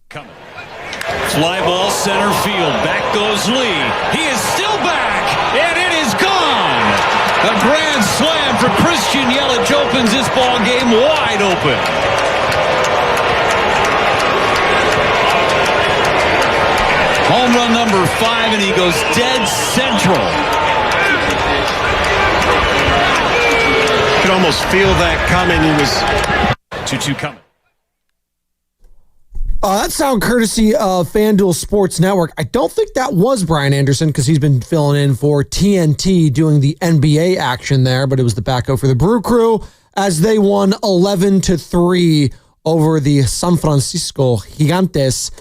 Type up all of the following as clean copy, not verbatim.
Coming. Fly ball center field. Back goes Lee. He is still back, and it is gone. A grand slam for Christian Yelich opens this ball game wide open. Home run number 5, and he goes dead central. You could almost feel that coming. He was 2-2 coming. That sound courtesy of FanDuel Sports Network. I don't think that was Brian Anderson because he's been filling in for TNT doing the NBA action there, but it was the backup for the Brew Crew as they won 11-3 over the San Francisco Gigantes.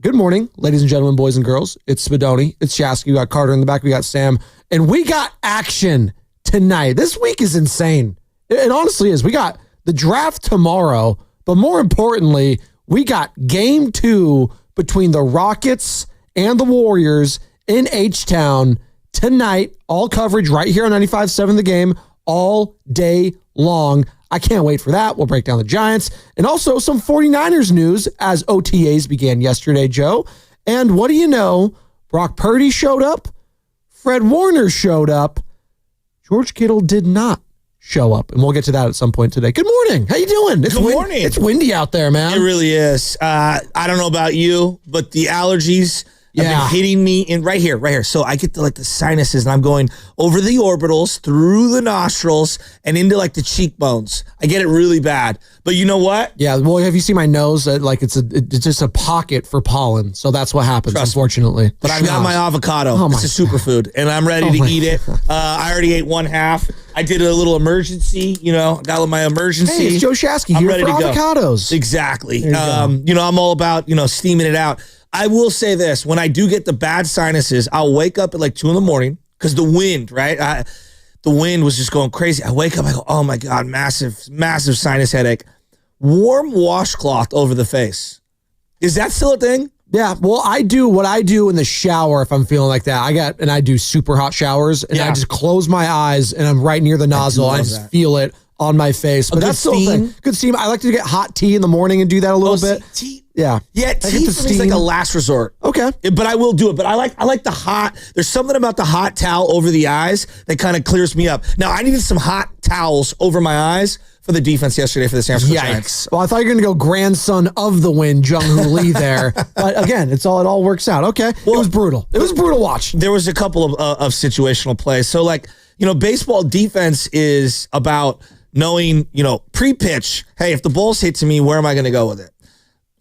Good morning, ladies and gentlemen, boys and girls. It's Spadoni. It's Shasky. We got Carter in the back. We got Sam. And we got action tonight. This week is insane. It honestly is. We got the draft tomorrow, but more importantly, we got game 2 between the Rockets and the Warriors in H-Town tonight. All coverage right here on 95.7 The Game all day long. I can't wait for that. We'll break down the Giants and also some 49ers news as OTAs began yesterday, Joe. And what do you know? Brock Purdy showed up. Fred Warner showed up. George Kittle did not show up, and we'll get to that at some point today. Good morning. How you doing? Good morning. It's windy out there, man. It really is. I don't know about you, but the allergies have been hitting me in right here. So I get the sinuses, and I'm going over the orbitals, through the nostrils, and into the cheekbones. I get it really bad. But you know what? Yeah. Well, have you seen my nose? It's just a pocket for pollen. So that's what happens, unfortunately. But I've got my avocado. It's a superfood, and I'm ready to eat it. I already ate one half. I did a little emergency, got my emergency. Hey, it's Joe Shasky here for avocados. Exactly. I'm all about, steaming it out. I will say this, when I do get the bad sinuses, I'll wake up at 2 in the morning because the wind, right? The wind was just going crazy. I wake up, I go, oh my God, massive sinus headache. Warm washcloth over the face. Is that still a thing? Yeah, well, I do what I do in the shower if I'm feeling like that. I do super hot showers, and I just close my eyes, and I'm right near the nozzle. I just feel it on my face. But that's still a thing. Good steam. I like to get hot tea in the morning and do that a little bit. Tea? Yeah. Yeah, tea for me is like a last resort. Okay. But I will do it. But I like the hot. There's something about the hot towel over the eyes that kind of clears me up. Now, I needed some hot towels over my eyes for the defense yesterday for the San Francisco Giants. Well, I thought you were going to go grandson of the wind, Jung-Hoo Lee there. But again, it all works out. Okay. Well, it was brutal. It was a brutal watch. There was a couple of situational plays. So, baseball defense is about knowing, pre-pitch, hey, if the ball's hit to me, where am I going to go with it?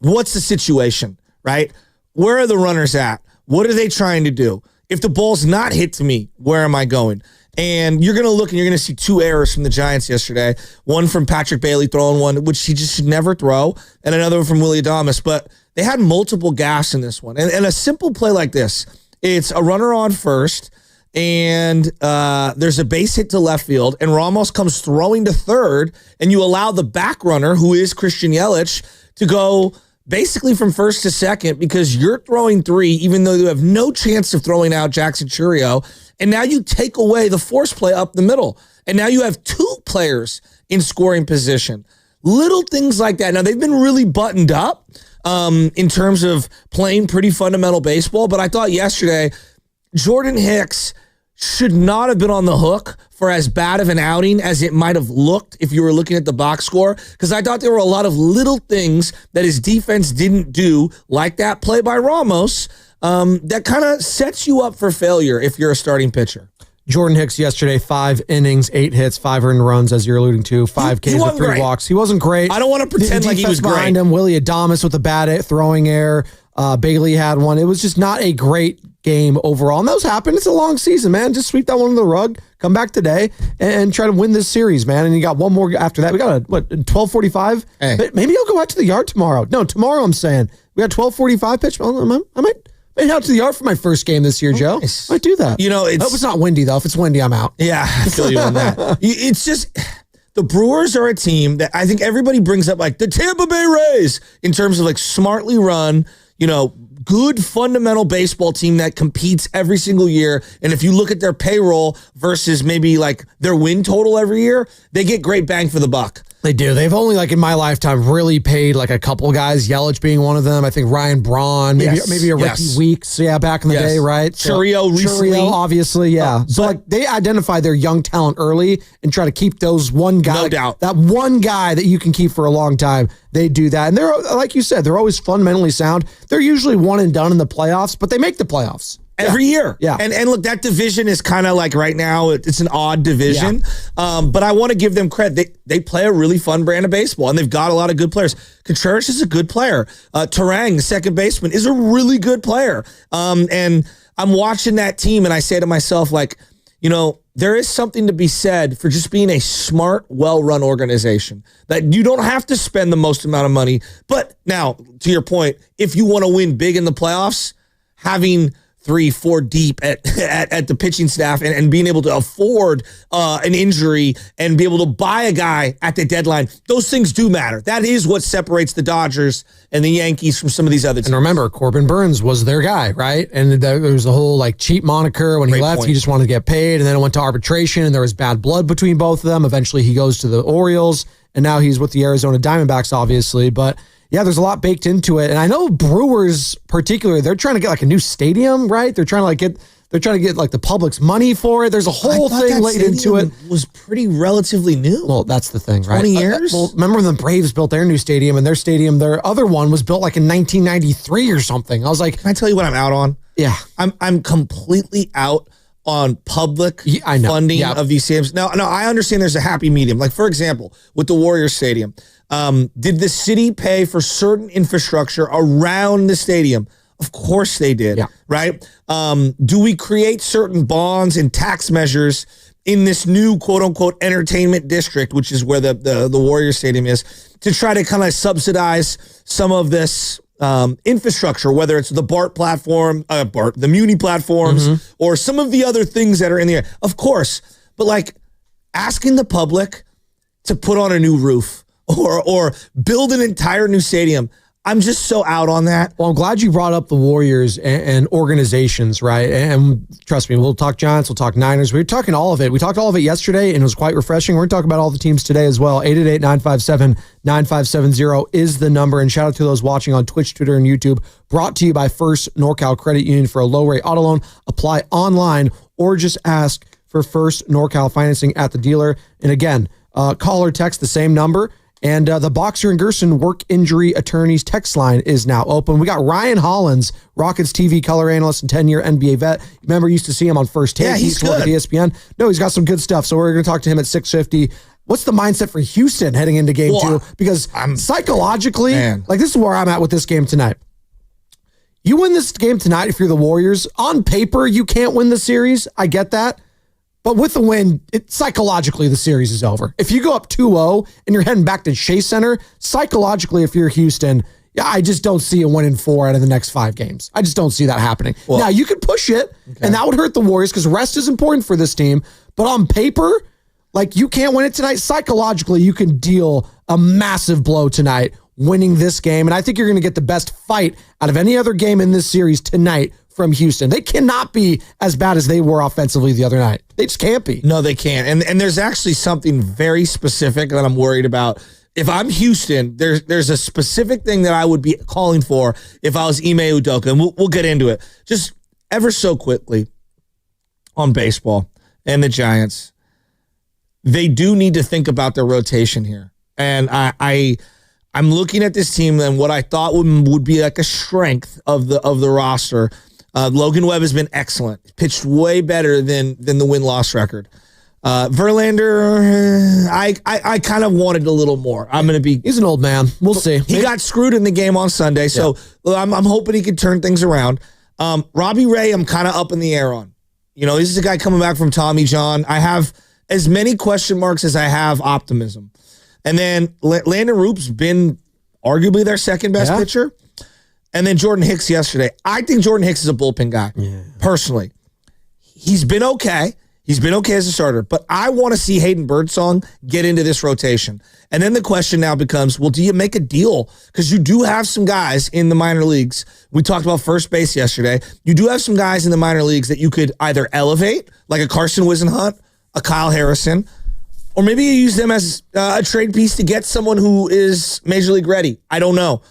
What's the situation, right? Where are the runners at? What are they trying to do? If the ball's not hit to me, where am I going? And you're going to look and you're going to see 2 errors from the Giants yesterday. One from Patrick Bailey throwing one, which he just should never throw, and another one from Willie Adames. But they had multiple gaffes in this one. And a simple play like this, it's a runner on first, and there's a base hit to left field, and Ramos comes throwing to third, and you allow the back runner, who is Christian Yelich, to go basically from first to second because you're throwing 3, even though you have no chance of throwing out Jackson Churio. And now you take away the force play up the middle. And now you have 2 players in scoring position. Little things like that. Now, they've been really buttoned up in terms of playing pretty fundamental baseball. But I thought yesterday, Jordan Hicks should not have been on the hook for as bad of an outing as it might have looked if you were looking at the box score, because I thought there were a lot of little things that his defense didn't do, like that play by Ramos, that kind of sets you up for failure if you're a starting pitcher. Jordan Hicks yesterday, 5 innings, 8 hits, 5 earned runs, as you're alluding to, 5 Ks with 3 walks. He wasn't great. I don't want to pretend like he was great. Behind him, Willie Adames with a bad throwing error. Bailey had one. It was just not a great game overall. And those happen. It's a long season, man. Just sweep that one under the rug, come back today, and try to win this series, man. And you got one more after that. We got 12:45? Hey. Maybe I'll go out to the yard tomorrow. No, tomorrow I'm saying. We got 12:45 pitch. I might head out to the yard for my first game this year, Joe. Nice. I might do that. I hope it's not windy, though. If it's windy, I'm out. Yeah, I feel you on that. It's just... The Brewers are a team that I think everybody brings up the Tampa Bay Rays in terms of smartly run, good fundamental baseball team that competes every single year. And if you look at their payroll versus maybe their win total every year, they get great bang for the buck. They do. They've only, like, in my lifetime, really paid like a couple guys, Yelich being one of them. I think Ryan Braun, maybe a Ricky Weeks, back in the day, right? Churrio recently. Churrio, obviously, so like they identify their young talent early and try to keep those one guy. No doubt. That one guy that you can keep for a long time. They do that. And they're, like you said, they're always fundamentally sound. They're usually one and done in the playoffs, but they make the playoffs. Every year. Yeah. And look, that division is kind of like right now, it's an odd division. Yeah. But I want to give them credit. They play a really fun brand of baseball, and they've got a lot of good players. Contreras is a good player. Turang, the second baseman, is a really good player. And I'm watching that team, and I say to myself, like, there is something to be said for just being a smart, well-run organization. That you don't have to spend the most amount of money. But now, to your point, if you want to win big in the playoffs, having 3-4 deep at the pitching staff and being able to afford an injury and be able to buy a guy at the deadline, those things do matter. That is what separates the Dodgers and the Yankees from some of these other teams. And remember, Corbin Burns was their guy, right? And there was a whole like cheap moniker when he left. He just wanted to get paid, and then it went to arbitration, and there was bad blood between both of them. Eventually, he goes to the Orioles, and now he's with the Arizona Diamondbacks, obviously, but yeah, there's a lot baked into it. And I know Brewers particularly, they're trying to get like a new stadium, right? They're trying to get like the public's money for it. There's a whole thing laid into it. Was pretty relatively new. Well, that's the thing, right? 20 years? Well, remember when the Braves built their new stadium, and their other one was built like in 1993 or something. I was like, can I tell you what I'm out on? Yeah. I'm completely out on public funding of these stadiums. Now, I understand there's a happy medium. Like, for example, with the Warriors Stadium, did the city pay for certain infrastructure around the stadium? Of course they did, right? Do we create certain bonds and tax measures in this new quote-unquote entertainment district, which is where the Warriors Stadium is, to try to kind of subsidize some of this infrastructure, whether it's the BART platform, the Muni platforms, or some of the other things that are in the air? Of course, but like asking the public to put on a new roof or build an entire new stadium, I'm just so out on that. Well, I'm glad you brought up the Warriors and organizations, right? And trust me, we'll talk Giants, we'll talk Niners. We're talking all of it. We talked all of it yesterday, and it was quite refreshing. We're going to talk about all the teams today as well. 888-957-9570 is the number. And shout out to those watching on Twitch, Twitter, and YouTube. Brought to you by First NorCal Credit Union for a low-rate auto loan. Apply online or just ask for First NorCal financing at the dealer. And again, call or text the same number. And the Boxer and Gerson work injury attorneys text line is now open. We got Ryan Hollins, Rockets TV color analyst and 10-year NBA vet. Remember, used to see him on First Take. Yeah, he's good. At ESPN. No, he's got some good stuff. So we're going to talk to him at 6:50. What's the mindset for Houston heading into game 2? Because psychologically, like this is where I'm at with this game tonight. You win this game tonight if you're the Warriors. On paper, you can't win the series. I get that. But with the win, psychologically, the series is over. If you go up 2-0 and you're heading back to Chase Center, psychologically, if you're Houston, I just don't see a 1-4 out of the next 5 games. I just don't see that happening. Well, now, you could push it, and that would hurt the Warriors because rest is important for this team. But on paper, like you can't win it tonight. Psychologically, you can deal a massive blow tonight winning this game. And I think you're going to get the best fight out of any other game in this series tonight from Houston. They cannot be as bad as they were offensively the other night. They just can't be. No, they can't. And there's actually something very specific that I'm worried about. If I'm Houston, there's a specific thing that I would be calling for if I was Ime Udoka, and we'll get into it. Just ever so quickly on baseball and the Giants, they do need to think about their rotation here. And I'm looking at this team and what I thought would be like a strength of the roster. Logan Webb has been excellent. Pitched way better than the win-loss record. Verlander, I kind of wanted a little more. He's an old man. We'll see. He got screwed in the game on Sunday, so I'm hoping he can turn things around. Robbie Ray, I'm kind of up in the air on. This is a guy coming back from Tommy John. I have as many question marks as I have optimism. And then Landon Roop's been arguably their second best pitcher. And then Jordan Hicks yesterday. I think Jordan Hicks is a bullpen guy, personally. He's been okay. He's been okay as a starter. But I want to see Hayden Birdsong get into this rotation. And then the question now becomes, well, do you make a deal? Because you do have some guys in the minor leagues. We talked about first base yesterday. You do have some guys in the minor leagues that you could either elevate, like a Carson Whisenhunt, a Kyle Harrison, Or maybe you use them as a trade piece to get someone who is Major League ready. I don't know.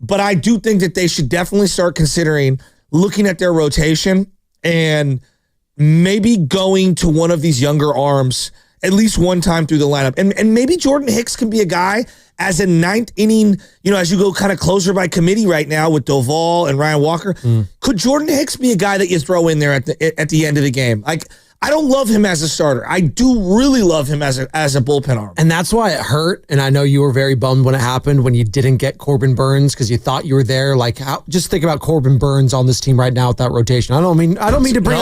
But I do think that they should definitely start considering looking at their rotation and maybe going to one of these younger arms at least one time through the lineup. And maybe Jordan Hicks can be a guy as a ninth inning, as you go kind of closer by committee right now with Doval and Ryan Walker. Could Jordan Hicks be a guy that you throw in there at the end of the game? Like, I don't love him as a starter. I do really love him as a bullpen arm. And that's why it hurt. And I know you were very bummed when it happened, when you didn't get Corbin Burns because you thought you were there. Like, just think about Corbin Burns on this team right now with that rotation. I don't mean to bring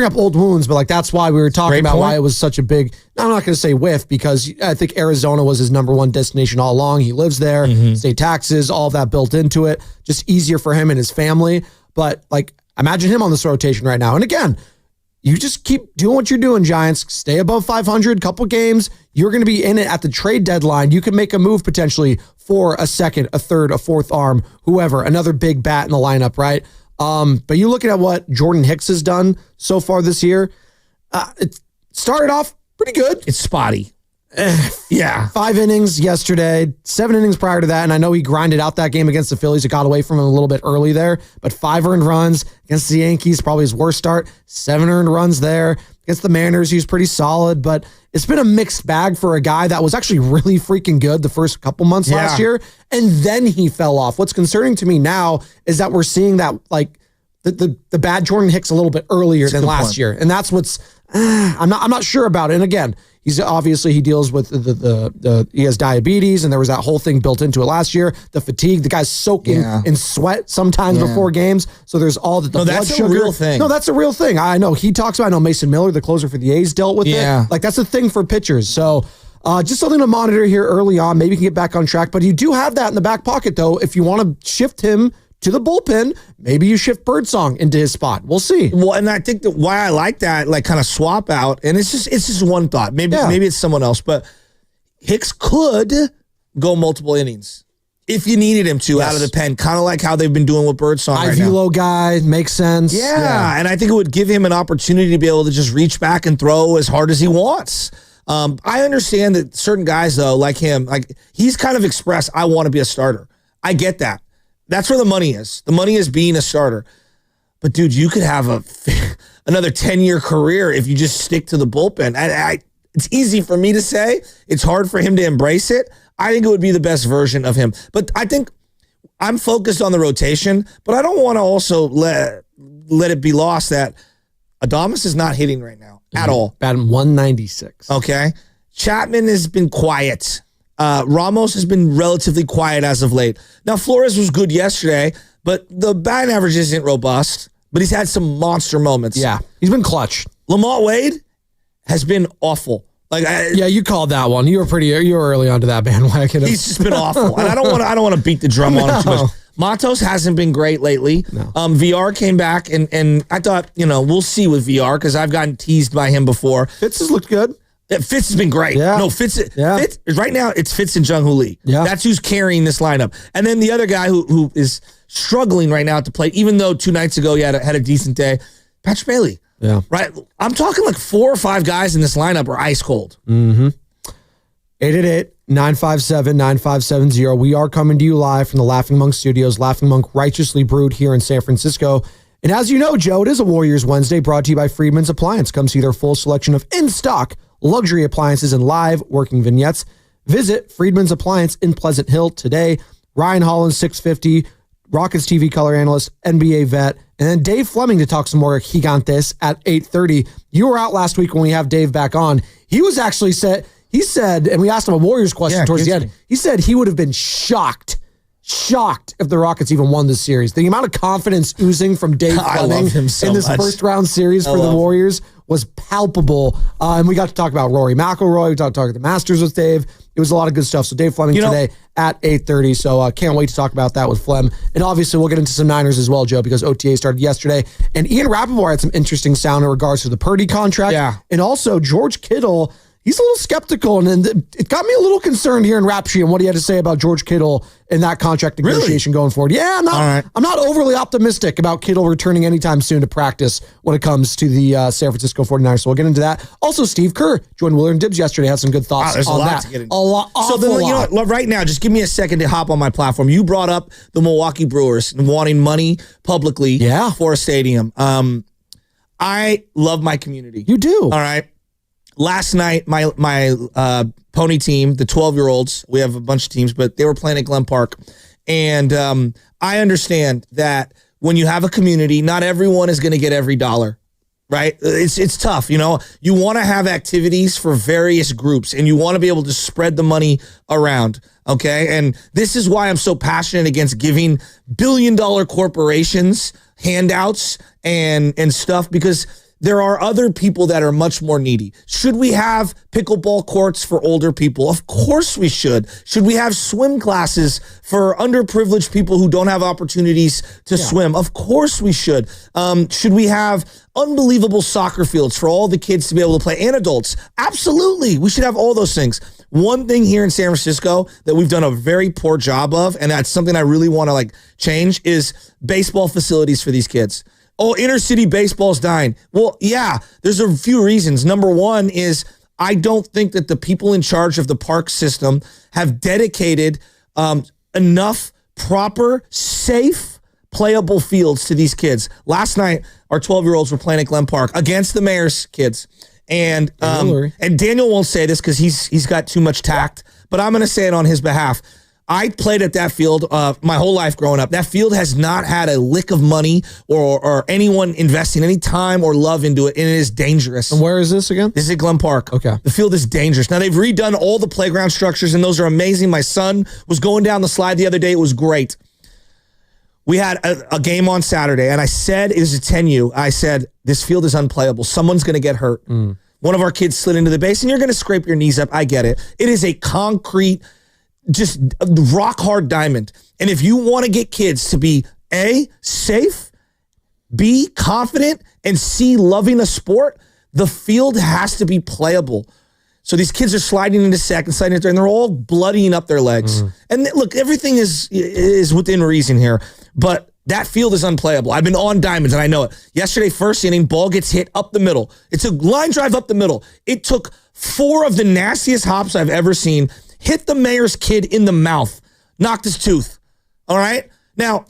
up old wounds, but like that's why we were talking about why it was such a big. I'm not going to say whiff because I think Arizona was his number one destination all along. He lives there, state taxes, all that built into it. Just easier for him and his family. But like, imagine him on this rotation right now. And again, you just keep doing what you're doing, Giants. Stay above 500, couple games. You're going to be in it at the trade deadline. You can make a move potentially for a second, a third, a fourth arm, whoever, another big bat in the lineup, right? But you looking at what Jordan Hicks has done so far this year, it started off pretty good. It's spotty. Yeah. 5 innings yesterday, 7 innings prior to that. And I know he grinded out that game against the Phillies. It got away from him a little bit early there, but 5 earned runs against the Yankees, probably his worst start. 7 earned runs there. Against the Mariners, he was pretty solid, but it's been a mixed bag for a guy that was actually really freaking good the first couple months last year. And then he fell off. What's concerning to me now is that we're seeing that like the bad Jordan Hicks a little bit earlier than last year. And that's what's, I'm not sure about it. And again, he deals with he has diabetes, and there was that whole thing built into it last year. The fatigue, the guy's soaking in sweat sometimes before games. So there's all the blood that's sugar. A real thing. No, that's a real thing. I know he talks about. I know Mason Miller, the closer for the A's, dealt with it. Like that's a thing for pitchers. So just something to monitor here early on. Maybe he can get back on track. But you do have that in the back pocket, though. If you want to shift him to the bullpen, maybe you shift Birdsong into his spot. We'll see. Well, and I think that why I like that, like kind of swap out, and it's just one thought. Maybe it's someone else, but Hicks could go multiple innings if you needed him to out of the pen, kind of like how they've been doing with Birdsong right now. Velo guy, makes sense. Yeah, and I think it would give him an opportunity to be able to just reach back and throw as hard as he wants. I understand that certain guys, though, like him, like he's kind of expressed, I want to be a starter. I get that. That's where the money is. The money is being a starter. But, dude, you could have another 10-year career if you just stick to the bullpen. It's easy for me to say. It's hard for him to embrace it. I think it would be the best version of him. But I think I'm focused on the rotation, but I don't want to also let it be lost that Adames is not hitting right now at all. Batting 196. Okay. Chapman has been quiet. Ramos has been relatively quiet as of late. Now, Flores was good yesterday, but the batting average isn't robust, but he's had some monster moments. Yeah, he's been clutch. Lamont Wade has been awful. You called that one. You were early onto that bandwagon. He's just been awful. And I don't want to beat the drum on him too much. Matos hasn't been great lately. No. VR came back, and I thought, we'll see with VR because I've gotten teased by him before. Fitz has looked good. Fitz has been great. Yeah. No, Fitz right now, it's Fitz and Jung-Hoo Lee. Yeah. That's who's carrying this lineup. And then the other guy who is struggling right now at the plate, even though 2 nights ago he had a decent day, Patrick Bailey. Yeah. Right? I'm talking like 4 or 5 guys in this lineup are ice cold. 888-957-9570. We are coming to you live from the Laughing Monk Studios. Laughing Monk Righteously Brewed here in San Francisco. And as you know, Joe, it is a Warriors Wednesday brought to you by Friedman's Appliance. Come see their full selection of in-stock luxury appliances and live working vignettes. Visit Friedman's Appliance in Pleasant Hill today. Ryan Hollins, 650, Rockets TV color analyst, NBA vet, and then Dave Fleming to talk some more Gigantes at 8:30. You were out last week when we have Dave back on. He was actually he said, and we asked him a Warriors question towards the end. He said he would have been shocked if the Rockets even won this series. The amount of confidence oozing from Dave Fleming in this first round series for the Warriors was palpable. And we got to talk about Rory McIlroy. We got to talk about the Masters with Dave. It was a lot of good stuff. So Dave Fleming today at 8:30. So can't wait to talk about that with Flem. And obviously we'll get into some Niners as well, Joe, because OTA started yesterday. And Ian Rappaport had some interesting sound in regards to the Purdy contract. Yeah. And also George Kittle he's a little skeptical, and it got me a little concerned here in Rap Sheet and what he had to say about George Kittle in that contract negotiation going forward. Yeah, I'm not overly optimistic about Kittle returning anytime soon to practice when it comes to the San Francisco 49ers. So we'll get into that. Also, Steve Kerr joined Willard and Dibbs yesterday, had some good thoughts there's on a lot that. to get into. A lot. So then, you know what, right now, just give me a second to hop on my platform. You brought up the Milwaukee Brewers wanting money publicly for a stadium. I love my community. You do. All right. Last night, my pony team, the 12-year-olds, we have a bunch of teams, but they were playing at Glen Park. And I understand that when you have a community, not everyone is going to get every dollar, right? It's tough, you know. You want to have activities for various groups, and you want to be able to spread the money around, okay? And this is why I'm so passionate against giving billion-dollar corporations handouts and stuff, because there are other people that are much more needy. Should we have pickleball courts for older people? Of course we should. Should we have swim classes for underprivileged people who don't have opportunities to swim? Of course we should. Should we have unbelievable soccer fields for all the kids to be able to play and adults? Absolutely. We should have all those things. One thing here in San Francisco that we've done a very poor job of, and that's something I really want to change, is baseball facilities for these kids. Oh, inner city baseball's dying. Well, yeah, there's a few reasons. Number one is I don't think that the people in charge of the park system have dedicated enough proper, safe, playable fields to these kids. Last night, our 12-year-olds were playing at Glen Park against the mayor's kids. And Daniel won't say this because he's got too much tact, but I'm going to say it on his behalf. I played at that field my whole life growing up. That field has not had a lick of money or anyone investing any time or love into it, and it is dangerous. And where is this again? This is at Glen Park. Okay. The field is dangerous. Now, they've redone all the playground structures, and those are amazing. My son was going down the slide the other day. It was great. We had a game on Saturday, and I said, it was a 10U. I said, this field is unplayable. Someone's going to get hurt. One of our kids slid into the base, and you're going to scrape your knees up. I get it. It is a concrete, just rock hard diamond. And if you want to get kids to be A, safe, B, confident, and C, loving a sport, the field has to be playable. So these kids are sliding into second, sliding into third, and they're all bloodying up their legs. And look, everything is within reason here, but that field is unplayable. I've been on diamonds, and I know it. Yesterday, first inning, ball gets hit up the middle. It's a line drive up the middle. It took 4 of the nastiest hops I've ever seen, hit the mayor's kid in the mouth, knocked his tooth. All right? Now,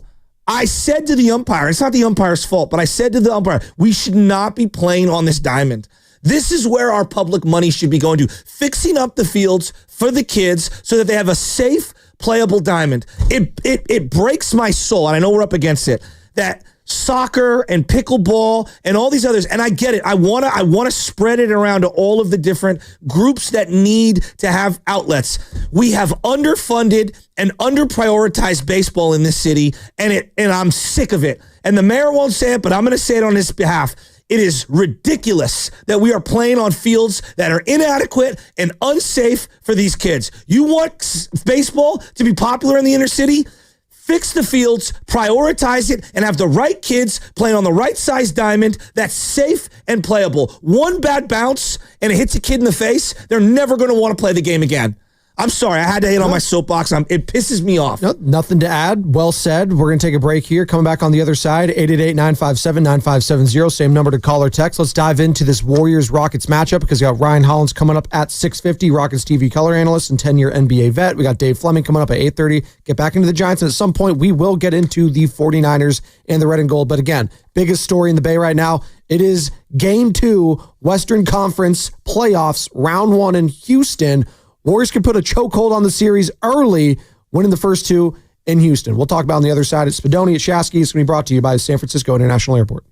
I said to the umpire, it's not the umpire's fault, but I said to the umpire, we should not be playing on this diamond. This is where our public money should be going to, fixing up the fields for the kids so that they have a safe, playable diamond. It breaks my soul, and I know we're up against it, that soccer and pickleball and all these others, and I get it. I want to spread it around to all of the different groups that need to have outlets. We have underfunded and underprioritized baseball in this city, and I'm sick of it. And the mayor won't say it, but I'm going to say it on his behalf. It is ridiculous that we are playing on fields that are inadequate and unsafe for these kids. You want baseball to be popular in the inner city? Fix the fields, prioritize it, and have the right kids playing on the right size diamond that's safe and playable. One bad bounce and it hits a kid in the face, they're never going to want to play the game again. I'm sorry, I had to hit on my soapbox. It pisses me off. Nope, nothing to add. Well said. We're going to take a break here. Coming back on the other side, 888-957-9570. Same number to call or text. Let's dive into this Warriors-Rockets matchup because we got Ryan Hollins coming up at 6:50, Rockets TV color analyst and 10-year NBA vet. We got Dave Fleming coming up at 8:30. Get back into the Giants, and at some point, we will get into the 49ers and the red and gold. But again, biggest story in the Bay right now, it is Game 2, Western Conference playoffs, round 1 in Houston. Warriors can put a chokehold on the series early, winning the first 2 in Houston. We'll talk about on the other side. It's Spadoni at Shasky. It's going to be brought to you by San Francisco International Airport.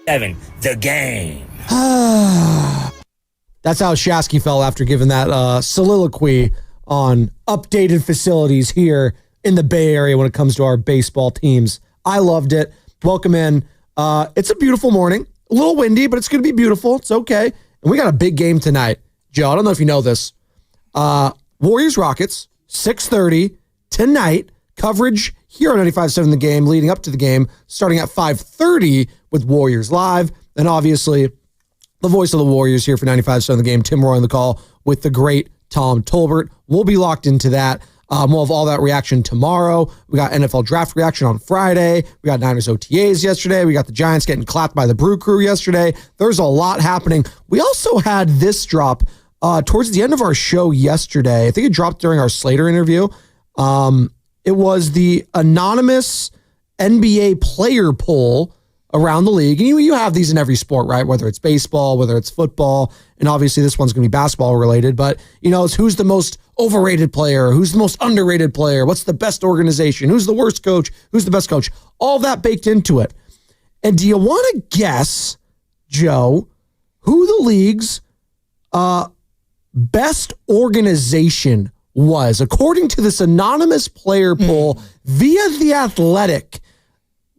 7, the game. That's how Shasky felt after giving that soliloquy on updated facilities here in the Bay Area when it comes to our baseball teams. I loved it. Welcome in. It's a beautiful morning. A little windy, but it's going to be beautiful. It's okay. And we got a big game tonight. Joe, I don't know if you know this. Warriors-Rockets, 6:30 tonight. Coverage here on 95.7 The Game, leading up to the game, starting at 5:30 with Warriors Live. And obviously, the voice of the Warriors here for 95.7 The Game, Tim Roy on the call with the great Tom Tolbert. We'll be locked into that. We'll have all that reaction tomorrow. We got NFL draft reaction on Friday. We got Niners OTAs yesterday. We got the Giants getting clapped by the Brew Crew yesterday. There's a lot happening. We also had this drop towards the end of our show yesterday. I think it dropped during our Slater interview. It was the anonymous NBA player poll around the league. And you have these in every sport, right? Whether it's baseball, whether it's football, and obviously this one's going to be basketball related, but it's who's the most overrated player, who's the most underrated player, what's the best organization, who's the worst coach, who's the best coach, all that baked into it. And do you want to guess, Joe, who the league's best organization was, according to this anonymous player poll via The Athletic?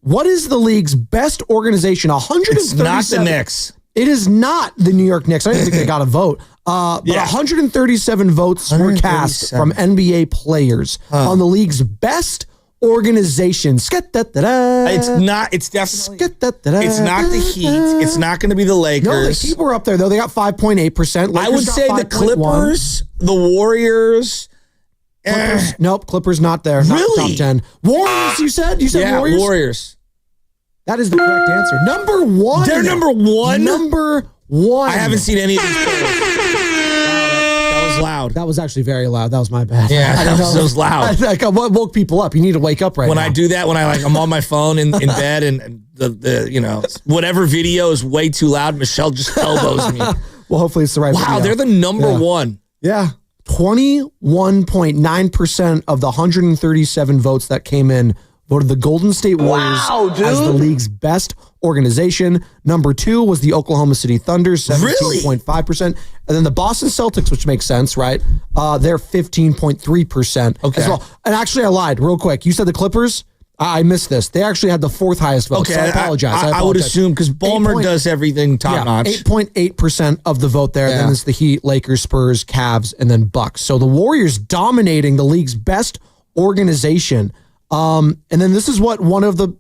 What is the league's best organization? 137. It's not the Knicks. It is not the New York Knicks. I don't think they got a vote. But 137 votes were cast from NBA players on the league's best organization. It's not. It's definitely. It's not the Heat. It's not going to be the Lakers. No, the Heat were up there though. They got 5.8%. I would say the Clippers, the Warriors. Nope, Clippers not there. Not Really? top 10. Warriors, you said? You said Yeah, Warriors? Warriors. That is the correct answer. Number one. They're number one? Number one. I haven't seen any of these players. That was loud. That was actually very loud. That was my bad. Yeah, I don't know. that was loud. I woke people up. You need to wake up right When now. I do that, when I'm on my phone in bed and the whatever video is way too loud, Michelle just elbows me. Well, hopefully it's the right Wow, video. they're the number one. Yeah. 21.9% of the 137 votes that came in voted the Golden State Warriors as the league's best organization. Number two was the Oklahoma City Thunder, 17.5%. And then the Boston Celtics, which makes sense, right? They're 15.3% as well. And actually, I lied real quick. You said the Clippers? I missed this. They actually had the fourth highest vote. Okay, So I apologize. I would assume because Ballmer does everything top notch. 8.8% of the vote there. Yeah. Then it's the Heat, Lakers, Spurs, Cavs, and then Bucks. So the Warriors dominating the league's best organization. And then this is what one of the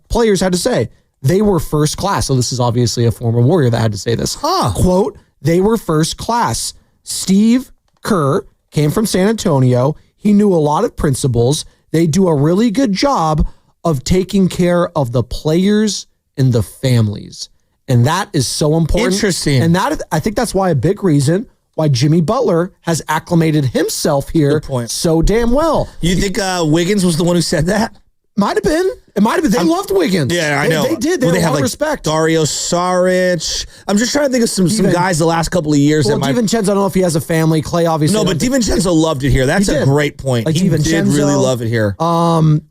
players had to say. They were first class. So this is obviously a former Warrior that had to say this. Quote, they were first class. Steve Kerr came from San Antonio. He knew a lot of principles. They do a really good job of taking care of the players and the families. And that is so important. Interesting. And that I think that's why a big reason why Jimmy Butler has acclimated himself here so damn well. You think Wiggins was the one who said that? Might have been. It might have been. They loved Wiggins. Yeah, I know. They did. They had a lot of respect. Dario Saric. I'm just trying to think of some guys the last couple of years Well, that might. DiVincenzo, I don't know if he has a family. Clay, obviously. No, but DiVincenzo loved it here. That's a great point. Like he did DiVincenzo, really love it here.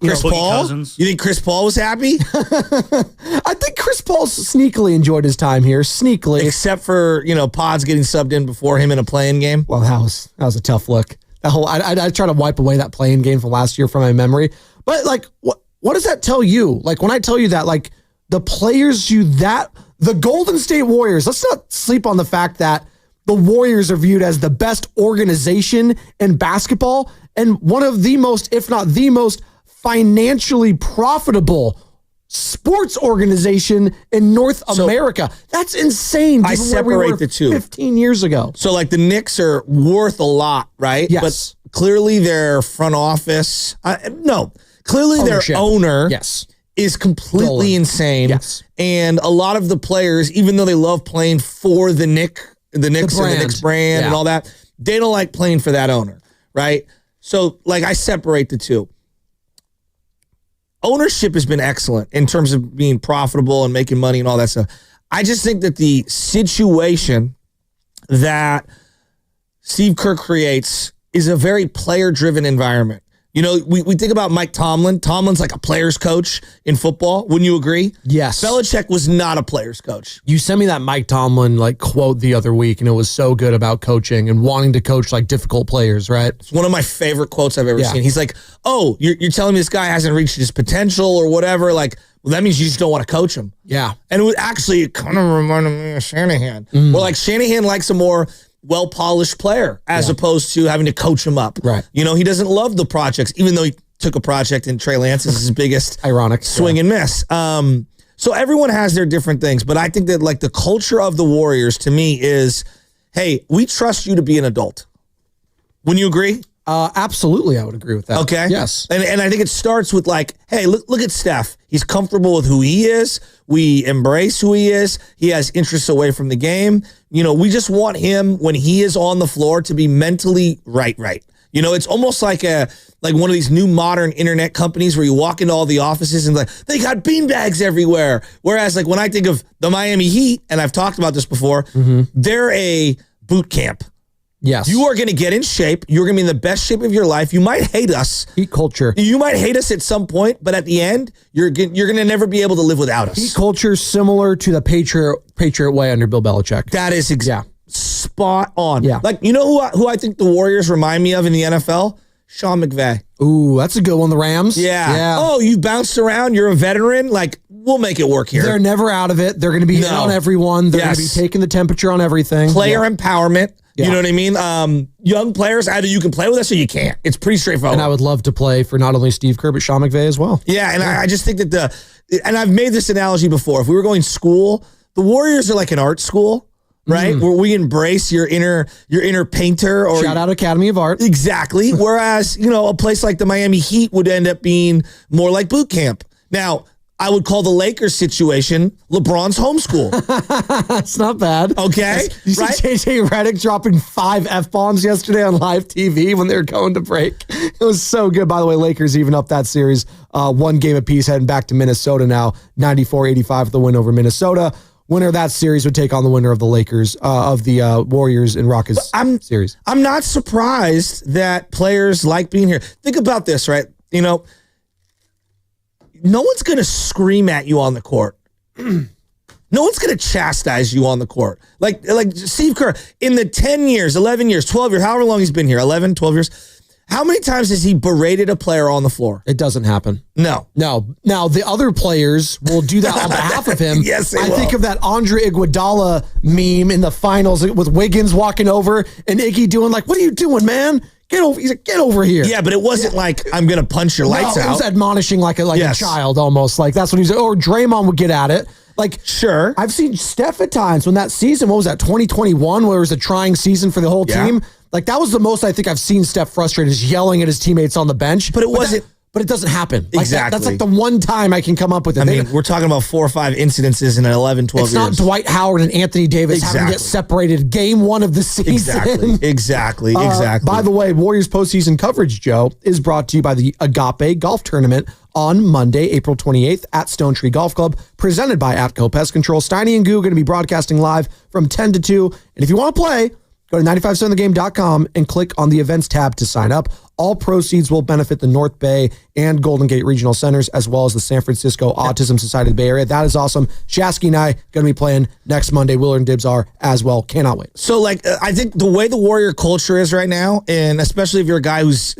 Chris Paul? Cousins. You think Chris Paul was happy? I think Chris Paul sneakily enjoyed his time here. Sneakily. Except for, Pods getting subbed in before him in a playing game. Well, that was a tough look. That whole I try to wipe away that playing game from last year from my memory. But like what does that tell you? Like when I tell you that, like the players the Golden State Warriors, let's not sleep on the fact that the Warriors are viewed as the best organization in basketball and one of the most, if not the most financially profitable sports organization in North America. That's insane. I separate the two. 15 years ago. So like the Knicks are worth a lot, right? Yes. But clearly their front office, clearly Ownership. their owner is completely insane. Yes. And a lot of the players, even though they love playing for the Knicks and the Knicks brand and all that, they don't like playing for that owner, right? So like I separate the two. Ownership has been excellent in terms of being profitable and making money and all that stuff. I just think that the situation that Steve Kerr creates is a very player-driven environment. You know, we think about Mike Tomlin. Tomlin's like a player's coach in football. Wouldn't you agree? Yes. Belichick was not a player's coach. You sent me that Mike Tomlin quote the other week, and it was so good about coaching and wanting to coach difficult players, right? It's one of my favorite quotes I've ever seen. He's like, "Oh, you're telling me this guy hasn't reached his potential or whatever? Well, that means you just don't want to coach him." Yeah. And it kind of reminded me of Shanahan. Where Shanahan likes a more well-polished player as opposed to having to coach him up. Right. You know, he doesn't love the projects, even though he took a project in Trey Lance as his biggest ironic swing and miss. So everyone has their different things, but I think that the culture of the Warriors to me is, hey, we trust you to be an adult. Wouldn't you agree? Absolutely, I would agree with that. Okay. Yes. And I think it starts with hey, look at Steph. He's comfortable with who he is. We embrace who he is. He has interests away from the game. You know, we just want him when he is on the floor to be mentally right. You know, it's almost like one of these new modern internet companies where you walk into all the offices and they got beanbags everywhere. Whereas when I think of the Miami Heat, and I've talked about this before, they're a boot camp. Yes. You are going to get in shape. You're going to be in the best shape of your life. You might hate us. Heat culture. You might hate us at some point, but at the end, you're going to never be able to live without us. Heat culture similar to the Patriot way under Bill Belichick. That is spot on. Yeah. You know who I think the Warriors remind me of in the NFL? Sean McVay. Ooh, that's a good one. The Rams. Yeah. Oh, you bounced around. You're a veteran. We'll make it work here. They're never out of it. They're going to be in on everyone. They're going to be taking the temperature on everything. Player empowerment. Yeah. You know what I mean? Young players, either you can play with us or you can't. It's pretty straightforward. And I would love to play for not only Steve Kerr, but Sean McVay as well. Yeah, and I just think that and I've made this analogy before. If we were going to school, the Warriors are like an art school, right? Where we embrace your inner painter. Or Shout out Academy of Art. Exactly. Whereas, a place like the Miami Heat would end up being more like boot camp. Now, I would call the Lakers situation LeBron's homeschool. That's not bad. Okay. You see JJ Redick dropping 5 F-bombs yesterday on live TV when they were going to break. It was so good. By the way, Lakers even up that series 1 game apiece, heading back to Minnesota now, 94-85 the win over Minnesota. Winner of that series would take on the winner of the Lakers, of the Warriors and Rockets series. I'm not surprised that players like being here. Think about this, right? No one's going to scream at you on the court. No one's going to chastise you on the court. Like Steve Kerr, in the 10 years, 11 years, 12 years, however long he's been here, 11, 12 years, how many times has he berated a player on the floor? It doesn't happen. No. Now, the other players will do that on behalf of him. Yes, they I will. think of that Andre Iguodala meme in the finals with Wiggins walking over and Iggy doing what are you doing, man? Get over. He's like, get over here. Yeah, but it wasn't I'm going to punch your lights out. He was admonishing like a child almost. That's what he was. Or Draymond would get at it. Sure. I've seen Steph at times when that season, what was that, 2021, where it was a trying season for the whole team? That was the most I think I've seen Steph frustrated, is yelling at his teammates on the bench. But it wasn't. But it doesn't happen. Exactly. That's the one time I can come up with it. I mean, we're talking about 4 or 5 incidences in 11, 12 it's years. It's not Dwight Howard and Anthony Davis having to get separated game 1 of the season. Exactly. By the way, Warriors postseason coverage, Joe, is brought to you by the Agape Golf Tournament on Monday, April 28th at Stone Tree Golf Club, presented by Atco Pest Control. Steiny and Goo are going to be broadcasting live from 10 to 2. And if you want to play, go to 957thegame.com and click on the events tab to sign up. All proceeds will benefit the North Bay and Golden Gate Regional Centers, as well as the San Francisco Autism Society of the Bay Area. That is awesome. Shasky and I going to be playing next Monday. Willard and Dibs are as well. Cannot wait. So, I think the way the Warrior culture is right now, and especially if you're a guy who's,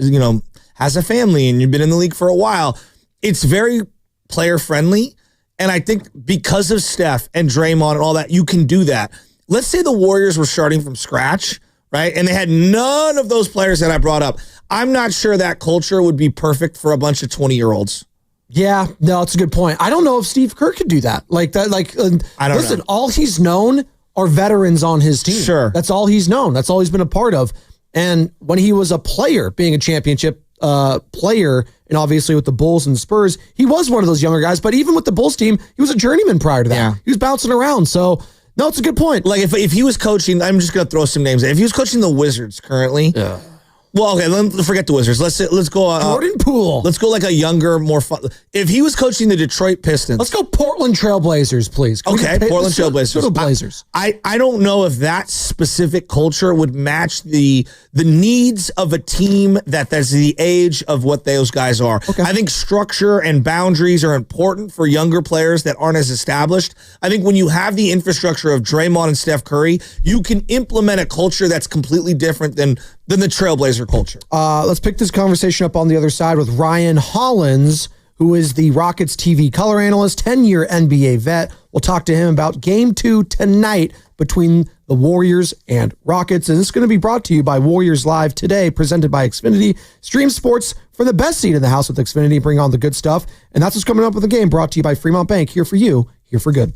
has a family and you've been in the league for a while, it's very player friendly. And I think because of Steph and Draymond and all that, you can do that. Let's say the Warriors were starting from scratch, right? And they had none of those players that I brought up. I'm not sure that culture would be perfect for a bunch of 20-year-olds. Yeah, no, it's a good point. I don't know if Steve Kerr could do that. I don't know. All he's known are veterans on his team. Sure. That's all he's known. That's all he's been a part of. And when he was a player, being a championship player, and obviously with the Bulls and Spurs, he was one of those younger guys. But even with the Bulls team, he was a journeyman prior to that. Yeah. He was bouncing around. So, no, it's a good point. If he was coaching, I'm just going to throw some names in. If he was coaching the Wizards currently, Well, okay, let's forget the Wizards. Let's go. Jordan Poole. Let's go like a younger, more fun. If he was coaching the Detroit Pistons, Let's go Portland Trailblazers, please. Okay, Portland Trailblazers. Go to Blazers. I don't know if that specific culture would match the needs of a team that's the age of what those guys are. Okay. I think structure and boundaries are important for younger players that aren't as established. I think when you have the infrastructure of Draymond and Steph Curry, you can implement a culture that's completely different than the Trailblazer culture. Let's pick this conversation up on the other side with Ryan Hollins, who is the Rockets TV color analyst, 10-year NBA vet. We'll talk to him about Game 2 tonight between the Warriors and Rockets. And it's going to be brought to you by Warriors Live today, presented by Xfinity. Stream sports from the best seat in the house with Xfinity. Bring on the good stuff. And that's what's coming up with the game, brought to you by Fremont Bank. Here for you, here for good.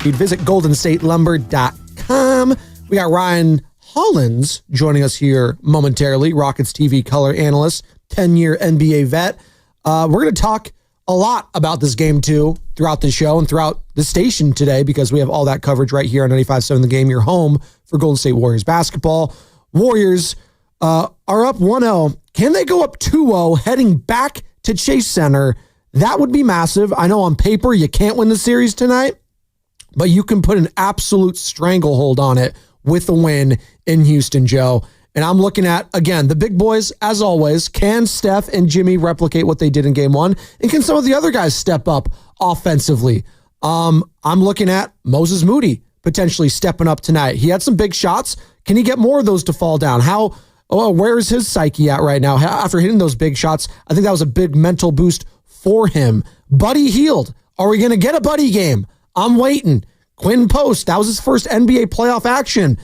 feed, visit goldenstatelumber.com. We got Ryan Hollins joining us here momentarily, Rockets TV color analyst, 10-year NBA vet. We're going to talk a lot about this game, too, throughout the show and throughout the station today because we have all that coverage right here on 95.7 The Game, your home for Golden State Warriors basketball. Warriors are up 1-0. Can they go up 2-0 heading back to Chase Center? That would be massive. I know on paper you can't win the series tonight, but you can put an absolute stranglehold on it with a win in Houston, Joe. And I'm looking at, again, the big boys, as always. Can Steph and Jimmy replicate what they did in game one? And can some of the other guys step up offensively? I'm looking at Moses Moody potentially stepping up tonight. He had some big shots. Can he get more of those to fall down? Where's his psyche at right now? After hitting those big shots, I think that was a big mental boost for him. Buddy Hield. Are we going to get a Buddy game? I'm waiting. Quinn Post, that was his first NBA playoff action.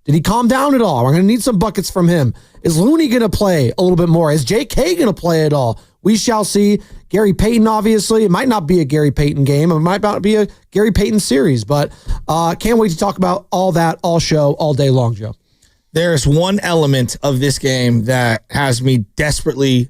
Did he calm down at all? We're going to need some buckets from him. Is Looney going to play a little bit more? Is J.K. going to play at all? We shall see. Gary Payton, obviously. It might not be a Gary Payton game. It might not be a Gary Payton series, but can't wait to talk about all that, all show, all day long, Joe. There's one element of this game that has me desperately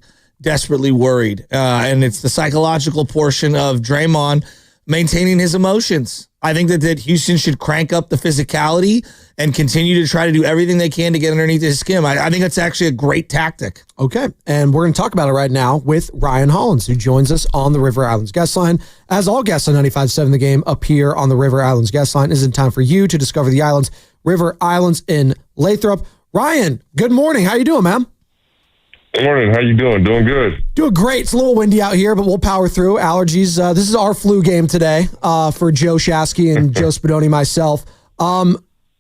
worried, and it's the psychological portion of Draymond maintaining his emotions. I think that Houston should crank up the physicality and continue to try to do everything they can to get underneath his skin. I think that's actually a great tactic. Okay, and we're going to talk about it right now with Ryan Hollins, who joins us on the River Islands guest line. As all guests on 95.7 The Game up here on the River Islands guest line, is in time for you to discover the islands, River Islands in Lathrop. Ryan, good morning. How you doing, man? Good morning. How you doing? Doing good. Doing great. It's a little windy out here, but we'll power through. Allergies. This is our flu game today for Joe Shasky and Joe Spadoni, myself.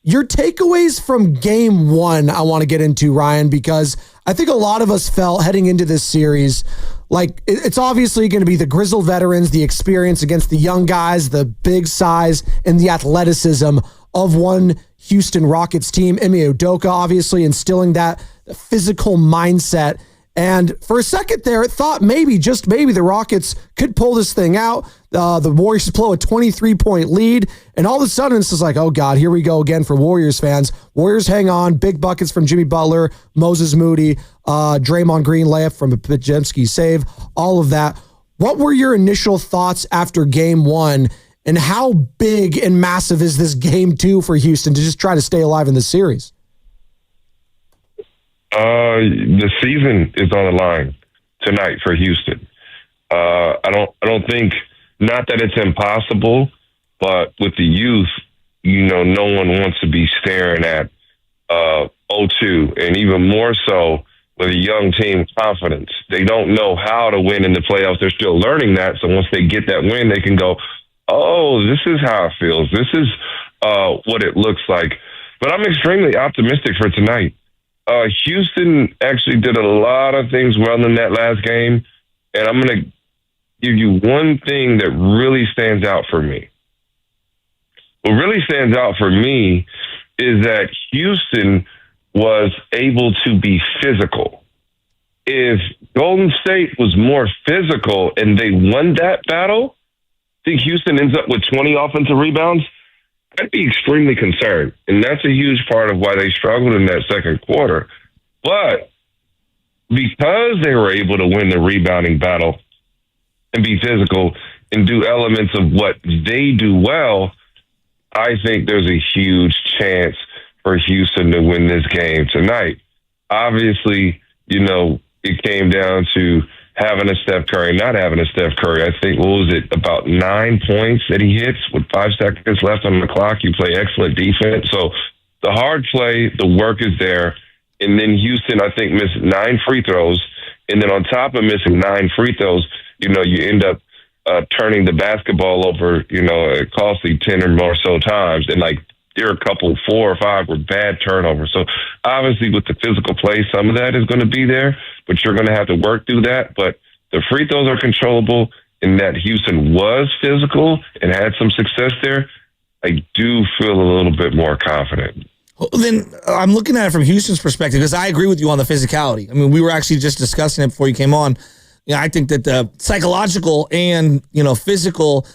Your takeaways from game one, I want to get into, Ryan, because I think a lot of us felt heading into this series, like it's obviously going to be the grizzled veterans, the experience against the young guys, the big size and the athleticism of one Houston Rockets team. Ime Udoka obviously instilling that physical mindset. And for a second there, it thought maybe, just maybe, the Rockets could pull this thing out. The Warriors blow a 23-point lead. And all of a sudden, it's just like, oh, God, here we go again for Warriors fans. Warriors hang on. Big buckets from Jimmy Butler, Moses Moody, Draymond Green layup from a Pajemski save, all of that. What were your initial thoughts after game one? And how big and massive is this game two for Houston to just try to stay alive in the series? The season is on the line tonight for Houston. I don't think, not that it's impossible, but with the youth, no one wants to be staring at 0-2, and even more so with a young team confidence. They don't know how to win in the playoffs. They're still learning that. So once they get that win, they can go, oh, this is how it feels. This is what it looks like. But I'm extremely optimistic for tonight. Houston actually did a lot of things well in that last game, and I'm going to give you one thing that really stands out for me. What really stands out for me is that Houston was able to be physical. If Golden State was more physical and they won that battle, I think Houston ends up with 20 offensive rebounds, I'd be extremely concerned. And that's a huge part of why they struggled in that second quarter. But because they were able to win the rebounding battle and be physical and do elements of what they do well, I think there's a huge chance for Houston to win this game tonight. Obviously, it came down to having a Steph Curry, not having a Steph Curry. I think, what was it, about 9 points that he hits with 5 seconds left on the clock. You play excellent defense. So the hard play, the work is there. And then Houston, I think, missed 9 free throws. And then on top of missing 9 free throws, you end up turning the basketball over, a costly 10 or more so times. And there are a couple, 4 or 5 were bad turnovers. So obviously with the physical play, some of that is going to be there, but you're going to have to work through that. But the free throws are controllable, in that Houston was physical and had some success there. I do feel a little bit more confident. Well, then I'm looking at it from Houston's perspective, because I agree with you on the physicality. I mean, we were actually just discussing it before you came on. I think that the psychological and, physical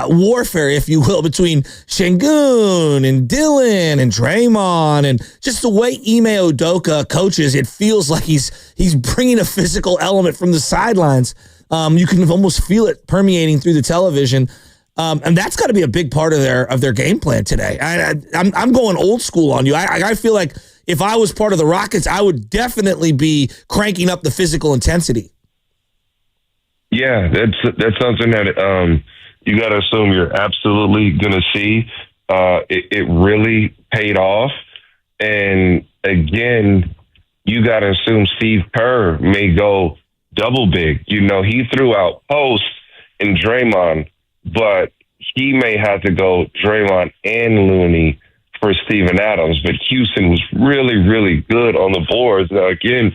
warfare, if you will, between Şengün and Dylan and Draymond, and just the way Ime Udoka coaches, it feels like he's bringing a physical element from the sidelines. You can almost feel it permeating through the television. And that's got to be a big part of their game plan today. I'm going old school on you. I feel like if I was part of the Rockets, I would definitely be cranking up the physical intensity. Yeah, that's something that you got to assume you're absolutely going to see. It really paid off. And again, you got to assume Steve Kerr may go double big. You know, he threw out Post and Draymond, but he may have to go Draymond and Looney for Steven Adams. But Houston was really, really good on the boards. Now, again,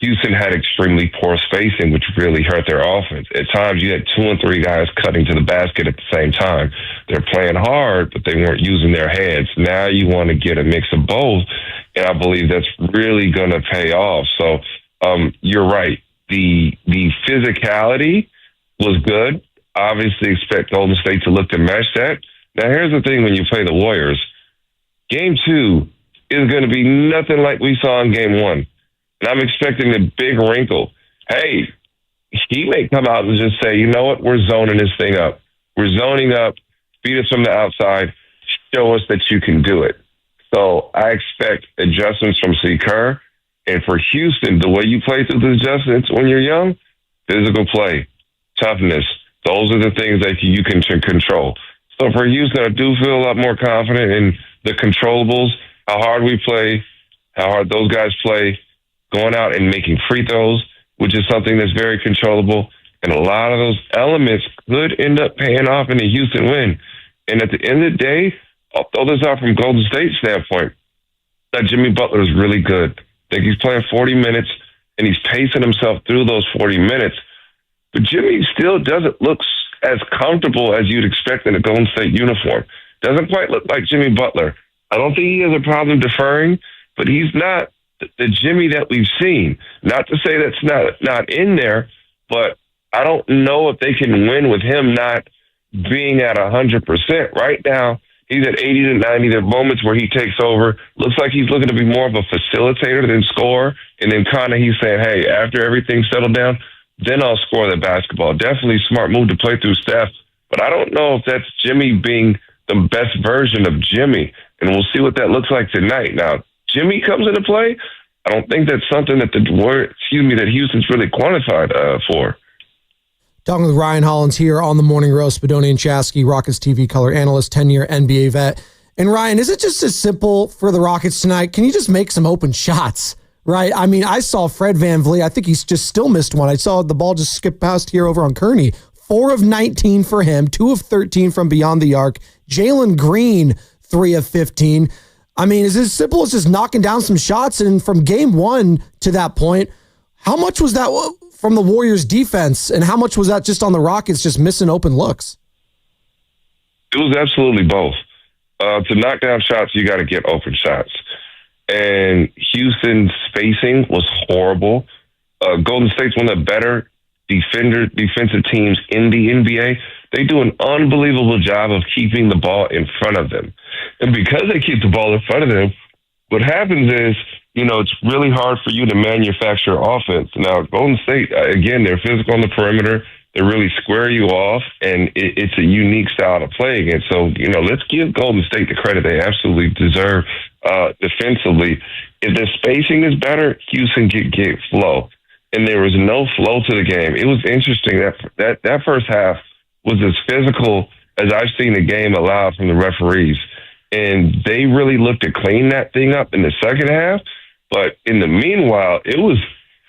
Houston had extremely poor spacing, which really hurt their offense. At times, you had 2 and 3 guys cutting to the basket at the same time. They're playing hard, but they weren't using their heads. Now you want to get a mix of both, and I believe that's really going to pay off. So you're right. The physicality was good. Obviously expect Golden State to look to match that. Now, here's the thing when you play the Warriors. Game 2 is going to be nothing like we saw in Game 1. And I'm expecting a big wrinkle. Hey, he may come out and just say, you know what, we're zoning this thing up. We're zoning up, beat us from the outside, show us that you can do it. So I expect adjustments from Steve Kerr. And for Houston, the way you play through the adjustments when you're young, physical play, toughness, those are the things that you can control. So for Houston, I do feel a lot more confident in the controllables, how hard we play, how hard those guys play, going out and making free throws, which is something that's very controllable. And a lot of those elements could end up paying off in a Houston win. And at the end of the day, I'll throw this out from Golden State standpoint, that Jimmy Butler is really good. I think he's playing 40 minutes, and he's pacing himself through those 40 minutes. But Jimmy still doesn't look as comfortable as you'd expect in a Golden State uniform. Doesn't quite look like Jimmy Butler. I don't think he has a problem deferring, but he's not the Jimmy that we've seen. Not to say that's not in there, but I don't know if they can win with him not being at 100%. Right now, he's at 80 to 90. There are moments where he takes over. Looks like he's looking to be more of a facilitator than scorer. And then kind of he's saying, hey, after everything's settled down, then I'll score the basketball. Definitely smart move to play through Steph. But I don't know if that's Jimmy being the best version of Jimmy. And we'll see what that looks like tonight. Now, Jimmy comes into play. I don't think that's something that that Houston's really quantified for. Talking with Ryan Hollins here on the Morning Roast, Bedoni and Chasky, Rockets TV color analyst, 10-year NBA vet. And Ryan, is it just as simple for the Rockets tonight? Can you just make some open shots, right? I mean, I saw Fred VanVleet. I think he's just still missed one. I saw the ball just skip past here over on Kearney. 4 of 19 for him, 2 of 13 from beyond the arc. Jalen Green, 3 of 15. I mean, is it as simple as just knocking down some shots? And from game 1 to that point, how much was that from the Warriors defense, and how much was that just on the Rockets just missing open looks? It was absolutely both. To knock down shots, you got to get open shots. And Houston's spacing was horrible. Golden State's one of the better defensive teams in the NBA. They do an unbelievable job of keeping the ball in front of them. And because they keep the ball in front of them, what happens is, it's really hard for you to manufacture offense. Now, Golden State, again, they're physical on the perimeter. They really square you off, and it's a unique style to play against. So, let's give Golden State the credit they absolutely deserve defensively. If the spacing is better, Houston can get flow. And there was no flow to the game. It was interesting that first half was as physical as I've seen a game allowed from the referees. And they really looked to clean that thing up in the second half. But in the meanwhile, it was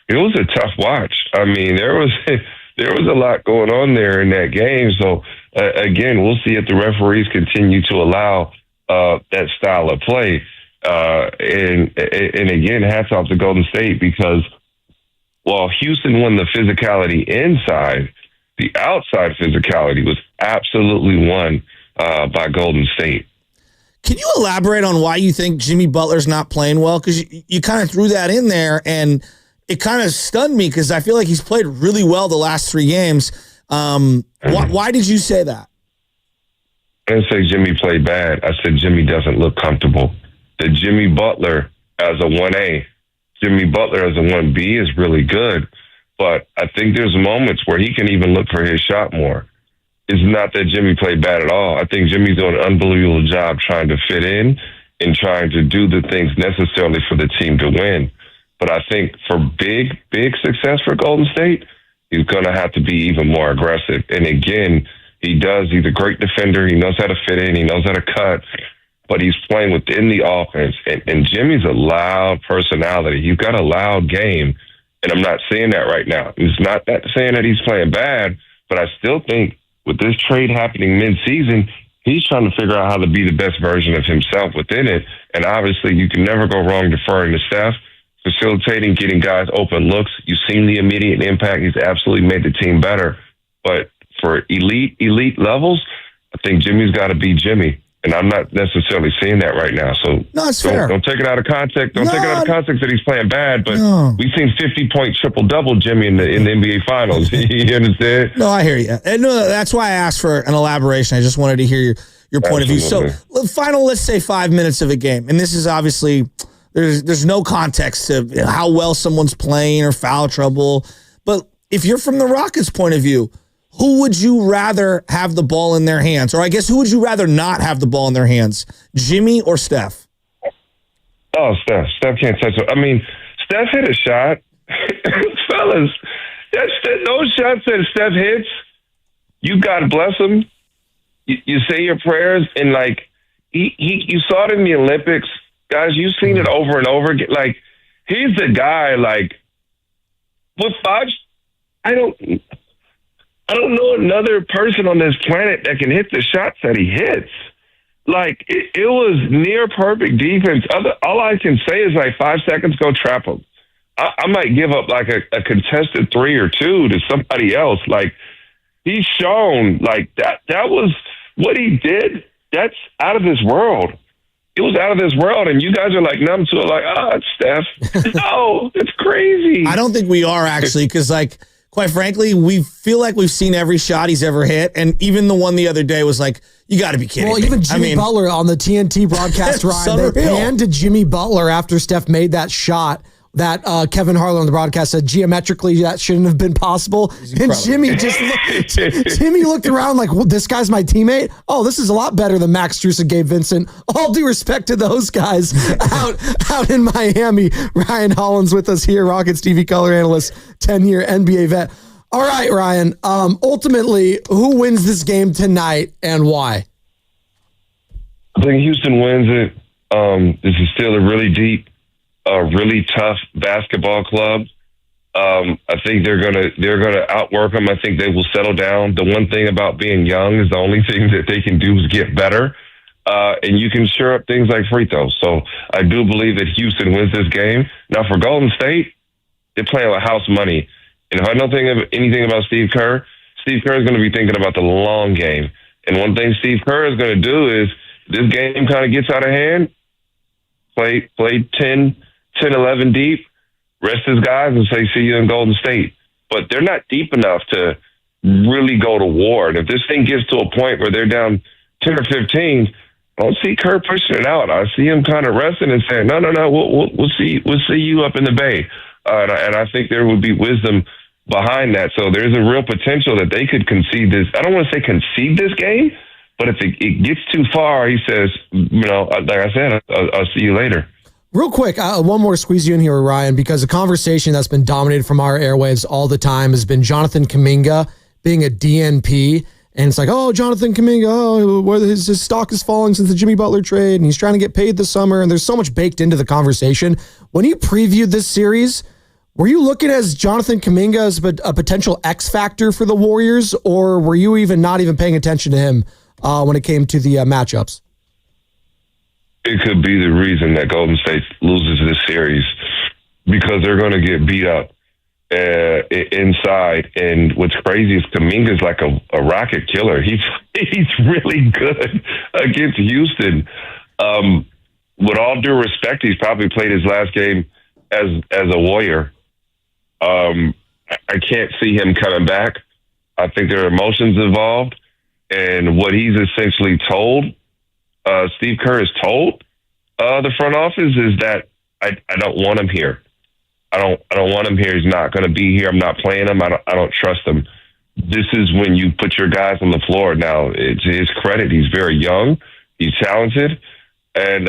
a tough watch. I mean, there was a lot going on there in that game. So again, we'll see if the referees continue to allow that style of play. And again, hats off to Golden State, because while Houston won the physicality inside, the outside physicality was absolutely won by Golden State. Can you elaborate on why you think Jimmy Butler's not playing well? Because you kind of threw that in there, and it kind of stunned me because I feel like he's played really well the last 3 games. Why did you say that? didn't say Jimmy played bad. I said Jimmy doesn't look comfortable. The Jimmy Butler as a 1A, Jimmy Butler as a 1B is really good. But I think there's moments where he can even look for his shot more. It's not that Jimmy played bad at all. I think Jimmy's doing an unbelievable job trying to fit in and trying to do the things necessarily for the team to win. But I think for big success for Golden State, he's going to have to be even more aggressive. And again, he's a great defender. He knows how to fit in. He knows how to cut. But he's playing within the offense. And Jimmy's a loud personality. He's got a loud game. And I'm not seeing that right now. It's not that saying that he's playing bad, but I still think with this trade happening mid-season, he's trying to figure out how to be the best version of himself within it. And obviously, you can never go wrong deferring to Steph, facilitating, getting guys open looks. You've seen the immediate impact. He's absolutely made the team better. But for elite levels, I think Jimmy's got to be Jimmy. And I'm not necessarily seeing that right now. So no, it's fair. Don't take it out of context. Don't take it out of context that he's playing bad. But we've seen 50-point triple-double Jimmy in the NBA Finals. You understand? No, I hear you. And no, that's why I asked for an elaboration. I just wanted to hear your point of view. So, final, let's say 5 minutes of a game. And this is obviously, there's no context to how well someone's playing or foul trouble. But if you're from the Rockets' point of view, who would you rather have the ball in their hands? Or I guess who would you rather not have the ball in their hands? Jimmy or Steph? Oh, Steph. Steph can't touch it. I mean, Steph hit a shot. Fellas, those shots that Steph hits, you God bless him. You say your prayers, and like you saw it in the Olympics. Guys, you've seen it over and over again. Like, he's the guy, like, with five, I don't know another person on this planet that can hit the shots that he hits. Like, it was near perfect defense. All I can say is, like, 5 seconds, go trap him. I might give up, like, a contested 3 or 2 to somebody else. Like, he's shown, like, that was what he did. That's out of this world. It was out of this world, and you guys are, like, numb to it, like, it's Steph. No, it's crazy. I don't think we are, actually, because, like, quite frankly, we feel like we've seen every shot he's ever hit, and even the one the other day was like, you got to be kidding me. Well, even Jimmy Butler on the TNT broadcast, Ryan, they panned to Jimmy Butler after Steph made that shot that Kevin Harlan on the broadcast said geometrically that shouldn't have been possible. And Jimmy Jimmy looked around like, well, this guy's my teammate? Oh, this is a lot better than Max Strus and Gabe Vincent. All due respect to those guys out in Miami. Ryan Hollins with us here, Rockets TV color analyst, 10-year NBA vet. All right, Ryan, ultimately, who wins this game tonight and why? I think Houston wins it. This is still a really deep, really tough basketball club. I think they're gonna outwork them. I think they will settle down. The one thing about being young is the only thing that they can do is get better, and you can shore up things like free throws. So I do believe that Houston wins this game. Now for Golden State, they're playing with house money, and if I don't think of anything about Steve Kerr is going to be thinking about the long game. And one thing Steve Kerr is going to do is this game kind of gets out of hand. Play 10, 11 deep, rest his guys and say, see you in Golden State. But they're not deep enough to really go to war. And if this thing gets to a point where they're down 10 or 15, I don't see Kerr pushing it out. I see him kind of resting and saying, no, we'll see you up in the Bay. And I think there would be wisdom behind that. So there's a real potential that they could concede this. I don't want to say concede this game, but if it gets too far, he says, like I said, I'll see you later. Real quick, one more squeeze you in here, Ryan, because a conversation that's been dominated from our airwaves all the time has been Jonathan Kuminga being a DNP. And it's like, oh, Jonathan Kuminga, his stock is falling since the Jimmy Butler trade, and he's trying to get paid this summer. And there's so much baked into the conversation. When you previewed this series, were you looking as Jonathan Kuminga as a potential X factor for the Warriors, or were you not even paying attention to him when it came to the matchups? It could be the reason that Golden State loses this series, because they're going to get beat up inside. And what's crazy is Kuminga's like a rocket killer. He's really good against Houston. With all due respect, he's probably played his last game as a Warrior. I can't see him coming back. I think there are emotions involved. And what he's essentially told, Steve Kerr has told the front office is that I don't want him here. I don't want him here. He's not going to be here. I'm not playing him. I don't trust him. This is when you put your guys on the floor. Now, to his credit, he's very young. He's talented. And,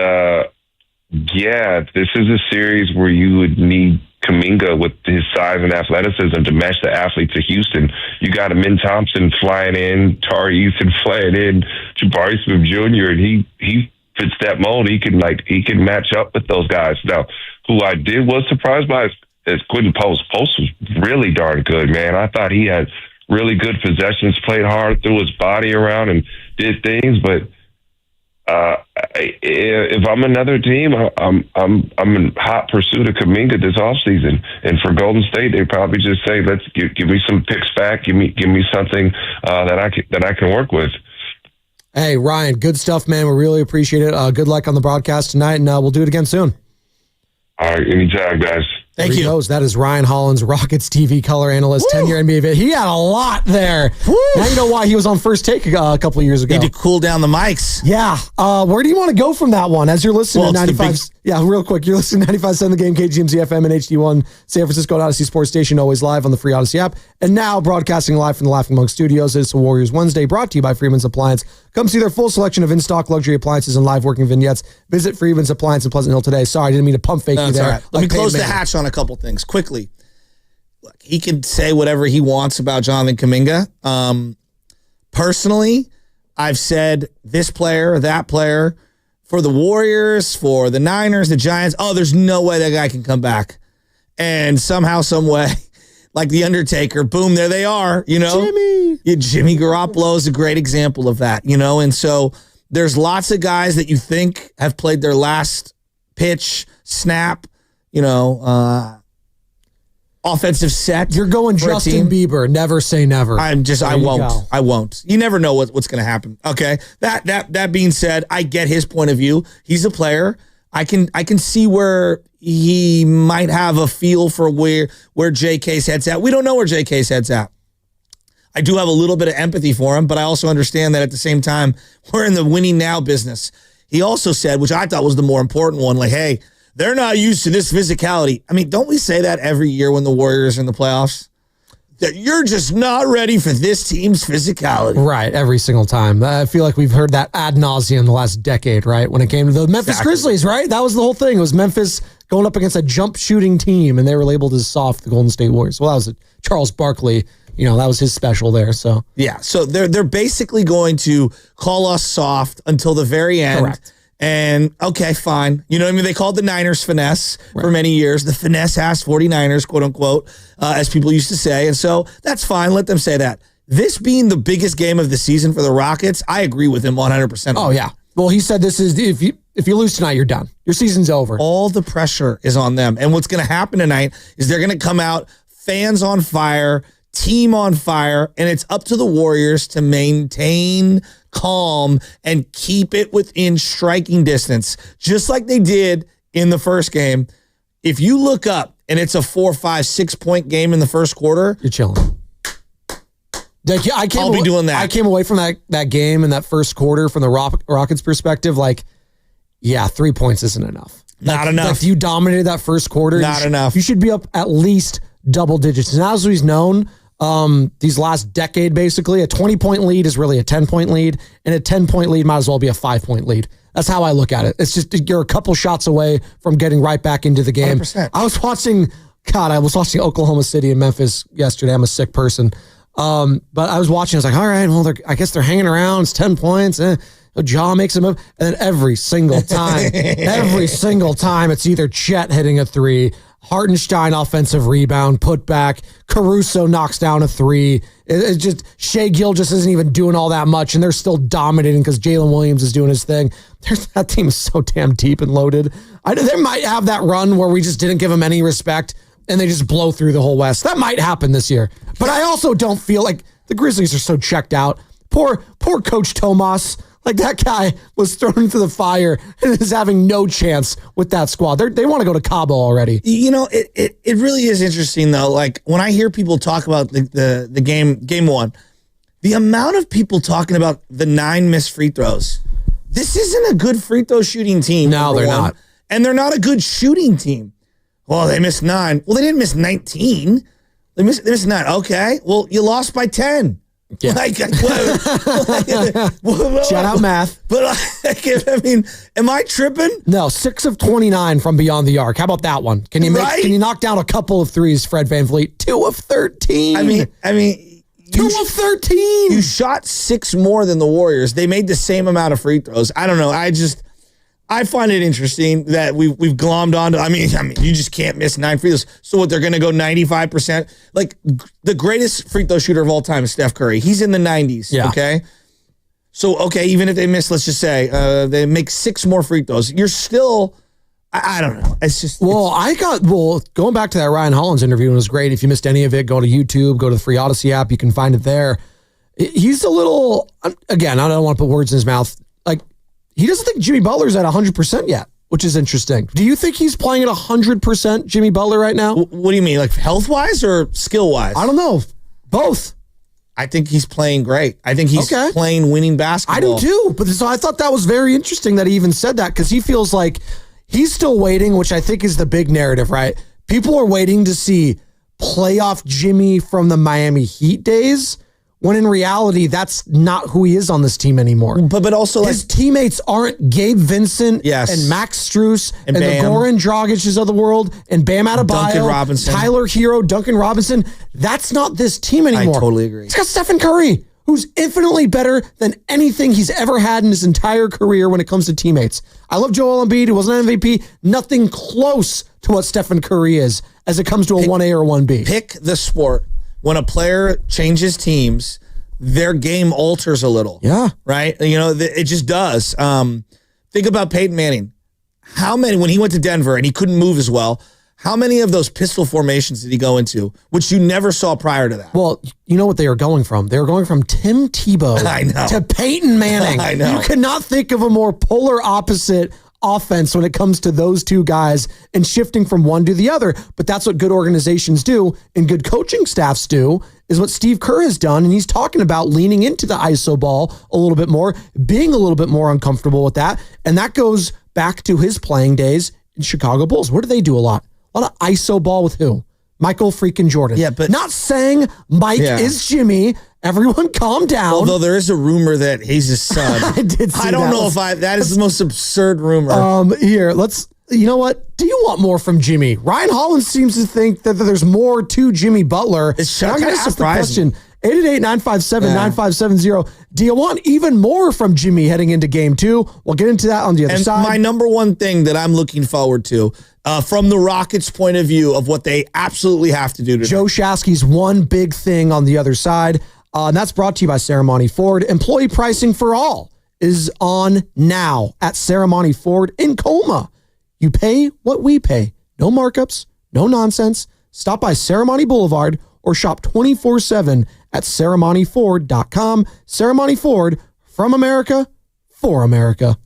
this is a series where you would need Kuminga with his size and athleticism to match the athletes of Houston. You got Amin Thompson flying in, Tari Eason flying in, Jabari Smith Jr., and he fits that mold. He can match up with those guys. Now, who I was surprised by is Quentin Post. Post was really darn good, man. I thought he had really good possessions, played hard, threw his body around and did things. But if I'm another team, I'm in hot pursuit of Kuminga this offseason. And for Golden State, they probably just say, "Let's give me some picks back. Give me something that I can work with." Hey, Ryan, good stuff, man. We really appreciate it. Good luck on the broadcast tonight, and we'll do it again soon. All right, anytime, guys. Thank you. That is Ryan Hollins, Rockets TV color analyst, 10-year NBA vet. He had a lot there. Woo. Now you know why he was on First Take a couple of years ago. Need to cool down the mics. Yeah. Where do you want to go from that one? As you're listening to 95. Yeah, real quick. You're listening to 95.7 The Game, KGMZ FM and HD1, San Francisco and Odyssey Sports Station, always live on the free Odyssey app. And now broadcasting live from the Laughing Monk Studios. It's a Warriors Wednesday, brought to you by Freeman's Appliance. Come see their full selection of in-stock luxury appliances and live working vignettes. Visit Freeman's Appliance in Pleasant Hill today. Sorry, I didn't mean to pump fake you there. Right. Let me close the hatch on a couple things quickly. Look, he can say whatever he wants about Jonathan Kuminga. Personally, I've said this player, that player, for the Warriors, for the Niners, the Giants, there's no way that guy can come back. And somehow, some way, like the Undertaker, boom, there they are, Jimmy Garoppolo is a great example of that, And so there's lots of guys that you think have played their last pitch, snap, offensive set. You're going Justin Bieber. Never say never. I won't. You never know what's going to happen. Okay. That being said, I get his point of view. He's a player. I can see where he might have a feel for where JK's head's at. We don't know where JK's head's at. I do have a little bit of empathy for him, but I also understand that at the same time, we're in the winning now business. He also said, which I thought was the more important one, like, hey, they're not used to this physicality. I mean, don't we say that every year when the Warriors are in the playoffs? That you're just not ready for this team's physicality. Right, every single time. I feel like we've heard that ad nauseum the last decade, right? When it came to the Memphis Grizzlies, right? That was the whole thing. It was Memphis going up against a jump shooting team, and they were labeled as soft, the Golden State Warriors. Well, that was Charles Barkley. That was his special there. So yeah, so they're basically going to call us soft until the very end. Correct. And okay, fine. You know what I mean? They called the Niners finesse for many years. The finesse ass 49ers, quote unquote, as people used to say. And so that's fine. Let them say that. This being the biggest game of the season for the Rockets, I agree with him 100%. Oh, yeah. Well, he said this is, if you lose tonight, you're done. Your season's over. All the pressure is on them. And what's going to happen tonight is they're going to come out, fans on fire, team on fire, and it's up to the Warriors to maintain calm and keep it within striking distance, just like they did in the first game. If you look up and it's a 4, 5, 6 point game in the first quarter, you're chilling. I'll be doing that. I came away from that game in that first quarter from the Rockets' perspective, 3 points isn't enough. Not enough. You dominated that first quarter. Not enough. You should be up at least double digits. And as he's known, these last decade, basically, a 20-point lead is really a 10-point lead, and a 10-point lead might as well be a 5-point lead. That's how I look at it. It's just you're a couple shots away from getting right back into the game. 100%. I was watching Oklahoma City and Memphis yesterday. I'm a sick person. But I was watching. I was like, all right, well, I guess they're hanging around. It's 10 points. Ja makes a move. And then every single time, it's either Chet hitting a three, Hartenstein offensive rebound, put back, Caruso knocks down a three. It's just Shea Gilgeous isn't even doing all that much, and they're still dominating because Jalen Williams is doing his thing. That team is so damn deep and loaded. They might have that run where we just didn't give them any respect, and they just blow through the whole West. That might happen this year. But I also don't feel like the Grizzlies are so checked out. Poor Coach Tomas. That guy was thrown into the fire and is having no chance with that squad. They want to go to Cabo already. It really is interesting, though. When I hear people talk about the game one, The amount of people talking about the 9 missed free throws. This isn't a good free throw shooting team. No, they're not. And they're not a good shooting team. Well, they missed 9. Well, they didn't miss 19. They missed 9. Okay. Well, you lost by 10. Yeah. Shout out math. But I mean, am I tripping? No, 6 of 29 from beyond the arc. How about that one? Can you Can you knock down a couple of threes, Fred VanVleet? 2 of 13. I mean, 2 of 13. You shot 6 more than the Warriors. They made the same amount of free throws. I don't know. I find it interesting that we've glommed onto. I mean, you just can't miss 9 free throws. So what? They're going to go 95%. Like the greatest free throw shooter of all time is Steph Curry. He's in the 90s. Yeah. Okay. So okay, even if they miss, let's just say they make 6 more free throws, you're still. I don't know. It's just. Going back to that Ryan Hollins interview, it was great. If you missed any of it, go to YouTube, go to the free Odyssey app. You can find it there. He's a little. Again, I don't want to put words in his mouth. Like. He doesn't think Jimmy Butler's at 100% yet, which is interesting. Do you think he's playing at 100% Jimmy Butler right now? What do you mean? Like health-wise or skill-wise? I don't know. Both. I think he's playing great. I think he's playing winning basketball. I do too. But so I thought that was very interesting that he even said that because he feels like he's still waiting, which I think is the big narrative, right? People are waiting to see playoff Jimmy from the Miami Heat days. When in reality, that's not who he is on this team anymore. But also, his teammates aren't Gabe Vincent and Max Strus and the Goran Dragic's of the world and Bam Adebayo, Duncan Robinson, Tyler Hero, Duncan Robinson. That's not this team anymore. I totally agree. It's got Stephen Curry, who's infinitely better than anything he's ever had in his entire career when it comes to teammates. I love Joel Embiid, who wasn't an MVP. Nothing close to what Stephen Curry is as it comes to a 1A or 1B. Pick the sport. When a player changes teams, their game alters a little. Yeah. Right? You know, it just does. Think about Peyton Manning. How many, when he went to Denver and he couldn't move as well, how many of those pistol formations did he go into, which you never saw prior to that? Well, you know what they are going from? They were going from Tim Tebow to Peyton Manning. I know. You cannot think of a more polar opposite offense when it comes to those two guys and shifting from one to the other. But that's what good organizations do and good coaching staffs do, is what Steve Kerr has done. And he's talking about leaning into the ISO ball a little bit more, being a little bit more uncomfortable with that. And that goes back to his playing days in Chicago Bulls. What do they do a lot? A lot of ISO ball with who? Michael freaking Jordan. Yeah, but not saying Mike is Jimmy. Everyone calm down. Although there is a rumor that he's his son. I did see I don't know if that is the most absurd rumor. Here, you know what? Do you want more from Jimmy? Ryan Hollins seems to think that there's more to Jimmy Butler. It's kind of surprising. 888-957-9570. Do you want even more from Jimmy heading into game 2? We'll get into that on the other side. My number one thing that I'm looking forward to, from the Rockets' point of view of what they absolutely have to do today. Joe Shasky's one big thing on the other side. And that's brought to you by Ceremony Ford. Employee pricing for all is on now at Ceremony Ford in Colma. You pay what we pay. No markups, no nonsense. Stop by Ceremony Boulevard or shop 24/7 at ceremonyford.com. Ceremony Ford, from America, for America.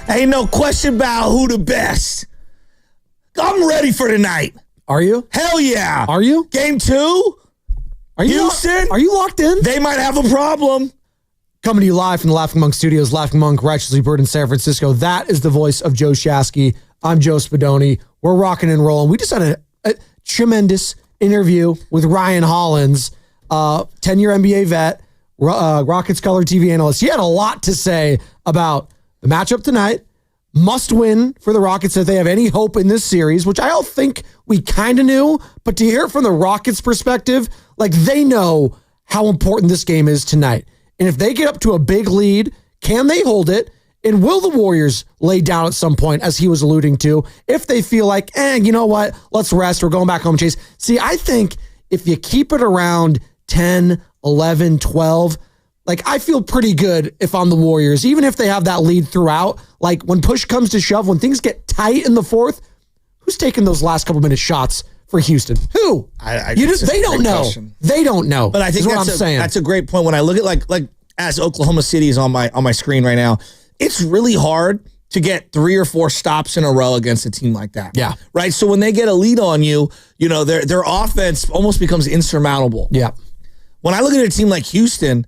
Ain't no question about who the best. I'm ready for tonight. Are you? Hell yeah. Are you? Game 2? Are you Houston? Are you locked in? They might have a problem. Coming to you live from the Laughing Monk Studios, Laughing Monk, Righteously Bird in San Francisco. That is the voice of Joe Shasky. I'm Joe Spadoni. We're rocking and rolling. We just had a tremendous interview with Ryan Hollins, 10-year NBA vet, Rockets color TV analyst. He had a lot to say about the matchup tonight, must win for the Rockets if they have any hope in this series, which I all think we kind of knew, but to hear it from the Rockets' perspective, like they know how important this game is tonight. And if they get up to a big lead, can they hold it? And will the Warriors lay down at some point, as he was alluding to, if they feel like, you know what, let's rest, we're going back home, Chase. See, I think if you keep it around 10, 11, 12, like I feel pretty good if I'm the Warriors, even if they have that lead throughout. Like when push comes to shove, when things get tight in the fourth, who's taking those last couple minutes shots for Houston? Who? They don't know. Question. They don't know. But I think that's a great point. When I look at like as Oklahoma City is on my screen right now, it's really hard to get 3 or 4 stops in a row against a team like that. Yeah. Right. So when they get a lead on you, their offense almost becomes insurmountable. Yeah. When I look at a team like Houston,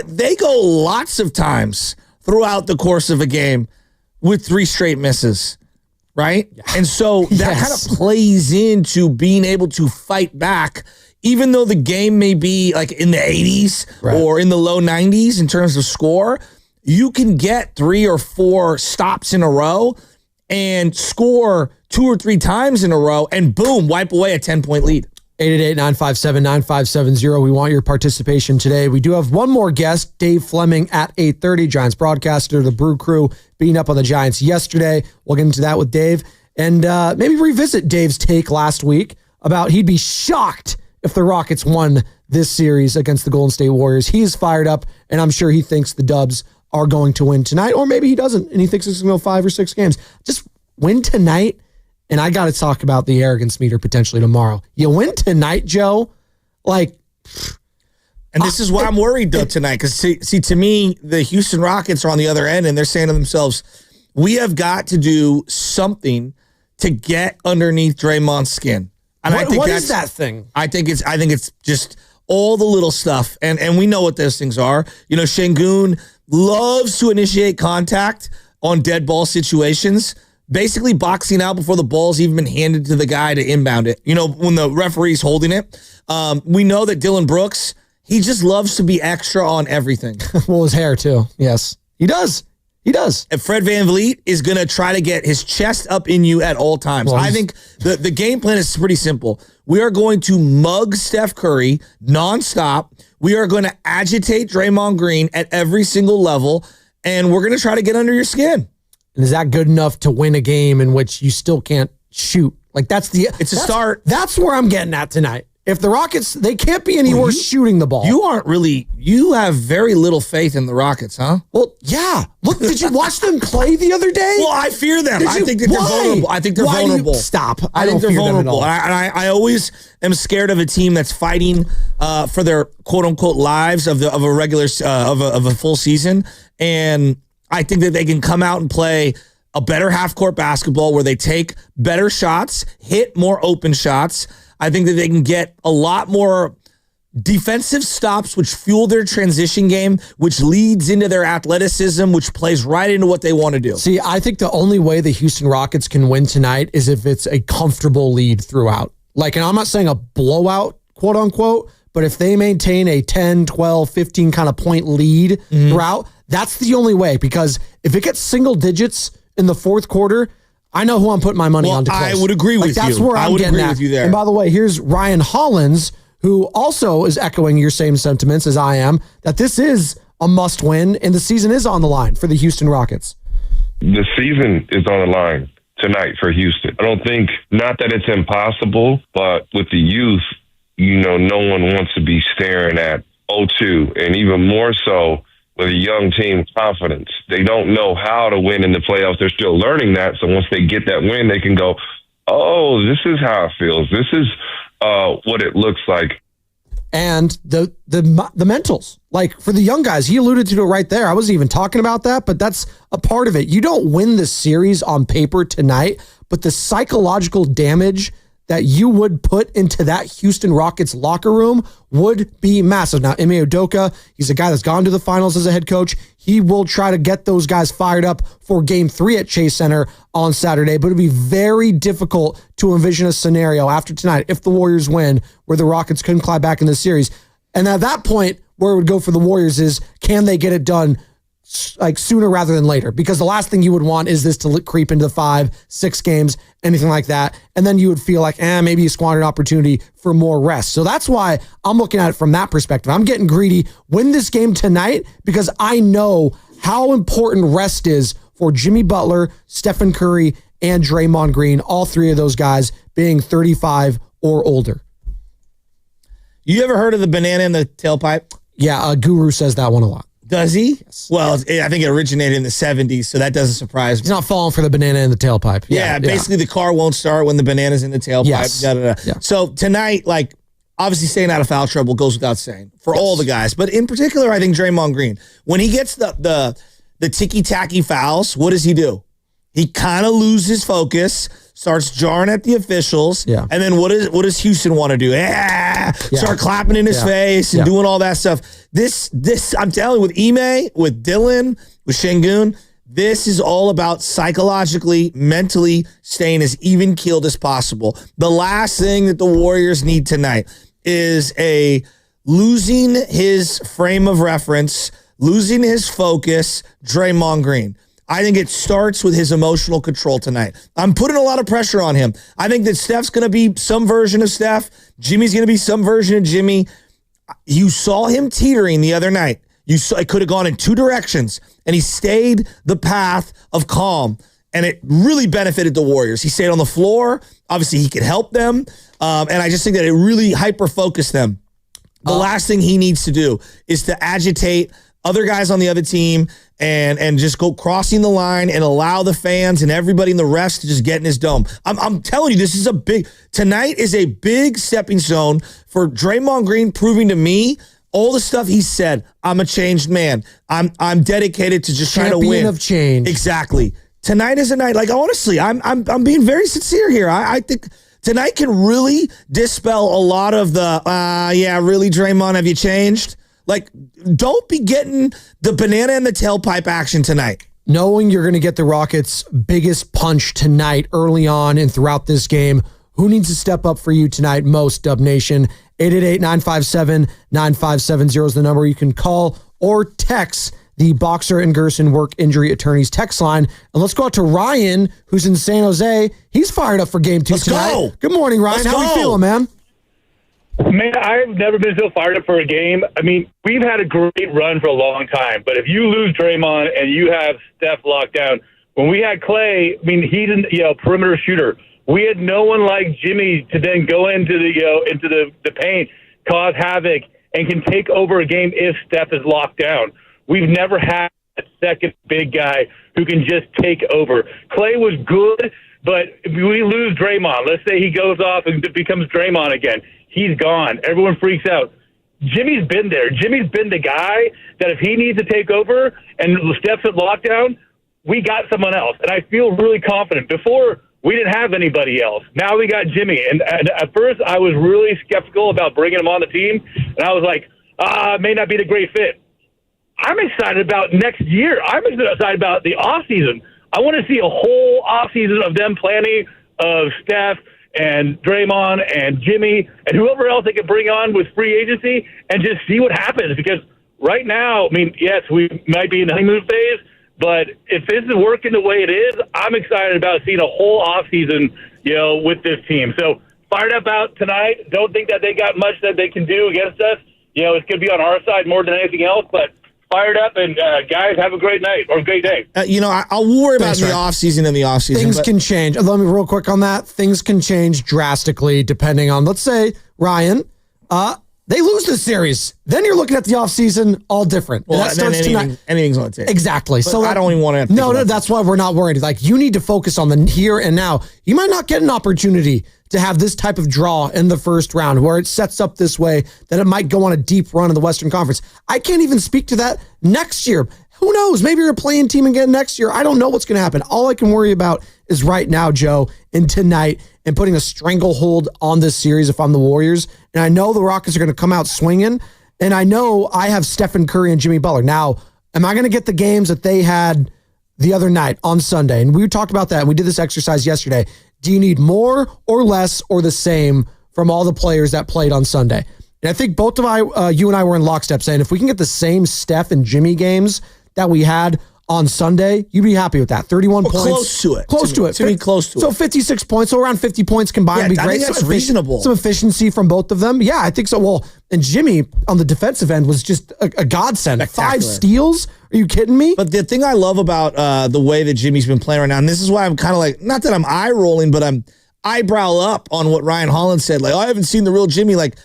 they go lots of times throughout the course of a game with 3 straight misses. Right. Yeah. And so that kind of plays into being able to fight back, even though the game may be like in the 80s or in the low 90s in terms of score. You can get 3 or 4 stops in a row and score 2 or 3 times in a row and boom, wipe away a 10-point lead. 888-957-9570. We want your participation today. We do have one more guest, Dave Fleming at 8:30, Giants broadcaster, the Brew Crew beating up on the Giants yesterday. We'll get into that with Dave and maybe revisit Dave's take last week about he'd be shocked if the Rockets won this series against the Golden State Warriors. He's fired up, and I'm sure he thinks the Dubs are going to win tonight, or maybe he doesn't, and he thinks it's going to go 5 or 6 games. Just win tonight, and I got to talk about the arrogance meter potentially tomorrow. You win tonight, Joe, and this is why I'm worried, though, tonight, because, see, to me, the Houston Rockets are on the other end, and they're saying to themselves, we have got to do something to get underneath Draymond's skin. And what is that thing? I think it's just all the little stuff, and we know what those things are. Şengün loves to initiate contact on dead ball situations, basically boxing out before the ball's even been handed to the guy to inbound it. When the referee's holding it. We know that Dylan Brooks, he just loves to be extra on everything. Well, his hair too. Yes, he does. He does. And Fred VanVleet is going to try to get his chest up in you at all times. Well, I think the game plan is pretty simple. We are going to mug Steph Curry nonstop. We are going to agitate Draymond Green at every single level, and we're going to try to get under your skin. And is that good enough to win a game in which you still can't shoot? It's a start. That's where I'm getting at tonight. If the Rockets, they can't be any worse shooting the ball. You have very little faith in the Rockets, huh? Well, yeah. Look, did you watch them play the other day? Well, I fear them. I think that they're vulnerable. I think they're vulnerable. Stop. I think they're vulnerable. I always am scared of a team that's fighting for their quote unquote lives of a regular of a full season. And I think that they can come out and play a better half court basketball where they take better shots, hit more open shots. I think that they can get a lot more defensive stops, which fuel their transition game, which leads into their athleticism, which plays right into what they want to do. See, I think the only way the Houston Rockets can win tonight is if it's a comfortable lead throughout. And I'm not saying a blowout, quote unquote, but if they maintain a 10, 12, 15 kind of point lead throughout, that's the only way. Because if it gets single digits in the fourth quarter, I know who I'm putting my money on to close. I would agree with you. That's where I'm getting at. With you there. And by the way, here's Ryan Hollins, who also is echoing your same sentiments as I am, that this is a must win and the season is on the line for the Houston Rockets. The season is on the line tonight for Houston. I don't think, not that it's impossible, but with the youth, no one wants to be staring at 0-2, and even more so with a young team confidence. They don't know how to win in the playoffs. They're still learning that. So once they get that win, they can go, oh, this is how it feels. This is what it looks like. and the mentals. Like for the young guys, he alluded to it right there. I wasn't even talking about that, but that's a part of it. You don't win the series on paper tonight, but the psychological damage that you would put into that Houston Rockets locker room would be massive. Now, Ime Udoka, he's a guy that's gone to the finals as a head coach. He will try to get those guys fired up for Game 3 at Chase Center on Saturday, but it'd be very difficult to envision a scenario after tonight, if the Warriors win, where the Rockets couldn't climb back in the series. And at that point, where it would go for the Warriors is, can they get it done like sooner rather than later? Because the last thing you would want is this to creep into 5-6 games, anything like that. And then you would feel like, maybe you squandered an opportunity for more rest. So that's why I'm looking at it from that perspective. I'm getting greedy. Win this game tonight because I know how important rest is for Jimmy Butler, Stephen Curry, and Draymond Green, all three of those guys being 35 or older. You ever heard of the banana in the tailpipe? Yeah, Guru says that one a lot. Does he? Yes. Well, I think it originated in the 70s, so that doesn't surprise me. He's not falling for the banana in the tailpipe. Yeah, basically the car won't start when the banana's in the tailpipe. Yes. Yeah. So tonight, like, obviously staying out of foul trouble goes without saying for all the guys. But in particular, I think Draymond Green, when he gets the ticky-tacky fouls, what does he do? He kind of loses focus, starts jarring at the officials, and then what does Houston want to do? Start clapping in his face and doing all that stuff. This I'm telling you, with Ime, with Dylan, with Şengün, this is all about psychologically, mentally staying as even-keeled as possible. The last thing that the Warriors need tonight is losing his frame of reference, losing his focus, Draymond Green. I think it starts with his emotional control tonight. I'm putting a lot of pressure on him. I think that Steph's going to be some version of Steph. Jimmy's going to be some version of Jimmy. You saw him teetering the other night. You saw it could have gone in two directions, and he stayed the path of calm, and it really benefited the Warriors. He stayed on the floor. Obviously, he could help them, and I just think that it really hyper-focused them. The last thing he needs to do is to agitate other guys on the other team and just go crossing the line and allow the fans and everybody in the refs to just get in his dome. I'm telling you, tonight is a big stepping stone for Draymond Green, proving to me all the stuff he said. I'm a changed man. I'm dedicated to just trying to win. Champion of change. Exactly. Tonight is a night, like, honestly, I'm being very sincere here. I think tonight can really dispel a lot of the, really, Draymond, have you changed? Like, don't be getting the banana in the tailpipe action tonight. Knowing you're going to get the Rockets' biggest punch tonight early on and throughout this game, who needs to step up for you tonight most, Dub Nation? 888-957-9570 is the number you can call or text the Boxer and Gerson Work Injury Attorneys text line. And let's go out to Ryan, who's in San Jose. He's fired up for Game 2 tonight. Go. Good morning, Ryan. How are you feeling, man? Man, I've never been so fired up for a game. I mean, we've had a great run for a long time, but if you lose Draymond and you have Steph locked down, when we had Clay, I mean, he's a perimeter shooter. We had no one like Jimmy to then go into the paint, cause havoc, and can take over a game if Steph is locked down. We've never had a second big guy who can just take over. Clay was good, but if we lose Draymond, let's say he goes off and becomes Draymond again, he's gone. Everyone freaks out. Jimmy's been there. Jimmy's been the guy that if he needs to take over and Steph's at lockdown, we got someone else. And I feel really confident. Before, we didn't have anybody else. Now we got Jimmy. And at first, I was really skeptical about bringing him on the team. And I was like, it may not be the great fit. I'm excited about next year. I'm excited about the offseason. I want to see a whole offseason of them planning of Steph and Draymond and Jimmy and whoever else they can bring on with free agency and just see what happens. Because right now, I mean, yes, we might be in the honeymoon phase, but if this is working the way it is, I'm excited about seeing a whole offseason, with this team. So fired up about tonight. Don't think that they got much that they can do against us. It's going to be on our side more than anything else, but fired up, and guys, have a great night or a great day. I'll worry about the offseason and the offseason. Things can change. Let me real quick on that. Things can change drastically depending on, let's say, Ryan, They lose this series. Then you're looking at the offseason all different. Well, and that starts tonight. Anything's on the table. Exactly. But So I don't even want to. No, that's why we're not worried. Like, you need to focus on the here and now. You might not get an opportunity to have this type of draw in the first round where it sets up this way that it might go on a deep run in the Western Conference. I can't even speak to that next year. Who knows? Maybe you're a playing team again next year. I don't know what's going to happen. All I can worry about is right now, Joe, and tonight, and putting a stranglehold on this series if I'm the Warriors. And I know the Rockets are going to come out swinging, and I know I have Stephen Curry and Jimmy Butler. Now, am I going to get the games that they had the other night on Sunday? And we talked about that, and we did this exercise yesterday. Do you need more or less or the same from all the players that played on Sunday? And I think both of you and I were in lockstep saying if we can get the same Steph and Jimmy games that we had on Sunday, you'd be happy with that. 31 points. Close to it. Close to it. To be close to it. So 56 points, so around 50 points combined would be great. I think that's reasonable. Some efficiency from both of them. Yeah, I think so. Well, and Jimmy on the defensive end was just a godsend. 5 steals? Are you kidding me? But the thing I love about the way that Jimmy's been playing right now, and this is why I'm kind of like, not that I'm eye rolling, but I'm eyebrow up on what Ryan Hollins said. Like, I haven't seen the real Jimmy. Like,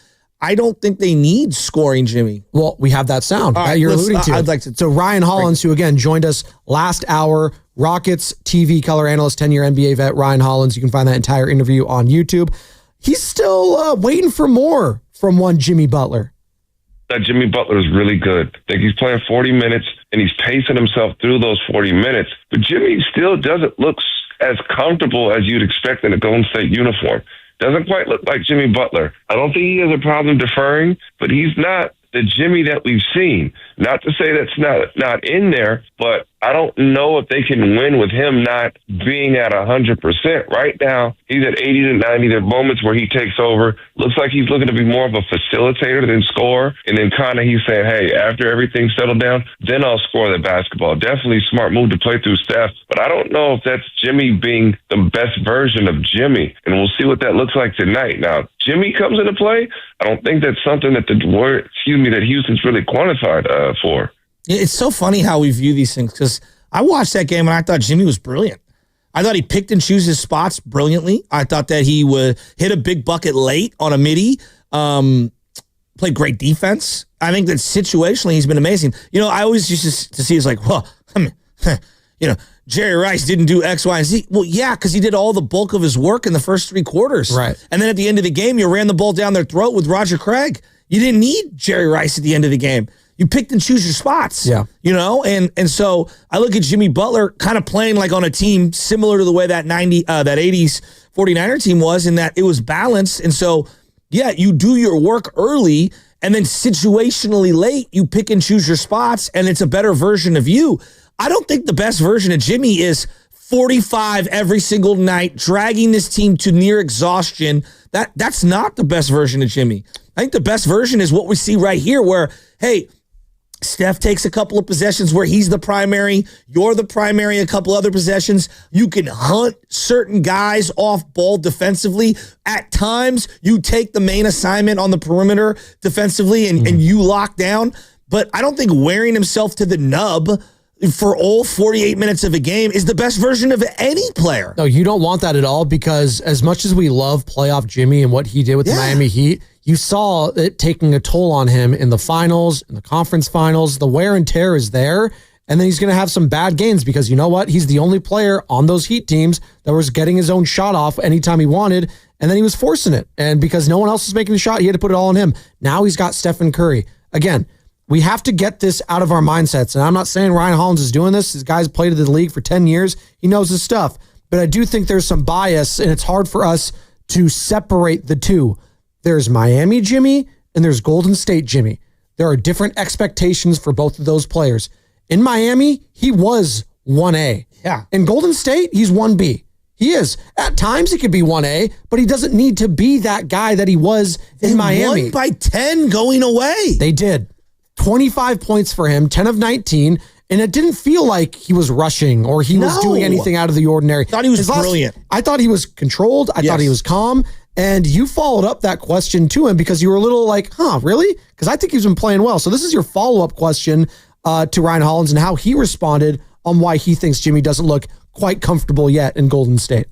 I don't think they need scoring Jimmy. Well, we have that sound that you're alluding to. I'd like to. So Ryan Hollins, who again joined us last hour, Rockets TV color analyst, 10-year NBA vet Ryan Hollins. You can find that entire interview on YouTube. He's still waiting for more from one Jimmy Butler. That Jimmy Butler is really good. I think he's playing 40 minutes, and he's pacing himself through those 40 minutes. But Jimmy still doesn't look as comfortable as you'd expect in a Golden State uniform. Doesn't quite look like Jimmy Butler. I don't think he has a problem deferring, but he's not the Jimmy that we've seen. Not to say that's not in there, but I don't know if they can win with him not being at 100%. Right now, he's at 80 to 90. There are moments where he takes over. Looks like he's looking to be more of a facilitator than scorer. And then kind of he's saying, hey, after everything's settled down, then I'll score the basketball. Definitely a smart move to play through Steph. But I don't know if that's Jimmy being the best version of Jimmy. And we'll see what that looks like tonight. Now, Jimmy comes into play. I don't think that's something that that Houston's really quantified for. It's so funny how we view these things because I watched that game and I thought Jimmy was brilliant. I thought he picked and chose his spots brilliantly. I thought that he would hit a big bucket late on a midi, played great defense. I think that situationally he's been amazing. You know, I always used to see it's like, well, Jerry Rice didn't do X, Y, and Z. Well, yeah, because he did all the bulk of his work in the first 3 quarters. Right. And then at the end of the game, you ran the ball down their throat with Roger Craig. You didn't need Jerry Rice at the end of the game. You picked and choose your spots. Yeah. You know, and so I look at Jimmy Butler kind of playing like on a team similar to the way that 80s 49er team was, in that it was balanced. And so, yeah, you do your work early, and then situationally late, you pick and choose your spots, and it's a better version of you. I don't think the best version of Jimmy is 45 every single night, dragging this team to near exhaustion. That's not the best version of Jimmy. I think the best version is what we see right here where, hey, Steph takes a couple of possessions where he's the primary, you're the primary, a couple other possessions. You can hunt certain guys off ball defensively. At times, you take the main assignment on the perimeter defensively and you lock down. But I don't think wearing himself to the nub for all 48 minutes of a game is the best version of any player. No, you don't want that at all, because as much as we love playoff Jimmy and what he did with the Miami Heat, you saw it taking a toll on him in the finals, in the conference finals. The wear and tear is there, and then he's going to have some bad games because you know what? He's the only player on those Heat teams that was getting his own shot off anytime he wanted, and then he was forcing it. And because no one else was making the shot, he had to put it all on him. Now he's got Stephen Curry. Again, we have to get this out of our mindsets. And I'm not saying Ryan Hollins is doing this. This guy's played in the league for 10 years. He knows his stuff. But I do think there's some bias, and it's hard for us to separate the two. There's Miami Jimmy and there's Golden State Jimmy. There are different expectations for both of those players. In Miami, he was 1A. Yeah. In Golden State, he's 1B. He is. At times, he could be 1A, but he doesn't need to be that guy that he was in Miami. Won by 10 going away. They did. 25 points for him, 10 of 19, and it didn't feel like he was rushing or he was doing anything out of the ordinary. I thought he was brilliant. I thought he was controlled. I thought he was calm. And you followed up that question to him because you were a little like, really? Because I think he's been playing well. So this is your follow-up question to Ryan Hollins and how he responded on why he thinks Jimmy doesn't look quite comfortable yet in Golden State.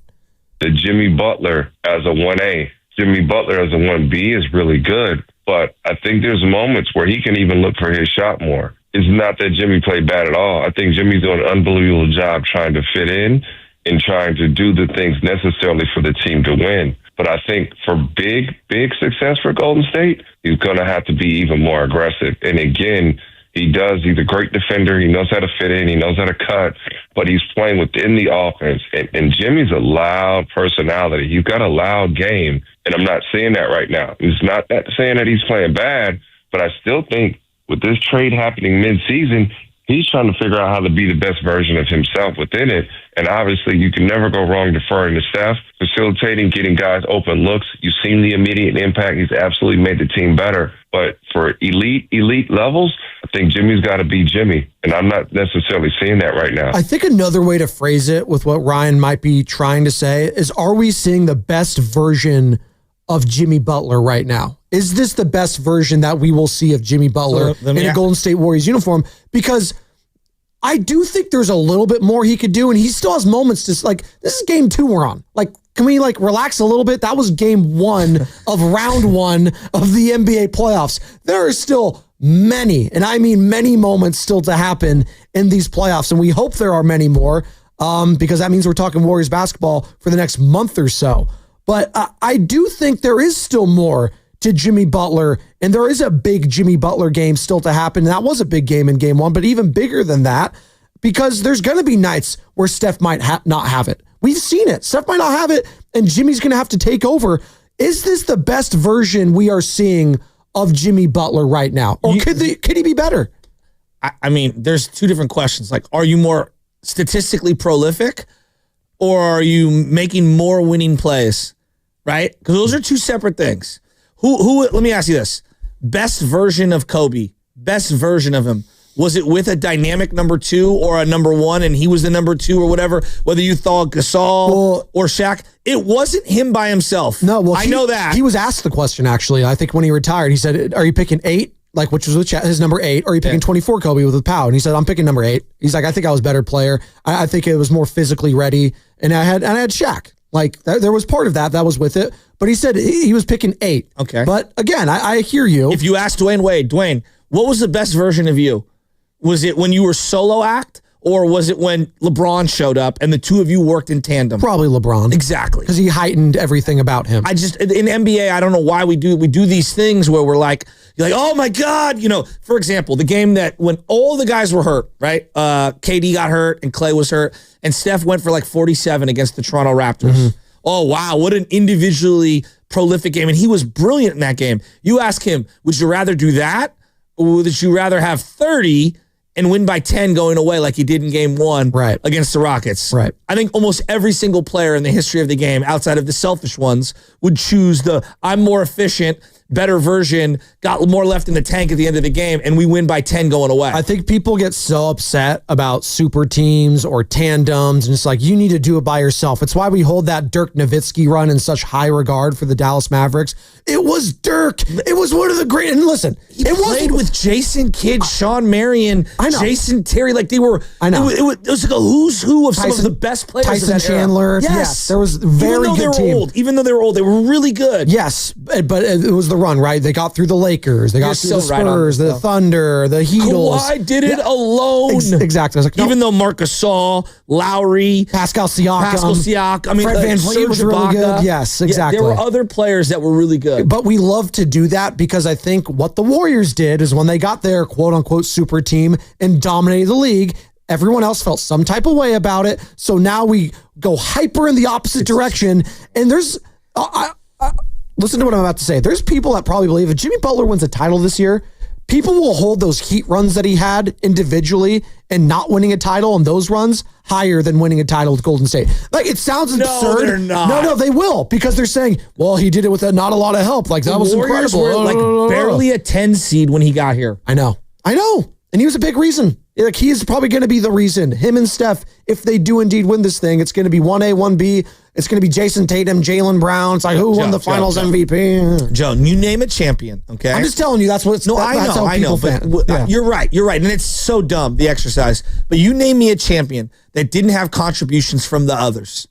The Jimmy Butler as a 1A, Jimmy Butler as a 1B is really good. But I think there's moments where he can even look for his shot more. It's not that Jimmy played bad at all. I think Jimmy's doing an unbelievable job trying to fit in and trying to do the things necessarily for the team to win. But I think for big success for Golden State, he's going to have to be even more aggressive. And again, he's a great defender. He knows how to fit in. He knows how to cut, but he's playing within the offense. And Jimmy's a loud personality. He's got a loud game, and I'm not saying that right now. It's not that saying that he's playing bad, but I still think with this trade happening mid-season, he's trying to figure out how to be the best version of himself within it. And obviously, you can never go wrong deferring to Steph, facilitating, getting guys open looks. You've seen the immediate impact. He's absolutely made the team better. But for elite levels, I think Jimmy's got to be Jimmy. And I'm not necessarily seeing that right now. I think another way to phrase it with what Ryan might be trying to say is, are we seeing the best version of Jimmy Butler right now? Is this the best version that we will see of Jimmy Butler in a Golden State Warriors uniform? Because I do think there's a little bit more he could do, and he still has moments to, like, this is game 2 we're on. Like, can we, like, relax a little bit? That was game 1 of round 1 of the NBA playoffs. There are still many, and I mean many moments still to happen in these playoffs, and we hope there are many more, because that means we're talking Warriors basketball for the next month or so. But I do think there is still more to Jimmy Butler, and there is a big Jimmy Butler game still to happen. And that was a big game in game 1, but even bigger than that, because there's going to be nights where Steph might not have it. We've seen it. Steph might not have it, and Jimmy's going to have to take over. Is this the best version we are seeing of Jimmy Butler right now? Or could he be better? I mean, there's 2 different questions. Like, are you more statistically prolific, or are you making more winning plays? Right? Because those are 2 separate things. Who? Let me ask you this. Best version of Kobe, best version of him, was it with a dynamic number 2 or a number 1 and he was the number 2 or whatever, whether you thought Gasol or Shaq? It wasn't him by himself. No, well, I know that. He was asked the question, actually. I think when he retired, he said, are you picking 8? Like, which was with his number 8, or are you picking 24 Kobe with Powell? And he said, I'm picking number 8. He's like, I think I was a better player. I think it was more physically ready. And I had Shaq. Like, there was part of that was with it. But he said he was picking 8. Okay. But again, I hear you. If you ask Dwayne Wade, Dwayne, what was the best version of you? Was it when you were solo act, or was it when LeBron showed up and the 2 of you worked in tandem? Probably LeBron. Exactly. Because he heightened everything about him. In NBA, I don't know why we do these things where we're like, you're like, oh my God, for example, the game that when all the guys were hurt, right? KD got hurt and Clay was hurt, and Steph went for like 47 against the Toronto Raptors. Mm-hmm. Oh, wow, what an individually prolific game. And he was brilliant in that game. You ask him, would you rather do that, or would you rather have 30 and win by 10 going away like he did in game 1 against the Rockets? Right. I think almost every single player in the history of the game, outside of the selfish ones, would choose I'm more efficient, better version, got more left in the tank at the end of the game, and we win by 10 going away. I think people get so upset about super teams or tandems, and it's like, you need to do it by yourself. It's why we hold that Dirk Nowitzki run in such high regard for the Dallas Mavericks. It was Dirk. It was one of the great, and listen, he played with Jason Kidd, Sean Marion, Jason Terry, like they were, I know. It was like a who's who of some of the best players Tyson of that Chandler. Era. Yes, there was very good team. Even though they were old, they were really good. Yes, but it was the run, right? They got through the Lakers. They got through the Spurs, the Thunder, the Heatles. Kawhi did it alone. Exactly. I was like, no. Even though Marc Gasol, Lowry, Pascal Siakam. I mean, Fred VanVleet was really good. Yes, exactly. Yeah, there were other players that were really good. But we love to do that because I think what the Warriors did is when they got their quote-unquote super team and dominated the league, everyone else felt some type of way about it. So now we go hyper in the opposite direction. And there's... listen to what I'm about to say. There's people that probably believe if Jimmy Butler wins a title this year, people will hold those Heat runs that he had individually and not winning a title and those runs higher than winning a title with Golden State. Like, it sounds absurd. No, they're not. No, they will, because they're saying, well, he did it with not a lot of help. Like, that was Warriors incredible. Were like barely a 10 seed when he got here. I know. And he was a big reason. Like, he is probably going to be the reason. Him and Steph, if they do indeed win this thing, it's going to be 1A, 1B. It's going to be Jason Tatum, Jaylen Brown. It's like, who won the finals MVP? Joe, you name a champion, okay? I'm just telling you, that's what it's... No, I know. But you're right. And it's so dumb, the exercise. But you name me a champion that didn't have contributions from the others.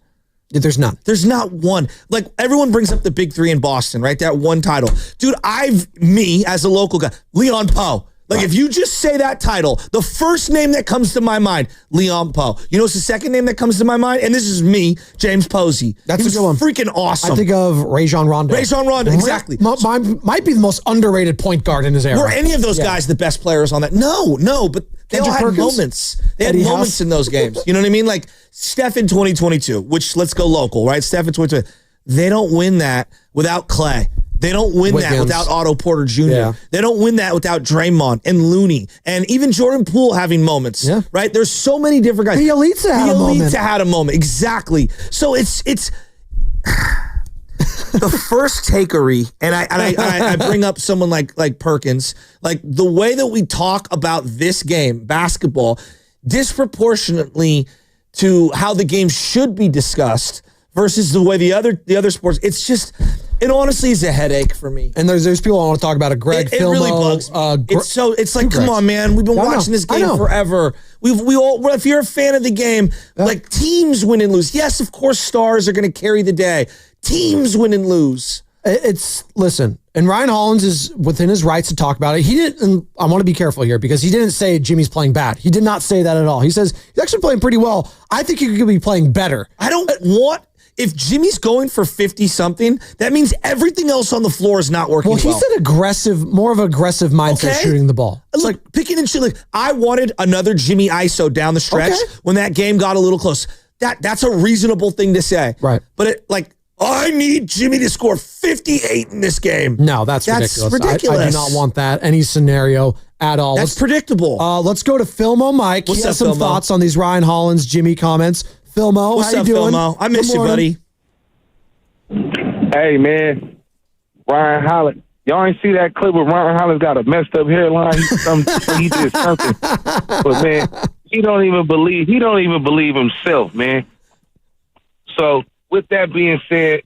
There's none. There's not one. Like, everyone brings up the big three in Boston, right? That one title. Dude, me, as a local guy, Leon Poe. Like, if you just say that title, the first name that comes to my mind, Leon Poe. You know what's the second name that comes to my mind? And this is me, James Posey. That's a good one. Freaking awesome. I think of Rajon Rondo. Rajon Rondo, exactly. Might be the most underrated point guard in his era. Were any of those guys the best players on that? No, but they all had moments. They had moments in those games. You know what I mean? Like, Steph in 2022, which, let's go local, right? Steph in 2022. They don't win that without Clay. They don't win that without Otto Porter Jr. Yeah. They don't win that without Draymond and Looney and even Jordan Poole having moments. Yeah. Right? There's so many different guys. The elites had a moment. Exactly. So it's the first takery, and I bring up someone like Perkins, like the way that we talk about this game, basketball, disproportionately to how the game should be discussed versus the way the other sports. It honestly is a headache for me. And there's people I want to talk about. Greg Filmo. It really bugs me. It's like, come on, man. We've been watching this game forever. If you're a fan of the game, like, teams win and lose. Yes, of course, stars are going to carry the day. Teams win and lose. Listen, and Ryan Hollins is within his rights to talk about it. He didn't, and I want to be careful here because he didn't say Jimmy's playing bad. He did not say that at all. He says he's actually playing pretty well. I think he could be playing better. If Jimmy's going for 50-something, that means everything else on the floor is not working well. He's more of an aggressive mindset shooting the ball. It's like picking and shooting. I wanted another Jimmy ISO down the stretch when that game got a little close. That's a reasonable thing to say. Right. But I need Jimmy to score 58 in this game. No, that's ridiculous. I do not want that any scenario at all. That's predictable. Let's go to Filmo Mike. He has some thoughts on these Ryan Hollins, Jimmy comments. Filmo, what's how up, you doing? Filmo? I miss you, buddy. Hey, man. Ryan Hollins. Y'all ain't see that clip where Ryan Hollins got a messed up hairline? He did something. But, man, he don't even believe himself, man. So, with that being said,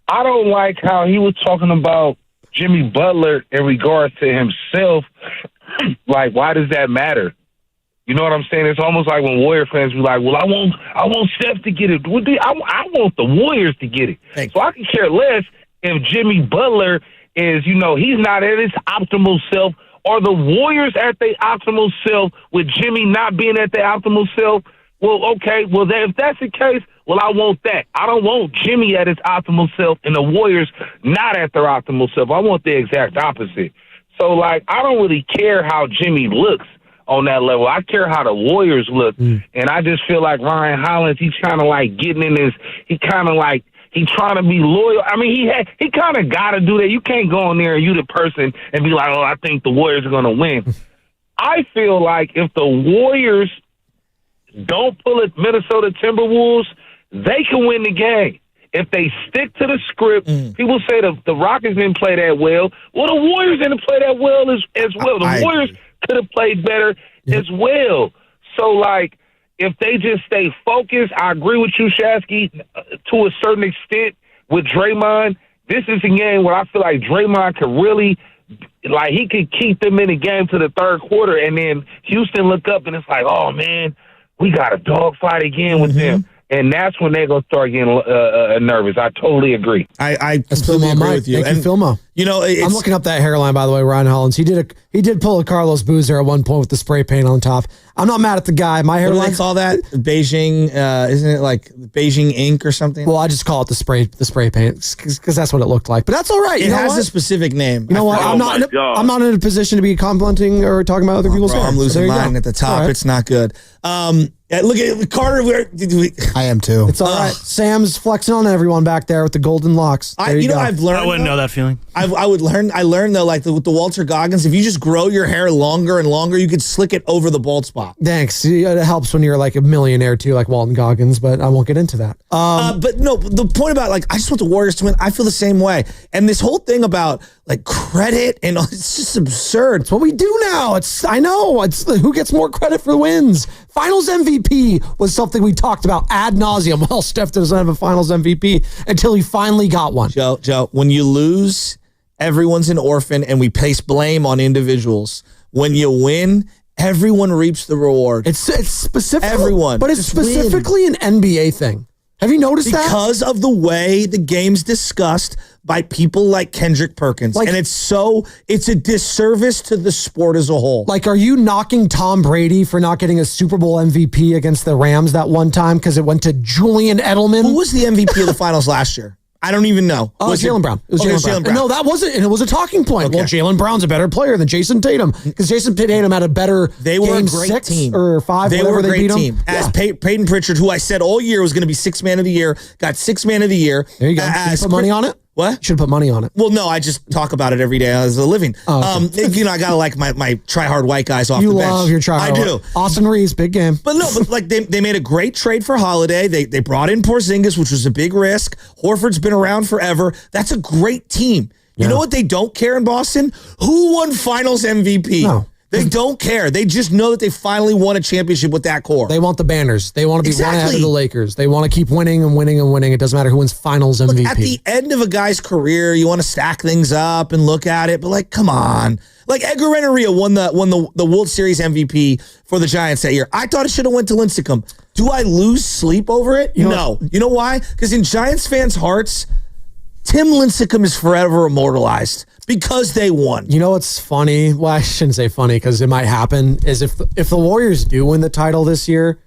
I don't like how he was talking about Jimmy Butler in regards to himself. Like, why does that matter? You know what I'm saying? It's almost like when Warrior fans be like, well, I want Steph to get it. I want the Warriors to get it. So I can care less if Jimmy Butler is, he's not at his optimal self, or the Warriors at their optimal self with Jimmy not being at their optimal self. Well, okay. Well, then if that's the case, well, I want that. I don't want Jimmy at his optimal self and the Warriors not at their optimal self. I want the exact opposite. So, I don't really care how Jimmy looks on that level. I care how the Warriors look. And I just feel like Ryan Hollins, he's kind of getting in his, he's trying to be loyal. I mean, he kind of got to do that. You can't go in there and you the person and be like, oh, I think the Warriors are going to win. I feel like if the Warriors don't pull it Minnesota Timberwolves, they can win the game. If they stick to the script, people say the Rockets didn't play that well. Well, the Warriors didn't play that well as well. The Warriors could have played better as well. So, if they just stay focused, I agree with you, Shasky, to a certain extent with Draymond. This is a game where I feel like Draymond could really, he could keep them in the game to the third quarter, and then Houston look up and it's like, oh, man, we got a dogfight again with them. And that's when they're going to start getting nervous. I totally agree. I completely agree with you. Thank you, Filmo. I'm looking up that hairline, by the way, Ryan Hollins. He did pull a Carlos Boozer at one point with the spray paint on top. I'm not mad at the guy. My hairline. What do they call that? Beijing, isn't it like Beijing ink or something? Well, I just call it the spray paint because that's what it looked like. But that's all right. It has a specific name. You know what? I'm not in a position to be complimenting or talking about other people's hair. I'm losing mine at the top. Right. It's not good. Look at Carter. I am too. It's all right. Sam's flexing on everyone back there with the golden locks. I've learned. I wouldn't know that feeling. I learned though, with the Walter Goggins, if you just grow your hair longer and longer, you could slick it over the bald spot. Thanks. It helps when you're a millionaire too, like Walton Goggins, but I won't get into that. But no, the point about I just want the Warriors to win. I feel the same way. And this whole thing about credit and it's just absurd. It's what we do now. I know. It's who gets more credit for wins. Finals MVP was something we talked about ad nauseum. Well, Steph doesn't have a Finals MVP until he finally got one. Joe, when you lose, everyone's an orphan and we place blame on individuals. When you win, everyone reaps the reward. It's specific. Everyone. But it's specifically an NBA thing. Have you noticed that? Because of the way the game's discussed by people like Kendrick Perkins. And it's a disservice to the sport as a whole. Like, are you knocking Tom Brady for not getting a Super Bowl MVP against the Rams that one time because it went to Julian Edelman? Who was the MVP of the finals last year? I don't even know. Oh, Jaylen Brown. It was Jaylen Brown. No, that wasn't, and it was a talking point. Okay. Well, Jaylen Brown's a better player than Jason Tatum because Jason Tatum had a better They were game a great 6 team. or 5. They were a great beat team. As Peyton Pritchard, who I said all year was going to be 6th man of the year, got 6th man of the year. There you go. Did you put money on it? What? You should put money on it. Well, no, I just talk about it every day as a living. Oh, okay. I got to like my try-hard white guys off the bench. You love your try-hard. I do. Austin Reeves, big game. But like they made a great trade for Holiday. They brought in Porzingis, which was a big risk. Horford's been around forever. That's a great team. You know what they don't care in Boston? Who won finals MVP? No. They don't care. They just know that they finally won a championship with that core. They want the banners. They want to be one ahead of the Lakers. They want to keep winning and winning and winning. It doesn't matter who wins finals MVP. Look, at the end of a guy's career, you want to stack things up and look at it, but like, come on. Like Edgar Renneria won the World Series MVP for the Giants that year. I thought it should have went to Lincecum. Do I lose sleep over it? No. You know why? Because in Giants fans' hearts, Tim Lincecum is forever immortalized. Because they won. You know what's funny? Well, I shouldn't say funny because it might happen. Is if the Warriors do win the title this year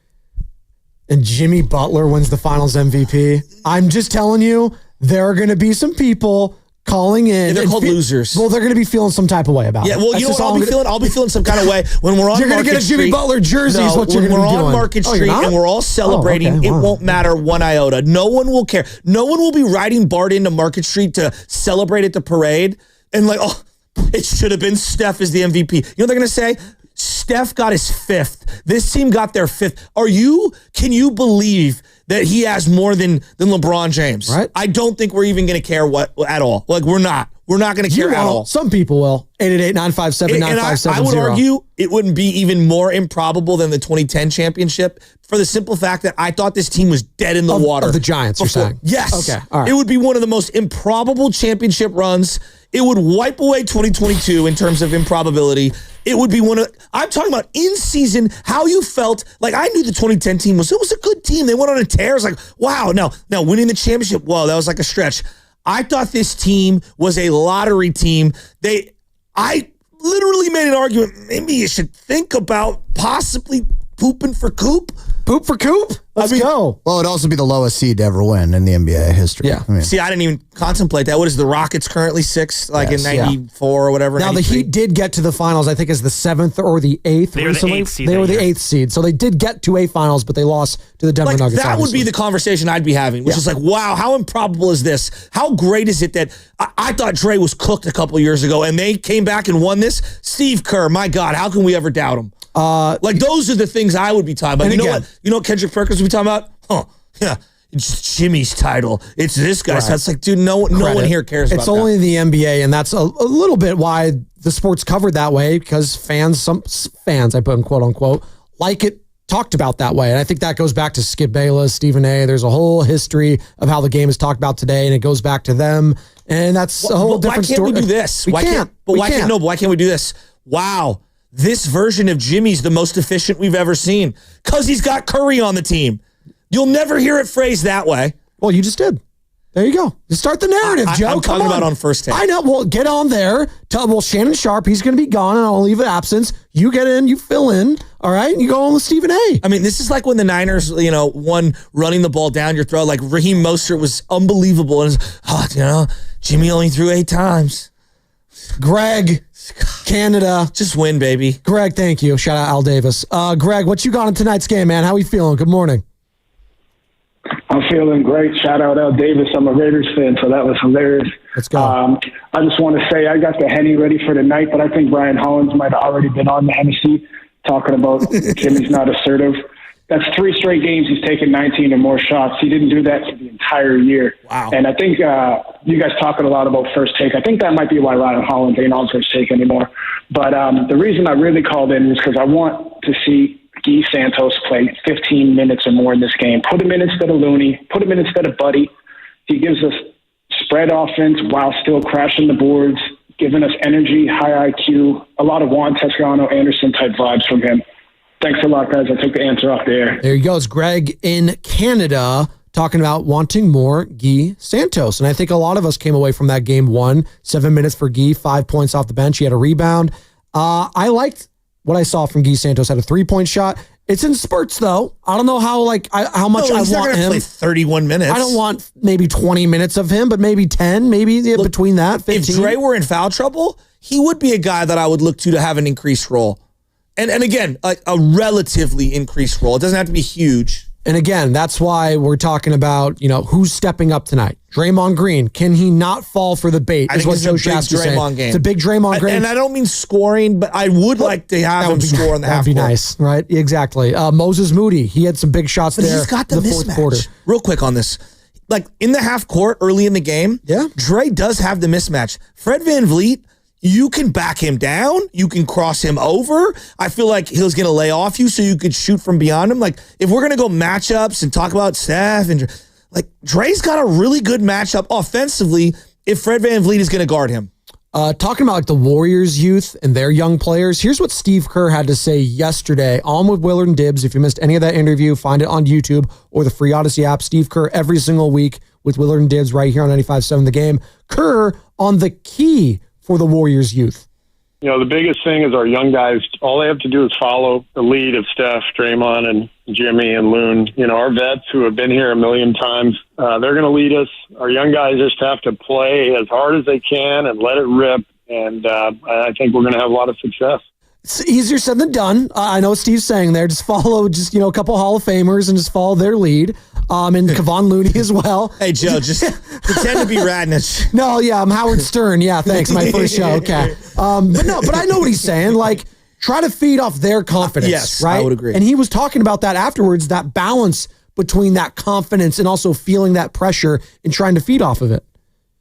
and Jimmy Butler wins the finals MVP, I'm just telling you, there are going to be some people calling in. They're called losers. Well, they're going to be feeling some type of way about it. Yeah, well, you know what I'll be feeling? I'll be feeling some kind of way when we're on Market Street. You're going to get a Jimmy Butler jersey is what you're going to be doing. When we're on Market Street and we're all celebrating, it won't matter one iota. No one will care. No one will be riding Bart into Market Street to celebrate at the parade and like, oh, it should have been Steph as the MVP. You know what they're going to say? Steph got his 5th. This team got their 5th. Can you believe that he has more than LeBron James? Right. I don't think we're even going to care at all. Like, we're not. We're not going to care at all. Some people will. 888-957-9570. I would argue it wouldn't be even more improbable than the 2010 championship for the simple fact that I thought this team was dead in the water. Of the Giants, you're saying? Yes. Okay, all right. It would be one of the most improbable championship runs. It would wipe away 2022 in terms of improbability. It would be I'm talking about in season, how you felt. Like, I knew the 2010 team was a good team. They went on a tear. I was like, wow. Now winning the championship, whoa, that was like a stretch. I thought this team was a lottery team. I literally made an argument. Maybe you should think about possibly pooping for Coop. Poop for Coop? Let's go. Well, it'd also be the lowest seed to ever win in the NBA history. Yeah. See, I didn't even contemplate that. What is the Rockets currently 6th, in 94 or whatever? Now, 93? The Heat did get to the finals, I think, as the 7th or the 8th. They were the 8th seed. They were the 8th seed. So they did get to a finals, but they lost to the Denver Nuggets. That would be the conversation I'd be having, which is like, wow, how improbable is this? How great is it that I thought Dre was cooked a couple years ago and they came back and won this? Steve Kerr, my God, how can we ever doubt him? Those are the things I would be talking about. You know what Kendrick Perkins would be talking about? Yeah. It's Jimmy's title. It's this guy. Right. So it's like, dude, no one here cares about that. It's only the NBA, and that's a little bit why the sport's covered that way, because some fans, I put in quote unquote, like it talked about that way. And I think that goes back to Skip Bayless, Stephen A. There's a whole history of how the game is talked about today, and it goes back to them. And that's a whole different story. Why can't we do this? Why can't we do this? Wow. This version of Jimmy's the most efficient we've ever seen because he's got Curry on the team. You'll never hear it phrased that way. Well, you just did. There you go. You start the narrative, Joe. I'm talking about on First Take. I know. Well, get on there. Tell Shannon Sharp, he's going to be gone, and I'll leave an absence. You get in, you fill in, all right? And you go on with Stephen A. I mean, this is like when the Niners, won running the ball down your throat. Like Raheem Mostert was unbelievable. And Jimmy only threw 8 times. Greg, Canada. Just win, baby. Greg, thank you. Shout out Al Davis. Greg, what you got in tonight's game, man? How we feeling? Good morning. I'm feeling great. Shout out Al Davis. I'm a Raiders fan, so that was hilarious. Let's go. I just want to say I got the Henny ready for tonight, but I think Brian Hollins might have already been on the Hennessy talking about Jimmy's not assertive. That's 3 straight games he's taken 19 or more shots. He didn't do that for the entire year. Wow. And I think you guys talking a lot about First Take. I think that might be why Ryan Hollins ain't on First Take anymore. But the reason I really called in is because I want to see Guy Santos play 15 minutes or more in this game. Put him in instead of Looney. Put him in instead of Buddy. He gives us spread offense while still crashing the boards, giving us energy, high IQ, a lot of Juan Toscano Anderson type vibes from him. Thanks a lot, guys. I took the answer off the air. There you go. It's Greg in Canada talking about wanting more Guy Santos. And I think a lot of us came away from that game 1, 7 minutes for Guy, 5 points off the bench. He had a rebound. I liked what I saw from Guy Santos. Had a 3-point shot. It's in spurts, though. I don't know how much I want him. Play 31 minutes. I don't want maybe 20 minutes of him, but maybe 10, maybe between that, 15. If Dre were in foul trouble, he would be a guy that I would look to have an increased role. And again, a relatively increased role. It doesn't have to be huge. And again, that's why we're talking about, who's stepping up tonight. Draymond Green, can he not fall for the bait? I think it's a big Draymond game. It's a big Draymond Green. And I don't mean scoring, but I would like to have him score in the half court. That'd be nice, right? Exactly. Moses Moody, he had some big shots there. He's got the fourth quarter. Real quick on this. Like in the half court early in the game, Dre does have the mismatch. Fred VanVleet, you can back him down. You can cross him over. I feel like he's going to lay off you so you could shoot from beyond him. Like, if we're going to go matchups and talk about Steph, and like, Dre's got a really good matchup offensively if Fred VanVleet is going to guard him. Talking about like the Warriors youth and their young players, here's what Steve Kerr had to say yesterday on with Willard and Dibbs. If you missed any of that interview, find it on YouTube or the free Odyssey app. Steve Kerr every single week with Willard and Dibbs right here on 95.7 The Game. Kerr on the key for the Warriors youth. The biggest thing is our young guys, all they have to do is follow the lead of Steph, Draymond, and Jimmy and Loon. Our vets who have been here a million times, they're going to lead us. Our young guys just have to play as hard as they can and let it rip. And I think we're going to have a lot of success. It's easier said than done. I know what Steve's saying there. Just follow a couple Hall of Famers and just follow their lead. And Kevon Looney as well. Hey, Joe, just pretend to be Radnich. No, yeah, I'm Howard Stern. Yeah, thanks. My first show. Okay. But I know what he's saying. Like, try to feed off their confidence. Yes, right? I would agree. And he was talking about that afterwards, that balance between that confidence and also feeling that pressure and trying to feed off of it.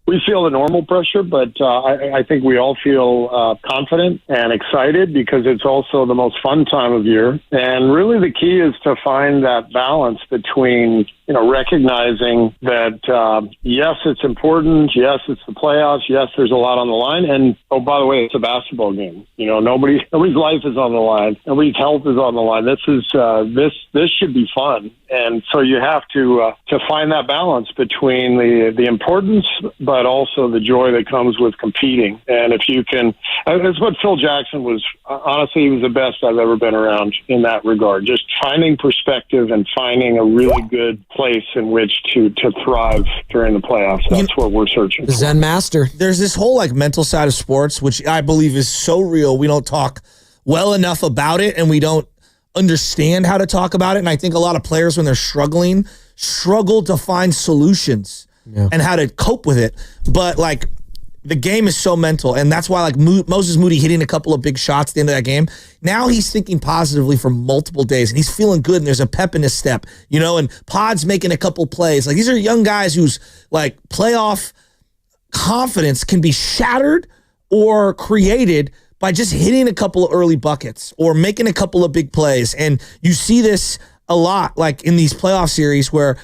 We feel the normal pressure, but I think we all feel confident and excited because it's also the most fun time of year. And really the key is to find that balance between, recognizing that, yes, it's important. Yes, it's the playoffs. Yes, there's a lot on the line. And, oh, by the way, it's a basketball game. Nobody's life is on the line. Nobody's health is on the line. This should be fun. And so you have to find that balance between the importance, but also the joy that comes with competing. And if you can, that's what Phil Jackson was. Honestly, he was the best I've ever been around in that regard. Just finding perspective and finding a really good place in which to thrive during the playoffs. That's what we're searching for. Zen master. There's this whole mental side of sports, which I believe is so real. We don't talk well enough about it, and we don't understand how to talk about it. And I think a lot of players, when they're struggling, struggle to find solutions and how to cope with it. But the game is so mental, and that's why Moses Moody hitting a couple of big shots at the end of that game. Now he's thinking positively for multiple days, and he's feeling good, and there's a pep in his step, and Pod's making a couple plays. These are young guys whose playoff confidence can be shattered or created by just hitting a couple of early buckets or making a couple of big plays. And you see this a lot, in these playoff series where,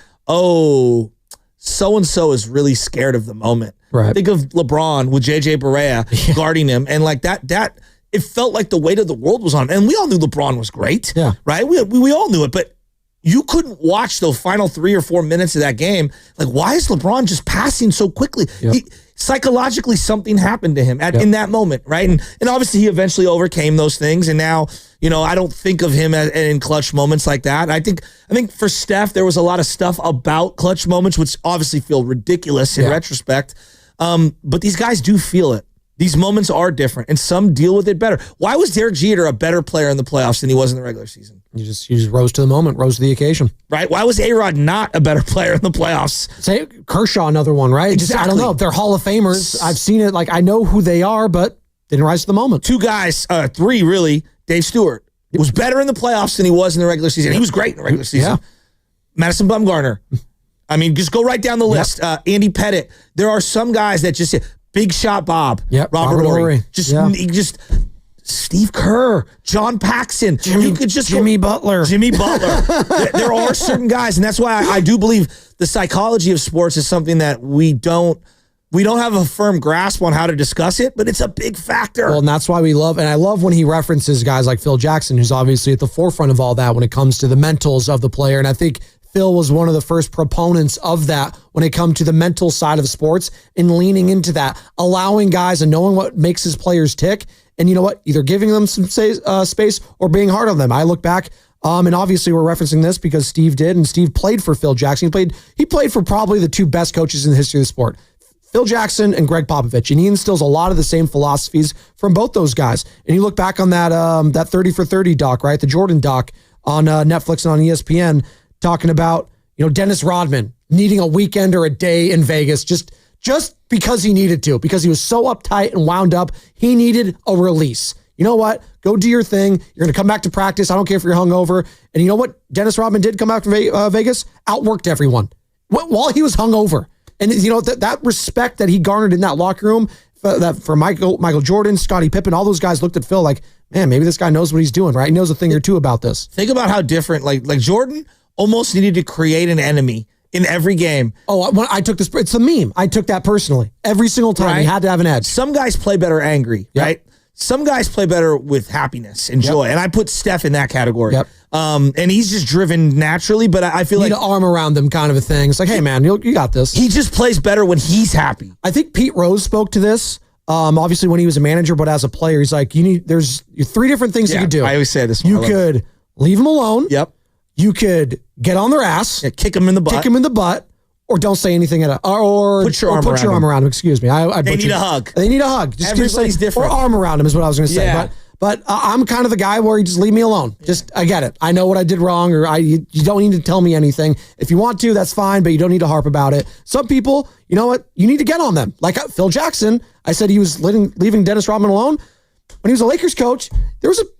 so-and-so is really scared of the moment. Right. Think of LeBron with J.J. Barea guarding him. And that it felt like the weight of the world was on. And we all knew LeBron was great. Yeah. Right? We all knew it. But you couldn't watch the final 3 or 4 minutes of that game. Why is LeBron just passing so quickly? Yep. Psychologically, something happened to him in that moment, right? And obviously, he eventually overcame those things. And now, I don't think of him in clutch moments like that. I think for Steph, there was a lot of stuff about clutch moments, which obviously feel ridiculous in retrospect. But these guys do feel it. These moments are different, and some deal with it better. Why was Derek Jeter a better player in the playoffs than he was in the regular season? You just rose to the moment, rose to the occasion. Right? Why was A-Rod not a better player in the playoffs? Say Kershaw, another one, right? Exactly. I don't know. They're Hall of Famers. I've seen it. I know who they are, but didn't rise to the moment. 2 guys, 3 really. Dave Stewart was better in the playoffs than he was in the regular season. He was great in the regular season. Yeah. Madison Bumgarner. Just go right down the list. Andy Pettit. There are some guys that just big shot Bob. Yep. Robert Horry. Just Steve Kerr, John Paxson, Jimmy Butler. There are certain guys, and that's why I do believe the psychology of sports is something that we don't have a firm grasp on how to discuss it, but it's a big factor. Well, and that's why we love, and I love when he references guys like Phil Jackson, who's obviously at the forefront of all that when it comes to the mentals of the player. And I think Phil was one of the first proponents of that when it comes to the mental side of sports and leaning into that, allowing guys and knowing what makes his players tick. And you know what? Either giving them some space or being hard on them. I look back, and obviously we're referencing this because Steve did, and Steve played for Phil Jackson. He played for probably the two best coaches in the history of the sport, Phil Jackson and Greg Popovich, and he instills a lot of the same philosophies from both those guys. And you look back on that 30 for 30 doc, right? The Jordan doc on Netflix and on ESPN, talking about, Dennis Rodman needing a weekend or a day in Vegas just because he needed to, because he was so uptight and wound up. He needed a release. You know what? Go do your thing. You're going to come back to practice. I don't care if you're hungover. And you know what Dennis Rodman did come back from Vegas? Outworked everyone while he was hungover. And that respect that he garnered in that locker room, for Michael Jordan, Scottie Pippen, all those guys looked at Phil like, man, maybe this guy knows what he's doing, right? He knows a thing or two about this. Think about how different, like Jordan almost needed to create an enemy in every game. Oh, I took this. It's a meme. I took that personally. Every single time, He had to have an edge. Some guys play better angry, right? Some guys play better with happiness and joy, and I put Steph in that category. And he's just driven naturally, but I feel like an arm around them kind of a thing. It's like, hey man, you got this. He just plays better when he's happy. I think Pete Rose spoke to this. Obviously when he was a manager, but as a player, he's like, there's three different things you could do. I always say this. You could leave them alone. Yep. You could get on their ass. Kick them in the butt. Kick them in the butt. Or don't say anything or put your arm around him. Excuse me. They need a hug. They need a hug. Everybody's different. Or arm around him is what I was going to say. Yeah. But I'm kind of the guy where you just leave me alone. I get it. I know what I did wrong, or you don't need to tell me anything. If you want to, that's fine, but you don't need to harp about it. Some people, you know what? You need to get on them. Like Phil Jackson, I said he was leaving Dennis Rodman alone. When he was a Lakers coach,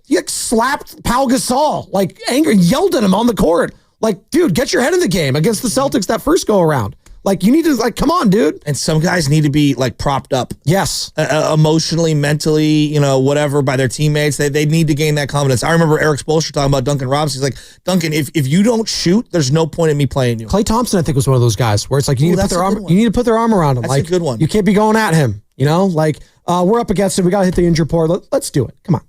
he slapped Pau Gasol, angry, yelled at him on the court. Like, dude, get your head in the game against the Celtics that first go around. Like, you need to, come on, dude. And some guys need to be, propped up. Yes. Emotionally, mentally, whatever, by their teammates. They need to gain that confidence. I remember Eric Spoelstra talking about Duncan Robinson. He's like, Duncan, if you don't shoot, there's no point in me playing you. Klay Thompson, I think, was one of those guys where it's like, you need to put their arm around him. That's a good one. You can't be going at him, we're up against it. We got to hit the injury report. Let's do it. Come on.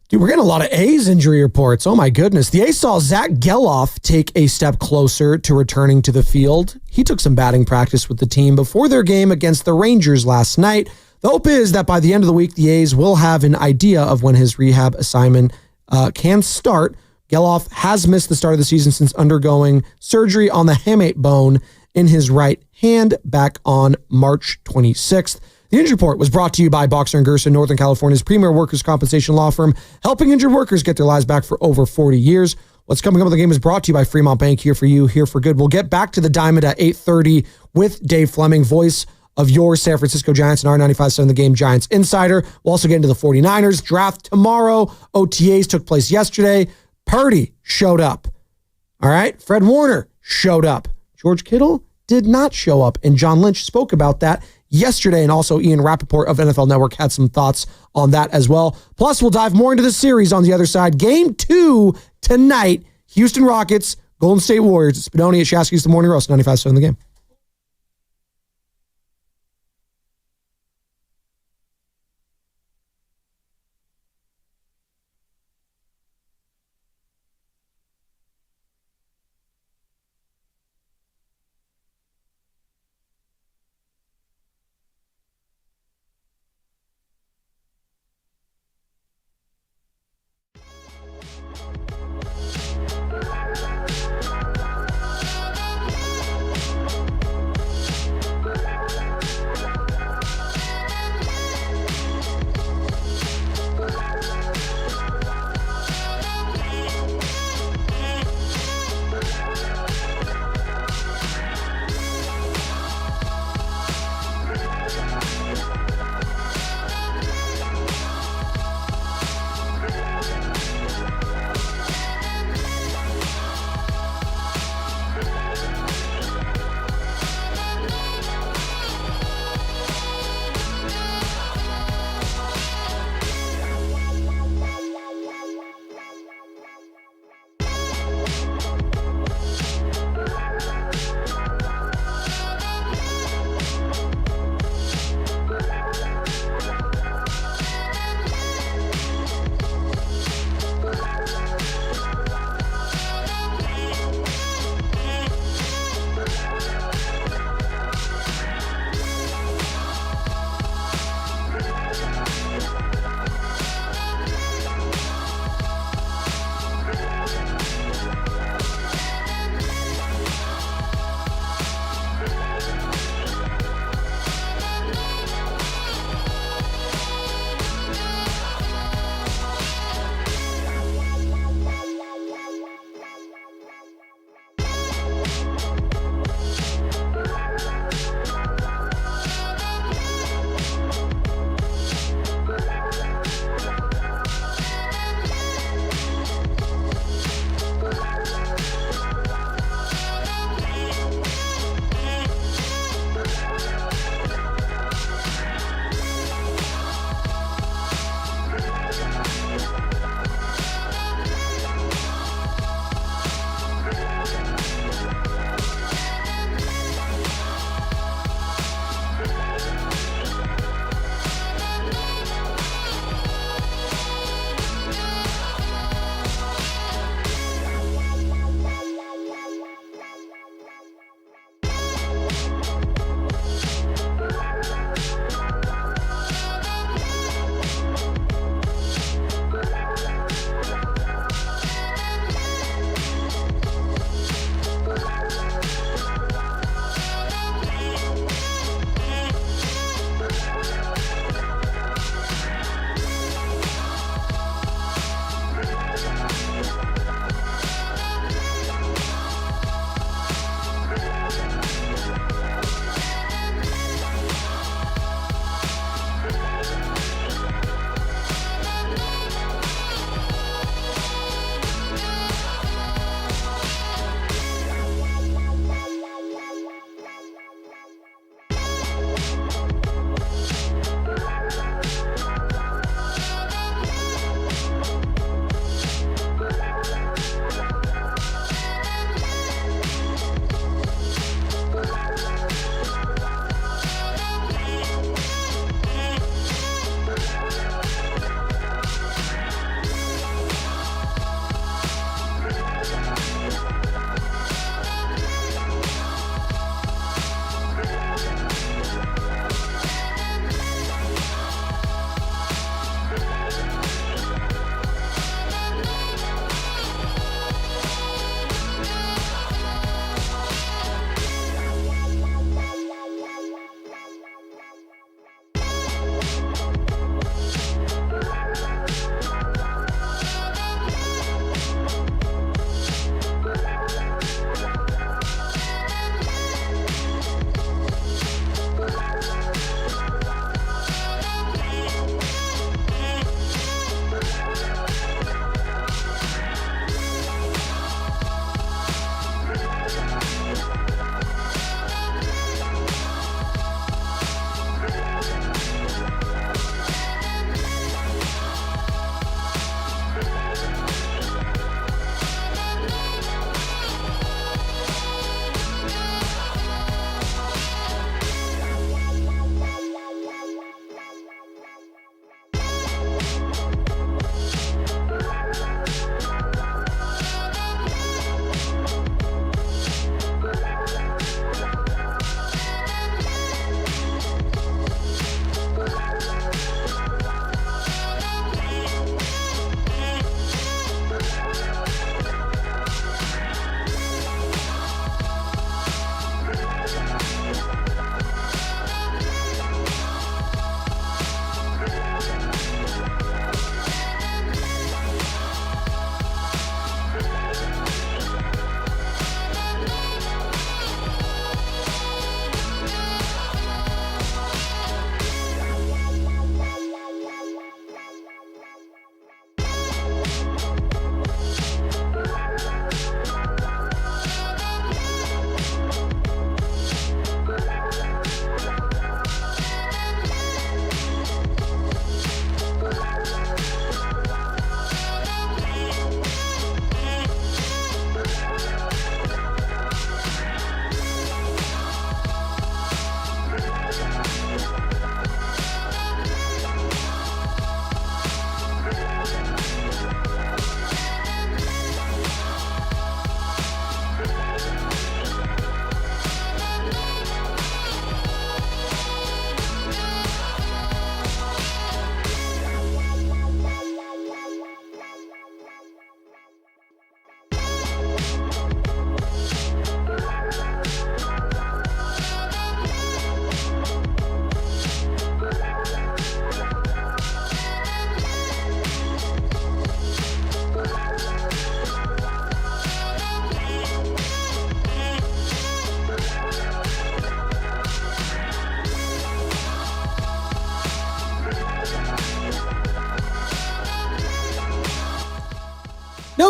Dude, we're getting a lot of A's injury reports. Oh, my goodness. The A's saw Zach Geloff take a step closer to returning to the field. He took some batting practice with the team before their game against the Rangers last night. The hope is that by the end of the week, the A's will have an idea of when his rehab assignment can start. Geloff has missed the start of the season since undergoing surgery on the hamate bone in his right hand back on March 26th. The injury report was brought to you by Boxer & Gerson, Northern California's premier workers' compensation law firm, helping injured workers get their lives back for over 40 years. What's coming up in the game is brought to you by Fremont Bank, here for you, here for good. We'll get back to the Diamond at 8:30 with Dave Fleming, voice of your San Francisco Giants and R95.7 The Game Giants insider. We'll also get into the 49ers draft tomorrow. OTAs took place yesterday. Purdy showed up. All right. Fred Warner showed up. George Kittle did not show up. And John Lynch spoke about that yesterday. And also Ian Rappaport of NFL Network had some thoughts on that as well. Plus, we'll dive more into the series on the other side. Game 2 tonight. Houston Rockets, Golden State Warriors. It's Spinoni at Shasky's The Morning Roast, 95.7 The Game.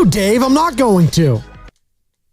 No, Dave, I'm not going to.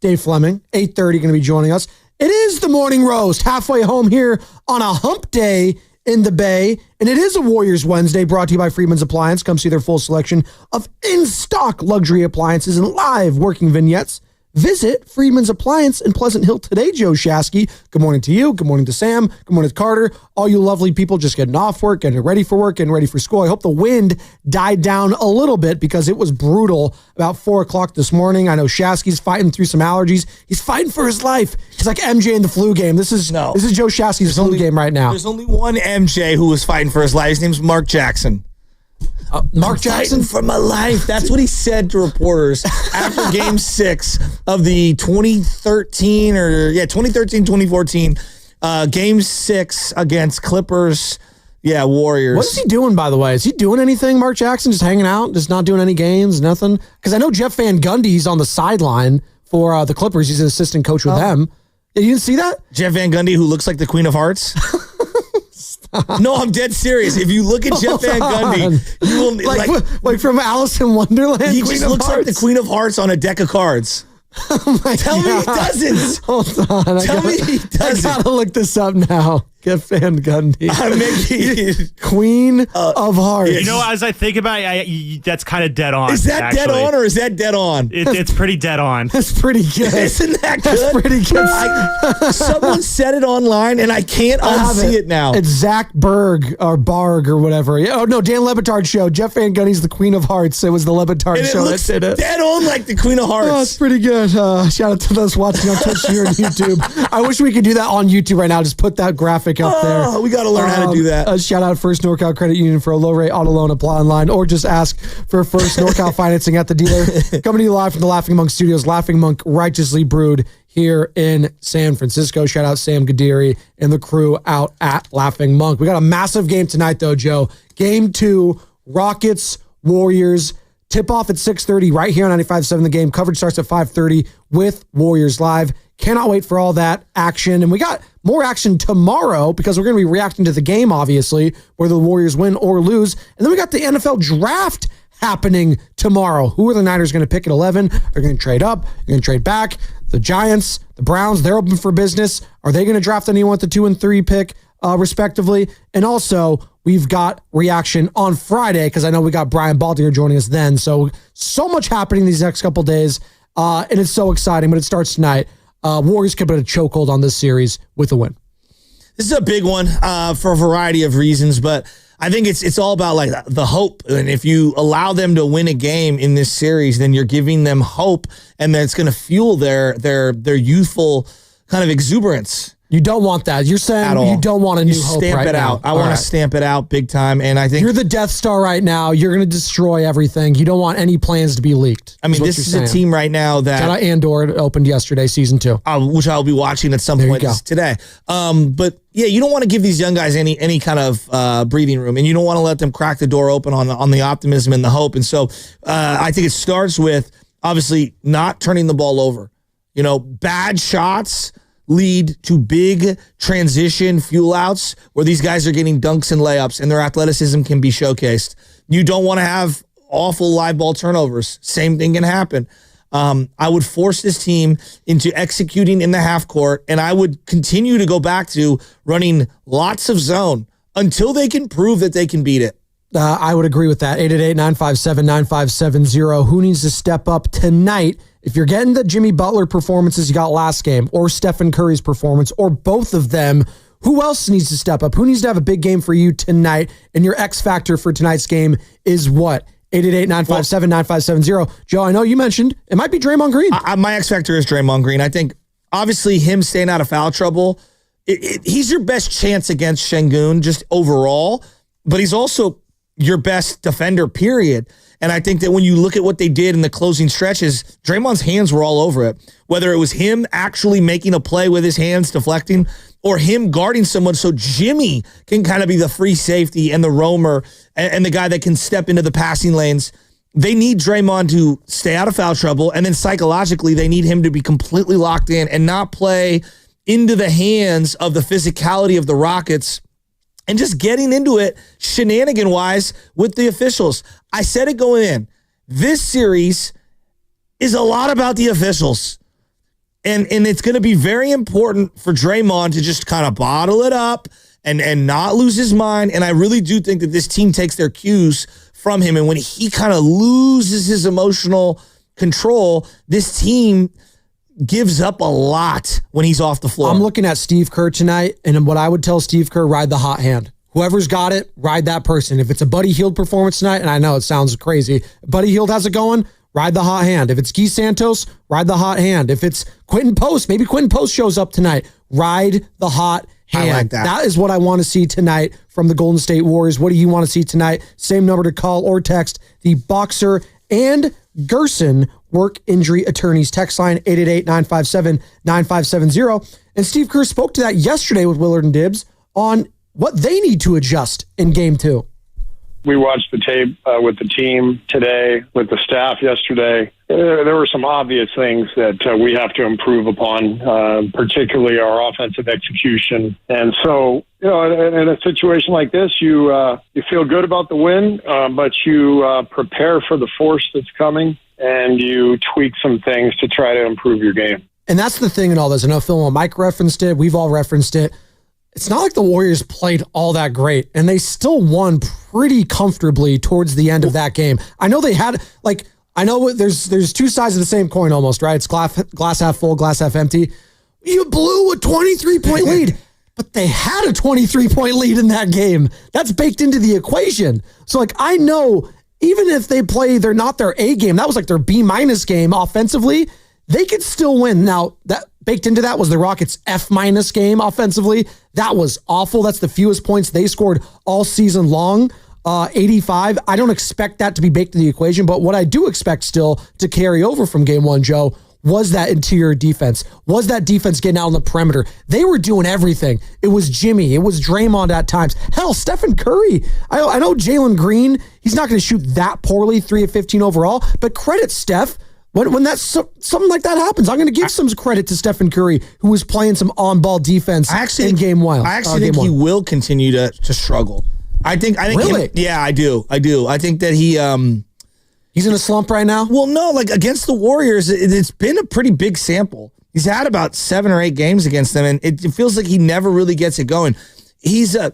Dave Fleming, 8:30, going to be joining us. It is the Morning Roast, halfway home here on a hump day in the Bay. And it is a Warriors Wednesday, brought to you by Freeman's Appliance. Come see their full selection of in-stock luxury appliances and live working vignettes. Visit Freeman's Appliance in Pleasant Hill today, Joe Shasky. Good morning to you. Good morning to Sam. Good morning to Carter. All you lovely people just getting off work, getting ready for work, getting ready for school. I hope the wind died down a little bit because it was brutal about 4 o'clock this morning. I know Shasky's fighting through some allergies. He's fighting for his life. He's like MJ in the flu game. This is Joe Shasky's flu game right now. There's only one MJ who was fighting for his life. His name's Mark Jackson. Mark Jackson? Fighting for my life. That's what he said to reporters after Game 6 of the 2013-2014 Game 6 against Clippers. Yeah, Warriors. What is he doing, by the way? Is he doing anything, Mark Jackson? Just hanging out? Just not doing any games? Nothing? Because I know Jeff Van Gundy's on the sideline for the Clippers. He's an assistant coach with them. You didn't see that? Jeff Van Gundy, who looks like the Queen of Hearts. No, I'm dead serious. If you look at Jeff Van Gundy, you will like from Alice in Wonderland. He just looks like the Queen of Hearts on a deck of cards. Tell me he doesn't. Hold on. Tell me he doesn't. I gotta look this up now. Get Van Gundy. I'm making Queen of Hearts. You know, as I think about it, that's kind of dead on. Is that dead on or is that dead on? It's pretty dead on. That's pretty good. Isn't that good? That's pretty good. Someone said it online and I can't unsee it now. It's Zach Berg or Barg or whatever. Oh, no, Dan Lebitard show. Jeff Van Gundy's the Queen of Hearts. It was the Lebitard show that did it. Dead on like the Queen of Hearts. Oh, it's pretty good. Shout out to those watching on Twitch here on YouTube. I wish we could do that on YouTube right now. Just put that graphic up there. We got to learn how to do that. Shout out First NorCal Credit Union for a low rate auto loan. Apply online or just ask for First NorCal financing at the dealer. Coming to you live from the Laughing Monk Studios. Laughing Monk righteously brewed here in San Francisco. Shout out Sam Gadiri and the crew out at Laughing Monk. We got a massive game tonight though, Joe. Game 2, Rockets, Warriors. Tip off at 6:30 right here on 95.7 The Game. Coverage starts at 5:30 with Warriors Live. Cannot wait for all that action. And we got more action tomorrow because we're going to be reacting to the game, obviously, whether the Warriors win or lose. And then we got the NFL draft happening tomorrow. Who are the Niners going to pick at 11? They're going to trade up. They're going to trade back. The Giants, the Browns, they're open for business. Are they going to draft anyone with the 2 and 3 pick, respectively? And also, we've got reaction on Friday because I know we got Brian Baldinger joining us then. So much happening these next couple days. And it's so exciting, but it starts tonight. Warriors could put a chokehold on this series with a win. This is a big one for a variety of reasons, but I think it's all about like the hope. And if you allow them to win a game in this series, then you're giving them hope, and that's going to fuel their youthful kind of exuberance. You don't want that. You're saying you don't want a new hope stamp right it now. out. I want to stamp it out big time, and I think you're the Death Star right now. You're going to destroy everything. You don't want any plans to be leaked. I mean, this is a team right now that shout out Andor opened yesterday, season 2, which I'll be watching at some point today. But yeah, you don't want to give these young guys any kind of breathing room, and you don't want to let them crack the door open on the optimism and the hope. And so I think it starts with obviously not turning the ball over. You know, bad shots lead to big transition fuel outs where these guys are getting dunks and layups and their athleticism can be showcased. You don't want to have awful live ball turnovers. Same thing can happen. I would force this team into executing in the half court, and I would continue to go back to running lots of zone until they can prove that they can beat it. I would agree with that. 888-957-9570. Who needs to step up tonight? If you're getting the Jimmy Butler performances you got last game, or Stephen Curry's performance, or both of them, who else needs to step up? Who needs to have a big game for you tonight? And your X factor for tonight's game is what? 888-957-9570. Joe, I know you mentioned it might be Draymond Green. My X factor is Draymond Green. I think obviously him staying out of foul trouble, he's your best chance against Şengün just overall, but he's also your best defender, period. And I think that when you look at what they did in the closing stretches, Draymond's hands were all over it. Whether it was him actually making a play with his hands deflecting or him guarding someone so Jimmy can kind of be the free safety and the roamer and the guy that can step into the passing lanes. They need Draymond to stay out of foul trouble, and then psychologically they need him to be completely locked in and not play into the hands of the physicality of the Rockets and just getting into it shenanigan-wise with the officials. I said it going in. This series is a lot about the officials. And it's going to be very important for Draymond to just kind of bottle it up and not lose his mind. And I really do think that this team takes their cues from him. And when he kind of loses his emotional control, this team gives up a lot when he's off the floor. I'm looking at Steve Kerr tonight, and what I would tell Steve Kerr, ride the hot hand. Whoever's got it, ride that person. If it's a Buddy Hield performance tonight, and I know it sounds crazy, Buddy Hield has it going, ride the hot hand. If it's Guy Santos, ride the hot hand. If it's Quentin Post, maybe Quentin Post shows up tonight, ride the hot hand. I like that. That is what I want to see tonight from the Golden State Warriors. What do you want to see tonight? Same number to call or text the Boxer and Gerson work injury attorneys text line 888-957-9570. And Steve Kerr spoke to that yesterday with Willard and Dibbs on what they need to adjust in game 2. We watched the tape with the team today, with the staff yesterday. There were some obvious things that we have to improve upon, particularly our offensive execution. And so, in a situation like this, you feel good about the win, but you prepare for the force that's coming, and you tweak some things to try to improve your game. And that's the thing in all this. I know Phil and Mike referenced it. We've all referenced it. It's not like the Warriors played all that great, and they still won pretty comfortably towards the end of that game. I know they had, I know there's two sides of the same coin almost, right? It's glass half full, glass half empty. You blew a 23-point lead, but they had a 23-point lead in that game. That's baked into the equation. So, I know even if they're not their A game, that was like their B- game offensively, they could still win. Now, that baked into that was the Rockets' F- game offensively. That was awful. That's the fewest points they scored all season long, 85. I don't expect that to be baked into the equation, but what I do expect still to carry over from game 1, Joe, was that interior defense. Was that defense getting out on the perimeter? They were doing everything. It was Jimmy. It was Draymond at times. Hell, Stephen Curry. I know Jalen Green, he's not going to shoot that poorly, 3 of 15 overall, but credit Steph. When something like that happens, I'm going to give some credit to Stephen Curry, who was playing some on-ball defense in game 1. I actually think he will continue to struggle. I think really? I do. I think that he's in a slump right now. Well, no, against the Warriors, it's been a pretty big sample. He's had about 7 or 8 games against them, and it feels like he never really gets it going. He's a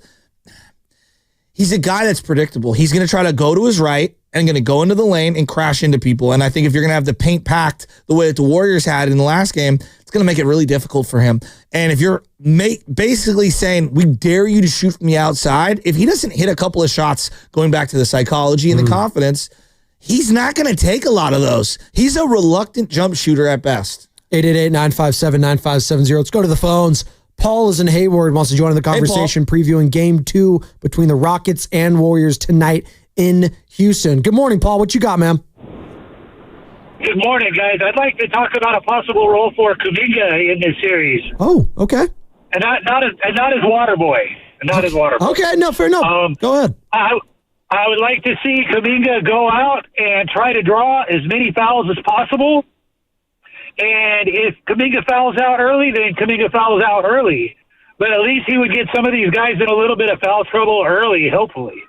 guy that's predictable. He's going to try to go to his right and going to go into the lane and crash into people. And I think if you're going to have the paint packed the way that the Warriors had in the last game, it's going to make it really difficult for him. And if you're basically saying, we dare you to shoot from the outside, if he doesn't hit a couple of shots, going back to the psychology and the confidence, he's not going to take a lot of those. He's a reluctant jump shooter at best. 888-957-9570. Let's go to the phones. Paul is in Hayward, wants to join in the conversation, previewing game 2 between the Rockets and Warriors tonight in Houston. Good morning, Paul. What you got, man? Good morning, guys. I'd like to talk about a possible role for Kuminga in this series. Oh, okay. And not as water boy. Okay, no, fair enough. Go ahead. I would like to see Kuminga go out and try to draw as many fouls as possible. And if Kuminga fouls out early, then Kuminga fouls out early. But at least he would get some of these guys in a little bit of foul trouble early, hopefully.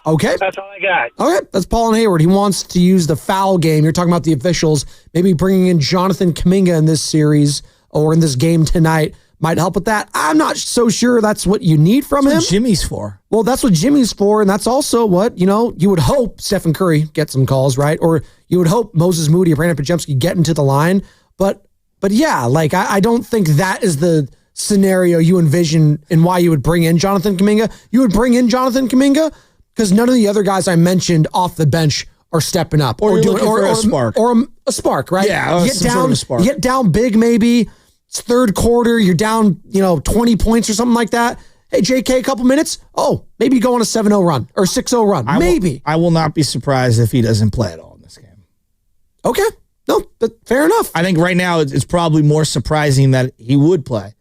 Okay. That's all I got. Okay, that's Paul in Hayward. He wants to use the foul game. You're talking about the officials. Maybe bringing in Jonathan Kuminga in this series or in this game tonight might help with that. I'm not so sure that's what you need from him. That's what Jimmy's for. Well, that's what Jimmy's for, and that's also what, you would hope Stephen Curry gets some calls, right? Or you would hope Moses Moody or Brandon Podziemski get into the line. But yeah, I don't think that is the scenario you envision and why you would bring in Jonathan Kuminga. You would bring in Jonathan Kuminga because none of the other guys I mentioned off the bench are stepping up or doing a spark. Or a spark, right? Yeah, sort of a spark. You get down big maybe. It's third quarter, you're down, 20 points or something like that. Hey, JK, a couple minutes. Oh, maybe go on a 7-0 run or 6-0 run. I will not be surprised if he doesn't play at all in this game. Okay. No, fair enough. I think right now it's probably more surprising that he would play.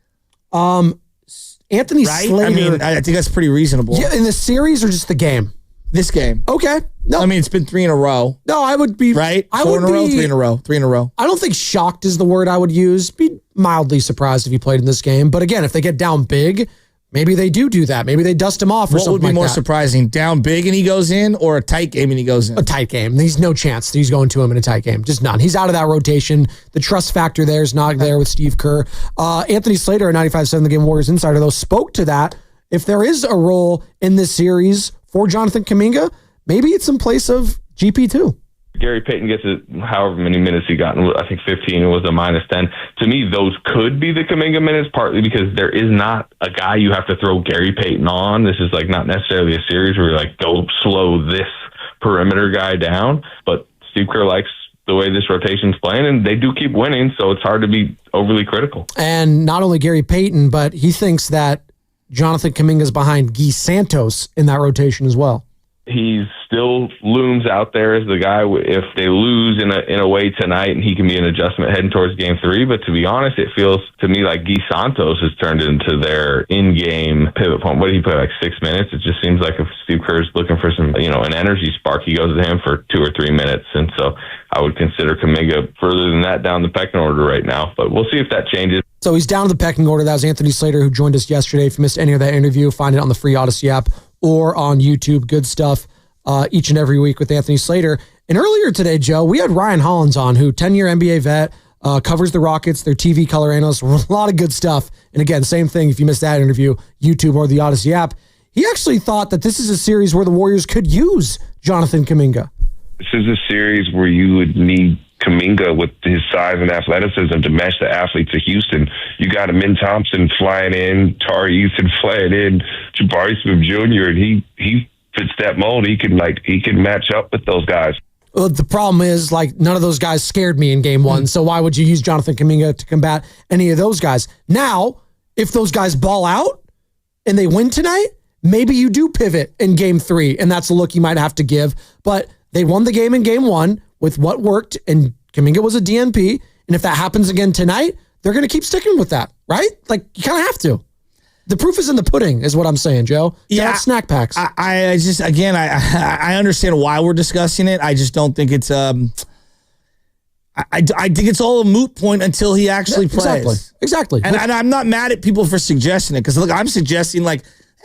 Anthony Slater. I mean, I think that's pretty reasonable. Yeah, in the series or just the game? This game. Okay. No. I mean, it's been 3 in a row. No, I would be... Right? I 4 would in a row, be, 3 in a row, 3 in a row. I don't think shocked is the word I would use. Be mildly surprised if he played in this game. But again, if they get down big, maybe they do that. Maybe they dust him off or What something would be like more that. surprising? Down big and he goes in, or a tight game and he goes in? A tight game. There's no chance that he's going to him in a tight game. Just none. He's out of that rotation. The trust factor there is not there with Steve Kerr. Anthony Slater at 95.7 The Game Warriors Insider, though, spoke to that. If there is a role in this series for Jonathan Kuminga, maybe it's in place of GP2. Gary Payton gets it however many minutes he got. I think 15 was a -10. To me, those could be the Kuminga minutes, partly because there is not a guy you have to throw Gary Payton on. This is like not necessarily a series where you're like, go slow this perimeter guy down. But Steve Kerr likes the way this rotation's playing, and they do keep winning, so it's hard to be overly critical. And not only Gary Payton, but he thinks that Jonathan Kuminga's behind Guy Santos in that rotation as well. He still looms out there as the guy if they lose in a way tonight, and he can be an adjustment heading towards game 3. But to be honest, it feels to me like Guy Santos has turned into their in-game pivot point. What did he play, like 6 minutes? It just seems like if Steve Kerr's looking for some, an energy spark, he goes to him for 2 or 3 minutes. And so I would consider Kuminga further than that down the pecking order right now. But we'll see if that changes. So he's down to the pecking order. That was Anthony Slater, who joined us yesterday. If you missed any of that interview, find it on the free Odyssey app or on YouTube. Good stuff each and every week with Anthony Slater. And earlier today, Joe, we had Ryan Hollins on, who 10-year NBA vet, covers the Rockets, their TV color analyst, a lot of good stuff. And again, same thing, if you missed that interview, YouTube or the Odyssey app. He actually thought that this is a series where the Warriors could use Jonathan Kuminga. This is a series where you would need Kuminga with his size and athleticism to match the athletes of Houston. You got Amin Thompson flying in, Tari Eason flying in, Jabari Smith Jr., and he fits that mold. He can match up with those guys. Well, the problem is, none of those guys scared me in game 1, so why would you use Jonathan Kuminga to combat any of those guys? Now, if those guys ball out and they win tonight, maybe you do pivot in game 3, and that's a look you might have to give. But they won the game in game 1 with what worked, and Kuminga was a DNP. And if that happens again tonight, they're going to keep sticking with that, right? You kind of have to. The proof is in the pudding, is what I'm saying, Joe. Yeah, snack packs. I just, again, I understand why we're discussing it. I just don't think it's I think it's all a moot point until he actually plays. Exactly. And I'm not mad at people for suggesting it, because look, I'm suggesting hey,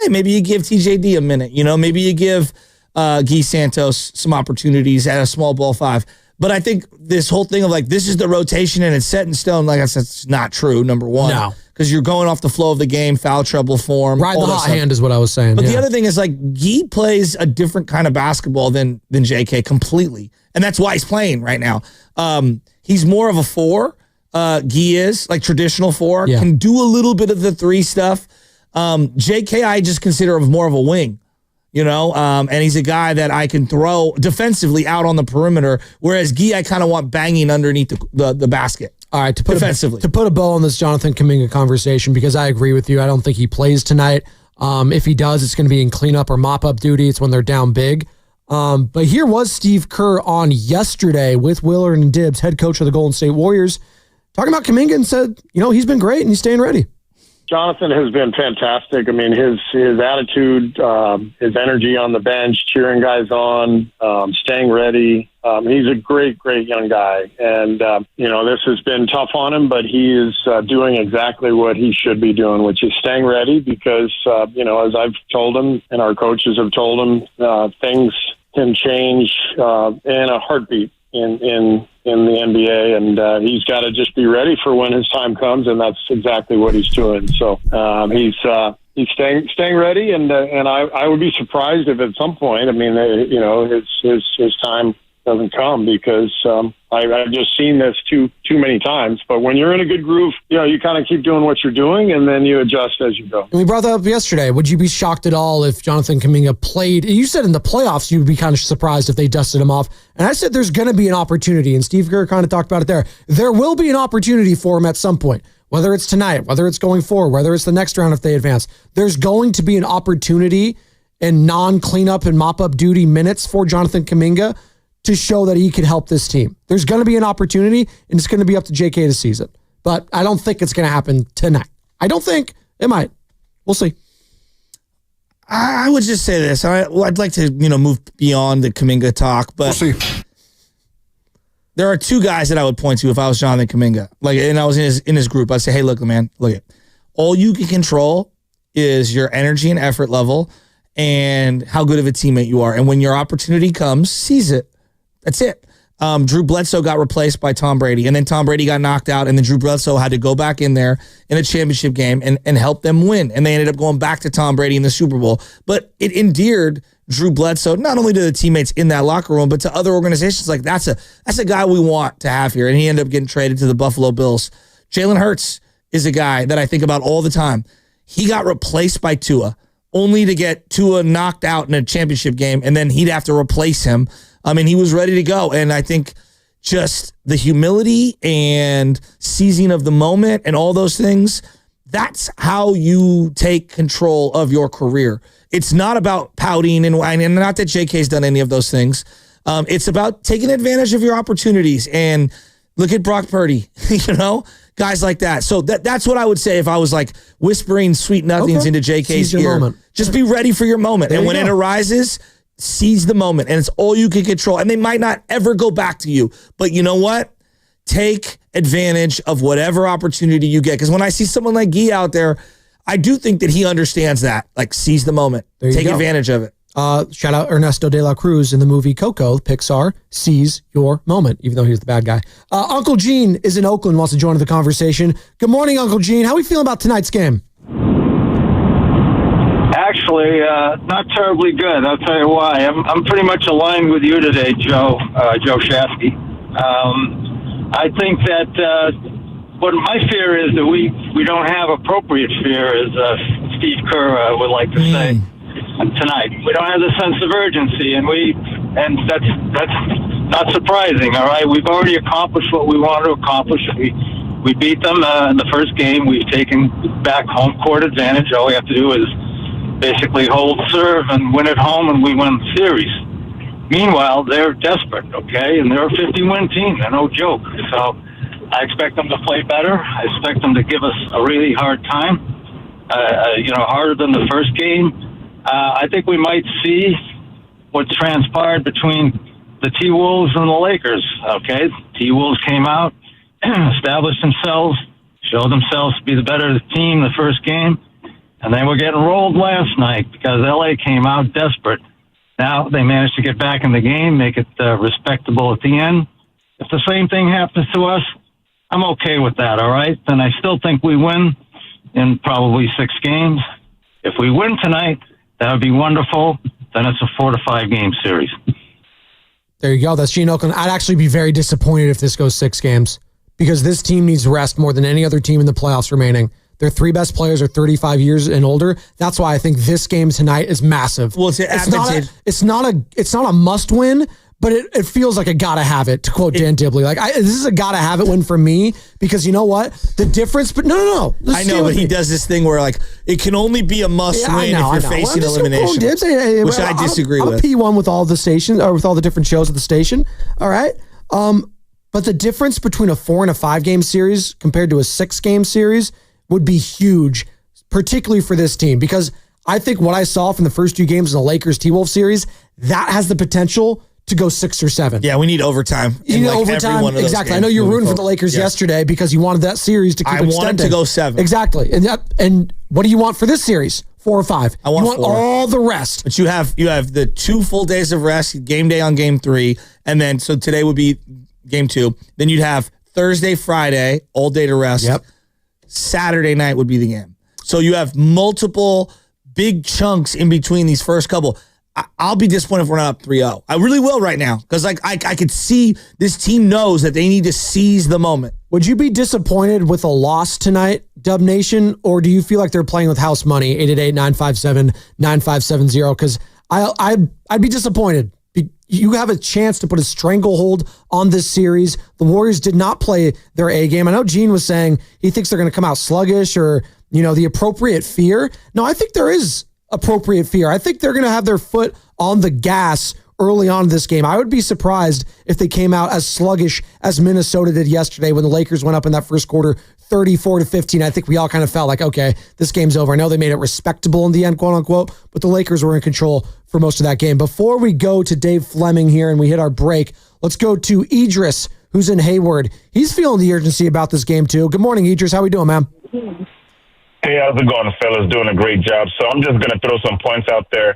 maybe you give TJD a minute. Maybe you give Guy Santos some opportunities at a small ball 5. But I think this whole thing of this is the rotation and it's set in stone, like I said, it's not true, number one. No. Because you're going off the flow of the game, foul trouble form. Ride the hot hand is what I was saying. But the other thing is Guy plays a different kind of basketball than JK completely. And that's why he's playing right now. He's more of a 4. Guy is traditional 4, can do a little bit of the 3 stuff. JK, I just consider of more of a wing. And he's a guy that I can throw defensively out on the perimeter, whereas Guy I kind of want banging underneath the basket. All right, to put a bow on this Jonathan Kuminga conversation, because I agree with you. I don't think he plays tonight. If he does, it's going to be in cleanup or mop-up duty. It's when they're down big. But here was Steve Kerr on yesterday with Willard and Dibbs, head coach of the Golden State Warriors, talking about Kuminga and said, he's been great and he's staying ready. Jonathan has been fantastic. I mean, his attitude, his energy on the bench, cheering guys on, staying ready. He's a great, great young guy. And, this has been tough on him, but he is doing exactly what he should be doing, which is staying ready because, as I've told him and our coaches have told him, things can change in a heartbeat in the NBA, and he's got to just be ready for when his time comes, and that's exactly what he's doing. So he's staying ready, and I would be surprised if at some point, his time doesn't come, because I've just seen this too many times. But when you're in a good groove, you kind of keep doing what you're doing, and then you adjust as you go. And we brought that up yesterday. Would you be shocked at all if Jonathan Kuminga played? You said in the playoffs you would be kind of surprised if they dusted him off. And I said there's going to be an opportunity, and Steve Kerr kind of talked about it there. There will be an opportunity for him at some point, whether it's tonight, whether it's going forward, whether it's the next round if they advance. There's going to be an opportunity in non-cleanup and mop-up duty minutes for Jonathan Kuminga to show that he could help this team. There's going to be an opportunity, and it's going to be up to JK to seize it. But I don't think it's going to happen tonight. I don't think it might. We'll see. I would just say this. I'd like to, move beyond the Kuminga talk, but We'll see. There are 2 guys that I would point to if I was Jonathan Kuminga. And I was in his group. I'd say, hey, look, man, look it. All you can control is your energy and effort level and how good of a teammate you are. And when your opportunity comes, seize it. That's it. Drew Bledsoe got replaced by Tom Brady, and then Tom Brady got knocked out, and then Drew Bledsoe had to go back in there in a championship game and help them win. And they ended up going back to Tom Brady in the Super Bowl. But it endeared Drew Bledsoe not only to the teammates in that locker room, but to other organizations. Like, that's a guy we want to have here. And he ended up getting traded to the Buffalo Bills. Jalen Hurts is a guy that I think about all the time. He got replaced by Tua, only to get Tua knocked out in a championship game, and then he'd have to replace him. I mean, he was ready to go. And I think just the humility and seizing of the moment and all those things, that's how you take control of your career. It's not about pouting and not that JK's done any of those things. It's about taking advantage of your opportunities. And look at Brock Purdy, guys like that. So that's what I would say if I was like whispering sweet nothings into JK's ear. Moment. Just be ready for your moment. And when it arises, seize the moment, and it's all you can control. And they might not ever go back to you, but you know what? Take advantage of whatever opportunity you get. Because when I see someone like Guy out there, I do think that he understands that. Like, seize the moment. Take advantage of it. Shout out Ernesto de la Cruz in the movie Coco, Pixar, seize your moment, even though he's the bad guy. Uncle Gene is in Oakland, wants to join the conversation. Good morning, Uncle Gene. How are we feeling about tonight's game? Actually, not terribly good. I'll tell you why. I'm pretty much aligned with you today, Joe Shafty. I think that what my fear is that we don't have appropriate fear, as Steve Kerr would like to say tonight. We don't have the sense of urgency, and that's not surprising. All right, we've already accomplished what we wanted to accomplish. We beat them in the first game. We've taken back home court advantage. All we have to do is basically hold serve and win at home, and we win the series. Meanwhile, they're desperate, okay? And they're a 50-win team. They're no joke. So I expect them to play better. I expect them to give us a really hard time, harder than the first game. I think we might see what transpired between the T-Wolves and the Lakers, okay? T-Wolves came out, established themselves, showed themselves to be the better team the first game, and they were getting rolled last night because LA came out desperate. Now they managed to get back in the game, make it respectable at the end. If the same thing happens to us, I'm okay with that, all right? Then I still think we win in probably 6 games. If we win tonight, that would be wonderful. Then it's a 4 to 5 game series. There you go. That's Gene Oakland. I'd actually be very disappointed if this goes 6 games because this team needs rest more than any other team in the playoffs remaining. Their 3 best players are 35 years and older. That's why I think this game tonight is massive. Well, it's not a must win, but it feels like a gotta have it, to quote Dan Dibley. Like, this is a gotta have it win for me because you know what? The difference, but no. I know, but he does this thing where like it can only be a must win if you're facing elimination, which I disagree with. I'm a P1 with all the stations or with all the different shows at the station. All right. But the difference between a 4 and a 5 game series compared to a 6 game series would be huge, particularly for this team, because I think what I saw from the first 2 games in the Lakers T-Wolves series, that has the potential to go 6 or 7. Yeah, we need overtime. You need overtime. Exactly. I know you're rooting for the Lakers yesterday because you wanted that series to keep extending. I wanted to go 7. Exactly. And what do you want for this series? 4 or 5. I want 4. All the rest. But you have the 2 full days of rest, game day on game 3, and then so today would be game 2. Then you'd have Thursday, Friday, all day to rest. Yep. Saturday night would be the game. So you have multiple big chunks in between these first couple. I'll be disappointed if we're not up 3-0. I really will right now because I could see this team knows that they need to seize the moment. Would you be disappointed with a loss tonight, Dub Nation, or do you feel like they're playing with house money, 888-957-9570? Because I'd be disappointed. You have a chance to put a stranglehold on this series. The Warriors did not play their A game. I know Gene was saying he thinks they're going to come out sluggish or, the appropriate fear. No, I think there is appropriate fear. I think they're going to have their foot on the gas early on in this game. I would be surprised if they came out as sluggish as Minnesota did yesterday when the Lakers went up in that first quarter 34-15. I think we all kind of felt like, okay, this game's over. I know they made it respectable in the end, quote unquote, but the Lakers were in control for most of that game. Before we go to Dave Fleming here and we hit our break, let's go to Idris, who's in Hayward. He's feeling the urgency about this game too. Good morning, Idris. How we doing, man? Hey, how's it going, fellas? Doing a great job. So I'm just going to throw some points out there.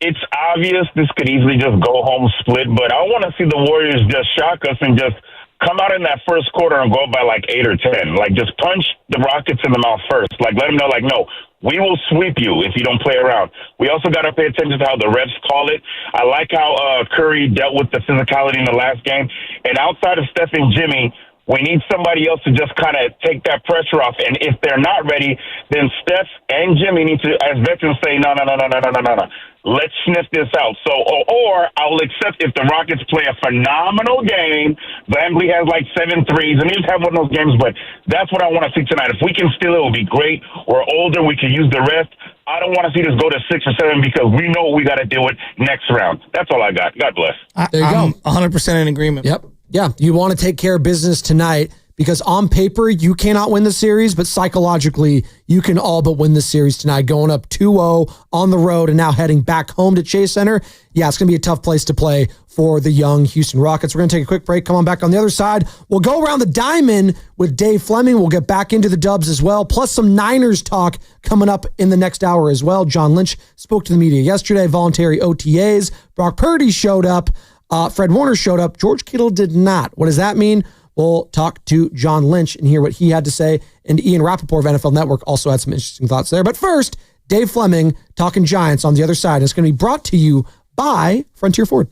It's obvious this could easily just go home split, but I want to see the Warriors just shock us and just come out in that first quarter and go up by like 8 or 10. Like, just punch the Rockets in the mouth first. Like, let them know, like, no, we will sweep you if you don't play around. We also got to pay attention to how the refs call it. I like how Curry dealt with the physicality in the last game. And outside of Steph and Jimmy, we need somebody else to just kind of take that pressure off. And if they're not ready, then Steph and Jimmy need to, as veterans, say, no. Let's sniff this out. So, or I'll accept if the Rockets play a phenomenal game. Lambley has like 7 threes, and he's have one of those games. But that's what I want to see tonight. If we can steal it, it will be great. We're older. We can use the rest. I don't want to see this go to 6 or 7 because we know we got to do it next round. That's all I got. God bless. There you go. 100% in agreement. Yep. Yeah, you want to take care of business tonight because on paper, you cannot win the series, but psychologically, you can all but win the series tonight. Going up 2-0 on the road and now heading back home to Chase Center. Yeah, it's going to be a tough place to play for the young Houston Rockets. We're going to take a quick break. Come on back on the other side. We'll go around the diamond with Dave Fleming. We'll get back into the Dubs as well, plus some Niners talk coming up in the next hour as well. John Lynch spoke to the media yesterday, voluntary OTAs. Brock Purdy showed up. Fred Warner showed up. George Kittle did not. What does that mean? We'll talk to John Lynch and hear what he had to say. And Ian Rappaport of NFL Network also had some interesting thoughts there. But first, Dave Fleming talking Giants on the other side. It's going to be brought to you by Frontier Ford.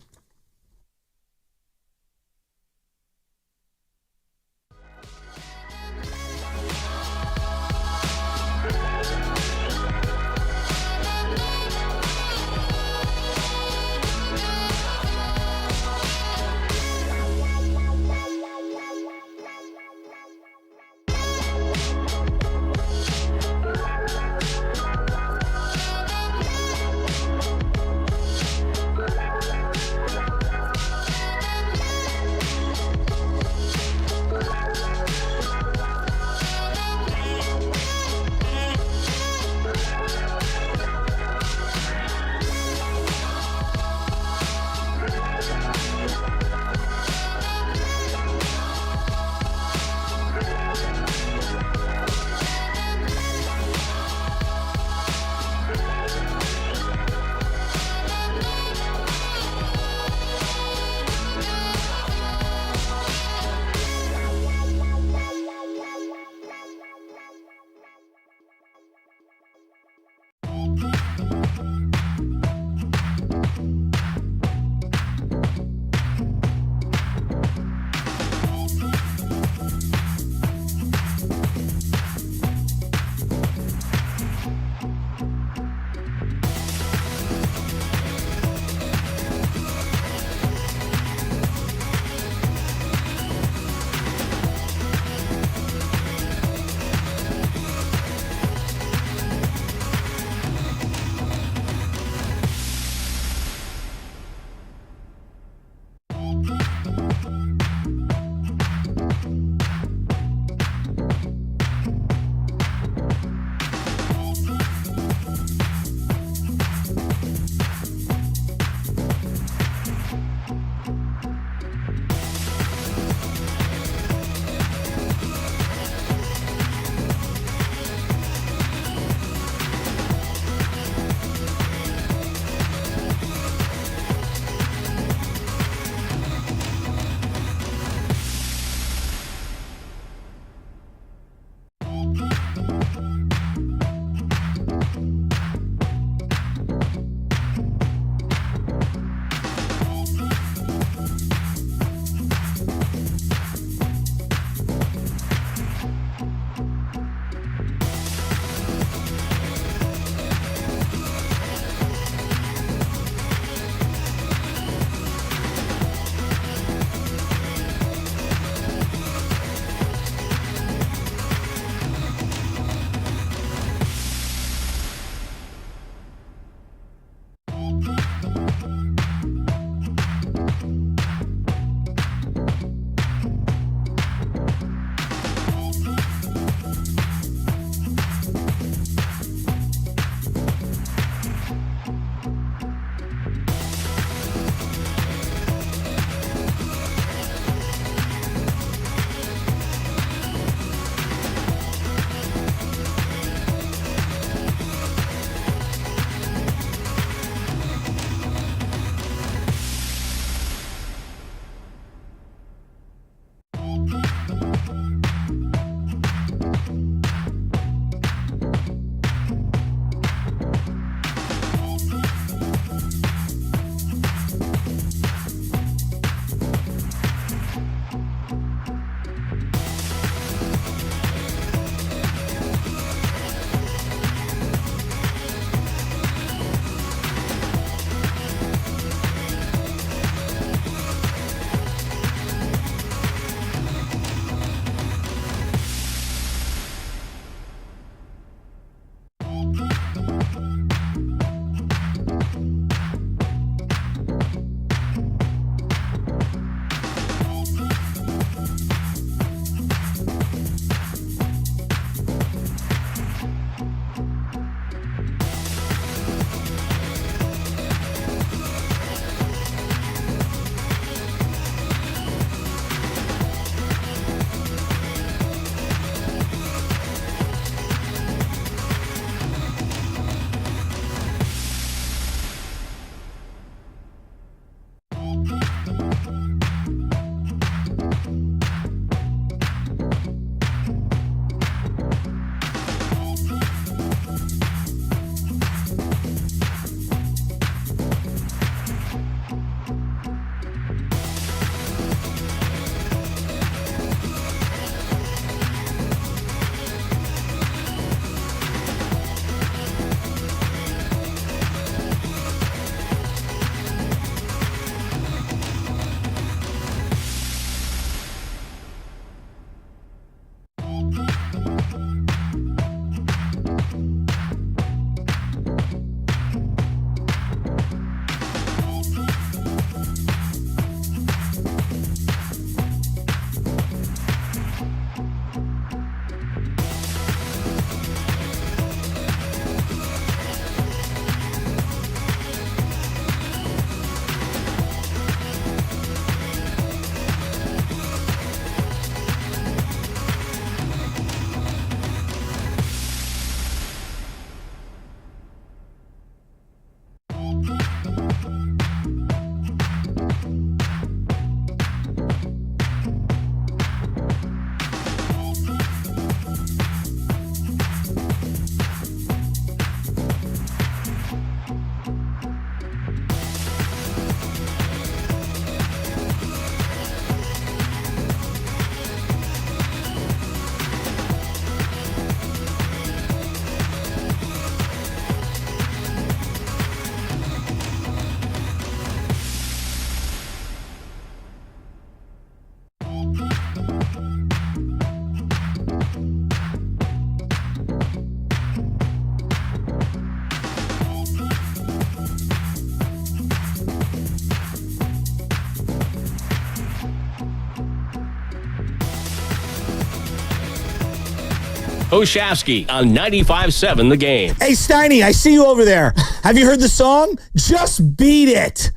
Oshafsky on 95.7 The Game. Hey, Steiny, I see you over there. Have you heard the song? Just beat it.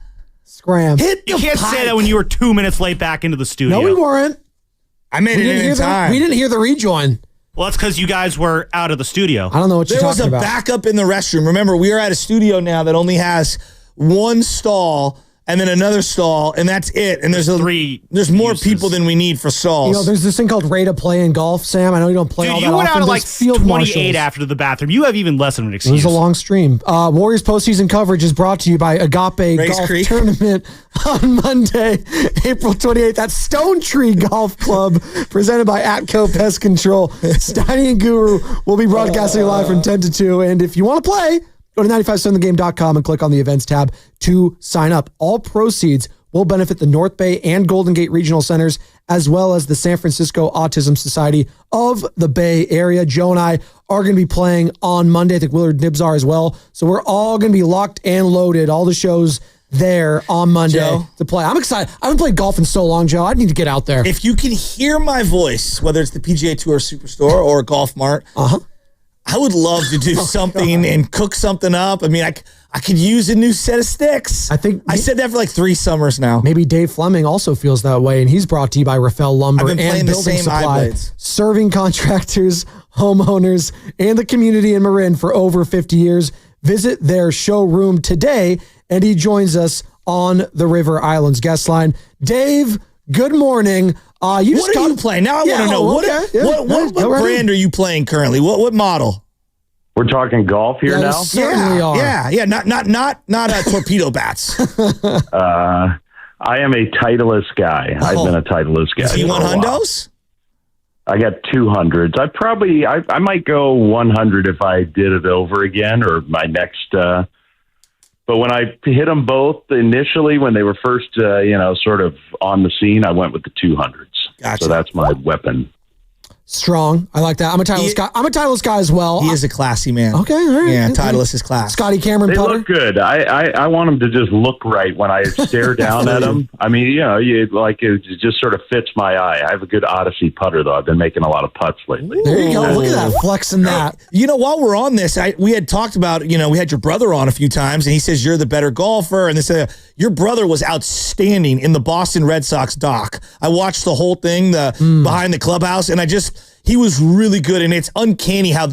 Scram. Hit the You can't say that when you were 2 minutes late back into the studio. No, we weren't. I made it in time. We didn't hear the rejoin. Well, that's because you guys were out of the studio. I don't know what you're talking about. There was a backup in the restroom. Remember, we are at a studio now that only has one stall and then another stall, and that's it. And there's more people than we need for stalls. You know, there's this thing called rate of play in golf, Sam. I know you don't play all that often. You went out at like Field 28 marshals. after the bathroom. You have even less of an It excuse. was a long stream. Warriors postseason coverage is brought to you by Agape Race Golf Creek. Tournament on Monday, April 28th at Stone Tree Golf Club, presented by Atco Pest Control. Steiny and Guru will be broadcasting live from 10 to 2. And if you want to play, go to 957thegame.com and click on the events tab to sign up. All proceeds will benefit the North Bay and Golden Gate Regional Centers, as well as the San Francisco Autism Society of the Bay Area. Joe and I are going to be playing on Monday. I think Willard Nibs are as well. So we're all going to be locked and loaded. All the shows there on Monday to play. I'm excited. I haven't played golf in so long, Joe. I need to get out there. If you can hear my voice, whether it's the PGA Tour Superstore or Golf Mart, I would love to do something and cook something up. I mean, I could use a new set of sticks. I think I said that for like 3 summers now. Maybe Dave Fleming also feels that way, and he's brought to you by Rafael Lumber I've been playing and the Building same Supply, iBlades. serving contractors, homeowners, and the community in Marin for over 50 years. Visit their showroom today, and he joins us on the River Islands guest line. Dave, good morning. What are you playing? Now I want to know. What brand are you playing currently? What model? We're talking golf here now? Certainly are. Yeah. Not torpedo bats. I am a Titleist guy. I've been a Titleist guy. T1 hundos? I got 200s. I might go 100 if I did it over again, or my next. But when I hit them both initially, when they were first, sort of on the scene, I went with the 200s. Gotcha. So that's my weapon. Strong. I like that. I'm a Titleist guy. I'm a Titleist guy as well. He is a classy man. Okay, all right. Yeah, Titleist is class. Scotty Cameron They putter. look good. I want them to just look right when I stare down at them. I mean, it just sort of fits my eye. I have a good Odyssey putter, though. I've been making a lot of putts lately. There you go. Look at that. Flexing that. You know, while we're on this, we had talked about, we had your brother on a few times, and he says you're the better golfer. And they said your brother was outstanding in the Boston Red Sox doc. I watched the whole thing, behind the clubhouse, and he was really good, and it's uncanny how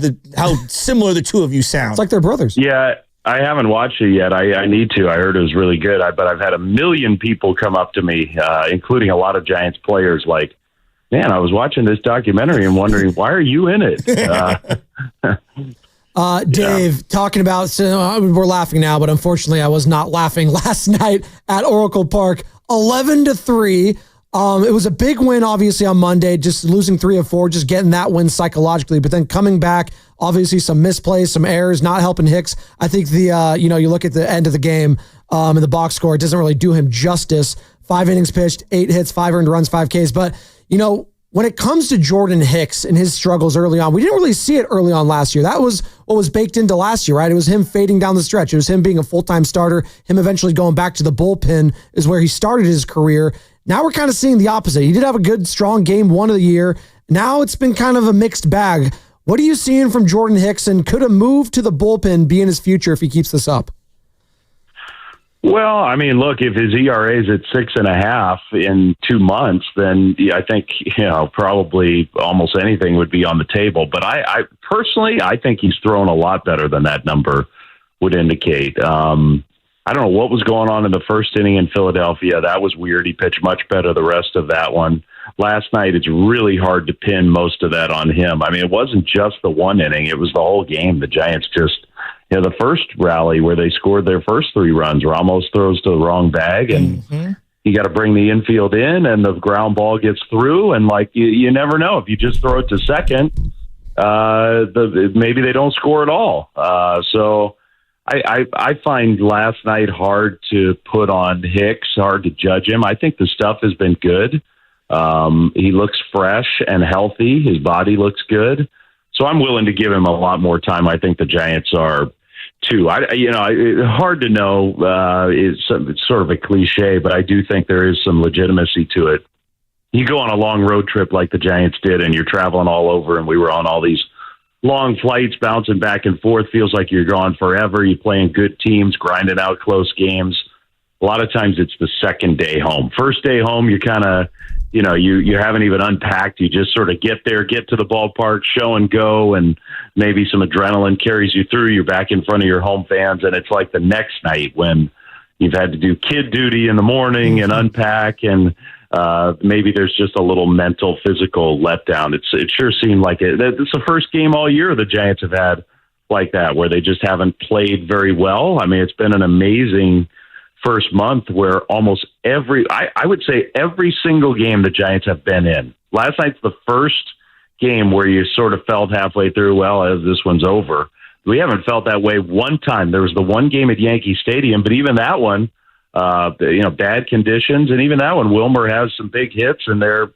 similar the two of you sound. It's like they're brothers. Yeah, I haven't watched it yet. I need to. I heard it was really good. But I've had 1 million people come up to me, including a lot of Giants players, like, man, I was watching this documentary and wondering, why are you in it? Dave, talking about, we're laughing now, but unfortunately I was not laughing last night at Oracle Park, 11-3. It was a big win, obviously, on Monday, just losing 3 of 4, just getting that win psychologically, but then coming back, obviously some misplays, some errors, not helping Hicks. I think you look at the end of the game and the box score, it doesn't really do him justice. 5 innings pitched, 8 hits, 5 earned runs, 5 Ks. But, when it comes to Jordan Hicks and his struggles early on, we didn't really see it early on last year. That was what was baked into last year, right? It was him fading down the stretch. It was him being a full-time starter, him eventually going back to the bullpen is where he started his career. Now we're kind of seeing the opposite. He did have a good, strong game 1 of the year. Now it's been kind of a mixed bag. What are you seeing from Jordan Hicks, and could a move to the bullpen be in his future if he keeps this up? Well, I mean, look, if his ERA is at 6.5 in 2 months, then I think, probably almost anything would be on the table. But I personally, I think he's thrown a lot better than that number would indicate. I don't know what was going on in the first inning in Philadelphia. That was weird. He pitched much better the rest of that one. Last night, it's really hard to pin most of that on him. I mean, it wasn't just the 1 inning. It was the whole game. The Giants just, the first rally where they scored their first 3 runs, Ramos throws to the wrong bag, and you got to bring the infield in, and the ground ball gets through, and you never know. If you just throw it to second, maybe they don't score at all. So I find last night hard to put on Hicks, hard to judge him. I think the stuff has been good. He looks fresh and healthy. His body looks good. So I'm willing to give him a lot more time. I think the Giants are too. Hard to know. It's sort of a cliche, but I do think there is some legitimacy to it. You go on a long road trip like the Giants did, and you're traveling all over, and we were on all these long flights, bouncing back and forth. Feels like you're gone forever. You're playing good teams, grinding out close games. A lot of times it's the second day home. First day home, you're kind of, you haven't even unpacked. You just sort of get there, get to the ballpark, show and go, and maybe some adrenaline carries you through. You're back in front of your home fans, and it's like the next night when you've had to do kid duty in the morning and unpack, and maybe there's just a little mental, physical letdown. It sure seemed like it's the first game all year the Giants have had like that, where they just haven't played very well. I mean, it's been an amazing first month where almost I would say every single game the Giants have been in. Last night's the first game where you sort of felt halfway through, well, as this one's over. We haven't felt that way one time. There was the one game at Yankee Stadium, but even that one, bad conditions, and even that one, Wilmer has some big hits, and they're,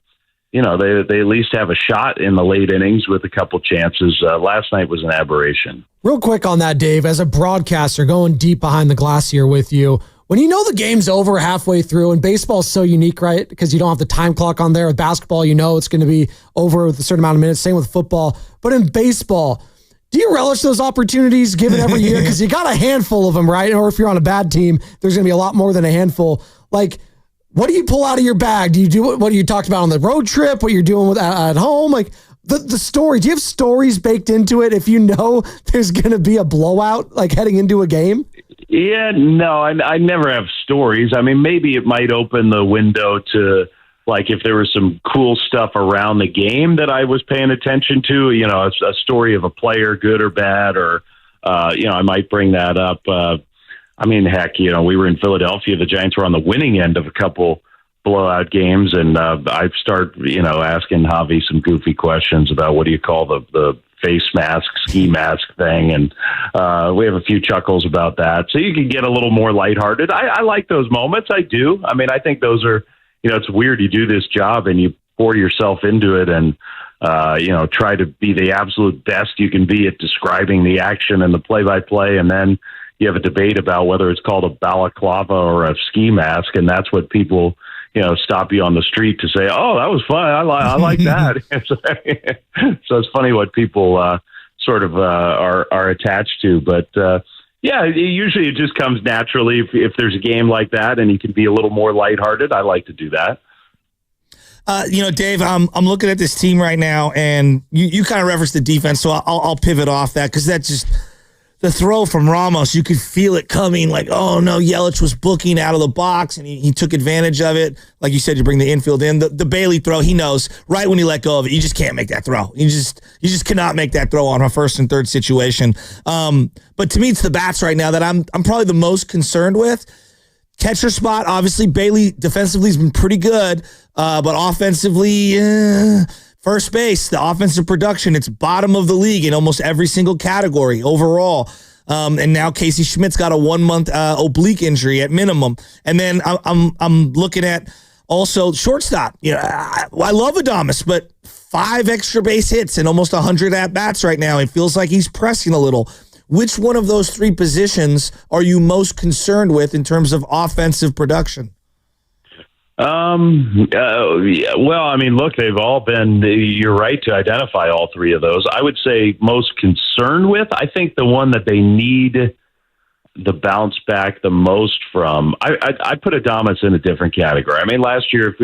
they at least have a shot in the late innings with a couple chances. Last night was an aberration. Real quick on that, Dave, as a broadcaster going deep behind the glass here with you, when you know the game's over halfway through, and baseball is so unique, right? Because you don't have the time clock on there. With basketball, it's going to be over with a certain amount of minutes. Same with football. But in baseball, do you relish those opportunities given every year? Because you got a handful of them, right? Or if you're on a bad team, there's going to be a lot more than a handful. Like, what do you pull out of your bag? Do you do what you talked about on the road trip, what you're doing at home? Like, the story, do you have stories baked into it if you know there's going to be a blowout, like heading into a game? Yeah, no, I never have stories. I mean, maybe it might open the window to, like, if there was some cool stuff around the game that I was paying attention to, a story of a player, good or bad, or, I might bring that up. I mean, heck, we were in Philadelphia. The Giants were on the winning end of a couple blowout games, and I start, asking Javi some goofy questions about what do you call the face mask, ski mask thing, and we have a few chuckles about that. So you can get a little more lighthearted. I like those moments. I do. I mean, I think those are, it's weird. You do this job and you pour yourself into it and, try to be the absolute best you can be at describing the action and the play-by-play, and then you have a debate about whether it's called a balaclava or a ski mask, and that's what people stop you on the street to say, oh, that was fun. I like that. So it's funny what people sort of are attached to. But, usually it just comes naturally. If there's a game like that and you can be a little more lighthearted, I like to do that. Dave, I'm looking at this team right now, and you kind of referenced the defense, so I'll pivot off that because that's just the throw from Ramos. You could feel it coming, like, oh no, Yelich was booking out of the box, and he took advantage of it. Like you said, you bring the infield in. The Bailey throw, he knows right when you let go of it, you just can't make that throw. You just cannot make that throw on a first and third situation. But to me, it's the bats right now that I'm probably the most concerned with. Catcher spot, obviously, Bailey defensively has been pretty good, but offensively, first base, the offensive production, it's bottom of the league in almost every single category overall. And now Casey Schmidt's got a 1 month oblique injury at minimum. And then I'm looking at also shortstop. I love Adames, but 5 extra base hits and almost 100 at bats right now. It feels like he's pressing a little. Which one of those 3 positions are you most concerned with in terms of offensive production? Well, I mean, look, they've all been, you're right to identify all 3 of those. I would say most concerned with, I think the one that they need the bounce back the most from, I put Adames in a different category. I mean, last year,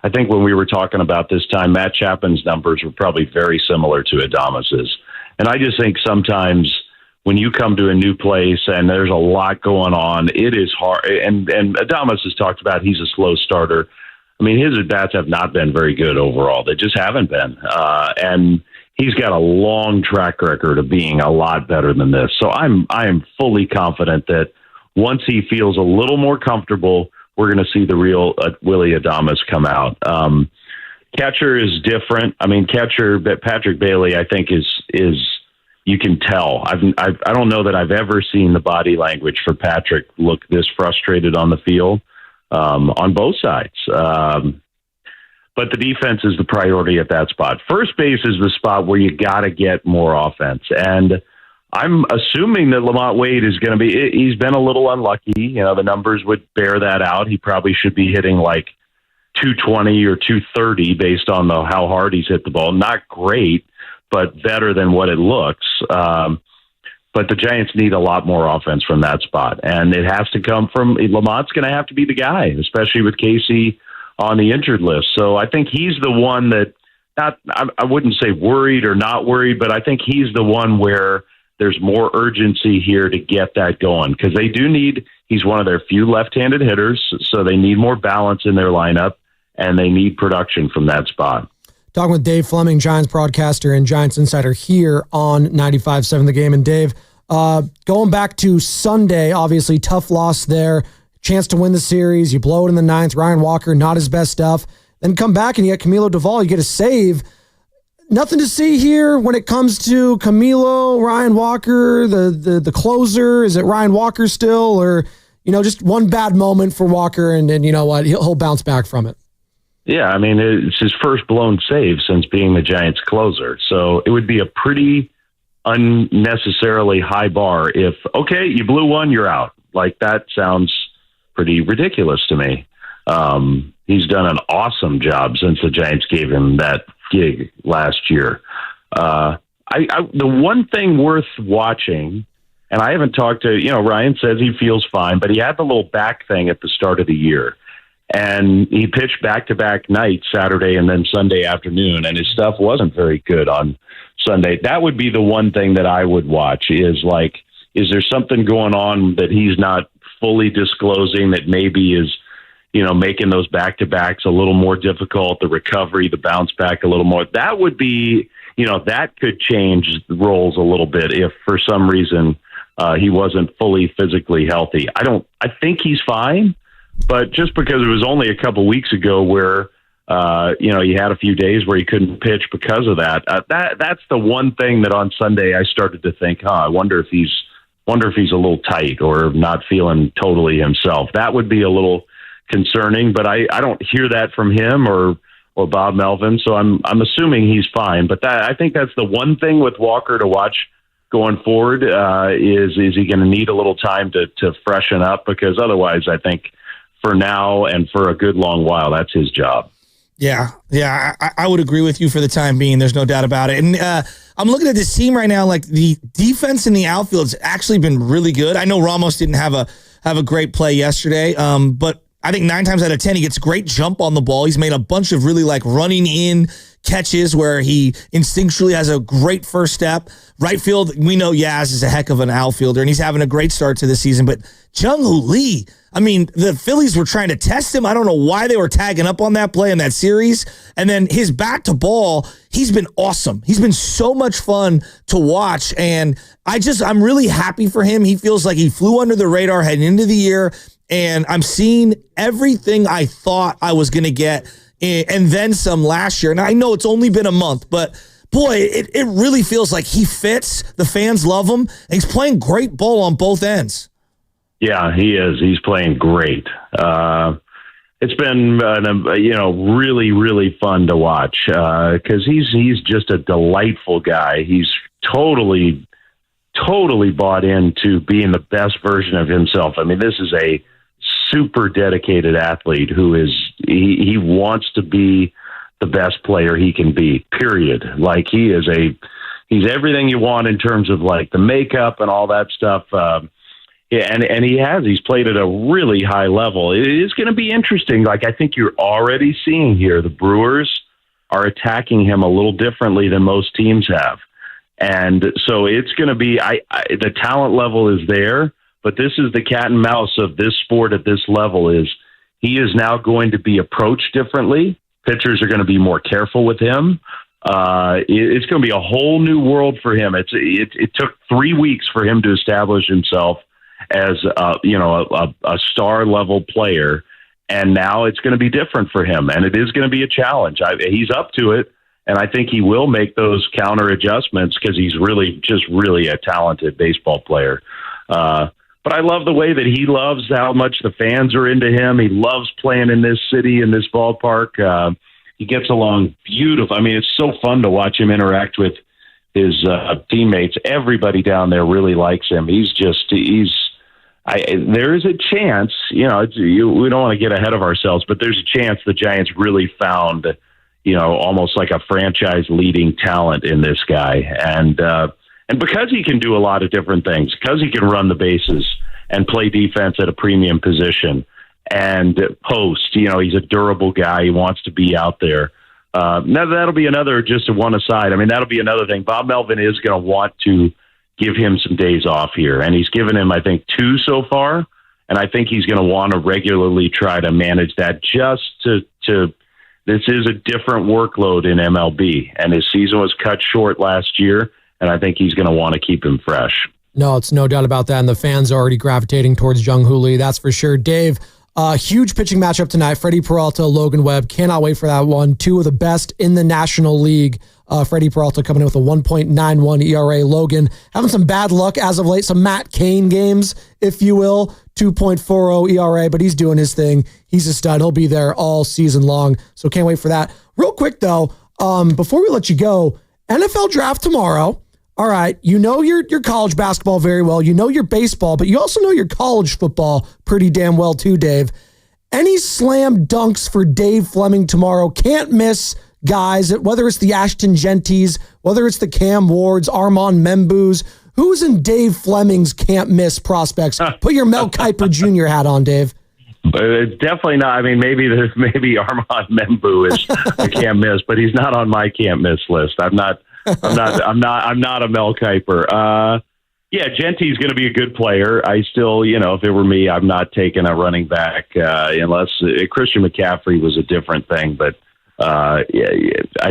I think when we were talking about this time, Matt Chapman's numbers were probably very similar to Adames's. And I just think sometimes when you come to a new place and there's a lot going on, it is hard. And Adames has talked about he's a slow starter. I mean, his at-bats have not been very good overall. They just haven't been. And he's got a long track record of being a lot better than this. So I am fully confident that once he feels a little more comfortable, we're going to see the real Willie Adames come out. Catcher is different. I mean, Patrick Bailey, I think is you can tell. I don't know that I've ever seen the body language for Patrick look this frustrated on the field on both sides. But the defense is the priority at that spot. First base is the spot where you got to get more offense. And I'm assuming that Lamont Wade is going to be, he's been a little unlucky. The numbers would bear that out. He probably should be hitting like 220 or 230 based on how hard he's hit the ball. Not great, but better than what it looks. But the Giants need a lot more offense from that spot, and it has to come from Lamont's going to have to be the guy, especially with Casey on the injured list. So I think he's the one that I wouldn't say worried or not worried, but I think he's the one where there's more urgency here to get that going because they do need. He's one of their few left-handed hitters, so they need more balance in their lineup, and they need production from that spot. Talking with Dave Fleming, Giants broadcaster and Giants insider here on 95.7 The Game. And Dave, going back to Sunday, obviously tough loss there. Chance to win the series. You blow it in the ninth. Ryan Walker, not his best stuff. Then come back and you get Camilo Duvall. You get a save. Nothing to see here when it comes to Camilo, Ryan Walker, the closer. Is it Ryan Walker still? Or, just one bad moment for Walker and you know what? He'll bounce back from it. Yeah, I mean, it's his first blown save since being the Giants closer. So it would be a pretty unnecessarily high bar if, okay, you blew one, you're out. Like, that sounds pretty ridiculous to me. He's done an awesome job since the Giants gave him that gig last year. The one thing worth watching, and I haven't talked to, Ryan says he feels fine, but he had the little back thing at the start of the year. And he pitched back-to-back nights, Saturday and then Sunday afternoon, and his stuff wasn't very good on Sunday. That would be the one thing that I would watch is there something going on that he's not fully disclosing that maybe is, making those back-to-backs a little more difficult, the recovery, the bounce back a little more. That would be, that could change the roles a little bit if for some reason he wasn't fully physically healthy. I think he's fine. But just because it was only a couple weeks ago where, he had a few days where he couldn't pitch because of that, that's the one thing that on Sunday I started to think, I wonder if he's a little tight or not feeling totally himself. That would be a little concerning, but I don't hear that from him or Bob Melvin. So I'm assuming he's fine. But I think that's the one thing with Walker to watch going forward is he going to need a little time to freshen up? Because otherwise, I think for now and for a good long while, that's his job. Yeah, I would agree with you for the time being. There's no doubt about it. And I'm looking at this team right now. Like, the defense in the outfield has actually been really good. I know Ramos didn't have a great play yesterday, but I think 9 times out of 10 he gets great jump on the ball. He's made a bunch of really running in catches where he instinctually has a great first step. Right field, we know Yaz is a heck of an outfielder, and he's having a great start to the season. But Jung-Hoo Lee, I mean, the Phillies were trying to test him. I don't know why they were tagging up on that play in that series. And then his bat to ball, he's been awesome. He's been so much fun to watch. And I'm really happy for him. He feels like he flew under the radar heading into the year. And I'm seeing everything I thought I was going to get and then some last year. And I know it's only been a month, but boy, it really feels like he fits. The fans love him. And he's playing great ball on both ends. Yeah, he is. He's playing great. It's been, really, really fun to watch because he's just a delightful guy. He's totally bought into being the best version of himself. I mean, this is a super dedicated athlete who he wants to be the best player he can be, period. Like, he's everything you want in terms of the makeup and all that stuff. And he's played at a really high level. It is going to be interesting. I think you're already seeing here, the Brewers are attacking him a little differently than most teams have. And so it's going to be, the talent level is there, but this is the cat and mouse of this sport at this level is he is now going to be approached differently. Pitchers are going to be more careful with him. It's going to be a whole new world for him. It took 3 weeks for him to establish himself as a star level player, and now it's going to be different for him, and it is going to be a challenge. He's up to it, and I think he will make those counter adjustments because he's really a talented baseball player. But I love the way that he loves how much the fans are into him. He loves playing in this city, in this ballpark. He gets along beautiful. I mean, it's so fun to watch him interact with his teammates. Everybody down there really likes him. There is a chance, we don't want to get ahead of ourselves, but there's a chance the Giants really found, almost like a franchise leading talent in this guy. And because he can do a lot of different things, because he can run the bases and play defense at a premium position and post, he's a durable guy. He wants to be out there. Now that'll be another, just one aside. I mean, that'll be another thing. Bob Melvin is going to want to give him some days off here. And he's given him, I think, 2 so far. And I think he's going to want to regularly try to manage that just to this is a different workload in MLB. And his season was cut short last year. And I think he's going to want to keep him fresh. No, it's no doubt about that. And the fans are already gravitating towards Jung Hoo Lee. That's for sure. Dave, huge pitching matchup tonight. Freddie Peralta, Logan Webb. Cannot wait for that one. 2 of the best in the National League. Freddie Peralta coming in with a 1.91 ERA. Logan having some bad luck as of late. Some Matt Cain games, if you will. 2.40 ERA, but he's doing his thing. He's a stud. He'll be there all season long. So can't wait for that. Real quick, though, before we let you go, NFL draft tomorrow. All right, you know your college basketball very well. You know your baseball, but you also know your college football pretty damn well too, Dave. Any slam dunks for Dave Fleming tomorrow? Can't miss guys, whether it's the Ashton Genties, whether it's the Cam Wards, Armand Membus. Who's in Dave Fleming's can't miss prospects? Put your Mel Kiper Jr. hat on, Dave. But it's definitely not. I mean, maybe Armand Membu is a can't miss, but he's not on my can't miss list. I'm not a Mel Kiper. Yeah, Genty's going to be a good player. I still, if it were me, I'm not taking a running back unless Christian McCaffrey was a different thing. But I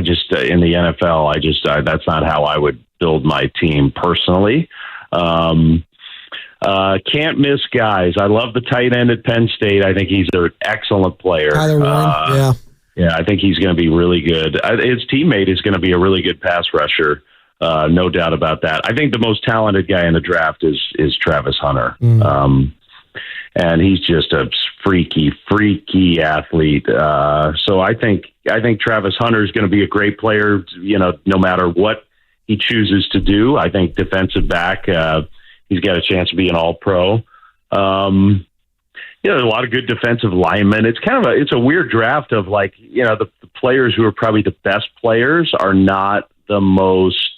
just in the NFL, that's not how I would build my team personally. Can't miss guys. I love the tight end at Penn State. I think he's an excellent player. Tyler Warren, yeah. Yeah, I think he's going to be really good. His teammate is going to be a really good pass rusher. No doubt about that. I think the most talented guy in the draft is Travis Hunter. And he's just a freaky athlete. So I think Travis Hunter is going to be a great player, no matter what he chooses to do. I think defensive back, he's got a chance to be an all-pro. There's a lot of good defensive linemen. It's a weird draft of the players who are probably the best players are not the most,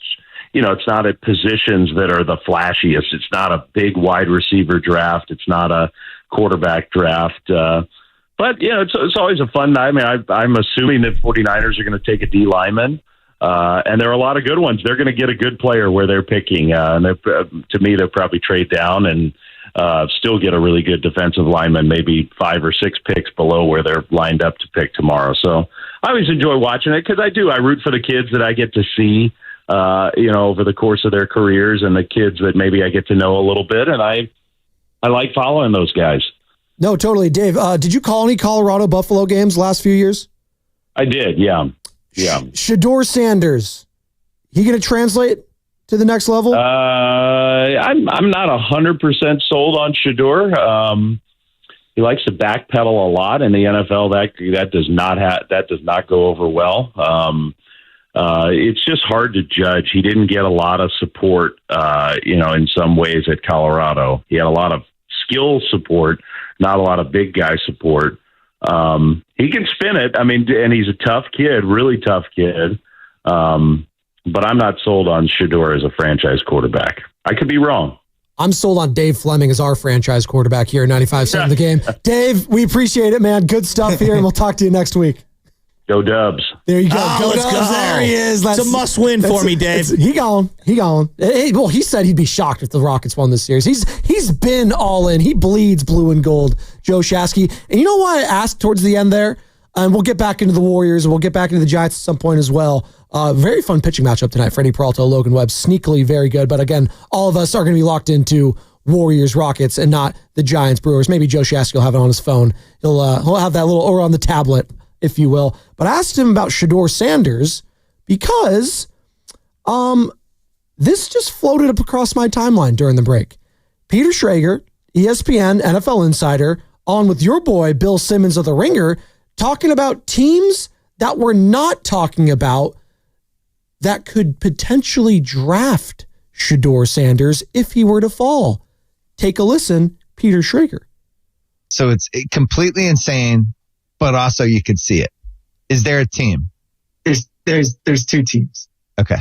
it's not at positions that are the flashiest. It's not a big wide receiver draft. It's not a quarterback draft. But it's always a fun night. I mean, I'm assuming that 49ers are going to take a D lineman. And there are a lot of good ones. They're going to get a good player where they're picking. And to me, they'll probably trade down and still get a really good defensive lineman, maybe 5 or 6 picks below where they're lined up to pick tomorrow. So I always enjoy watching it because I root for the kids that I get to see, over the course of their careers and the kids that maybe I get to know a little bit. And I like following those guys. No, totally. Dave, did you call any Colorado Buffalo games last few years? I did. Yeah. Shador Sanders, he going to translate to the next level? I'm not 100% sold on Shador. He likes to backpedal a lot in the NFL. That does not go over well. It's just hard to judge. He didn't get a lot of support, in some ways at Colorado. He had a lot of skill support, not a lot of big guy support. He can spin it. I mean, and he's a tough kid, really tough kid. But I'm not sold on Shador as a franchise quarterback. I could be wrong. I'm sold on Dave Fleming as our franchise quarterback here at 95.7 The Game. Dave, we appreciate it, man. Good stuff here, and we'll talk to you next week. Go Dubs. There you go. Let's go. There he is. It's a must-win for me, Dave. He gone. Well, he said he'd be shocked if the Rockets won this series. He's been all in. He bleeds blue and gold, Joe Shasky. And you know why I asked towards the end there? And we'll get back into the Warriors, and we'll get back into the Giants at some point as well. Very fun pitching matchup tonight. Freddie Peralta, Logan Webb, sneakily very good. But again, all of us are going to be locked into Warriors, Rockets, and not the Giants, Brewers. Maybe Joe Shasky will have it on his phone. He'll have that little, or on the tablet, if you will. But I asked him about Shador Sanders because this just floated up across my timeline during the break. Peter Schrager, ESPN, NFL Insider, on with your boy, Bill Simmons of The Ringer, talking about teams that we're not talking about that could potentially draft Shador Sanders if he were to fall. Take a listen, Peter Schrager. So it's completely insane, but also you could see it. Is there a team there's two teams. Okay.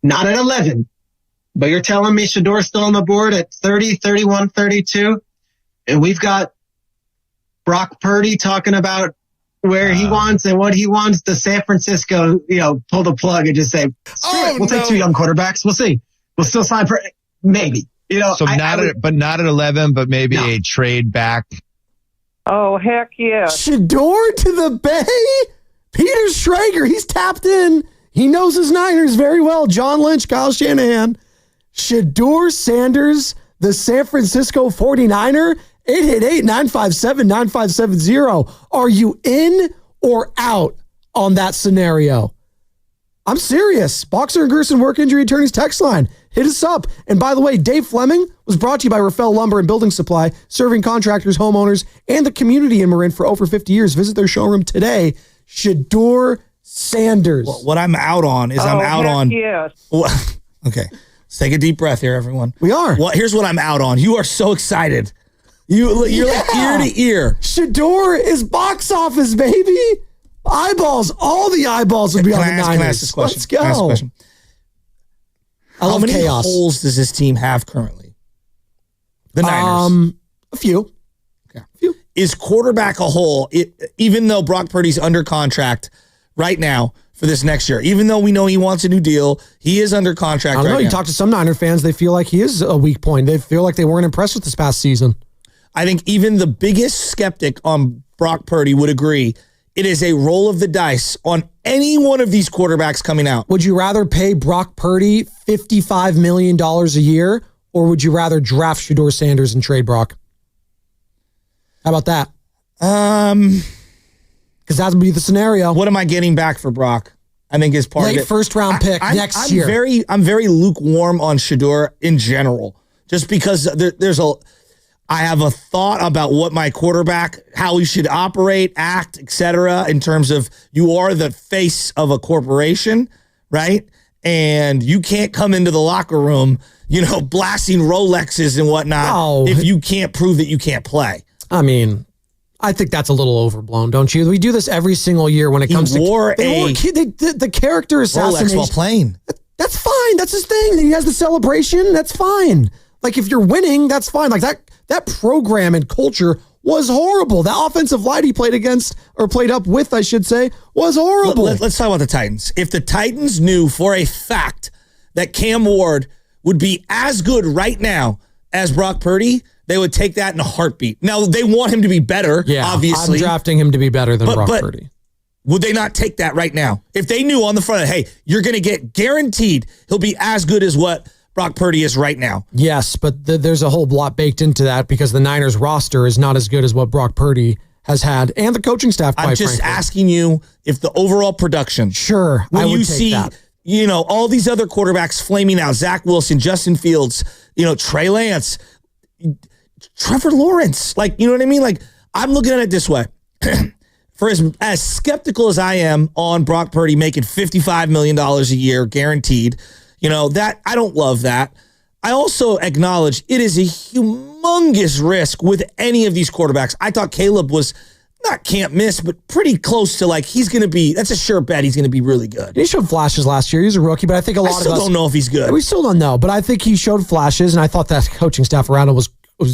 Not at 11, but you're telling me Shador's still on the board at 30, 31, 32, and we've got Brock Purdy talking about where he wants and what he wants. The San Francisco, pull the plug and just say, we'll take 2 young quarterbacks. We'll see. We'll still sign for maybe. So not at 11, but maybe a trade back. Oh, heck yeah. Shador to the Bay? Peter Schrager, he's tapped in. He knows his Niners very well. John Lynch, Kyle Shanahan. Shador Sanders, the San Francisco 49er. 888-957-9570. Are you in or out on that scenario? I'm serious. Boxer and Gerson Work Injury Attorneys text line. Hit us up. And by the way, Dave Fleming was brought to you by Rafael Lumber and Building Supply, serving contractors, homeowners, and the community in Marin for over 50 years. Visit their showroom today. Shador Sanders. Well, what I'm out on is Yes. Okay. Let's take a deep breath here, everyone. We are. Well, here's what I'm out on. You are so excited. You're like ear to ear. Shador is box office, baby. Eyeballs. All the eyeballs would be on the Niners. Can I ask this question? Let's go. How many chaos. holes does this team have currently? The Niners. A few. Okay. Is quarterback a hole? Even though Brock Purdy's under contract right now for this next year, even though we know he wants a new deal, he is under contract I don't know. now. You talk to some Niner fans, they feel like he is a weak point. They feel like they weren't impressed with this past season. I think even the biggest skeptic on Brock Purdy would agree it is a roll of the dice on any one of these quarterbacks coming out. Would you rather pay Brock Purdy $55 million a year, or would you rather draft Shador Sanders and trade Brock? How about that? Because that would be the scenario. What am I getting back for Brock? I think is part of it. Late first round pick next year. I'm very lukewarm on Shador in general, just because I have a thought about what my quarterback, how he should operate, act, etc. in terms of you are the face of a corporation, right? And you can't come into the locker room, blasting Rolexes and whatnot if you can't prove that you can't play. I mean, I think that's a little overblown, don't you? We do this every single year when it comes to the character assassination. Rolex while playing. That's fine. That's his thing. He has the celebration. That's fine. Like, if you're winning, that's fine. Like, that program and culture was horrible. The offensive line he played up with, I should say, was horrible. Let's talk about the Titans. If the Titans knew for a fact that Cam Ward would be as good right now as Brock Purdy, they would take that in a heartbeat. Now, they want him to be better, obviously. I'm drafting him to be better than Brock Purdy. Would they not take that right now? If they knew on the front, hey, you're going to get guaranteed he'll be as good as what Brock Purdy is right now. Yes, but there's a whole lot baked into that because the Niners roster is not as good as what Brock Purdy has had, and the coaching staff, I'm just asking you if the overall production. Sure, when I would you take see, that. All these other quarterbacks flaming out, Zach Wilson, Justin Fields, Trey Lance, Trevor Lawrence, you know what I mean? I'm looking at it this way. For as skeptical as I am on Brock Purdy making $55 million a year guaranteed, that I don't love that. I also acknowledge it is a humongous risk with any of these quarterbacks. I thought Caleb was can't miss, but pretty close to he's going to be, that's a sure bet he's going to be really good. He showed flashes last year. He's a rookie, but I think a lot of us still don't know if he's good. We still don't know, but I think he showed flashes, and I thought that coaching staff around him was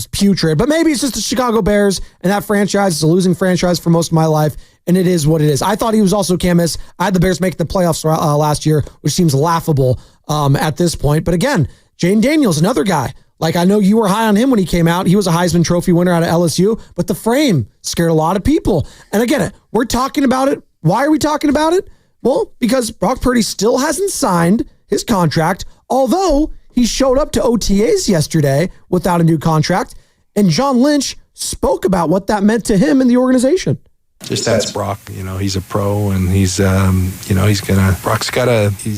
putrid. But maybe it's just the Chicago Bears, and that franchise is a losing franchise for most of my life, and it is what it is. I thought he was also can't miss. I had the Bears make the playoffs last year, which seems laughable at this point. But again, Jane Daniels, another guy. I know you were high on him when he came out. He was a Heisman Trophy winner out of LSU, but the frame scared a lot of people. And again, we're talking about it. Why are we talking about it? Well, because Brock Purdy still hasn't signed his contract, although he showed up to OTAs yesterday without a new contract. And John Lynch spoke about what that meant to him and the organization. Just that's Brock. He's a pro, and he's he's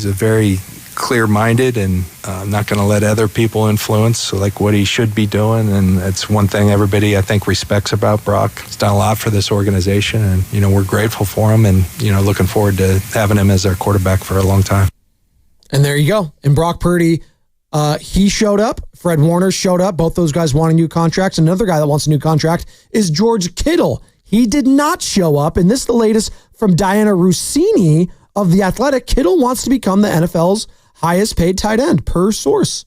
a very clear-minded and not going to let other people influence what he should be doing, and that's one thing everybody I think respects about Brock. He's done a lot for this organization, and we're grateful for him, and looking forward to having him as our quarterback for a long time. And there you go. And Brock Purdy, he showed up. Fred Warner showed up. Both those guys wanting new contracts. Another guy that wants a new contract is George Kittle. He did not show up. And this is the latest from Diana Rossini of The Athletic. Kittle wants to become the NFL's highest paid tight end per source,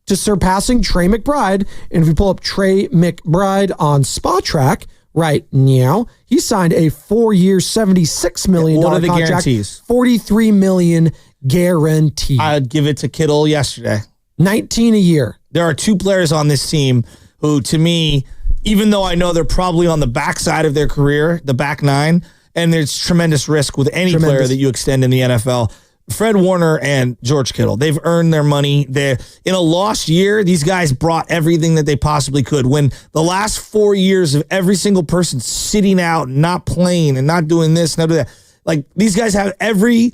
to surpassing Trey McBride. And if you pull up Trey McBride on Spotrac right now, he signed a 4-year, $76 million What are the contract, guarantees? $43 million guaranteed. I'd give it to Kittle yesterday. 19 a year. There are two players on this team who, to me, even though I know they're probably on the backside of their career, the back nine, and there's tremendous risk with any player that you extend in the NFL, Fred Warner and George Kittle, they've earned their money. They're in a lost year. These guys brought everything that they possibly could. When the last 4 years of every single person sitting out, not playing and not doing this, not doing that, like these guys have every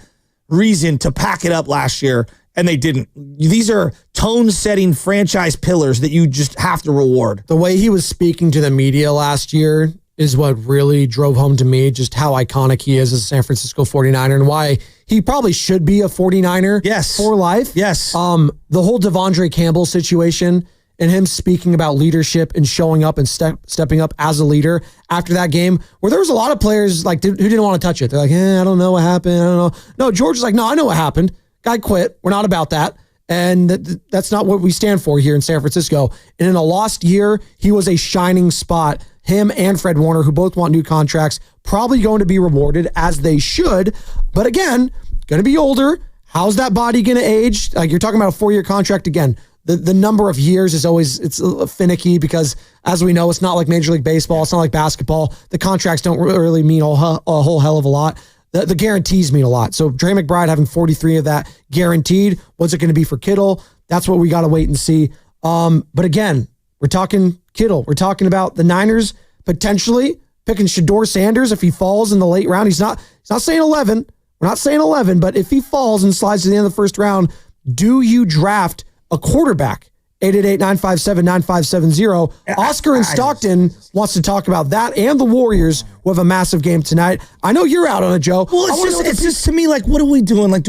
reason to pack it up last year, and they didn't. These are tone-setting franchise pillars that you just have to reward. The way he was speaking to the media last year is what really drove home to me just how iconic he is as a San Francisco 49er and why he probably should be a 49er for life. Yes. The whole Devondre Campbell situation and him speaking about leadership and showing up and stepping up as a leader after that game, where there was a lot of players like who didn't want to touch it. They're like, I don't know what happened. I don't know. No, George is like, no, I know what happened. Guy quit. We're not about that. And that's not what we stand for here in San Francisco. And in a lost year, he was a shining spot. Him and Fred Warner, who both want new contracts, probably going to be rewarded as they should. But again, going to be older. How's that body going to age? Like you're talking about a 4-year contract again. The number of years is always, it's finicky because as we know, it's not like Major League Baseball. It's not like basketball. The contracts don't really mean a whole hell of a lot. The guarantees mean a lot. So Trey McBride having 43 of that guaranteed. What's it going to be for Kittle? That's what we got to wait and see. But again, we're talking Kittle. We're talking about the Niners potentially picking Shador Sanders if he falls in the late round. He's not saying 11. We're not saying 11, but if he falls and slides to the end of the first round, do you draft a quarterback? 888-957-9570. Oscar in Stockton wants to talk about that and the Warriors who have a massive game tonight. I know you're out on it, Joe. Well, it's just to me, like, what are we doing? Like,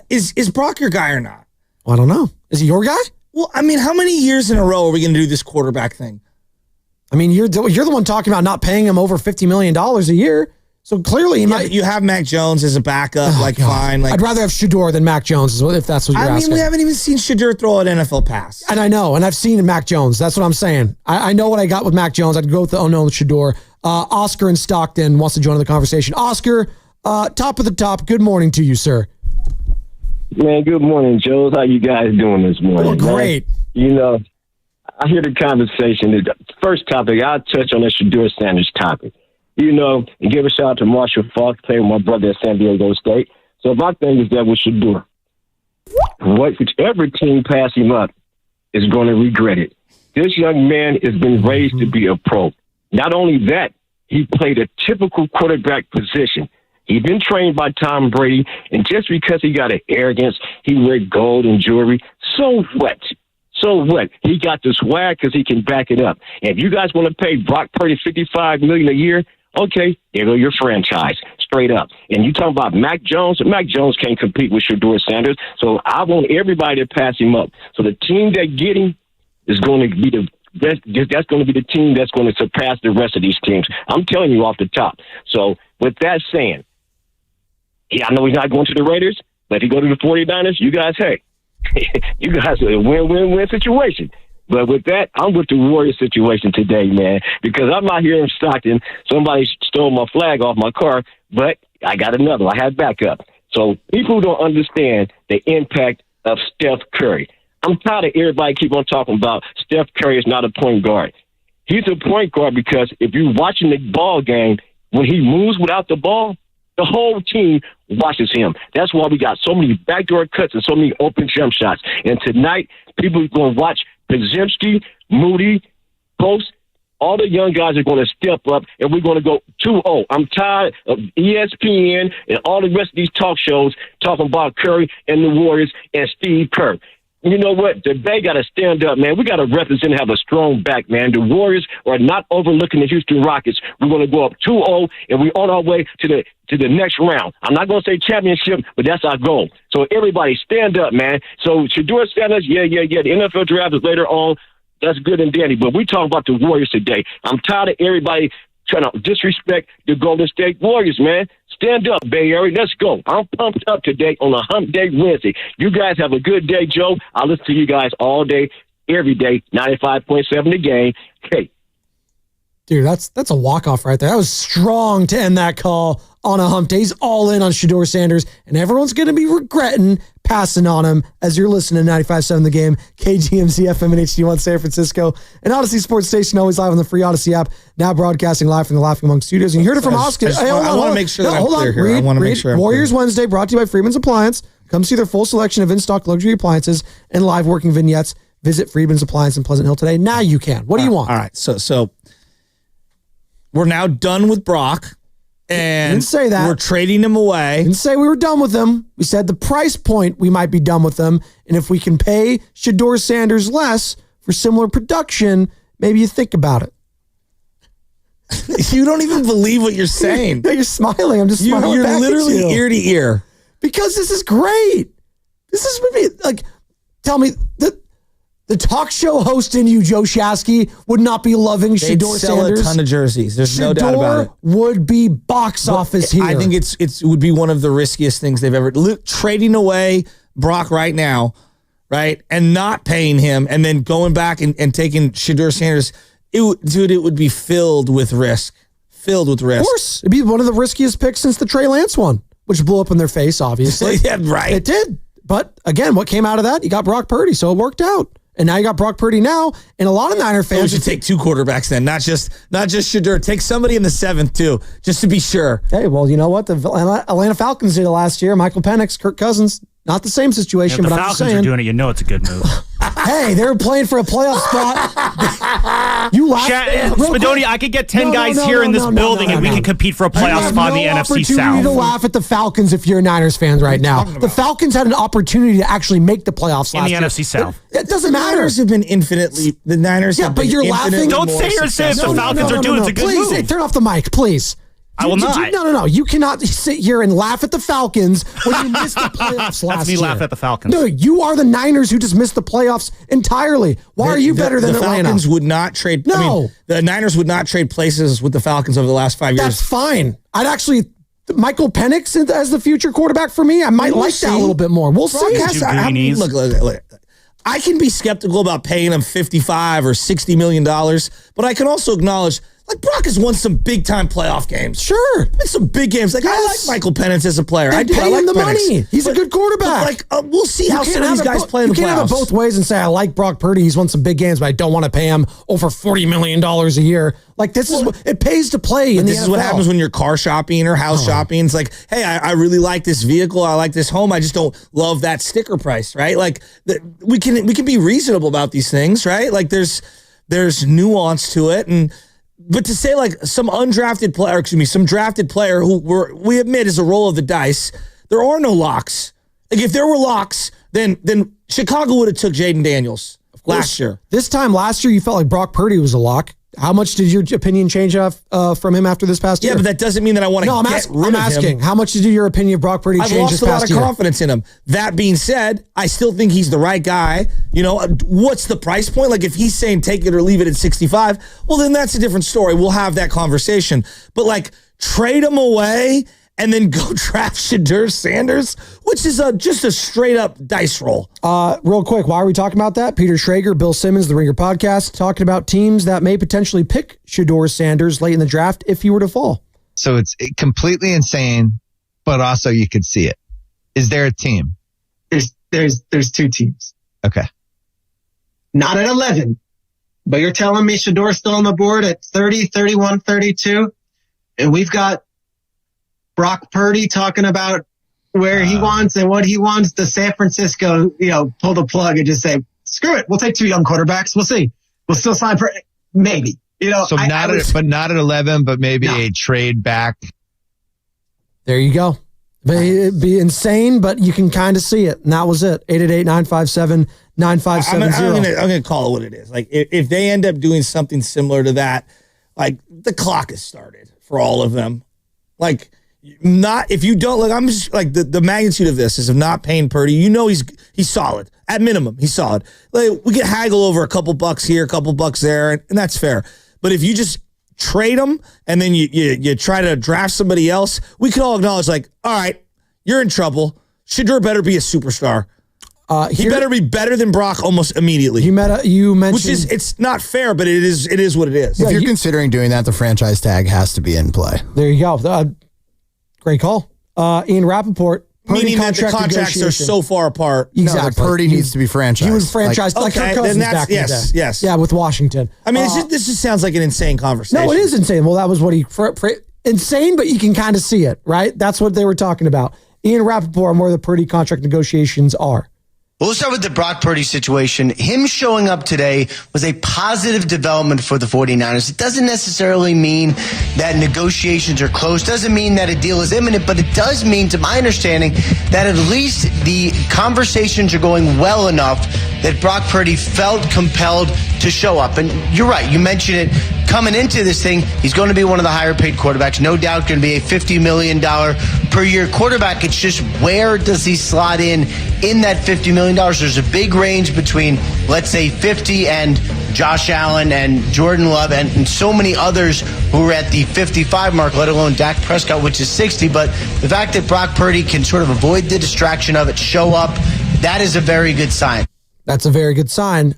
is Brock your guy or not? Well, I don't know. Is he your guy? Well, I mean, how many years in a row are we going to do this quarterback thing? I mean, you're the one talking about not paying him over $50 million a year. So clearly, you have Mac Jones as a backup, fine. Like, I'd rather have Shador than Mac Jones, if that's what you're asking. I mean, we haven't even seen Shador throw an NFL pass. And I know, and I've seen Mac Jones. That's what I'm saying. I know what I got with Mac Jones. I'd go with the unknown Shador. Oscar in Stockton wants to join the conversation. Oscar, top of the top, good morning to you, sir. Man, good morning, Joe. How you guys doing this morning? Oh, great. Man? You know, I hear the conversation. The first topic, I'll touch on the Shador Sanders topic. You know, and give a shout out to Marshall Falk, playing with my brother at San Diego State. So my thing is that we should do whichever team pass him up is going to regret it. This young man has been raised to be a pro. Not only that, he played a typical quarterback position. He's been trained by Tom Brady, and just because he got an arrogance, he wear gold and jewelry. So what? So what? He got the swag because he can back it up. And if you guys want to pay Brock Purdy $55 million a year, okay, there go your franchise, straight up. And you talking about Mac Jones? Mac Jones can't compete with Shador Sanders, so I want everybody to pass him up. So the team that get him is going to be that's going to be the team that's going to surpass the rest of these teams. I'm telling you off the top. So with that saying, yeah, I know he's not going to the Raiders, but if he go to the 49ers, you guys, hey, you guys are a win-win-win situation. But with that, I'm with the Warriors situation today, man, because I'm out here in Stockton. Somebody stole my flag off my car, but I got another. I have backup. So people don't understand the impact of Steph Curry. I'm tired of everybody keep on talking about Steph Curry is not a point guard. He's a point guard because if you're watching the ball game, when he moves without the ball, the whole team watches him. That's why we got so many backdoor cuts and so many open jump shots. And tonight, people are going to watch Pazimski, Moody, Post. All the young guys are going to step up, and we're going to go 2-0. I'm tired of ESPN and all the rest of these talk shows talking about Curry and the Warriors and Steve Kerr. You know what? They got to stand up, man. We got to represent and have a strong back, man. The Warriors are not overlooking the Houston Rockets. We're going to go up 2-0, and we're on our way to the next round. I'm not going to say championship, but that's our goal. So everybody stand up, man. So Shador Sanders, yeah. The NFL draft is later on. That's good and dandy, but we talking about the Warriors today. I'm tired of everybody trying to disrespect the Golden State Warriors, man. Stand up, Bay Area. Let's go. I'm pumped up today on a hump day Wednesday. You guys have a good day, Joe. I listen to you guys all day, every day, 95.7 The Game. Hey. Dude, that's a walk-off right there. That was strong to end that call on a hump day. He's all in on Shador Sanders, and everyone's going to be regretting passing on him as you're listening to 95.7 The Game, KGMZ FM and HD1 San Francisco, and Odyssey Sports Station, always live on the free Odyssey app, now broadcasting live from the Laughing Monk Studios. And you heard it from Oscar. I want to make sure that I'm clear here. I want to make sure I'm Warriors clear. Wednesday, brought to you by Freeman's Appliance. Come see their full selection of in-stock luxury appliances and live working vignettes. Visit Freeman's Appliance in Pleasant Hill today. Now you can. What do you want? All right, so we're now done with Brock. And didn't say that. We're trading him away. Didn't say we were done with him. We said the price point we might be done with him. And if we can pay Shador Sanders less for similar production, maybe you think about it. You don't even believe what you're saying. You're smiling. I'm just smiling. You're back literally at you. ear to ear. Because this is great. This is maybe like, tell me, the talk show host in you, Joe Shasky, would not be loving They'd Shador sell Sanders. a ton of jerseys. There's no doubt about it. Would be box office here. I think it would be one of the riskiest things they've ever trading away Brock right now, right, and not paying him, and then going back and taking Shador Sanders. It would be filled with risk. Filled with risk. Of course, it'd be one of the riskiest picks since the Trey Lance one, which blew up in their face. Obviously, yeah, right. It did. But again, what came out of that? You got Brock Purdy, so it worked out. And now you got Brock Purdy now, and a lot of Niner fans. We should take two quarterbacks then, not just Shador. Take somebody in the seventh too, just to be sure. Hey, well, you know what? The Atlanta Falcons did it last year. Michael Penix, Kirk Cousins, not the same situation. If the but I'm just saying, Falcons are doing it, you know it's a good move. Hey, they were playing for a playoff spot. You laughed. Spadoni, I could get 10 guys here in this building, and we can compete for a playoff spot in the NFC South. You have no opportunity to laugh at the Falcons if you're a Niners fan right now. The Falcons had an opportunity to actually make the playoffs last year. In the NFC South. It doesn't matter. The Niners have been infinitely. The Niners. Yeah, but you're laughing. Don't say or say if the Falcons are doing it's a good please, move. Hey, turn off the mic, please. I will not. No. You cannot sit here and laugh at the Falcons when you missed the playoffs last year. That's me laughing at the Falcons. No, you are the Niners who just missed the playoffs entirely. Why are you better than Atlanta? The Falcons would not trade. No. I mean, the Niners would not trade places with the Falcons over the last 5 years. That's fine. I'd actually. Michael Penix as the future quarterback for me, I might like that a little bit more. We'll see. Look. I can be skeptical about paying him $55 or $60 million, but I can also acknowledge, like, Brock has won some big time playoff games. Sure. Some big games. Like, I like Michael Penix as a player. I do. Pay I like him the Penix. money. He's a good quarterback. We'll see how some of these guys play in the playoffs. You can't have it both ways and say, I like Brock Purdy. He's won some big games, but I don't want to pay him over $40 million a year. Like, this is what it pays to play in the NFL. This is what happens when you're car shopping or house shopping. It's like, hey, I really like this vehicle. I like this home. I just don't love that sticker price, right? Like, we can be reasonable about these things, right? Like, there's nuance to it. But to say, like, some drafted player who we admit is a roll of the dice, there are no locks. Like, if there were locks, then Chicago would have took Jaden Daniels last year. This time last year, you felt like Brock Purdy was a lock. How much did your opinion change from him after this past year? Yeah, but that doesn't mean that I want to get rid of him. I'm asking, how much did your opinion of Brock Purdy change this past year? I've lost a lot of confidence in him. That being said, I still think he's the right guy. You know, what's the price point? Like, if he's saying take it or leave it at 65, well, then that's a different story. We'll have that conversation. But, like, trade him away and then go draft Shador Sanders, which is just a straight-up dice roll. Real quick, why are we talking about that? Peter Schrager, Bill Simmons, The Ringer Podcast, talking about teams that may potentially pick Shador Sanders late in the draft if he were to fall. So it's completely insane, but also you could see it. Is there a team? There's two teams. Okay. Not at 11, but you're telling me Shador's still on the board at 30, 31, 32, and we've got Brock Purdy talking about where he wants and what he wants. The San Francisco, pull the plug and just say, screw it. We'll take two young quarterbacks. We'll see. We'll still sign for maybe. So not at 11, but maybe a trade back. There you go. It'd be insane, but you can kind of see it. And that was it. 888-957-9570. I'm going to call it what it is. Like, if they end up doing something similar to that, like, the clock has started for all of them. Like, if you don't look, I'm just like the magnitude of this is of not paying Purdy. He's solid at minimum. He's solid. Like, we can haggle over a couple bucks here, a couple bucks there, and that's fair. But if you just trade him and then you try to draft somebody else, we can all acknowledge, like, all right, you're in trouble. Shador better be a superstar. He better be better than Brock almost immediately. You mentioned, which is, it's not fair, but it is what it is. If you're considering doing that, the franchise tag has to be in play. There you go. Great call. Ian Rappaport. Meaning that the contracts are so far apart. Exactly. No, Purdy needs to be franchised. He was franchised like Kirk Cousins back in the day. Yes. Yeah, with Washington. I mean, this just sounds like an insane conversation. No, it is insane. Well, that was what insane, but you can kind of see it, right? That's what they were talking about. Ian Rappaport on where the Purdy contract negotiations are. Well, let's start with the Brock Purdy situation. Him showing up today was a positive development for the 49ers. It doesn't necessarily mean that negotiations are close. Doesn't mean that a deal is imminent, but it does mean, to my understanding, that at least the conversations are going well enough that Brock Purdy felt compelled to show up. And you're right. You mentioned it. Coming into this thing, he's going to be one of the higher paid quarterbacks. No doubt going to be a $50 million per year quarterback. It's just, where does he slot in that $50 million? There's a big range between, let's say, 50 and Josh Allen and Jordan Love and so many others who are at the 55 mark, let alone Dak Prescott, which is 60. But the fact that Brock Purdy can sort of avoid the distraction of it, show up, that is a very good sign. That's a very good sign.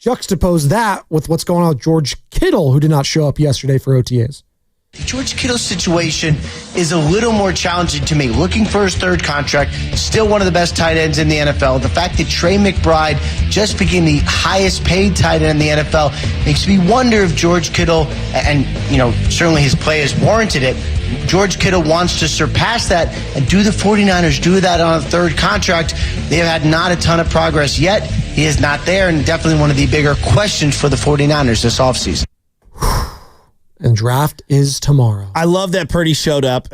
Juxtapose that with what's going on with George Kittle, who did not show up yesterday for OTAs. George Kittle's situation is a little more challenging to me. Looking for his third contract, still one of the best tight ends in the NFL. The fact that Trey McBride just became the highest paid tight end in the NFL makes me wonder if George Kittle, and certainly his play has warranted it, George Kittle wants to surpass that. And do the 49ers do that on a third contract? They have had not a ton of progress yet. He is not there, and definitely one of the bigger questions for the 49ers this offseason. And draft is tomorrow. I love that Purdy showed up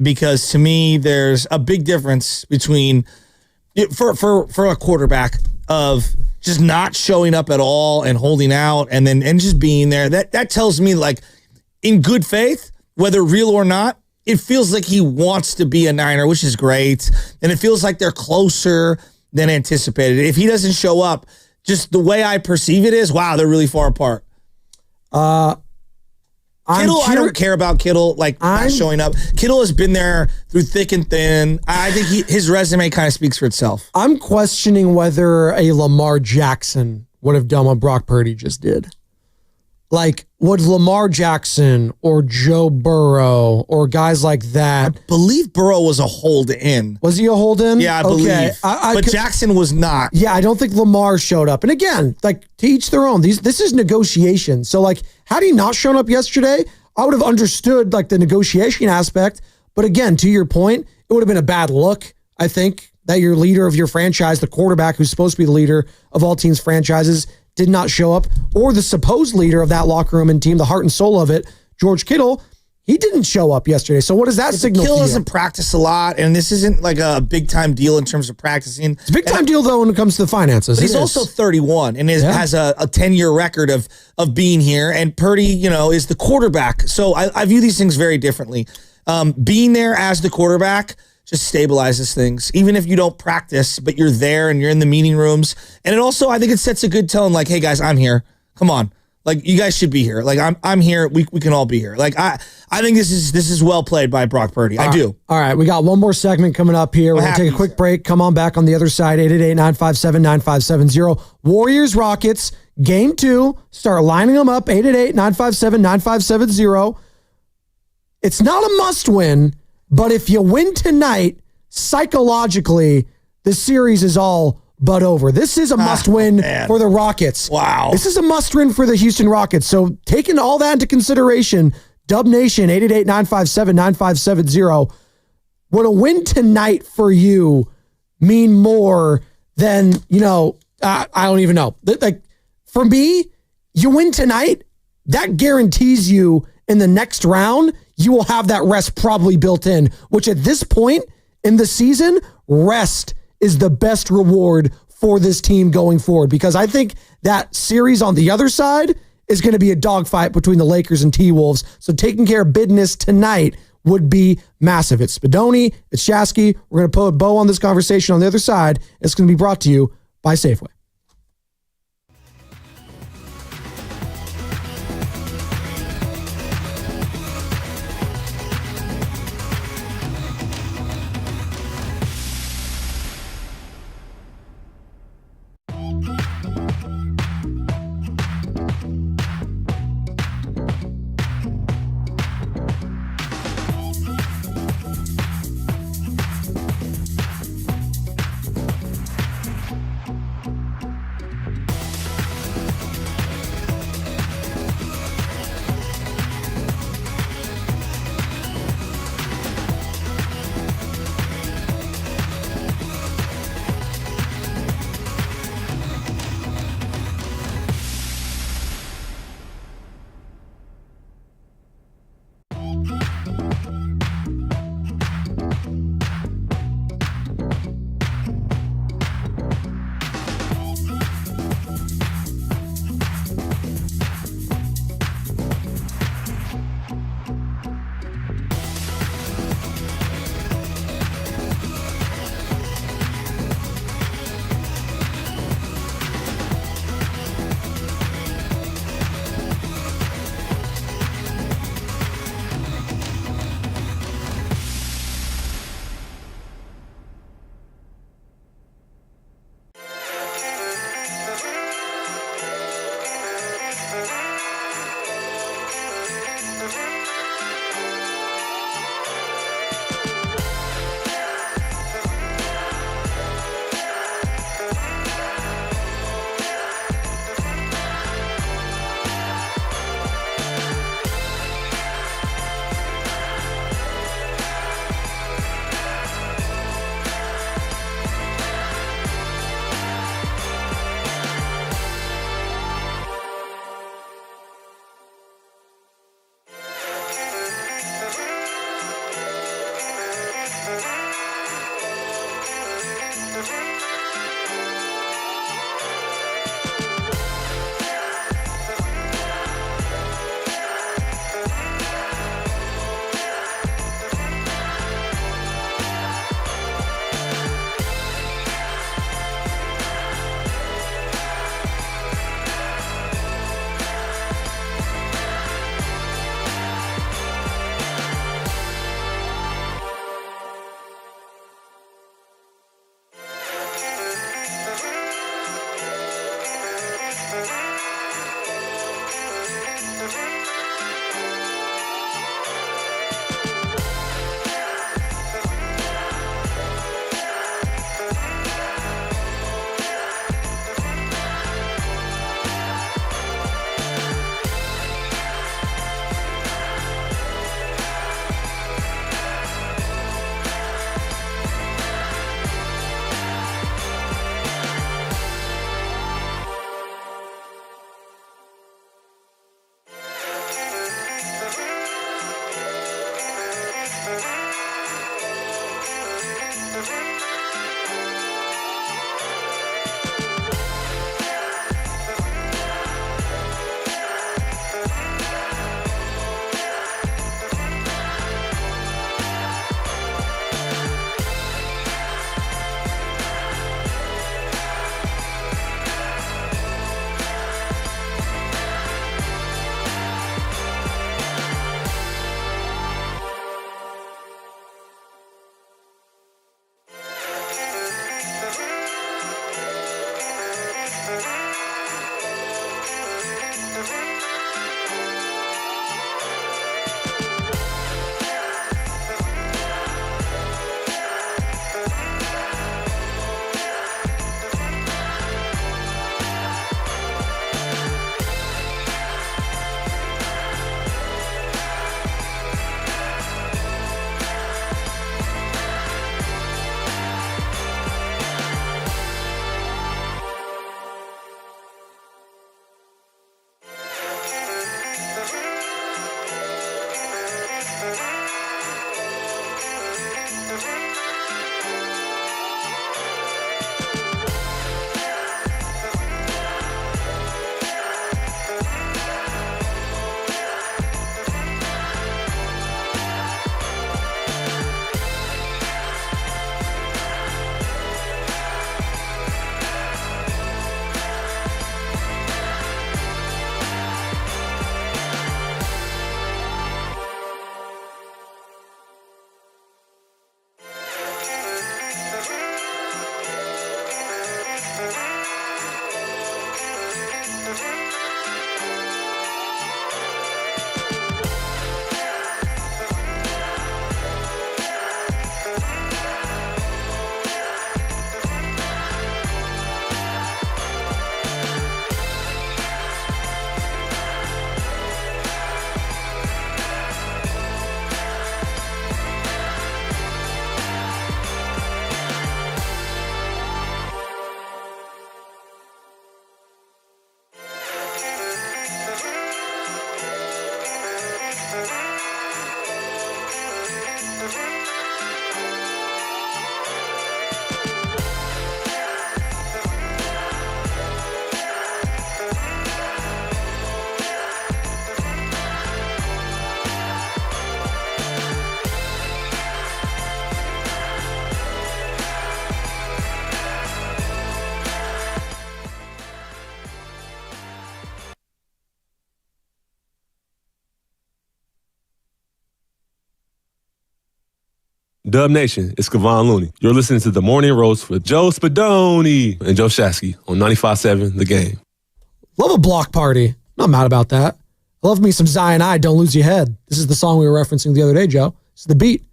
because to me, there's a big difference between for a quarterback of just not showing up at all and holding out and just being there. That tells me, like, in good faith, whether real or not, it feels like he wants to be a Niner, which is great. And it feels like they're closer than anticipated. If he doesn't show up, just the way I perceive it is, wow, they're really far apart. Kittle, I don't care about Kittle, not showing up. Kittle has been there through thick and thin. I think his resume kind of speaks for itself. I'm questioning whether a Lamar Jackson would have done what Brock Purdy just did. Like, would Lamar Jackson or Joe Burrow or guys like that? I believe Burrow was a hold-in. Was he a hold-in? Yeah, I believe. But Jackson was not. Yeah, I don't think Lamar showed up. And again, like, to each their own. This is negotiation. So, like, had he not shown up yesterday, I would have understood, like, the negotiation aspect. But again, to your point, it would have been a bad look, I think, that your leader of your franchise, the quarterback who's supposed to be the leader of all teams' franchises, did not show up, or the supposed leader of that locker room and team, the heart and soul of it, George Kittle, he didn't show up yesterday. So what does that signal to you? Kittle doesn't practice a lot, and this isn't like a big-time deal in terms of practicing. It's a big-time deal, though, when it comes to the finances. But he's also 31 and has a 10-year record of being here, and Purdy, is the quarterback. So I view these things very differently. Being there as the quarterback just stabilizes things, even if you don't practice, but you're there and you're in the meeting rooms. And it also, I think it sets a good tone. Like, hey guys, I'm here. Come on. Like, you guys should be here. Like, I'm here. We can all be here. Like, I think this is well played by Brock Purdy. I do. All right. We got one more segment coming up here. We're going to take a quick break. Come on back on the other side. 888-957-9570. Warriors, Rockets, game 2. Start lining them up. 888-957-9570. It's not a must win, but if you win tonight, psychologically, the series is all but over. This is a must-win for the Rockets. Wow. This is a must-win for the Houston Rockets. So taking all that into consideration, Dub Nation, 888-957-9570, would a win tonight for you mean more than, I don't even know. Like, for me, you win tonight, that guarantees you in the next round, you will have that rest probably built in, which at this point in the season, rest is the best reward for this team going forward, because I think that series on the other side is going to be a dogfight between the Lakers and T-Wolves. So taking care of business tonight would be massive. It's Spadoni, it's Shasky. We're going to put a bow on this conversation on the other side. It's going to be brought to you by Safeway. Dub Nation, it's Kevon Looney. You're listening to The Morning Roast with Joe Spadoni and Joe Shasky on 95.7 The Game. Love a block party. Not mad about that. I love me some Zion I, Don't Lose Your Head. This is the song we were referencing the other day, Joe. It's the beat.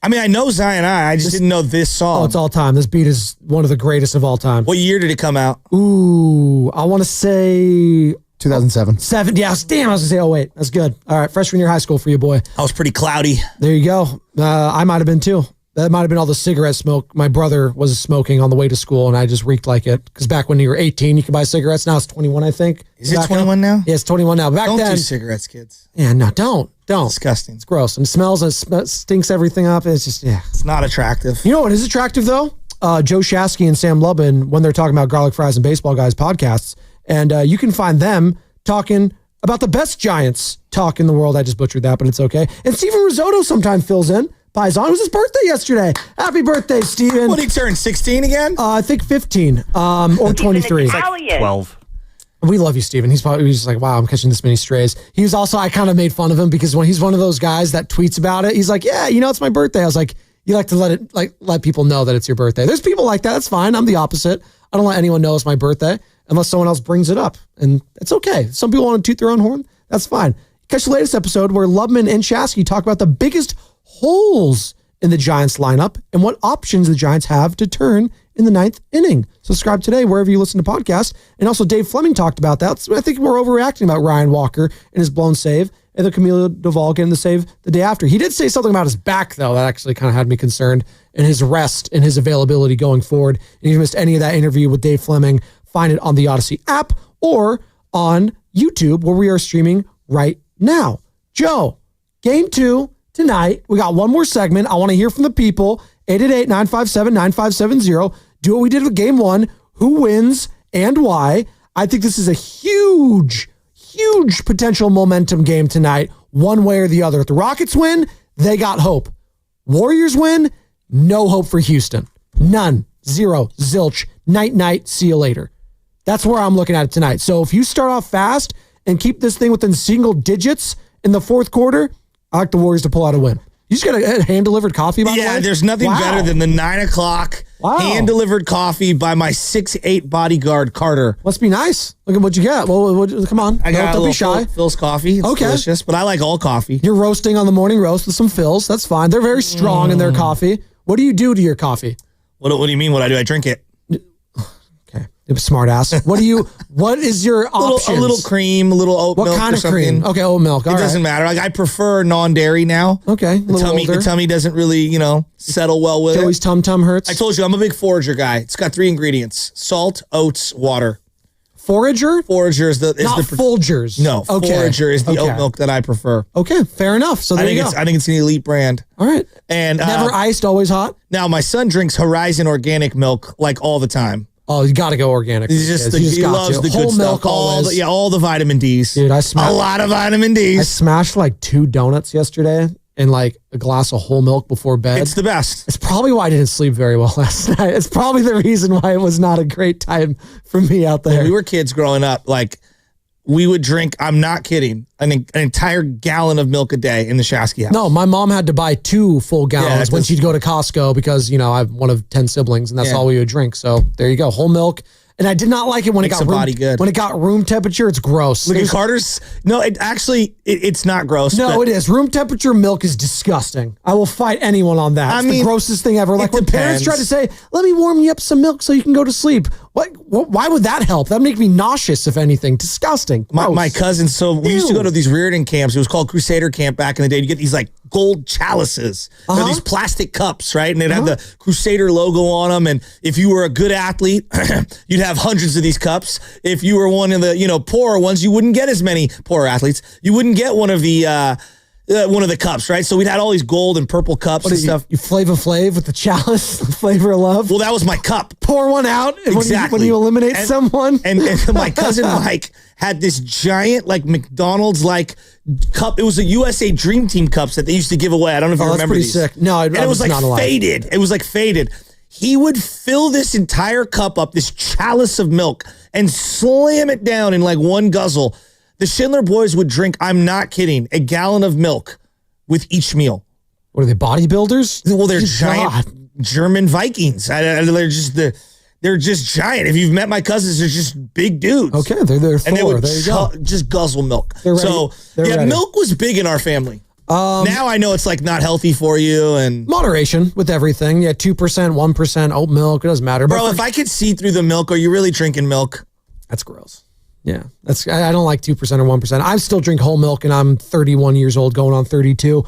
I mean, I know Zion I just didn't know this song. Oh, it's all time. This beat is one of the greatest of all time. What year did it come out? Ooh, I want to say 2007. Yeah, damn, I was going to say 08. That's good. All right, freshman year of high school for you, boy. I was pretty cloudy. There you go. I might have been too. That might have been all the cigarette smoke. My brother was smoking on the way to school, and I just reeked like it. Because back when you were 18, you could buy cigarettes. Now it's 21, I think. Is it 21 now? Yeah, it's 21 now. Back don't then, do cigarettes, kids. Yeah, no, don't. Disgusting. It's gross. And it smells and stinks everything up. It's just, yeah. It's not attractive. You know what is attractive, though? Joe Shasky and Sam Lubin, when they're talking about Garlic Fries and Baseball Guys podcasts. And you can find them talking about the best Giants talk in the world. I just butchered that, but it's okay. And Steven Risotto sometimes fills in. Paisan. It was his birthday yesterday. Happy birthday, Steven. What did he turn, 16 again? I think 15 or 23. 12. We love you, Steven. He's just like, wow, I'm catching this many strays. He was also, I kind of made fun of him because when he's one of those guys that tweets about it, he's like, yeah, it's my birthday. I was like, you like to let people know that it's your birthday. There's people like that. That's fine. I'm the opposite. I don't let anyone know it's my birthday unless someone else brings it up. And it's okay. Some people want to toot their own horn. That's fine. Catch the latest episode where Lubman and Shasky talk about the biggest holes in the Giants lineup and what options the Giants have to turn in the 9th inning. Subscribe today wherever you listen to podcasts. And also Dave Fleming talked about that. So I think we're overreacting about Ryan Walker and his blown save and the Camilo Duvall getting the save the day after. He did say something about his back, though, that actually kind of had me concerned, and his rest and his availability going forward. And if you missed any of that interview with Dave Fleming, find it on the Odyssey app or on YouTube, where we are streaming right now. Joe, game 2 tonight. We got one more segment. I want to hear from the people. 888-957-9570. Do what we did with game 1. Who wins and why? I think this is a huge potential momentum game tonight, one way or the other. If the Rockets win, they got hope. Warriors win, no hope for Houston. None. Zero. Zilch. Night. See you later. That's where I'm looking at it tonight. So if you start off fast and keep this thing within single digits in the fourth quarter, I like the Warriors to pull out a win. You just got a hand-delivered coffee, by the way? Yeah, there's nothing better than the 9 o'clock hand-delivered coffee by my 6'8" bodyguard, Carter. Must be nice. Look at what you got. Well, come on. I got don't be shy. Phil's coffee. It's delicious, but I like all coffee. You're roasting on the morning roast with some Phil's. That's fine. They're very strong in their coffee. What do you do to your coffee? What do you mean what I do? I drink it. Smart ass. What is your options? A little cream, a little oat milk. What kind or of something. cream? Okay, oat milk. It doesn't matter. Like I prefer non-dairy now. Okay, the tummy doesn't really, settle well with Joey's it. tum hurts. I told you I'm a big forager guy. It's got 3 ingredients: salt, oats, water. Forager? Forager is not Folgers. No, Forager is the oat milk that I prefer. Okay, fair enough. So there you go. I think it's an elite brand. All right. And never iced, always hot. Now my son drinks Horizon organic milk like all the time. Oh, you got to go organic. He loves the whole good milk stuff. always. All the vitamin Ds. Dude, I smashed a lot of vitamin Ds. I smashed like 2 donuts yesterday and like a glass of whole milk before bed. It's the best. It's probably why I didn't sleep very well last night. It's probably the reason why it was not a great time for me out there. When we were kids growing up, like we would drink, I'm not kidding, an entire gallon of milk a day in the Shasky house. No, my mom had to buy 2 full gallons when she'd go to Costco because, I'm one of 10 siblings and that's all we would drink. So there you go. Whole milk. And I did not like it when it got room temperature. It's gross. Look at Carter's. No, it's not gross. No, it is. Room temperature milk is disgusting. I will fight anyone on that. It's the grossest thing ever. Like when parents try to say, "Let me warm you up some milk so you can go to sleep." Why would that help? That'd make me nauseous, if anything. Disgusting. My cousins. So we used to go to these Reardon camps. It was called Crusader Camp back in the day. You get these like gold chalices. They're these plastic cups, right? And it had the Crusader logo on them. And if you were a good athlete, you'd have hundreds of these cups. If you were one of the poorer ones, you wouldn't get as many poorer athletes. You wouldn't get one of the cups, right? So we'd had all these gold and purple cups and stuff. You Flavor Flav with the chalice, the flavor of love. Well, that was my cup. Pour one out when you eliminate someone. And my cousin Mike had this giant like McDonald's like cup. It was a USA Dream Team cups that they used to give away. I don't know if you remember these. That's pretty sick. No, it was like faded. It was like faded. He would fill this entire cup up, this chalice of milk, and slam it down in like one guzzle. The Schindler boys would drink, I'm not kidding, a gallon of milk with each meal. What are they, bodybuilders? Well, they're Good giant God. German Vikings. They're just giant. If you've met my cousins, they're just big dudes. Okay, they're and they Thor. would There you go. just guzzle milk. They're ready. So They're yeah, ready. milk was big in our family. Now I know it's like not healthy for you and Moderation with everything. Yeah, 2%, 1% oat milk. It doesn't matter. bro. If I could see through the milk, are you really drinking milk? That's gross. Yeah, I don't like 2% or 1%. I still drink whole milk, and I'm 31 years old, going on 32.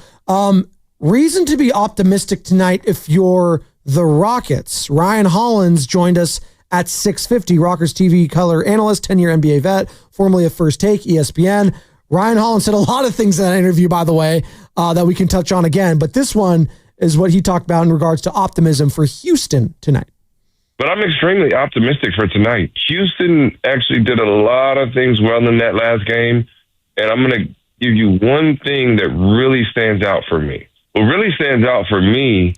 Reason to be optimistic tonight if you're the Rockets. Ryan Hollins joined us at 6:50. Rockers TV color analyst, 10-year NBA vet, formerly of First Take, ESPN. Ryan Hollins said a lot of things in that interview, by the way, that we can touch on again. But this one is what he talked about in regards to optimism for Houston tonight. But I'm extremely optimistic for tonight. Houston actually did a lot of things well in that last game, and I'm going to give you one thing that really stands out for me. What really stands out for me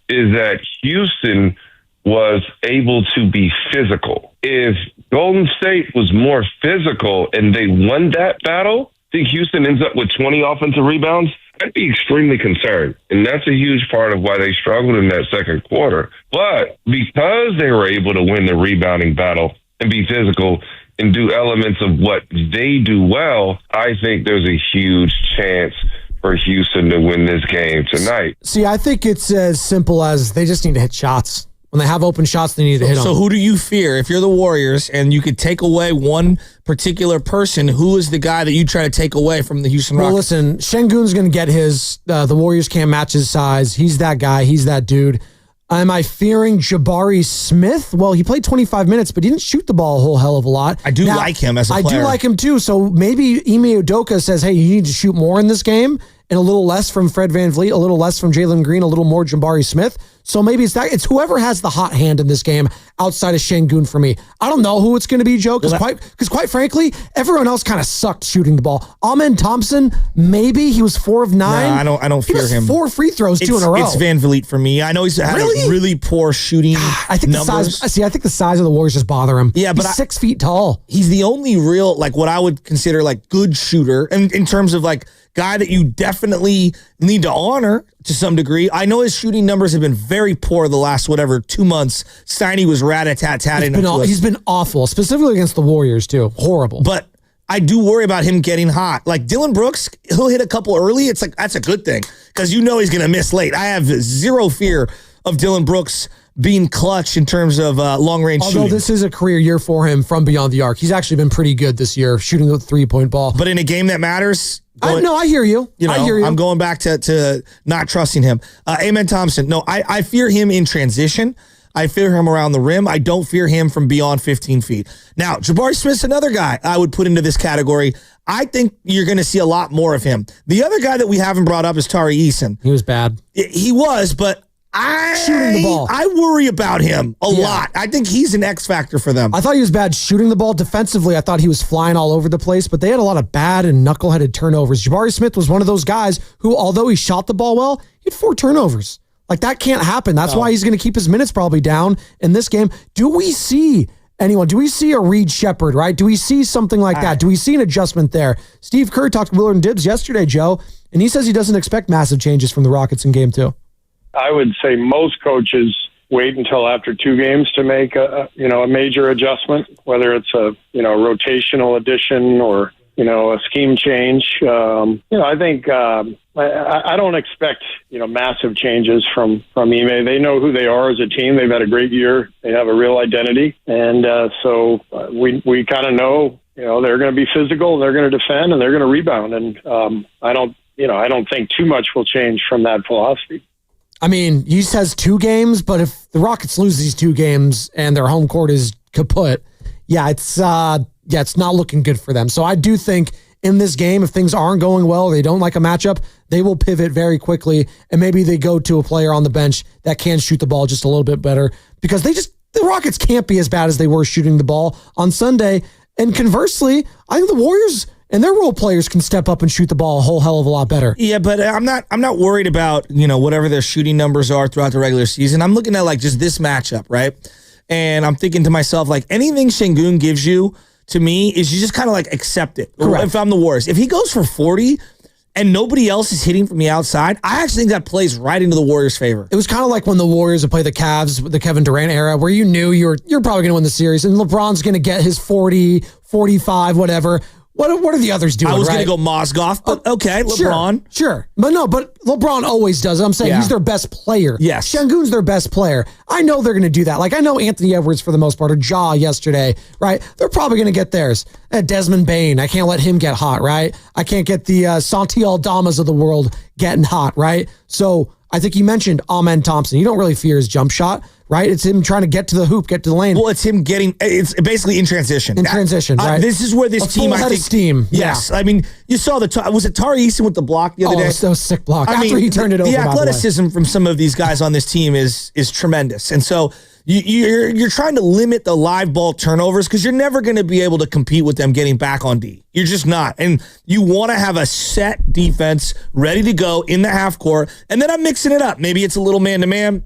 is that Houston was able to be physical. If Golden State was more physical and they won that battle, I think Houston ends up with 20 offensive rebounds. I'd be extremely concerned. And that's a huge part of why they struggled in that second quarter. But because they were able to win the rebounding battle and be physical and do elements of what they do well, I think there's a huge chance for Houston to win this game tonight. See, I think it's as simple as they just need to hit shots. When they have open shots, they need to hit them. So who do you fear? If you're the Warriors and you could take away one particular person, who is the guy that you try to take away from the Houston Rockets? Well, listen, Şengün's going to get his. The Warriors can't match his size. He's that guy. He's that dude. Am I fearing Jabari Smith? Well, he played 25 minutes, but he didn't shoot the ball a whole hell of a lot. I do like him as a player. I do like him too. So maybe Ime Udoka says, hey, you need to shoot more in this game and a little less from Fred VanVleet, a little less from Jalen Green, a little more Jabari Smith. So maybe it's whoever has the hot hand in this game outside of Şengün for me. I don't know who it's going to be, Joe, because quite frankly, everyone else kind of sucked shooting the ball. Amen Thompson, maybe he was 4 of 9. No, I don't fear him. 4 free throws, 2 in a row. It's VanVleet for me. I know he's had a really poor shooting I think numbers. I think the size of the Warriors just bother him. Yeah, but he's 6 feet tall. He's the only real, like what I would consider like good shooter, and in terms of like guy that you definitely need to honor to some degree. I know his shooting numbers have been very poor the last 2 months. Steiny was rat-a-tat-tatting. He's been awful, specifically against the Warriors too. Horrible. But I do worry about him getting hot. Like Dylan Brooks, he'll hit a couple early. It's like, that's a good thing because you know he's going to miss late. I have zero fear of Dylan Brooks being clutch in terms of long-range shooting. Although this is a career year for him from beyond the arc. He's actually been pretty good this year shooting the three-point ball. But in a game that matters... I hear you. I hear you. I'm going back to not trusting him. Amen Thompson. No, I fear him in transition. I fear him around the rim. I don't fear him from beyond 15 feet. Now, Jabari Smith's another guy I would put into this category. I think you're going to see a lot more of him. The other guy that we haven't brought up is Tari Eason. He was bad. He was, but shooting the ball. I worry about him a lot. I think he's an X factor for them. I thought he was bad shooting the ball. Defensively, I thought he was flying all over the place, but they had a lot of bad and knuckleheaded turnovers. Jabari Smith was one of those guys who, although he shot the ball well, he had 4 turnovers. Like, that can't happen. That's why he's going to keep his minutes probably down in this game. Do we see anyone? Do we see a Reed Shepherd, right? Do we see something like that? Do we see an adjustment there? Steve Kerr talked to Willard and Dibbs yesterday, Joe, and he says he doesn't expect massive changes from the Rockets in game 2. I would say most coaches wait until after 2 games to make a major adjustment, whether it's a rotational addition or a scheme change. I think I don't expect massive changes from Ime. They know who they are as a team. They've had a great year. They have a real identity, and so we kind of know they're going to be physical and they're going to defend and they're going to rebound. And I don't think too much will change from that philosophy. I mean, he says 2 games, but if the Rockets lose these 2 games and their home court is kaput, it's not looking good for them. So I do think in this game, if things aren't going well, they don't like a matchup, they will pivot very quickly, and maybe they go to a player on the bench that can shoot the ball just a little bit better because the Rockets can't be as bad as they were shooting the ball on Sunday. And conversely, I think the Warriors and their role players can step up and shoot the ball a whole hell of a lot better. Yeah, but I'm not worried about, whatever their shooting numbers are throughout the regular season. I'm looking at like just this matchup, right? And I'm thinking to myself, like anything Şengün gives you to me is you just kind of like accept it. Correct. If I'm the Warriors, if he goes for 40, and nobody else is hitting from the outside, I actually think that plays right into the Warriors' favor. It was kind of like when the Warriors would play the Cavs with the Kevin Durant era, where you knew you're probably going to win the series, and LeBron's going to get his 40, 45, whatever. What are the others doing? I was right? going to go Mozgov, but okay, LeBron. Sure. But LeBron always does it. I'm saying he's their best player. Yes. Şengün's their best player. I know they're going to do that. Like, I know Anthony Edwards, for the most part, or Ja yesterday, right? They're probably going to get theirs. Desmond Bane, I can't let him get hot, right? I can't get the Santi Aldamas of the world getting hot, right? So I think you mentioned Amen Thompson. You don't really fear his jump shot, right? It's him trying to get to the hoop, get to the lane. Well, it's basically in transition. Right? This is where this team, I think, steam. Yes. Yeah. I mean, you saw was it Tari Eason with the block the other day? That was a sick block. After he turned it over, the athleticism from some of these guys on this team is tremendous. And so you're trying to limit the live ball turnovers because you're never going to be able to compete with them getting back on D. You're just not. And you want to have a set defense ready to go in the half court. And then I'm mixing it up. Maybe it's a little man-to-man.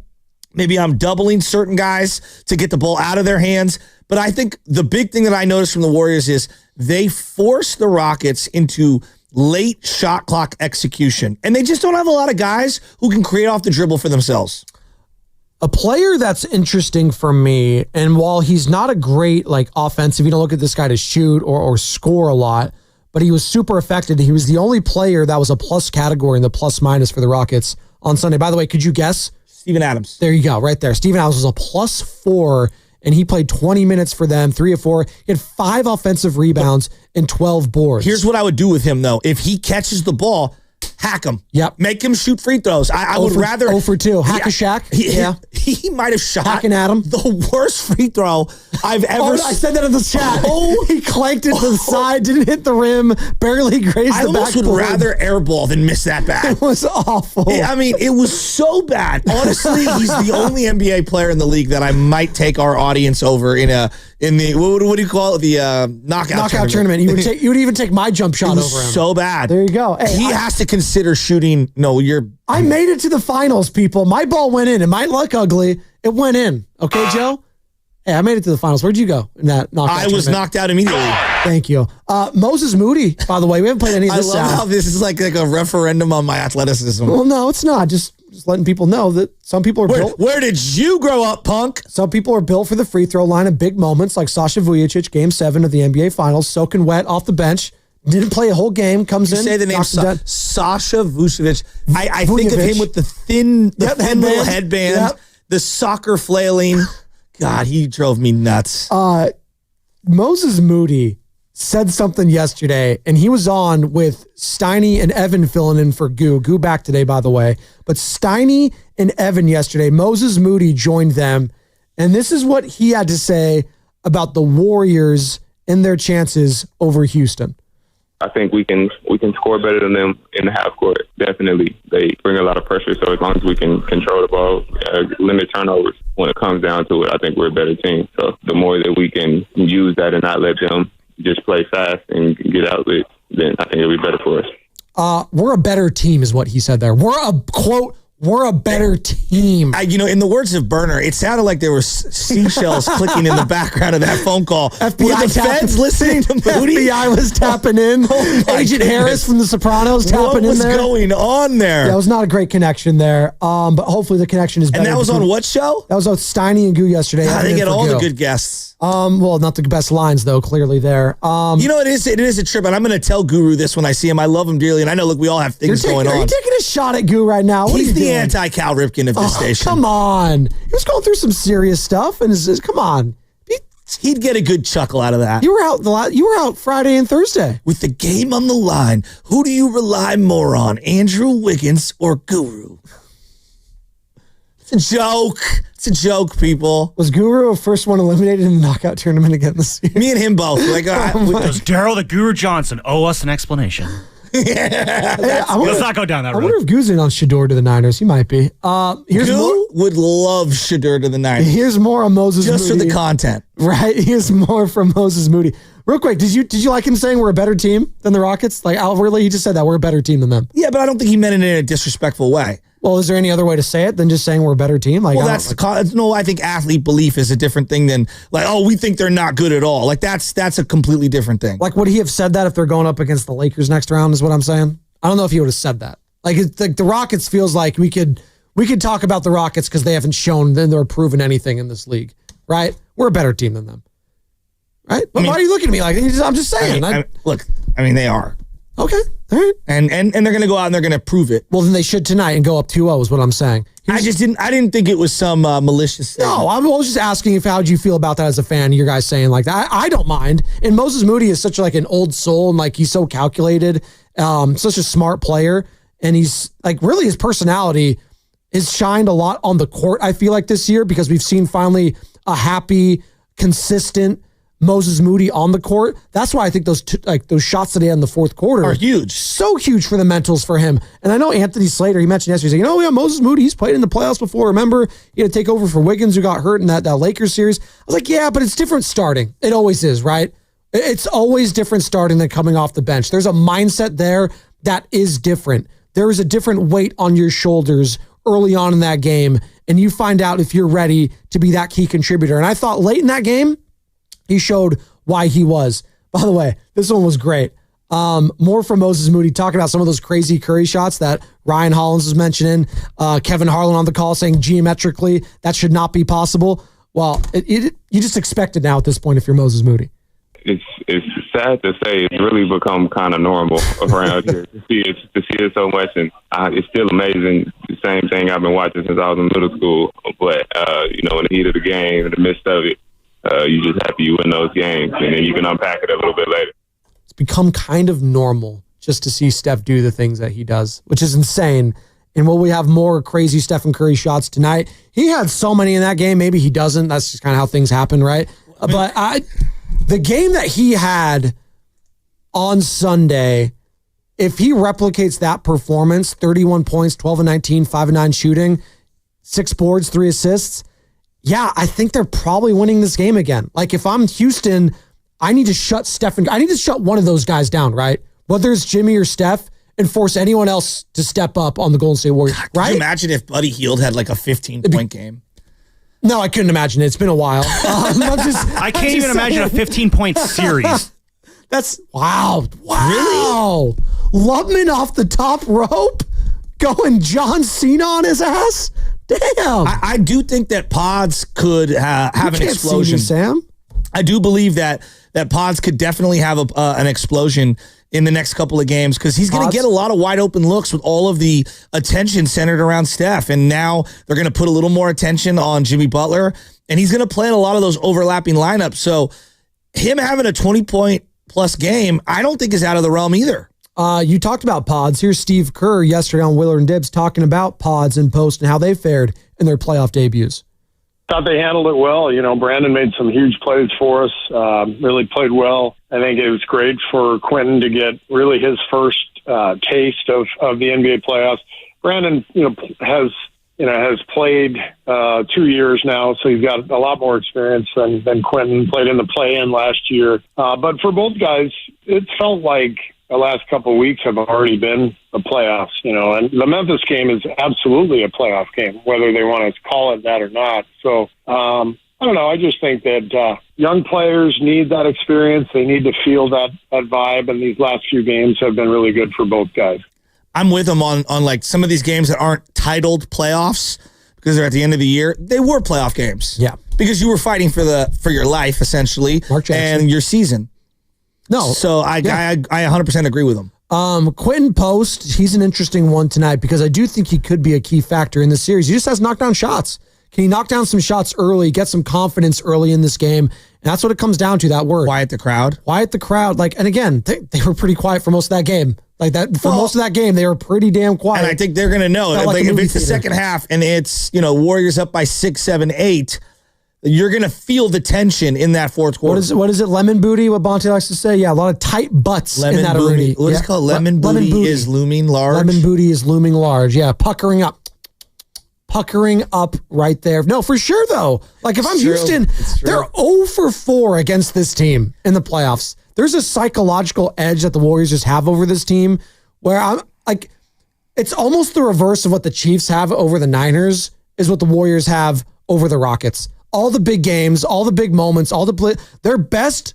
Maybe I'm doubling certain guys to get the ball out of their hands. But I think the big thing that I noticed from the Warriors is they force the Rockets into late shot clock execution. And they just don't have a lot of guys who can create off the dribble for themselves. A player that's interesting for me, and while he's not a great offensive, you don't look at this guy to shoot or score a lot, but he was super effective. He was the only player that was a plus category in the plus minus for the Rockets on Sunday. By the way, could you guess? Steven Adams. There you go, right there. Steven Adams was a +4, and he played 20 minutes for them, 3 of 4. He had 5 offensive rebounds and 12 boards. Here's what I would do with him, though. If he catches the ball, hack him. Yep. Make him shoot free throws. I would rather 0 for 2. Hack a Shaq. He might have shot hacking at him. The worst free throw I've ever I said that in the chat. He clanked it to the side, didn't hit the rim, barely grazed the backboard. I almost would rather airball than miss that bad. It was awful. I mean, it was so bad. Honestly, he's the only NBA player in the league that I might take our audience over in the what do you call it? The knockout tournament. You would even take my jump shot over him. So bad. There you go. Hey, he has to consider shooting. I made it to the finals, people. My ball went in. It might look ugly. It went in. Okay, Joe? Hey, I made it to the finals. Where'd you go in that knockout tournament? I was knocked out immediately. Thank you. Moses Moody, by the way. We haven't played any of this. I love how this is like a referendum on my athleticism. Well, no, it's not. Just letting people know that some people are built. Where did you grow up, punk? Some people are built for the free throw line at big moments, like Sasha Vujacic, Game 7 of the NBA Finals, soaking wet off the bench. Didn't play a whole game. Comes in. Say the name Sasha Vujacic. I think of him with the thin little headband, the soccer flailing. God, he drove me nuts. Moses Moody said something yesterday, and he was on with Steiny and Evan filling in for Goo. Goo back today, by the way. But Steiny and Evan yesterday, Moses Moody joined them, and this is what he had to say about the Warriors and their chances over Houston. I think we can score better than them in the half court. Definitely, they bring a lot of pressure. So as long as we can control the ball, limit turnovers, when it comes down to it, I think we're a better team. So the more that we can use that and not let them just play fast and get outlets, then I think it'll be better for us. We're a better team, is what he said there. We're a better team. In the words of Burner, it sounded like there were seashells clicking in the background of that phone call. FBI were the feds listening to Moody? FBI was tapping in. Agent Harris from The Sopranos tapping in there. What was going on there? Yeah, it was not a great connection there. But hopefully the connection is better. And that was on what show? That was on Steiny and Goo yesterday. They get all the good guests. Well, not the best lines though. Clearly there. It is a trip, and I'm going to tell Guru this when I see him. I love him dearly, and I know. Look, we all have things going on. Are you taking a shot at Goo right now? He's the anti-Cal Ripken of this station. Come on, he was going through some serious stuff, and come on. He'd get a good chuckle out of that. You were out Friday and Thursday with the game on the line. Who do you rely more on, Andrew Wiggins or Guru? It's a joke. It's a joke, people. Was Guru a first one eliminated in the knockout tournament again this year? Me and him both. Does Daryl the Guru Johnson owe us an explanation? Let's not go down that road. I wonder if Goo's in on Shador to the Niners. He might be. Goo would love Shador to the Niners. Here's more on Moses Moody. Just for the content. Right? Here's more from Moses Moody. Real quick, did you like him saying we're a better team than the Rockets? Like, outwardly, he just said that we're a better team than them. Yeah, but I don't think he meant it in a disrespectful way. Well, is there any other way to say it than just saying we're a better team? Like, I think athlete belief is a different thing than we think they're not good at all. Like that's a completely different thing. Like, would he have said that if they're going up against the Lakers next round is what I'm saying? I don't know if he would have said that. Like, it's like the Rockets feels like we could talk about the Rockets because they haven't shown then they're proven anything in this league, right? We're a better team than them, right? But why are you looking at me like I'm just saying? Look, they are. Okay, all right. And they're going to go out and they're going to prove it. Well, then they should tonight and go up 2-0 is what I'm saying. I didn't think it was some malicious thing. No, I was just asking how would you feel about that as a fan, you guys saying like that. I don't mind. And Moses Moody is such like an old soul and like he's so calculated, such a smart player. And he's like really his personality has shined a lot on the court, I feel like this year, because we've seen finally a happy, consistent Moses Moody on the court. That's why I think those shots today in the fourth quarter are huge. So huge for the mentals for him. And I know Anthony Slater, he mentioned yesterday, he's like, yeah, Moses Moody, he's played in the playoffs before. Remember, he had to take over for Wiggins, who got hurt in that Lakers series. I was like, yeah, but it's different starting. It always is, right? It's always different starting than coming off the bench. There's a mindset there that is different. There is a different weight on your shoulders early on in that game, and you find out if you're ready to be that key contributor. And I thought late in that game, he showed why he was. By the way, this one was great. More from Moses Moody talking about some of those crazy Curry shots that Ryan Hollins was mentioning. Kevin Harlan on the call saying geometrically that should not be possible. Well, you just expect it now at this point if you're Moses Moody. It's sad to say it's really become kind of normal around here to see it so much, and it's still amazing. The same thing I've been watching since I was in middle school, but in the heat of the game, in the midst of it, you just happy you win those games, and then you can unpack it a little bit later. It's become kind of normal just to see Steph do the things that he does, which is insane. And will we have more crazy Stephen Curry shots tonight? He had so many in that game. Maybe he doesn't. That's just kind of how things happen, right? But the game that he had on Sunday, if he replicates that performance, 31 points, 12 and 19, 5 and 9 shooting, 6 boards, 3 assists, yeah, I think they're probably winning this game again. Like if I'm Houston, I need to shut one of those guys down, right? Whether it's Jimmy or Steph, and force anyone else to step up on the Golden State Warriors, right? Could you imagine if Buddy Hield had like a 15-point game? No, I couldn't imagine it. It's been a while. I can't even imagine a 15-point series. That's wow. Really? Lubman off the top rope, going John Cena on his ass. Damn. I do think that Pods could have an explosion. See me, Sam. I do believe that Pods could definitely have an explosion in the next couple of games because he's going to get a lot of wide open looks with all of the attention centered around Steph. And now they're going to put a little more attention on Jimmy Butler, and he's going to play in a lot of those overlapping lineups. So him having a 20-point plus game, I don't think is out of the realm either. You talked about Pods. Here's Steve Kerr yesterday on Willard and Dibs talking about Pods and Post and how they fared in their playoff debuts. Thought they handled it well. Brandon made some huge plays for us, really played well. I think it was great for Quentin to get really his first taste of the NBA playoffs. Brandon, has played 2 years now, so he's got a lot more experience than Quentin. Played in the play-in last year. But for both guys, it felt like the last couple of weeks have already been the playoffs, and the Memphis game is absolutely a playoff game, whether they want to call it that or not. So, I don't know. I just think that young players need that experience. They need to feel that vibe, and these last few games have been really good for both guys. I'm with them on like some of these games that aren't titled playoffs because they're at the end of the year. They were playoff games. Yeah. Because you were fighting for your life, essentially, and your season. No. So I 100% agree with him. Quentin Post, he's an interesting one tonight because I do think he could be a key factor in the series. He just has knockdown shots. Can he knock down some shots early, get some confidence early in this game? And that's what it comes down to, that word. Quiet the crowd. Quiet the crowd. And again, they were pretty quiet for most of that game. Most of that game, they were pretty damn quiet. And I think they're going to know. If it's the second half and it's, Warriors up by 6, 7, 8, you're going to feel the tension in that fourth quarter. What is it? Lemon booty, what Bonte likes to say? Yeah, a lot of tight butts in that arena. What is it called? Lemon booty is looming large? Lemon booty is looming large. Yeah, puckering up right there. No, for sure, though. Like, if I'm Houston, they're 0 for 4 against this team in the playoffs. There's a psychological edge that the Warriors just have over this team where I'm like, it's almost the reverse of what the Chiefs have over the Niners is what the Warriors have over the Rockets. All the big games, all the big moments, their best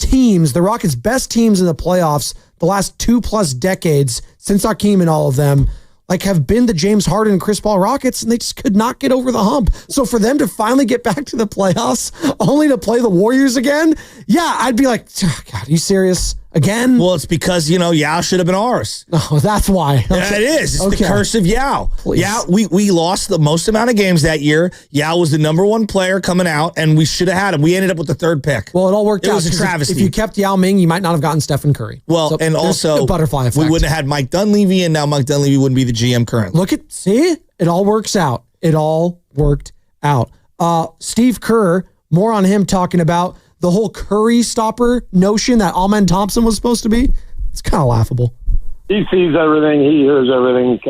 teams, the Rockets' best teams in the playoffs the last 2+ decades since Hakeem and all of them, like, have been the James Harden and Chris Paul Rockets, and they just could not get over the hump. So for them to finally get back to the playoffs, only to play the Warriors again, yeah, I'd be like, oh, God, are you serious? Again? Well, it's because, Yao should have been ours. Oh, that's why. Yeah, it is. It's the curse of Yao. Please. Yao, we lost the most amount of games that year. Yao was the number one player coming out, and we should have had him. We ended up with the third pick. Well, it all worked out. It was a travesty. If you kept Yao Ming, you might not have gotten Stephen Curry. Well, So and there's also, the butterfly effect. we wouldn't have had Mike Dunleavy, and now Mike Dunleavy wouldn't be the GM currently. See? It all works out. It all worked out. Steve Kerr, more on him talking about the whole Curry stopper notion that Amen Thompson was supposed to be. It's kind of laughable. He sees everything. He hears everything.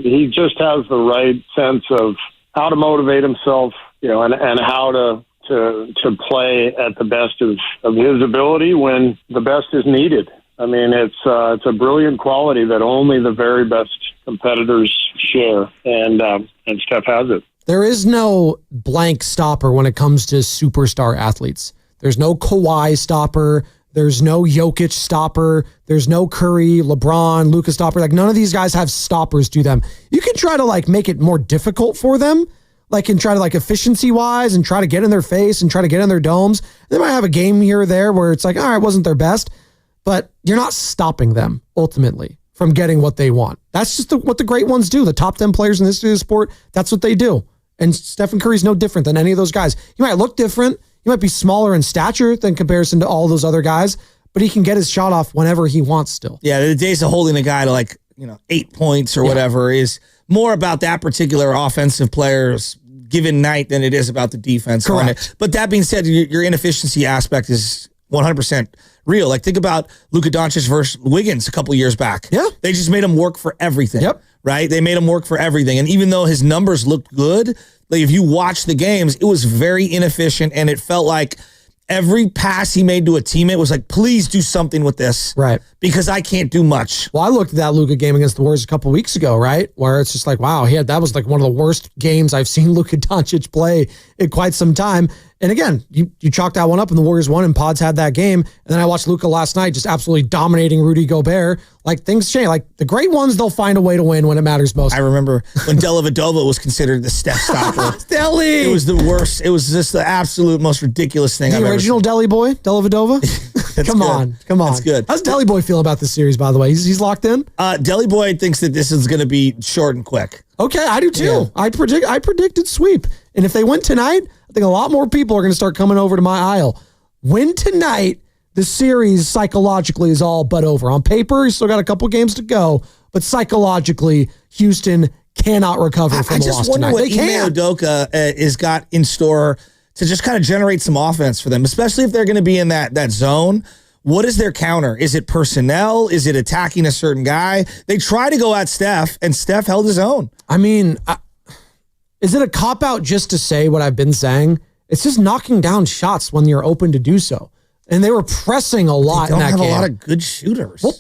He just has the right sense of how to motivate himself, and how to play at the best of his ability when the best is needed. I mean, it's a brilliant quality that only the very best competitors share, and Steph has it. There is no blank stopper when it comes to superstar athletes. There's no Kawhi stopper. There's no Jokic stopper. There's no Curry, LeBron, Luka stopper. Like, none of these guys have stoppers to them. You can try to make it more difficult for them, and try to efficiency wise and try to get in their face and try to get in their domes. They might have a game here or there where it's like, all right, it wasn't their best, but you're not stopping them ultimately from getting what they want. That's just what the great ones do. The top 10 players in the history of the sport, that's what they do. And Stephen Curry's no different than any of those guys. He might look different. He might be smaller in stature than comparison to all those other guys, but he can get his shot off whenever he wants still. Yeah, the days of holding a guy to 8 points or whatever is more about that particular offensive player's given night than it is about the defense. Correct. But that being said, your inefficiency aspect is 100% real. Think about Luka Doncic versus Wiggins a couple years back. Yeah. They just made him work for everything. Yep. Right? They made him work for everything. And even though his numbers looked good, if you watch the games, it was very inefficient, and it felt like every pass he made to a teammate was like, please do something with this. Right. Because I can't do much. Well, I looked at that Luka game against the Warriors a couple weeks ago, right? Where it's just like, wow, that was one of the worst games I've seen Luka Doncic play in quite some time. And again, you chalked that one up and the Warriors won and Pods had that game. And then I watched Luka last night just absolutely dominating Rudy Gobert. Things change. The great ones, they'll find a way to win when it matters most. I remember when Dellavedova was considered the Steph stopper. Deli! It was the worst. It was just the absolute most ridiculous thing I've ever seen. The original Deli Boy, Dellavedova? Come on. That's good. How's Deli Boy feel about this series, by the way? He's locked in? Deli Boy thinks that this is going to be short and quick. Okay, I do too. Yeah. I predicted sweep. And if they win tonight, I think a lot more people are going to start coming over to my aisle. Win tonight, the series psychologically is all but over. On paper, he's still got a couple games to go, but psychologically, Houston cannot recover from the loss tonight. I just wonder what Ime Udoka is got in store to just kind of generate some offense for them, especially if they're going to be in that zone. What is their counter? Is it personnel? Is it attacking a certain guy? They try to go at Steph, and Steph held his own. I mean, is it a cop-out just to say what I've been saying? It's just knocking down shots when you're open to do so. And they were pressing a lot in that game. They don't have a lot of good shooters. Well,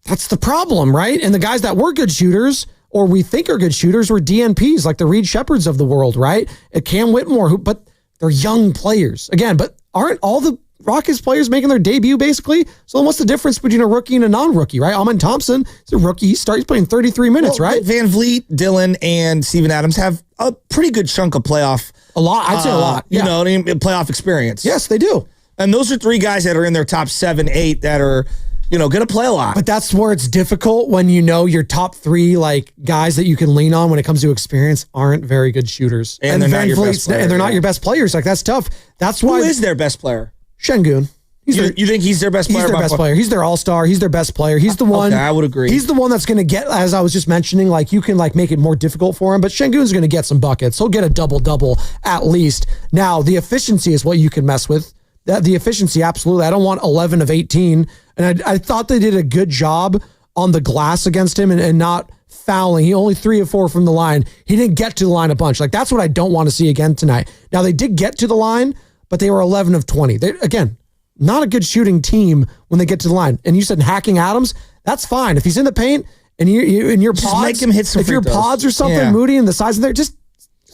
that's the problem, right? And the guys that were good shooters, or we think are good shooters, were DNPs, like the Reed Shepherds of the world, right? Cam Whitmore, but they're young players. Again, but aren't all the Rockets players making their debut, basically? So then what's the difference between a rookie and a non-rookie, right? Amen Thompson is a rookie. He's playing 33 minutes, right? Van Vliet, Dillon, and Steven Adams have a pretty good chunk of playoff. A lot. I'd say a lot. Yeah. Playoff experience. Yes, they do. And those are three guys that are in their top 7, 8 that are, going to play a lot. But that's where it's difficult when your top 3 guys that you can lean on when it comes to experience aren't very good shooters. And they're not your best players. And they're not your best players. That's tough. That's why. Who is their best player? Şengün. You think he's their best player? He's their best player. He's their all-star. He's their best player. He's the one. Okay, I would agree. He's the one that's going to get, as I was just mentioning, you can make it more difficult for him. But Şengün's going to get some buckets. He'll get a double-double at least. Now, the efficiency is what you can mess with. The efficiency, absolutely. I don't want 11 of 18. And I thought they did a good job on the glass against him and not fouling. He only 3 of 4 from the line. He didn't get to the line a bunch. That's what I don't want to see again tonight. Now, they did get to the line, but they were 11 of 20. Again, not a good shooting team when they get to the line. And you said hacking Adams, that's fine. If he's in the paint and you're pods, make him hit some if you're free throws. pods or something, Moody and the size of there, just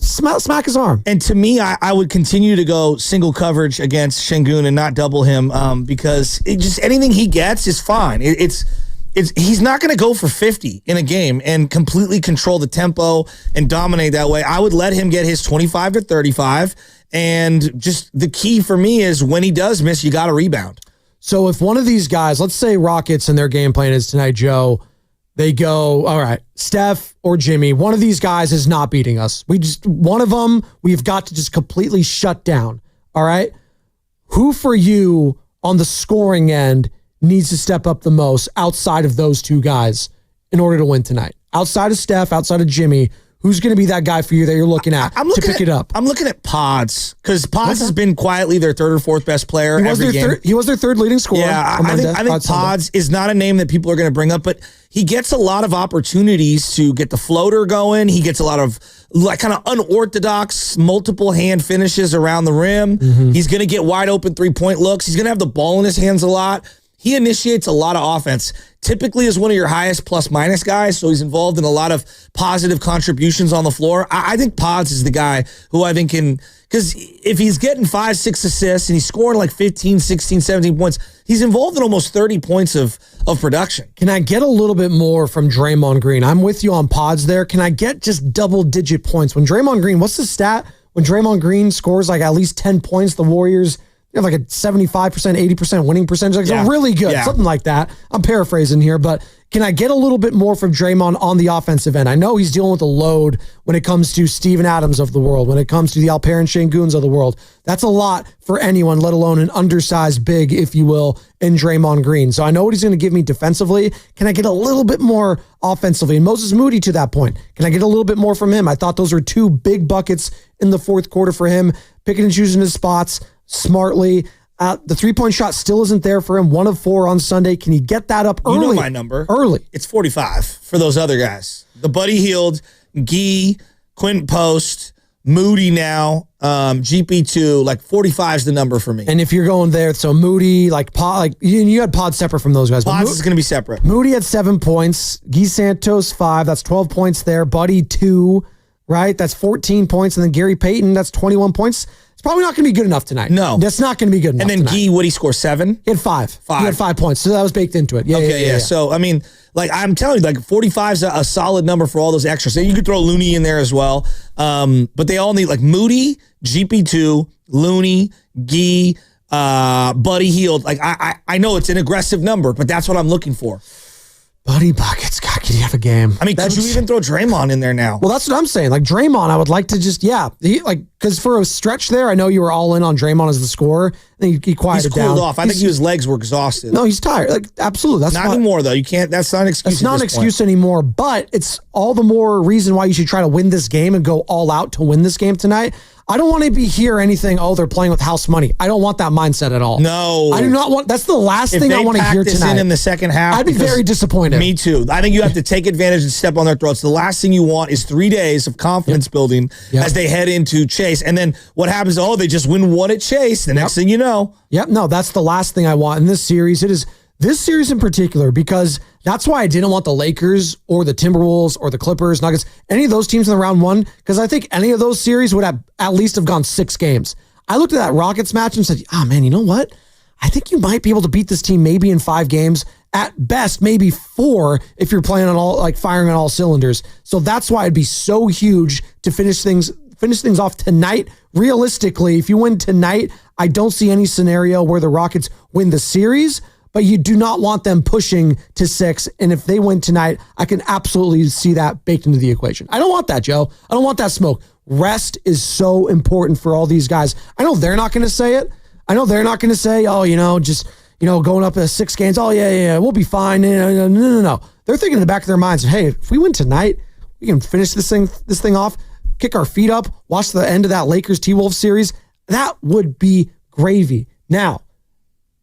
smack his arm. And to me, I would continue to go single coverage against Şengün and not double him because just anything he gets is fine. He's not going to go for 50 in a game and completely control the tempo and dominate that way. I would let him get his 25 to 35. And just the key for me is when he does miss, you got to rebound. So if one of these guys, let's say Rockets and their game plan is tonight, Joe, they go, all right, Steph or Jimmy, one of these guys is not beating us. One of them, we've got to just completely shut down. All right. Who for you on the scoring end needs to step up the most outside of those two guys in order to win tonight? Outside of Steph, outside of Jimmy, who's going to be that guy for you that you're looking at to pick it up? I'm looking at Pods because Pods has been quietly their third or fourth best player every game. He was their third leading scorer. Yeah, I think Pods is not a name that people are going to bring up, but he gets a lot of opportunities to get the floater going. He gets a lot of like kind of unorthodox multiple hand finishes around the rim. Mm-hmm. He's going to get wide open 3-point looks. He's going to have the ball in his hands a lot. He initiates a lot of offense, typically is one of your highest plus-minus guys, so he's involved in a lot of positive contributions on the floor. I think Pods is the guy who I think can, because if he's getting 5-6 assists and he's scoring like 15, 16, 17 points, he's involved in almost 30 points of production. Can I get a little bit more from Draymond Green? I'm with you on Pods there. Can I get just double-digit points? When Draymond Green, what's the stat? When Draymond Green scores like at least 10 points, the Warriors have like a 75%, 80% winning percentage. Like really good, something like that. I'm paraphrasing here, but can I get a little bit more from Draymond on the offensive end? I know he's dealing with a load when it comes to Steven Adams of the world, when it comes to the Alperen Şengüns of the world. That's a lot for anyone, let alone an undersized big, if you will, in Draymond Green. So I know what he's going to give me defensively. Can I get a little bit more offensively? And Moses Moody to that point. Can I get a little bit more from him? I thought those were two big buckets in the fourth quarter for him, picking and choosing his spots smartly. The three-point shot still isn't there for him. 1 of 4 on Sunday. Can he get that up early? You know my number. Early. It's 45 for those other guys. The Buddy Hield, Gee, Quentin Post, Moody now, GP2, like 45 is the number for me. And if you're going there, so Moody, like Pod, like you had Pod separate from those guys. Pods is going to be separate. Moody had 7 points. Gee Santos 5. That's 12 points there. Buddy 2, right? That's 14 points. And then Gary Payton, that's 21 points. It's probably not going to be good enough tonight. No. That's not going to be good enough. And then tonight. Gee, what he score 7? He had 5. He had 5 points. So that was baked into it. Yeah. So, I mean, like I'm telling you, like 45 is a solid number for all those extras. So you could throw Looney in there as well. But they all need like Moody, GP2, Looney, Gee, Buddy Hield. Like I know it's an aggressive number, but that's what I'm looking for. Buddy buckets. God, could he have a game? I mean, could you even throw Draymond in there now? Well, that's what I'm saying. Like Draymond, I would like to just, because for a stretch there, I know you were all in on Draymond as the scorer. And he quieted down. He's cooled off. I think his legs were exhausted. No, he's tired. Like absolutely. That's not anymore though. You can't. That's not an excuse. It's not an excuse anymore. But it's all the more reason why you should try to win this game and go all out to win this game tonight. I don't want to hear anything, they're playing with house money. I don't want that mindset at all. No. I do not want, that's the last thing I want to hear tonight. In the second half, I'd be very disappointed. Me too. I think you have to take advantage and step on their throats. The last thing you want is 3 days of confidence building as they head into Chase. And then what happens, they just win one at Chase. The next thing you know. Yep, no, that's the last thing I want in this series. It is this series in particular, because that's why I didn't want the Lakers or the Timberwolves or the Clippers, Nuggets, any of those teams in the round one, because I think any of those series would have at least have gone 6 games. I looked at that Rockets match and said, man, you know what? I think you might be able to beat this team maybe in 5 games. At best, maybe 4 if you're playing on all, firing on all cylinders. So that's why it'd be so huge to finish things off tonight. Realistically, if you win tonight, I don't see any scenario where the Rockets win the series, but you do not want them pushing to 6. And if they win tonight, I can absolutely see that baked into the equation. I don't want that, Joe. I don't want that smoke. Rest is so important for all these guys. I know they're not going to say it. I know they're not going to say, going up 6 games. Oh, yeah, we'll be fine. No. They're thinking in the back of their minds, hey, if we win tonight, we can finish this thing off, kick our feet up, watch the end of that Lakers T-Wolves series. That would be gravy. Now,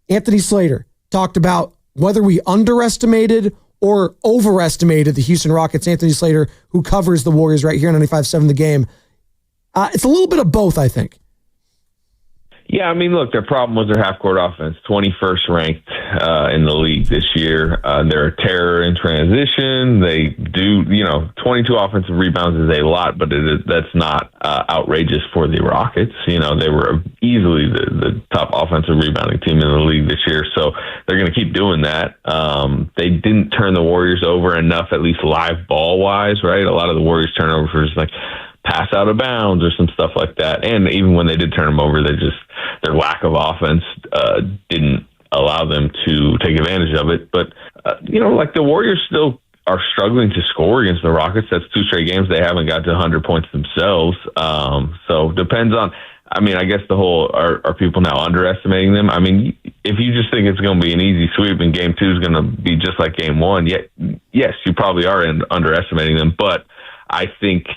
Anthony Slater talked about whether we underestimated or overestimated the Houston Rockets. Anthony Slater, who covers the Warriors right here on 95.7 The Game. It's a little bit of both, I think. Yeah, I mean, look, their problem was their half-court offense, 21st ranked in the league this year. They're a terror in transition. They do, 22 offensive rebounds is a lot, but that's not outrageous for the Rockets. They were easily the top offensive rebounding team in the league this year, so they're going to keep doing that. They didn't turn the Warriors over enough, at least live ball-wise, right? A lot of the Warriors turnovers were just like pass out of bounds or some stuff like that. And even when they did turn them over, their lack of offense didn't allow them to take advantage of it. But, the Warriors still are struggling to score against the Rockets. That's 2 straight games they haven't got to 100 points themselves. So depends on, I guess the whole, are people now underestimating them? If you just think it's going to be an easy sweep and game 2 is going to be just like game 1, yes, you probably are underestimating them. But I think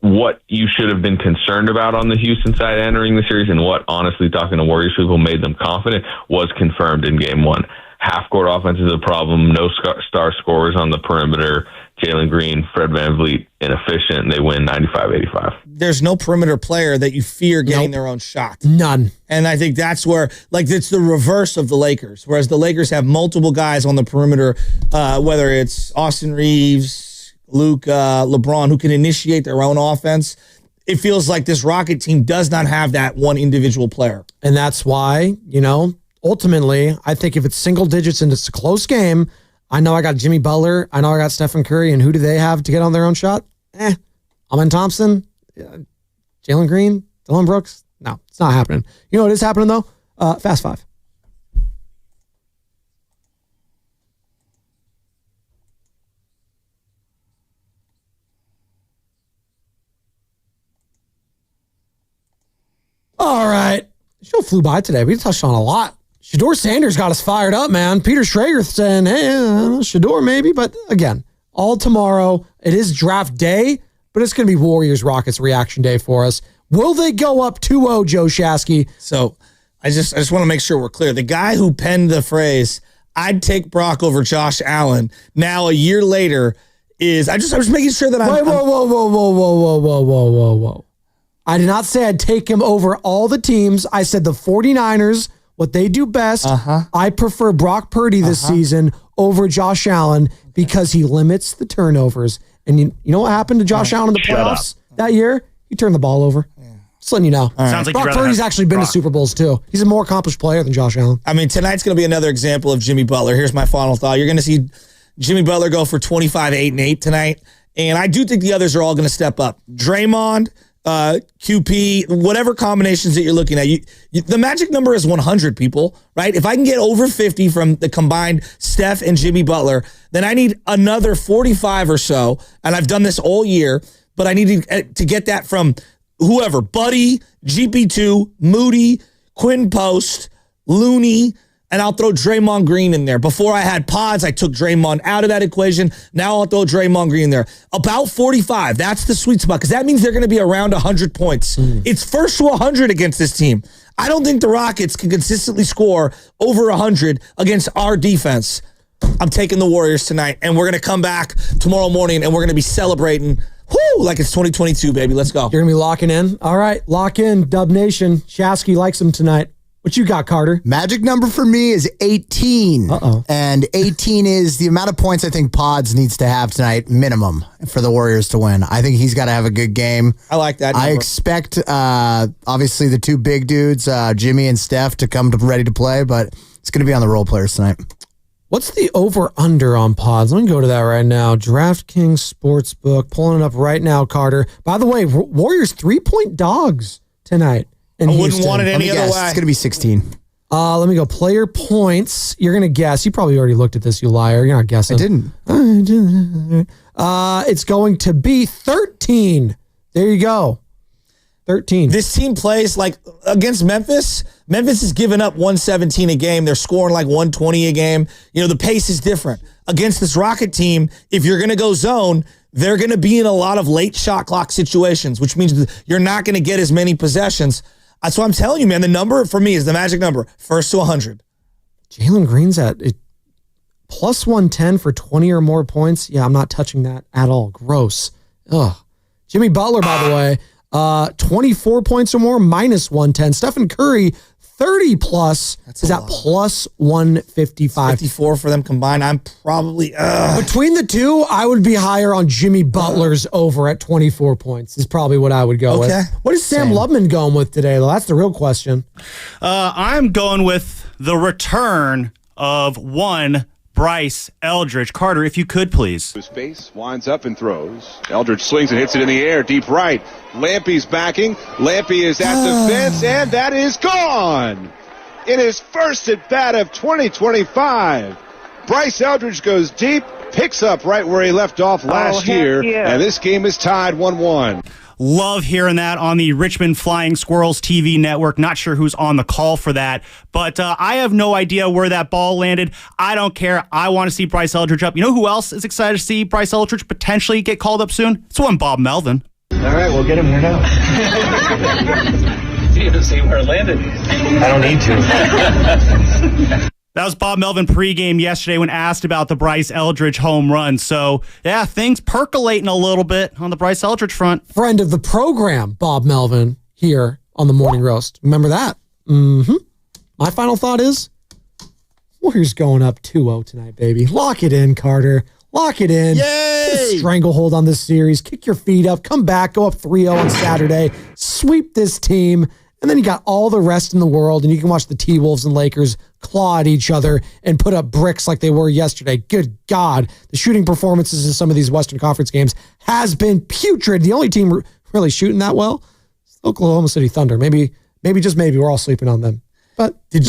what you should have been concerned about on the Houston side entering the series, and what, honestly, talking to Warriors people made them confident, was confirmed in game 1. Half-court offense is a problem. No star scorers on the perimeter. Jalen Green, Fred VanVleet, inefficient, and they win 95-85. There's no perimeter player that you fear getting their own shot. None. And I think that's where, it's the reverse of the Lakers, whereas the Lakers have multiple guys on the perimeter, whether it's Austin Reeves, Luka, LeBron, who can initiate their own offense. It feels like this Rocket team does not have that one individual player. And that's why, ultimately, I think if it's single digits and it's a close game, I know I got Jimmy Butler, I know I got Stephen Curry, and who do they have to get on their own shot? Amen Thompson, Jalen Green, Dylan Brooks. No, it's not happening. You know what is happening, though? Fast Five. All right. The show flew by today. We touched on a lot. Shador Sanders got us fired up, man. Peter Schrager saying, hey, Shador maybe. But again, all tomorrow. It is draft day, but it's going to be Warriors-Rockets reaction day for us. Will they go up 2-0, Joe Shasky? So I just want to make sure we're clear. The guy who penned the phrase, I'd take Brock over Josh Allen, now a year later is, I was making sure that Whoa. I did not say I'd take him over all the teams. I said the 49ers, what they do best. I prefer Brock Purdy this season over Josh Allen because he limits the turnovers. And you know what happened to Josh Allen in the playoffs that year? He turned the ball over. Just letting you know. Sounds like Brock Purdy's actually been to Super Bowls too. He's a more accomplished player than Josh Allen. Tonight's going to be another example of Jimmy Butler. Here's my final thought. You're going to see Jimmy Butler go for 25, 8, and 8 tonight. And I do think the others are all going to step up. Draymond, QP, whatever combinations that you're looking at. The magic number is 100, people, right? If I can get over 50 from the combined Steph and Jimmy Butler, then I need another 45 or so, and I've done this all year, but I need to get that from whoever, Buddy, GP2, Moody, Quinn Post, Looney, and I'll throw Draymond Green in there. Before I had Pods, I took Draymond out of that equation. Now I'll throw Draymond Green in there. About 45, that's the sweet spot, because that means they're going to be around 100 points. It's first to 100 against this team. I don't think the Rockets can consistently score over 100 against our defense. I'm taking the Warriors tonight, and we're going to come back tomorrow morning, and we're going to be celebrating like it's 2022, baby. Let's go. You're going to be locking in? All right, lock in, Dub Nation. Shasky likes him tonight. What you got, Carter? Magic number for me is 18. And 18 is the amount of points I think Pods needs to have tonight, minimum, for the Warriors to win. I think he's got to have a good game. I like that number. I expect, obviously, the two big dudes, Jimmy and Steph, to come ready to play, but it's going to be on the role players tonight. What's the over-under on Pods? Let me go to that right now. DraftKings Sportsbook. Pulling it up right now, Carter. By the way, Warriors 3-point dogs tonight. I wouldn't want it any other way. It's going to be 16. Let me go. Player points. You're going to guess. You probably already looked at this, you liar. You're not guessing. I didn't. It's going to be 13. There you go. 13. This team plays like against Memphis. Memphis is giving up 117 a game. They're scoring like 120 a game. The pace is different. Against this Rocket team, if you're going to go zone, they're going to be in a lot of late shot clock situations, which means you're not going to get as many possessions. That's what I'm telling you, man. The number for me is the magic number, first to 100. Jalen Green's at plus 110 for 20 or more points. Yeah, I'm not touching that at all. Gross. Ugh. Jimmy Butler, by the way, 24 points or more, minus 110. Stephen Curry, 30 plus is at plus 155. 54 for them combined. I'm probably between the two, I would be higher on Jimmy Butler's over at 24 points is probably what I would go with. What is Sam Lubman going with today, though? That's the real question. I'm going with the return of one Bryce Eldridge. Carter, if you could, please. His face winds up and throws. Eldridge swings and hits it in the air, deep right. Lampy's backing. Lampy is at the fence, and that is gone. In his first at bat of 2025, Bryce Eldridge goes deep, picks up right where he left off last year, and this game is tied 1-1. Love hearing that on the Richmond Flying Squirrels TV network. Not sure who's on the call for that, but I have no idea where that ball landed. I don't care. I want to see Bryce Eldridge up. You know who else is excited to see Bryce Eldridge potentially get called up soon? It's one Bob Melvin. All right, we'll get him here now. You didn't see where it landed. I don't need to. That was Bob Melvin pregame yesterday when asked about the Bryce Eldridge home run. So, yeah, things percolating a little bit on the Bryce Eldridge front. Friend of the program, Bob Melvin, here on the Morning Roast. Remember that? Mm-hmm. My final thought is, Warriors going up 2-0 tonight, baby. Lock it in, Carter. Lock it in. Yay! Get a stranglehold on this series. Kick your feet up. Come back. Go up 3-0 on Saturday. Sweep this team. And then you got all the rest in the world, and you can watch the T-Wolves and Lakers claw at each other and put up bricks like they were yesterday. Good God. The shooting performances in some of these Western Conference games has been putrid. The only team really shooting that well is Oklahoma City Thunder. Maybe just maybe we're all sleeping on them. But did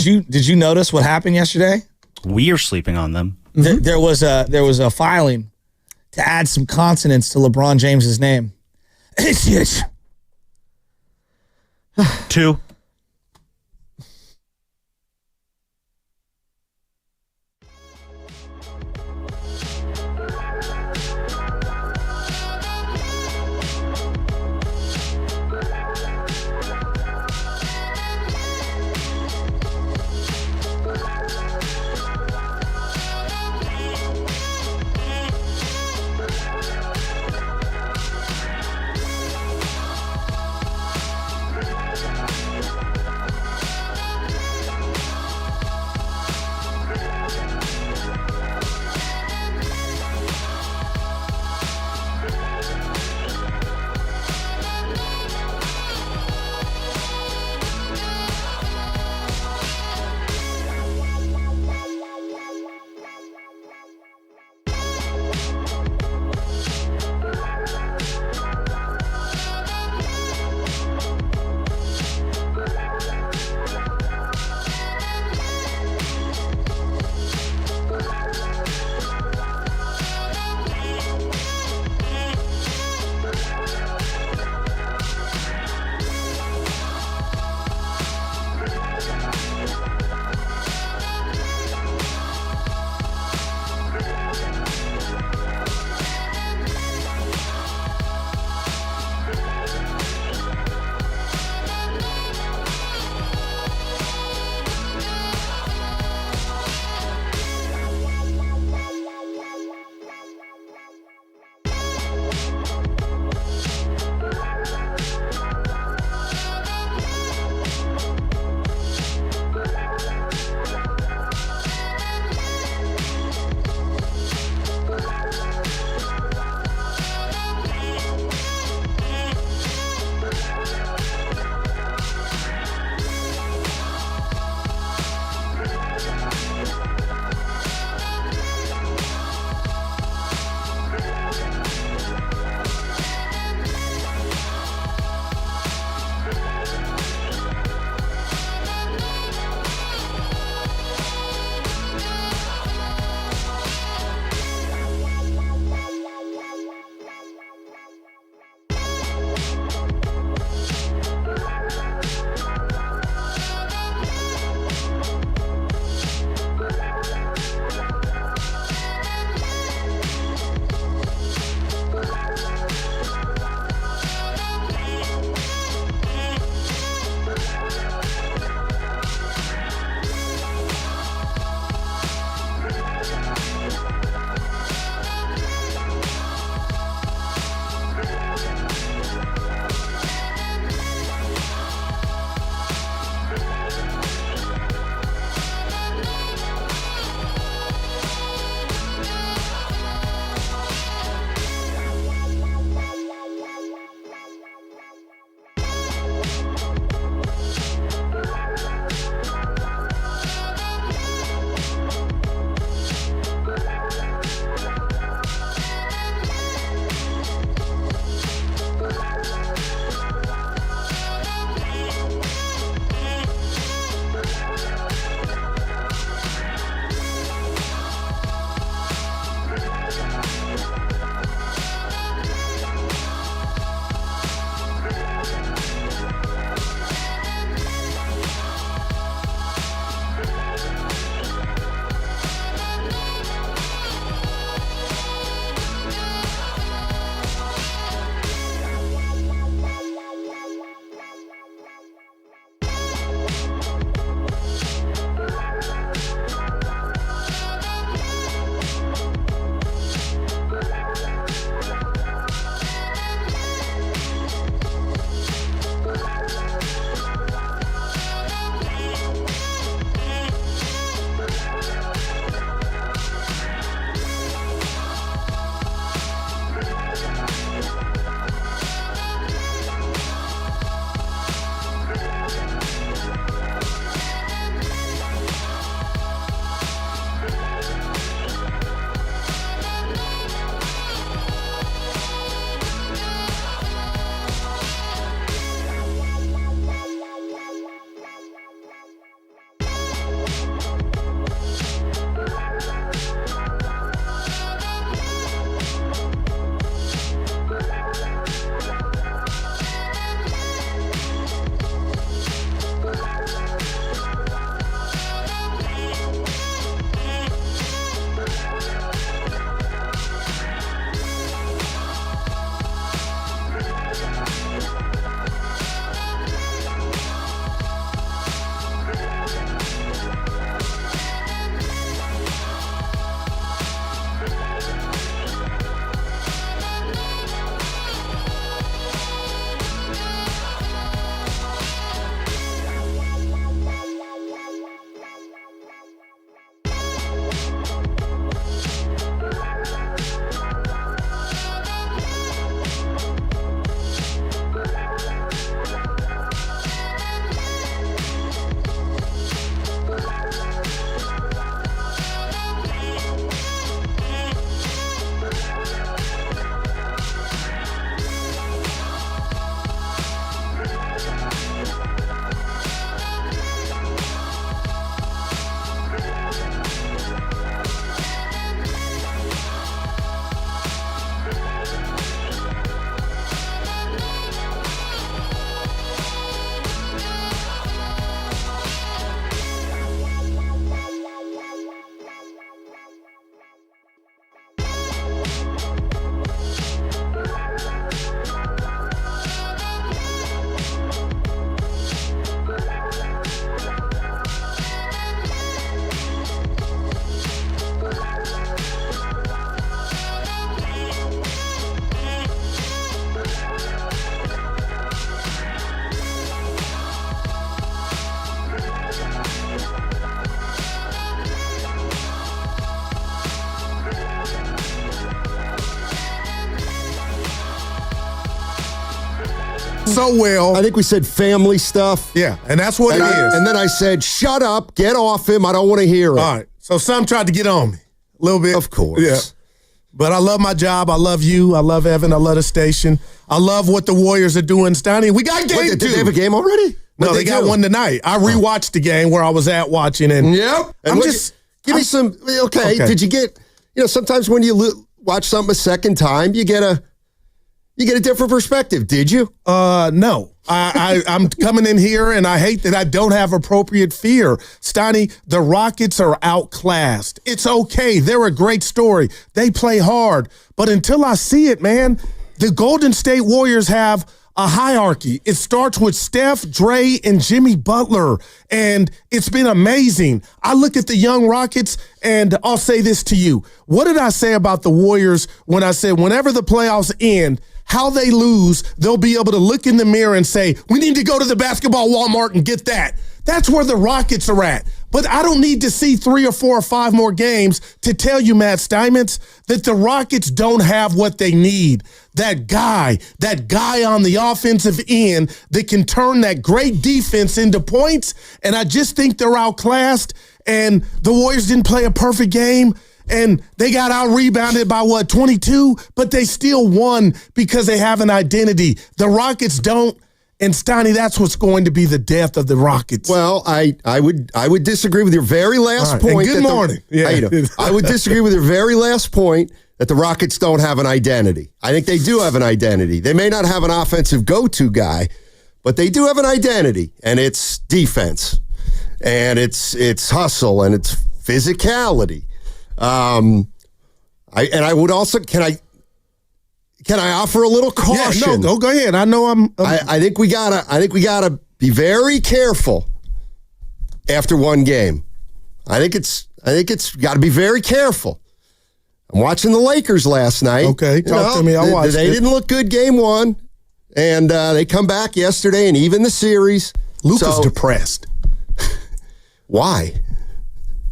you notice what happened yesterday? We are sleeping on them. Mm-hmm. There was a filing to add some consonants to LeBron James's name. It's 2. so well. I think we said family stuff. Yeah, and that's what it is. And then I said, shut up, get off him. I don't want to hear it. All right. So some tried to get on me a little bit. Of course. Yeah. But I love my job. I love you. I love Evan. I love the station. I love what the Warriors are doing, Stoney. We got game Did two. they have a game already? No, they got one tonight. I rewatched the game where I was at watching, and give me some. Okay. Did you get? Sometimes when you watch something a second time, you get a different perspective. Did you? No. I'm coming in here, and I hate that I don't have appropriate fear. Stoney, the Rockets are outclassed. It's okay. They're a great story. They play hard. But until I see it, man, the Golden State Warriors have a hierarchy. It starts with Steph, Dre, and Jimmy Butler, and it's been amazing. I look at the young Rockets, and I'll say this to you. What did I say about the Warriors when I said whenever the playoffs end, how they lose, they'll be able to look in the mirror and say, we need to go to the basketball Walmart and get that. That's where the Rockets are at. But I don't need to see 3 or 4 or 5 more games to tell you, Matt Steinmetz, that the Rockets don't have what they need. That guy on the offensive end that can turn that great defense into points. And I just think they're outclassed. And the Warriors didn't play a perfect game. And they got out-rebounded by, 22? But they still won because they have an identity. The Rockets don't. And, Stoney, that's what's going to be the death of the Rockets. Well, I would disagree with your very last point. And good morning. I would disagree with your very last point that the Rockets don't have an identity. I think they do have an identity. They may not have an offensive go-to guy, but they do have an identity, and it's defense, and it's hustle, and it's physicality. I would also can I offer a little caution? Yeah, no, go ahead. I know I think we gotta be very careful after one game. I think it's got to be very careful. I'm watching the Lakers last night. Okay, talk to me. I watched. They didn't look good game one, and they come back yesterday and even the series. Luka's depressed. Why?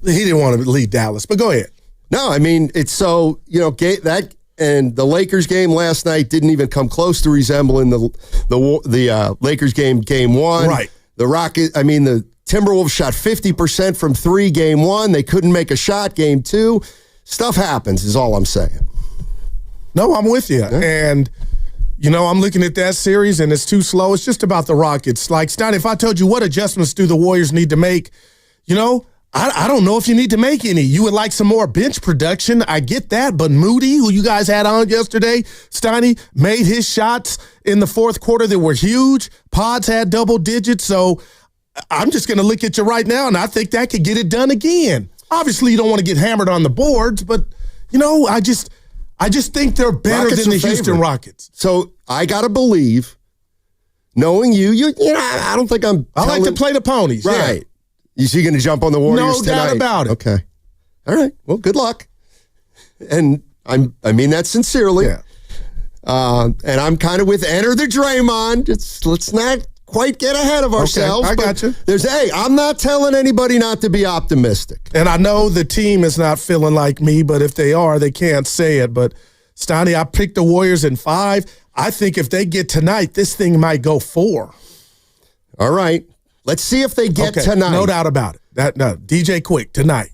He didn't want to leave Dallas, but go ahead. No, I mean, it's so, that and the Lakers game last night didn't even come close to resembling the Lakers game one. Right. The Timberwolves shot 50% from 3 game one. They couldn't make a shot game two. Stuff happens is all I'm saying. No, I'm with you. Yeah. And, I'm looking at that series and it's too slow. It's just about the Rockets. Like, Stein, if I told you what adjustments do the Warriors need to make, I don't know if you need to make any. You would like some more bench production. I get that. But Moody, who you guys had on yesterday, Steiny, made his shots in the fourth quarter that were huge. Pods had double digits. So I'm just going to look at you right now, and I think that could get it done again. Obviously, you don't want to get hammered on the boards, but, I just think they're better than the Houston Rockets. So I got to believe, knowing I don't think I like to play the ponies. Right. Yeah. Is he going to jump on the Warriors tonight? No doubt about it. Okay. All right. Well, good luck. And I mean that sincerely. Yeah. And I'm kind of with enter the Draymond. Let's not quite get ahead of ourselves. Okay, I got you. I'm not telling anybody not to be optimistic. And I know the team is not feeling like me, but if they are, they can't say it. But, Stoney, I picked the Warriors in 5. I think if they get tonight, this thing might go 4. All right. Let's see if they get tonight. No doubt about it. DJ Quick tonight.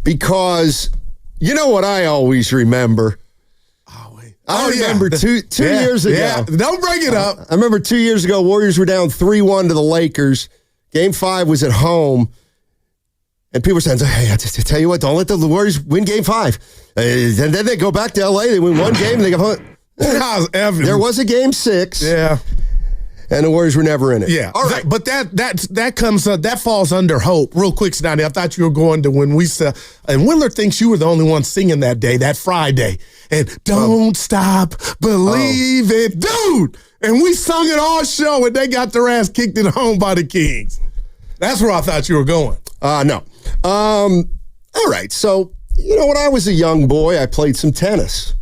Because you know what I always remember? I remember two years ago. Yeah. Don't bring it up. I remember 2 years ago, Warriors were down 3-1 to the Lakers. Game 5 was at home. And people were saying, hey, I tell you what, don't let the Warriors win Game 5. And then they go back to L.A., they win one game, and they go home. There was a Game 6. Yeah. And the Warriors were never in it. Yeah. All right. But that falls under hope. Real quick, Snotty, I thought you were going to when we said, and Windler thinks you were the only one singing that day, that Friday. And don't stop believing. Dude! And we sung it all show, and they got their ass kicked at home by the Kings. That's where I thought you were going. No. All right. So, when I was a young boy, I played some tennis.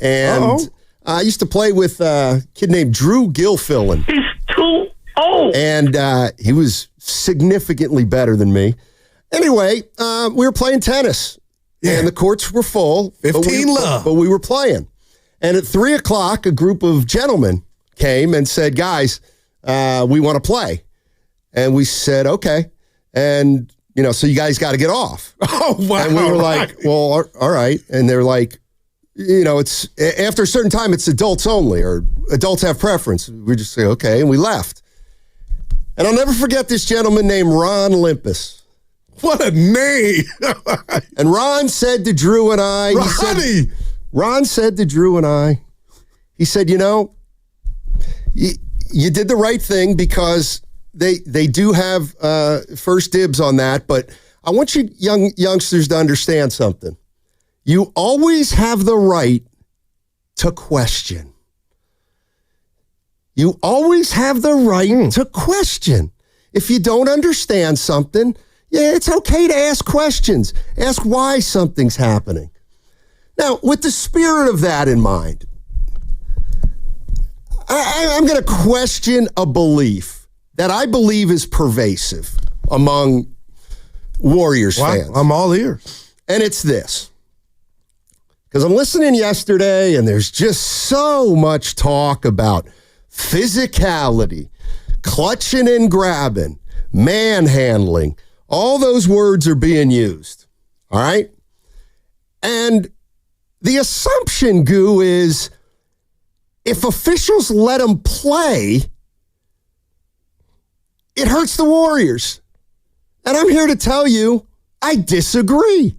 And I used to play with a kid named Drew Gilfillan. He's too old. And he was significantly better than me. Anyway, we were playing tennis. Yeah. And the courts were full. 15 love. But we were playing. And at 3 o'clock, a group of gentlemen came and said, guys, we want to play. And we said, okay. And, so you guys got to get off. Oh, wow. And we were like, well, all right. And they're like, it's after a certain time, it's adults only, or adults have preference. We just say, okay. And we left. And I'll never forget this gentleman named Ron Limpus. What a name. And Ron said to Drew and I, Ron said to Drew and I, he said, you did the right thing because they do have first dibs on that, but I want you youngsters to understand something. You always have the right to question. You always have the right to question. If you don't understand something, it's okay to ask questions. Ask why something's happening. Now, with the spirit of that in mind, I'm going to question a belief that I believe is pervasive among Warriors fans. I'm all ears. And it's this. Because I'm listening yesterday, and there's just so much talk about physicality, clutching and grabbing, manhandling. All those words are being used. All right? And the assumption, Goo, is if officials let them play, it hurts the Warriors. And I'm here to tell you, I disagree.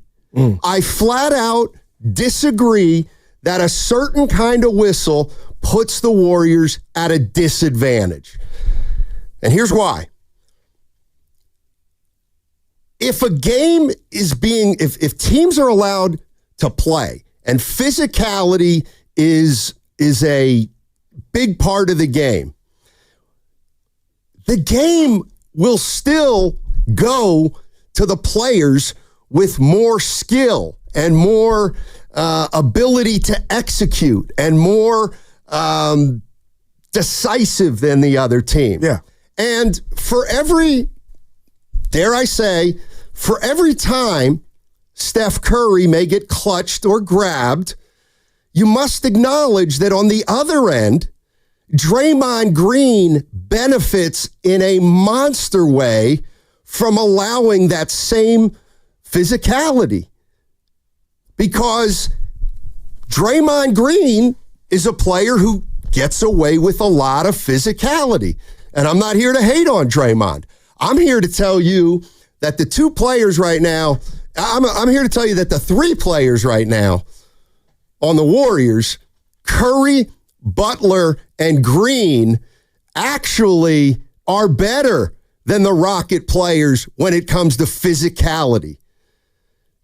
I flat out disagree that a certain kind of whistle puts the Warriors at a disadvantage. And here's why. If a game is if teams are allowed to play and physicality is a big part of the game will still go to the players with more skill and more ability to execute and more decisive than the other team. Yeah. And for every time Steph Curry may get clutched or grabbed, you must acknowledge that on the other end, Draymond Green benefits in a monster way from allowing that same physicality. Because Draymond Green is a player who gets away with a lot of physicality. And I'm not here to hate on Draymond. I'm here to tell you that the two players right now, I'm here to tell you that the three players right now on the Warriors, Curry, Butler, and Green, actually are better than the Rocket players when it comes to physicality.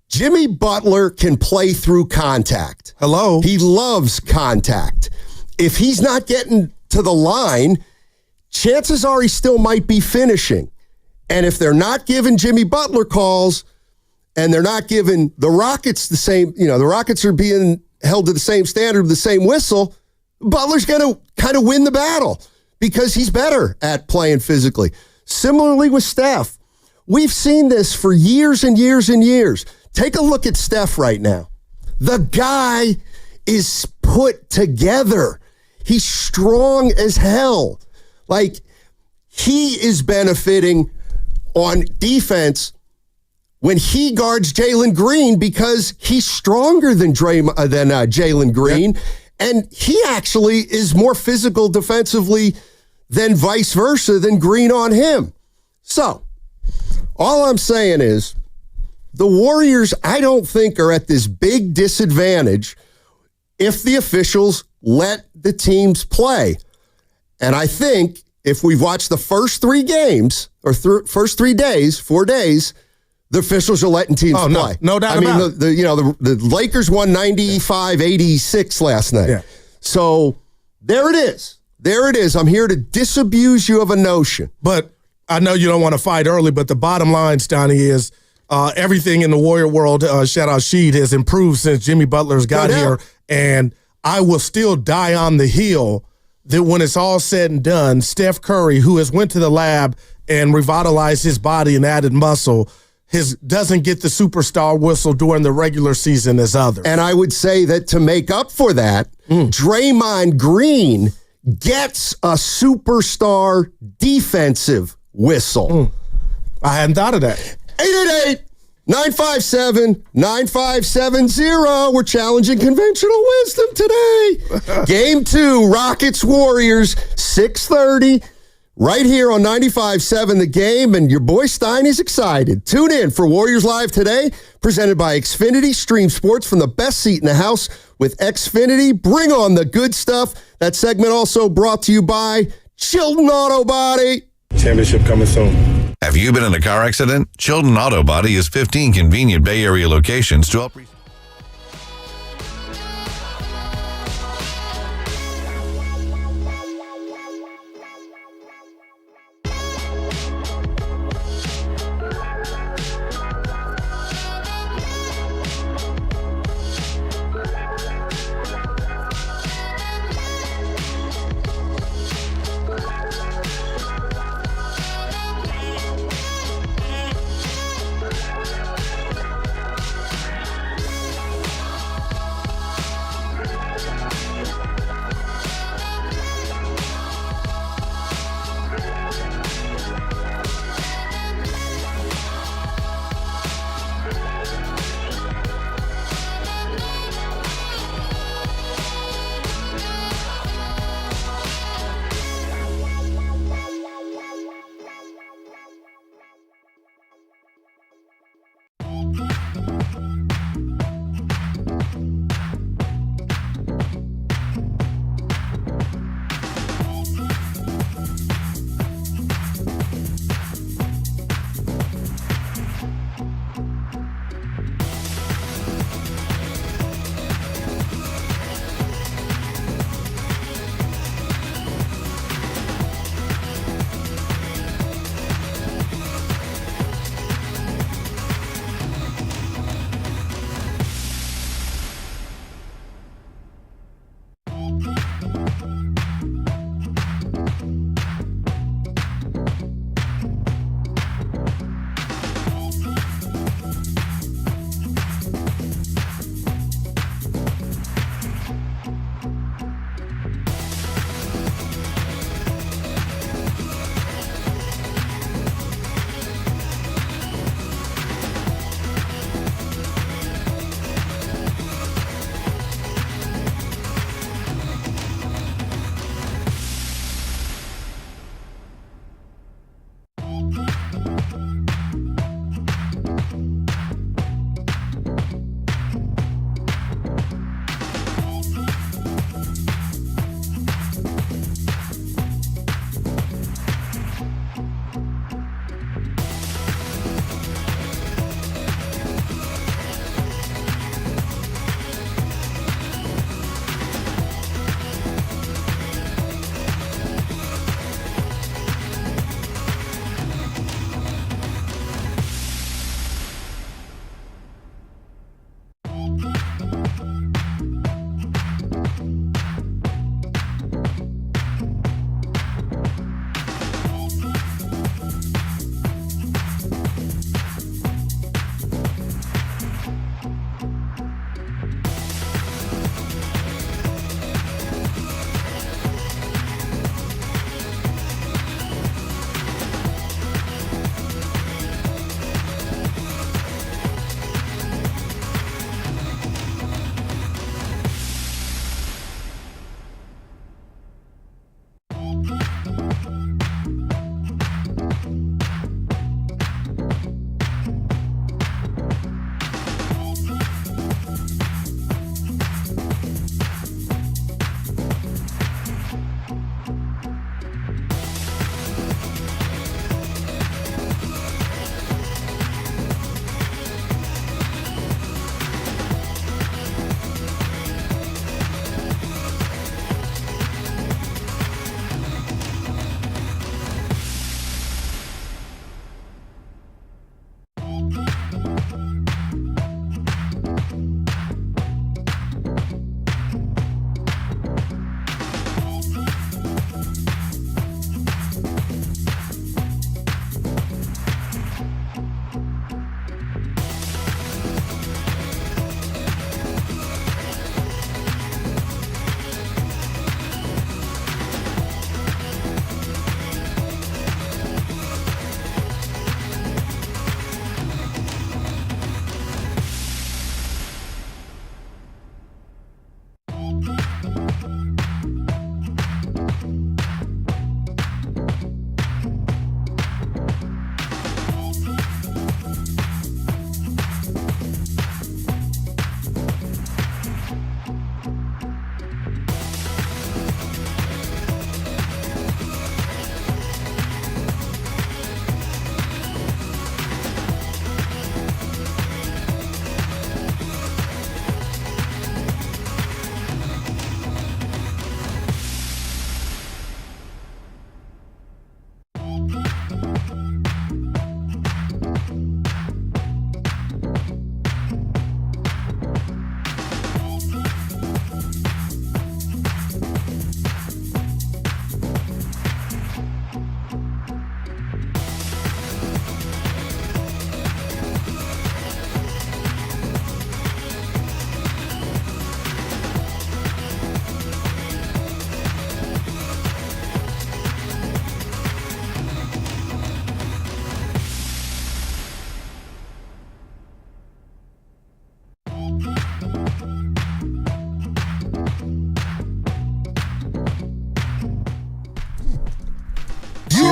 Jimmy Butler can play through contact. Hello. He loves contact. If he's not getting to the line, chances are he still might be finishing. And if they're not giving Jimmy Butler calls and they're not giving the Rockets the same, the Rockets are being held to the same standard, the same whistle, Butler's going to kind of win the battle because he's better at playing physically. Similarly with Steph, we've seen this for years and years and years. Take a look at Steph right now. The guy is put together. He's strong as hell. Like, he is benefiting on defense when he guards Jalen Green because he's stronger than Jalen Green. Yep. And he actually is more physical defensively than vice versa than Green on him. So, all I'm saying is the Warriors, I don't think, are at this big disadvantage if the officials let the teams play. And I think if we've watched the first 3 games or first 4 days, the officials are letting teams play. No doubt about it. The Lakers won 95-86 last night. Yeah. So there it is. There it is. I'm here to disabuse you of a notion. But I know you don't want to fight early, but the bottom line, Stoney, is everything in the Warrior world, shout out Sheed, has improved since Jimmy Butler's got here. And I will still die on the hill that when it's all said and done, Steph Curry, who has went to the lab and revitalized his body and added muscle, doesn't get the superstar whistle during the regular season as others. And I would say that to make up for that, Draymond Green gets a superstar defensive whistle? I hadn't thought of that. 888-957-9570. We're challenging conventional wisdom today. Game 2, Rockets Warriors, 6:30. Right here on 95.7 The Game, and your boy Stein is excited. Tune in for Warriors Live today, presented by Xfinity. Stream sports from the best seat in the house with Xfinity. Bring on the good stuff. That segment also brought to you by Chilton Auto Body. Championship coming soon. Have you been in a car accident? Chilton Auto Body has 15 convenient Bay Area locations to help.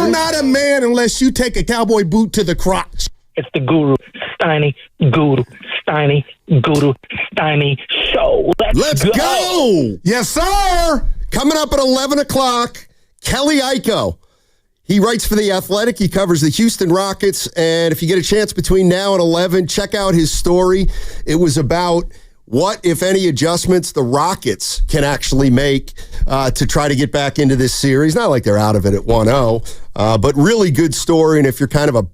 You're not a man unless you take a cowboy boot to the crotch. It's the Guru Steiny Guru Steiny Guru Steiny show. Let's go. Yes, sir. Coming up at 11 o'clock, Kelly Iko. He writes for The Athletic. He covers the Houston Rockets. And if you get a chance between now and 11, check out his story. It was about what, if any, adjustments the Rockets can actually make to try to get back into this series. Not like they're out of it at 1-0, but really good story. And if you're kind of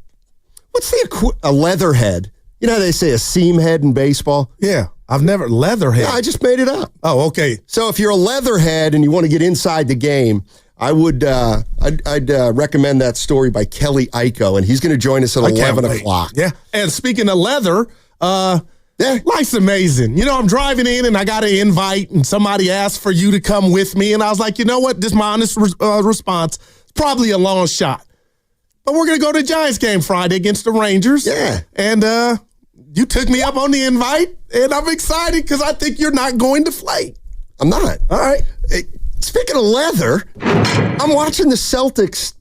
a leatherhead, you know how they say a seam head in baseball? Yeah, I've never, leatherhead. Yeah, I just made it up. Oh, okay. So if you're a leatherhead and you want to get inside the game, I would I'd recommend that story by Kelly Iko, and he's going to join us at 11 o'clock. Yeah, and speaking of leather, life's amazing. You know, I'm driving in and I got an invite and somebody asked for you to come with me. And I was like, you know what? This is my honest response. It's probably a long shot. But we're going to go to the Giants game Friday against the Rangers. Yeah. And you took me up on the invite, and I'm excited because I think you're not going to flake. I'm not. All right. Speaking of leather, I'm watching the Celtics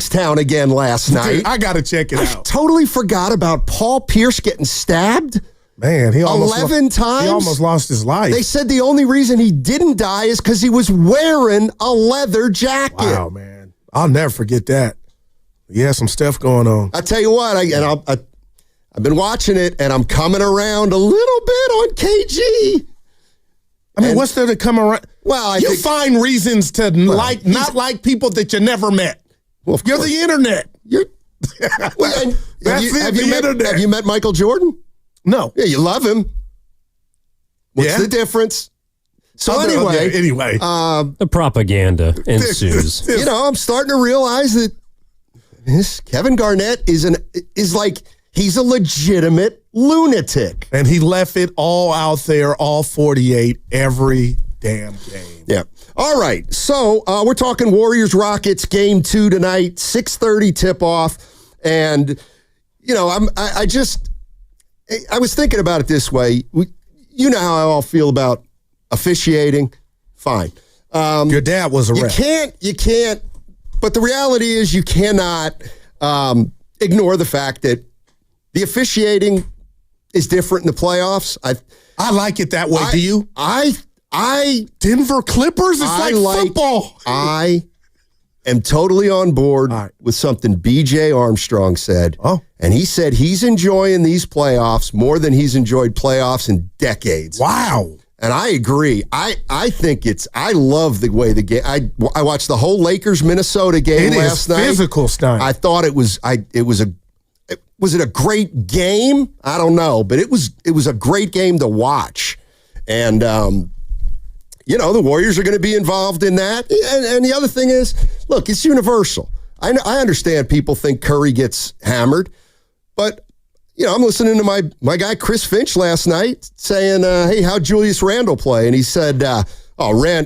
town again last night. Dude, I got to check it out. Totally forgot about Paul Pierce getting stabbed. Man, he almost 11 times. He almost lost his life. They said the only reason he didn't die is because he was wearing a leather jacket. Wow, man. I'll never forget that. Yeah, some stuff going on. I tell you what, I've been watching it, and I'm coming around a little bit on KG. I mean, what's there to come around? Well, you find reasons to not like people that you never met. Well, you're the internet. Have you met Michael Jordan? No. Yeah, you love him. What's the difference? So anyway, the propaganda ensues. You know, I'm starting to realize that this Kevin Garnett is he's a legitimate lunatic. And he left it all out there, all 48, every damn game. Yeah. All right. So we're talking Warriors-Rockets game 2 tonight, 6:30 tip-off. And, you know, I was thinking about it this way. You know how I all feel about officiating. Fine. Your dad was a ref. You can't. But the reality is you cannot ignore the fact that the officiating is different in the playoffs. I like it that way. Do you? Denver Clippers? It's like football. I am totally on board with something B.J. Armstrong said. Oh. And he said he's enjoying these playoffs more than he's enjoyed playoffs in decades. Wow. And I agree. I think I love the way the game. I watched the whole Lakers-Minnesota game last night. It is physical, Stein. I thought was it a great game? I don't know, but it was a great game to watch. And, you know, the Warriors are going to be involved in that. And the other thing is, look, it's universal. I understand people think Curry gets hammered, but, you know, I'm listening to my guy Chris Finch last night saying, hey, how'd Julius Randle play? And he said,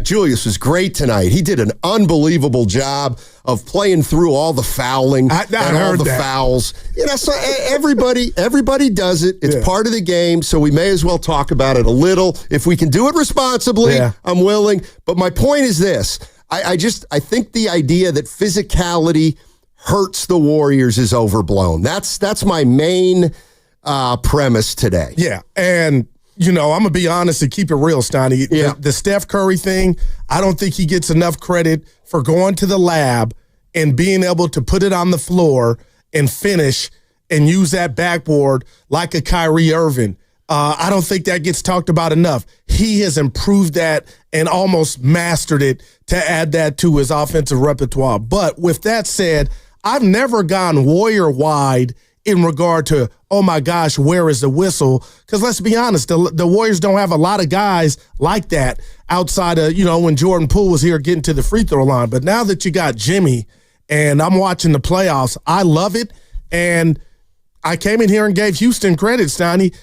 Julius was great tonight. He did an unbelievable job of playing through all the fouling and all the fouls. You know, so everybody does it. It's part of the game, so we may as well talk about it a little. If we can do it responsibly, I'm willing. But my point is this. I think the idea that physicality hurts the Warriors is overblown. That's my main premise today. Yeah, and you know, I'm going to be honest and keep it real, Steiny. Yeah. The Steph Curry thing, I don't think he gets enough credit for going to the lab and being able to put it on the floor and finish and use that backboard like a Kyrie Irving. I don't think that gets talked about enough. He has improved that and almost mastered it to add that to his offensive repertoire. But with that said, I've never gone Warrior-wide in regard to, oh my gosh, where is the whistle? Because let's be honest, the Warriors don't have a lot of guys like that outside of, you know, when Jordan Poole was here getting to the free throw line. But now that you got Jimmy and I'm watching the playoffs, I love it. And I came in here and gave Houston credit, Steiny.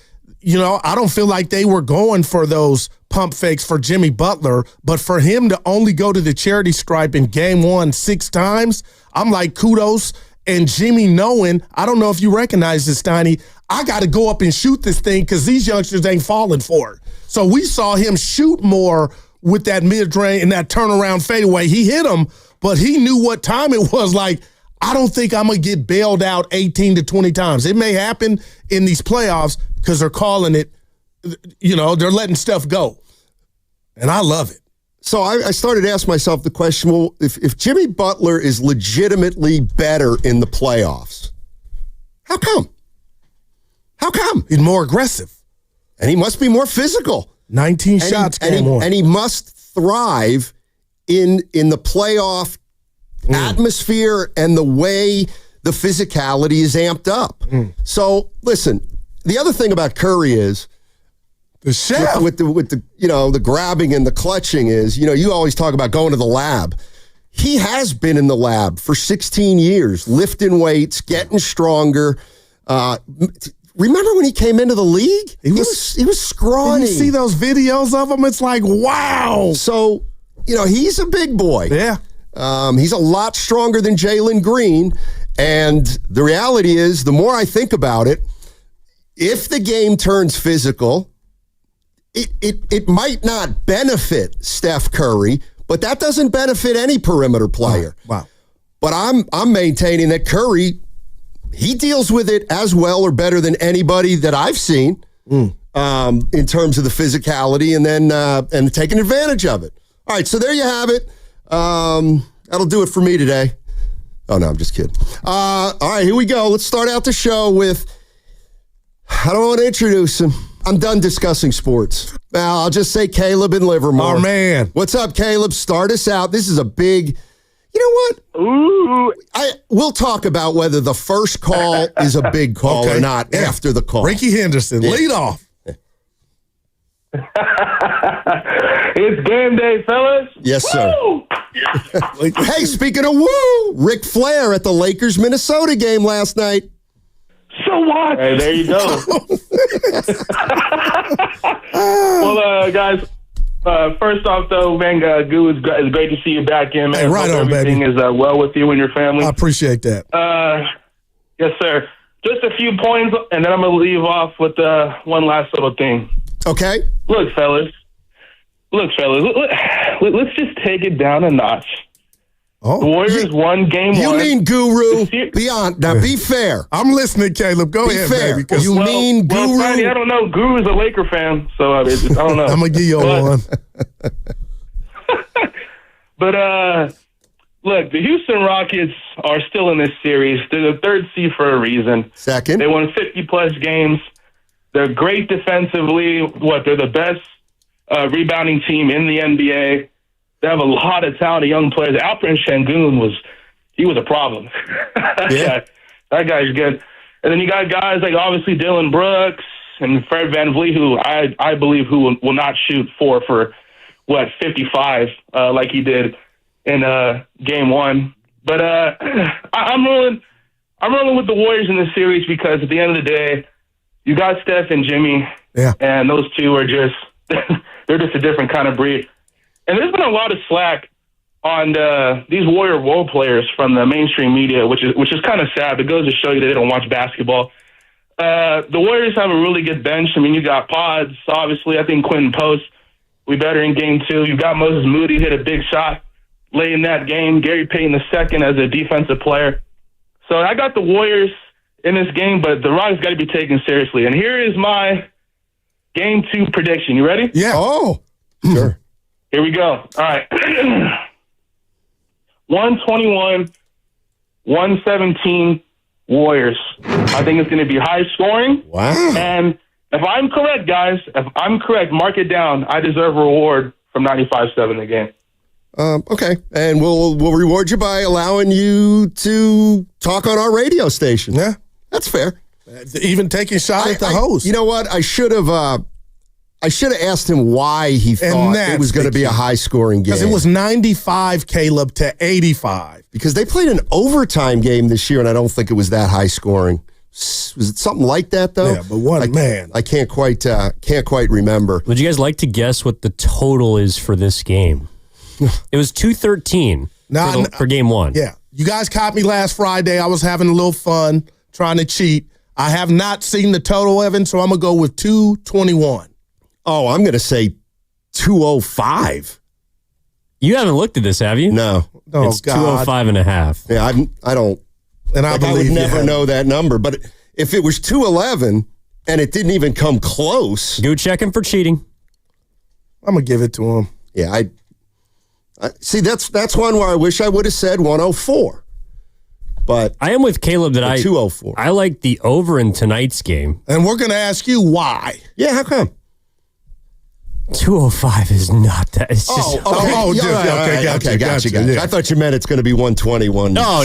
You know, I don't feel like they were going for those pump fakes for Jimmy Butler, but for him to only go to the charity stripe in game 1 6 times, I'm like, kudos. And Jimmy knowing, I don't know if you recognize this, Steiny, I got to go up and shoot this thing because these youngsters ain't falling for it. So we saw him shoot more with that mid-range and that turnaround fadeaway. He hit him, but he knew what time it was. Like, I don't think I'm going to get bailed out 18 to 20 times. It may happen in these playoffs because they're calling it, they're letting stuff go. And I love it. So I started to ask myself the question, well, if Jimmy Butler is legitimately better in the playoffs, how come? How come? He's more aggressive. And he must be more physical. 19 shots game one. And he must thrive in the playoff atmosphere and the way the physicality is amped up. So, listen, the other thing about Curry is the chef with the grabbing and the clutching is, you always talk about going to the lab. He has been in the lab for 16 years, lifting weights, getting stronger. Remember when he came into the league? He was scrawny. You see those videos of him? It's like, wow. So, he's a big boy. Yeah. He's a lot stronger than Jalen Green. And the reality is, the more I think about it, if the game turns physical, it might not benefit Steph Curry, but that doesn't benefit any perimeter player. Wow. But I'm maintaining that Curry, he deals with it as well or better than anybody that I've seen in terms of the physicality and taking advantage of it. All right, so there you have it. That'll do it for me today. Oh, no, I'm just kidding. All right, here we go. Let's start out the show with, I don't want to introduce him. I'm done discussing sports. Now, I'll just say Caleb in Livermore. Oh, man. What's up, Caleb? Start us out. This is a big, you know what? Ooh. We'll talk about whether the first call is a big call or not after the call. Ricky Henderson, lead off. It's game day, fellas. Yes, sir. Hey, speaking of woo, Ric Flair at the Lakers-Minnesota game last night. So what? Hey, there you go. Well, guys, first off, though, man, Goo, it's great to see you back in, man. Hey, right on, everything baby. is well with you and your family. I appreciate that. Yes, sir. Just a few points, and then I'm going to leave off with one last little thing. Okay. Look, fellas, let's just take it down a notch. Oh, the Warriors won game one. You mean Guru? Now, be fair. I'm listening, Caleb. Go ahead, fair. baby. You mean Guru? Well, Friday, I don't know. Guru's a Laker fan, so I don't know. I'm going to give you one. But, look, the Houston Rockets are still in this series. They're the third seed for a reason. Second. They won 50-plus games. They're great defensively. They're the best rebounding team in the NBA. They have a lot of talented young players. Alperen Şengün was a problem. Yeah. That guy's good. And then you got guys like obviously Dylan Brooks and Fred VanVleet, who I believe who will not shoot for 55 like he did in game one. But I'm rolling with the Warriors in this series because at the end of the day, you got Steph and Jimmy, and those two are just they're just a different kind of breed. And there's been a lot of slack on these Warrior role players from the mainstream media, which is kind of sad. It goes to show you that they don't watch basketball. The Warriors have a really good bench. I mean, you got Pods, obviously. I think Quentin Post will be better in game two. You got Moses Moody hit a big shot late in that game. Gary Payton II as a defensive player. So I got the Warriors in this game, but the Rockets got to be taken seriously. And here is my game two prediction. You ready? Yeah. Oh, sure. Here we go. All right. 121, 117 Warriors. I think it's going to be high scoring. Wow. And if I'm correct, guys, mark it down. I deserve a reward from 95-7 the game. Okay. And we'll reward you by allowing you to talk on our radio station. Yeah. That's fair. Even taking shots at the host. You know what? I should have asked him why he thought it was going to be a high-scoring game. Because it was 95, Caleb, to 85. Because they played an overtime game this year, and I don't think it was that high-scoring. Was it something like that, though? Yeah, but man. I can't quite remember. Would you guys like to guess what the total is for this game? It was 213 for game one. Yeah. You guys caught me last Friday. I was having a little fun trying to cheat. I have not seen the total, Evan, so I'm going to go with 221. Oh, I'm going to say 205. You haven't looked at this, have you? No. Oh, it's God. 205.5. Yeah, I don't And I would never know that number. But if it was 211 and it didn't even come close. Go check him for cheating. I'm going to give it to him. Yeah, I see, that's one where I wish I would have said 104. But I am with Caleb that 204. I like the over in tonight's game. And we're going to ask you why. Yeah, how come? 205 is not that. It's just, Gotcha. I thought you meant it's going to be 121. No. I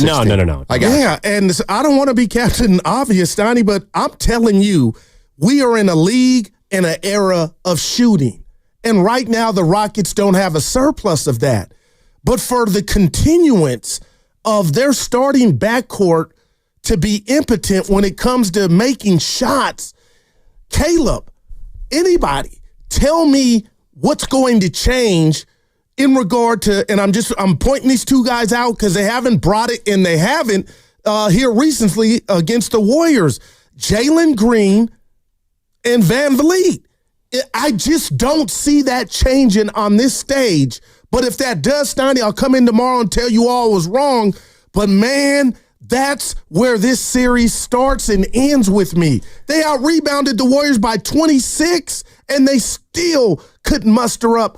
got Yeah, and I don't want to be Captain Obvious, Steiny, but I'm telling you, we are in a league and an era of shooting. And right now, the Rockets don't have a surplus of that. But for the continuance of their starting backcourt to be impotent when it comes to making shots, Caleb, anybody, tell me what's going to change in regard to, and I'm pointing these two guys out because they haven't brought it, and they haven't here recently against the Warriors. Jalen Green and Van Vliet. I just don't see that changing on this stage. But if that does, Steiny, I'll come in tomorrow and tell you all was wrong. But man, that's where this series starts and ends with me. They out-rebounded the Warriors by 26, and they still couldn't muster up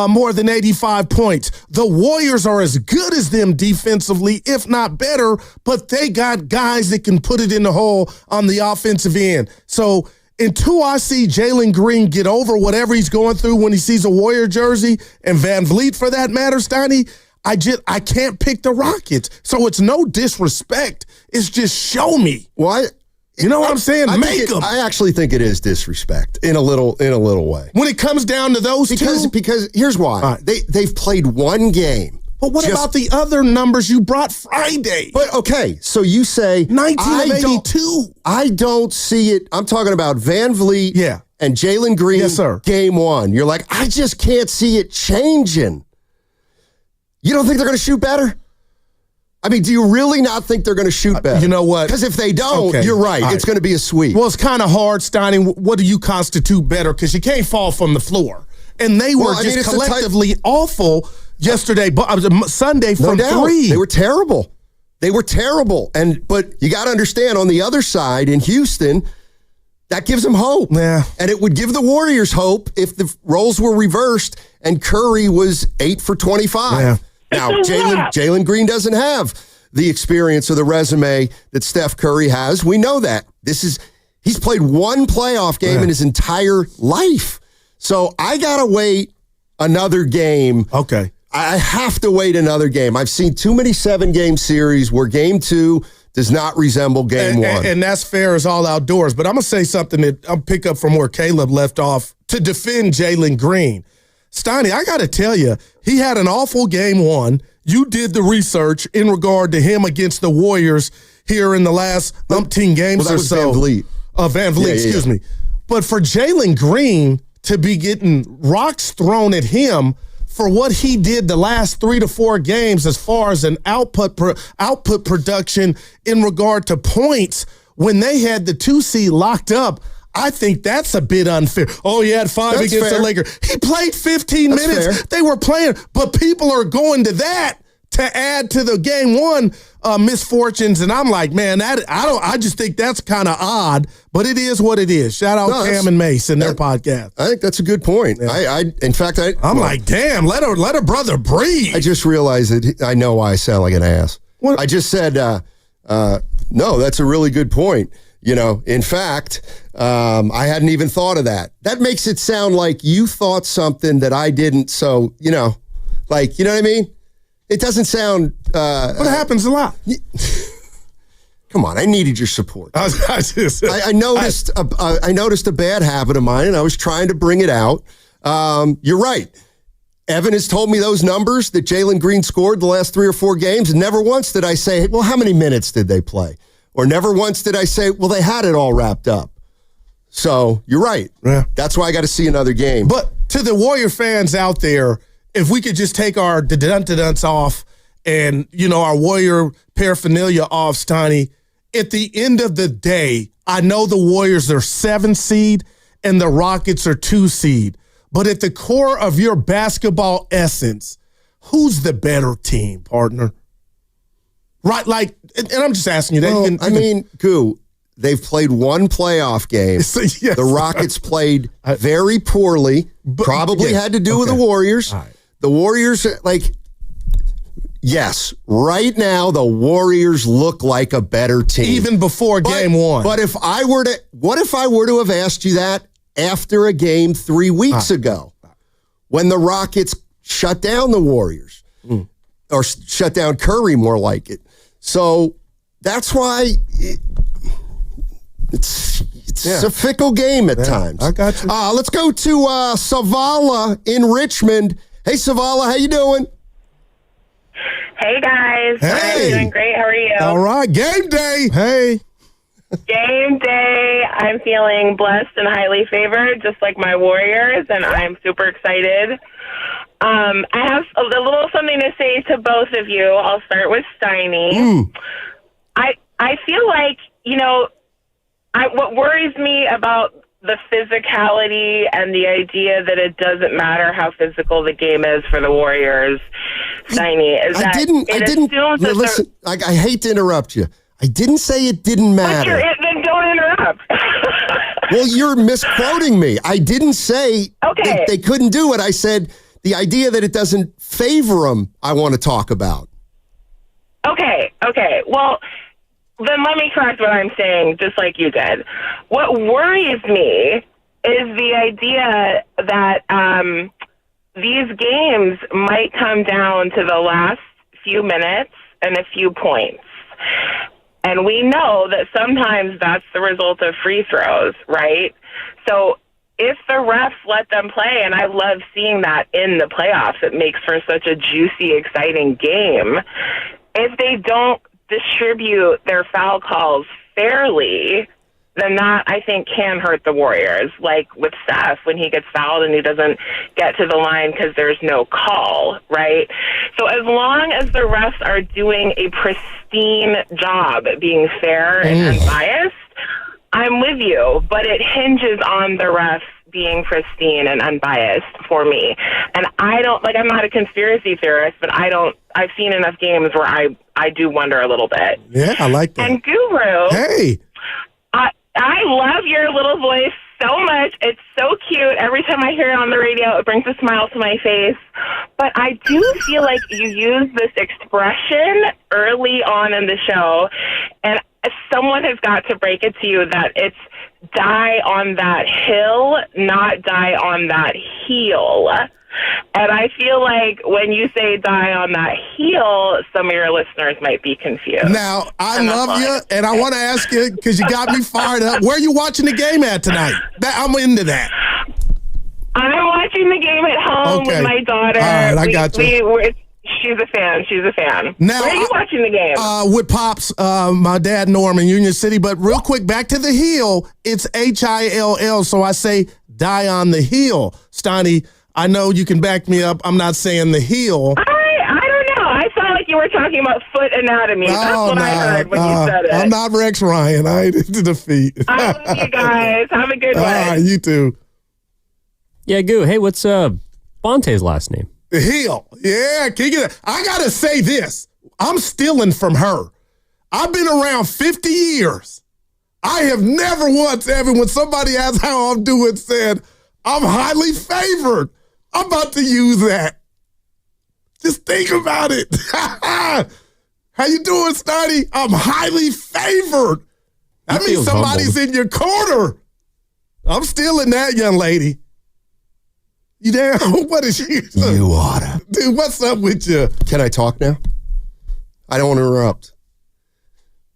more than 85 points. The Warriors are as good as them defensively, if not better, but they got guys that can put it in the hole on the offensive end. So until I see Jalen Green get over whatever he's going through when he sees a Warrior jersey, and Van Vliet for that matter, Steiny, I can't pick the Rockets. So it's no disrespect. It's just show me. Well, you know what I'm saying? Make them. I actually think it is disrespect in a little way. When it comes down to those two? Because here's why. Right. They've played one game. But what about the other numbers you brought Friday? But okay, so you say 19 of 82. I don't see it. I'm talking about Van Vliet and Jalen Green. Yes, sir. Game one. You're like, I just can't see it changing. You don't think they're going to shoot better? I mean, do you really not think they're going to shoot better? You know what? Because if they don't, you're right. It's going to be a sweep. Well, it's kind of hard, Steiny. What do you constitute better? Because you can't fall from the floor. And they were collectively awful yesterday, Sunday from three. They were terrible. But you got to understand, on the other side in Houston, that gives them hope. Yeah. And it would give the Warriors hope if the roles were reversed and Curry was 8 for 25. Yeah. Now, Jalen Green doesn't have the experience or the resume that Steph Curry has. We know that. He's played one playoff game in his entire life. So I got to wait another game. Okay. I have to wait another game. I've seen too many 7-game series where game 2 does not resemble game 1. And that's fair as all outdoors. But I'm going to say something that I'll pick up from where Caleb left off to defend Jalen Green. Steiny, I got to tell you, he had an awful game 1. You did the research in regard to him against the Warriors here in the last umpteen games or so. Van Vliet. Van Vliet, excuse me. But for Jalen Green to be getting rocks thrown at him for what he did the last 3 to 4 games as far as an output production in regard to points when they had the 2 seed locked up, I think that's a bit unfair. Oh, he had 5 against the Lakers. He played 15 minutes. Fair. They were playing, but people are going to that to add to the game 1 misfortunes, and I'm like, man, I just think that's kind of odd, but it is what it is. Shout out Cam and Mace and their podcast. I think that's a good point. Yeah. I'm like, damn, let a brother breathe. I just realized that I know why I sound like an ass. What? I just said, no, that's a really good point. You know, in fact, I hadn't even thought of that. That makes it sound like you thought something that I didn't. So, you know what I mean? It doesn't sound. But it happens a lot. Come on, I needed your support. I noticed a bad habit of mine, and I was trying to bring it out. You're right. Evan has told me those numbers that Jalen Green scored the last 3 or 4 games, and never once did I say, well, how many minutes did they play? Or never once did I say, well, they had it all wrapped up. So you're right. Yeah. That's why I got to see another game. But to the Warrior fans out there, if we could just take our dun-dun-dunts off and, our Warrior paraphernalia off, Steiny, at the end of the day, I know the Warriors are 7 seed and the Rockets are 2 seed. But at the core of your basketball essence, who's the better team, partner? Right, like, and I'm just asking you that. Well, Goo, they've played one playoff game. Yes. The Rockets played very poorly. Probably had to do with the Warriors. Right. The Warriors, yes, right now the Warriors look like a better team. Even before game one. But what if I were to have asked you that after a game 3 weeks ago when the Rockets shut down the Warriors or shut down Curry, more like it. So that's why it's a fickle game at times. I got you. Let's go to Savala in Richmond. Hey, Savala, how you doing? Hey, guys. Hey. I'm doing great. How are you? All right, game day. Hey. Game day. I'm feeling blessed and highly favored, just like my Warriors, and I'm super excited. I have a little something to say to both of you. I'll start with Steiny. I feel like, what worries me about the physicality and the idea that it doesn't matter how physical the game is for the Warriors, Steiny, is I hate to interrupt you. I didn't say it didn't matter. Then don't interrupt. Well, you're misquoting me. I didn't say that they couldn't do it. I said the idea that it doesn't favor them, I want to talk about. Okay. Well, then let me correct what I'm saying, just like you did. What worries me is the idea that these games might come down to the last few minutes and a few points. And we know that sometimes that's the result of free throws, right? So if the refs let them play, and I love seeing that in the playoffs, it makes for such a juicy, exciting game. If they don't distribute their foul calls fairly, then that, I think, can hurt the Warriors. Like with Steph, when he gets fouled and he doesn't get to the line because there's no call, right? So as long as the refs are doing a pristine job being fair and unbiased, I'm with you. But it hinges on the refs being pristine and unbiased for me. And I'm not a conspiracy theorist, but I've seen enough games where I do wonder a little bit. Yeah, I like that. And Guru. Hey. I love your little voice so much. It's so cute. Every time I hear it on the radio, it brings a smile to my face. But I do feel like you use this expression early on in the show, and someone has got to break it to you that it's die on that hill, not die on that heel. And I feel like when you say die on that heel, some of your listeners might be confused. Now, I love you, and I want to ask you, because you got me fired up, where are you watching the game at tonight? I'm into that. I'm watching the game at home with my daughter. All right, I got you. She's a fan. Now, where are you watching the game? With Pops, my dad, Norm, in Union City. But real quick, back to the heel. It's Hill, so I say die on the heel. Steiny, I know you can back me up. I'm not saying the heel. I don't know. I felt like you were talking about foot anatomy. That's what I heard when you said it. I'm not Rex Ryan. I ain't into the feet. I love you guys. Have a good one. All right, you too. Yeah, Goo. Hey, what's Bonte's last name? Hill. Yeah, I got to say this. I'm stealing from her. I've been around 50 years. I have never once, ever, when somebody asked how I'm doing, said, I'm highly favored. I'm about to use that. Just think about it. How you doing, Steiny? I'm highly favored. That means somebody's in your corner. I'm stealing that, young lady. You down? What is you? You oughta. Dude, what's up with you? Can I talk now? I don't want to interrupt.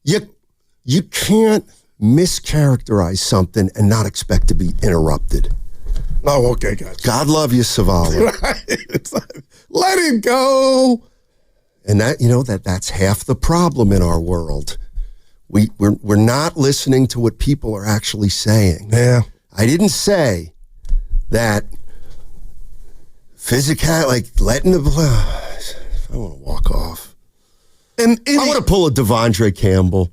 You can't mischaracterize something and not expect to be interrupted. Oh, okay, gotcha. God love you, Savala. Let it go. And that's half the problem in our world. We're not listening to what people are actually saying. Yeah. I didn't say that physical, like letting the I want to walk off. And I want to pull a Devondre Campbell.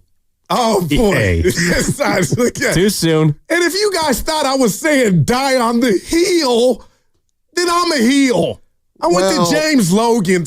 Oh, boy. Hey. Too soon. And if you guys thought I was saying die on the heel, then I'm a heel. I went to James Logan.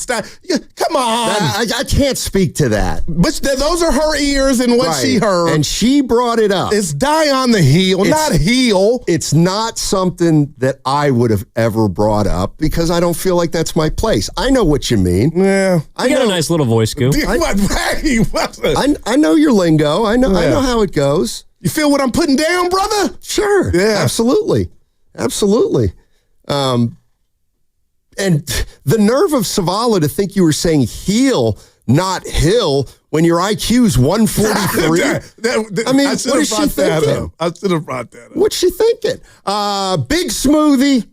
Come Come on. I can't speak to that. But those are her ears and what she heard. And she brought it up. It's die on the heel, not heel. It's not something that I would have ever brought up because I don't feel like that's my place. I know what you mean. Yeah. You got a nice little voice, Goo. I know your lingo. I know how it goes. You feel what I'm putting down, brother? Sure. Yeah. Absolutely. And the nerve of Savala to think you were saying heel, not hill, when your IQ's 143. I mean, what is she thinking? I should have brought that up. What's she thinking? Big Smoothie.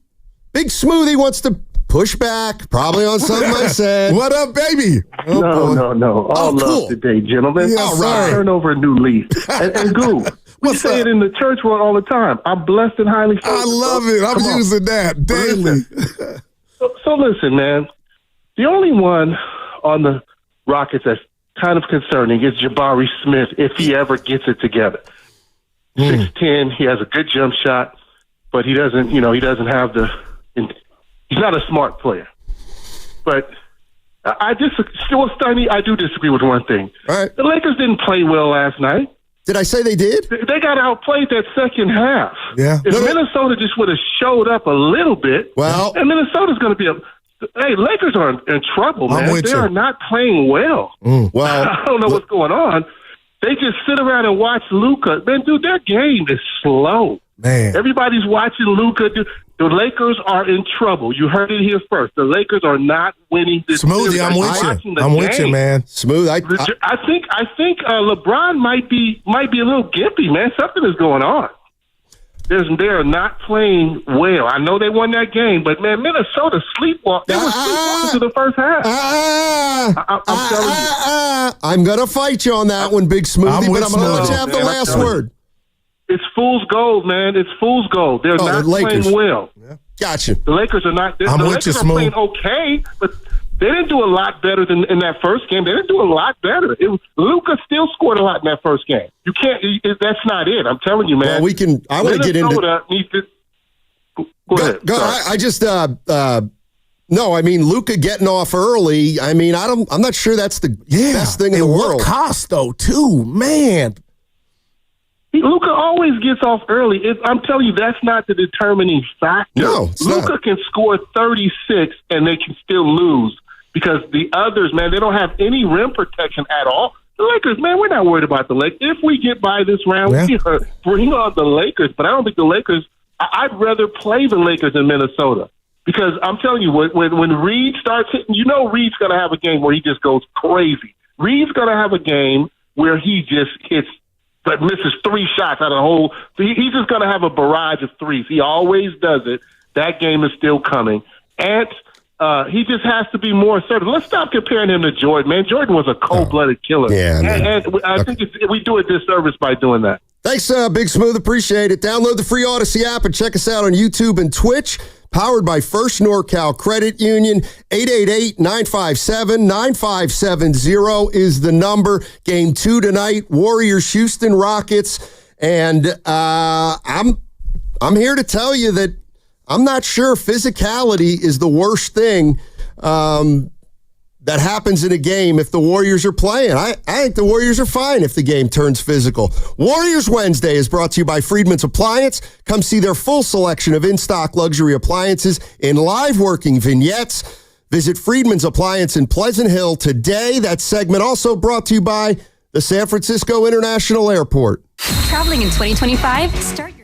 Big Smoothie wants to push back, probably on something I said. What up, baby? No. All love today, gentlemen. Yes, all right. Turn over a new leaf. And Goo, we say it in the church world all the time. I'm blessed and highly favored. I love it. I'm using that daily. So listen, man. The only one on the Rockets that's kind of concerning is Jabari Smith if he ever gets it together. 6'10", he has a good jump shot, but he doesn't have the. He's not a smart player. But I do disagree with one thing. All right. The Lakers didn't play well last night. Did I say they did? They got outplayed that second half. Yeah. If Minnesota just would have showed up a little bit, and Minnesota's going to be hey, Lakers are in trouble, man. They are not playing well. Well, I don't know what's going on. They just sit around and watch Luka. Man, dude, their game is slow. Man. Everybody's watching Luka. The Lakers are in trouble. You heard it here first. The Lakers are not winning this series. Smoothie, I'm with you. I'm with you, man. Smooth. I think LeBron might be a little gimpy, man. Something is going on. They are not playing well. I know they won that game, but man, Minnesota sleepwalked. They were sleepwalking to the first half. I'm telling you. I'm gonna fight you on that one, Big Smoothie, but I'm gonna let you have the last word. It's fool's gold, man. It's fool's gold. They're not playing well. Yeah. Gotcha. The Lakers are not. The Lakers are playing okay, but they didn't do a lot better than in that first game. They didn't do a lot better. Luka still scored a lot in that first game. You can't. That's not it. I'm telling you, man. Well, I want to get into. Needs to, go ahead. Go. I just. No, I mean Luka getting off early. I mean, I'm not sure that's the best thing in the world. What cost though, too, man. Luka always gets off early. I'm telling you, that's not the determining factor. No, Luka can score 36 and they can still lose because the others, man, they don't have any rim protection at all. The Lakers, man, we're not worried about the Lakers. If we get by this round, we can bring on the Lakers. But I don't think the Lakers. I'd rather play the Lakers in Minnesota because I'm telling you, when Reed starts hitting, Reed's going to have a game where he just goes crazy. Reed's going to have a game where he just hits. But misses 3 shots out of the hole. So he's just going to have a barrage of threes. He always does it. That game is still coming. And he just has to be more assertive. Let's stop comparing him to Jordan, man. Jordan was a cold-blooded killer. Yeah, and I think we do a disservice by doing that. Thanks, Big Smooth. Appreciate it. Download the free Odyssey app and check us out on YouTube and Twitch. Powered by First NorCal Credit Union. 888-957-9570 is the number. Game 2 tonight, Warriors, Houston Rockets. And I'm here to tell you that I'm not sure physicality is the worst thing that happens in a game if the Warriors are playing. I think the Warriors are fine if the game turns physical. Warriors Wednesday is brought to you by Friedman's Appliance. Come see their full selection of in-stock luxury appliances in live working vignettes. Visit Friedman's Appliance in Pleasant Hill today. That segment also brought to you by the San Francisco International Airport. Traveling in 2025? Start your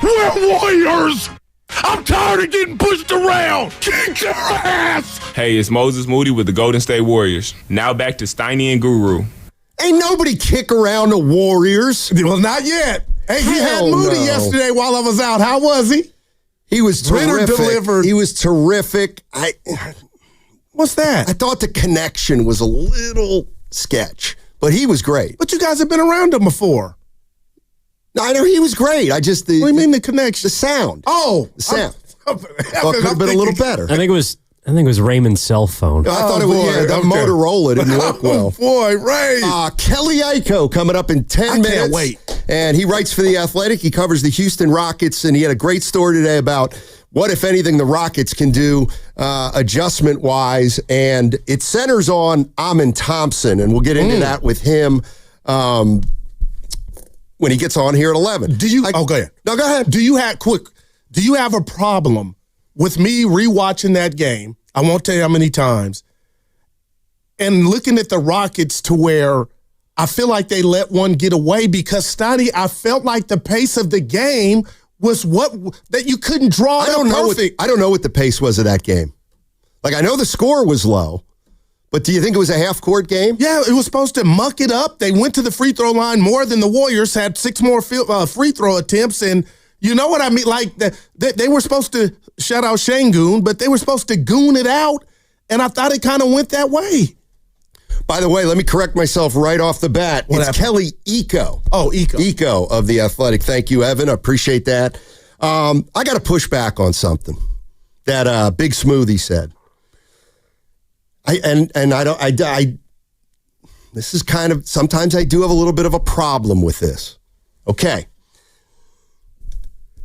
We're Warriors! I'm tired of getting pushed around! Kick your ass! Hey, it's Moses Moody with the Golden State Warriors. Now back to Steiny and Guru. Ain't nobody kick around the Warriors. Well, not yet. Hey, you had Moody yesterday while I was out. How was he? He was terrific. Delivered. He was terrific. What's that? I thought the connection was a little sketch, but he was great. But you guys have been around him before. No, I know he was great. What do you mean the connection? The sound. Oh, the sound. Well, it could have been a little better. I think it was Raymond's cell phone. I thought it was the Motorola didn't work well. Boy, Ray. Kelly Aiko coming up in 10 minutes. Can't wait. And he writes for The Athletic. He covers the Houston Rockets, and he had a great story today about what, if anything, the Rockets can do adjustment-wise. And it centers on Amin Thompson, and we'll get into that with him when he gets on here at 11. Go ahead. No, go ahead. Do you have a problem with me rewatching that game? I won't tell you how many times. And looking at the Rockets to where I feel like they let one get away because, Steiny, I felt like the pace of the game was that you couldn't draw it up perfect. I don't know what the pace was of that game. Like, I know the score was low. But do you think it was a half-court game? Yeah, it was supposed to muck it up. They went to the free throw line more than the Warriors, had 6 more free throw attempts. And you know what I mean? Like, they were supposed to, shout out Şengün, but they were supposed to goon it out. And I thought it kind of went that way. By the way, let me correct myself right off the bat. It's Kelly Aiko. Oh, Aiko. Aiko of The Athletic. Thank you, Evan. I appreciate that. I got to push back on something that Big Smoothie said. This is kind of, sometimes I do have a little bit of a problem with this. Okay.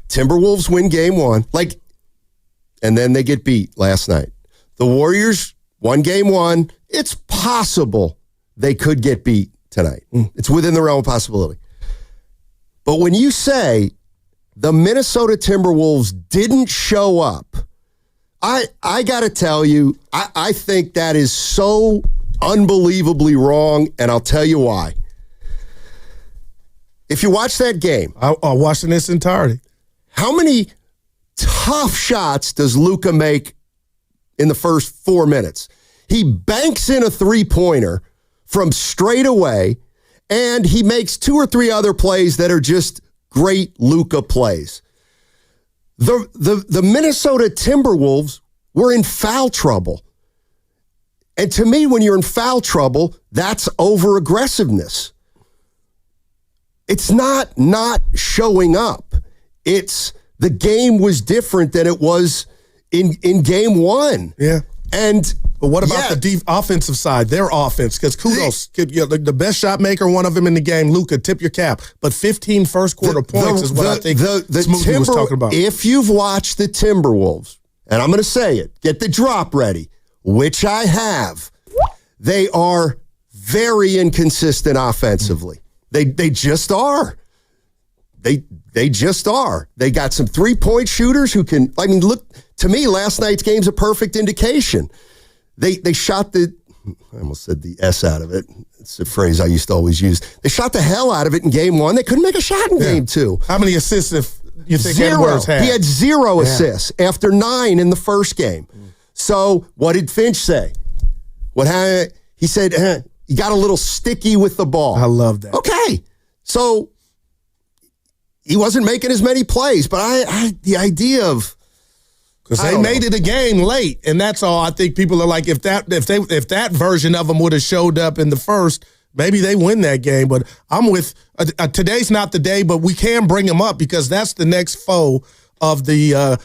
Timberwolves win game 1, and then they get beat last night. The Warriors won game 1. It's possible they could get beat tonight. It's within the realm of possibility. But when you say the Minnesota Timberwolves didn't show up, I got to tell you, I think that is so unbelievably wrong, and I'll tell you why. If you watch that game. I'll watch in its entirety. How many tough shots does Luka make in the first 4 minutes? He banks in a three-pointer from straight away, and he makes 2 or 3 other plays that are just great Luka plays. The Minnesota Timberwolves were in foul trouble. And to me, when you're in foul trouble, that's over-aggressiveness. It's not showing up. It's the game was different than it was in game 1. Yeah. But what about the offensive side, their offense? Because kudos, the best shot maker, one of them in the game, Luka, tip your cap. But 15 first quarter points is what I think Smoothie was talking about. If you've watched the Timberwolves, and I'm going to say it, get the drop ready, which I have, they are very inconsistent offensively. They just are. They just are. They got some 3-point shooters who can, look, to me, last night's game's a perfect indication. They shot I almost said the S out of it. It's a phrase I used to always use. They shot the hell out of it in game 1. They couldn't make a shot in game 2. How many assists if you think 0. Edwards had? He had 0 assists after 9 in the first game. So what did Finch say? He said, he got a little sticky with the ball. I love that. Okay. So he wasn't making as many plays, but the idea of, because they made it a game late, and that's all. I think people are like, if that version of them would have showed up in the first, maybe they win that game. But I'm with today's not the day, but we can bring them up because that's the next foe of the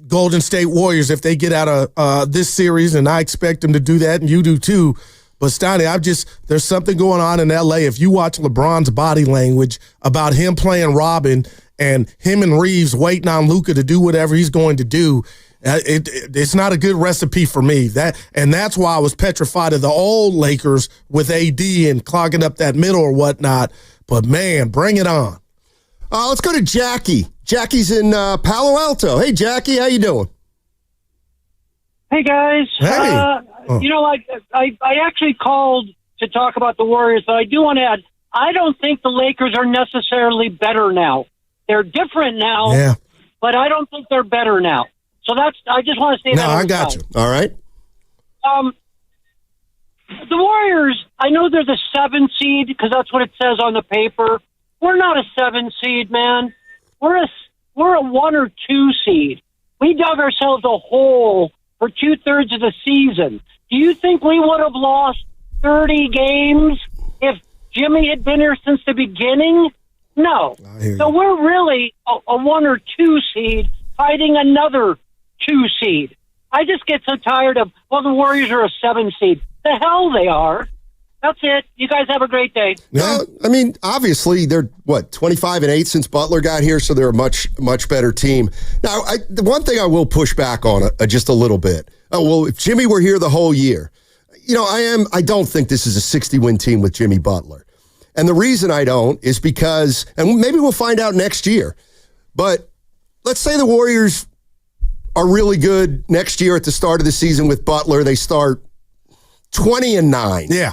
Golden State Warriors if they get out of this series, and I expect them to do that, and you do too. But Steiny, there's something going on in LA. If you watch LeBron's body language about him playing Robin and him and Reeves waiting on Luka to do whatever he's going to do, it's not a good recipe for me. That's why I was petrified of the old Lakers with AD and clogging up that middle or whatnot. But man, bring it on. Let's go to Jackie. Jackie's in Palo Alto. Hey, Jackie, how you doing? Hey, guys. Hey. I actually called to talk about the Warriors, but I do want to add, I don't think the Lakers are necessarily better now. They're different now, but I don't think they're better now. So I just want to say that. No, I got you. All right. The Warriors, I know they're the 7 seed because that's what it says on the paper. We're not a 7 seed, man. We're a 1 or 2 seed. We dug ourselves a hole for 2/3 of the season. Do you think we would have lost 30 games if Jimmy had been here since the beginning? No. So we're really a 1 or 2 seed fighting another 2 seed. I just get so tired of, well, the Warriors are a 7 seed. The hell they are. That's it. You guys have a great day. Yeah. I mean, obviously, they're, 25-8 since Butler got here, so they're a much, much better team. Now, the one thing I will push back on just a little bit. Oh, well, if Jimmy were here the whole year, I don't think this is a 60-win team with Jimmy Butler. And the reason I don't is because, and maybe we'll find out next year, but let's say the Warriors are really good next year at the start of the season with Butler. They start 20-9. Yeah.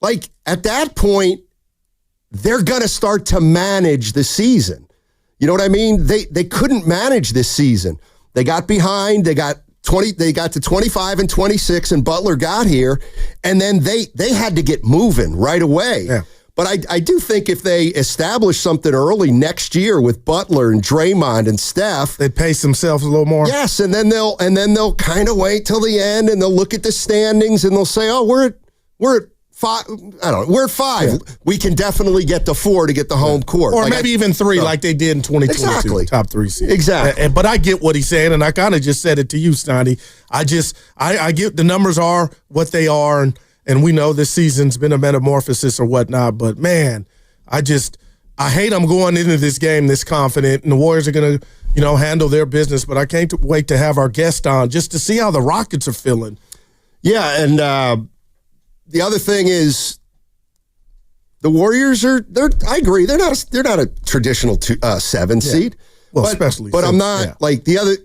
Like, at that point, they're going to start to manage the season. You know what I mean? They couldn't manage this season. They got behind. They got to 25 and 26, and Butler got here, and then they had to get moving right away. Yeah. But I do think if they establish something early next year with Butler and Draymond and Steph, they'd pace themselves a little more. Yes, and then they'll kind of wait till the end, and they'll look at the standings, and they'll say, "Oh, we're at 5. I don't know. We're at 5. Yeah. We can definitely get to 4 to get the home court, or maybe even 3, like they did in 2022. Exactly. Top 3 seed. Exactly. But I get what he's saying, and I kind of just said it to you, Steiny. I get the numbers are what they are, and we know this season's been a metamorphosis or whatnot. But man, I hate them going into this game this confident, and the Warriors are going to handle their business. But I can't wait to have our guest on just to see how the Rockets are feeling. Yeah, and the other thing is, the Warriors I agree, they're not a traditional 7 seed. Well, especially. But I'm not like the other.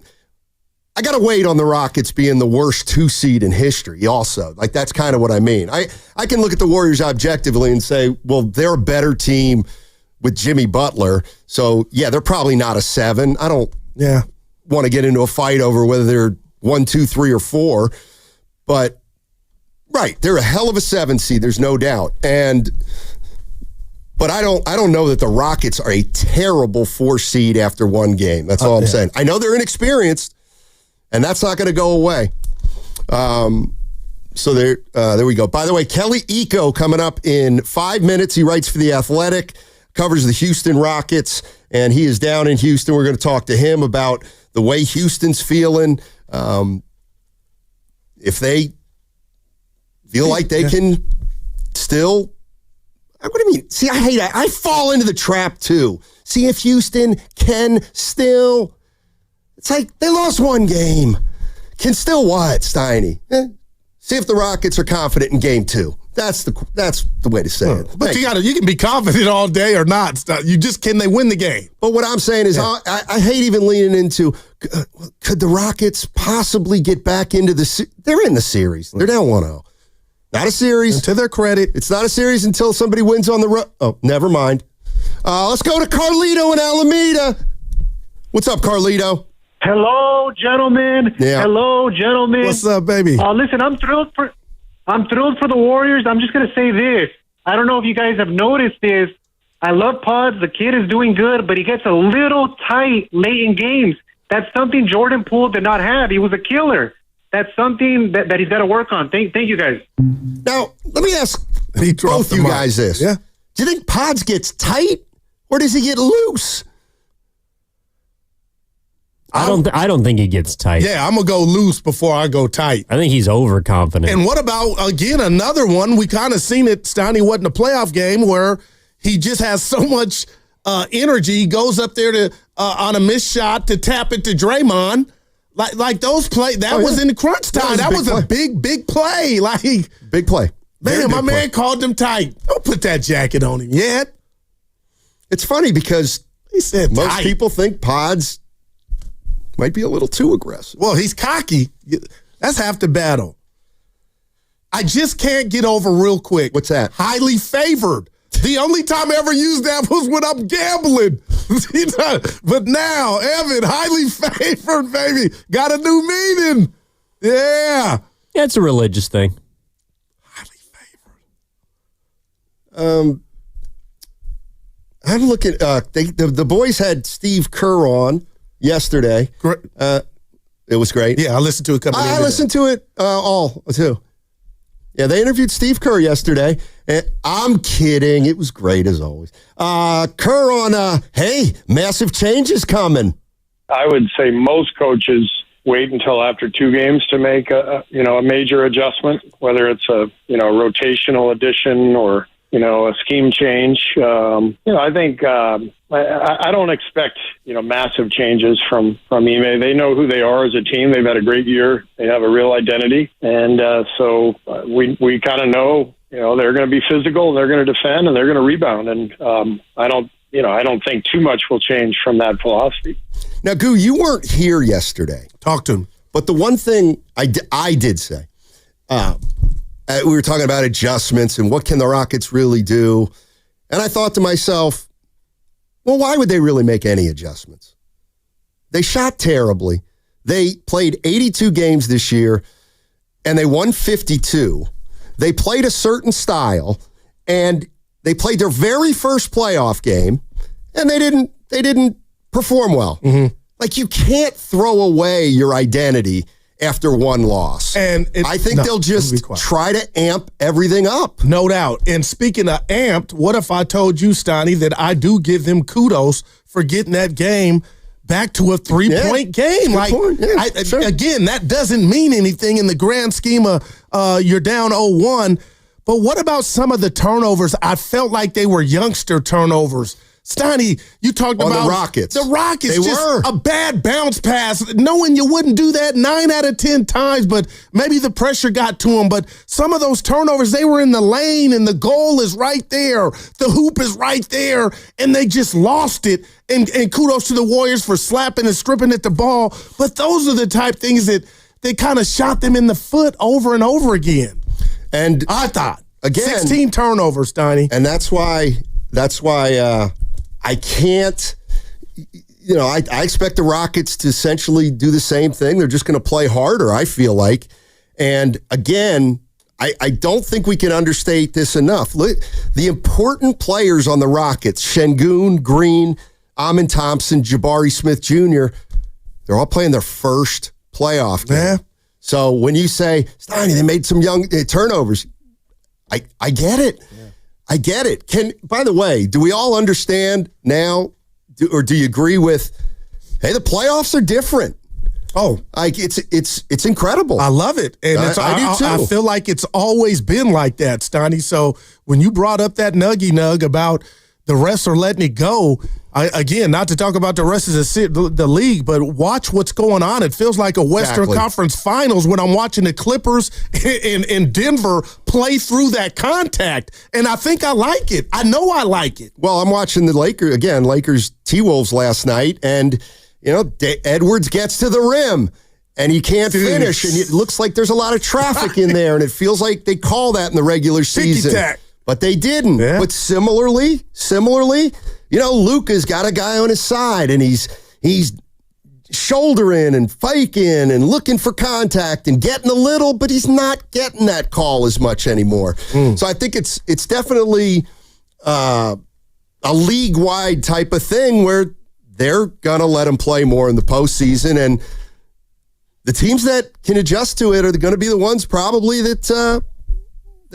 I got to wait on the Rockets being the worst 2 seed in history also. Like, that's kind of what I mean. I can look at the Warriors objectively and say, well, they're a better team with Jimmy Butler. So, yeah, they're probably not a 7. I don't want to get into a fight over whether they're 1, 2, 3, or 4. But, right, they're a hell of a 7 seed. There's no doubt. But I don't know that the Rockets are a terrible 4 seed after one game. That's all I'm saying. I know they're inexperienced, and that's not going to go away. So there we go. By the way, Kelly Eco coming up in 5 minutes. He writes for The Athletic, covers the Houston Rockets, and he is down in Houston. We're going to talk to him about the way Houston's feeling. If they feel like they can still... What do you mean? See, I hate it. I fall into the trap, too. See if Houston can still... It's like they lost one game. Can still what, Steiny? See if the Rockets are confident in game 2. That's the way to say it. But you can be confident all day or not. Can they win the game? But what I'm saying is I hate even leaning into, could the Rockets possibly get back into they're in the series. They're down 1-0. Not a series. And to their credit. It's not a series until somebody wins on the road. Oh, never mind. Let's go to Carlito in Alameda. What's up, Carlito? Hello, gentlemen. Yeah. Hello, gentlemen. What's up, baby? Listen, I'm thrilled for the Warriors. I'm just gonna say this. I don't know if you guys have noticed this. I love Pods. The kid is doing good, but he gets a little tight late in games. That's something Jordan Poole did not have. He was a killer. That's something that he's got to work on. Thank you, guys. Now, let me ask both you guys this. Yeah. Do you think Pods gets tight, or does he get loose? I don't think he gets tight. Yeah, I'm going to go loose before I go tight. I think he's overconfident. And what about, again, another one? We kind of seen it, Steiny, wasn't a playoff game where he just has so much energy. He goes up there to on a missed shot to tap it to Draymond. Like those was in the crunch time. That was a big play. Like, big play. Man, my man called him tight. Don't put that jacket on him yet. It's funny because he said most people think Pods might be a little too aggressive. Well, he's cocky. That's half the battle. I just can't get over real quick. What's that? Highly favored. The only time I ever used that was when I'm gambling. But now, Evan, highly favored, baby. Got a new meaning. Yeah. Yeah, it's a religious thing. I'm looking. The boys had Steve Kerr on yesterday. It was great. Yeah, I listened to it. I listened to it all too. Yeah, they interviewed Steve Kerr yesterday. I'm kidding. It was great as always. Kerr on. Hey, massive changes coming. I would say most coaches wait until after 2 games to make a major adjustment, whether it's a rotational addition or a scheme change. I think I don't expect massive changes from Ime. They know who they are as a team. They've had a great year. They have a real identity, and so we kind of know they're going to be physical, and they're going to defend, and they're going to rebound. And I don't think too much will change from that philosophy. Now, Goo, you weren't here yesterday. Talk to him. But the one thing I did say, we were talking about adjustments and what can the Rockets really do. And I thought to myself, well, why would they really make any adjustments? They shot terribly. They played 82 games this year, and they won 52. They played a certain style, and they played their very first playoff game, and they didn't perform well. Mm-hmm. Like, you can't throw away your identity after one loss. And I think they'll just try to amp everything up. No doubt. And speaking of amped, what if I told you, Steiny, that I do give them kudos for getting that game back to a 3-point game? Again, that doesn't mean anything in the grand scheme of you're down 0-1. But what about some of the turnovers? I felt like they were youngster turnovers. Steiny, you talked about the Rockets. The Rockets, they just were. a bad bounce pass, knowing you wouldn't do that 9 out of 10 times, but maybe the pressure got to them. But some of those turnovers, they were in the lane, and the goal is right there. The hoop is right there, and they just lost it. And kudos to the Warriors for slapping and stripping at the ball. But those are the type things that they kind of shot them in the foot over and over again. And I thought, again, 16 turnovers, Steiny. And that's why I can't, I expect the Rockets to essentially do the same thing. They're just going to play harder, I feel like. And again, I don't think we can understate this enough. The important players on the Rockets, Şengün, Green, Amin Thompson, Jabari Smith Jr., they're all playing their first playoff game. Yeah. So when you say, Steiny, they made some young turnovers, I get it. Yeah. I get it. By the way, do we all understand now, or do you agree with, hey, the playoffs are different? Oh, like it's incredible. I love it, and I do too. I feel like it's always been like that, Steiny. So when you brought up that nug about the refs are letting it go, again, not to talk about the rest of the league, but watch what's going on. It feels like a Western Conference Finals when I'm watching the Clippers in Denver play through that contact, and I think I like it. I know I like it. Well, I'm watching the Lakers T-Wolves last night, and Edwards gets to the rim, and he can't finish, and it looks like there's a lot of traffic in there, and it feels like they call that in the regular season. Ticky-tack. But they didn't. Yeah. But similarly, Luka's got a guy on his side, and he's shouldering and faking and looking for contact and getting a little, but he's not getting that call as much anymore. So I think it's definitely a league-wide type of thing where they're going to let him play more in the postseason, and the teams that can adjust to it are going to be the ones probably that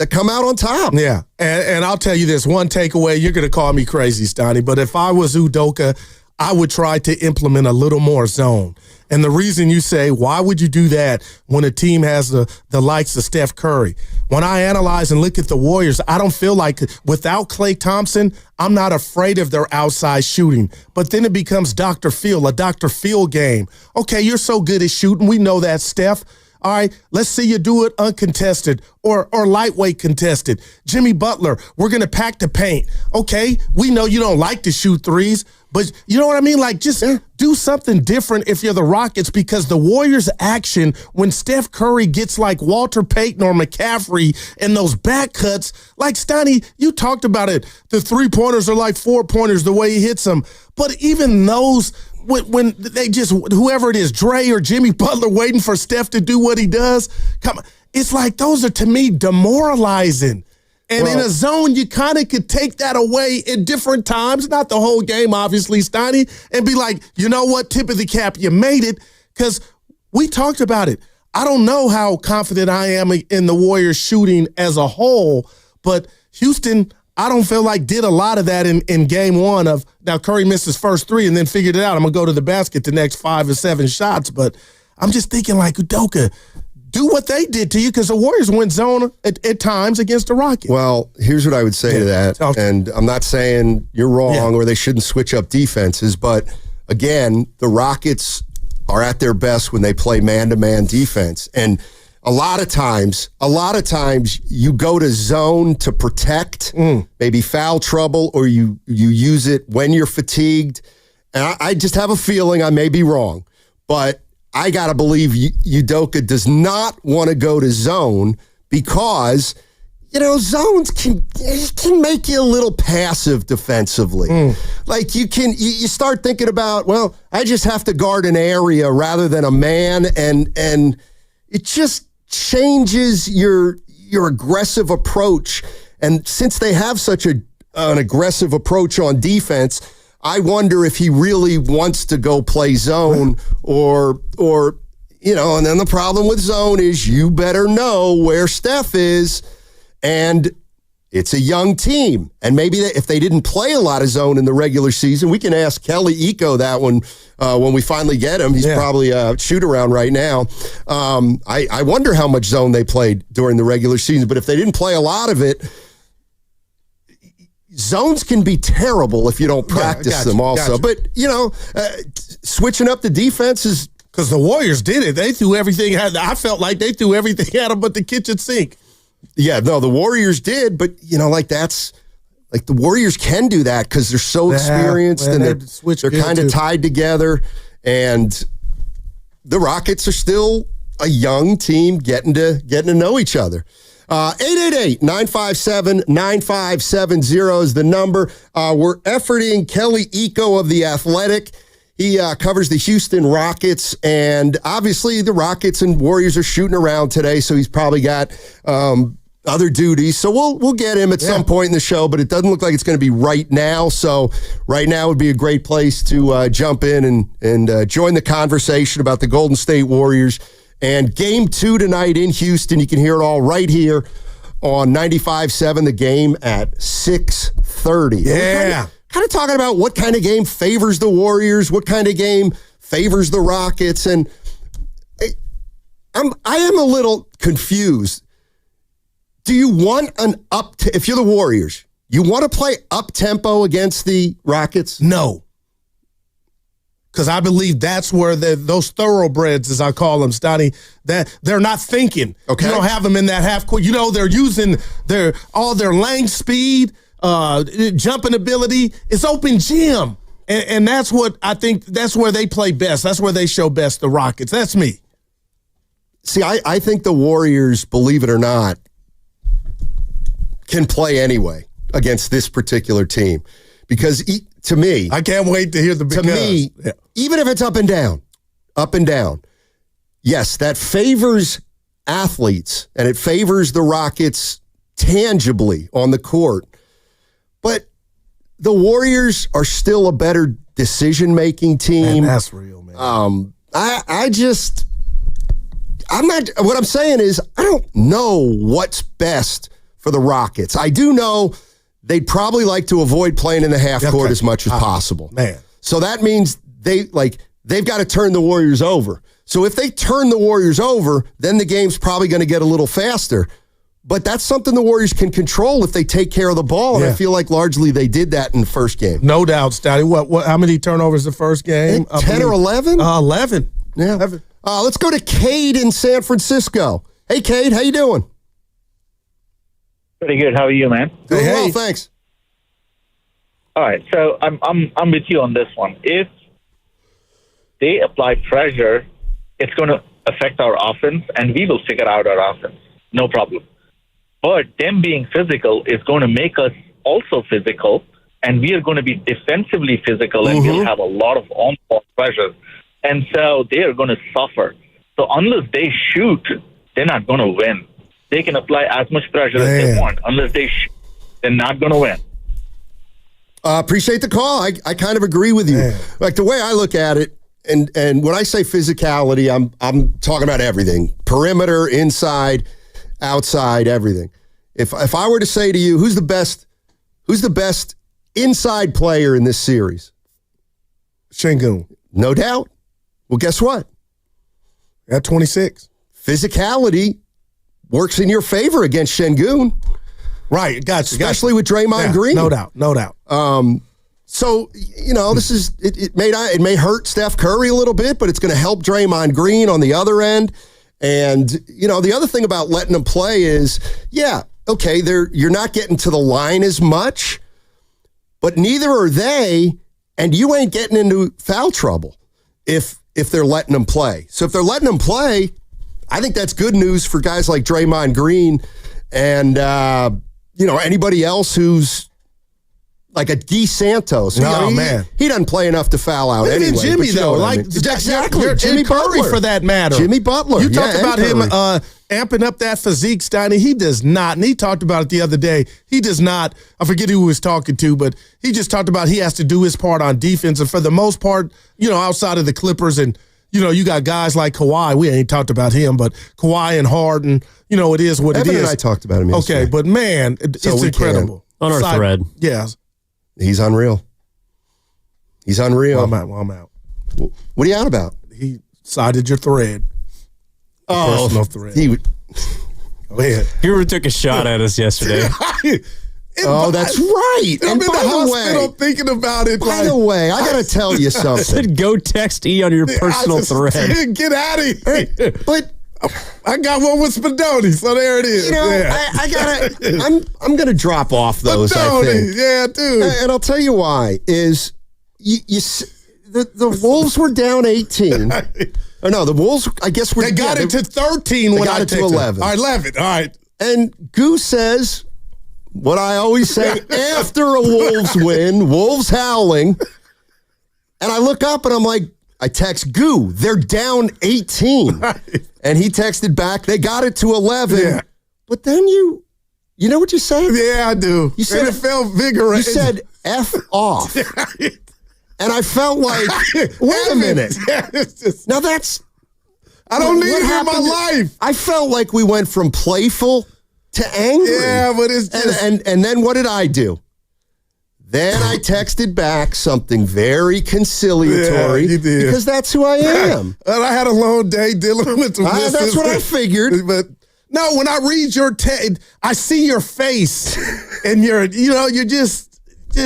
come out on top. Yeah, and I'll tell you this, one takeaway, you're going to call me crazy, Steiny, but if I was Udoka, I would try to implement a little more zone. And the reason you say, why would you do that when a team has the likes of Steph Curry? When I analyze and look at the Warriors, I don't feel like without Klay Thompson, I'm not afraid of their outside shooting. But then it becomes a Dr. Phil game. Okay, you're so good at shooting. We know that, Steph. All right, let's see you do it uncontested or lightweight contested. Jimmy Butler, we're going to pack the paint. Okay, we know you don't like to shoot threes, But you know what I mean? Like, just do something different if you're the Rockets, because the Warriors' action, when Steph Curry gets like Walter Payton or McCaffrey and those back cuts, like, Steiny, you talked about it. The 3-pointers are like 4-pointers, the way he hits them. But even those, when they just, whoever it is, Dre or Jimmy Butler waiting for Steph to do what he does, it's like those are, to me, demoralizing. And in a zone, you kind of could take that away at different times, not the whole game, obviously, Steiny, and be like, you know what, tip of the cap, you made it, because we talked about it. I don't know how confident I am in the Warriors shooting as a whole, but Houston, I don't feel like did a lot of that in game one of, now Curry missed his first 3 and then figured it out. I'm going to go to the basket the next 5 or 7 shots, but I'm just thinking like, Udoka, do what they did to you, because the Warriors went zone at times against the Rockets. Well, here's what I would say to that, and I'm not saying you're wrong or they shouldn't switch up defenses, but again, the Rockets are at their best when they play man-to-man defense, and a lot of times you go to zone to protect, maybe foul trouble, or you use it when you're fatigued, and I just have a feeling, I may be wrong, but I got to believe Udoka does not want to go to zone because, zones can make you a little passive defensively. Like you start thinking about, well, I just have to guard an area rather than a man, and it just changes your aggressive approach. And since they have such an aggressive approach on defense, I wonder if he really wants to go play zone or and then the problem with zone is you better know where Steph is, and it's a young team. And maybe if they didn't play a lot of zone in the regular season, we can ask Kelly Eco that one when we finally get him. He's probably a shoot-around right now. I wonder how much zone they played during the regular season, but if they didn't play a lot of it, zones can be terrible if you don't practice them also. But, switching up the defense is... Because the Warriors did it. They threw everything at I felt like they threw everything at them but the kitchen sink. Yeah, no, the Warriors did, but, that's... Like, the Warriors can do that because they're so experienced and they're kind of tied together. And the Rockets are still a young team getting to know each other. 888-957-9570 is the number. We're efforting Kelly Eco of The Athletic. He covers the Houston Rockets, and obviously the Rockets and Warriors are shooting around today, so he's probably got other duties. So we'll get him at some point in the show, but it doesn't look like it's going to be right now. So right now would be a great place to jump in and join the conversation about the Golden State Warriors. And Game 2 tonight in Houston, you can hear it all right here on 95.7, the game at 6:30. Yeah. Kind of talking about what kind of game favors the Warriors, what kind of game favors the Rockets. And I am a little confused. Do you want if you're the Warriors, you want to play up-tempo against the Rockets? No. Because I believe that's where those thoroughbreds, as I call them, Stoney, that they're not thinking. Okay. You don't have them in that half court. They're using all their length, speed, jumping ability. It's open gym. And that's what I think, that's where they play best. That's where they show best, the Rockets. That's me. See, I think the Warriors, believe it or not, can play anyway against this particular team. Because to me... I can't wait to hear the because. To me, even if it's up and down, yes, that favors athletes, and it favors the Rockets tangibly on the court. But the Warriors are still a better decision-making team. Man, that's real, man. What I'm saying is, I don't know what's best for the Rockets. I do know they'd probably like to avoid playing in the half court as much as possible. Man. So that means they've got to turn the Warriors over. So if they turn the Warriors over, then the game's probably going to get a little faster. But that's something the Warriors can control if they take care of the ball, and I feel like largely they did that in the first game. No doubt, Stotty. What? How many turnovers the first game? 10 or 11? 11. Yeah. 11. Let's go to Cade in San Francisco. Hey, Cade, how you doing? Pretty good. How are you, man? Doing well, thanks. All right, so I'm with you on this one. If they apply pressure, it's going to affect our offense, and we will figure out our offense. No problem. But them being physical is going to make us also physical, and we are going to be defensively physical, and we'll have a lot of on-ball pressure. And so they are going to suffer. So unless they shoot, they're not going to win. They can apply as much pressure as they want. Unless they shoot, they're not going to win. Appreciate the call. I kind of agree with you. Man. Like the way I look at it, and when I say physicality, I'm talking about everything. Perimeter, inside, outside, everything. If I were to say to you, who's the best inside player in this series? Şengün. No doubt. Well, guess what? At 26. Physicality works in your favor against Şengün. Right, gotcha. Especially with Draymond Green. No doubt. So, this is it may hurt Steph Curry a little bit, but it's going to help Draymond Green on the other end. And, the other thing about letting them play is, okay, you're not getting to the line as much, but neither are they, and you ain't getting into foul trouble if they're letting them play. So if they're letting them play, I think that's good news for guys like Draymond Green and, anybody else who's like a D Santos. Man. He doesn't play enough to foul out anyway. Even Jimmy, though. Exactly. Jimmy Curry, Butler. for that matter. Jimmy Butler. You talked about him amping up that physique, Steiny. He does not. And he talked about it the other day. He does not. I forget who he was talking to, but he just talked about he has to do his part on defense. And for the most part, outside of the Clippers and, you got guys like Kawhi. We ain't talked about him, but Kawhi and Harden, it is what Evan it is. And I talked about him yesterday. Okay, but man, it's incredible. On our thread. Yes. He's unreal. He's unreal. Well, I'm out. What are you out about? He cited your thread. Personal thread. Go ahead. You took a shot at us yesterday. That's right. I'm in the hospital thinking about it. By the way, I got to tell you something. I said go text E on your personal thread. Get out of here. But I got one with Spadoni, so there it is. I'm gonna drop off those. Spadoni, I think. Yeah, dude. And I'll tell you why. Is the Wolves were down 18. Or no, the Wolves. I guess they got it to 13 when I got it to 11. All right, 11. All right. And Goose says what I always say after a Wolves win: Wolves howling. And I look up and I'm like, I text Goo, they're down 18. Right. And he texted back, they got it to 11. Yeah. But then you know what you said? Yeah, I do. You said it felt vigorous. You said F off. And I felt like, wait a minute. Yeah, now that's... I don't need it in my life. I felt like we went from playful to angry. Yeah, but it's just... And then what did I do? Then I texted back something very conciliatory. Yeah, you did. Because that's who I am. And I had a long day dealing with the That's what I figured. But no, when I read your text, I see your face, and you're just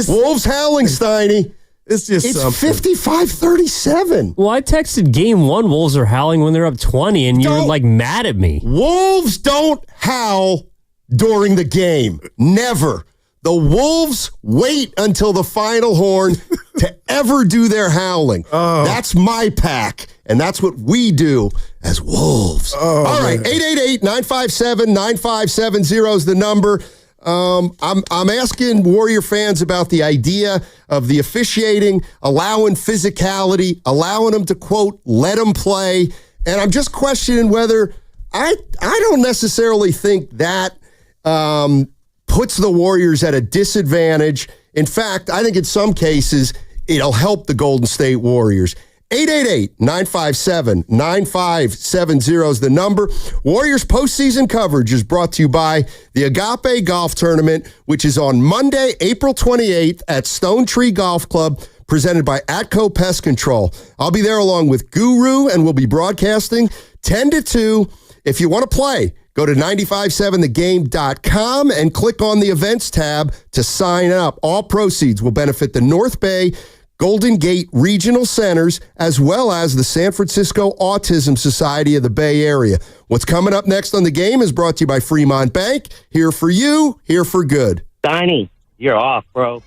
Wolves howling, Steiny. It's 55-37. Well, I texted game 1, Wolves are howling when they're up 20, and you're like mad at me. Wolves don't howl during the game. Never. The Wolves wait until the final horn to ever do their howling. Oh. That's my pack, and that's what we do as Wolves. Oh, all right, 888-957-9570 is the number. I'm asking Warrior fans about the idea of the officiating, allowing physicality, allowing them to, quote, let them play. And I'm just questioning whether I don't necessarily think that puts the Warriors at a disadvantage. In fact, I think in some cases, it'll help the Golden State Warriors. 888-957-9570 is the number. Warriors postseason coverage is brought to you by the Agape Golf Tournament, which is on Monday, April 28th at Stone Tree Golf Club, presented by Atco Pest Control. I'll be there along with Guru, and we'll be broadcasting 10 to 2. If you want to play, go to 957thegame.com and click on the events tab to sign up. All proceeds will benefit the North Bay Golden Gate Regional Centers, as well as the San Francisco Autism Society of the Bay Area. What's coming up next on The Game is brought to you by Fremont Bank. Here for you, here for good. Steiny, you're off, bro.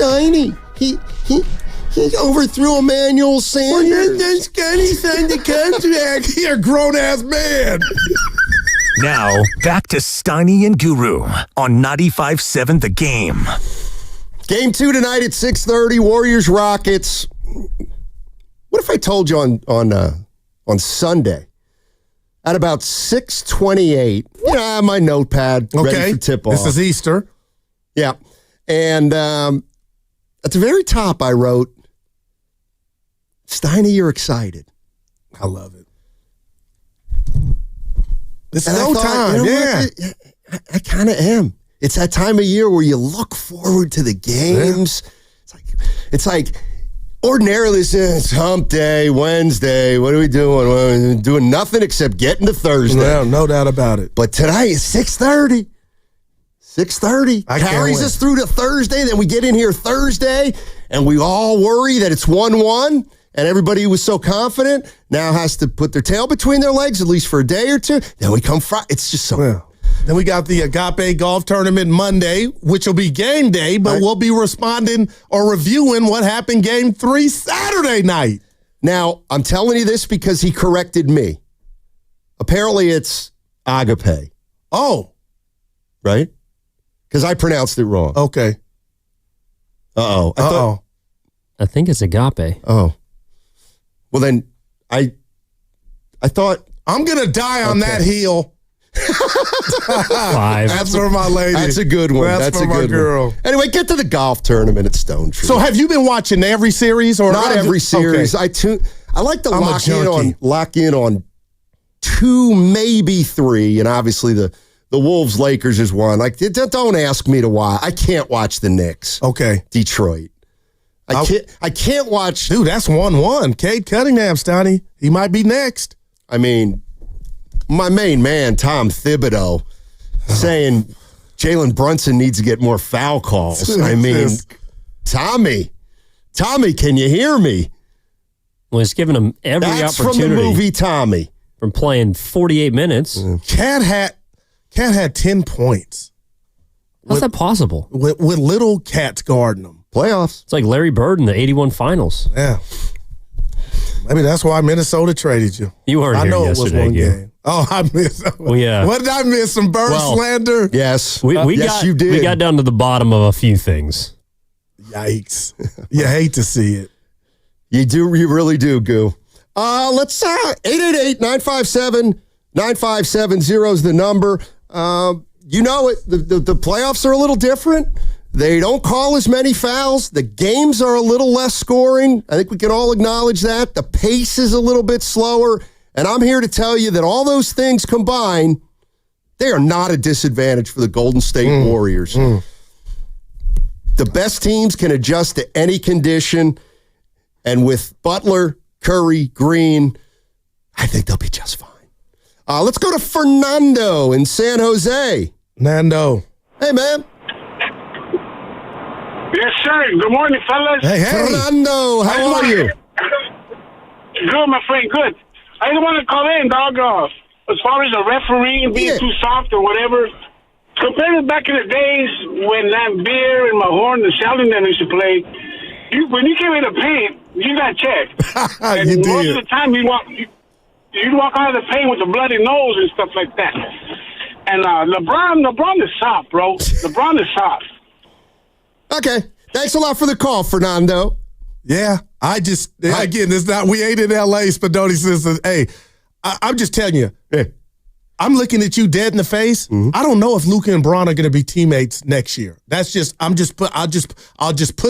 Steiny. He overthrew Emmanuel Sanders. That's Scotty signed the contract. You're a grown-ass man. Now, back to Steiny and Guru on 95.7 The Game. Game 2 tonight at 6:30, Warriors-Rockets. What if I told you on Sunday at about 6:28, I have my notepad ready for tip-off. This is Easter. Yeah. And at the very top, I wrote, Steiny, you're excited. I love it. It's no time, I kind of am. It's that time of year where you look forward to the games. Yeah. It's like ordinarily it's hump day, Wednesday. What are we doing? We're doing nothing except getting to Thursday. Yeah, no doubt about it. But tonight is 6:30. 6:30 carries us through to Thursday. Then we get in here Thursday, and we all worry that it's 1-1. And everybody who was so confident now has to put their tail between their legs, at least for a day or two. Then we come Friday. It's just so... Yeah. Then we got the Agape Golf Tournament Monday, which will be game day, but we'll be responding or reviewing what happened game 3 Saturday night. Now, I'm telling you this because he corrected me. Apparently, it's Agape. Oh. Right? Because I pronounced it wrong. Okay. Uh-oh. I think it's Agape. Oh. Well, then, I thought... I'm going to die on that heel. 5. That's for my lady. That's a good one. That's for a good my girl. One. Anyway, get to the golf tournament at Stone Tree. So have you been watching every series? Or not every series. Okay. I like to lock in on 2, maybe 3, and obviously the Wolves Lakers is one. Like, don't ask me to watch. I can't watch the Knicks. Okay. Detroit. I can't watch. Dude, that's 1-1. Cade Cunningham, Stoney. He might be next. I mean, my main man, Tom Thibodeau, saying Jalen Brunson needs to get more foul calls. I mean, Tommy, can you hear me? Well, he's given him every opportunity. From the movie Tommy. From playing 48 minutes. Cat had 10 points. How's that possible? With little cats guarding him. Playoffs. It's like Larry Bird in the 81 finals. Yeah. Maybe that's why Minnesota traded you. You weren't here yesterday, it was one game. Oh, I missed. What did I miss? Some Bird slander? Yes. You did. We got down to the bottom of a few things. Yikes. You hate to see it. You do. You really do, Goo. Let's 888-957-9570 is the number. You know it. The playoffs are a little different. They don't call as many fouls. The games are a little less scoring. I think we can all acknowledge that. The pace is a little bit slower. And I'm here to tell you that all those things combined, they are not a disadvantage for the Golden State Warriors. The best teams can adjust to any condition. And with Butler, Curry, Green, I think they'll be just fine. Let's go to Fernando in San Jose. Nando. Hey, man. Yes, sir. Good morning, fellas. Hey. Fernando, how are you? Good, my friend, good. I just want to call in, dog, as far as the refereeing being too soft or whatever. Compared to back in the days when Lambeer and Mahorn and Sheldon them used to play, when you came in the paint, you got checked. And you most did. of the time, you'd walk out of the paint with a bloody nose and stuff like that. And LeBron is soft, bro. LeBron is soft. Okay. Thanks a lot for the call, Fernando. Yeah. Again, it's not, we ain't in L.A., Spadoni says, hey, I'm just telling you, I'm looking at you dead in the face. I don't know if Luka and Bron are going to be teammates next year. That's just, I'll just put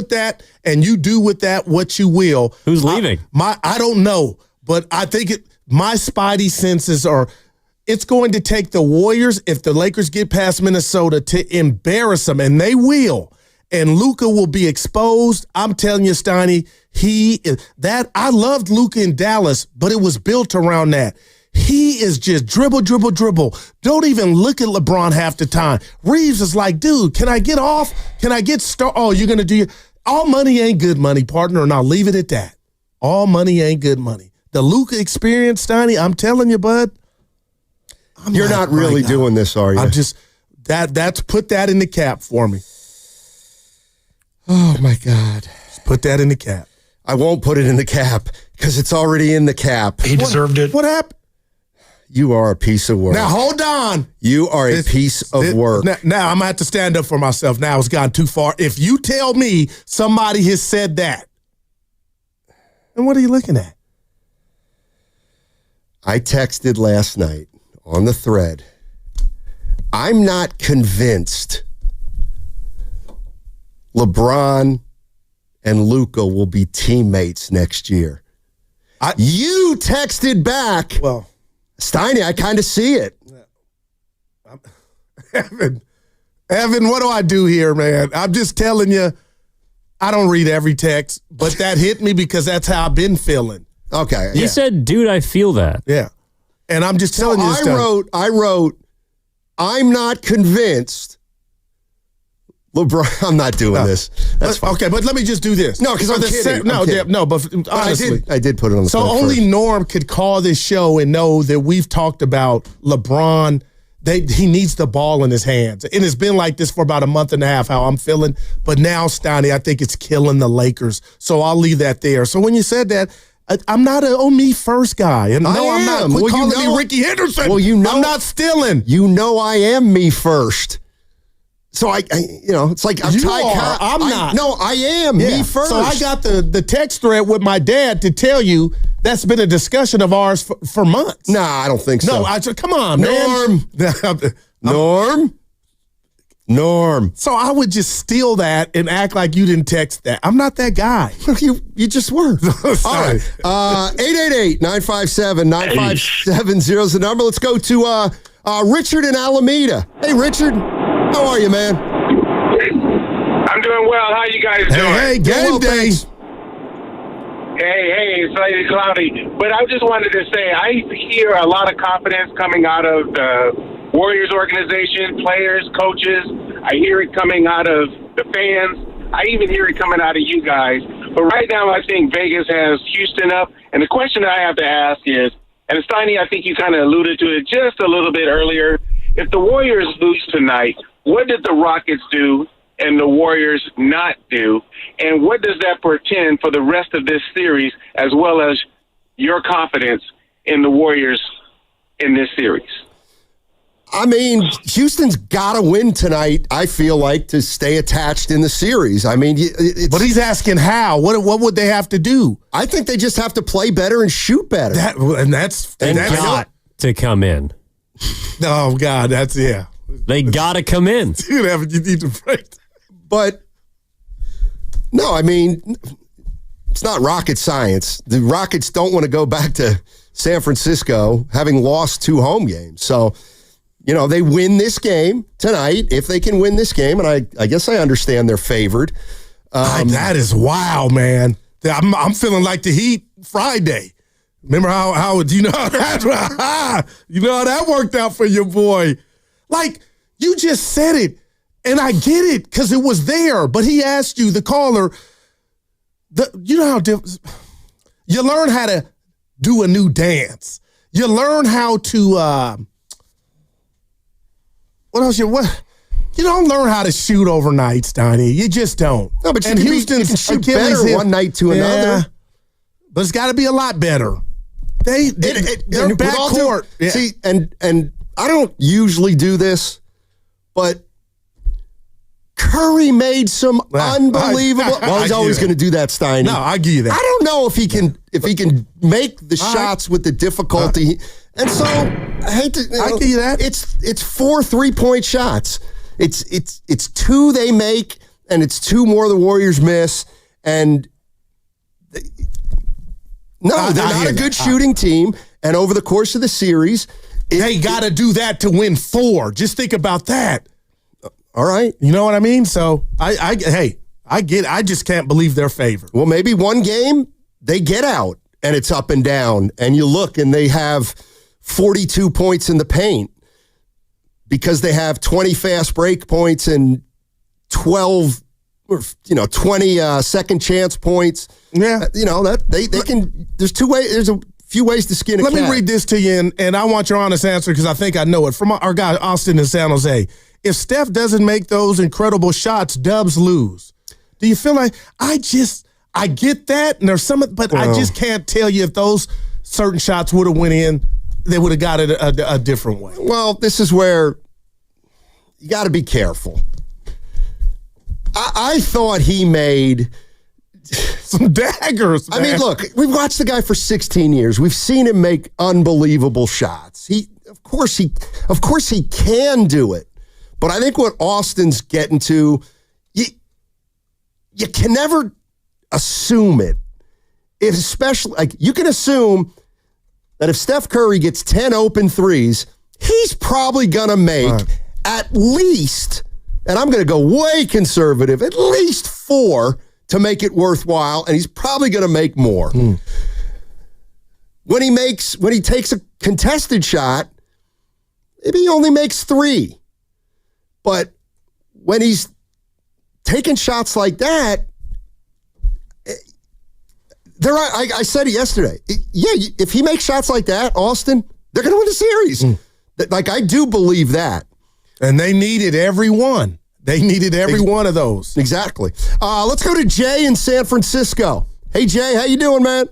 that, and you do with that what you will. Who's leaving? I don't know, but I think my spidey senses are, it's going to take the Warriors, if the Lakers get past Minnesota, to embarrass them, and they will. And Luka will be exposed. I'm telling you, Steiny, I loved Luka in Dallas, but it was built around that. He is just dribble. Don't even look at LeBron half the time. Reeves is like, dude, can I get off? Can I get started? Oh, you're going to do all money ain't good money, partner, and I'll leave it at that. All money ain't good money. The Luka experience, Steiny, I'm telling you, bud. You're not really doing this, are you? I'm just, that's put that in the cap for me. Oh, my God. Just put that in the cap. I won't put it in the cap because it's already in the cap. He deserved it. What happened? You are a piece of work. Now, hold on. You are a piece of work. Now, I'm going to have to stand up for myself. Now it's gone too far. If you tell me somebody has said that, then what are you looking at? I texted last night on the thread. I'm not convinced LeBron and Luka will be teammates next year. You texted back. Well, Steiny, I kind of see it. Evan, what do I do here, man? I'm just telling you, I don't read every text, but that hit me because that's how I've been feeling. Okay. He said, dude, I feel that. Yeah. And I'm just telling you this I wrote, I'm not convinced. LeBron, I'm not doing this. Okay, but let me just do this. No, because I'm kidding. But honestly. I did put it on the So thread only first. Norm could call this show and know that we've talked about LeBron. He needs the ball in his hands. And it's been like this for about a month and a half, how I'm feeling. But now, Steiny, I think it's killing the Lakers. So I'll leave that there. So when you said that, I'm not an me first guy. And no, I'm not. Quit calling me Ricky Henderson. Well, I'm not stealing. You know I am me first. So I it's like I'm I'm not. No, I am me first. So I got the text thread with my dad to tell you that's been a discussion of ours for months. Nah, I don't think so. No, come on, man. Norm. So I would just steal that and act like you didn't text that. I'm not that guy. You just were. All right. 888-957-9570 is the number. Let's go to Richard in Alameda. Hey, Richard. How are you, man? I'm doing well. How you guys doing? Hey, game day. Hey, it's slightly cloudy. But I just wanted to say, I hear a lot of confidence coming out of the Warriors organization, players, coaches. I hear it coming out of the fans. I even hear it coming out of you guys. But right now, I think Vegas has Houston up. And the question that I have to ask is, and Steiny, I think you kind of alluded to it just a little bit earlier, if the Warriors lose tonight, what did the Rockets do and the Warriors not do? And what does that portend for the rest of this series, as well as your confidence in the Warriors in this series? I mean, Houston's got to win tonight, I feel like, to stay attached in the series. I mean, but he's asking how. What would they have to do? I think they just have to play better and shoot better. That's got to come in. Oh, God, yeah. They got to come in. You need to break. But, no, I mean, it's not rocket science. The Rockets don't want to go back to San Francisco having lost 2 home games. So, they win this game tonight, if they can win this game, and I guess I understand they're favored. That is wild, man. I'm feeling like the Heat Friday. Remember how you know how that worked out for your boy? Like, you just said it, and I get it because it was there. But he asked you, the caller, you know how you learn how to do a new dance. You learn how to what else? You don't learn how to shoot overnight, Steiny. You just don't. No, but you can shoot better one night to another. But it's got to be a lot better. They're backcourt. See, and I don't usually do this, but Curry made some unbelievable. Well, he's always going to do that, Steiny. No, I give you that. I don't know if he can make the shots with the difficulty. And so I hate to. I give you that. It's 4 3-point shots. It's 2 they make, and it's 2 more the Warriors miss. And they're not a good shooting team. And over the course of the series, they got to do that to win 4. Just think about that. All right. You know what I mean? So, I get it. I just can't believe they're favored. Well, maybe one game they get out and it's up and down, and you look and they have 42 points in the paint because they have 20 fast break points and 12 or 20 second chance points. Yeah. That they can. There's 2 ways. There's a few ways to skin a cat. Let me read this to you, and I want your honest answer because I think I know it. From our guy Austin in San Jose. If Steph doesn't make those incredible shots, Dubs lose. Do you feel like I get that, and there's some, but I just can't tell you if those certain shots would have went in, they would have got it a different way. Well, this is where you got to be careful. I thought he made some daggers, man. I mean, look, we've watched the guy for 16 years. We've seen him make unbelievable shots. Of course he can do it. But I think what Austin's getting to, you can never assume it. Especially, like, you can assume that if Steph Curry gets 10 open threes, he's probably going to make at least, and I'm going to go way conservative, at least 4 to make it worthwhile, and he's probably going to make more. When he takes a contested shot, maybe he only makes 3. But when he's taking shots like that, I said it yesterday. If he makes shots like that, Austin, they're going to win the series. Like, I do believe that. And they needed every one. They needed every one of those. Exactly. Let's go to Jay in San Francisco. Hey, Jay, how you doing, man?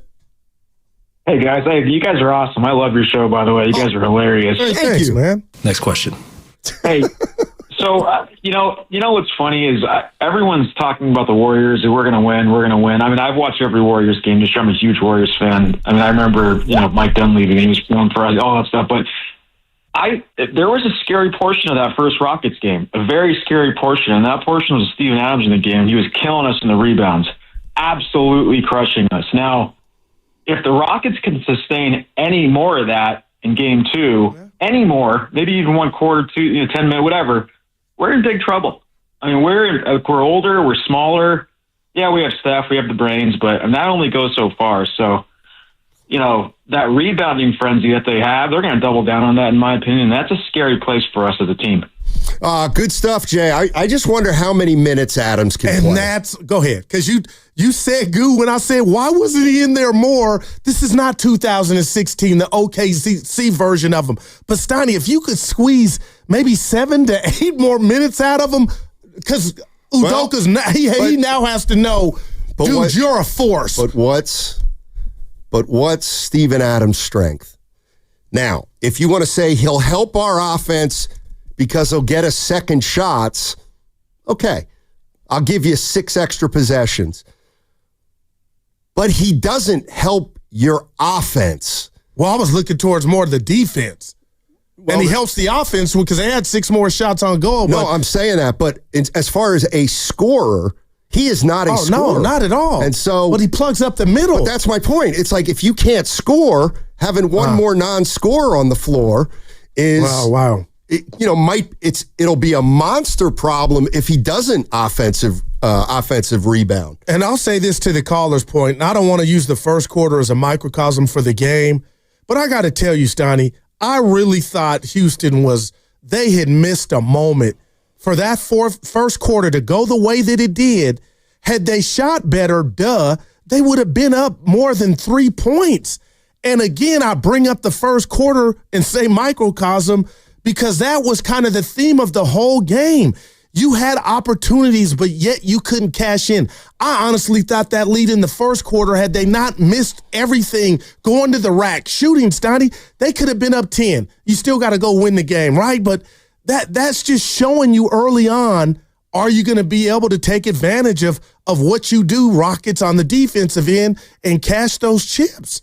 Hey, guys. Hey, you guys are awesome. I love your show, by the way. You guys are hilarious. Thank you, man. Next question. Hey, so, you know what's funny is everyone's talking about the Warriors. We're going to win. We're going to win. I mean, I've watched every Warriors game. Just I'm a huge Warriors fan. I mean, I remember, Mike Dunn leaving. He was going for all that stuff. But there was a scary portion of that first Rockets game, a very scary portion. And that portion was Steven Adams in the game. He was killing us in the rebounds, absolutely crushing us. Now, if the Rockets can sustain any more of that in game 2, any more, maybe even one quarter, 2, 10 minutes, whatever, we're in big trouble. I mean, we're older, we're smaller. Yeah, we have Steph, we have the brains, but that only goes so far. So, that rebounding frenzy that they have, they're going to double down on that, in my opinion. That's a scary place for us as a team. Good stuff, Jay. I just wonder how many minutes Adams can play. And go ahead, because you said goo when I said, why wasn't he in there more? This is not 2016, the OKC version of him. But Steiny, if you could squeeze maybe 7 to 8 more minutes out of him, because Udoka's he now has to know, dude, you're a force. But what's Steven Adams' strength? Now, if you want to say he'll help our offense because he'll get us second shots, okay, I'll give you 6 extra possessions. But he doesn't help your offense. Well, I was looking towards more of the defense. And he helps the offense because they had 6 more shots on goal. No, I'm saying that. But as far as a scorer, he is not a scorer. No, not at all. And so, but he plugs up the middle. But that's my point. It's like if you can't score, having one more non-scorer on the floor is wow. It'll be a monster problem if he doesn't offensive rebound. And I'll say this to the caller's point, and I don't want to use the first quarter as a microcosm for the game, but I got to tell you, Steiny, I really thought Houston they had missed a moment for that first quarter to go the way that it did. Had they shot better, they would have been up more than 3 points. And again, I bring up the first quarter and say microcosm because that was kind of the theme of the whole game. You had opportunities, but yet you couldn't cash in. I honestly thought that lead in the first quarter, had they not missed everything, going to the rack, shooting, Steiny, they could have been up 10. You still got to go win the game, right? But that's just showing you early on, are you going to be able to take advantage of what you do, Rockets, on the defensive end and cash those chips?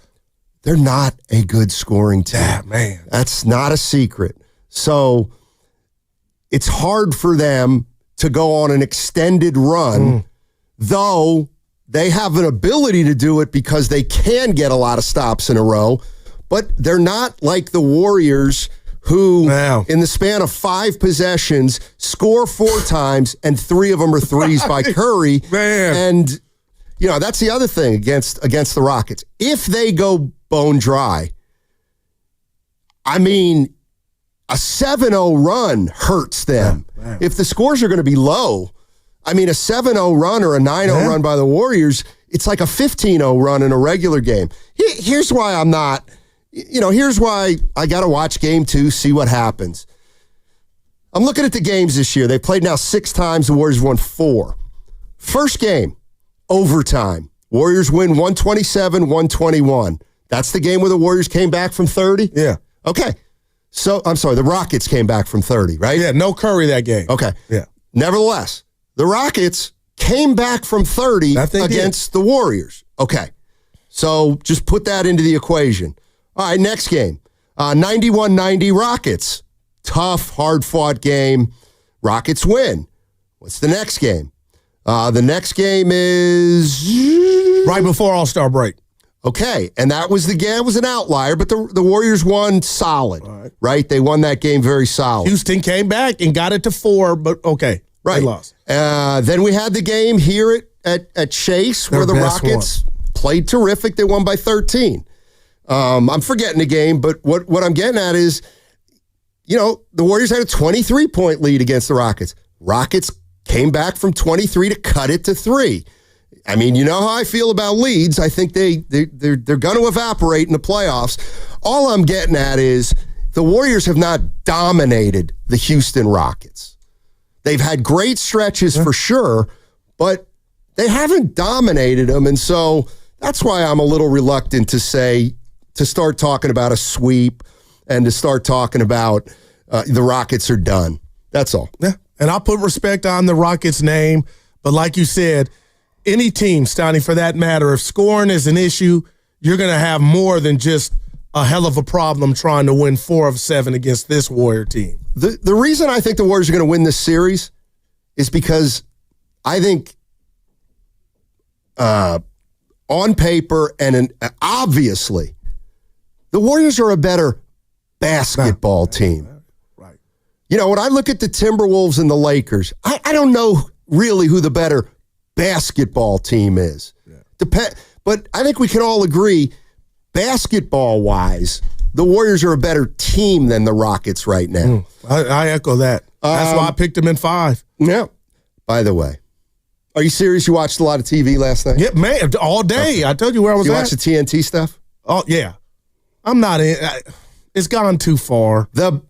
They're not a good scoring team. Yeah, man. That's not a secret. So it's hard for them to go on an extended run, though they have an ability to do it because they can get a lot of stops in a row, but they're not like the Warriors who, in the span of 5 possessions, score 4 times, and 3 of them are threes by Curry. Man. And, that's the other thing against the Rockets. If they go bone dry, I mean, a 7-0 run hurts them. Yeah, if the scores are going to be low, I mean, a 7-0 run or a 9-0 run by the Warriors, it's like a 15-0 run in a regular game. Here's why I'm not, here's why I got to watch game 2, see what happens. I'm looking at the games this year. They played now 6 times. The Warriors won 4. First game, overtime. Warriors win 127-121. That's the game where the Warriors came back from 30? Yeah. Okay. So, I'm sorry, the Rockets came back from 30, right? Yeah, no Curry that game. Okay. Yeah. Nevertheless, the Rockets came back from 30 against the Warriors. Okay. So just put that into the equation. All right, next game. 91-90 Rockets. Tough, hard-fought game. Rockets win. What's the next game? The next game is... right before All-Star break. Okay, and that was the game. It was an outlier, but the Warriors won solid, right? They won that game very solid. Houston came back and got it to 4, but okay, right. They lost. Then we had the game here at Chase where the Rockets played terrific. They won by 13. I'm forgetting the game, but what I'm getting at is, the Warriors had a 23-point lead against the Rockets. Rockets came back from 23 to cut it to 3. I mean, you know how I feel about leads. I think they're going to evaporate in the playoffs. All I'm getting at is the Warriors have not dominated the Houston Rockets. They've had great stretches for sure, but they haven't dominated them. And so that's why I'm a little reluctant to start talking about a sweep and to start talking about the Rockets are done. That's all. Yeah, and I'll put respect on the Rockets' name, but like you said, any team, Stoney, for that matter, if scoring is an issue, you're going to have more than just a hell of a problem trying to win 4 of 7 against this Warrior team. The reason I think the Warriors are going to win this series is because I think on paper and obviously the Warriors are a better basketball team. Right. When I look at the Timberwolves and the Lakers, I don't know really who the better basketball team is. Yeah. But I think we can all agree, basketball-wise, the Warriors are a better team than the Rockets right now. I echo that. That's why I picked them in 5. Yeah. By the way, are you serious? You watched a lot of TV last night? Yeah, man, all day. Okay. I told you where I was you at. You watched the TNT stuff? Oh, yeah. I'm not in. It's gone too far. The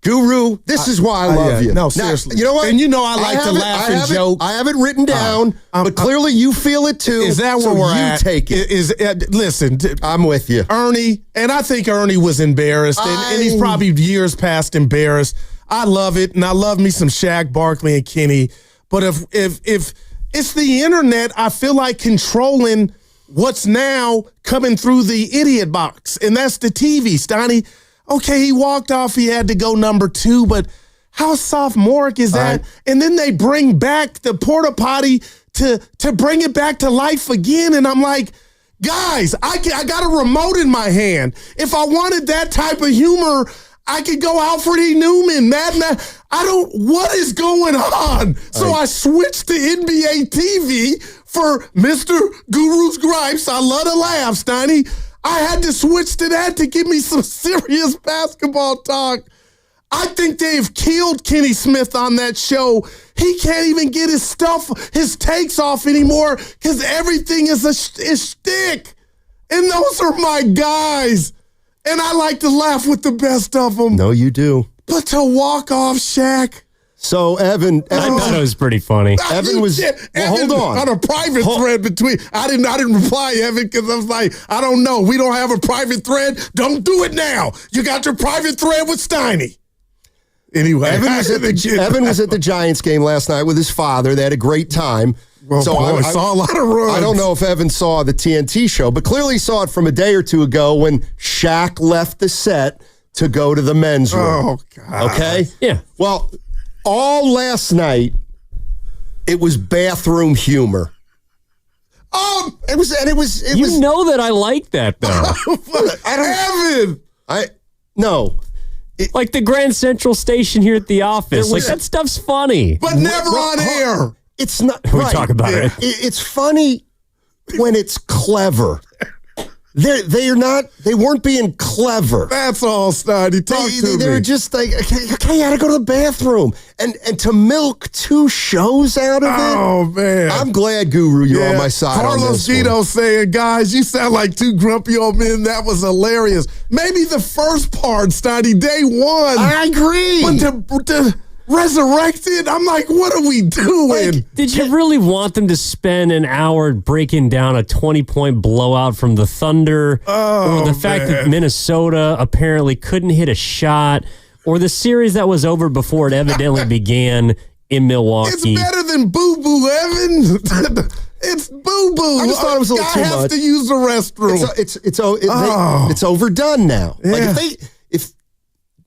Guru, this is why I love you. No, seriously. Now, you know what? And I like to laugh and joke. I have it written down, but clearly you feel it too. Is that where we're at? Take it. Listen, I'm with you. Ernie, and I think Ernie was embarrassed, and he's probably years past embarrassed. I love it, and I love me some Shaq, Barkley, and Kenny. But if it's the internet, I feel like controlling what's now coming through the idiot box, and that's the TV, Stoney. Okay, he walked off. He had to go number 2, but how sophomoric is that? Right. And then they bring back the porta potty to bring it back to life again. And I'm like, guys, I got a remote in my hand. If I wanted that type of humor, I could go Alfred E. Newman, Madman. What is going on? So I switched to NBA TV for Mr. Guru's Gripes. I love to laugh, Stoney. I had to switch to that to give me some serious basketball talk. I think they've killed Kenny Smith on that show. He can't even get his takes off anymore because everything is a shtick. And those are my guys. And I like to laugh with the best of them. No, you do. But to walk off Shaq. So Evan I thought it was pretty funny. Evan was. Well, hold on. On a private thread between. I didn't reply, Evan, because I was like, I don't know. We don't have a private thread. Don't do it now. You got your private thread with Steiny. Anyway, Evan was at the Giants game last night with his father. They had a great time. Well, so I saw a lot of runs. I don't know if Evan saw the TNT show, but clearly saw it from a day or two ago when Shaq left the set to go to the men's room. Oh, God. Okay? Yeah. Well, all last night, it was bathroom humor. It was. You know that I like that though. Evan. No. Like the Grand Central Station here at the office. Like that stuff's funny. But never on air. It's not. We talk about it. It's funny when it's clever. They weren't being clever. That's all, Snotty. Talk to me. They were just like, okay, I gotta go to the bathroom. And to milk 2 shows out of it. Oh, man. I'm glad, Guru, you're on my side. Carlos Gito saying, guys, you sound like 2 grumpy old men. That was hilarious. Maybe the first part, Snotty, day 1. I agree. But resurrected. I'm like, what are we doing? Did you really want them to spend an hour breaking down a 20-point blowout from the Thunder? Or the fact that Minnesota apparently couldn't hit a shot? Or the series that was over before it evidently began in Milwaukee? It's better than boo-boo, Evan. It's boo-boo. I just thought it was a little too much. Guy has to use the restroom. It's overdone now. Yeah. Like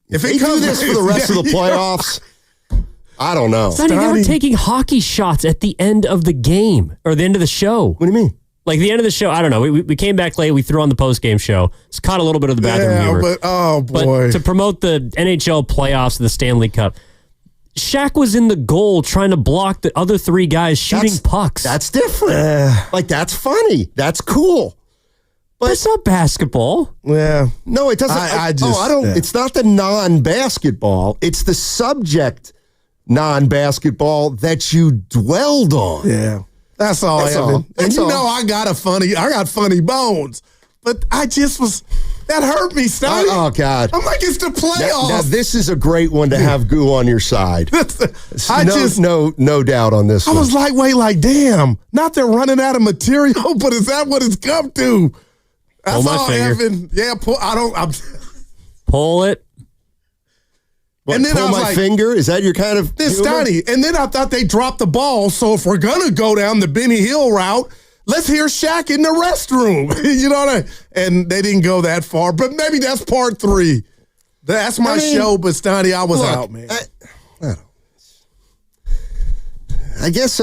if they do this for the rest of the playoffs, I don't know. Sonny, they were taking hockey shots at the end of the game or the end of the show. What do you mean? Like the end of the show, I don't know. We came back late. We threw on the post-game show. It's caught a little bit of the bathroom humor. But, oh, boy. But to promote the NHL playoffs and the Stanley Cup, Shaq was in the goal trying to block the other three guys shooting pucks. That's different. Like, that's funny. That's cool. But it's not basketball. Yeah. No, it doesn't. I don't. It's not the non-basketball. It's the subject non-basketball that you dwelled on. Yeah. That's all, Evan. And you know I got funny bones. But I just was... That hurt me, Stoney. Oh, God. I'm like, it's the playoffs. Now, this is a great one to have Goo on your side. No doubt on this one. I was like, damn. Not they're running out of material, but is that what it's come to? That's pull my all, finger. Evan. Yeah, pull it. And then pull my finger? Is that your kind of this Stoney? And then I thought they dropped the ball, so if we're going to go down the Benny Hill route, let's hear Shaq in the restroom. You know what I mean? And they didn't go that far, but maybe that's part 3. That's my show, but Stoney, I was out, man. I guess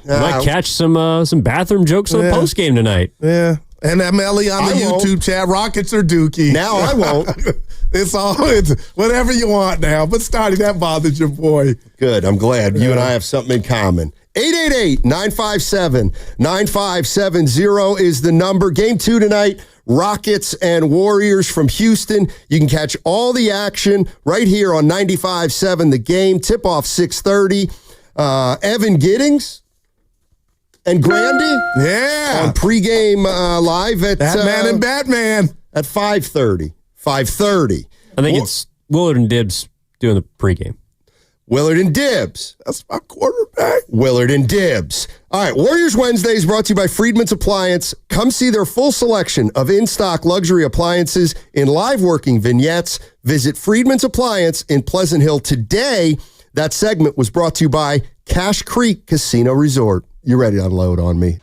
might catch some bathroom jokes on the post game tonight. Yeah, and Melly on the YouTube chat. Rockets or Dookie? Now I won't. It's whatever you want now. But Stoney, that bothered your boy. Good. I'm glad you and I have something in common. 888-957-9570 is the number. Game 2 tonight, Rockets and Warriors from Houston. You can catch all the action right here on 95.7 The Game. Tip-off 6:30. Evan Giddings and Grandy on pregame live at Batman and Batman at 5:30. 5:30. I think it's Willard and Dibbs doing the pregame. Willard and Dibbs. That's my quarterback. Willard and Dibbs. All right, Warriors Wednesday is brought to you by Friedman's Appliance. Come see their full selection of in-stock luxury appliances in live working vignettes. Visit Friedman's Appliance in Pleasant Hill today. That segment was brought to you by Cache Creek Casino Resort. You ready to unload on me?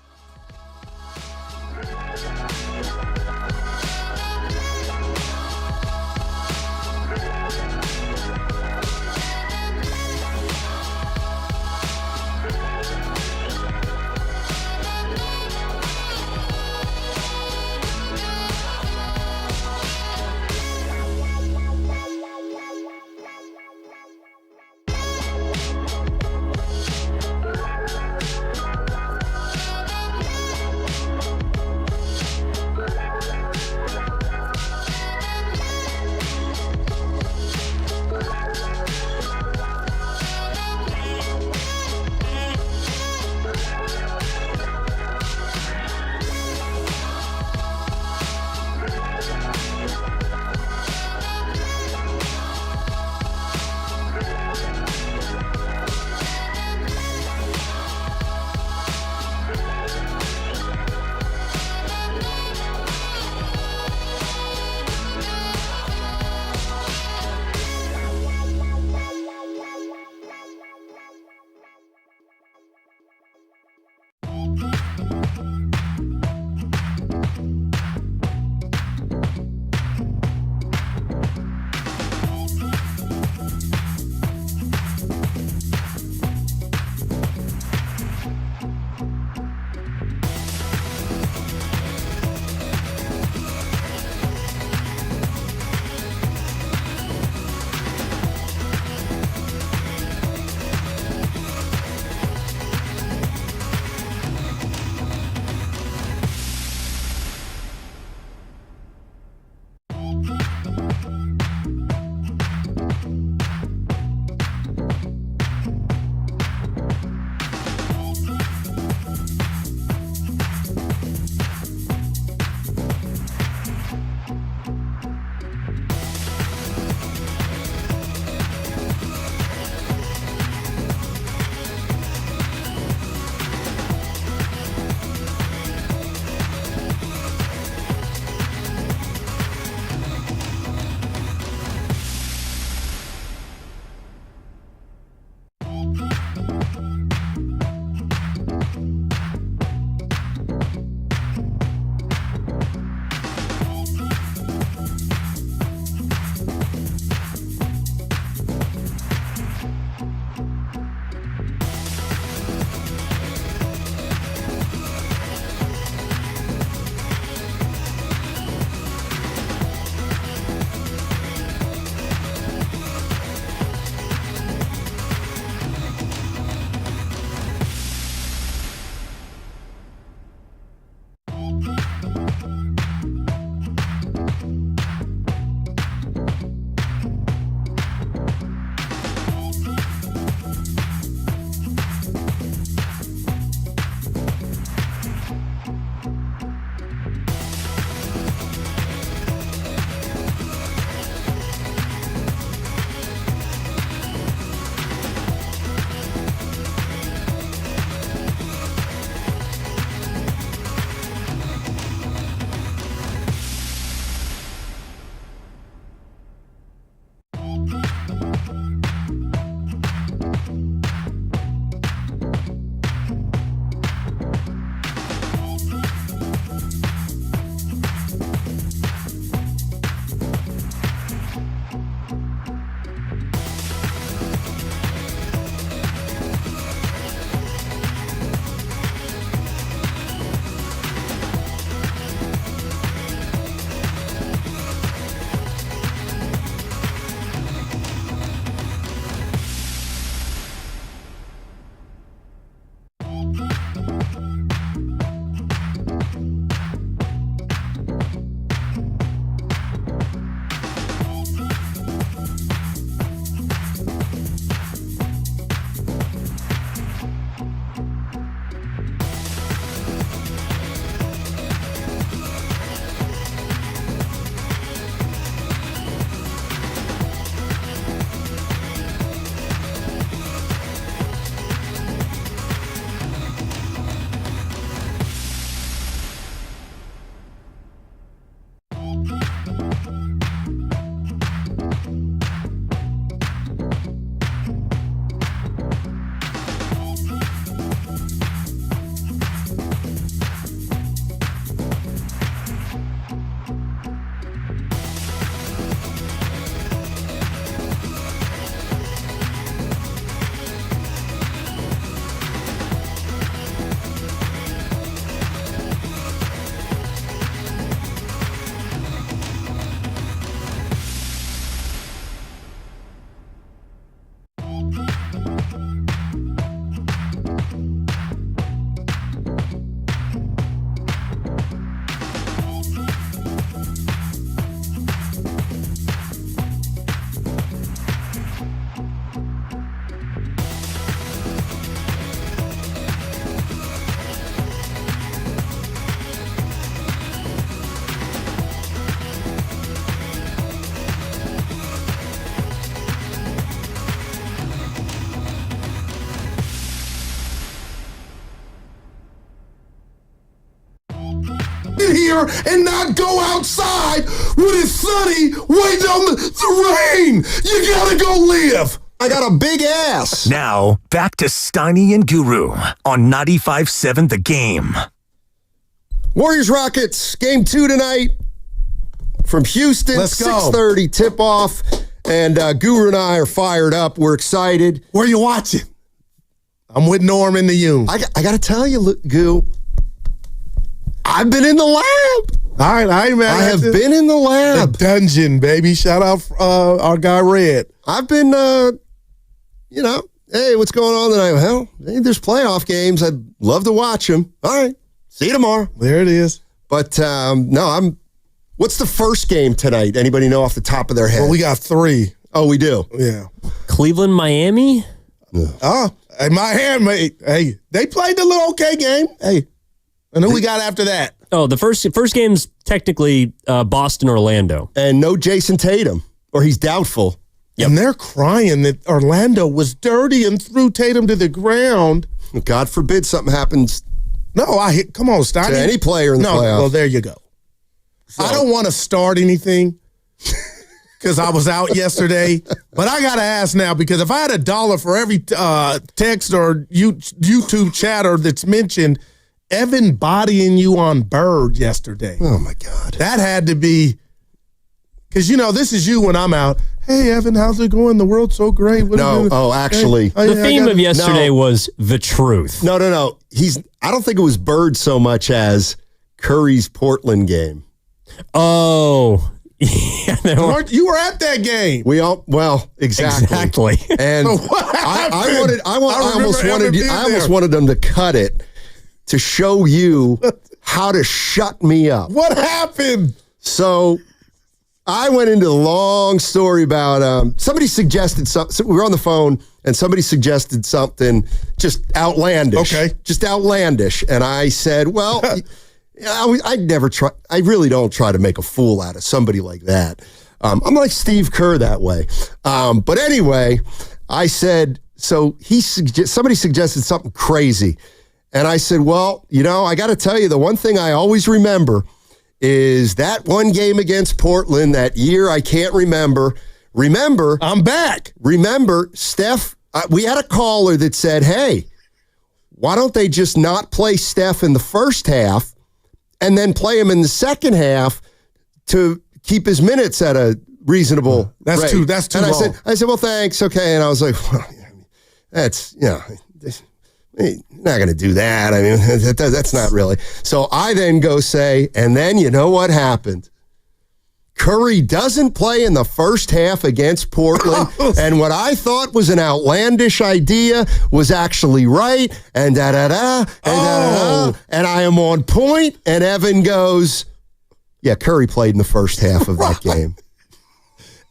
in here and not go outside when it's sunny waiting on the rain. You gotta go live. I got a big ass. Now, back to Steiny and Guru on 95.7 The Game. Warriors Rockets, game 2 tonight from Houston. Let's go. 6:30 tip-off. And Guru and I are fired up. We're excited. Where you watching? I'm with Norm in the Union. I got to tell you, Goo, I've been in the lab. All right, I ain't mad. I have been in the lab. The dungeon, baby. Shout out our guy Red. I've been, hey, what's going on tonight? Well, hey, there's playoff games. I'd love to watch them. All right, see you tomorrow. There it is. But what's the first game tonight? Anybody know off the top of their head? Well, we got 3. Oh, we do? Yeah. Cleveland, Miami? Oh, hey, Miami. Hey, they played the little okay game. Hey, and who we got after that? Oh, the first game's technically Boston, Orlando. And no Jason Tatum, or he's doubtful. Yep. And they're crying that Orlando was dirty and threw Tatum to the ground. God forbid something happens. No, come on, Steiny. To any player in the playoffs. Well, there you go. So, I don't want to start anything because I was out yesterday, but I got to ask now because if I had $1 for every text or YouTube chatter that's mentioned Evan bodying you on Bird yesterday. Oh, my God. That had to be, because, this is you when I'm out. Hey, Evan, how's it going? The world's so great. Actually. Hey, the theme of yesterday was the truth. No. I don't think it was Bird so much as Curry's Portland game. Oh, yeah. You were at that game. Exactly. And so I almost wanted them to cut it to show you how to shut me up. What happened? So I went into a long story about somebody suggested something. We were on the phone and somebody suggested something just outlandish. Okay. Just outlandish. And I said, well, I really don't try to make a fool out of somebody like that. I'm like Steve Kerr that way. But anyway, I said, so somebody suggested something crazy. And I said, well, I got to tell you, the one thing I always remember is that one game against Portland that year I can't remember. Remember, I'm back. Remember, Steph, we had a caller that said, hey, why don't they just not play Steph in the first half and then play him in the second half to keep his minutes at a reasonable rate? That's too and long. I said, well, thanks. Okay. And I was like, well, that's, not going to do that. I mean, that's not really. So I then go say, and then you know what happened? Curry doesn't play in the first half against Portland, and what I thought was an outlandish idea was actually right, and da-da-da, and da-da-da, and I am on point, and Evan goes, yeah, Curry played in the first half of that game.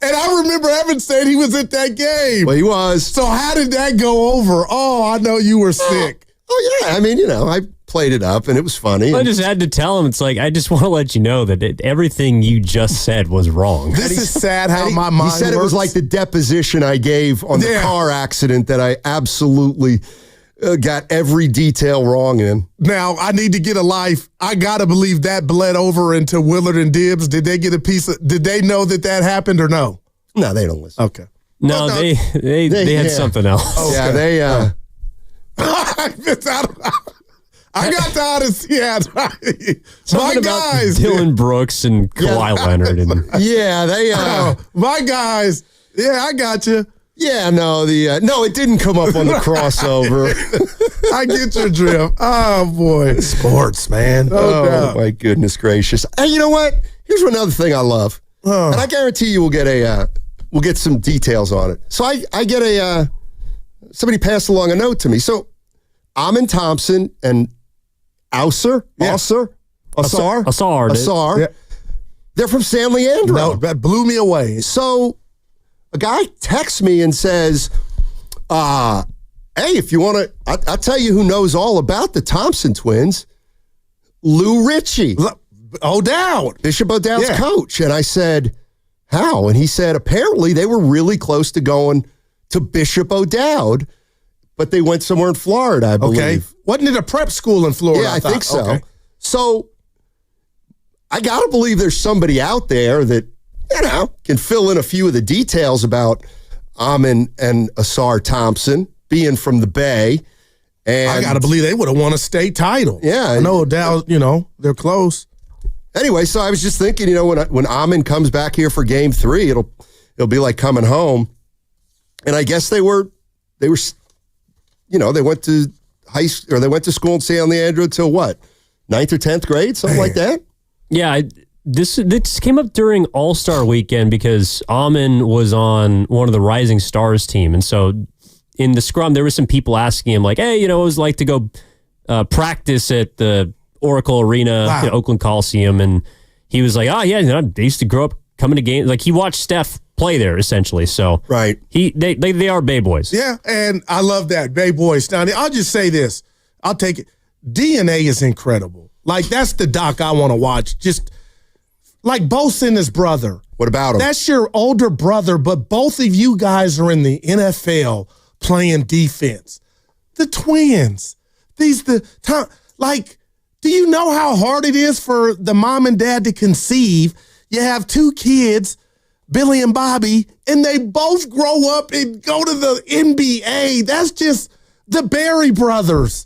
And I remember Evan saying he was at that game. Well, he was. So how did that go over? Oh, I know you were sick. Oh, yeah. I mean, I played it up, and it was funny. I just had to tell him, it's like, I just want to let you know that everything you just said was wrong. This is sad how my mind He said works. It was like the deposition I gave on the car accident that I absolutely got every detail wrong in. Now, I need to get a life. I got to believe that bled over into Willard and Dibbs. Did they get a piece of, did they know that happened or no? No, they don't listen. Okay. No, they had something else. Okay. Yeah, they, I got the Odyssey. Yeah, my guys, Dylan Brooks and Kawhi Leonard, and yeah, they. My guys. Yeah, I got you. Yeah, no, it didn't come up on the crossover. I get your drift. Oh boy, sports, man. Oh my goodness gracious! Hey, you know what? Here's another thing I love, and I guarantee you we'll get some details on it. So I get somebody passed along a note to me. So Amin Thompson and Ausar. Yeah. They're from San Leandro. No, that blew me away. So a guy texts me and says, hey, if you want to, I'll tell you who knows all about the Thompson twins. Lou Ritchie. O'Dowd. Bishop O'Dowd's coach. And I said, how? And he said, apparently they were really close to going to Bishop O'Dowd, but they went somewhere in Florida, I believe. Okay. Wasn't it a prep school in Florida? Yeah, I think so. Okay. So I got to believe there's somebody out there that, can fill in a few of the details about Amon and Asar Thompson being from the Bay. And I got to believe they would have won a state title. Yeah. No doubt, they're close. Anyway, so I was just thinking, when Amon comes back here for game 3, it'll be like coming home. And I guess they went to they went to school in San Leandro till what? 9th or 10th grade, something like that? Yeah, this came up during All-Star Weekend because Amon was on one of the Rising Stars team. And so in the scrum, there were some people asking him like, hey, it was like to go practice at the Oracle Arena, Oakland Coliseum. And he was like, they used to grow up coming to games. Like he watched Steph play there essentially. So right. They are Bay Boys. Yeah, and I love that. Bay Boys. Now, I'll just say this. I'll take it. DNA is incredible. Like, that's the doc I want to watch. Just like Bosa and his brother. What about him? That's your older brother, but both of you guys are in the NFL playing defense. The twins. Do you know how hard it is for the mom and dad to conceive? You have 2 kids, Billy and Bobby, and they both grow up and go to the NBA. That's just the Barry brothers.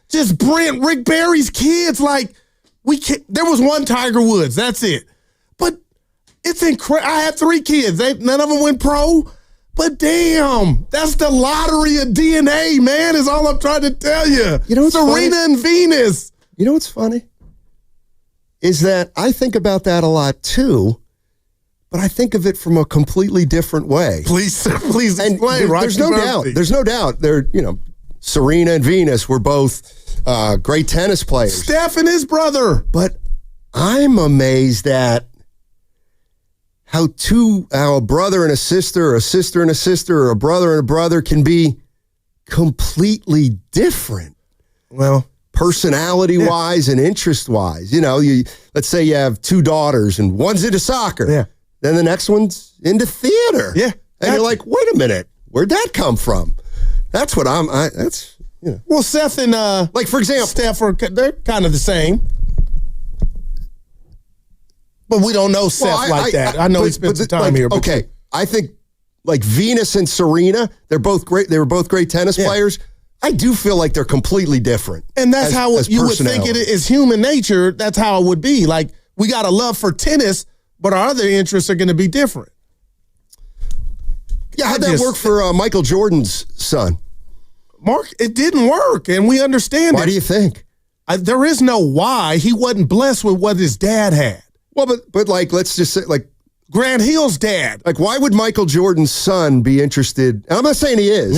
Just Rick Barry's kids. There was one Tiger Woods. That's it. But it's incredible. I had 3 kids. None of them went pro. But damn, that's the lottery of DNA, man, is all I'm trying to tell you. Serena and Venus. You know what's funny? Is that I think about that a lot too, but I think of it from a completely different way. Please explain. There's no doubt. There's no doubt. Serena and Venus were both great tennis players. Steph and his brother. But I'm amazed at how a brother and a sister, or a sister and a sister, or a brother and a brother can be completely different. Well, personality-wise and interest-wise. Let's say you have 2 daughters and one's into soccer. Yeah. Then the next one's into theater. Yeah. And you're like, wait a minute, where'd that come from? That's what Well, Seth and for example, Steph they're kind of the same. But we don't know Seth that. I know he spent some time here. Okay. I think Venus and Serena, they're both great. They were both great tennis players. I do feel like they're completely different. And that's how you would think it is human nature. That's how it would be. Like, we got a love for tennis, but our other interests are going to be different. Yeah, how'd that work for Michael Jordan's son? Mark, it didn't work, and we understand Why do you think? There is no why. He wasn't blessed with what his dad had. Well, but let's just say, Grant Hill's dad. Why would Michael Jordan's son be interested? And I'm not saying he is.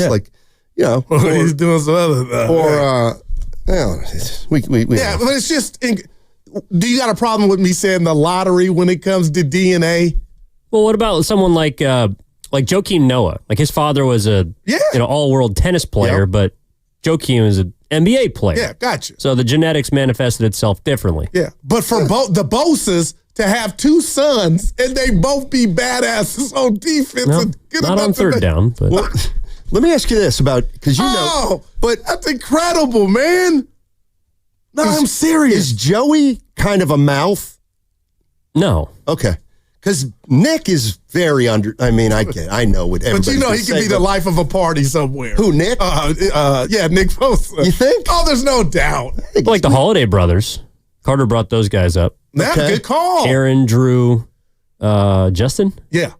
Yeah. He's doing some other stuff. Yeah, but it's just, do you got a problem with me saying the lottery when it comes to DNA? Well, what about someone like Joakim Noah? Like, his father was a all-world tennis player, but Joakim is an NBA player. Yeah, gotcha. So the genetics manifested itself differently. Yeah, but for the Bosas to have 2 sons and they both be badasses on defense. No, not on third down, but... Well, let me ask you this because but that's incredible, man. No, I'm serious. Is Joey kind of a mouth? No. Okay. Because Nick is very I know what everybody But he can be the life of a party somewhere. Who, Nick? Yeah, Nick Bosa. You think? Oh, there's no doubt. Like the Holiday brothers. Carter brought those guys up. That's a good call. Aaron, Drew, Justin? Yeah.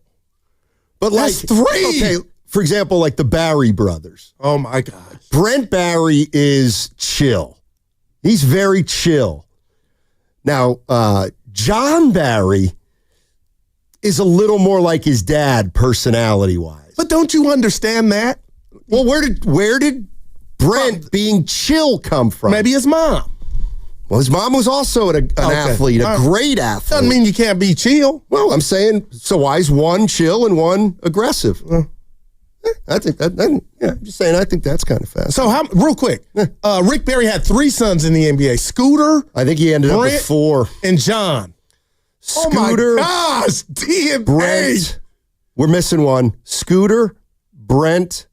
But that's 3. Okay, for example, like the Barry brothers. Oh, my gosh. Brent Barry is chill. He's very chill. Now, John Barry is a little more like his dad personality-wise. But don't you understand that? Well, where did Brent being chill come from? Maybe his mom. Well, his mom was also an athlete, a great athlete. Doesn't mean you can't be chill. Well, I'm saying, so why is one chill and one aggressive? I think I'm just saying, I think that's kind of fast. So, real quick, Rick Barry had 3 sons in the NBA. Scooter. I think he ended up with 4. And John. Scooter. Oh, my gosh. DNA. Brent. We're missing one. Scooter, Brent,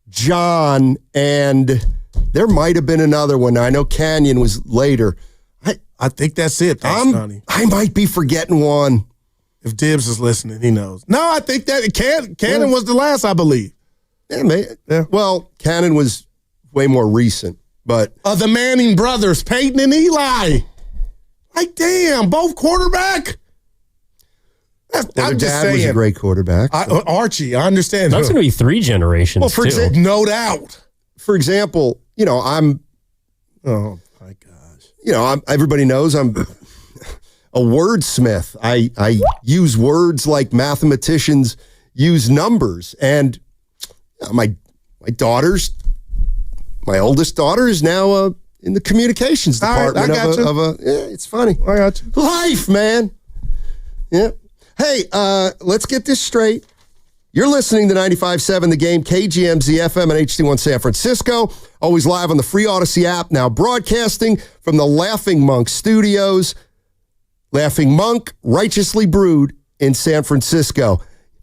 John, and there might have been another one. I know Canyon was later. I think that's it. Thanks, Donnie. I might be forgetting one. If Dibbs is listening, he knows. No, I think that Cannon was the last, I believe. Yeah. Well, Cannon was way more recent, but the Manning brothers, Peyton and Eli. Like, damn, both quarterback. Their dad was a great quarterback. Archie, I understand. That's going to be 3 generations. Well, for too. No doubt. For example, I'm. Oh my gosh. Everybody knows I'm a wordsmith. I use words like mathematicians use numbers, and my oldest daughter is now in the communications department it's funny. I got you. Life, man. Yeah. Hey, let's get this straight. You're listening to 95.7 The Game, KGMZ FM and HD1 San Francisco. Always live on the free Odyssey app. Now broadcasting from the Laughing Monk Studios. Laughing Monk, righteously brewed in San Francisco.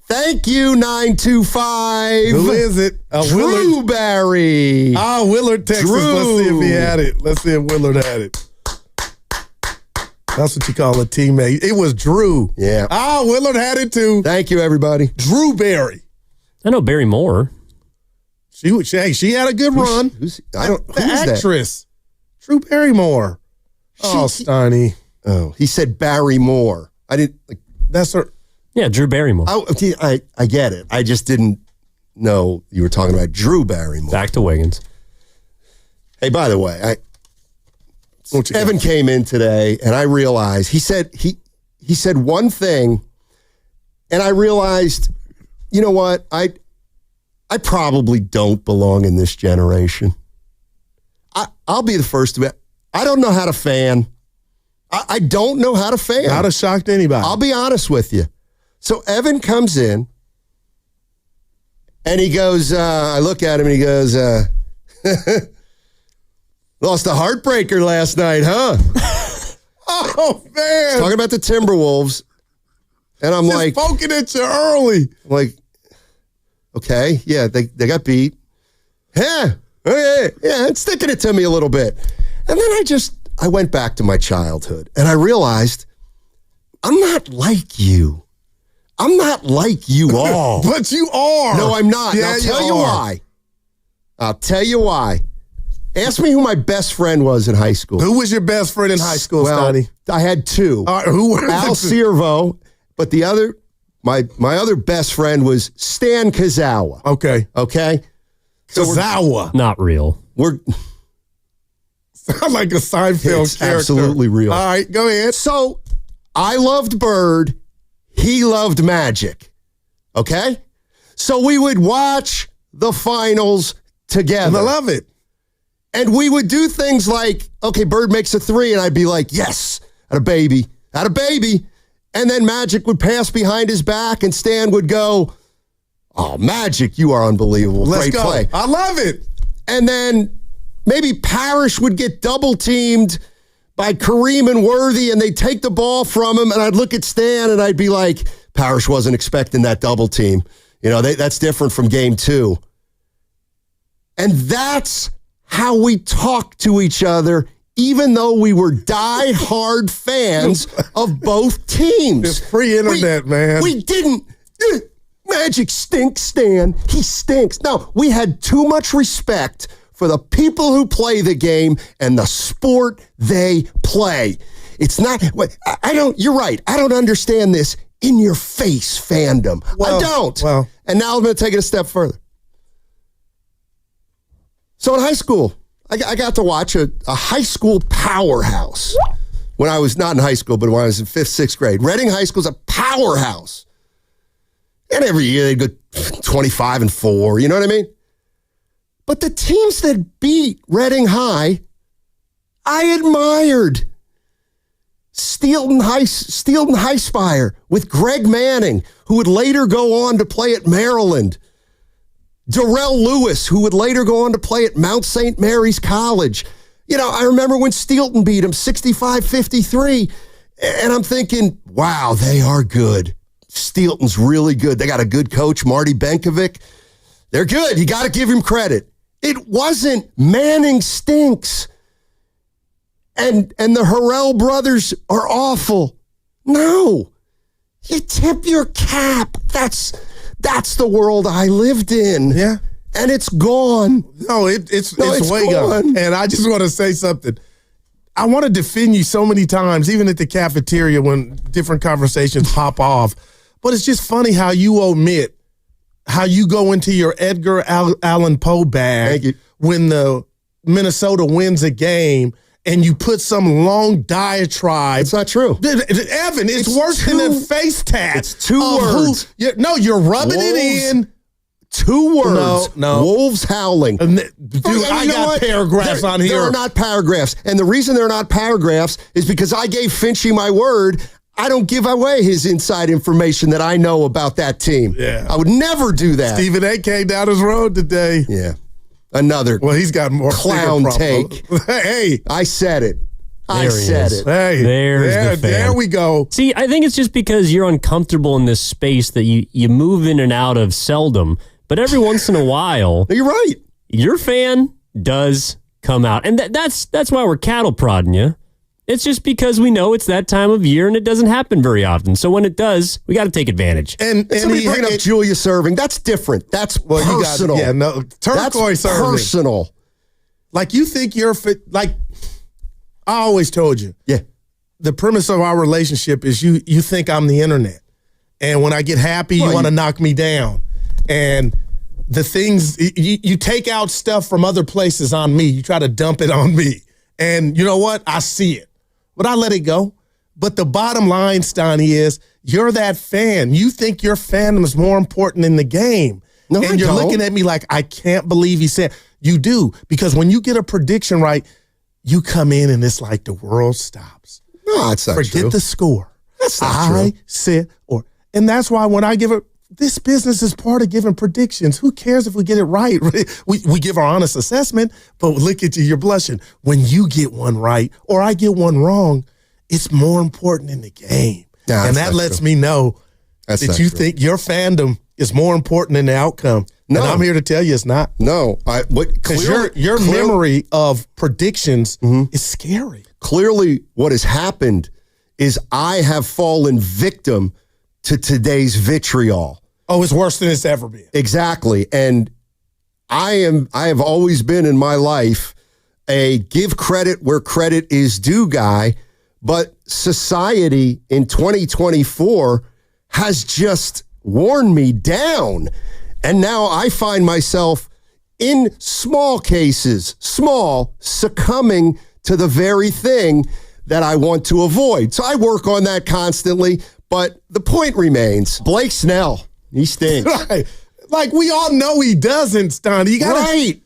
Thank you, 925. Who is it? Drew Barry. Willard, Texas. Drew. Let's see if he had it. Let's see if Willard had it. That's what you call a teammate. It was Drew. Yeah. Willard had it too. Thank you, everybody. Drew Barry. I know Barry Moore. She had a good run. Who's the actress? That? Drew Barrymore. Steiny. Oh, he said Barry Moore. I didn't. That's her. Yeah, Drew Barrymore. I get it. I just didn't know you were talking about Drew Barrymore. Back to Wiggins. Hey, by the way, Evan came in today, and I realized he said one thing, and I realized, you know what? I probably don't belong in this generation. I'll be the first to admit, I don't know how to fan. I don't know how to fan. Not a shock to anybody. I'll be honest with you. So Evan comes in, and he goes, I look at him, and he goes, lost a heartbreaker last night, huh? Oh, man. Talking about the Timberwolves. And I'm like, poking at you early. I'm like, okay, yeah, they got beat. Yeah, it's sticking it to me a little bit. And then I went back to my childhood, and I realized I'm not like you. I'm not like you all. But you are. No, I'm not. Yeah, I'll tell you why. I'll tell you why. Ask me who my best friend was in high school. Who was your best friend in high school, Scotty? I had 2. Who were Al Ciervo, but the other, my other best friend was Stan Kazawa. Okay. So Kazawa. Not real. Sound like a Seinfeld character. Absolutely real. All right, go ahead. So I loved Bird. He loved Magic. Okay? So we would watch the finals together. I love it. And we would do things like, okay, Bird makes a 3, and I'd be like, yes, at a baby. And then Magic would pass behind his back, and Stan would go, oh, Magic, you are unbelievable. Let's Great go. play. I love it. And then maybe Parrish would get double-teamed by Kareem and Worthy, and they'd take the ball from him, and I'd look at Stan, and I'd be like, Parrish wasn't expecting that double team. That's different from game 2. And that's how we talk to each other, even though we were die-hard fans of both teams. It's pre-internet, man. We didn't. Magic stinks, Stan. He stinks. No, we had too much respect for the people who play the game and the sport they play. It's not, you're right. I don't understand this in-your-face fandom. I don't. Well. And now I'm going to take it a step further. So in high school, I got to watch a high school powerhouse when I was not in high school, but when I was in 5th, 6th grade. Reading High School is a powerhouse. And every year they'd go 25-4, you know what I mean? But the teams that beat Reading High, I admired. Steelton High Spire with Greg Manning, who would later go on to play at Maryland. Darrell Lewis, who would later go on to play at Mount St. Mary's College. I remember when Steelton beat him 65-53, and I'm thinking, wow, they are good. Steelton's really good. They got a good coach, Marty Benkovic. They're good. You got to give him credit. It wasn't Manning stinks. and the Harrell brothers are awful. No. You tip your cap. That's the world I lived in. Yeah. And it's gone. No, it's way gone. And I just want to say something. I want to defend you so many times, even at the cafeteria when different conversations pop off. But it's just funny how you omit how you go into your Edgar Allan Poe bag when the Minnesota wins a game and you put some long diatribe. It's not true. Evan, it's worse than a face tat. It's 2 words. You're rubbing it in. 2 words. No. Wolves howling. Dude, I got paragraphs on here. They're not paragraphs. And the reason they're not paragraphs is because I gave Finchy my word. I don't give away his inside information that I know about that team. Yeah. I would never do that. Stephen A. came down his road today. Yeah. Another he's got more clown take. Hey. I said it. I said it. Hey. There we go. See, I think it's just because you're uncomfortable in this space that you move in and out of seldom. But every once in a while, you're right. Your fan does come out. And that's why we're cattle prodding you. It's just because we know it's that time of year and it doesn't happen very often. So when it does, we got to take advantage. And somebody bring up Julius Erving. That's different. That's personal. Turquoise That's Erving. personal. Like you think you're fit. Like I always told you. Yeah. The premise of our relationship is you think I'm the internet. And when I get happy, you want to knock me down. And the things, you take out stuff from other places on me. You try to dump it on me. And you know what? I see it. But I let it go. But the bottom line, Stoney, is you're that fan. You think your fandom is more important than the game. No, and you're looking at me like, I can't believe he said. You do. Because when you get a prediction right, you come in and it's like the world stops. No, that's not true. Forget the score. That's not true. I said, and that's why when I give it, this business is part of giving predictions. Who cares if we get it right? We give our honest assessment, but look at you, you're blushing. When you get one right or I get one wrong, it's more important in the game. Nah, and that lets me know that you think your fandom is more important than the outcome. No. And I'm here to tell you it's not. No. Because your memory of predictions is scary. Clearly what has happened is I have fallen victim to today's vitriol. Oh, it's worse than it's ever been. Exactly. And I have always been in my life a give credit where credit is due guy, but society in 2024 has just worn me down. And now I find myself in small cases, succumbing to the very thing that I want to avoid. So I work on that constantly. But the point remains, Blake Snell, he stinks. Right. Like, we all know he doesn't, Stoney. You gotta, right.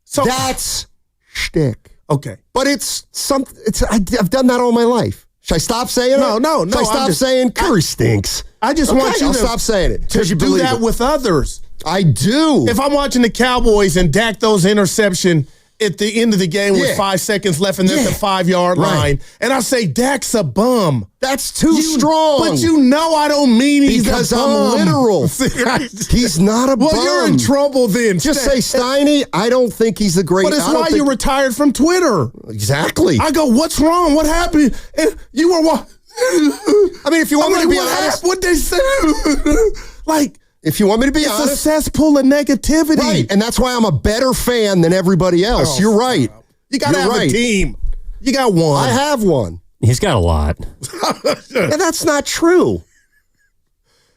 So that's shtick. Okay. But I've done that all my life. Should I stop saying it? No. Should I stop saying Curry stinks? I just want you to stop saying it. To do that with others. I do. If I'm watching the Cowboys and Dak throws interception at the end of the game with 5 seconds left and they're at the 5-yard line, and I say Dak's a bum. That's too strong. But you know I don't mean he's because a bum. I'm literal. He's not a bum. Well, you're in trouble then. Just say Steiny, I don't think he's the great. But it's why you retired from Twitter. Exactly. I go, what's wrong? What happened? And you were what? I mean, if you want me to be honest. What'd they say? Like, if you want me to be honest. It's a cesspool of negativity. Right, and that's why I'm a better fan than everybody else. You're right. You got to have a team. You got one. I have one. He's got a lot. And that's not true.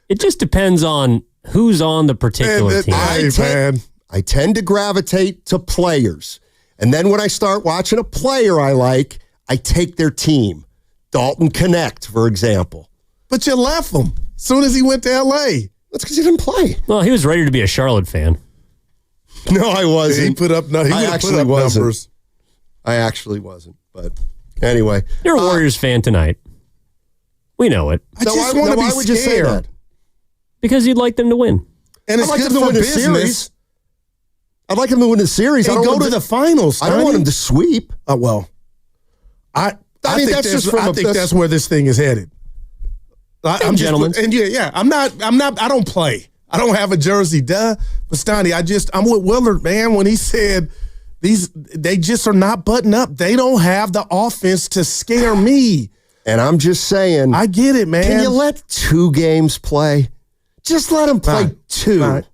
It just depends on who's on the particular team. I tend to gravitate to players. And then when I start watching a player I like, I take their team. Dalton Connect, for example. But you left him as soon as he went to L.A. That's because he didn't play. Well, he was ready to be a Charlotte fan. No, I wasn't. He put up numbers. I actually wasn't. But anyway. You're a Warriors fan tonight. We know it. I just want to be would you say that? Because you'd like them to win. And it's good for business. I'd like him to win the series. And go to the finals. I don't want him to sweep. I think that's where this thing is headed. I'm gentlemen. And I'm not, I don't play. I don't have a jersey, But Stoney, I'm with Willard, man, when he said They just are not buttoned up. They don't have the offense to scare me. And I'm just saying. I get it, man. Can you let 2 games play? Just let them play 2. Right.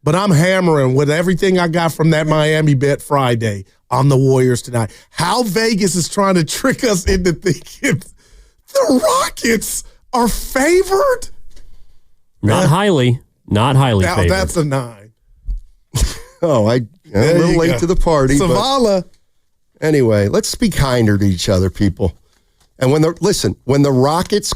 But I'm hammering with everything I got from that Miami bet Friday on the Warriors tonight. How Vegas is trying to trick us into thinking the Rockets are favored? Not highly favored. That's a 9. Oh, I'm a little late to the party. Savala. Anyway, let's be kinder to each other, people. And when the Rockets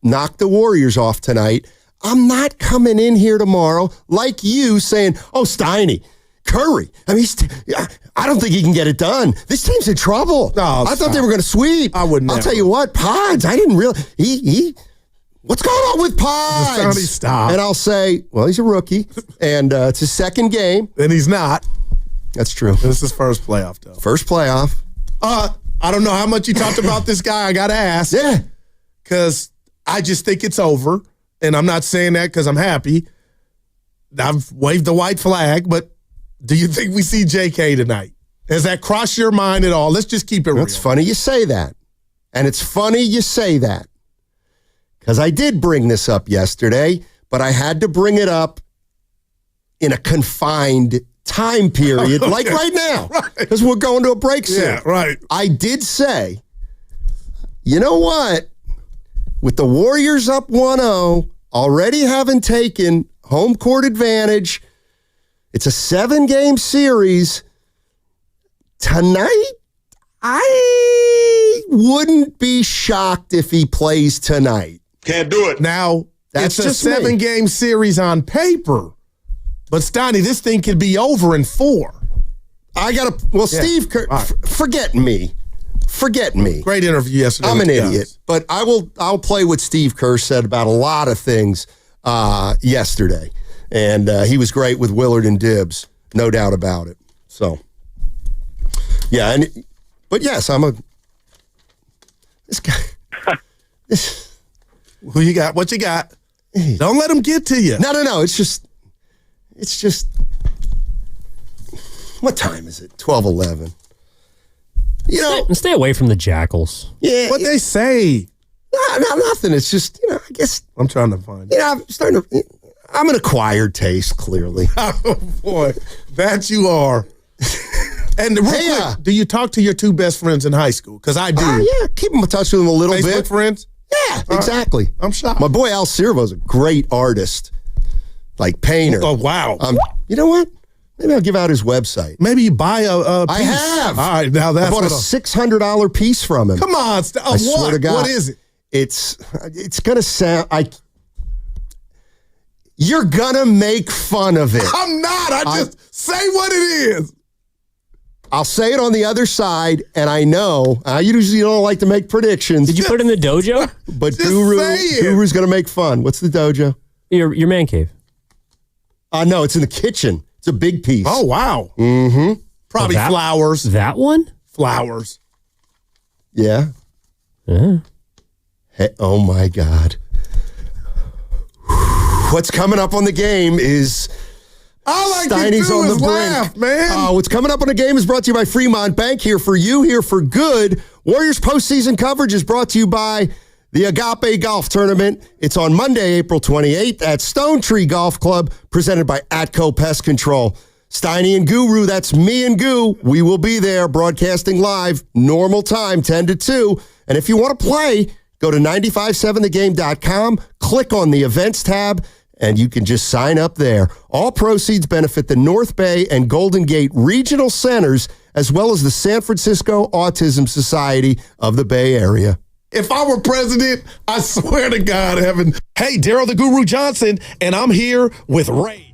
knock the Warriors off tonight, I'm not coming in here tomorrow like you saying, "Oh, Steiny, Curry. I mean, I don't think he can get it done. This team's in trouble. No, I thought they were going to sweep." I wouldn't. I'll tell you what, Pods. I didn't realize he. What's going on with Pods? Stop. And I'll say, well, he's a rookie, and it's his second game, and he's not. That's true. This is his first playoff, though. First playoff. I don't know how much you talked about this guy. I got to ask. Yeah. Because I just think it's over. And I'm not saying that because I'm happy. I've waved the white flag. But do you think we see JK tonight? Has that crossed your mind at all? Let's just keep it real. It's funny you say that. And it's funny you say that. Because I did bring this up yesterday, but I had to bring it up in a confined time period, like right now, because we're going to a break soon. Yeah, right. I did say, you know what? With the Warriors up 1-0, already having taken home court advantage, it's a 7-game series. Tonight, I wouldn't be shocked if he plays tonight. Can't do it. Now, That's it's a just me. 7-game series on paper. But, Stoney, this thing could be over in 4. Steve Kerr, forget me. Forget me. Great interview yesterday. I'm an idiot. But I'll play what Steve Kerr said about a lot of things yesterday. And he was great with Willard and Dibbs, no doubt about it. So, yeah. But yes, this guy. Who you got? What you got? Don't let him get to you. No. It's just, what time is it? 12:11. Stay away from the Jackals. Yeah. What they say? No, nothing. It's just, I guess. I'm trying to find it. I'm an acquired taste, clearly. Oh, boy. That you are. And real quick, do you talk to your 2 best friends in high school? Because I do. Yeah, keep in touch with them a little Facebook bit. friends? Yeah, exactly. I'm shocked. My boy Al Sirvo's a great artist, like painter. Oh, wow. You know what? Maybe I'll give out his website. Maybe you buy a piece. I have. All right, now that's I bought a $600 piece from him. Come on. I swear to God. What is it? It's going to sound... You're going to make fun of it. I'm not. I just say what it is. I'll say it on the other side, and I know I usually don't like to make predictions. Did you put it in the dojo? But Guru's going to make fun. What's the dojo? Your man cave. No, it's in the kitchen. It's a big piece. Oh, wow. Mm-hmm. Probably flowers. That one? Flowers. Yeah. Yeah. Hey, oh, my God. What's coming up on the game is... All I Steiny's can do on is the laugh, brink. man. What's coming up on the game is brought to you by Fremont Bank. Here for you, here for good. Warriors postseason coverage is brought to you by the Agape Golf Tournament. It's on Monday, April 28th at Stone Tree Golf Club, presented by Atco Pest Control. Steiny and Guru, that's me and Goo. We will be there broadcasting live, normal time, 10 to 2. And if you want to play, go to 957thegame.com, click on the events tab, and you can just sign up there. All proceeds benefit the North Bay and Golden Gate regional centers, as well as the San Francisco Autism Society of the Bay Area. If I were president, I swear to God, heaven. Hey, Daryl the Guru Johnson, and I'm here with Ray.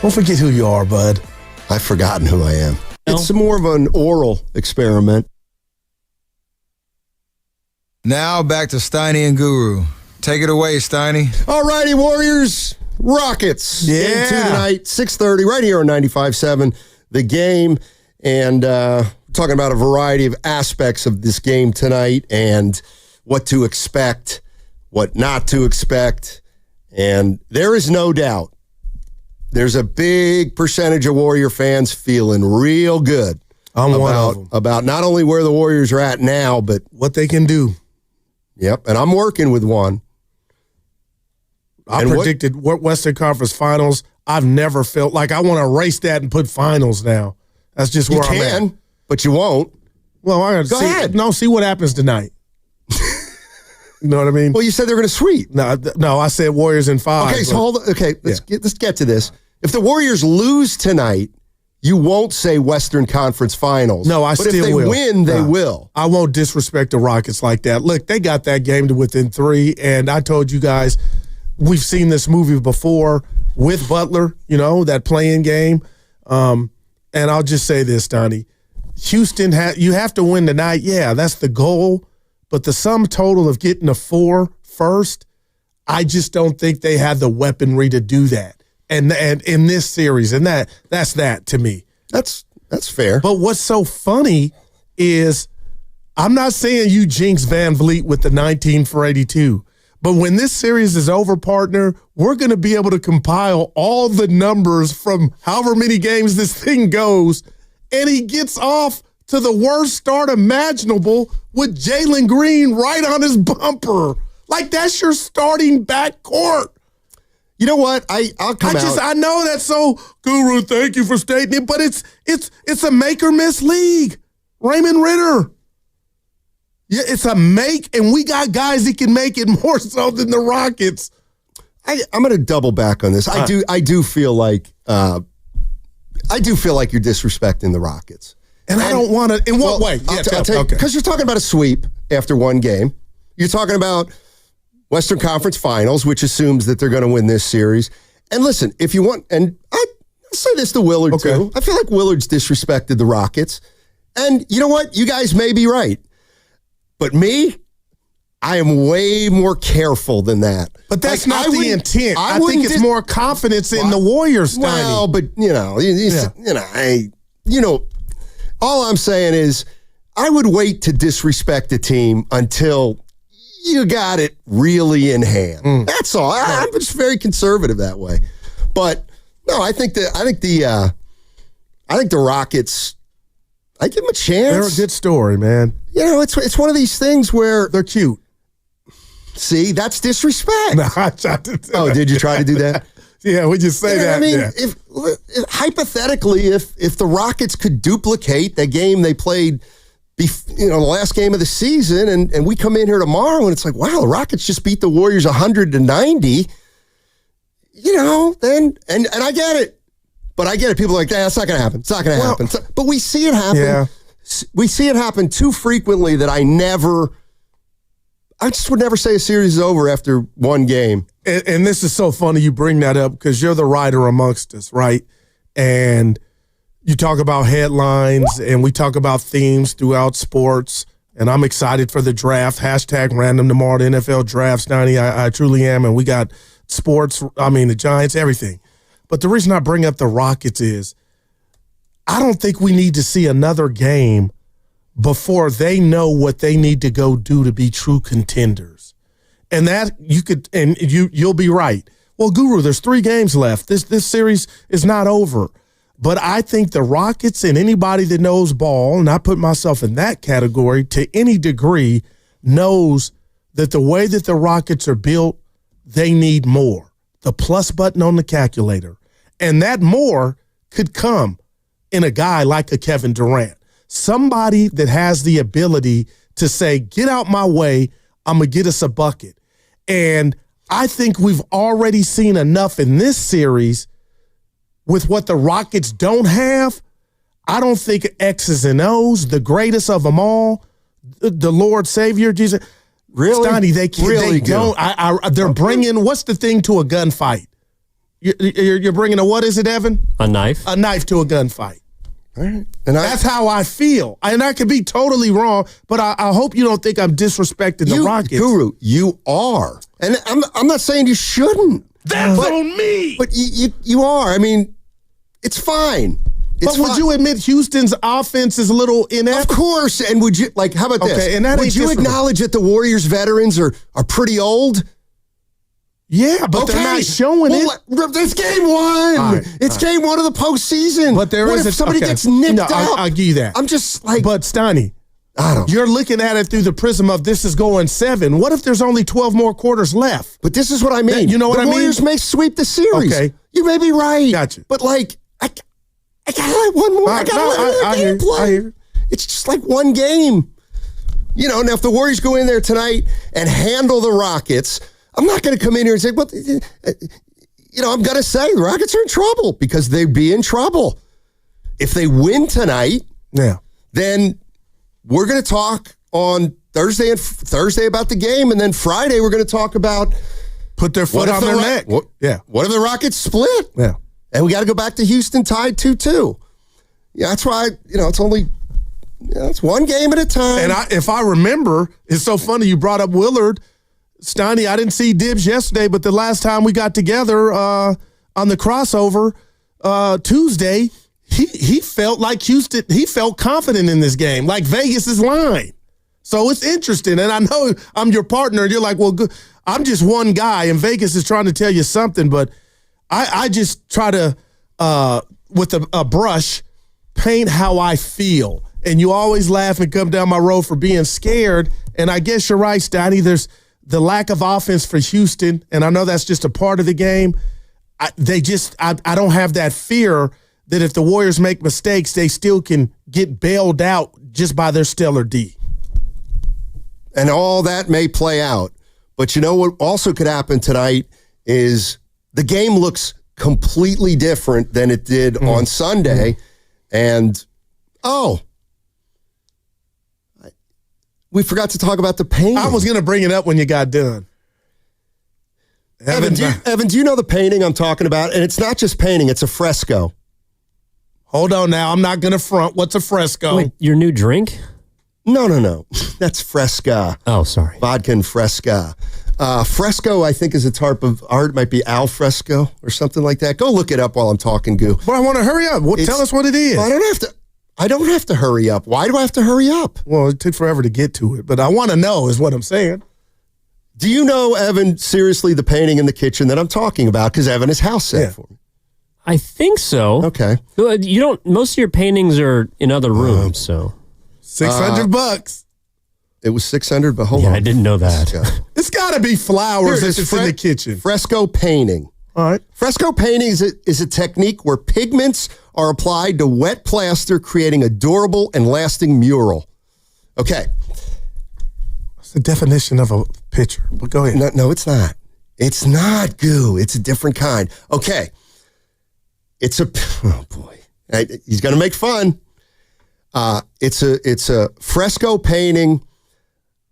Don't forget who you are, bud. I've forgotten who I am. No. It's more of an oral experiment. Now back to Steiny and Guru. Take it away, Steiny. All righty, Warriors, Rockets. Yeah. Game 2 tonight, 6:30, right here on 95.7, The Game. And talking about a variety of aspects of this game tonight and what to expect, what not to expect. And there is no doubt there's a big percentage of Warrior fans feeling real good about not only where the Warriors are at now, but what they can do. Yep, and I'm working with one. I predicted Western Conference Finals. I've never felt like I want to erase that and put finals now. That's just where I'm at. You can, but you won't. Well, I Go ahead. No, see what happens tonight. You know what I mean? Well, you said they're going to sweep. No, I said Warriors in 5. Okay, so hold on. Okay, let's get to this. If the Warriors lose tonight, you won't say Western Conference Finals. No, but if they win, they will. I won't disrespect the Rockets like that. Look, they got that game to within 3, and I told you guys, we've seen this movie before with Butler, that playing game. And I'll just say this, Donnie. Houston, you have to win tonight. Yeah, that's the goal. But the sum total of getting a 4 first, I just don't think they have the weaponry to do that. And in this series, and that's that to me. That's fair. But what's so funny is I'm not saying you jinx Van Vliet with the 19 for 82. But when this series is over, partner, we're going to be able to compile all the numbers from however many games this thing goes, and he gets off to the worst start imaginable with Jalen Green right on his bumper. Like, that's your starting backcourt. You know what? I'll come out. I know that's so, Guru, thank you for stating it, but it's a make or miss league. Raymond Ritter. Yeah, it's a make, and we got guys that can make it more so than the Rockets. I'm going to double back on this. I do feel like you're disrespecting the Rockets. And I don't want to. In what way? I'll tell you, because you're talking about a sweep after one game. You're talking about Western Conference Finals, which assumes that they're going to win this series. And listen, if you want, and I'll say this to Willard too. I feel like Willard's disrespected the Rockets. And you know what? You guys may be right. But me, I am way more careful than that. But that's not the intent. I think it's more confidence in the Warriors. Well, but all I'm saying is I would wait to disrespect a team until you got it really in hand. That's all. I'm just very conservative that way. But no, I think the Rockets, I give them a chance. They're a good story, man. It's one of these things where they're cute. See, that's disrespect. No, I tried to do did you try to do that? Yeah, we just say that. I mean, if hypothetically, if the Rockets could duplicate the game they played, the last game of the season, and we come in here tomorrow and it's like, wow, the Rockets just beat the Warriors 100-90. Then and I get it, but I get it. People are like, that's not going to happen. It's not going to happen. But we see it happen. Yeah. We see it happen too frequently that I just would never say a series is over after one game. And this is so funny you bring that up because you're the writer amongst us, right? And you talk about headlines and we talk about themes throughout sports. And I'm excited for the draft. #random tomorrow, the NFL draft, Stoney. I truly am. And we got sports, the Giants, everything. But the reason I bring up the Rockets is I don't think we need to see another game before they know what they need to go do to be true contenders. And that you'll be right. Well, Guru, there's 3 games left. This series is not over. But I think the Rockets and anybody that knows ball, and I put myself in that category to any degree, knows that the way that the Rockets are built, they need more. The plus button on the calculator. And that more could come in a guy like a Kevin Durant. Somebody that has the ability to say, get out my way, I'm going to get us a bucket. And I think we've already seen enough in this series with what the Rockets don't have. I don't think X's and O's, the greatest of them all, the Lord Savior, Jesus. Really? Stoney, they really don't. They're bringing, what's the thing to a gunfight? You're bringing a, what is it, Evan? A knife. A knife to a gunfight. All right. That's how I feel. And I could be totally wrong, but I hope you don't think I'm disrespecting the Rockets. Guru, you are. And I'm not saying you shouldn't. That's on me. But you are. I mean, it's fine. But would you admit Houston's offense is a little inept? Of course. And would you, like, how about this? Okay, and that would ain't you acknowledge that the Warriors veterans are pretty old? Yeah, but they're not showing it. It's game one. It's game one of the postseason. But there is if somebody gets nicked out? I'll give you that. I'm just like. But Steiny, I don't. You're looking at it through the prism of this is going 7. What if there's only 12 more quarters left? But this is what I mean. You know what I mean? The Warriors may sweep the series. Okay. You may be right. Gotcha. But like, I gotta let one more. I gotta let game play. I hear. It's just like one game. You know, now if the Warriors go in there tonight and handle the Rockets, I'm not going to come in here and say, well, you know, I'm going to say the Rockets are in trouble because they'd be in trouble. If they win tonight, then we're going to talk on Thursday about the game, and then Friday we're going to talk about put their foot on their neck. What if the Rockets split? Yeah. And we got to go back to Houston tied 2-2. Yeah, that's why, you know, it's one game at a time. And if I remember, it's so funny you brought up Willard. Steiny, I didn't see Dibs yesterday, but the last time we got together on the crossover Tuesday, he felt like Houston, he felt confident in this game, like Vegas is lying. So it's interesting. And I know I'm your partner, and you're like, well, good. I'm just one guy, and Vegas is trying to tell you something, but I just try to, with a brush, paint how I feel. And you always laugh and come down my road for being scared. And I guess you're right, Steiny. There's the lack of offense for Houston, and I know that's just a part of the game. I don't have that fear that if the Warriors make mistakes, they still can get bailed out just by their stellar D. And all that may play out. But you know what also could happen tonight is the game looks completely different than it did on Sunday. And, we forgot to talk about the painting. I was going to bring it up when you got done. Evan, do you know the painting I'm talking about? And it's not just painting, it's a fresco. Hold on now. I'm not going to front. What's a fresco? Wait, your new drink? No. That's Fresca. Oh, sorry. Vodka and Fresca. Fresco, I think, is a type of art. It might be al fresco or something like that. Go look it up while I'm talking, Goo. But I want to hurry up. Tell us what it is. Well, I don't have to hurry up. Why do I have to hurry up? Well, it took forever to get to it, but I want to know is what I'm saying. Do you know, Evan, seriously, the painting in the kitchen that I'm talking about? Because Evan is house set for me. I think so. Okay. You don't. Most of your paintings are in other rooms, so $600. It was $600, but hold on. I didn't know that. It's got to be flowers if it's in the kitchen. Fresco painting. All right. Fresco painting is a technique where pigments are applied to wet plaster, creating a durable and lasting mural. Okay. What's the definition of a picture? But go ahead. No, it's not. It's not, Goo. It's a different kind. Okay. Oh boy. He's going to make fun. It's a fresco painting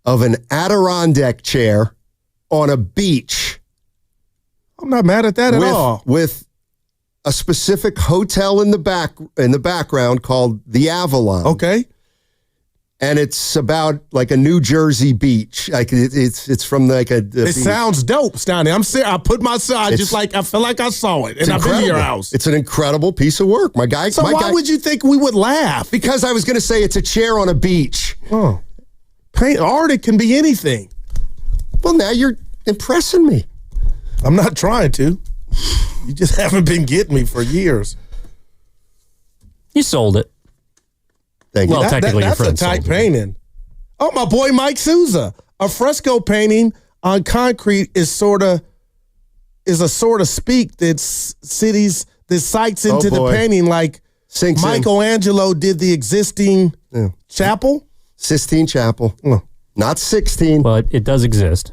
of an Adirondack chair on a beach. I'm not mad at that at all. With a specific hotel in the background called the Avalon. Okay. And it's about like a New Jersey beach. Like it's from like a. It beach. Sounds dope, Steiny. I'm serious. I put myself. I feel like I saw it, and I've been to your house. It's an incredible piece of work, my guy. So why would you think we would laugh? Because I was going to say it's a chair on a beach. Oh, paint art. It can be anything. Well, now you're impressing me. I'm not trying to. You just haven't been getting me for years. You sold it. Thank you. Well, technically, that's your friend a tight sold painting. Oh, my boy Mike Souza. A fresco painting on concrete is a sort of speak that sights into the painting like Sinks Michelangelo did the existing chapel. Sistine Chapel. Not 16. But it does exist.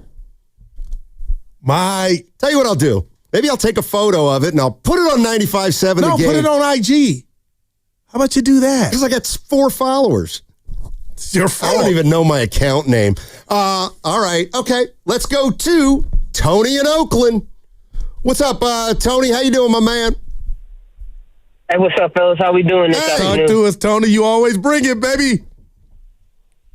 Tell you what I'll do. Maybe I'll take a photo of it and I'll put it on 95.7 No, put it on IG. How about you do that? Because I got 4 followers. It's your fault. I don't even know my account name. All right. Okay. Let's go to Tony in Oakland. What's up, Tony? How you doing, my man? Hey, what's up, fellas? How we doing this afternoon? Talk to us, Tony. You always bring it, baby.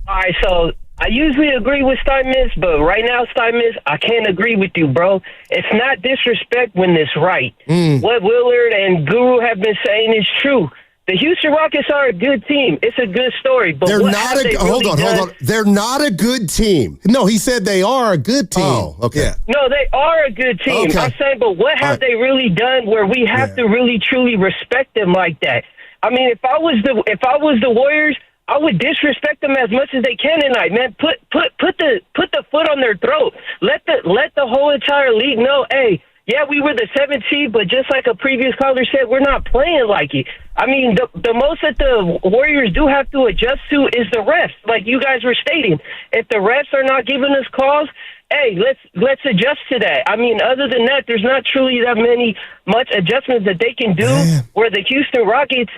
All right, so I usually agree with Steinmetz, but right now, Steinmetz, I can't agree with you, bro. It's not disrespect when it's right. What Willard and Guru have been saying is true. The Houston Rockets are a good team. It's a good story, but They're what not have they hold really on. done? They're not a good team. No, he said they are a good team. Oh, okay. Yeah. No, they are a good team. Okay. I'm saying, but what have they really done where we have to really truly respect them like that? I mean, if I was the Warriors, I would disrespect them as much as they can tonight, man. Put the foot on their throat. Let the whole entire league know, hey, yeah, we were the 7th seed, but just like a previous caller said, we're not playing like it. I mean, the most that the Warriors do have to adjust to is the refs, like you guys were stating. If the refs are not giving us calls, hey, let's adjust to that. I mean, other than that, there's not truly that much adjustments that they can do. Where the Houston Rockets,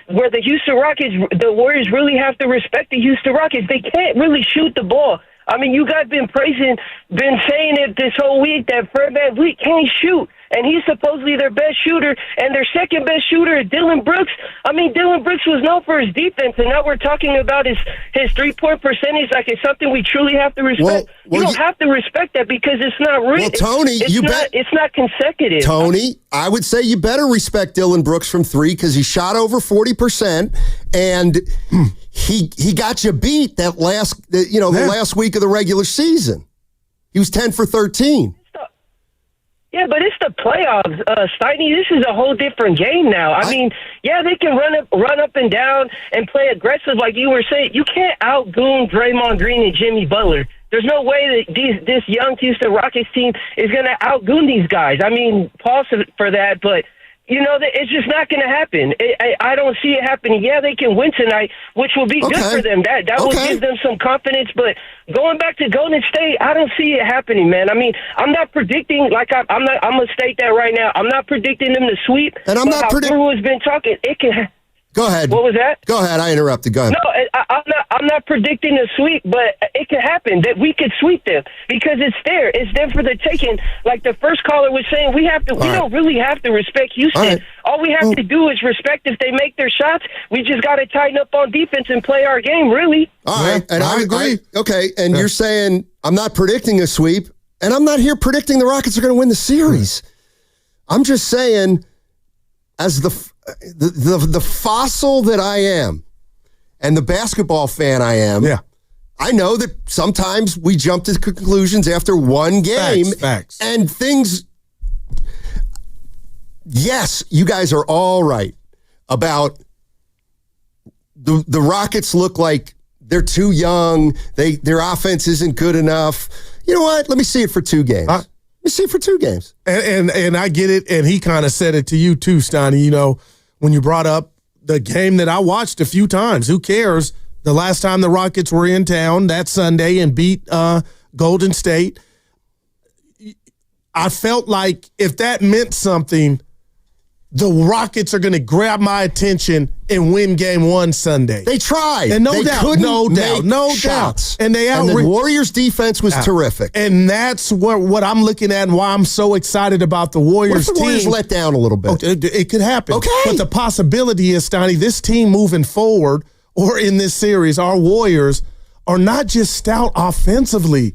the Warriors really have to respect the Houston Rockets. They can't really shoot the ball. I mean, you guys been saying it this whole week that Fred VanVleet can't shoot, and he's supposedly their best shooter, and their second best shooter is Dylan Brooks. I mean, Dylan Brooks was known for his defense, and now we're talking about his 3-point percentage like it's something we truly have to respect. You don't have to respect that because it's not real. Well, Tony, it's not consecutive. Tony, I would say you better respect Dylan Brooks from 3 because he shot over 40%, and he got you beat the last week of the regular season. He was 10 for 13. Yeah, but it's the playoffs, Steiny. This is a whole different game now. I mean, yeah, they can run up and down and play aggressive like you were saying. You can't outgoon Draymond Green and Jimmy Butler. There's no way that this young Houston Rockets team is going to outgoon these guys. I mean, pause for that, but you know, it's just not going to happen. I don't see it happening. Yeah, they can win tonight, which will be good for them. That will give them some confidence. But going back to Golden State, I don't see it happening, man. I mean, I'm not predicting. I'm going to state that right now. I'm not predicting them to sweep. And I'm not predicting. Guru has been talking. It can. Go ahead. What was that? Go ahead. I interrupted. Go ahead. No, I'm not predicting a sweep, but it could happen that we could sweep them because it's there. It's there for the taking. Like the first caller was saying, we don't really have to respect Houston. All we have to do is respect if they make their shots. We just got to tighten up on defense and play our game, really. All right. And I agree. Okay. And you're saying I'm not predicting a sweep, and I'm not here predicting the Rockets are going to win the series. I'm just saying, as the fossil that I am and the basketball fan I am, I know that sometimes we jump to conclusions after one game. Facts. And things, yes, you guys are all right about the Rockets look like they're too young. Their offense isn't good enough. You know what? Let me see it for 2 games. Let me see it for 2 games. And I get it. And he kind of said it to you too, Steiny. You know, when you brought up the game that I watched a few times, who cares? The last time the Rockets were in town that Sunday and beat Golden State, I felt like if that meant something, the Rockets are going to grab my attention and win game 1 Sunday. They tried. And no doubt. And the Warriors defense was terrific. And that's what I'm looking at and why I'm so excited about the Warriors team. What if the Warriors let down a little bit? It could happen. Okay. But the possibility is, Steiny, this team moving forward or in this series, our Warriors are not just stout offensively.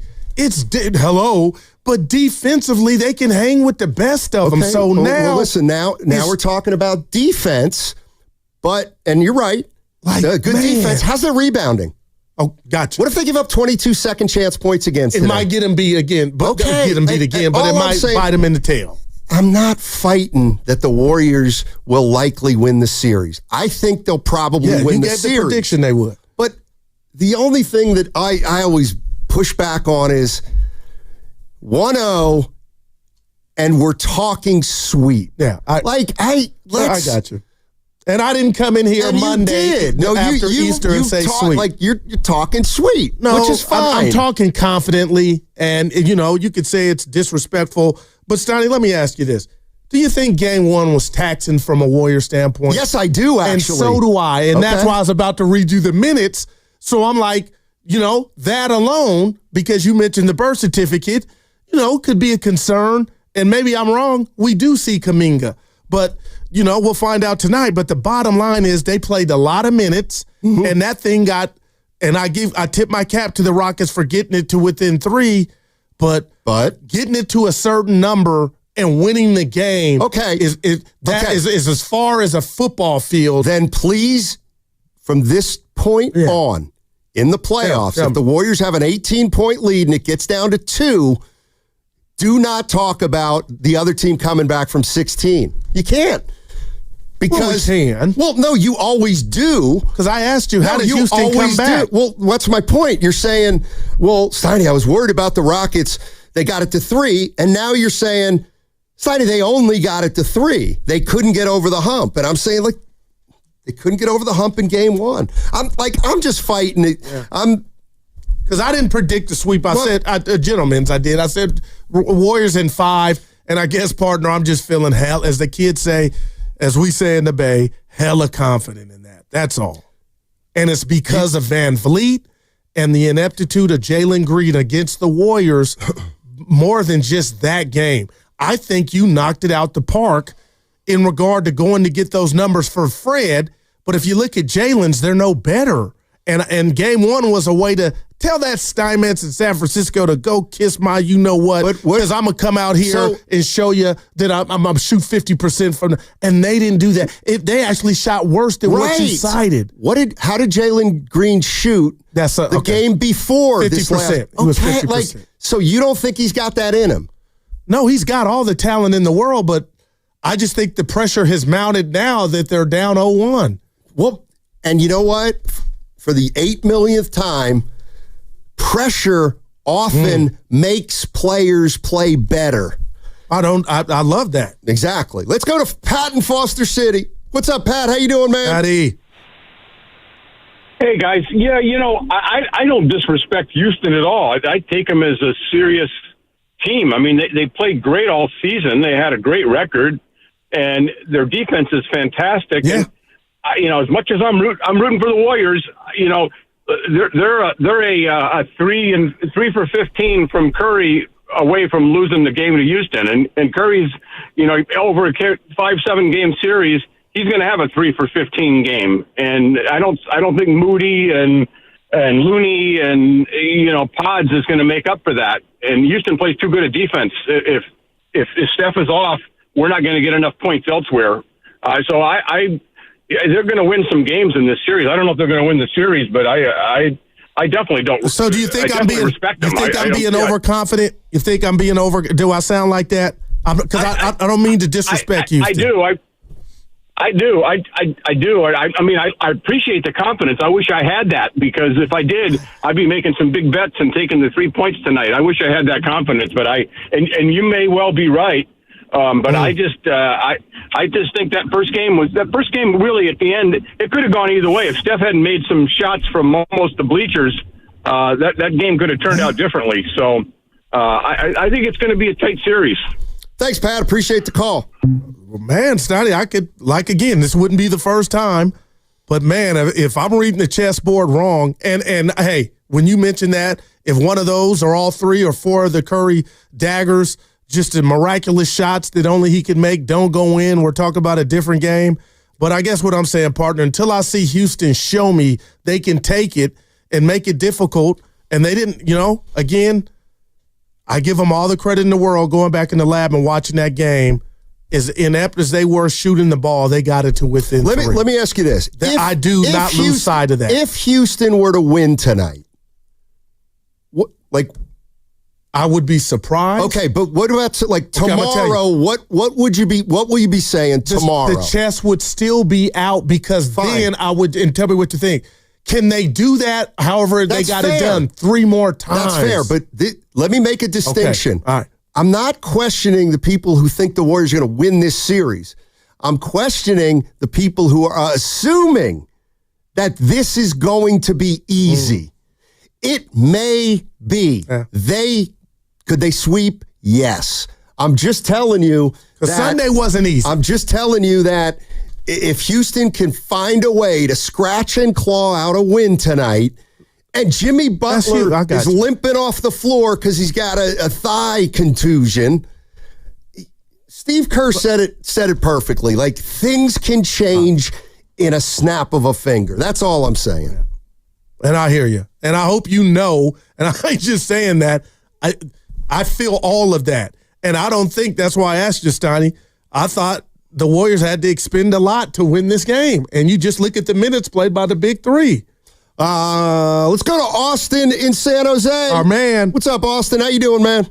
But defensively, they can hang with the best of them. So now we're talking about defense, and you're right, good defense. How's their rebounding? Oh, gotcha. What if they give up 22 second chance points against it? Might get them beat again, but it might bite them in the tail. I'm not fighting that the Warriors will likely win the series. I think they'll probably win the series. The prediction they would. But the only thing that I always push back on is 1-0, and we're talking sweet. Yeah, I got you. And I didn't come in here Monday after Easter and say sweet. Like you're talking sweet, which is fine. I'm talking confidently, and you could say it's disrespectful. But Steiny, let me ask you this: do you think Game 1 was taxing from a Warrior standpoint? Yes, I do. Actually, and so do I. And that's why I was about to read you the minutes. So I'm like, that alone, because you mentioned the birth certificate, could be a concern. and maybe I'm wrong, we do see Kuminga. But, we'll find out tonight. But the bottom line is they played a lot of minutes, and that thing got – and I tip my cap to the Rockets for getting it to within 3, but getting it to a certain number and winning the game is as far as a football field. Then please, from this point on, in the playoffs, if the Warriors have an 18-point lead and it gets down to 2, do not talk about the other team coming back from 16. You can't. Because, well, no, you always do. Because I asked you, how did Houston come back? Well, what's my point? You're saying, well, Steiny, I was worried about the Rockets. They got it to 3. And now you're saying, Steiny, they only got it to 3. They couldn't get over the hump. And I'm saying, like, they couldn't get over the hump in game 1. I'm just fighting it. Yeah. Because I didn't predict the sweep. I said, gentlemen's, I did. I said Warriors in 5. And I guess, partner, I'm just feeling hell, as the kids say, as we say in the Bay, hella confident in that. That's all. And it's because of Van Vliet and the ineptitude of Jalen Green against the Warriors more than just that game. I think you knocked it out the park in regard to going to get those numbers for Fred. But if you look at Jalen's, they're no better. And game 1 was a way to tell that Steinmetz in San Francisco to go kiss my you-know-what, because I'm going to come out here and show you that I'm shoot 50% from and they didn't do that. They actually shot worse than what you cited. How did Jalen Green shoot the game before 50%. This last? It was 50%. So you don't think he's got that in him? No, he's got all the talent in the world, but I just think the pressure has mounted now that they're down 0-1. Well, and you know what? For the 8 millionth time, pressure often makes players play better. I love that. Exactly. Let's go to Pat in Foster City. What's up, Pat? How you doing, man? Patty. Hey, guys. Yeah, I don't disrespect Houston at all. I take them as a serious team. I mean, they played great all season. They had a great record, and their defense is fantastic. Yeah. And, as much as I'm rooting for the Warriors, they're a 3 for 15 from Curry away from losing the game to Houston, and Curry's over a 5-7 game series, he's going to have a 3 for 15 game, and I don't think Moody and Looney and Pods is going to make up for that. And Houston plays too good a defense. If Steph is off, we're not going to get enough points elsewhere. So they're going to win some games in this series. I don't know if they're going to win the series, but I definitely don't. So do you think I'm being overconfident? You think I'm being over? Do I sound like that? Because I don't mean to disrespect you. I do. I do. I mean, I appreciate the confidence. I wish I had that, because if I did, I'd be making some big bets and taking the 3 points tonight. I wish I had that confidence, but and you may well be right. But I just think that first game really at the end, it could have gone either way. If Steph hadn't made some shots from almost the bleachers, that game could have turned out differently. So I think it's going to be a tight series. Thanks, Pat. Appreciate the call. Man, Stoddy, I could, again, this wouldn't be the first time, but man, if I'm reading the chessboard wrong, and hey, when you mention that, if one of those or all 3 or 4 of the Curry daggers, just the miraculous shots that only he can make, don't go in, we're talking about a different game. But I guess what I'm saying, partner, until I see Houston show me they can take it and make it difficult, and they didn't, again, I give them all the credit in the world going back in the lab and watching that game. As inept as they were shooting the ball, they got it to within 3. Let me ask you this. I do not lose sight of that. If Houston were to win tonight, I would be surprised. Okay, but what about tomorrow? What will you be saying tomorrow? The chess would still be out, because then I would, and tell me what you think. Can they do that? However, they got it done 3 more times. That's fair, but let me make a distinction. Okay. All right. I'm not questioning the people who think the Warriors are going to win this series. I'm questioning the people who are assuming that this is going to be easy. It may be. Yeah. Could they sweep? Yes. I'm just telling you that Sunday wasn't easy. I'm just telling you that if Houston can find a way to scratch and claw out a win tonight, and Jimmy Butler is limping off the floor because he's got a thigh contusion, Steve Kerr said it perfectly. Like, things can change in a snap of a finger. That's all I'm saying. And I hear you. And I hope you know, and I ain't just saying that, I feel all of that. And I don't think that's why I asked you, Steiny. I thought the Warriors had to expend a lot to win this game. And you just look at the minutes played by the big three. Let's go to Austin in San Jose. Our man. What's up, Austin? How you doing, man?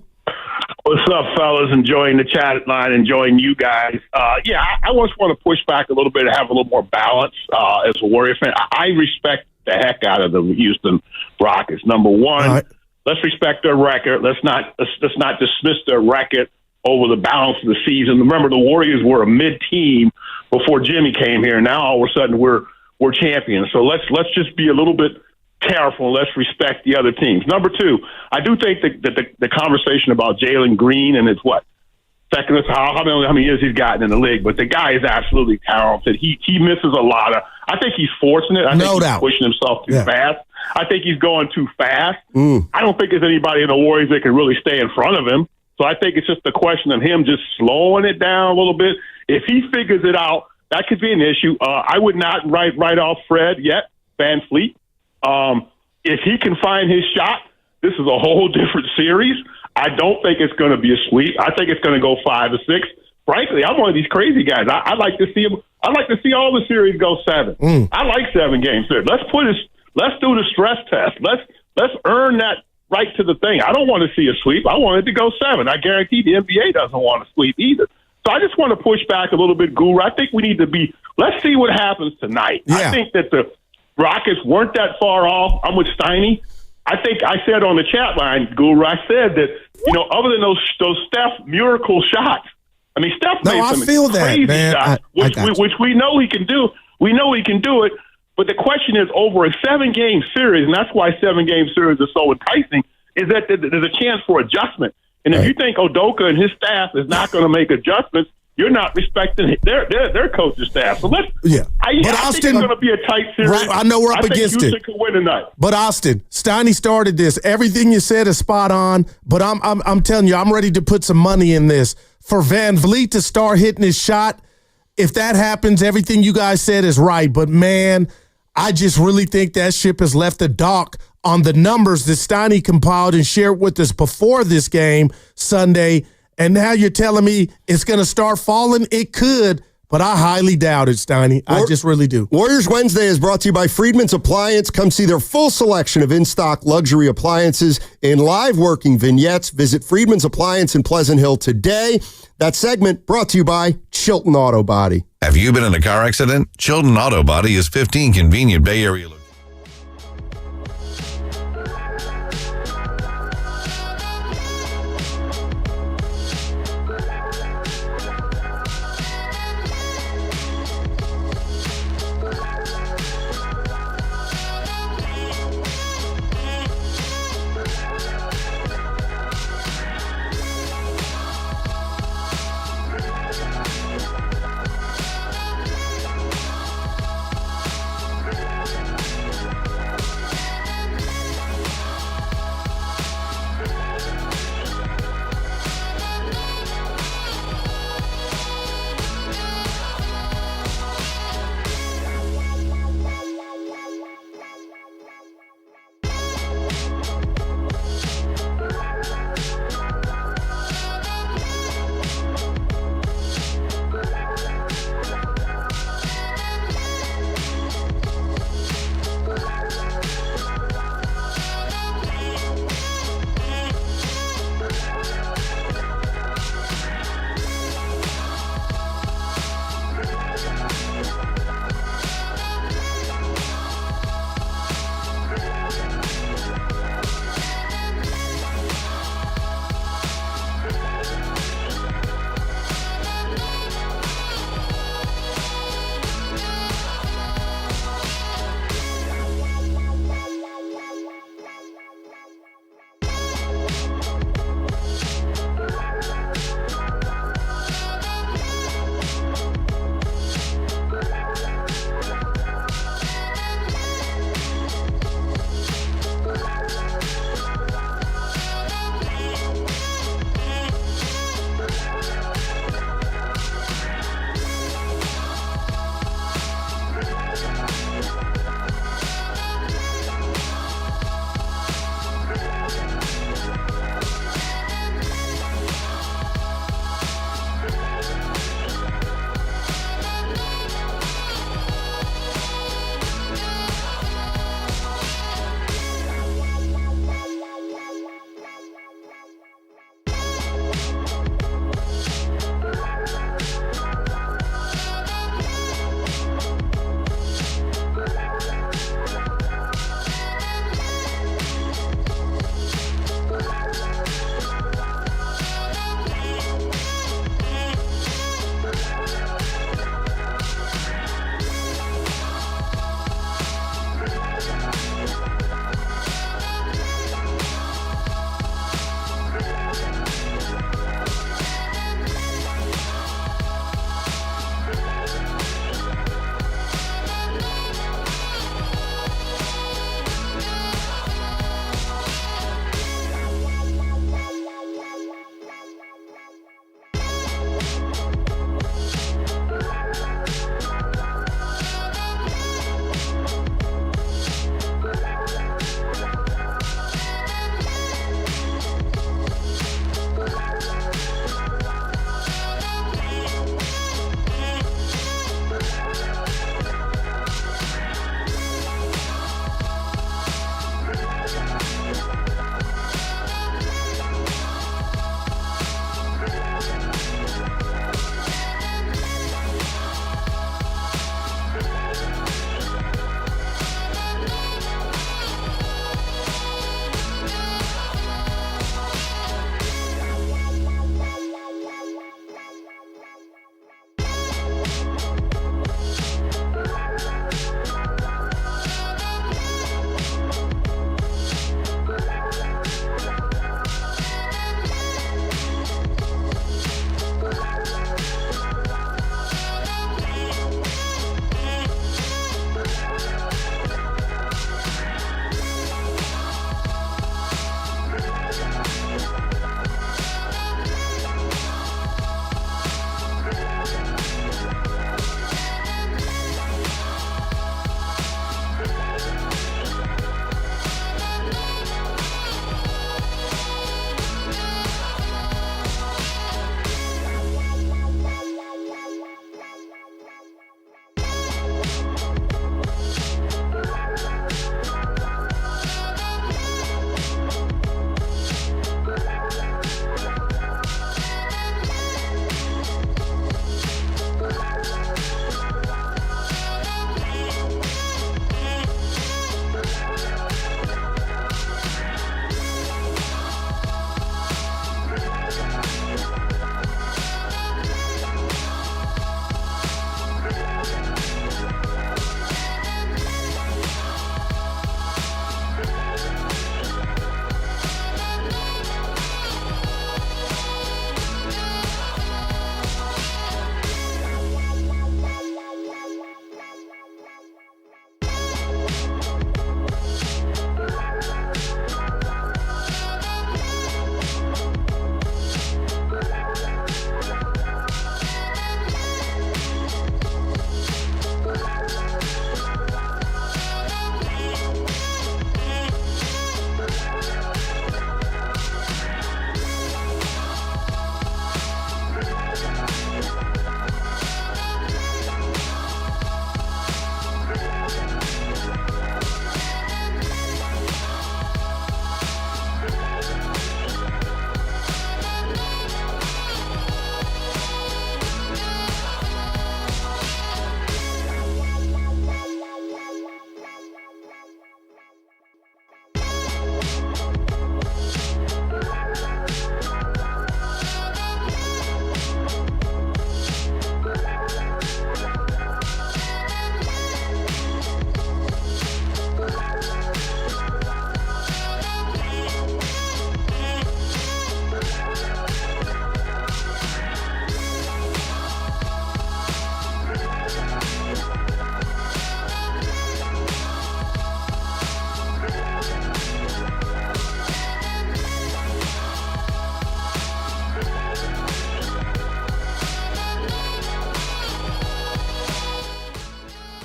What's up, fellas? Enjoying the chat line, enjoying you guys. I just want to push back a little bit and have a little more balance as a Warrior fan. I respect the heck out of the Houston Rockets. Number one, let's respect their record. Let's not dismiss their record over the balance of the season. Remember, the Warriors were a mid-team before Jimmy came here. Now all of a sudden we're champions. So let's just be a little bit careful. Let's respect the other teams. Number two, I do think that the conversation about Jalen Green and his second, how many years he's gotten in the league, but the guy is absolutely talented. He misses a lot of. I think he's forcing it. I think he's pushing himself too fast. I think he's going too fast. I don't think there's anybody in the Warriors that can really stay in front of him. So I think it's just a question of him just slowing it down a little bit. If he figures it out, that could be an issue. I would not write off Fred yet, VanVleet. If he can find his shot, this is a whole different series. I don't think it's going to be a sweep. I think it's going to go 5 or 6. Frankly, I'm one of these crazy guys. I like to see him. I like to see all the series go 7. I like 7-game series. Let's do the stress test. Let's earn that right to the thing. I don't want to see a sweep. I want it to go 7. I guarantee the NBA doesn't want to sweep either. So I just want to push back a little bit, Guru. I think we need to be. Let's see what happens tonight. I think that the Rockets weren't that far off. I'm with Steiny. I think I said on the chat line, Guru, I said that, other than those Steph miracle shots, I mean, Steph made some crazy shots, which we know he can do. We know he can do it. But the question is, over a 7-game series, and that's why 7-game series are so enticing, is that there's a chance for adjustment. And if you think Udoka and his staff is not going to make adjustments, you're not respecting their coaching staff. So I think it's going to be a tight series. Right, I know we're up against it. Houston could win tonight. But Austin, Steiny started this. Everything you said is spot on. But I'm telling you, I'm ready to put some money in this for VanVleet to start hitting his shot. If that happens, everything you guys said is right. But man, I just really think that ship has left the dock on the numbers that Steiny compiled and shared with us before this game Sunday. And now you're telling me it's going to start falling? It could, but I highly doubt it, Steiny. I just really do. Warriors Wednesday is brought to you by Friedman's Appliance. Come see their full selection of in-stock luxury appliances in live working vignettes. Visit Friedman's Appliance in Pleasant Hill today. That segment brought to you by Chilton Auto Body. Have you been in a car accident? Chilton Auto Body is 15 convenient Bay Area locations.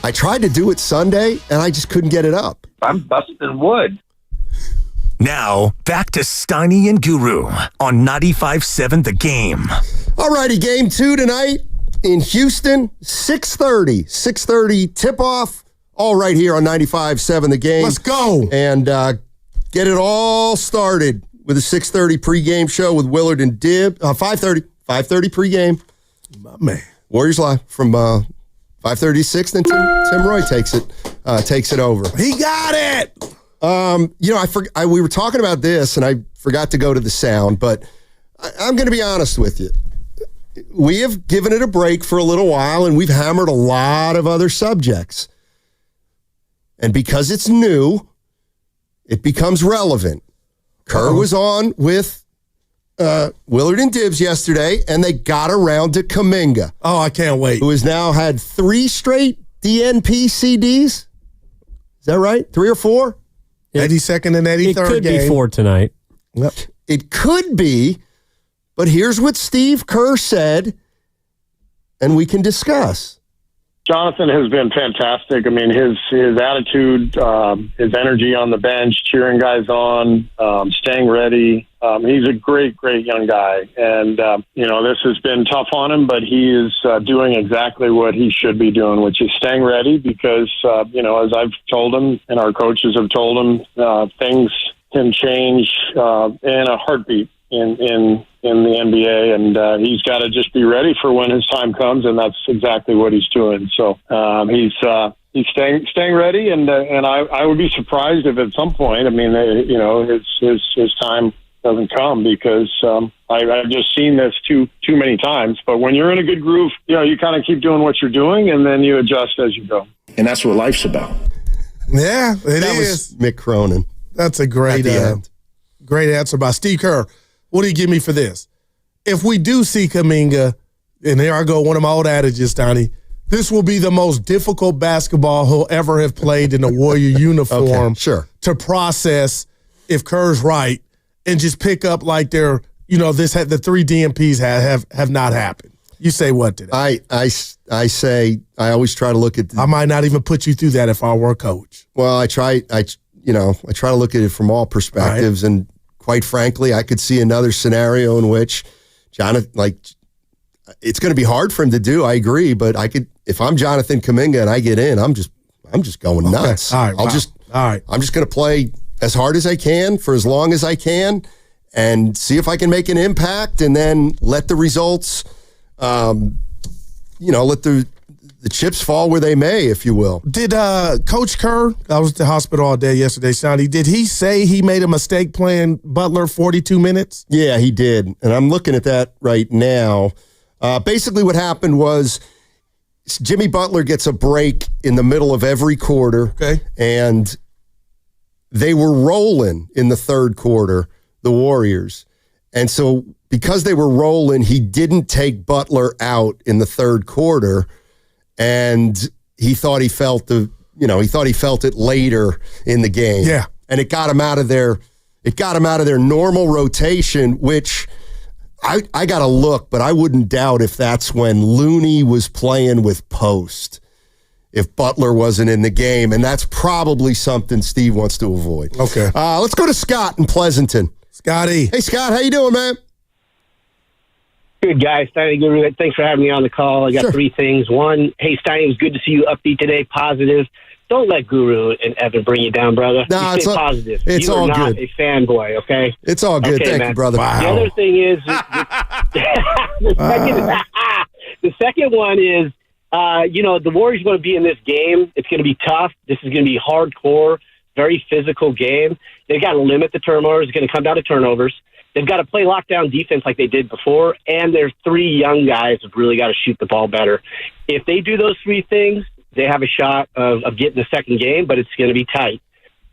I tried to do it Sunday, and I just couldn't get it up. I'm busting wood. Now, back to Steiny and Guru on 95.7 The Game. All righty, game 2 tonight in Houston, 6:30. 6:30 tip-off, all right here on 95.7 The Game. Let's go. And get it all started with a 6:30 pregame show with Willard and Dib. 5:30 pregame. My man. Warriors Live from 5:30 to 6, then Tim Roy takes it over. He got it. We were talking about this, and I forgot to go to the sound, but I'm going to be honest with you. We have given it a break for a little while, and we've hammered a lot of other subjects. And because it's new, it becomes relevant. Kerr was on with Willard and Dibbs yesterday, and they got around to Kuminga. Oh, I can't wait. Who has now had 3 straight DNP CDs. Is that right? 3 or 4? 82nd and 83rd It could game. be 4 tonight. Yep. It could be, but here's what Steve Kerr said, and we can discuss. Jonathan has been fantastic. I mean, his attitude, his energy on the bench, cheering guys on, staying ready. He's a great, great young guy. And, this has been tough on him, but he is doing exactly what he should be doing, which is staying ready because, as I've told him and our coaches have told him, things can change in a heartbeat in the NBA, and he's got to just be ready for when his time comes, and that's exactly what he's doing. So he's staying ready, and I would be surprised if at some point, his time doesn't come because I've just seen this too many times. But when you're in a good groove, you kind of keep doing what you're doing, and then you adjust as you go. And that's what life's about. Yeah, that was Mick Cronin. That's a great answer by Steve Kerr. What do you give me for this? If we do see Kuminga, and here I go, one of my old adages, Donnie, this will be the most difficult basketball he'll ever have played in a Warrior uniform. Okay, sure. To process if Kerr's right and just pick up like the 3 DMPs have not happened. You say what to that? I say I always try to look at. I might not even put you through that if I were a coach. Well, I try to look at it from all perspectives, and quite frankly, I could see another scenario in which Jonathan, it's going to be hard for him to do. I agree, but if I'm Jonathan Kuminga and I get in, I'm just going nuts. All right, I'm just going to play as hard as I can for as long as I can, and see if I can make an impact, and then let the results, let the chips fall where they may, if you will. Did Coach Kerr, I was at the hospital all day yesterday, Sonny, did he say he made a mistake playing Butler 42 minutes? Yeah, he did. And I'm looking at that right now. Basically what happened was Jimmy Butler gets a break in the middle of every quarter. Okay. And they were rolling in the third quarter, the Warriors. And so because they were rolling, he didn't take Butler out in the third quarter. And he thought he felt it later in the game. Yeah. And it got him out of their normal rotation, which I got to look, but I wouldn't doubt if that's when Looney was playing with post, if Butler wasn't in the game. And that's probably something Steve wants to avoid. Okay. Let's go to Scott in Pleasanton. Scotty. Hey, Scott, how you doing, man? Good, guys. Steiny, good. Thanks for having me on the call. I got 3 things. One, hey, Steiny, it was good to see you upbeat today, positive. Don't let Guru and Evan bring you down, brother. No, you stay positive. It's all good. You are not a fanboy, okay? It's all good. Okay, Thank man. you, brother. Wow. The other thing is, the second one is, the Warriors want to be in this game. It's going to be tough. This is going to be hardcore, very physical game. They've got to limit the turnovers. It's going to come down to turnovers. They've got to play lockdown defense like they did before, and there's 3 young guys who've really got to shoot the ball better. If they do those 3 things, they have a shot of getting the second game, but it's going to be tight.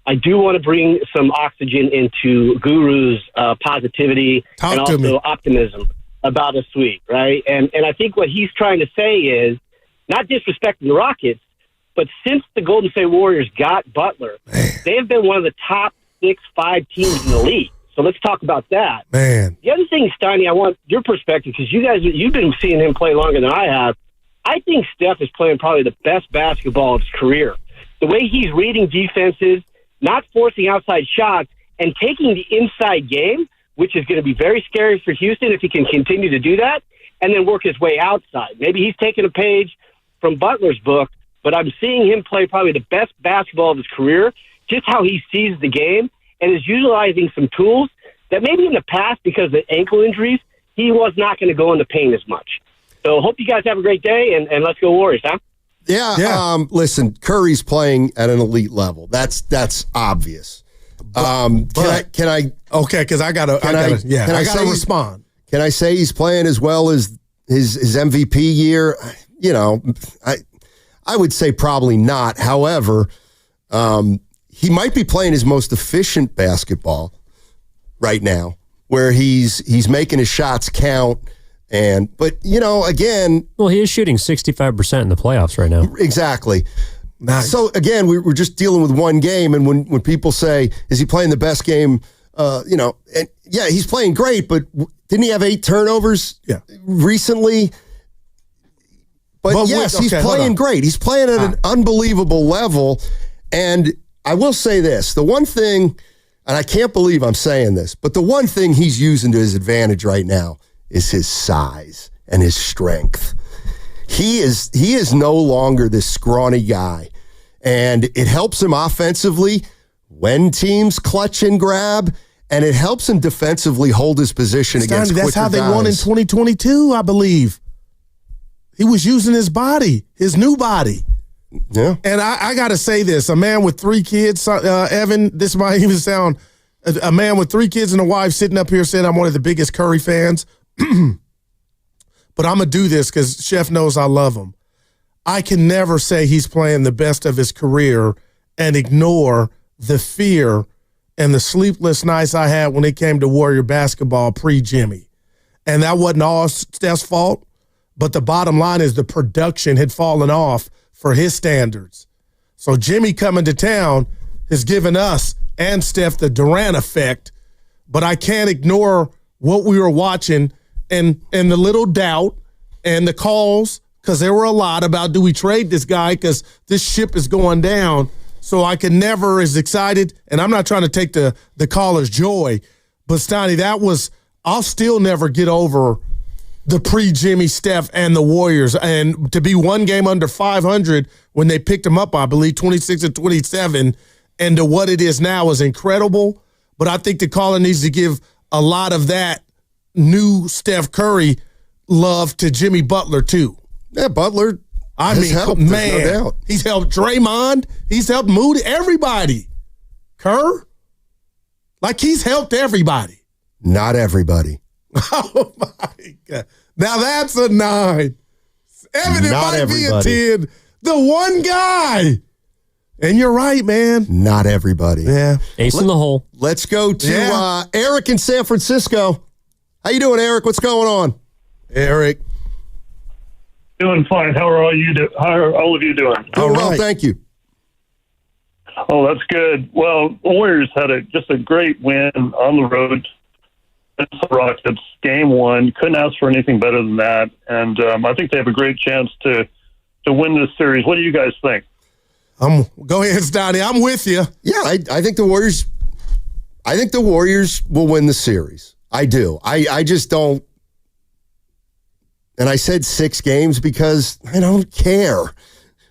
I do want to bring some oxygen into Guru's positivity and also optimism about a sweep, right? And I think what he's trying to say is not disrespecting the Rockets, but since the Golden State Warriors got Butler, they have been one of the top 6-5 teams in the league. So let's talk about that. Man. The other thing, Steiny, I want your perspective because you've been seeing him play longer than I have. I think Steph is playing probably the best basketball of his career. The way he's reading defenses, not forcing outside shots, and taking the inside game, which is going to be very scary for Houston if he can continue to do that, and then work his way outside. Maybe he's taking a page from Butler's book, but I'm seeing him play probably the best basketball of his career, just how he sees the game, and is utilizing some tools that maybe in the past, because of the ankle injuries, he was not going to go in the paint as much. So hope you guys have a great day, and let's go Warriors, huh? Yeah. Listen, Curry's playing at an elite level. That's obvious. Can I? Okay, because I gotta respond. Can I say he's playing as well as his MVP year? You know, I would say probably not. However, he might be playing his most efficient basketball right now, where he's making his shots count. But again, well, he is shooting 65% in the playoffs right now. Exactly. Nice. So again, we're just dealing with one game, and when people say, "Is he playing the best game?" And yeah, he's playing great, but didn't he have 8 turnovers recently? But yes, he's playing great. He's playing at an unbelievable level. And I will say this: the one thing, and I can't believe I'm saying this, but the one thing he's using to his advantage right now is his size and his strength. He is no longer this scrawny guy, and it helps him offensively when teams clutch and grab, and it helps him defensively hold his position against quicker guys. That's how they won in 2022, I believe. He was using his body, his new body. Yeah. And I got to say this, a man with 3 kids, Evan, this might even sound, a man with 3 kids and a wife sitting up here saying I'm one of the biggest Curry fans. But I'm going to do this because Chef knows I love him. I can never say he's playing the best of his career and ignore the fear and the sleepless nights I had when it came to Warrior basketball pre-Jimmy. And that wasn't all Steph's fault, but the bottom line is the production had fallen off for his standards. So Jimmy coming to town has given us and Steph the Durant effect, but I can't ignore what we were watching and the little doubt and the calls, because there were a lot about, do we trade this guy because this ship is going down? So I can never as excited, and I'm not trying to take the caller's joy, but Steiny, I'll still never get over the pre-Jimmy, Steph, and the Warriors. And to be one game under 500 when they picked them up, I believe, 26-27, and to what it is now is incredible. But I think the caller needs to give a lot of that new Steph Curry love to Jimmy Butler, too. Yeah, Butler helped, man, no doubt. He's helped Draymond. He's helped Moody, everybody. Kerr, like he's helped everybody. Not everybody. Oh, my God. Now that's a 9. Evan, it might be a 10. The one guy. And you're right, man. Not everybody. Yeah. Ace in the hole. Let's go to Eric in San Francisco. How you doing, Eric? What's going on? Eric. Doing fine. How are all of you doing? Doing well, thank you. Oh, that's good. Well, the Warriors had just a great win on the road. It's the Rockets, game 1. Couldn't ask for anything better than that. And I think they have a great chance to win this series. What do you guys think? Go ahead, Stoney. I'm with you. Yeah, I think the Warriors. I think the Warriors will win the series. I do. I just don't. And I said 6 games because I don't care.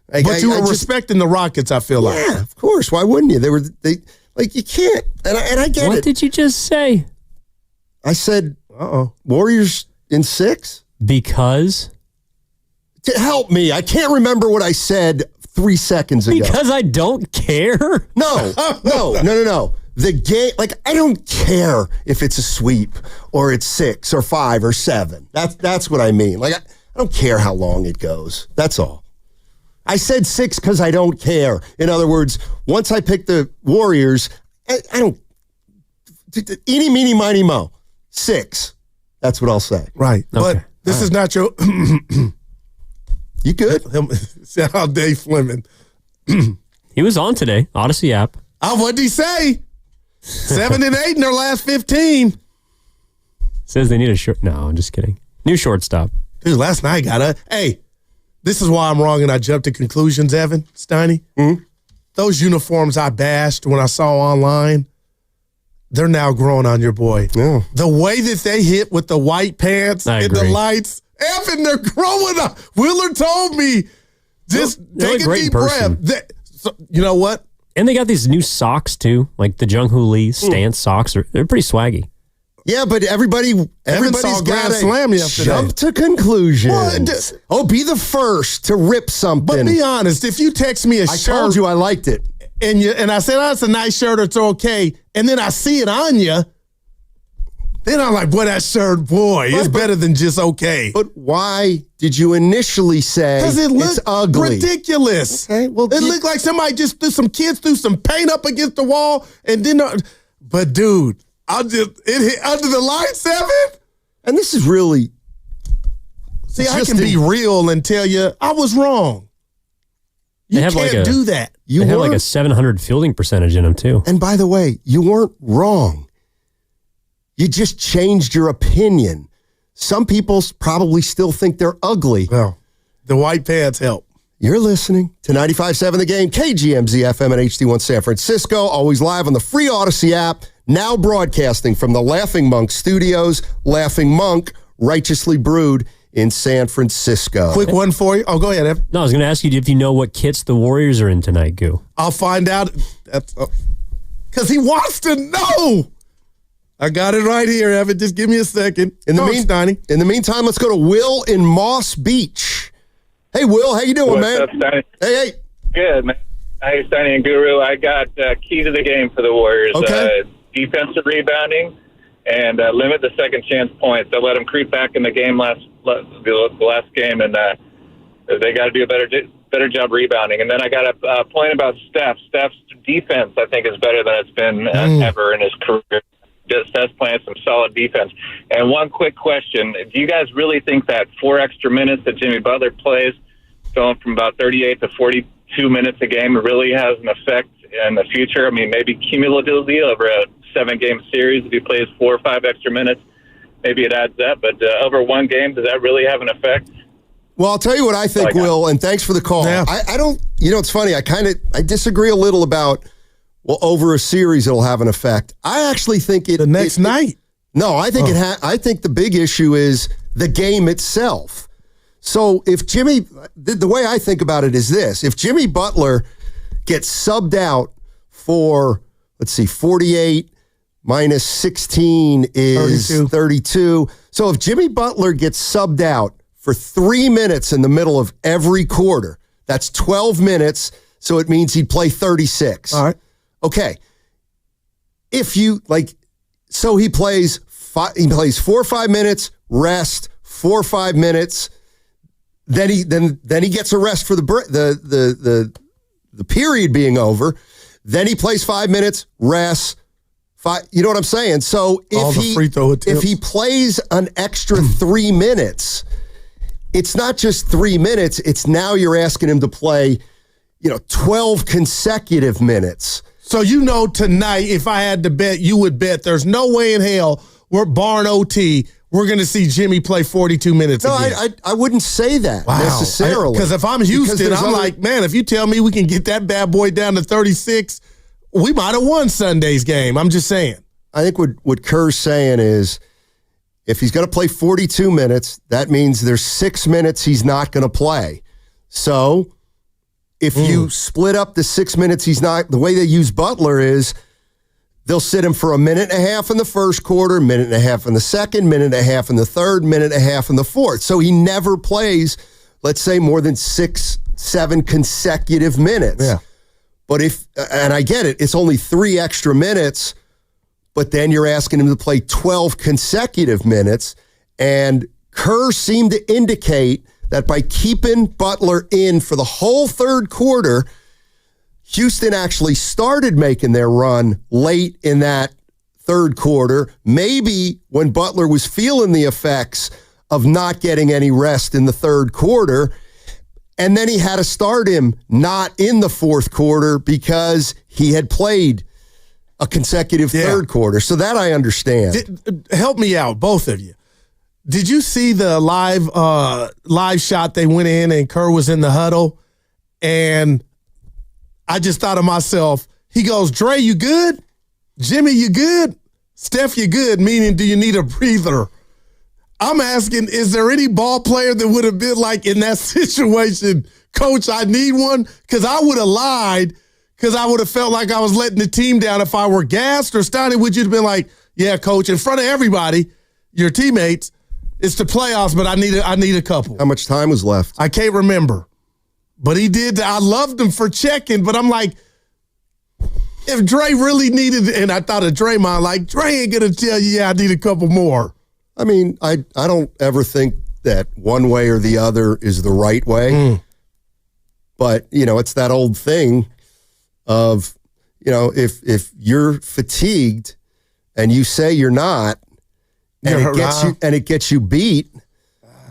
But you were respecting the Rockets, I feel like. Yeah, of course. Why wouldn't you? They you can't. And I get it. What did you just say? I said, Warriors in 6? Because? To help me. I can't remember what I said 3 seconds ago. Because I don't care? No. The game, I don't care if it's a sweep or it's 6 or 5 or 7. That's what I mean. I don't care how long it goes. That's all. I said 6 because I don't care. In other words, once I pick the Warriors, I don't. Eeny, meeny, miny, mo. 6. That's what I'll say. Right. Okay. But this is not your. You good? Shout out Dave Fleming. He was on today, Odyssey app. What did he say? 7 and 8 in their last 15. Says they need a short. No, I'm just kidding. New shortstop. Dude, last night got a. Hey, This is why I'm wrong and I jumped to conclusions, Evan, Steiny. Mm-hmm. Those uniforms I bashed when I saw online, they're now growing on your boy. Yeah. The way that they hit with the white pants and the lights, Evan, they're growing up. Willard told me, just take a deep breath. You know what? And they got these new socks, too, like the Jung-Hoo Lee stance socks. They're pretty swaggy. Yeah, but everybody's saw got Grand Slam yesterday. Jump to conclusions. Be the first to rip something. But be honest, if you text me a shirt. I told you I liked it. And I said, oh, it's a nice shirt, it's okay. And then I see it on you. Then I'm like, boy, that shirt, it's better than just okay. But why did you initially say it's ugly? Ridiculous. Okay, well, it looked like somebody just some kids threw some paint up against the wall and didn't. But dude, it hit under the lights, Evan. And this is really. See, I can be real and tell you I was wrong. You can't do that. They have like a 700 fielding percentage in them, too. And by the way, you weren't wrong. You just changed your opinion. Some people probably still think they're ugly. Well, the white pants help. You're listening to 95.7 The Game, KGMZ FM and HD1 San Francisco, always live on the free Odyssey app, now broadcasting from the Laughing Monk Studios. Laughing Monk, righteously brewed in San Francisco. Quick one for you. Oh, go ahead, Evan. No, I was going to ask you if you know what kits the Warriors are in tonight, Goo. I'll find out. Because he wants to know. I got it right here, Evan. Just give me a second. In the meantime, let's go to Will in Moss Beach. Hey, Will, how you doing, man? What's up, Steiny? Hey. Good, man. Hey, Steiny and Guru. I got key to the game for the Warriors. Okay. Defensive rebounding and limit the second chance points. I let them creep back in the game the last game, and they got to do a better job rebounding. And then I got a point about Steph. Steph's defense, I think, is better than it's been ever in his career. Steph's playing some solid defense. And one quick question. Do you guys really think that 4 extra minutes that Jimmy Butler plays, going from about 38 to 42 minutes a game, really has an effect in the future? I mean, maybe cumulatively over a 7-game series, if he plays 4 or 5 extra minutes, maybe it adds up. But over one game, does that really have an effect? Well, I'll tell you what I think, Will, and thanks for the call. Yeah. I don't, it's funny. I disagree a little about, over a series it'll have an effect. I actually think the next night. No, I think I think the big issue is the game itself. So if Jimmy, the way I think about it is this: if Jimmy Butler gets subbed out for, 48 minus 16 is 32. So if Jimmy Butler gets subbed out for 3 minutes in the middle of every quarter, that's 12 minutes. So it means he'd play 36. All right. Okay. If you so he plays 4 or 5 minutes, rest 4 or 5 minutes. Then he gets a rest for the period being over. Then he plays 5 minutes, rest. You know what I'm saying? So if he plays an extra 3 minutes, it's not just 3 minutes. It's now you're asking him to play, 12 consecutive minutes. So tonight, if I had to bet, you would bet there's no way in hell we're barring OT. We're going to see Jimmy play 42 minutes again. I wouldn't say that necessarily. Because if I'm Houston, I'm like, man, if you tell me we can get that bad boy down to 36, we might have won Sunday's game. I'm just saying. I think what Kerr's saying is if he's going to play 42 minutes, that means there's 6 minutes he's not going to play. So if you split up the 6 minutes he's not, the way they use Butler is they'll sit him for a minute and a half in the first quarter, minute and a half in the second, minute and a half in the third, minute and a half in the fourth. So he never plays, let's say, more than 6-7 consecutive minutes. Yeah. But and I get it, it's only 3 extra minutes, but then you're asking him to play 12 consecutive minutes. And Kerr seemed to indicate that by keeping Butler in for the whole third quarter, Houston actually started making their run late in that third quarter, maybe when Butler was feeling the effects of not getting any rest in the third quarter. And then he had to start him not in the fourth quarter because he had played a consecutive third quarter. So that I understand. Help me out, both of you. Did you see the live shot they went in and Kerr was in the huddle? And I just thought of myself, he goes, Dre, you good? Jimmy, you good? Steph, you good? Meaning, do you need a breather? I'm asking, is there any ball player that would have been like in that situation, Coach, I need one? Because I would have lied because I would have felt like I was letting the team down if I were gassed. Or Steiny, would you have been like, yeah, Coach, in front of everybody, your teammates, it's the playoffs, but I need a couple. How much time was left? I can't remember. But he did. I loved him for checking, but I'm like, if Dre really needed, and I thought of Draymond, like, Dre ain't going to tell you, yeah, I need a couple more. I mean, I don't ever think that one way or the other is the right way. But, it's that old thing of, if you're fatigued and you say you're not, and it gets you beat,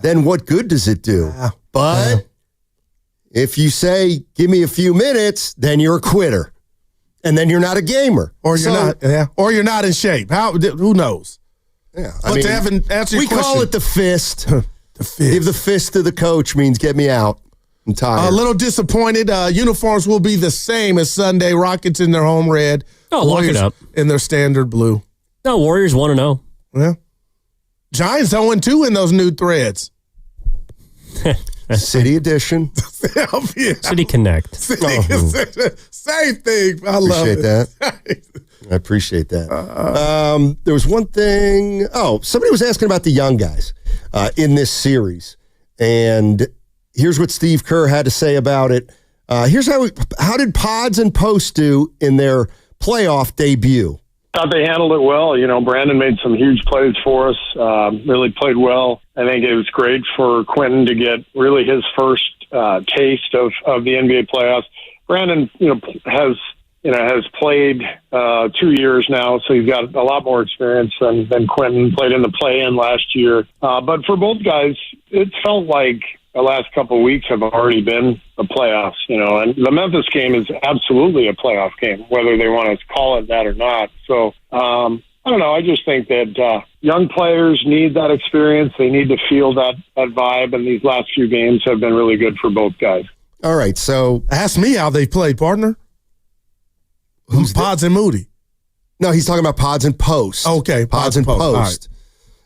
then what good does it do? But if you say, give me a few minutes, then you're a quitter. And then you're not a gamer. Or you're not in shape. Who knows? Yeah. But to answer your question, call it the fist. The fist. Give the fist to the coach means get me out. I'm tired. A little disappointed. Uniforms will be the same as Sunday. Rockets in their home red. Oh, lock it up. In their standard blue. No, Warriors 1-0. Yeah. Giants 0-2 in those new threads. City edition. City Connect. Same thing. I love it. I appreciate that. There was one thing. Oh, somebody was asking about the young guys in this series. And here's what Steve Kerr had to say about it. Here's how did Pods and Post do in their playoff debut? Thought they handled it well. Brandon made some huge plays for us, really played well. I think it was great for Quentin to get really his first taste of the NBA playoffs. Brandon, has played 2 years now, so he's got a lot more experience than Quentin. Played in the play-in last year. But for both guys, it felt like the last couple of weeks have already been the playoffs, and the Memphis game is absolutely a playoff game, whether they want to call it that or not. So, I don't know. I just think that young players need that experience. They need to feel that vibe, and these last few games have been really good for both guys. All right, so ask me how they played, partner. Who's Pods and Moody? No, he's talking about Pods and Post. Okay, Pods and Post.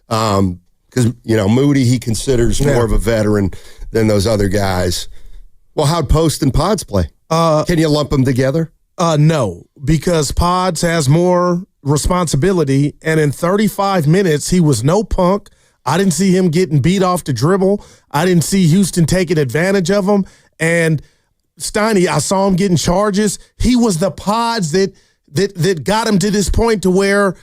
Because, Moody, he considers more of a veteran than those other guys. Well, how'd Post and Pods play? Can you lump them together? No, because Pods has more responsibility, and in 35 minutes, he was no punk. I didn't see him getting beat off the dribble. I didn't see Houston taking advantage of him. And Steiny, I saw him getting charges. He was the Pods that got him to this point to where,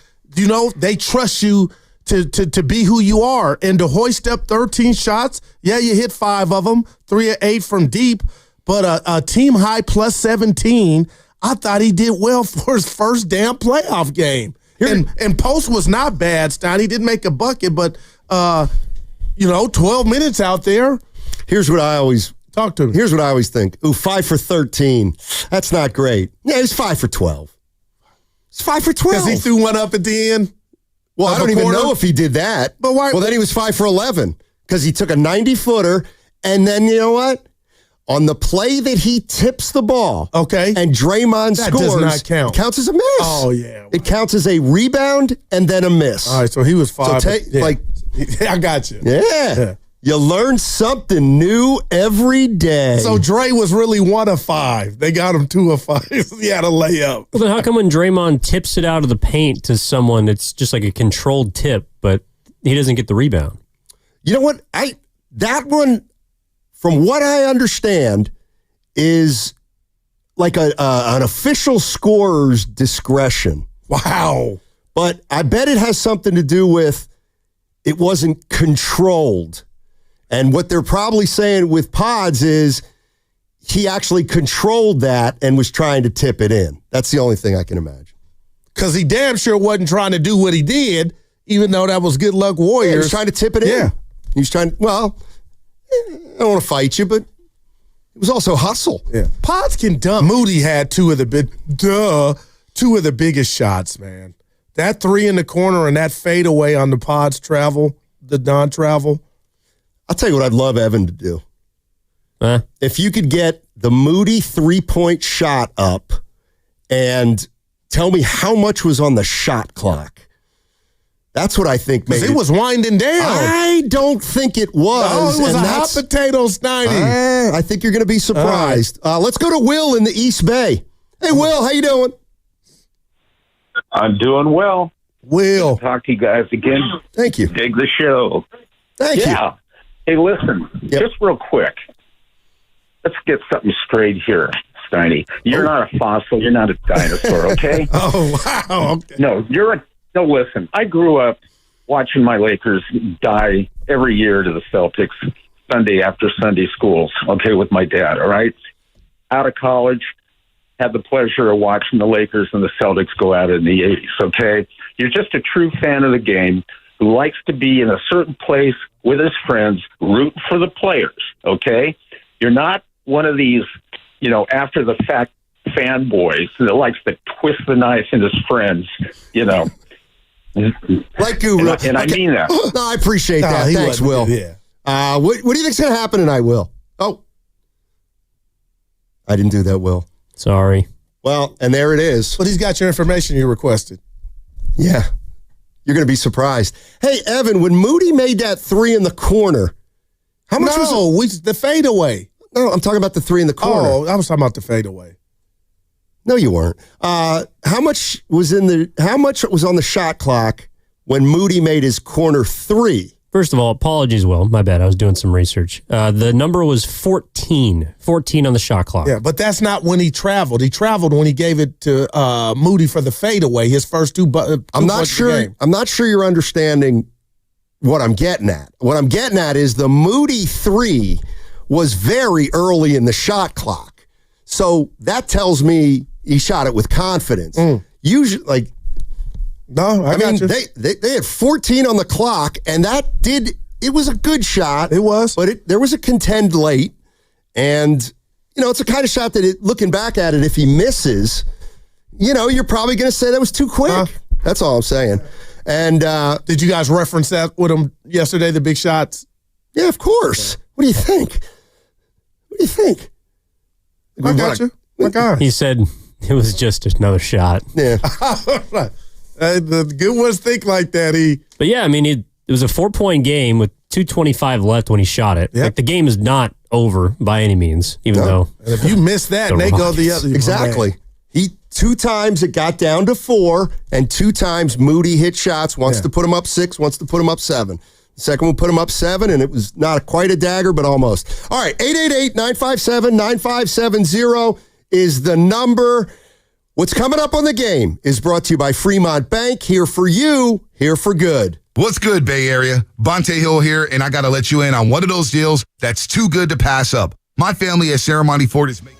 they trust you to be who you are and to hoist up 13 shots. Yeah, you hit 5 of them, 3 of 8 from deep, but a team high plus 17. I thought he did well for his first damn playoff game. And Post was not bad, Stein. He didn't make a bucket, but 12 minutes out there. Here's what I always talk to him. Here's what I always think. 5 for 13. That's not great. Yeah, he's 5 for 12. It's 5 for 12. Because he threw one up at the end. Well, I don't even know if he did that. But why? Well, then he was 5 for 11 because he took a 90-footer, and then you know what? On the play that he tips the ball, and Draymond that scores, does not count. It counts as a miss. Oh yeah, it counts as a rebound and then a miss. All right, so he was 5. So I got you. Yeah. You learn something new every day. So Dre was really 1 of 5. They got him 2 of 5. He had a layup. Well, then how come when Draymond tips it out of the paint to someone, it's just like a controlled tip, but he doesn't get the rebound? You know what? That one, from what I understand, is like an official scorer's discretion. Wow. But I bet it has something to do with it wasn't controlled. And what they're probably saying with Pods is he actually controlled that and was trying to tip it in. That's the only thing I can imagine. Because he damn sure wasn't trying to do what he did, even though that was good luck Warriors. Yeah, he was trying to tip it in. He was trying, I don't want to fight you, but it was also hustle. Yeah. Pods can dunk. Moody had 2 of the biggest shots, man. That 3 in the corner and that fadeaway on the Pods travel, the non-travel. I'll tell you what I'd love Evan to do. If you could get the Moody 3-point shot up and tell me how much was on the shot clock. That's what I think made it was winding down. I don't think it was. No, it was a hot potato, Steiny. I think you're going to be surprised. Let's go to Will in the East Bay. Hey, Will, how you doing? I'm doing well. Will. Good to talk to you guys again. Thank you. Dig the show. Thank you. Hey, listen, just real quick. Let's get something straight here, Steiny. You're not a fossil. You're not a dinosaur, okay? Oh, wow. Okay. No, no, listen. I grew up watching my Lakers die every year to the Celtics Sunday after Sunday schools, okay, with my dad, all right? Out of college, had the pleasure of watching the Lakers and the Celtics go out in the 80s, okay? You're just a true fan of the game who likes to be in a certain place with his friends, rooting for the players, okay? You're not one of these, after the fact fanboys that likes to twist the knife in his friends, Like Guru. And I mean that. No, I appreciate that. Thanks, Will. Yeah. What do you think's going to happen tonight, Will? Oh. I didn't do that, Will. Sorry. Well, and there it is. But he's got your information you requested. Yeah. You're going to be surprised. Hey, Evan, when Moody made that 3 in the corner, how much was it? The fadeaway. No, I'm talking about the 3 in the corner. Oh, I was talking about the fadeaway. No, you weren't. How much was on the shot clock when Moody made his corner 3? First of all, apologies, Will. My bad. I was doing some research. The number was 14. 14 on the shot clock. Yeah, but that's not when he traveled. He traveled when he gave it to Moody for the fadeaway, his first two I'm not sure. I'm not sure you're understanding what I'm getting at. What I'm getting at is the Moody 3 was very early in the shot clock. So that tells me he shot it with confidence. Usually, I mean, they had 14 on the clock, and it was a good shot. It was. But there was a contend late, and, it's the kind of shot that looking back at it, if he misses, you're probably going to say that was too quick. That's all I'm saying. And did you guys reference that with him yesterday, the big shots? Yeah, of course. What do you think? I got you. My God. He said it was just another shot. Yeah. The good ones think like that. But yeah, I mean, it was a 4-point game with 2:25 left when he shot it. Yep. Like, the game is not over by any means, even though. And if you miss that, and they go the other. Exactly. He 2 times it got down to 4, and 2 times Moody hit shots. Once to put him up 6, once to put him up 7. The second one put him up 7, and it was not quite a dagger, but almost. All right, 888-957-9570 is the number. What's coming up on the game is brought to you by Fremont Bank. Here for you, here for good. What's good, Bay Area? Bonte Hill here, and I got to let you in on one of those deals that's too good to pass up. My family at Ceremony Ford is making...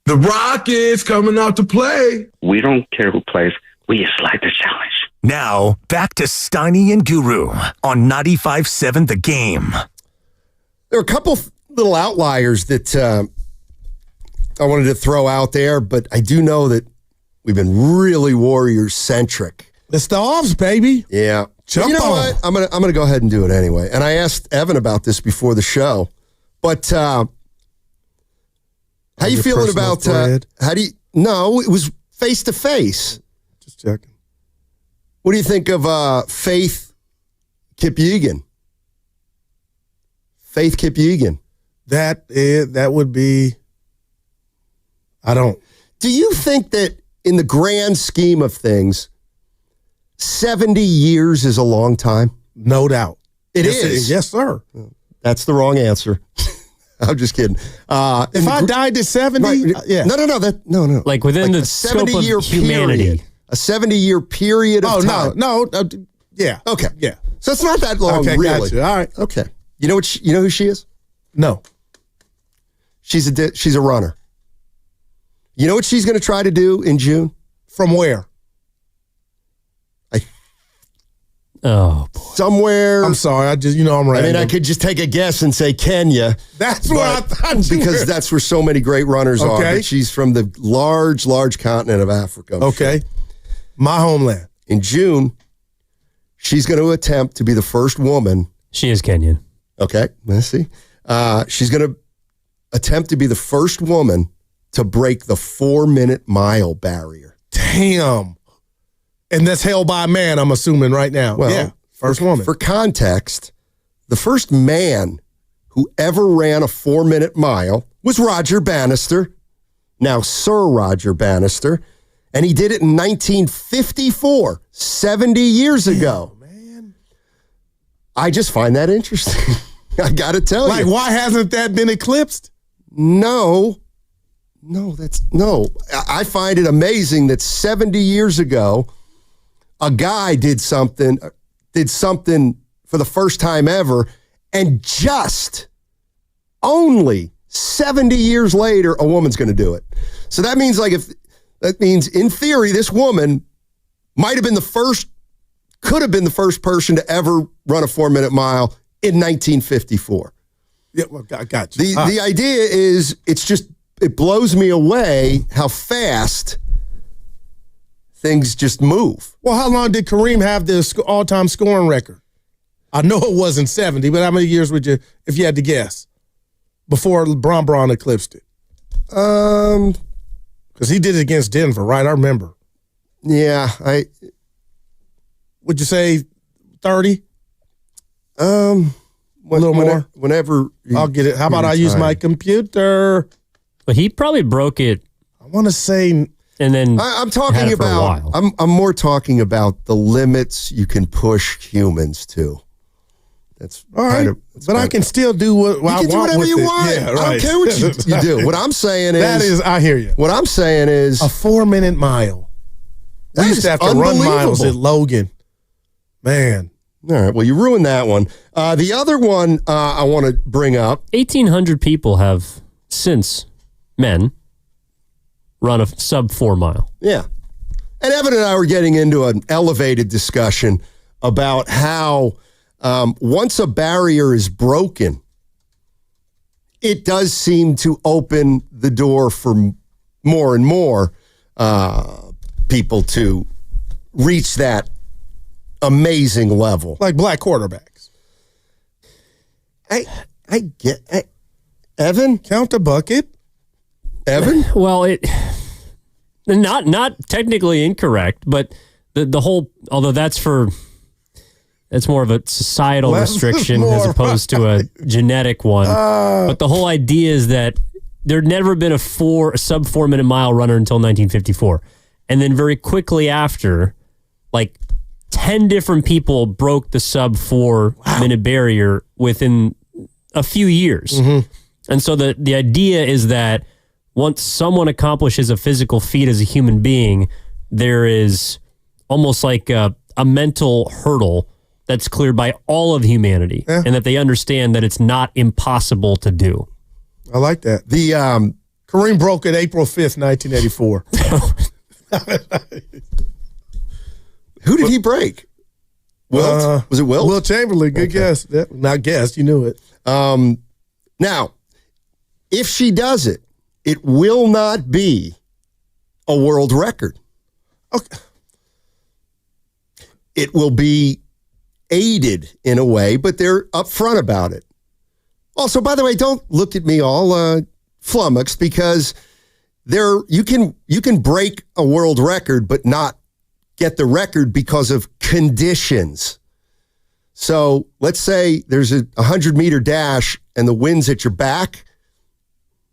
The Rockets coming out to play. We don't care who plays. We just like the challenge. Now, back to Steiny and Guru on 95.7 The Game. There are a couple little outliers that I wanted to throw out there, but I do know that we've been really Warriors-centric. It's the offs, baby. Yeah. Jump you know on. what? I'm gonna go ahead and do it anyway. And I asked Evan about this before the show, but how you feeling about? No, it was face to face. Just checking. What do you think of Faith Kipyegon? Faith Kipyegon. That would be. I don't. Do you think that in the grand scheme of things, 70 years is a long time? No doubt. It Yes, is. Yes, sir. That's the wrong answer. I'm just kidding. If I died at 70, yeah. No. No. Like within the a scope of 70-year humanity. period. A 70-year period of time. No. Yeah. Okay. Yeah. So it's not that long, Okay, really. gotcha. All right. Okay. You know what? You know who she is? No. She's a runner. You know what she's going to try to do in June? From where? Oh, boy. Somewhere. I'm sorry. I'm I random. mean, I could just take a guess and say Kenya. That's what I thought you because were. that's where so many great runners are. Okay. But she's from the large continent of Africa. I'm Okay. sure. My homeland. In June, she's going to attempt to be the first woman. She is Kenyan. Okay, let's see. She's going to attempt to be the first woman to break the 4-minute mile barrier. Damn. And that's held by a man, I'm assuming, right now. Well, yeah. First woman. For context, the first man who ever ran a 4-minute mile was Roger Bannister, now Sir Roger Bannister, and he did it in 1954, 70 years ago. Man. I just find that interesting. I got to tell you. Like, why hasn't that been eclipsed? No. I find it amazing that 70 years ago, a guy did something for the first time ever, and just only 70 years later, a woman's going to do it. So that means in theory, this woman could have been the first person to ever run a 4-minute mile in 1954. Yeah, well, I got you. The idea is it blows me away how fast things just move. Well, how long did Kareem have the all-time scoring record? I know it wasn't 70, but how many years would you, if you had to guess, before Braun eclipsed it? Because he did it against Denver, right? I remember. Yeah, Would you say 30? A little more. Whenever I'll get it. How about I use my computer? But he probably broke it. I want to say, and then I'm talking had it for a about. while. I'm more talking about the limits you can push humans to. That's all right. But I can still do what I want. You can do whatever with you it. want. Yeah, right. I don't care what you do. What I'm saying is I hear you. What I'm saying is a 4-minute mile. We used to have to run miles at Logan. Man. All right. Well, you ruined that one. The other one I want to bring up. 1,800 people have since men run a sub 4 mile. Yeah. And Evan and I were getting into an elevated discussion about how once a barrier is broken, it does seem to open the door for more and more people to reach that amazing level. Like black quarterbacks. I get Evan? Count the bucket. Evan? Well, not technically incorrect, but the whole, although that's more of a societal restriction as opposed to a genetic one. But the whole idea is that there'd never been a sub 4 minute mile runner until 1954. And then very quickly after, like 10 different people broke the sub 4 minute barrier within a few years. Mm-hmm. And so the idea is that once someone accomplishes a physical feat as a human being, there is almost like a mental hurdle that's cleared by all of humanity, and that they understand that it's not impossible to do. I like that. The Kareem broke it April 5th, 1984. Who did he break? Wilt? Was it Wilt? Wilt Chamberlain. Good guess. Not guess. You knew it. Now, if she does it, it will not be a world record. Okay. It will be aided in a way, but they're upfront about it. Also, by the way, don't look at me all flummoxed, because you can break a world record but not get the record because of conditions. So let's say there's a 100-meter dash and the wind's at your back.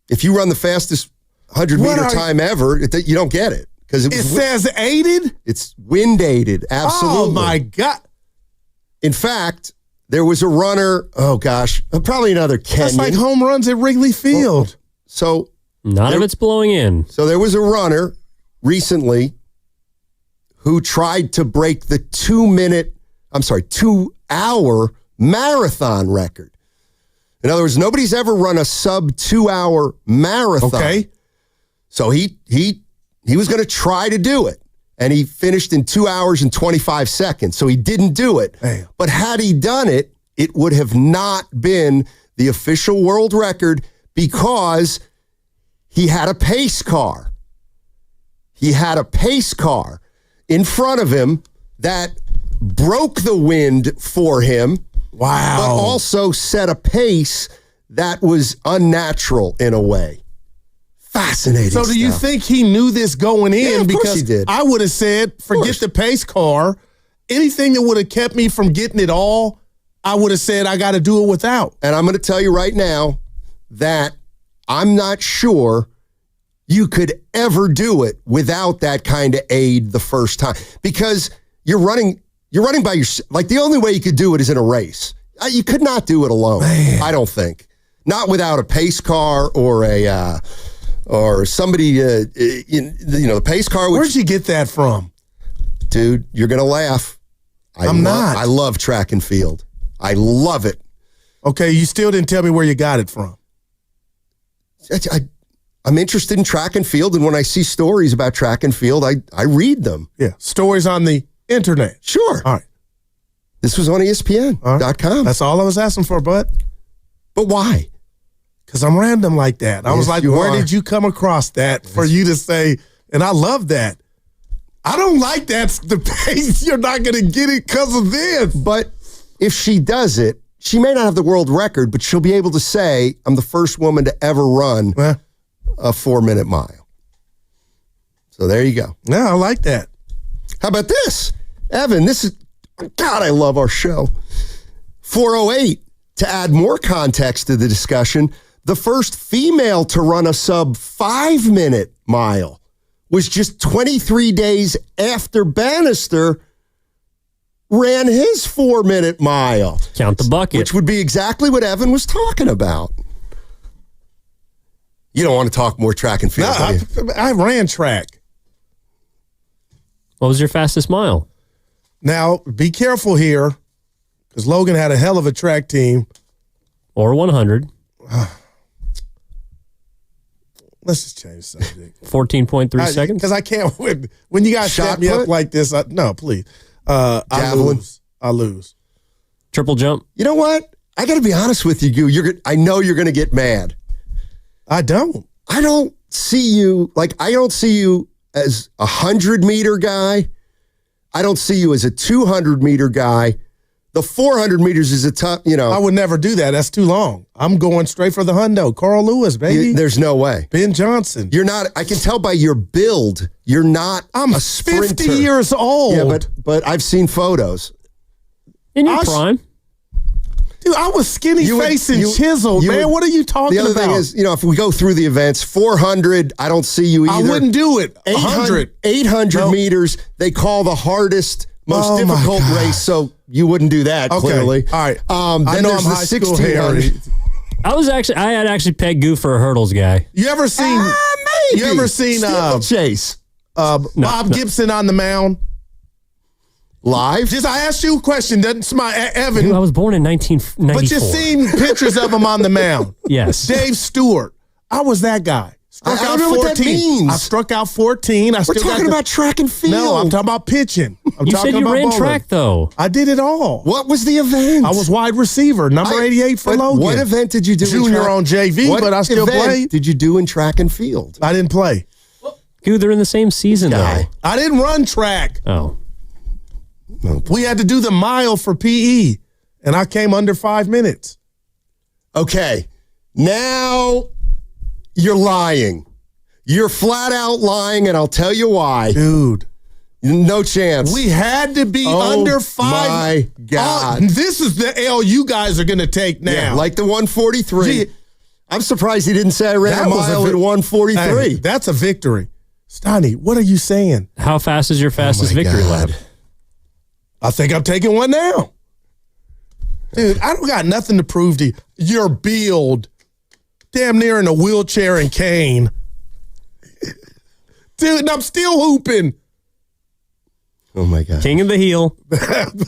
If you run the fastest 100-meter time ever, you don't get it. Because it says aided? It's wind aided, absolutely. Oh, my God. In fact, there was a runner, probably another Kenyan. That's like home runs at Wrigley Field. So none of it's blowing in. So there was a runner recently who tried to break the 2-hour marathon record. In other words, nobody's ever run a sub 2-hour marathon. Okay. So he was going to try to do it. And he finished in 2 hours and 25 seconds. So he didn't do it. Damn. But had he done it, it would have not been the official world record, because he had a pace car. He had a pace car in front of him that broke the wind for him. Wow. But also set a pace that was unnatural in a way. Fascinating. So do you think he knew this going in? Yeah, of course because he did. I would have said, forget the pace car. Anything that would have kept me from getting it all, I would have said I got to do it without. And I'm going to tell you right now that I'm not sure you could ever do it without that kind of aid the first time, because you're running by yourself. Like, the only way you could do it is in a race. You could not do it alone. Man. I don't think. Not without a pace car or somebody, the pace car. Where'd you get that from? Dude, you're going to laugh. I'm not. I love track and field. I love it. Okay, you still didn't tell me where you got it from. I'm interested in track and field, and when I see stories about track and field, I read them. Yeah, stories on the internet. Sure. All right. This was on ESPN.com. That's all I was asking for, bud. But why? Because I'm random like that. I was like, where did you come across that for you to say, and I love that. I don't like that's the pace. You're not going to get it because of this. But if she does it, she may not have the world record, but she'll be able to say, I'm the first woman to ever run a 4-minute mile. So there you go. Yeah, I like that. How about this? Evan, God, I love our show. 408, to add more context to the discussion, the first female to run a sub 5-minute mile was just 23 days after Bannister ran his 4-minute mile. Count the bucket. Which would be exactly what Evan was talking about. You don't want to talk more track and field, do you? I ran track. What was your fastest mile? Now, be careful here. Because Logan had a hell of a track team. Or 100. Let's just change the subject. 14.3 seconds. Because I can't win. When you guys set me up like this, no, please. I lose. Triple jump. You know what? I got to be honest with you, Goo. I know you're going to get mad. I don't see you as a 100-meter guy. I don't see you as a 200-meter guy. The 400 meters is a tough, I would never do that. That's too long. I'm going straight for the hundo. Carl Lewis, baby. There's no way. Ben Johnson. You're not, I can tell by your build, you're not a sprinter. 50 years old. Yeah, but I've seen photos. In your prime. Dude, I was skinny face and chiseled, man. What are you talking about? The other thing is, if we go through the events, 400, I don't see you either. I wouldn't do it. 800 meters, they call the hardest, most difficult race, so you wouldn't do that, clearly. All right. Then there's the 1600. I had actually pegged Goo for a hurdles guy. You ever seen maybe. You ever seen Chase? Bob Gibson on the mound? Live? I asked you a question. Doesn't smile, Evan. Dude, I was born in 1994. But you've seen pictures of him on the mound. Yes. Dave Stewart. I was that guy. Struck I out don't know 14. what that means. I struck out 14. We're talking about track and field. No, I'm talking about pitching. You said you ran track, though. I did it all. What was the event? I was wide receiver, number 88 for Logan. What event did you do? Junior on JV, but I still played. Did you do in track and field? I didn't play. Goo, they're in the same season, though. I didn't run track. Oh. We had to do the mile for PE, and I came under 5 minutes. Okay. Now you're lying. You're flat out lying, and I'll tell you why. Dude. No chance. We had to be under 5. My God. This is the L you guys are going to take now. Yeah, like the 143. I'm surprised he didn't say I ran a mile in 143. Hey, that's a victory. Steiny, what are you saying? How fast is your fastest victory lap? I think I'm taking one now. Dude, I don't got nothing to prove to you. Your build, damn near in a wheelchair and cane. Dude, and I'm still hooping. Oh, my God. King of the heel.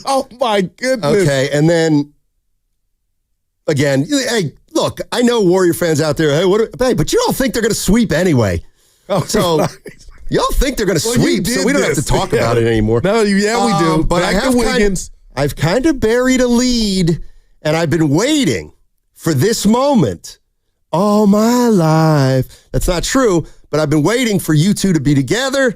Oh, my goodness. Okay, and then, again, hey, look, I know Warrior fans out there, but you all think they're going to sweep anyway. Oh, so y'all think they're going to sweep, so we don't have to talk about it anymore. No, we do. But I've kind of buried a lead, and I've been waiting for this moment all my life. That's not true, but I've been waiting for you two to be together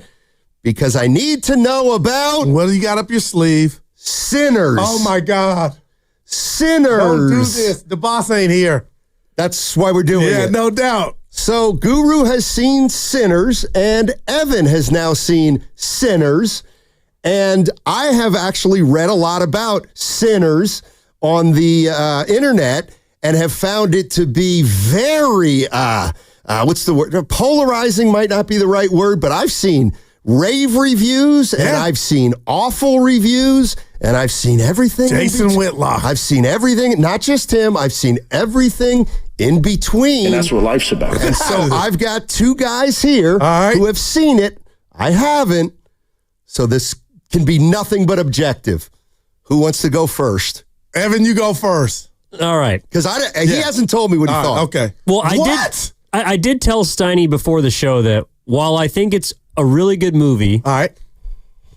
because I need to know about... What do you got up your sleeve? Sinners. Oh, my God. Sinners. Don't do this. The boss ain't here. That's why we're doing it. Yeah, no doubt. So Guru has seen Sinners, and Evan has now seen Sinners. And I have actually read a lot about Sinners on the internet and have found it to be very, what's the word? Polarizing might not be the right word, but I've seen rave reviews, and I've seen awful reviews, and I've seen everything. Jason Whitlock. I've seen everything, not just him. I've seen everything in between. And that's what life's about. And so I've got two guys here who have seen it. I haven't. So this can be nothing but objective. Who wants to go first? Evan, you go first. All right. Because he hasn't told me what he thought. Okay. Well, I did tell Steiny before the show that while I think it's a really good movie, all right,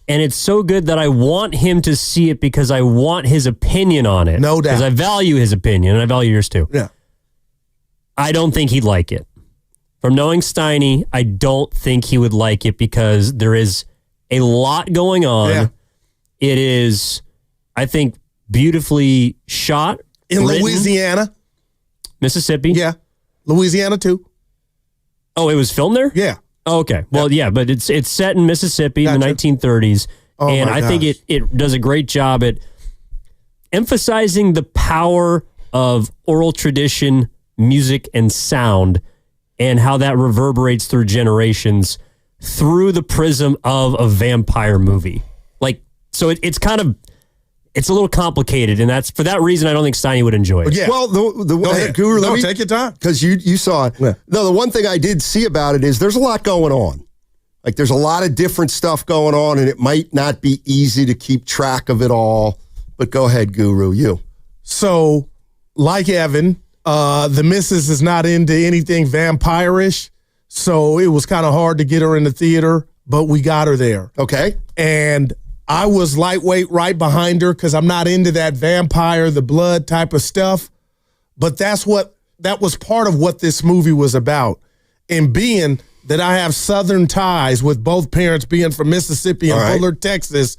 and it's so good that I want him to see it because I want his opinion on it. No doubt. Because I value his opinion, and I value yours too. Yeah. I don't think he'd like it. From knowing Steiny, I don't think he would like it because there is a lot going on. Yeah. It is, I think, beautifully shot. In written. Louisiana. Mississippi. Yeah. Louisiana too. Oh, it was filmed there? Yeah. Oh, okay. Well, yeah, but it's set in Mississippi in the 1930s. Oh, and I think it does a great job at emphasizing the power of oral tradition, music, and sound, and how that reverberates through generations through the prism of a vampire movie. So it's kind of, it's a little complicated, and that's for that reason I don't think Steiny would enjoy it. Yeah. Well, Guru, take your time. Because you saw it. Yeah. No, the one thing I did see about it is there's a lot going on. There's a lot of different stuff going on, and it might not be easy to keep track of it all. But go ahead, Guru, you. So, like Evan, the missus is not into anything vampire-ish, so it was kind of hard to get her in the theater, but we got her there. Okay. And I was lightweight right behind her because I'm not into that vampire, the blood type of stuff. But that was part of what this movie was about. And being that I have Southern ties with both parents being from Mississippi and Bullard, Texas,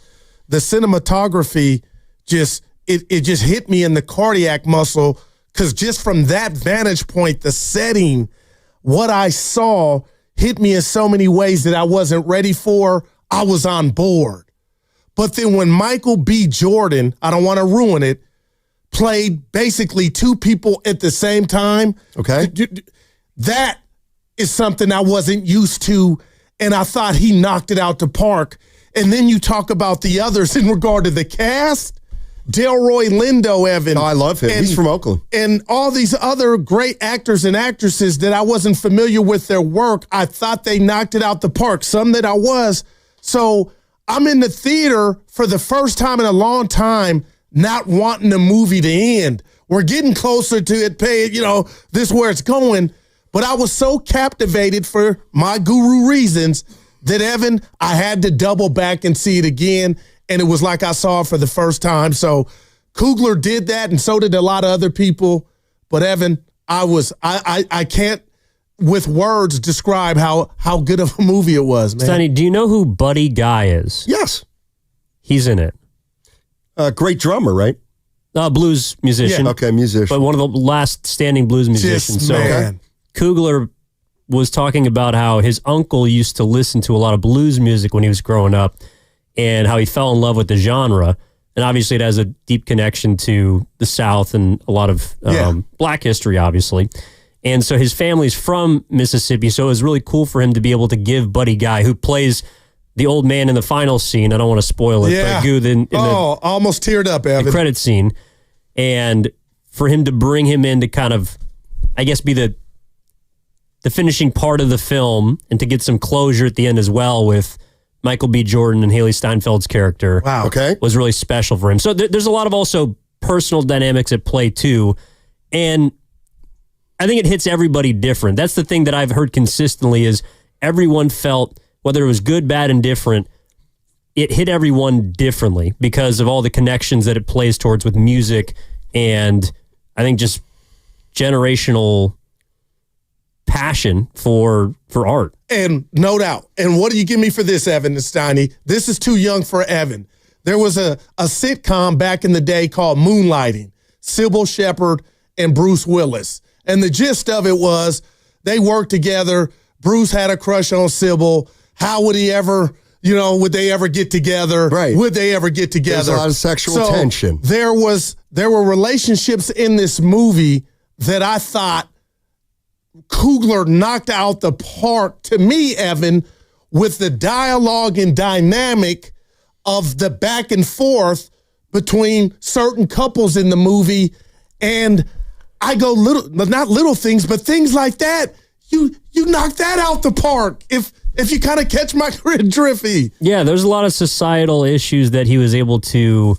the cinematography just hit me in the cardiac muscle because just from that vantage point, the setting, what I saw hit me in so many ways that I wasn't ready for. I was on board. But then when Michael B. Jordan, I don't want to ruin it, played basically two people at the same time. Okay. That is something I wasn't used to, and I thought he knocked it out the park. And then you talk about the others in regard to the cast. Delroy Lindo, Evan. Oh, I love him. He's from Oakland. And all these other great actors and actresses that I wasn't familiar with their work, I thought they knocked it out the park. Some that I was. So I'm in the theater for the first time in a long time not wanting the movie to end. We're getting closer to it, this is where it's going. But I was so captivated for my Guru reasons that, Evan, I had to double back and see it again. And it was like I saw it for the first time. So Coogler did that, and so did a lot of other people. But, Evan, I can't with words describe how good of a movie it was, man. Sonny, do you know who Buddy Guy is? Yes. He's in it. Great drummer, right? Blues musician. Yeah. Okay, musician. But one of the last standing blues musicians. Man. Coogler was talking about how his uncle used to listen to a lot of blues music when he was growing up and how he fell in love with the genre. And obviously it has a deep connection to the South and a lot of black history, obviously. And so his family's from Mississippi, so it was really cool for him to be able to give Buddy Guy, who plays the old man in the final scene, I don't want to spoil it, but in almost teared up, Evan. The credit scene, and for him to bring him in to kind of, I guess, be the finishing part of the film and to get some closure at the end as well with Michael B. Jordan and Haley Steinfeld's character. Wow. Okay. Was really special for him. So there's a lot of also personal dynamics at play too. And I think it hits everybody different. That's the thing that I've heard consistently is everyone felt, whether it was good, bad, and different, it hit everyone differently because of all the connections that it plays towards with music and I think just generational passion for art. And no doubt. And what do you give me for this, Evan and Steiny? This is too young for Evan. There was a sitcom back in the day called Moonlighting, Sybil Shepherd and Bruce Willis. And the gist of it was they worked together. Bruce had a crush on Sybil. How would he ever, would they ever get together? Right. Would they ever get together? There's a lot of sexual tension. There were relationships in this movie that I thought Coogler knocked out the park to me, Evan, with the dialogue and dynamic of the back and forth between certain couples in the movie. And I go not little things, but things like that. You knocked that out the park. If you kind of catch my drift. Yeah, there's a lot of societal issues that he was able to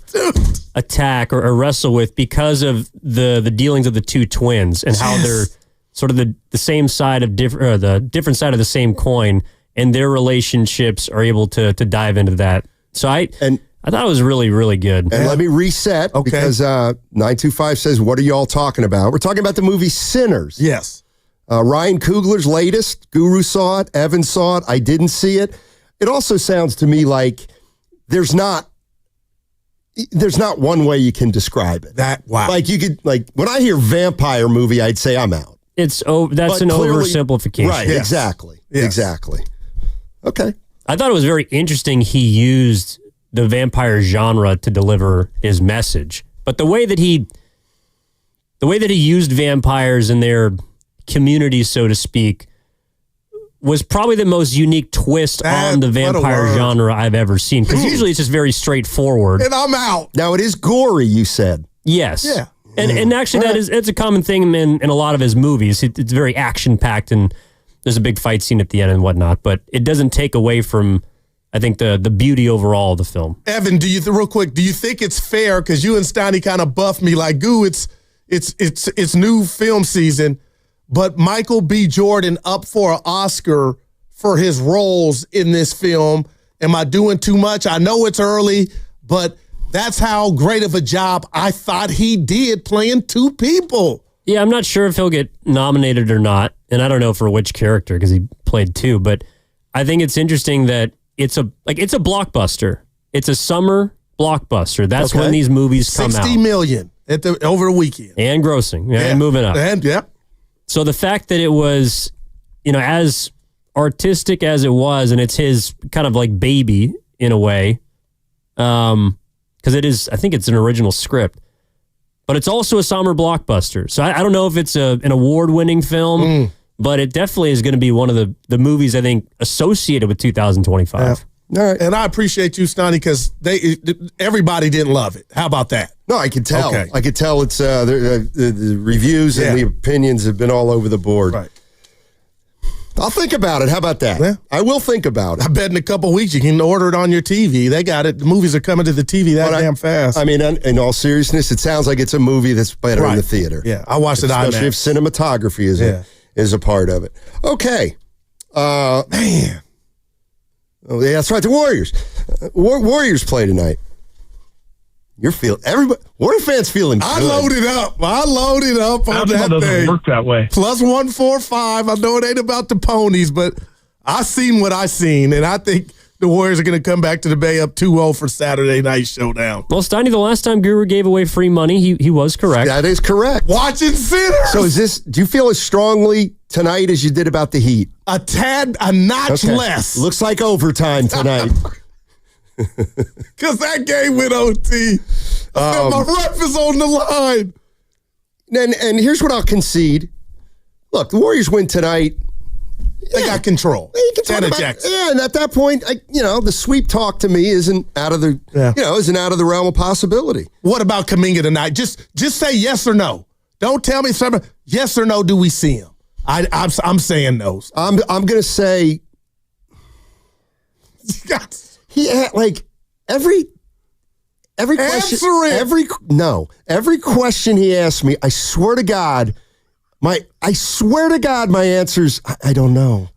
attack or wrestle with because of the dealings of the two twins and how they're sort of the same side of the different side of the same coin, and their relationships are able to dive into that. So I thought it was really, really good. And let me reset because 925 says, what are you all talking about? We're talking about the movie Sinners. Yes. Ryan Coogler's latest. Guru saw it. Evan saw it. I didn't see it. It also sounds to me like there's not one way you can describe it. Wow. Like you could, when I hear vampire movie, I'd say I'm out. That's an oversimplification. Right, yes. Exactly. Yes. Exactly. Okay. I thought it was very interesting he used the vampire genre to deliver his message. But the way that he used vampires in their community, so to speak, was probably the most unique twist on the vampire genre I've ever seen. Because usually it's just very straightforward. And I'm out. Now it is gory, you said. Yes. Yeah. And actually it's a common thing in a lot of his movies. It's very action-packed and there's a big fight scene at the end and whatnot, but it doesn't take away from, I think the beauty overall of the film. Evan, real quick, do you think it's fair, because you and Steiny kind of buffed me like, Goo, it's new film season, but Michael B. Jordan up for an Oscar for his roles in this film. Am I doing too much? I know it's early, but that's how great of a job I thought he did playing two people. Yeah, I'm not sure if he'll get nominated or not, and I don't know for which character because he played two, but I think it's interesting that it's a blockbuster. It's a summer blockbuster. That's when these movies come out. 60 million over a weekend. And grossing, and moving up. And So the fact that it was, as artistic as it was, and it's his kind of like baby in a way, because it is, I think it's an original script, but it's also a summer blockbuster. So I don't know if it's an award-winning film, but it definitely is going to be one of the movies, I think, associated with 2025. Yeah. All right. And I appreciate you, Stoney, because everybody didn't love it. How about that? No, I could tell. Okay. I could tell it's the reviews and the opinions have been all over the board. Right. I'll think about it. How about that? Yeah. I will think about it. I bet in a couple weeks you can order it on your TV. They got it. The movies are coming to the TV damn fast. I mean, in all seriousness, it sounds like it's a movie that's better in the theater. Yeah, I watched it IMAX. Especially if cinematography is a part of it. Okay. Man. Oh, yeah, that's right. The Warriors. Warriors play tonight. Everybody, Warrior fans feeling good. I loaded up on that doesn't thing. work that way. Plus 145. I know it ain't about the ponies, but I seen what I seen, and I think the Warriors are going to come back to the Bay up 2-0 for Saturday night showdown. Well, Steiny, the last time Guru gave away free money, he was correct. That is correct. Watching sinners. So do you feel as strongly tonight as you did about the Heat? A notch less. Looks like overtime tonight. Because that game went OT. My rep is on the line. And here's what I'll concede. Look, the Warriors win tonight. They got control. Yeah, and at that point, the sweep talk to me isn't out of the isn't out of the realm of possibility. What about Kuminga tonight? Just say yes or no. Don't tell me something. Yes or no, do we see him? I'm saying no. I'm gonna say every question. Every question he asked me, I swear to God, my answer's I don't know.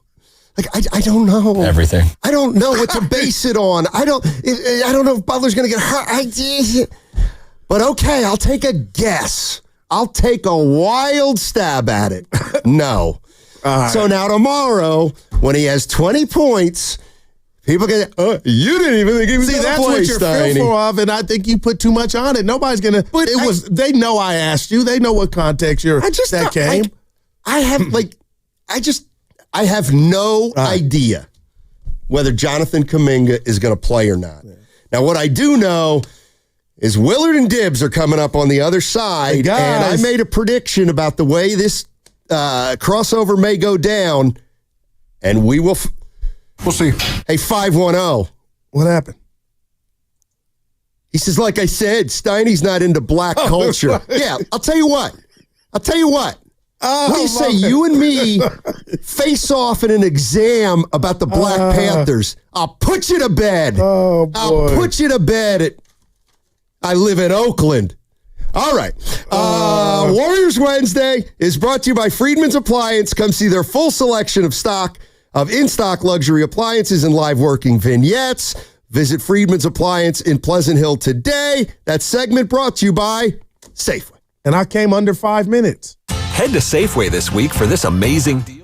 I don't know everything. I don't know what to base it on. I don't know if Butler's gonna get hurt. But okay, I'll take a guess. I'll take a wild stab at it. No. So now tomorrow, when he has 20 points, people get, you didn't even think he was going to play, that's what you're fearful of, and I think you put too much on it. Nobody's going to. They know I asked you. They know what context that came. I have no idea whether Jonathan Kuminga is going to play or not. Yeah. Now, what I do know is Willard and Dibbs are coming up on the other side, and I made a prediction about the way this crossover may go down, and we will. We'll see. Hey, 510. What happened? He says, like I said, Steiny's not into black culture. Right. Yeah, I'll tell you what. What do you say? You and me face off in an exam about the Black Panthers. I'll put you to bed. Oh, boy. I'll put you to bed. I live in Oakland. All right. Warriors Wednesday is brought to you by Friedman's Appliance. Come see their full selection of in-stock luxury appliances and live working vignettes. Visit Friedman's Appliance in Pleasant Hill today. That segment brought to you by Safeway. And I came under 5 minutes. Head to Safeway this week for this amazing deal.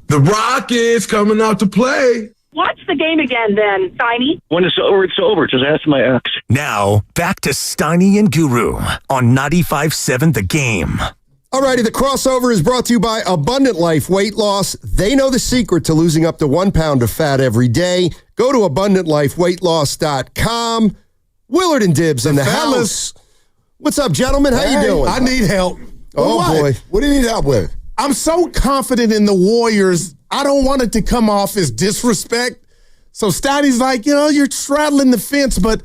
The Rockets coming out to play. Watch the game again then, Steiny. When it's over, it's over. Just ask my ex. Now, back to Steiny and Guru on 95.7 The Game. Alrighty, the crossover is brought to you by Abundant Life Weight Loss. They know the secret to losing up to 1 pound of fat every day. Go to AbundantLifeWeightLoss.com. Willard and Dibbs in the house. What's up, gentlemen? How you doing? I need help. Boy. What do you need help with? I'm so confident in the Warriors, I don't want it to come off as disrespect. So Stotty's like, you're straddling the fence, but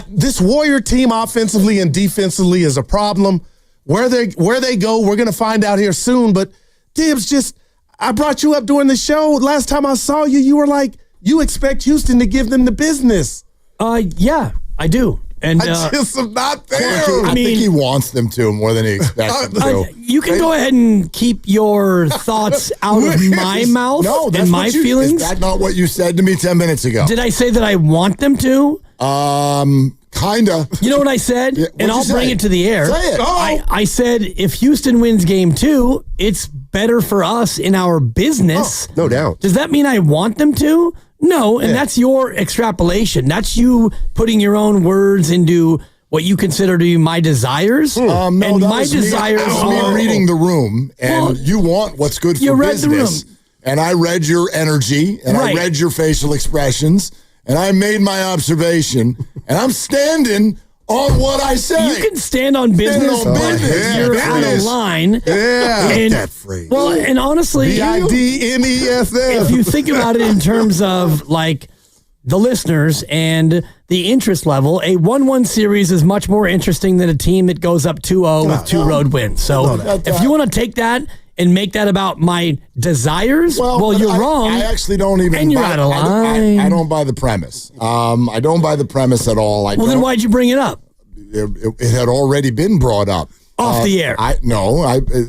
this Warrior team offensively and defensively is a problem. Where they go, we're going to find out here soon. But Dibbs, I brought you up during the show. Last time I saw you, you were like, you expect Houston to give them the business. Yeah, I do. And I just am not there. I think he wants them to more than he expects them to. You can go ahead and keep your thoughts out of my mouth and my feelings. Is that not what you said to me 10 minutes ago? Did I say that I want them to? Kinda. You know what I said? And I'll bring it to the air. Say it. I said if Houston wins game 2, it's better for us in our business. No doubt. Does that mean I want them to? No, and that's your extrapolation. That's you putting your own words into what you consider to be my desires. No, and my desires are reading the room, and you want what's good for business. And I read your energy, and I read your facial expressions, and I made my observation, and I'm standing on what I say. You can stand on business, but you're out of line. Yeah. I like that phrase. Well, and honestly, BIDNESS. If you think about it in terms of like the listeners and the interest level, a 1-1 series is much more interesting than a team that goes up 2-0 with 2 road wins. So if you want to take that and make that about my desires, well you're wrong. I actually don't even. And you're out of line. I don't buy the premise. I don't buy the premise at all. Then why'd you bring it up? It had already been brought up. Off the air.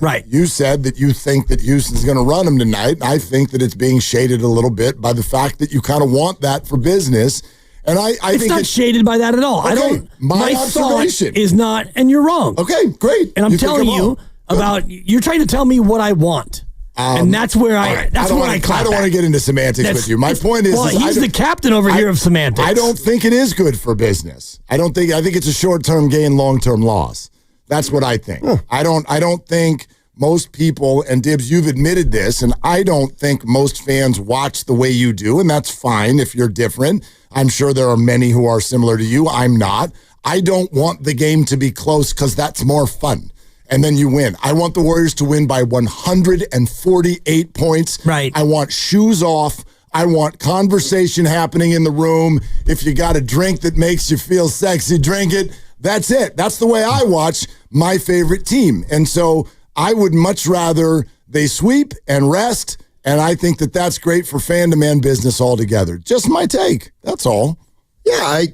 Right. You said that you think that Houston's going to run them tonight. I think that it's being shaded a little bit by the fact that you kind of want that for business. And I think it's not shaded by that at all. Okay, I don't. My thought observation is not, and you're wrong. Okay, great. And I'm telling you about. You're trying to tell me what I want. And that's where I clap. I don't want to get into semantics with you. My point is, he's the captain over here of semantics. I don't think it is good for business. I think it's a short-term gain, long-term loss. That's what I think. I don't think most people, and Dibbs, you've admitted this, and I don't think most fans watch the way you do, and that's fine if you're different. I'm sure there are many who are similar to you. I'm not. I don't want the game to be close because that's more fun. And then you win. I want the Warriors to win by 148 points. Right. I want shoes off. I want conversation happening in the room. If you got a drink that makes you feel sexy, drink it. That's it. That's the way I watch my favorite team. And so I would much rather they sweep and rest. And I think that that's great for fan-to-man business altogether. Just my take. That's all. Yeah,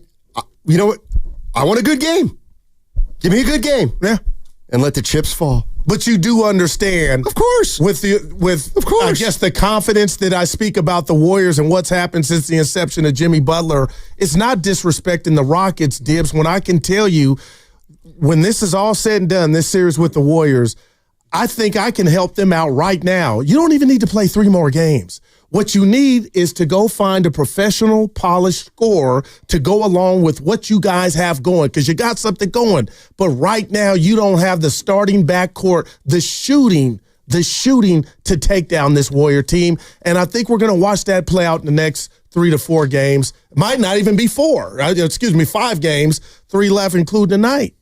you know what? I want a good game. Give me a good game. Yeah. And let the chips fall. But you do understand, of course, with I guess the confidence that I speak about the Warriors and what's happened since the inception of Jimmy Butler. It's not disrespecting the Rockets, Dibbs. When I can tell you, when this is all said and done, this series with the Warriors, I think I can help them out right now. You don't even need to play 3 more games. What you need is to go find a professional, polished scorer to go along with what you guys have going, because you got something going. But right now, you don't have the starting backcourt, the shooting to take down this Warrior team. And I think we're going to watch that play out in the next 3 to 4 games. It might not even be 4. 5 games, 3 left, including tonight.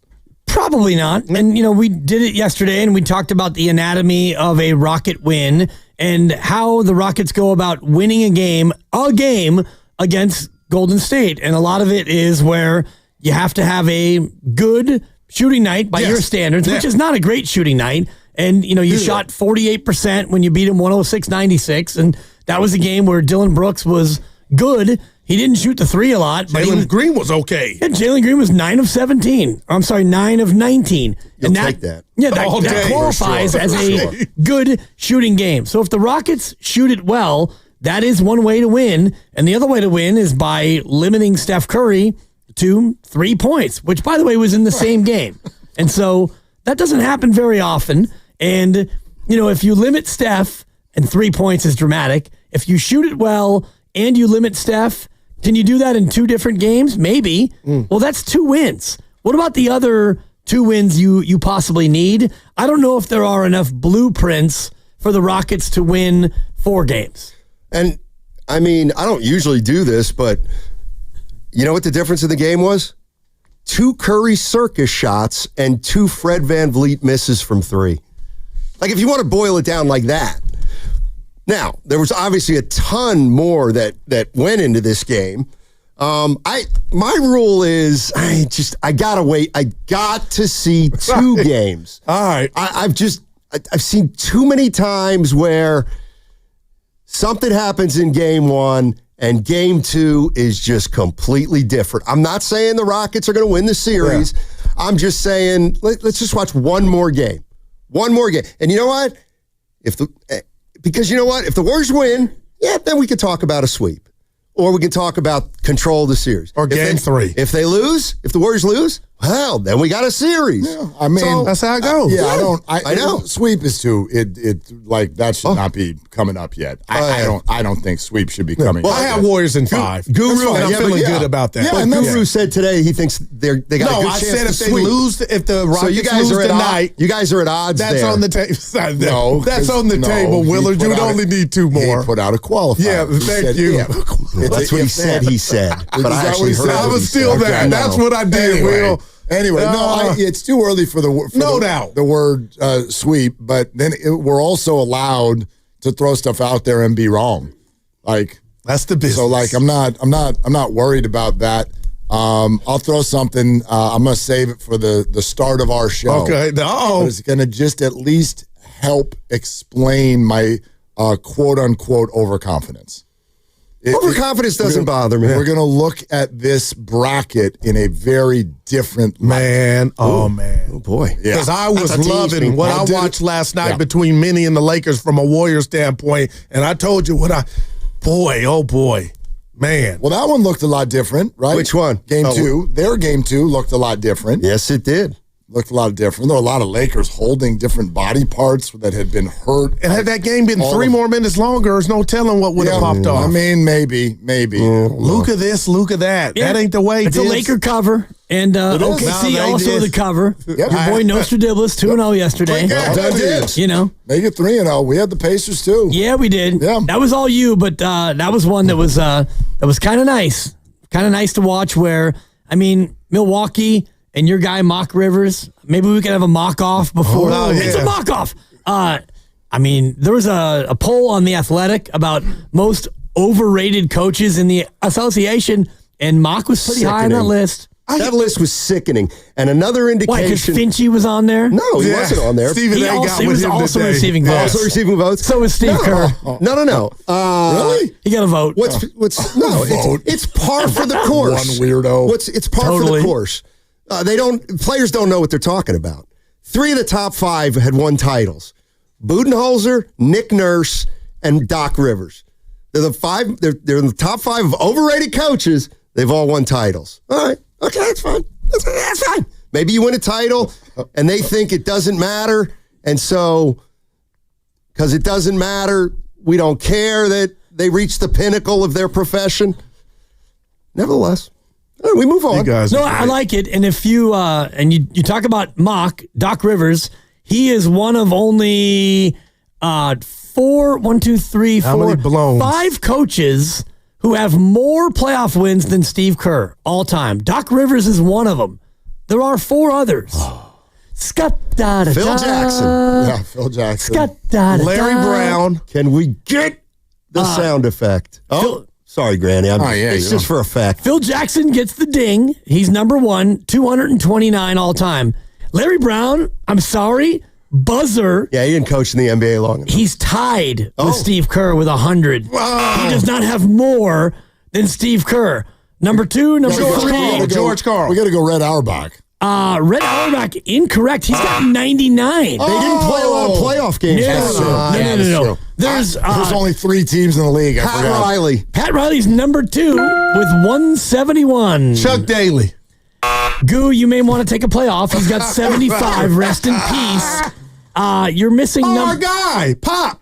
Probably not. And, we did it yesterday, and we talked about the anatomy of a Rocket win and how the Rockets go about winning a game against Golden State. And a lot of it is where you have to have a good shooting night by your standards, which is not a great shooting night. And, you shot 48% when you beat them 106-96. And that was a game where Dylan Brooks was good. He didn't shoot the 3 a lot. Jalen Green was okay. Yeah, Jalen Green was 9 of 17. I'm sorry, 9 of 19. You'll take that. Yeah, that qualifies as a good shooting game. So if the Rockets shoot it well, that is one way to win. And the other way to win is by limiting Steph Curry to 3 points, which, by the way, was in the same game. And so that doesn't happen very often. And, if you limit Steph and 3 points is dramatic. If you shoot it well and you limit Steph, can you do that in 2 different games? Maybe. Well, that's 2 wins. What about the other 2 wins you possibly need? I don't know if there are enough blueprints for the Rockets to win 4 games. And, I mean, I don't usually do this, but you know what the difference in the game was? 2 Curry circus shots and 2 Fred VanVleet misses from 3. Like, if you want to boil it down like that. Now, there was obviously a ton more that went into this game. My rule is I gotta wait. I got to see 2 games. All right. I've seen too many times where something happens in game 1 and game 2 is just completely different. I'm not saying the Rockets are going to win the series. Yeah. I'm just saying let's just watch one more game. One more game. And you know what? Because you know what? If the Warriors win, then we could talk about a sweep. Or we can talk about control of the series. Or game 3. If they lose, if the Warriors lose, well, then we got a series. Yeah, I mean, that's how it goes. I know. Sweep is too. That should not be coming up yet. I don't think sweep should be coming. Well, I have Warriors in 5. Guru, and I'm feeling good about that. Yeah, Guru said today he thinks they got a good chance to sweep. I said if the Rockets so you guys lose tonight, you guys are at odds. That's there. on the table. No, that's on the table, Willard. You would only need 2 more. He put out a qualifier. Yeah, thank you. That's what he said. He said, but I actually heard. I was still there. That's what I did, Will. Anyway, it's too early for the word sweep, but then we're also allowed to throw stuff out there and be wrong. Like that's the business. So like I'm not worried about that. I'll throw something. I'm gonna save it for the start of our show. Okay. But it's gonna just at least help explain my quote unquote overconfidence. Overconfidence doesn't bother me. We're going to look at this bracket in a very different light. Man. Oh boy. Because I was loving what I watched last night between Minnie and the Lakers from a Warriors standpoint. And I told you oh boy. Man. Well, that one looked a lot different, right? Which one? Game 2. Their game 2 looked a lot different. Yes, it did. Looked a lot different. There were a lot of Lakers holding different body parts that had been hurt. And had that game been 3 more minutes longer, there's no telling what would have popped off. I mean, maybe. Luka this, Luka that. Yeah. That ain't the way. It's a Laker cover. And OKC also the cover. Yep. Your boy Nostradamus 2-0 yesterday. You know. Make it 3-0. We had the Pacers too. Yeah, we did. Yeah. That was all you, but that was one that was kind of nice. Kind of nice to watch where, I mean, Milwaukee and your guy, Mock Rivers, maybe we could have a mock-off before. It's a mock-off. I mean, there was a poll on The Athletic about most overrated coaches in the association, and Mock was pretty high on that list. That list was sickening. And another indication. Why, because Finchie was on there? No, he wasn't on there. Stephen A. He was also receiving votes. Also receiving votes? So was Steve Kerr. No. Really? He got a vote. It's par for the course. One weirdo. It's par for the course. Players don't know what they're talking about. 3 of the top 5 had won titles. Budenholzer, Nick Nurse, and Doc Rivers. They're in the top 5 of overrated coaches. They've all won titles. All right. Okay, that's fine. That's fine. Maybe you win a title and they think it doesn't matter. And so, because it doesn't matter, we don't care that they reached the pinnacle of their profession. Nevertheless. We move on. I like it. And if you you talk about Mock, Doc Rivers, he is one of only 5 coaches who have more playoff wins than Steve Kerr all time. Doc Rivers is one of them. There are 4 others. Phil Jackson. Yeah, Phil Jackson. Larry Brown. Can we get the sound effect? Sorry, Granny. It's just for effect. Phil Jackson gets the ding. He's number 1, 229 all time. Larry Brown, I'm sorry, buzzer. Yeah, he didn't coach in the NBA long enough. He's tied with Steve Kerr with 100. Wow. He does not have more than Steve Kerr. Number 2, number 3. George Karl. We got to go Red Auerbach. Red Auerbach, incorrect. He's got 99. They didn't play a lot of playoff games. No. There's only 3 teams in the league. Pat Riley. Pat Riley's number 2 with 171. Chuck Daly. Goo, you may want to take a playoff. He's got 75. Rest in peace. You're missing our guy, Pop.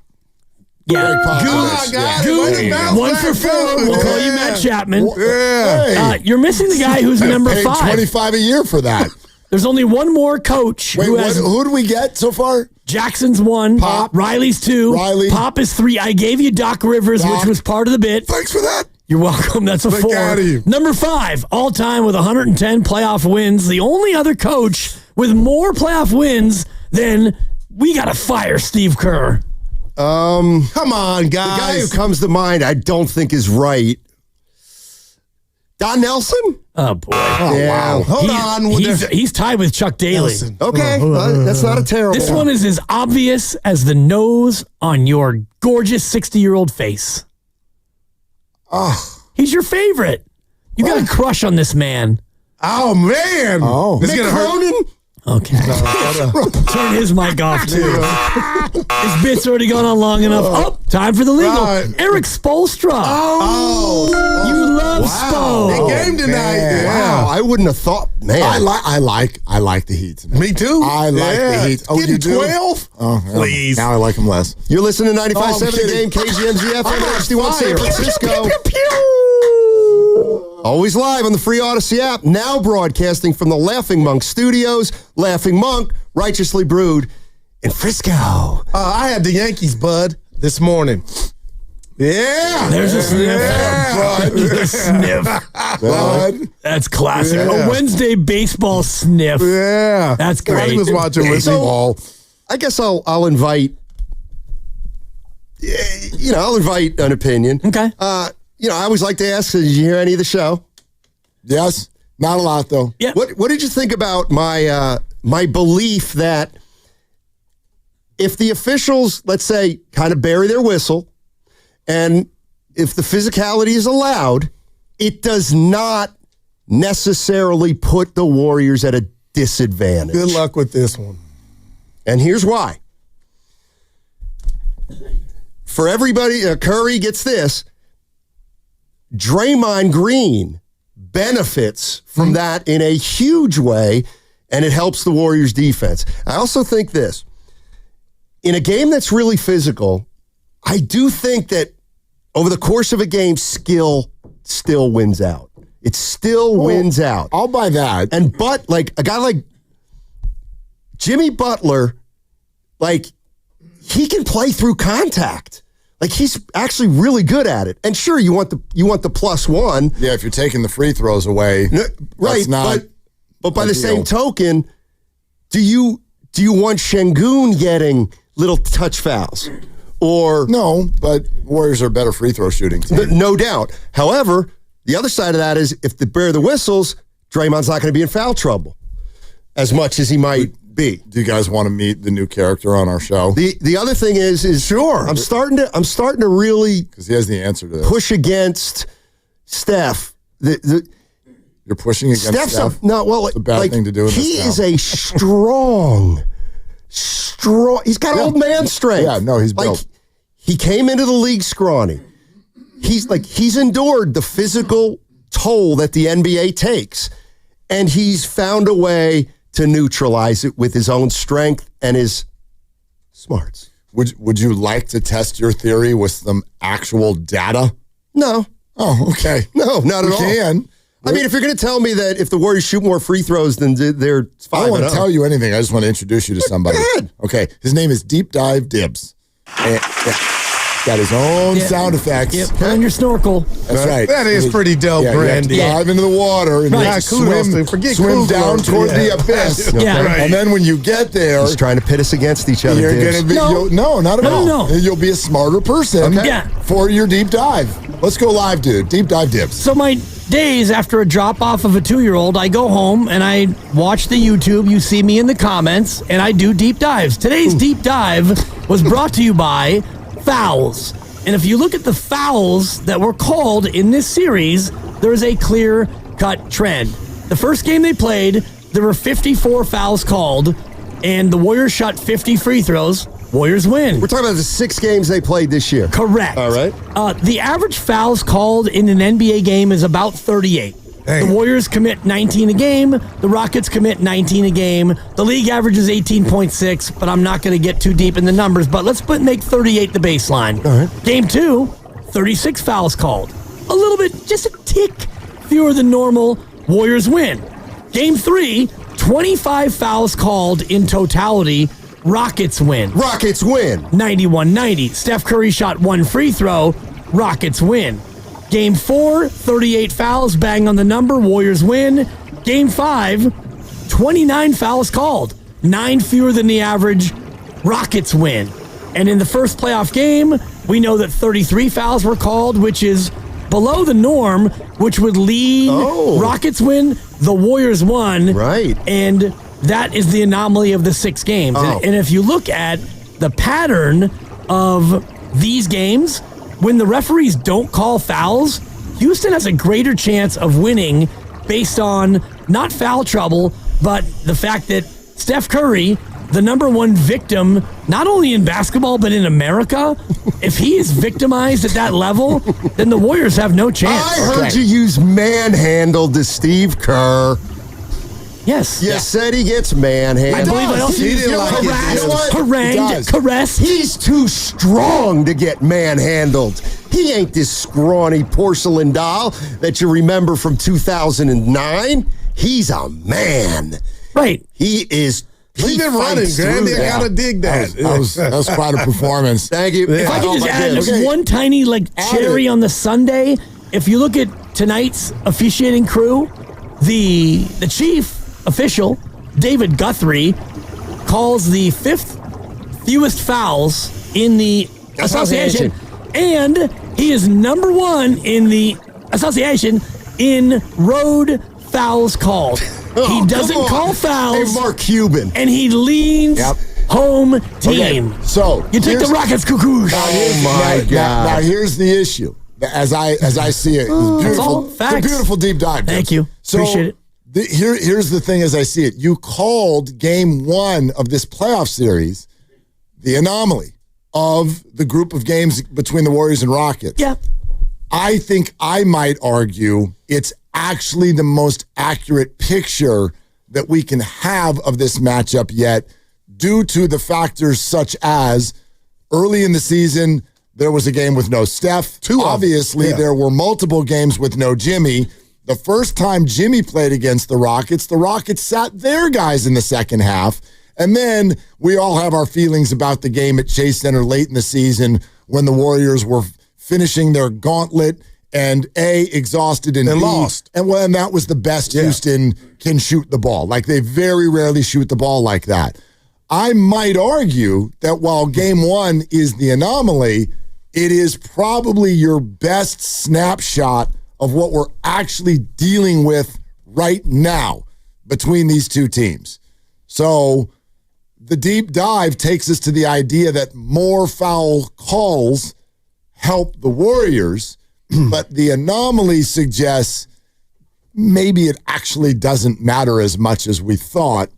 Goo, 1 for 4. We'll call you Matt Chapman. Yeah. You're missing the guy who's number Paid 5. $25 a year for that. There's only one more coach. Wait, who do we get so far? Jackson's 1. Pop. Riley's 2. Riley. Pop is 3. I gave you Doc Rivers, which was part of the bit. Thanks for that. You're welcome. That's a Look 4. at him. Number 5, all time with 110 playoff wins. The only other coach with more playoff wins than we got to fire Steve Kerr. Come on, guys. The guy who comes to mind, I don't think is right. Don Nelson? Oh, boy. Yeah. Wow. Hold on. He's tied with Chuck Daly. Okay. That's not a terrible This one is as obvious as the nose on your gorgeous 60-year-old face. Oh. He's your favorite. You got a crush on this man. Oh, man. Oh. This is Mick gonna hurt. Cronin? Okay. Turn his mic off, too. His bit's already gone on long enough. Oh, time for the legal. Eric Spoelstra. Oh. You love Spo. Big game tonight. Man. Wow, I wouldn't have thought, man. I like the Heat tonight. Me too. I like the Heat. Oh, Getting you do? 12? Oh, yeah. Please. Now I like them less. You're listening to 95.7 Oh, I'm The kidding. Game, KGMZ FM, HD1 San fire. Francisco. Always live on the free Odyssey app. Now broadcasting from the Laughing Monk Studios. Laughing Monk, righteously brewed in Frisco. I had the Yankees, bud, this morning. Yeah. There's a sniff. Yeah. There's a sniff. Bud. That's classic. Yeah. A Wednesday baseball sniff. Yeah. That's I great. was watching with So- me all. I guess I'll invite, I'll invite an opinion. Okay. I always like to ask, did you hear any of the show? Yes. Not a lot, though. Yeah. What did you think about my belief that if the officials, let's say, kind of bury their whistle, and if the physicality is allowed, it does not necessarily put the Warriors at a disadvantage? Good luck with this one. And here's why. For everybody, Curry gets this. Draymond Green benefits from that in a huge way, and it helps the Warriors' defense. I also think this. In a game that's really physical, I do think that over the course of a game, skill still wins out. It still wins out. I'll buy that. And like a guy like Jimmy Butler, like he can play through contact. Like he's actually really good at it. And sure, you want the +1. Yeah, if you're taking the free throws away, right? Not but by the same token, do you want Şengün getting little touch fouls? Or no, but Warriors are a better free throw shooting team. No doubt. However, the other side of that is if they bear the whistles, Draymond's not going to be in foul trouble as much as he might be. Do you guys want to meet the new character on our show? The other thing is sure. I'm starting to really, because he has the answer to this, push against Steph. You're pushing against Steph? It's a bad thing to do in he this is a strong. He's got old man strength. Yeah, no, he's built. He came into the league scrawny. He's endured the physical toll that the NBA takes, and he's found a way to neutralize it with his own strength and his smarts. Would you like to test your theory with some actual data? No. Oh, okay. No, not at all. We can. I mean, if you're going to tell me that if the Warriors shoot more free throws than they're 5-0. I don't want to tell you anything. I just want to introduce you to somebody. Go ahead. Okay. His name is Deep Dive Dibs. And, got his own sound effects. Yep. Put on your snorkel. That's right. That is pretty dope, Randy. Dive into the water and Right. Kudos. Forget swim Kugler. down toward the abyss. Yeah. Right. And then when you get there, He's trying to pit us against each other. you're Dibs. going to be No. not at No, all. no. You'll be a smarter person for your deep dive. Let's go live, dude. Deep dive Dibs. So my days after a drop off of a 2-year-old, I go home and I watch the YouTube. You see me in the comments, and I do deep dives. Today's deep dive was brought to you by fouls. And if you look at the fouls that were called in this series, there is a clear-cut trend. The first game they played, there were 54 fouls called, and the Warriors shot 50 free throws. Warriors win. We're talking about the 6 games they played this year. Correct. All right. The average fouls called in an NBA game is about 38. The Warriors commit 19 a game. The Rockets commit 19 a game. The league average is 18.6, but I'm not going to get too deep in the numbers. But let's make 38 the baseline. All right. Game 2, 36 fouls called. A little bit, just a tick fewer than normal. Warriors win. Game 3, 25 fouls called in totality. Rockets win. Rockets win. 91-90. Steph Curry shot 1 free throw. Rockets win. Game 4, 38 fouls, bang on the number. Warriors win. Game 5, 29 fouls called. 9 fewer than the average. Rockets win. And in the first playoff game, we know that 33 fouls were called, which is below the norm, which would lead Rockets win. The Warriors won. Right. And that is the anomaly of the 6 games. And if you look at the pattern of these games, when the referees don't call fouls, Houston has a greater chance of winning based on not foul trouble, but the fact that Steph Curry, the number 1 victim, not only in basketball, but in America, if he is victimized at that level, then the Warriors have no chance. I heard you use manhandled to Steve Kerr. Yes. You said he gets manhandled. I believe I also used harangued, caressed. He's too strong to get manhandled. He ain't this scrawny porcelain doll that you remember from 2009. He's a man. Right. He is. He's been running, Grandy. I gotta dig that. That was quite a performance. Thank you. If I could just add one tiny cherry on the sundae, if you look at tonight's officiating crew, the chief official, David Guthrie, calls the 5th fewest fouls in the association. And he is number 1 in the association in road fouls called. He doesn't call fouls. Hey, Mark Cuban. And he leans home team. Okay, so you take the Rockets cuckoosh. Now here's the issue. As I see it, that's all facts. It's a beautiful deep dive. Thank you. Appreciate it. Here's the thing as I see it. You called game 1 of this playoff series the anomaly of the group of games between the Warriors and Rockets. Yeah. I think I might argue it's actually the most accurate picture that we can have of this matchup yet, due to the factors such as early in the season, there was a game with no Steph. Obviously, there were multiple games with no Jimmy. The first time Jimmy played against the Rockets sat their guys in the second half. And then we all have our feelings about the game at Chase Center late in the season when the Warriors were finishing their gauntlet and exhausted and lost. And that was the best Houston can shoot the ball. Like, they very rarely shoot the ball like that. I might argue that while game 1 is the anomaly, it is probably your best snapshot of what we're actually dealing with right now between these two teams. So the deep dive takes us to the idea that more foul calls help the Warriors, but the anomaly suggests maybe it actually doesn't matter as much as we thought.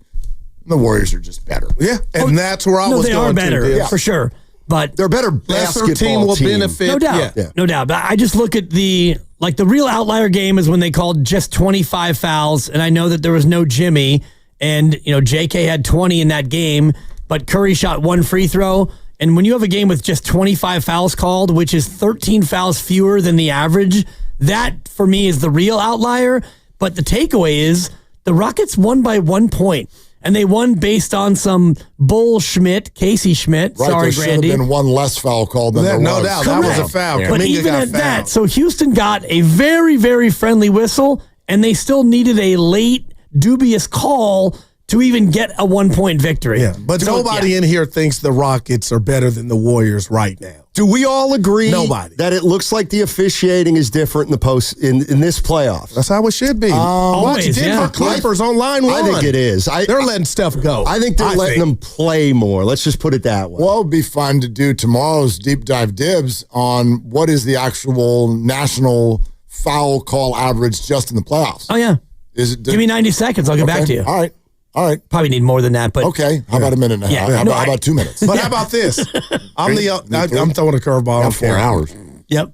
The Warriors are just better. Yeah, and that's where I was going. They are better, for sure. But they're better basketball team will benefit. No doubt. No doubt. But I just look at the real outlier game is when they called just 25 fouls, and I know that there was no Jimmy, and JK had 20 in that game, but Curry shot 1 free throw. And when you have a game with just 25 fouls called, which is 13 fouls fewer than the average, that for me is the real outlier. But the takeaway is the Rockets won by 1 point. And they won based on some Casey Schmidt. Right, Sorry, there Grandy. should have been one less foul called than there was. No doubt. That was a foul. But even at that, so Houston got a very, very friendly whistle, and they still needed a late, dubious call to even get a 1 point victory. Yeah, but nobody in here thinks the Rockets are better than the Warriors right now. Do we all agree that it looks like the officiating is different in this playoffs? That's how it should be. Watch Denver Clippers on line 1. I think it is. They're letting stuff go. I think they're letting them play more. Let's just put it that way. Well, it would be fun to do tomorrow's deep dive dibs on what is the actual national foul call average just in the playoffs. Oh, yeah. Give me 90 seconds. I'll get back to you. All right. Probably need more than that, but okay. How about a minute and a half? How about 2 minutes? But how about this? I'm throwing a curveball. 4 hours. Yep.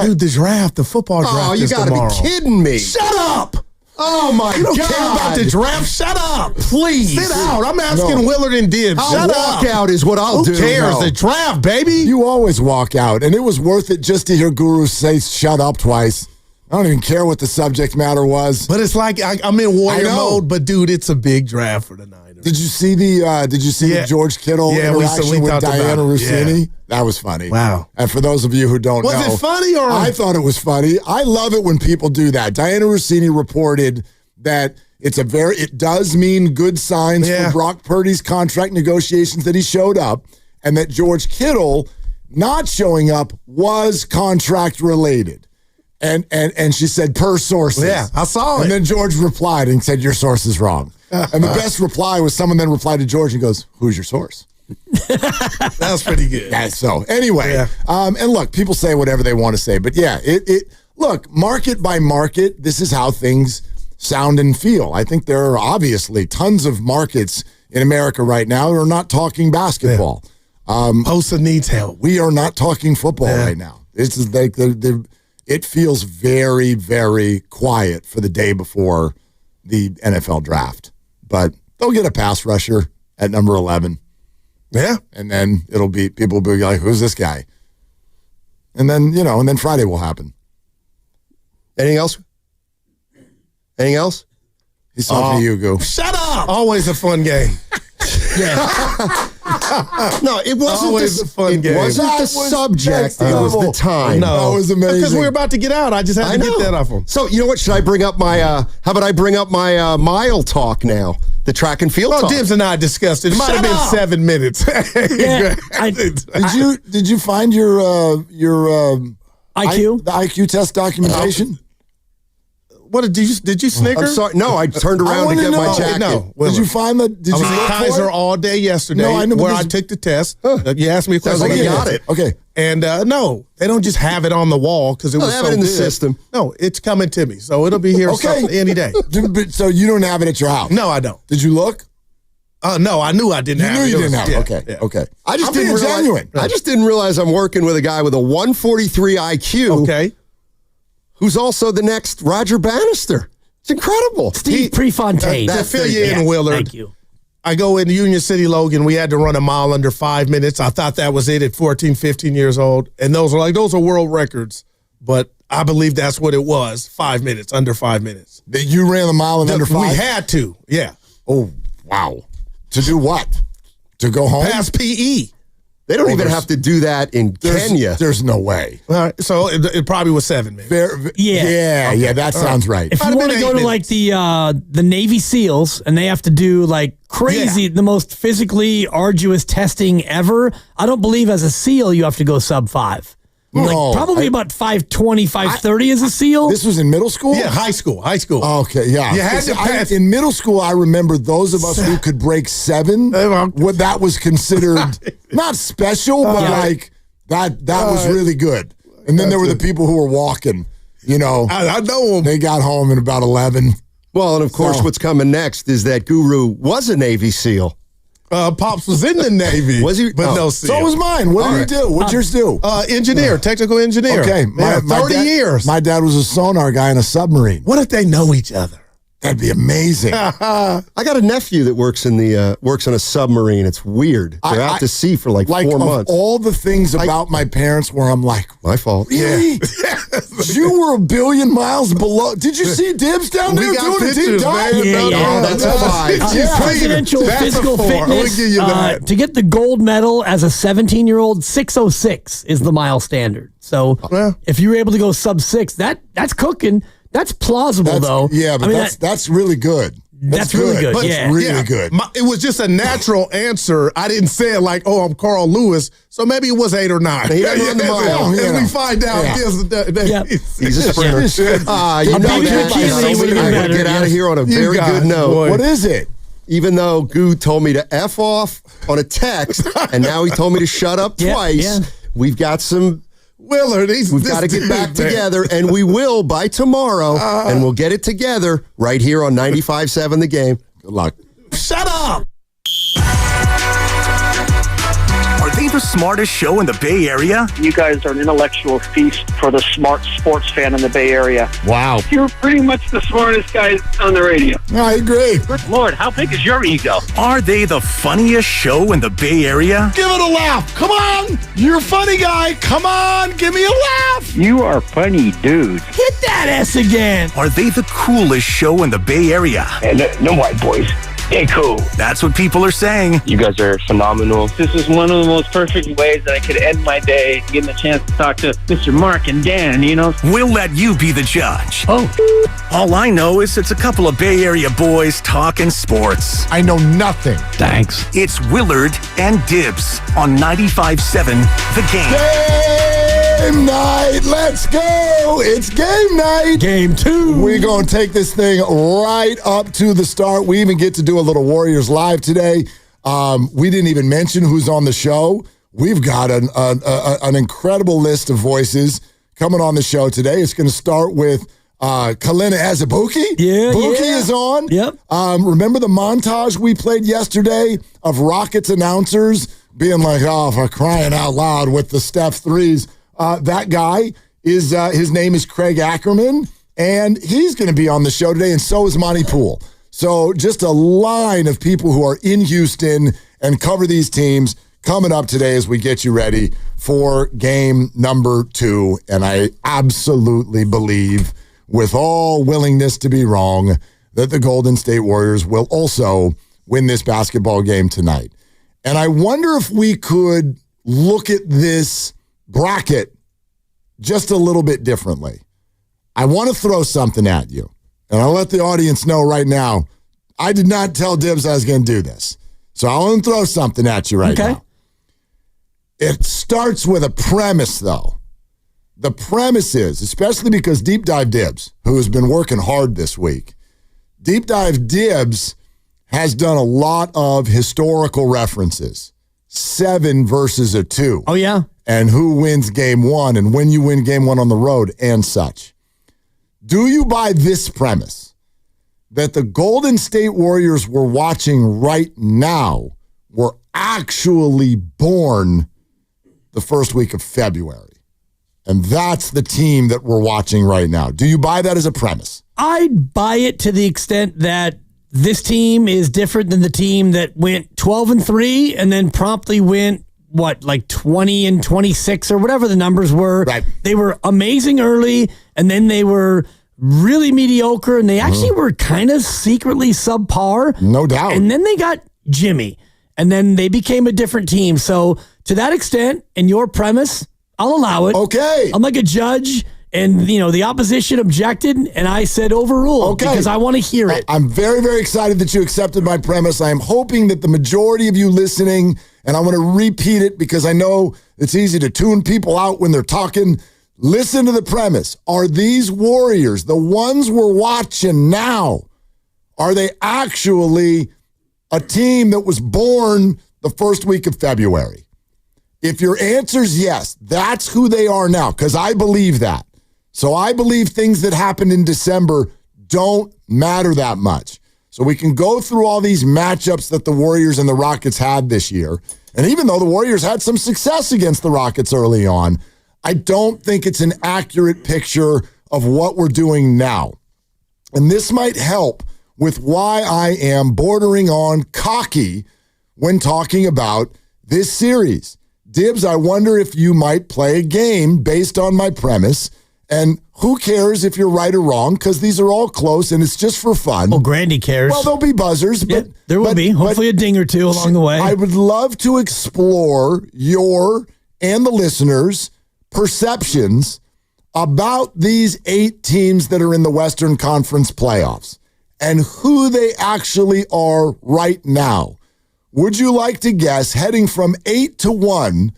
Dude, the draft, the football draft. Oh, you is got to tomorrow. be kidding me. Shut up. Oh, my God. You don't care about the draft? Shut up. Please. Sit out. I'm asking Willard and Dibs. I'll walk out is what I'll do. Who cares? The draft, baby. You always walk out, and it was worth it just to hear Guru say shut up twice. I don't even care what the subject matter was. But it's like I'm in warrior mode, but dude, it's a big draft for the Niners. Did you see the George Kittle interaction with Diana Rossini? Yeah. That was funny. Wow. And for those of you who don't know. Was it funny or? I thought it was funny. I love it when people do that. Diana Rossini reported that it does mean good signs for Brock Purdy's contract negotiations that he showed up, and that George Kittle not showing up was contract related. And she said, per sources. Yeah, I saw it. And then George replied and said, your source is wrong. And the best reply was someone then replied to George and goes, who's your source? That was pretty good. Yeah, so anyway, and look, people say whatever they want to say, but yeah, look, market by market, this is how things sound and feel. I think there are obviously tons of markets in America right now who are not talking basketball. Posa needs help. We are not talking football right now. This is like it feels very, very quiet for the day before the NFL draft. But they'll get a pass rusher at number 11. Yeah. And then people will be like, who's this guy? And then, and then Friday will happen. Anything else? Anything else? He's talking to you, Goo. Shut up! Always a fun game. No, it wasn't Always a fun game. It wasn't the subject. It was the time. No, that was amazing. Because we were about to get out. I just had to get that off him. So, you know what? Should I bring up my, how about I bring up my mile talk now? The track and field talk. Dibs and I discussed it. It might have been 7 minutes. Did you find your IQ? The IQ test documentation? What did you snicker? I'm sorry. No, I turned around to get my jacket. No, did you find the? Did I you was look at for Kaiser it? all day yesterday. No, I know, where I took the test. You asked me a question. Sounds like you Okay, got it. Okay. And no, they don't just have it on the wall because it was They have so it in the good. system. No, it's coming to me, so it'll be here any day. So you don't have it at your house? No, I don't. Did you look? No, I knew I didn't have it. You didn't have it. Yeah, Okay. yeah. Okay. I just I'm didn't being realize. genuine. I just didn't realize I'm working with a guy with a 143 IQ. Okay. Who's also the next Roger Bannister. It's incredible. Steve Prefontaine. To fill you in, Willard. Thank you. I go into Union City, Logan. We had to run a mile under 5 minutes. I thought that was it at 14, 15 years old. And those are world records. But I believe that's what it was. 5 minutes, under 5 minutes. That you ran the mile in under 5? We had to, yeah. Oh, wow. To do what? To go home? Pass PE. They don't even have to do that in Kenya. There's no way. All right, so it probably was 7 minutes. Yeah, that sounds right. If you want to go to like the Navy SEALs and they have to do like crazy, the most physically arduous testing ever, I don't believe as a SEAL you have to go sub 5. No, probably about 520, 530 as a SEAL. This was in middle school? Yeah, high school. Okay, yeah. You had to pass. In middle school, I remember those of us who could break 7, what that was considered not special, but like that was really good. And then there were the people who were walking, I know them. They got home in about 11. Well, and of course, what's coming next is that Guru was a Navy SEAL. Pops was in the Navy. Was he? But no SEAL. So was mine. What did he do? What'd yours do? Engineer, technical engineer. Okay. 30 years. My dad was a sonar guy in a submarine. What if they know each other? That'd be amazing. I got a nephew that works in works on a submarine. It's weird. They're out to sea for like 4 months. All the things about my parents where I'm like, my fault. Really? You were a billion miles below. Did you see Dibs down there doing a deep dive? Yeah. That's a 5. Presidential physical fitness. To get the gold medal as a 17-year-old, 6:06 is the mile standard. So if you were able to go sub 6, that's cooking. That's plausible, though. Yeah, but that's really good. That's really good. But Yeah. it's really good. It was just a natural answer. I didn't say it like, I'm Carl Lewis, so maybe it was 8 or 9. He didn't run the mile. As we find out, He's a sprinter. You know that. I get out of here on a very good note. Boy. What is it? Even though Goo told me to F off on a text, and now he told me to shut up twice, we've got some... Willard, we've got to get back together, and we will by tomorrow, and we'll get it together right here on 95.7 The Game. Good luck. Shut up! Are they the smartest show in the Bay Area? You guys are an intellectual feast for the smart sports fan in the Bay Area. Wow. You're pretty much the smartest guys on the radio. I agree. Good Lord, how big is your ego? Are they the funniest show in the Bay Area? Give it a laugh. Come on. You're a funny guy. Come on. Give me a laugh. You are funny, dude. Hit that S again. Are they the coolest show in the Bay Area? And no white boys. They cool. That's what people are saying. You guys are phenomenal. This is one of the most perfect ways that I could end my day, getting the chance to talk to Mr. Mark and Dan, you know. We'll let you be the judge. Oh. All I know is it's a couple of Bay Area boys talking sports. I know nothing. Thanks. It's Willard and Dibs on 95.7 The Game. Game night. Let's go. It's game night. Game 2. We're going to take this thing right up to the start. We even get to do a little Warriors Live today. We didn't even mention who's on the show. We've got an incredible list of voices coming on the show today. It's going to start with Kalina Azubuike. Buki is on. Yep. Remember the montage we played yesterday of Rockets announcers being like, oh, for crying out loud with the Steph threes. That guy is his name is Craig Ackerman, and he's going to be on the show today, and so is Monty Poole. So just a line of people who are in Houston and cover these teams coming up today as we get you ready for game number 2. And I absolutely believe, with all willingness to be wrong, that the Golden State Warriors will also win this basketball game tonight. And I wonder if we could look at this bracket just a little bit differently. I want to throw something at you, and I'll let the audience know right now, I did not tell Dibs I was going to do this. So I want to throw something at you right now. It starts with a premise, though. The premise is, especially because Deep Dive Dibs, who has been working hard this week, Deep Dive Dibs has done a lot of historical references. 7 versus a 2. Oh, yeah? And who wins game 1 and when you win game 1 on the road and such. Do you buy this premise that the Golden State Warriors we're watching right now were actually born the first week of February? And that's the team that we're watching right now. Do you buy that as a premise? I'd buy it to the extent that this team is different than the team that went 12-3 and then promptly went, 20-26 or whatever the numbers were. Right. They were amazing early, and then they were really mediocre, and they actually were kind of secretly subpar. No doubt. And then they got Jimmy, and then they became a different team. So to that extent, in your premise, I'll allow it. Okay. I'm like a judge, and the opposition objected, and I said overrule because I want to hear it. I'm very, very excited that you accepted my premise. I am hoping that the majority of you listening, and I want to repeat it because I know it's easy to tune people out when they're talking. Listen to the premise. Are these Warriors, the ones we're watching now, are they actually a team that was born the first week of February? If your answer is yes, that's who they are now, because I believe that. So I believe things that happened in December don't matter that much. So we can go through all these matchups that the Warriors and the Rockets had this year. And even though the Warriors had some success against the Rockets early on, I don't think it's an accurate picture of what we're doing now. And this might help with why I am bordering on cocky when talking about this series. Dibs, I wonder if you might play a game based on my premise. And who cares if you're right or wrong, because these are all close and it's just for fun. Well, Grandy cares. Well, there'll be buzzers. But there will be. Hopefully a ding or two along the way. I would love to explore your and the listeners' perceptions about these 8 teams that are in the Western Conference playoffs and who they actually are right now. Would you like to guess, heading from 8-1,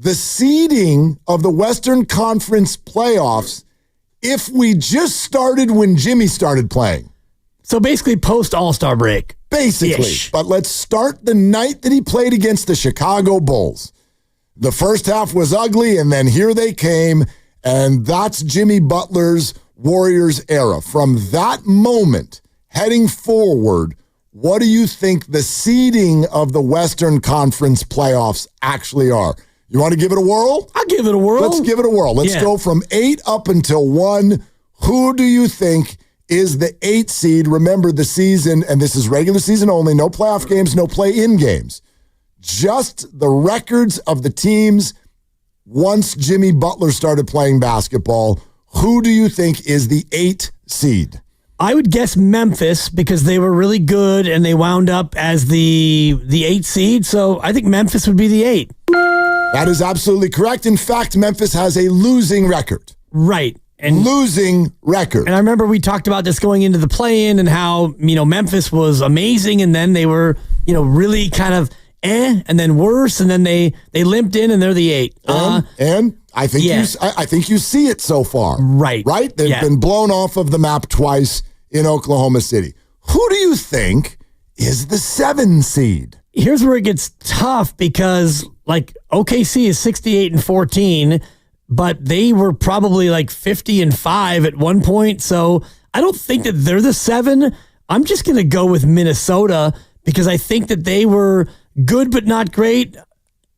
the seeding of the Western Conference playoffs if we just started when Jimmy started playing? So basically post All-Star break. Basically. Ish. But let's start the night that he played against the Chicago Bulls. The first half was ugly, and then here they came, and that's Jimmy Butler's Warriors era. From that moment, heading forward, what do you think the seeding of the Western Conference playoffs actually are? You want to give it a whirl? I'll give it a whirl. Let's give it a whirl. Let's go from 8 up until 1. Who do you think is the 8 seed? Remember the season, and this is regular season only, no playoff games, no play-in games. Just the records of the teams once Jimmy Butler started playing basketball. Who do you think is the 8 seed? I would guess Memphis because they were really good and they wound up as the 8 seed. So I think Memphis would be the 8. That is absolutely correct. In fact, Memphis has a losing record. Right. And losing record. And I remember we talked about this going into the play-in and how, Memphis was amazing and then they were, really kind of and then worse, and then they limped in and they're the 8. And I think I think you see it so far. Right. Right? They've been blown off of the map twice in Oklahoma City. Who do you think is the 7 seed? Here's where it gets tough because OKC is 68-14, but they were probably 50-5 at one point. So I don't think that they're the 7. I'm just going to go with Minnesota because I think that they were good but not great.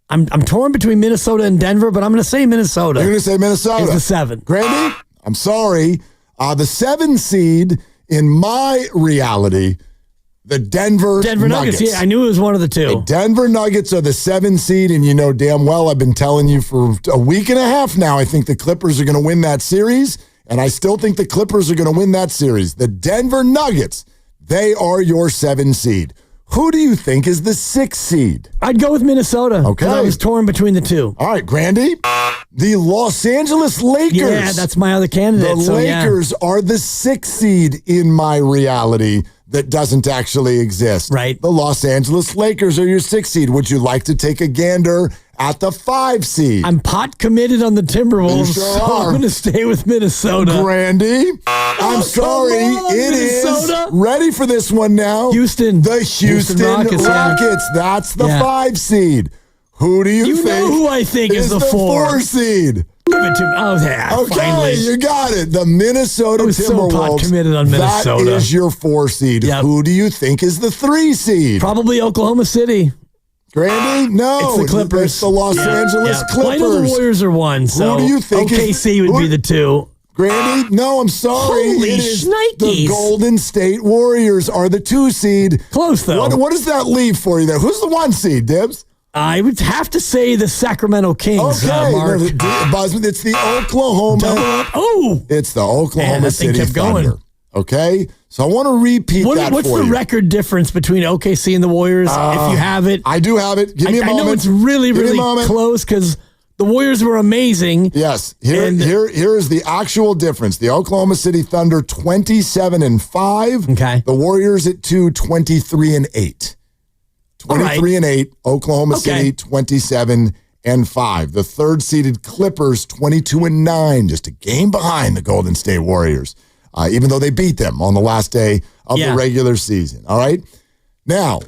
I'm torn between Minnesota and Denver, but I'm going to say Minnesota. You're going to say Minnesota. Is the 7. Grandy, I'm sorry. The 7 seed in my reality, the Denver Nuggets. Yeah, I knew it was one of the 2. The Denver Nuggets are the 7 seed, and you know damn well I've been telling you for a week and a half now I think the Clippers are going to win that series, and I still think the Clippers are going to win that series. The Denver Nuggets, they are your 7 seed. Who do you think is the 6 seed? I'd go with Minnesota. Okay. I was torn between the 2. All right, Grandy. The Los Angeles Lakers. Yeah, that's my other candidate. The Lakers are the 6 seed in my reality that doesn't actually exist. Right. The Los Angeles Lakers are your 6 seed. Would you like to take a gander at the 5 seed? I'm pot committed on the Timberwolves, so I'm going to stay with Minnesota. Grandy, I'm sorry. It Minnesota? is. Ready for this one now. Houston. The Houston Rockets. That's the 5 seed. Who do you think? You know who I think is the 4 seed. Give it to me. Oh, yeah. Okay, finally. You got it. The Minnesota Timberwolves. So pot committed on Minnesota. That is your 4 seed. Yep. Who do you think is the 3 seed? Probably Oklahoma City. Grandy? No. It's the Clippers. It's the Los Angeles Clippers. Well, I know the Warriors are 1, so who do you think OKC would be the 2. Grandy? No, I'm sorry. Holy it is shnikes. The Golden State Warriors are the 2 seed. Close, though. What does that leave for you there? Who's the 1 seed, Dibs? I would have to say the Sacramento Kings, okay, Mark. Buzzman, it's the Oklahoma. It's the Oklahoma City Thunder. Okay, so I want to repeat that what's for the you. record difference between OKC and the Warriors? If you have it, I do have it. Give me a moment. I know it's really, really close because the Warriors were amazing. Yes, here is the actual difference. The Oklahoma City Thunder 27-5. Okay, the Warriors at 23-8. 23-8. Oklahoma City 27-5. The third seeded Clippers 22-9, just a game behind the Golden State Warriors, even though they beat them on the last day of the regular season. All right. Now,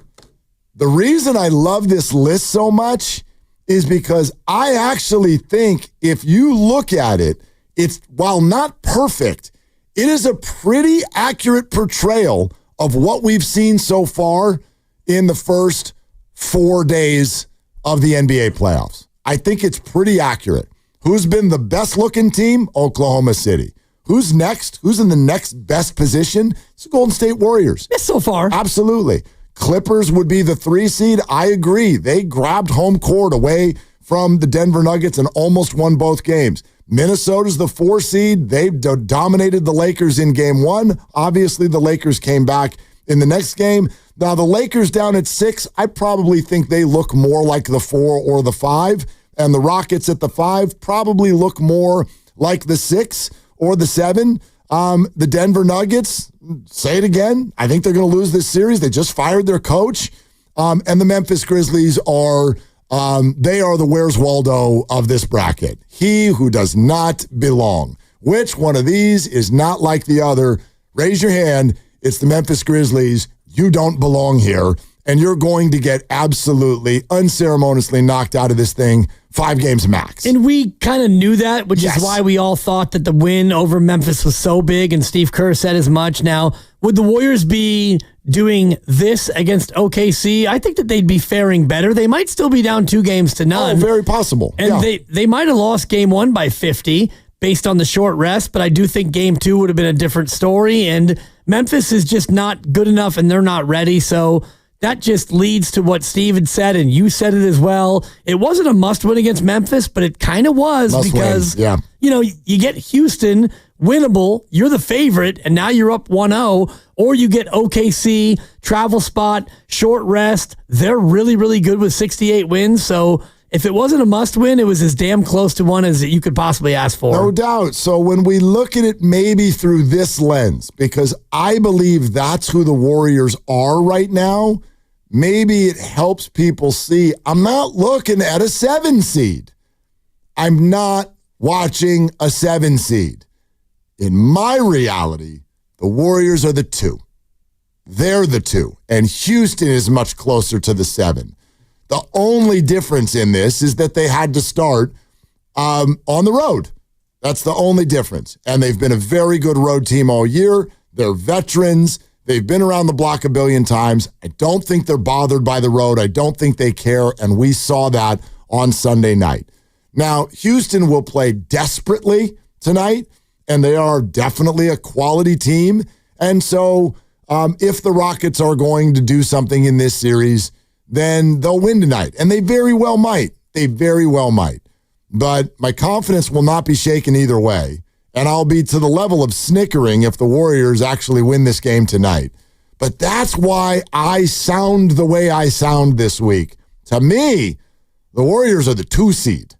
the reason I love this list so much is because I actually think if you look at it, it's, while not perfect, it is a pretty accurate portrayal of what we've seen so far in the first 4 days of the NBA playoffs. I think it's pretty accurate. Who's been the best looking team? Oklahoma City. Who's next? Who's in the next best position? It's the Golden State Warriors. Yes, so far. Absolutely. Clippers would be the 3 seed. I agree. They grabbed home court away from the Denver Nuggets and almost won both games. Minnesota's the 4 seed. They dominated the Lakers in game 1. Obviously, the Lakers came back in the next game. Now, the Lakers down at 6, I probably think they look more like the 4 or the 5. And the Rockets at the 5 probably look more like the 6 or the 7. The Denver Nuggets, say it again, I think they're going to lose this series. They just fired their coach. And the Memphis Grizzlies are, they are the Where's Waldo of this bracket. He who does not belong. Which one of these is not like the other? Raise your hand. It's the Memphis Grizzlies. You don't belong here, and you're going to get absolutely unceremoniously knocked out of this thing 5 games max. And we kind of knew that, which is why we all thought that the win over Memphis was so big, and Steve Kerr said as much. Now, would the Warriors be doing this against OKC, I think that they'd be faring better. They might still be down 2-0. Oh, very possible. And they might have lost game 1 by 50 based on the short rest, but I do think game 2 would have been a different story. And Memphis is just not good enough, and they're not ready. So that just leads to what Steve had said, and you said it as well. It wasn't a must-win against Memphis, but it kind of was because, you get Houston winnable, you're the favorite, and now you're up 1-0, or you get OKC, travel spot, short rest. They're really, really good with 68 wins, so if it wasn't a must-win, it was as damn close to one as you could possibly ask for. No doubt. So when we look at it maybe through this lens, because I believe that's who the Warriors are right now, maybe it helps people see I'm not looking at a 7 seed. I'm not watching a 7 seed. In my reality, the Warriors are the 2. They're the 2. And Houston is much closer to the 7. The only difference in this is that they had to start on the road. That's the only difference. And they've been a very good road team all year. They're veterans. They've been around the block a billion times. I don't think they're bothered by the road. I don't think they care, and we saw that on Sunday night. Now, Houston will play desperately tonight, and they are definitely a quality team. And so if the Rockets are going to do something in this series, then they'll win tonight. And they very well might. They very well might. But my confidence will not be shaken either way. And I'll be to the level of snickering if the Warriors actually win this game tonight. But that's why I sound the way I sound this week. To me, the Warriors are the 2 seed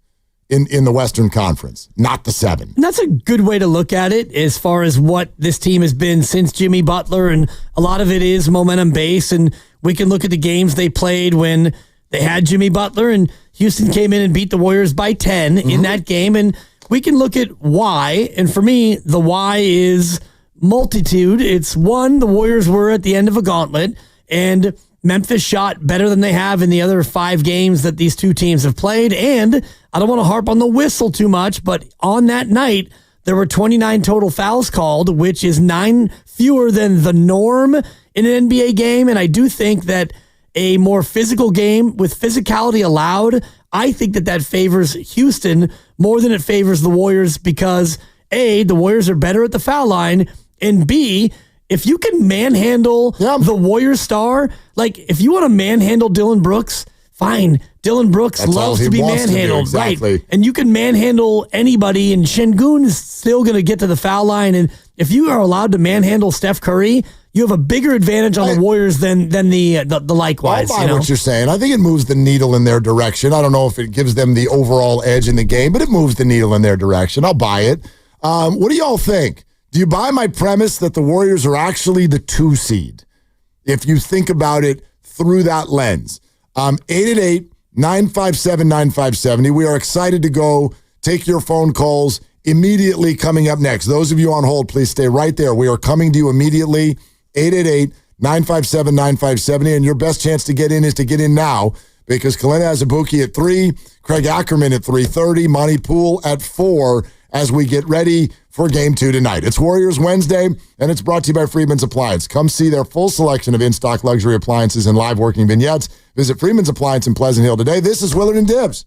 in the Western Conference, not the 7. And that's a good way to look at it as far as what this team has been since Jimmy Butler. And a lot of it is momentum based. And we can look at the games they played when they had Jimmy Butler, and Houston came in and beat the Warriors by 10 in that game. And we can look at why, and for me, the why is multitude. It's one, the Warriors were at the end of a gauntlet, and Memphis shot better than they have in the other 5 games that these two teams have played. And I don't want to harp on the whistle too much, but on that night, there were 29 total fouls called, which is 9 fewer than the norm in an NBA game. And I do think that a more physical game with physicality allowed, I think that favors Houston more than it favors the Warriors because, A, the Warriors are better at the foul line, and B, if you can manhandle the Warriors star, like if you want to manhandle Dylan Brooks, fine. Dylan Brooks loves to be manhandled, exactly. Right? And you can manhandle anybody, and Şengün is still going to get to the foul line. And if you are allowed to manhandle Steph Curry, you have a bigger advantage on the Warriors than the likewise. I buy what you're saying. I think it moves the needle in their direction. I don't know if it gives them the overall edge in the game, but it moves the needle in their direction. I'll buy it. What do y'all think? Do you buy my premise that the Warriors are actually the 2 seed? If you think about it through that lens. 888-957-9570. We are excited to go take your phone calls immediately coming up next. Those of you on hold, please stay right there. We are coming to you immediately. 888-957-9570. And your best chance to get in is to get in now because Kalena Azubuike at 3, Craig Ackerman at 3:30, Monty Poole at 4 as we get ready for Game 2 tonight. It's Warriors Wednesday, and it's brought to you by Freedman's Appliance. Come see their full selection of in-stock luxury appliances and live working vignettes. Visit Freedman's Appliance in Pleasant Hill today. This is Willard and Dibbs.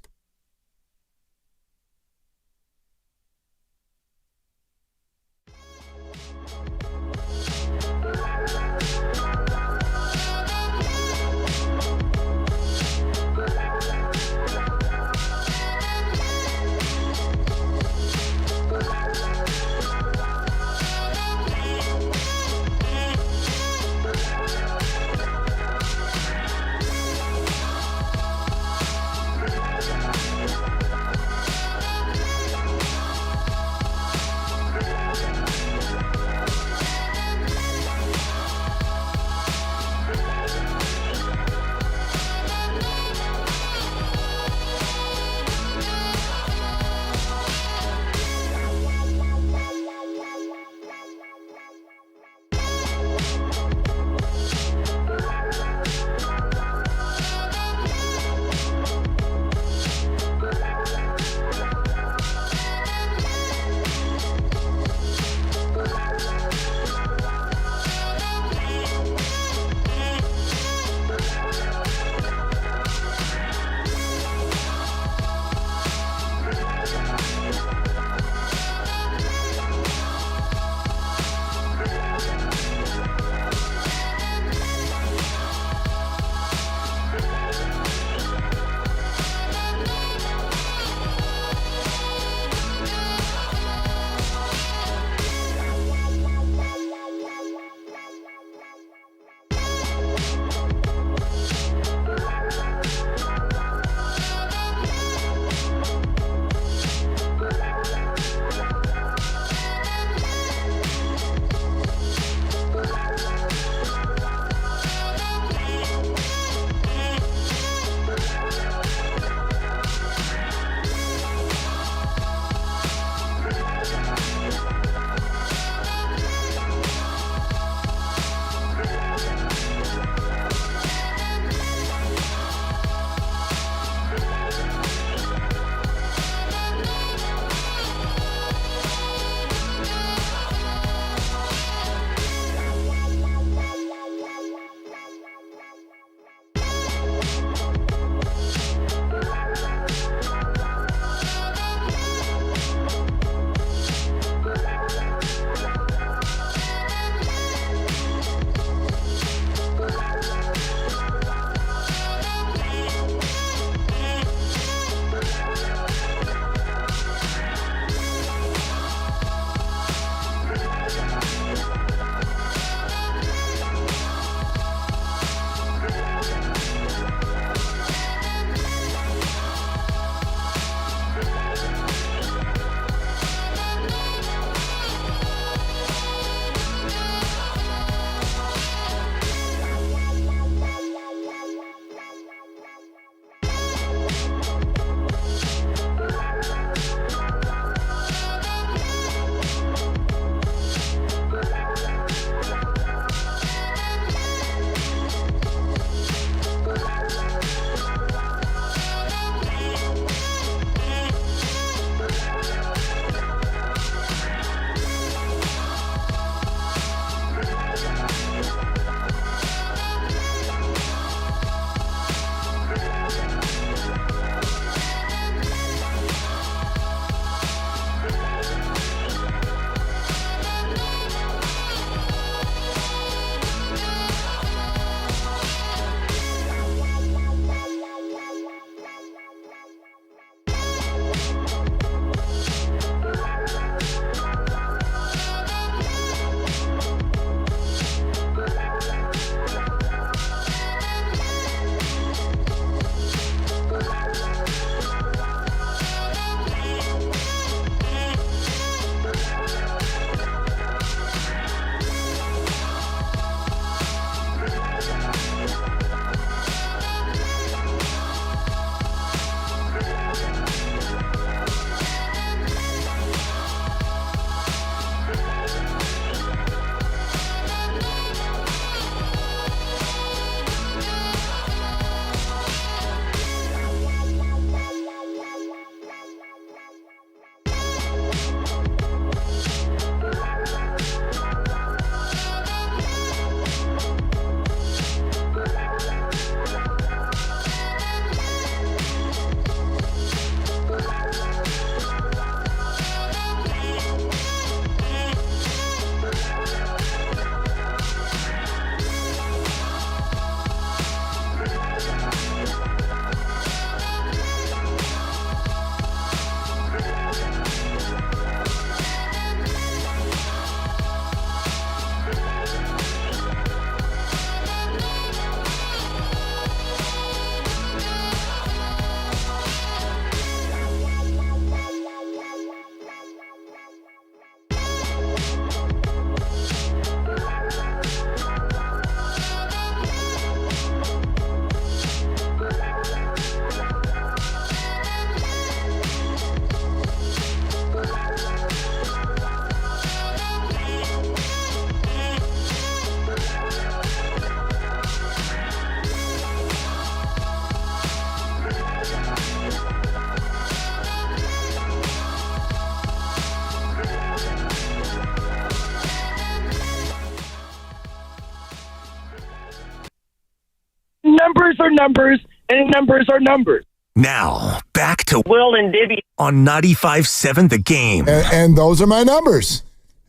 numbers are numbers, and numbers are numbers. Now, back to Will and Dibby on 95.7 The Game. And those are my numbers.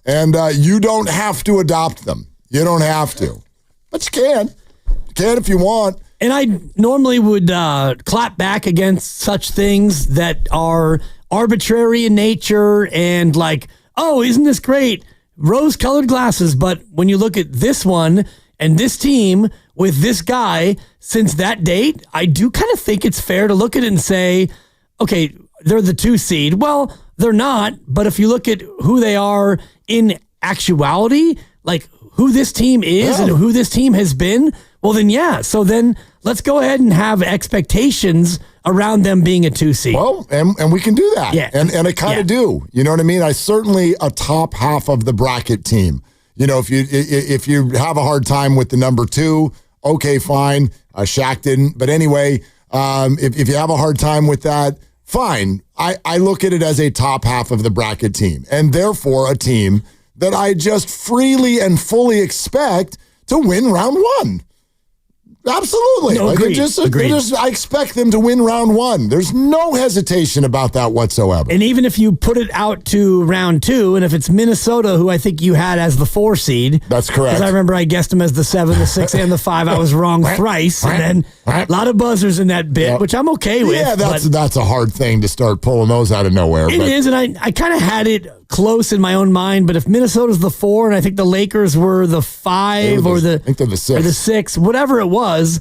And you don't have to adopt them. You don't have to. But you can. You can if you want. And I normally would clap back against such things that are arbitrary in nature and like, oh, isn't this great? Rose-colored glasses. But when you look at this one and this team with this guy since that date, I do kind of think it's fair to look at it and say, okay, they're the 2 seed. Well, they're not. But if you look at who they are in actuality, like who this team is and who this team has been, well, then, yeah. So then let's go ahead and have expectations around them being a 2 seed. Well, and we can do that. Yeah. And I kind of do. You know what I mean? I certainly a top half of the bracket team. You know, if you have a hard time with the number 2, okay, fine. Shaq didn't. But anyway, if you have a hard time with that, fine. I look at it as a top half of the bracket team, and therefore a team that I just freely and fully expect to win round 1. Absolutely. No, agreed. I expect them to win round 1. There's no hesitation about that whatsoever. And even if you put it out to round 2, and if it's Minnesota, who I think you had as the 4 seed. That's correct. Because I remember I guessed them as the 7, the 6, and the 5. I was wrong thrice. And then a lot of buzzers in that bit, which I'm okay with. Yeah, that's a hard thing to start pulling those out of nowhere. It is, and I kind of had it close in my own mind, but if Minnesota's the 4 and I think the Lakers were the 5 I think they're the 6. or the 6, whatever it was,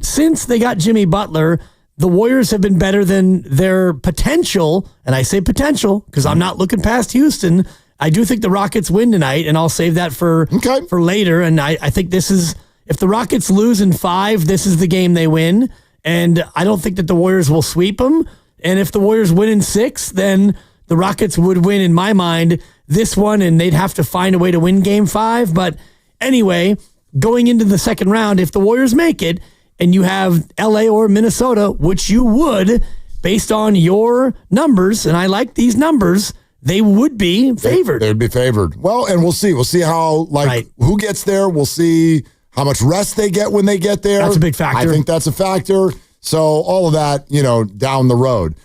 since they got Jimmy Butler, the Warriors have been better than their potential, and I say potential because I'm not looking past Houston. I do think the Rockets win tonight, and I'll save that for later, and I think this is, if the Rockets lose in 5, this is the game they win, and I don't think that the Warriors will sweep them, and if the Warriors win in 6, then the Rockets would win, in my mind, this one, and they'd have to find a way to win Game 5. But anyway, going into the second round, if the Warriors make it, and you have LA or Minnesota, which you would, based on your numbers, and I like these numbers, they would be favored. They'd be favored. Well, and we'll see. We'll see how, who gets there. We'll see how much rest they get when they get there. That's a big factor. I think that's a factor. So all of that, down the road.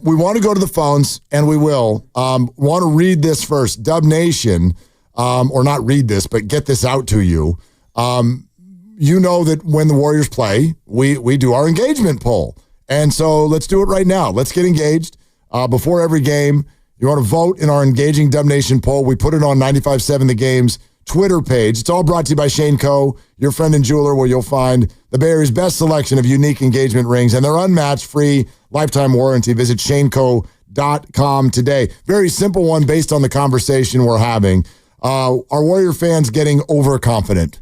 We want to go to the phones, and we will. Want to read this first. Dub Nation, or not read this, but get this out to you. You know that when the Warriors play, we do our engagement poll. And so let's do it right now. Let's get engaged. Before every game, you want to vote in our Engaging Dub Nation poll. We put it on 95.7 The Game's Twitter page. It's all brought to you by Shane Co., your friend and jeweler, where you'll find the Bay Area's best selection of unique engagement rings and their unmatched free lifetime warranty. Visit shaneco.com today. Very simple one based on the conversation we're having. Are Warrior fans getting overconfident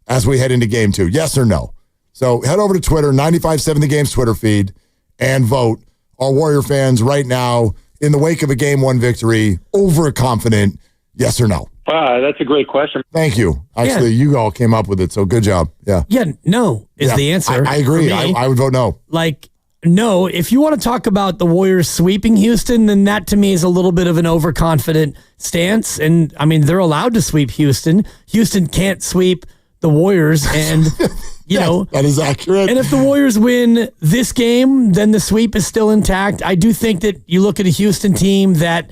as we head into Game 2? Yes or no? So head over to Twitter, 95.7 The Game's Twitter feed, and vote. Are Warrior fans right now, in the wake of a Game 1 victory, overconfident? Yes or no? Wow, that's a great question. Thank you. Actually, you all came up with it, so good job. Yeah. Yeah, no is the answer. I agree. I would vote no. No, if you want to talk about the Warriors sweeping Houston, then that to me is a little bit of an overconfident stance. And I mean, they're allowed to sweep Houston. Houston can't sweep the Warriors, and that is accurate. And if the Warriors win this game, then the sweep is still intact. I do think that you look at a Houston team that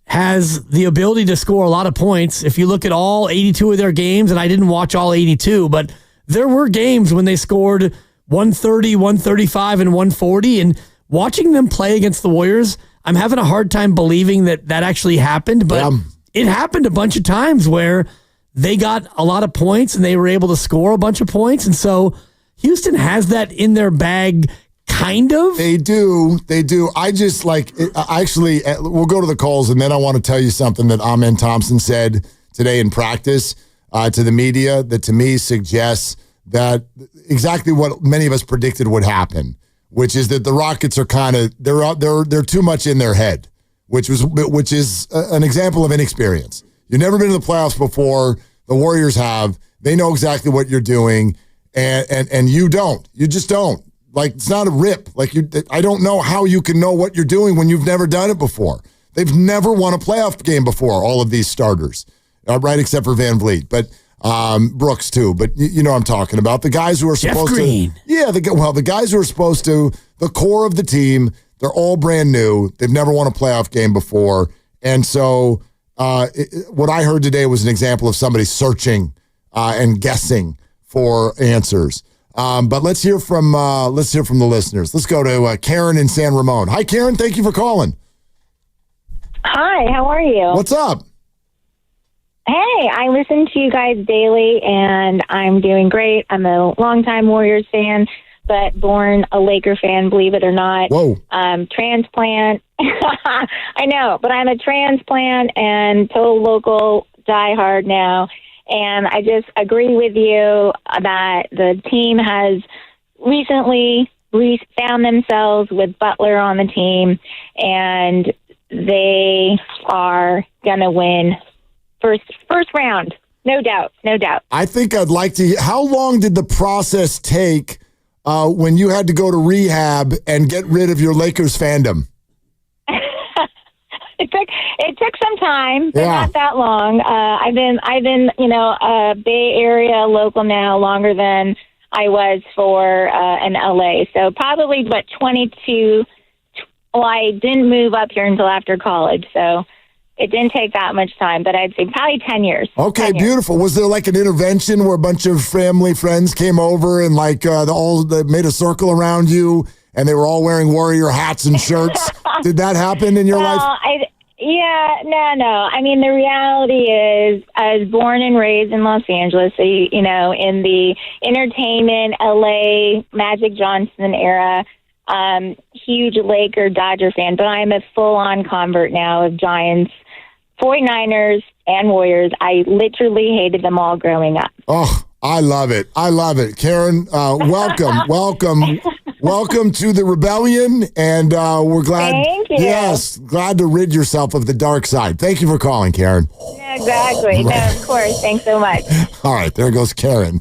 has the ability to score a lot of points. If you look at all 82 of their games, and I didn't watch all 82, but there were games when they scored 130, 135, and 140. And watching them play against the Warriors, I'm having a hard time believing that actually happened. But it happened a bunch of times where they got a lot of points and they were able to score a bunch of points. And so Houston has that in their bag, kind of. They do. I just actually, we'll go to the calls, and then I want to tell you something that Amen Thompson said today in practice to the media that to me suggests that exactly what many of us predicted would happen, which is that the Rockets are they're too much in their head, which is an example of inexperience. You've never been to the playoffs before. The Warriors have. They know exactly what you're doing, and you don't. You just don't. It's not a rip. I don't know how you can know what you're doing when you've never done it before. They've never won a playoff game before, all of these starters, right, except for Van Vliet. But Brooks too, but you know what I'm talking about. The guys who are supposed Green. to. Yeah, the guys who are supposed to, the core of the team, they're all brand new. They've never won a playoff game before. And so what I heard today was an example of somebody searching and guessing for answers. But let's hear from the listeners. Let's go to Karen in San Ramon. Hi, Karen. Thank you for calling. Hi, how are you? What's up? Hey, I listen to you guys daily, and I'm doing great. I'm a longtime Warriors fan, but born a Laker fan, believe it or not. Whoa. Transplant. I know, but I'm a transplant and total local diehard now. And I just agree with you that the team has recently found themselves with Butler on the team, and they are going to win first round. No doubt. I think I'd like to. How long did the process take when you had to go to rehab and get rid of your Lakers fandom? It took some time, but Yeah. not that long. I've been a Bay Area local now longer than I was for in LA. So probably 22. Well, I didn't move up here until after college, so it didn't take that much time. But I'd say probably 10 years. Okay, 10 years. beautiful. Was there like an intervention where a bunch of family friends came over and they made a circle around you and they were all wearing Warrior hats and shirts? Did that happen in your life? No. I mean, the reality is, I was born and raised in Los Angeles, so, in the entertainment, LA, Magic Johnson era, huge Laker Dodger fan, but I'm a full-on convert now of Giants, 49ers, and Warriors. I literally hated them all growing up. Oh, I love it. Karen, welcome to the rebellion, and we're glad. Thank you. Yes, glad to rid yourself of the dark side. Thank you for calling, Karen. Yeah, exactly. No, of course. Thanks so much. All right, there goes Karen.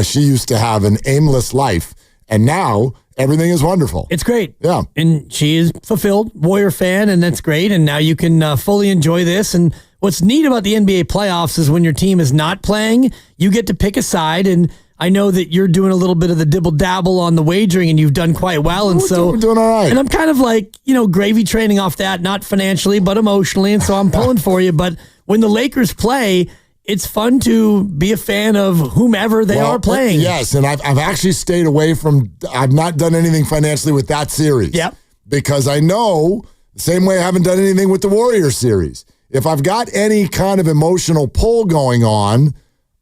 She used to have an aimless life, and now everything is wonderful. It's great. Yeah. And she is fulfilled, Warrior fan, and that's great. And now you can fully enjoy this. And what's neat about the NBA playoffs is when your team is not playing, you get to pick a side. And I know that you're doing a little bit of the dibble-dabble on the wagering, and you've done quite well. And we're doing all right. And I'm kind of like, gravy training off that, not financially, but emotionally. And so I'm pulling for you. But when the Lakers play, it's fun to be a fan of whomever they are playing. Yes, and I've actually stayed away from. I've not done anything financially with that series. Yep. Because I know the same way I haven't done anything with the Warriors series. If I've got any kind of emotional pull going on,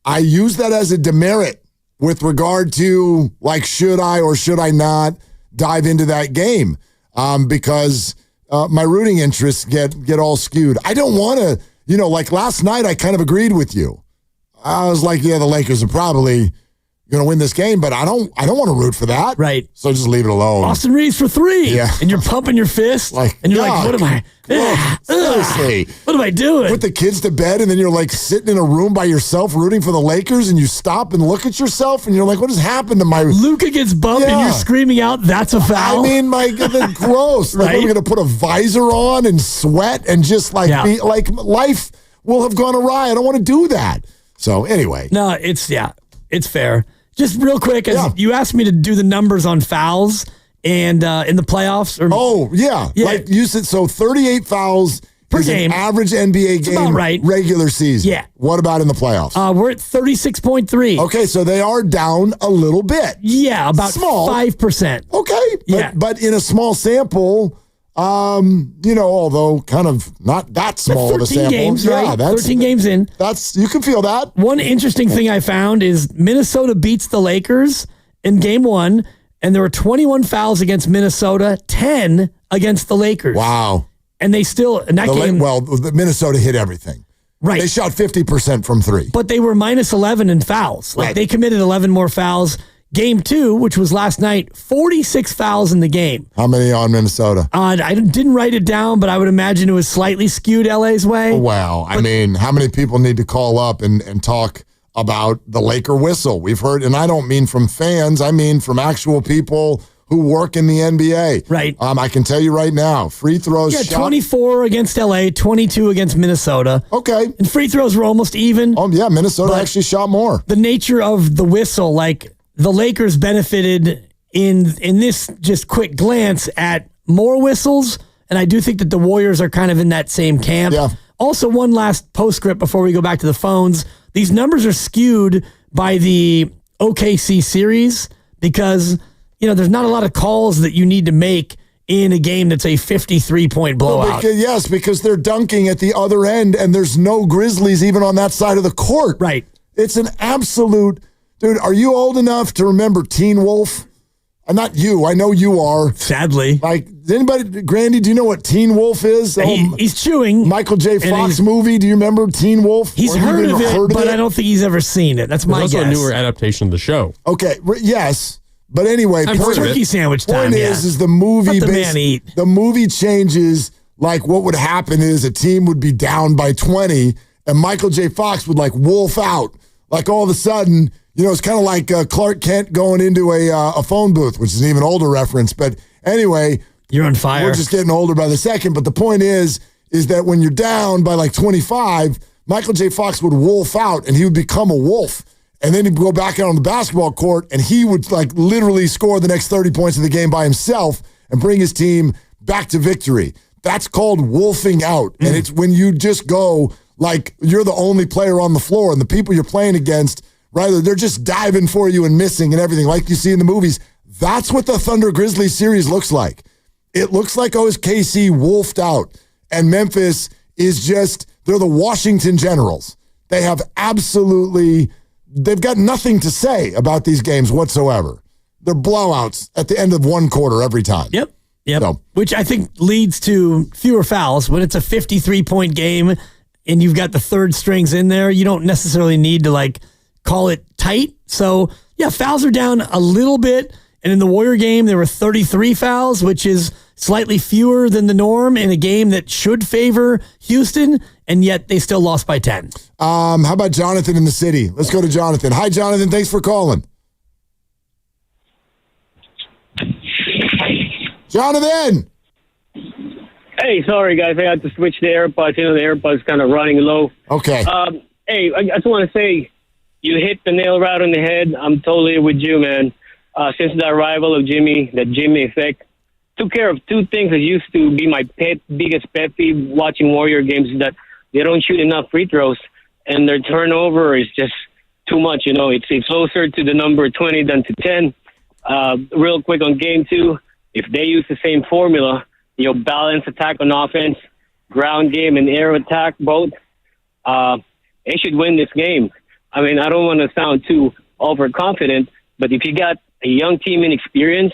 I use that as a demerit with regard to should I or should I not dive into that game? Because my rooting interests get all skewed. I don't want to. Last night, I kind of agreed with you. I was like, yeah, the Lakers are probably going to win this game, but I don't want to root for that. Right. So just leave it alone. Austin Reeves for 3. Yeah. And you're pumping your fist. And you're like, what am I? Seriously. What am I doing? Put the kids to bed, and then you're sitting in a room by yourself rooting for the Lakers, and you stop and look at yourself, and you're like, what has happened to my... Luka gets bumped, and you're screaming out, that's a foul. I mean, that's gross. Right? We're going to put a visor on and sweat and just be life will have gone awry. I don't want to do that. So anyway. No, it's fair. Just real quick, as you asked me to do the numbers on fouls and in the playoffs. Like you said, so 38 fouls per game. An average NBA game about right. Regular season. Yeah. What about in the playoffs? We're at 36.3. Okay, so they are down a little bit. Yeah, about small. 5%. Okay. But in a small sample, although kind of not that small of a sample. Games, right? 13 games in. You can feel that. One interesting thing I found is Minnesota beats the Lakers in game 1, and there were 21 fouls against Minnesota, 10 against the Lakers. Wow. And they still, in that game... Minnesota hit everything. Right. They shot 50% from 3. But they were minus 11 in fouls. Right. They committed 11 more fouls. Game 2, which was last night, 46 fouls in the game. How many on Minnesota? I didn't write it down, but I would imagine it was slightly skewed LA's way. Well, I mean, how many people need to call up and talk about the Laker whistle? We've heard, and I don't mean from fans, I mean from actual people who work in the NBA. Right. I can tell you right now, free throws. Yeah, 24 against LA, 22 against Minnesota. Okay. And free throws were almost even. Oh, yeah, Minnesota actually shot more. The nature of the whistle, like the Lakers benefited in this just quick glance at more whistles, and I do think that the Warriors are kind of in that same camp. Yeah. Also, one last postscript before we go back to the phones. These numbers are skewed by the OKC series because, there's not a lot of calls that you need to make in a game that's a 53-point blowout. Well, because they're dunking at the other end, and there's no Grizzlies even on that side of the court. Right. It's an absolute... Dude, are you old enough to remember Teen Wolf? Not you. I know you are. Sadly. Like, anybody... Grandy, do you know what Teen Wolf is? He's chewing. Michael J. Fox movie. Do you remember Teen Wolf? He's heard of it, but I don't think he's ever seen it. That's my guess. It's also a newer adaptation of the show. Okay, yes. But anyway, turkey sandwich time. Point is the movie. Let the man eat. The movie changes. Like what would happen is a team would be down by 20, and Michael J. Fox would like wolf out. Like all of a sudden, it's kind of like Clark Kent going into a phone booth, which is an even older reference. But anyway, you're on fire. We're just getting older by the second. But the point is that when you're down by like 25, Michael J. Fox would wolf out, and he would become a wolf. And then he'd go back out on the basketball court, and he would like literally score the next 30 points of the game by himself and bring his team back to victory. That's called wolfing out. And it's when you just go like you're the only player on the floor, and the people you're playing against, rather, they're just diving for you and missing and everything like you see in the movies. That's what the Thunder Grizzlies series looks like. It looks like OKC wolfed out, and Memphis is just, they're the Washington Generals. They have they've got nothing to say about these games whatsoever. They're blowouts at the end of one quarter every time. Yep. Which I think leads to fewer fouls. When it's a 53-point game and you've got the third strings in there, you don't necessarily need to call it tight. So, yeah, fouls are down a little bit. And in the Warrior game, there were 33 fouls, which is slightly fewer than the norm in a game that should favor Houston, and yet they still lost by 10. How about Jonathan in the city? Let's go to Jonathan. Hi, Jonathan. Thanks for calling. Jonathan! Hey, sorry, guys. I had to switch the AirPods. The AirPods kind of running low. Okay. Hey, I just want to say you hit the nail right on the head. I'm totally with you, man. Since the arrival of Jimmy, the Jimmy effect, took care of two things that used to be my biggest pet peeve watching Warrior games, is that they don't shoot enough free throws, and their turnover is just too much. It's closer to the number 20 than to 10. Real quick on game 2, if they use the same formula, balance attack on offense, ground game and air attack both, they should win this game. I mean, I don't want to sound too overconfident, but if you got a young team in experience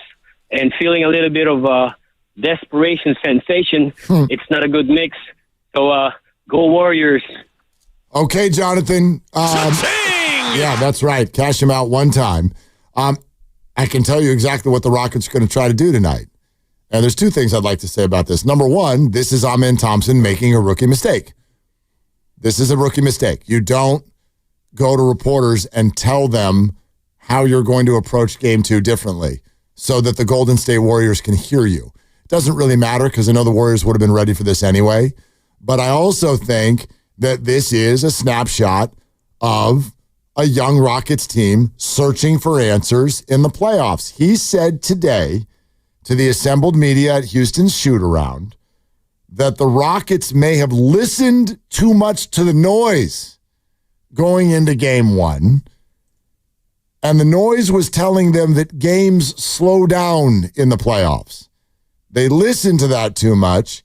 and feeling a little bit of desperation sensation, it's not a good mix. So go Warriors. Okay, Jonathan. Yeah, that's right. Cash him out one time. I can tell you exactly what the Rockets are going to try to do tonight. And there's two things I'd like to say about this. Number one, this is Amen Thompson making a rookie mistake. This is a rookie mistake. You don't go to reporters and tell them how you're going to approach game 2 differently so that the Golden State Warriors can hear you. It doesn't really matter because I know the Warriors would have been ready for this anyway. But I also think that this is a snapshot of a young Rockets team searching for answers in the playoffs. He said today to the assembled media at Houston's shoot-around that the Rockets may have listened too much to the noise going into game 1, and the noise was telling them that games slow down in the playoffs. They listened to that too much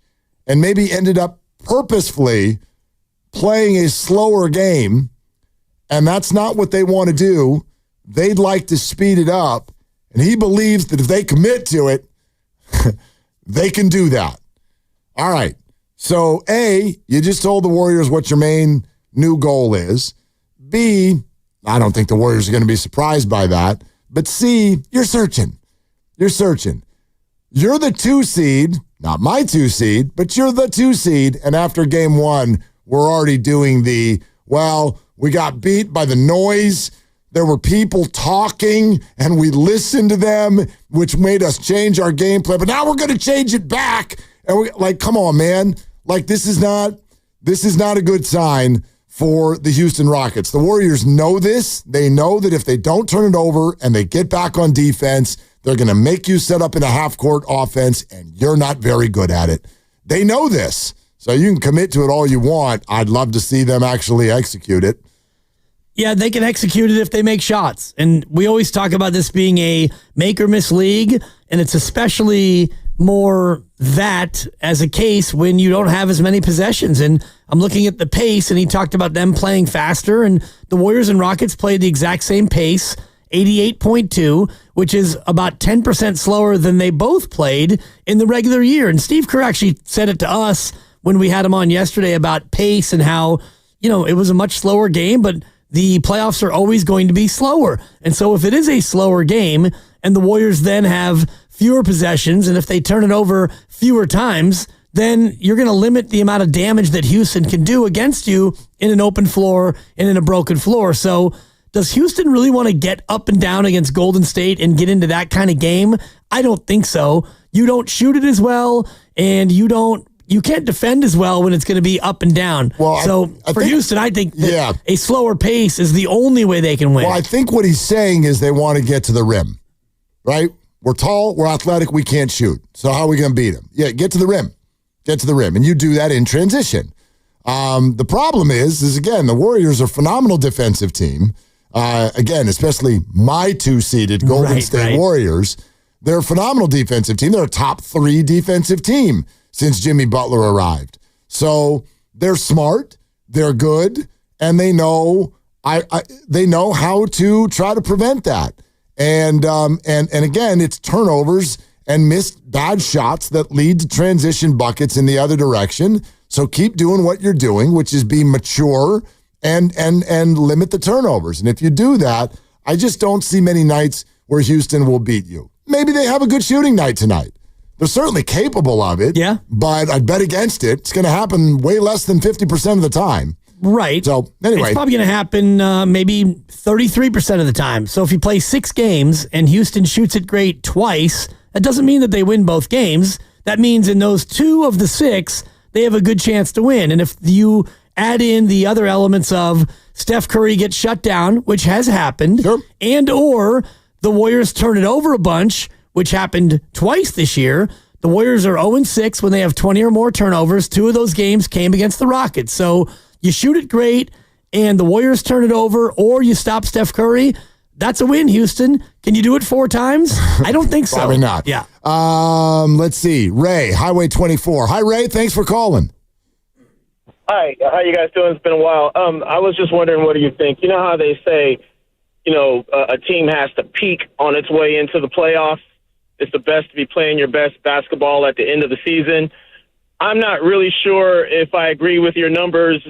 and maybe ended up purposefully playing a slower game, and that's not what they want to do. They'd like to speed it up, and he believes that if they commit to it, they can do that. All right. So, A, you just told the Warriors what your main new goal is. B, I don't think the Warriors are going to be surprised by that. But C, you're searching. You're searching. You're the 2 seed, not my 2 seed, but you're the 2 seed. And after game 1, we're already doing we got beat by the noise There were people talking, and we listened to them, which made us change our game plan. But now we're going to change it back. And we like, come on, man. Like, this is not a good sign for the Houston Rockets. The Warriors know this. They know that if they don't turn it over and they get back on defense, they're going to make you set up in a half-court offense, and you're not very good at it. They know this. So you can commit to it all you want. I'd love to see them actually execute it. Yeah, they can execute it if they make shots. And we always talk about this being a make or miss league, and it's especially more that as a case when you don't have as many possessions. And I'm looking at the pace, and he talked about them playing faster, and the Warriors and Rockets played the exact same pace, 88.2, which is about 10% slower than they both played in the regular year. And Steve Kerr actually said it to us when we had him on yesterday about pace and how, it was a much slower game, but the playoffs are always going to be slower. And so if it is a slower game and the Warriors then have fewer possessions, and if they turn it over fewer times, then you're going to limit the amount of damage that Houston can do against you in an open floor and in a broken floor. So does Houston really want to get up and down against Golden State and get into that kind of game? I don't think so. You don't shoot it as well, and you can't defend as well when it's going to be up and down. Well, so for Houston, I think that a slower pace is the only way they can win. Well, I think what he's saying is they want to get to the rim, right? We're tall, we're athletic, we can't shoot. So how are we going to beat them? Yeah, get to the rim. Get to the rim. And you do that in transition. The problem is again, the Warriors are a phenomenal defensive team. Again, especially my two-seeded Golden State Warriors. They're a phenomenal defensive team. They're a top 3 defensive team since Jimmy Butler arrived. So they're smart, they're good, and they know they know how to try to prevent that. And again, it's turnovers and missed bad shots that lead to transition buckets in the other direction. So keep doing what you're doing, which is be mature and limit the turnovers. And if you do that, I just don't see many nights where Houston will beat you. Maybe they have a good shooting night tonight. They're certainly capable of it. Yeah. But I'd bet against it. It's going to happen way less than 50% of the time. Right. So anyway. It's probably going to happen maybe 33% of the time. So if you play 6 games and Houston shoots it great twice, that doesn't mean that they win both games. That means in those 2 of the 6, they have a good chance to win. And if you add in the other elements of Steph Curry gets shut down, which has happened, and or the Warriors turn it over a bunch, which happened twice this year. The Warriors are 0-6 when they have 20 or more turnovers. 2 of those games came against the Rockets. So you shoot it great, and the Warriors turn it over, or you stop Steph Curry. That's a win, Houston. Can you do it 4 times? I don't think so. Probably not. Yeah. Let's see. Ray, Highway 24. Hi, Ray. Thanks for calling. Hi. How you guys doing? It's been a while. I was just wondering, what do you think? You know how they say, a team has to peak on its way into the playoffs? It's the best to be playing your best basketball at the end of the season. I'm not really sure if I agree with your numbers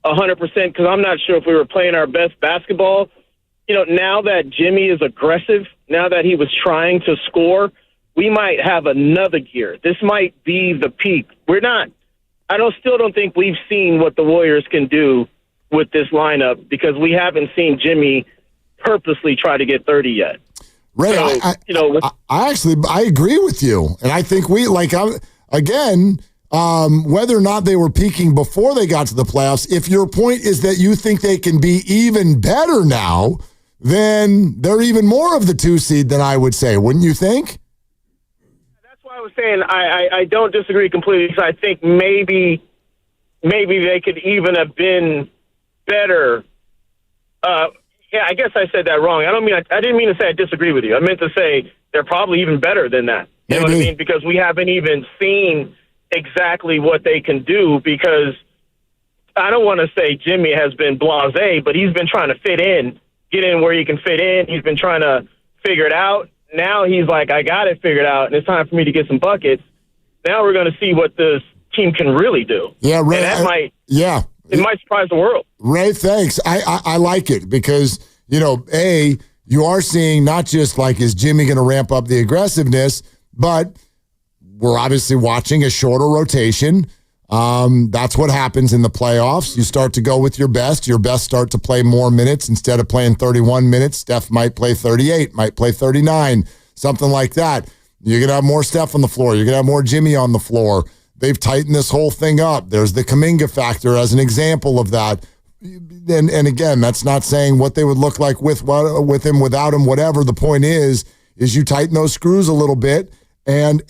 100% because I'm not sure if we were playing our best basketball. Now that Jimmy is aggressive, now that he was trying to score, we might have another gear. This might be the peak. Still don't think we've seen what the Warriors can do with this lineup because we haven't seen Jimmy purposely try to get 30 yet. Ray, so, I agree with you. And I think whether or not they were peaking before they got to the playoffs, if your point is that you think they can be even better now, then they're even more of the 2 seed than I would say. Wouldn't you think? That's why I was saying I don't disagree completely because I think maybe they could even have been better. Yeah, I guess I said that wrong. I didn't mean to say I disagree with you. I meant to say they're probably even better than that. You know what I mean? Because we haven't even seen exactly what they can do because I don't want to say Jimmy has been blasé, but he's been trying to fit in, get in where he can fit in. He's been trying to figure it out. Now he's like, I got it figured out, and it's time for me to get some buckets. Now we're going to see what this team can really do. Yeah, Ray. It might surprise the world. Ray, thanks. I like it because, you are seeing not just is Jimmy going to ramp up the aggressiveness, but we're obviously watching a shorter rotation That's what happens in the playoffs. You start to go with your best. Your best start to play more minutes. Instead of playing 31 minutes, Steph might play 38, might play 39, something like that. You're going to have more Steph on the floor. You're going to have more Jimmy on the floor. They've tightened this whole thing up. There's the Kuminga factor as an example of that. And again, that's not saying what they would look like with him, without him, whatever. The point is you tighten those screws a little bit. And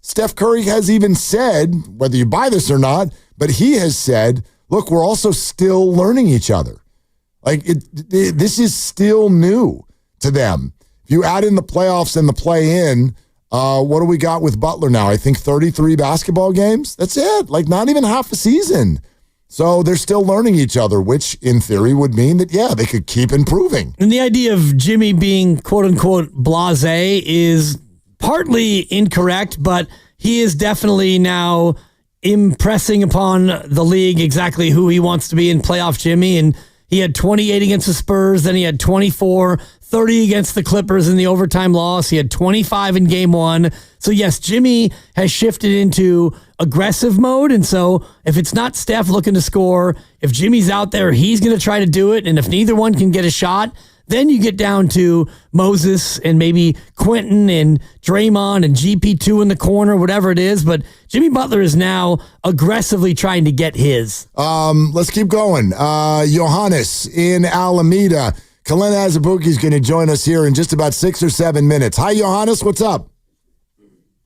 Steph Curry has even said, whether you buy this or not, but he has said, look, we're also still learning each other. Like this is still new to them. If you add in the playoffs and the play-in, what do we got with Butler now? I think 33 basketball games. That's it. Like not even half a season. So they're still learning each other, which in theory would mean that, yeah, they could keep improving. And the idea of Jimmy being quote-unquote blasé is partly incorrect, but he is definitely now impressing upon the league exactly who he wants to be in playoff Jimmy. And he had 28 against the Spurs, then he had 24, 30 against the Clippers in the overtime loss. He had 25 in game one. So yes, Jimmy has shifted into aggressive mode. And so if it's not Steph looking to score, if Jimmy's out there, he's going to try to do it. And if neither one can get a shot, then you get down to Moses and maybe Quentin and Draymond and GP2 in the corner, whatever it is. But Jimmy Butler is now aggressively trying to get his. Let's keep going. Johannes in Alameda. Kalena Azubuike is going to join us here in just about 6 or 7 minutes. Hi, Johannes. What's up?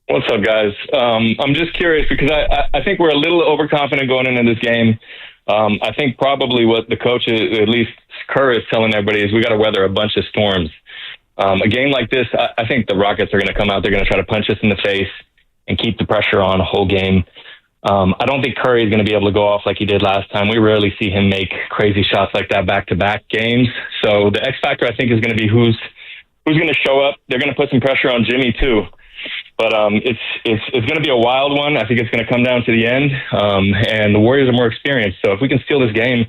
What's up, guys? I'm just curious because I think we're a little overconfident going into this game. I think probably what the coach, at least Kerr, is telling everybody is we got to weather a bunch of storms. A game like this, I think the Rockets are going to come out. They're going to try to punch us in the face and keep the pressure on a whole game. I don't think Curry is going to be able to go off like he did last time. We rarely see him make crazy shots like that back-to-back games. So the X factor, I think, is going to be who's going to show up. They're going to put some pressure on Jimmy too. But it's going to be a wild one. I think it's going to come down to the end. And the Warriors are more experienced. So if we can steal this game,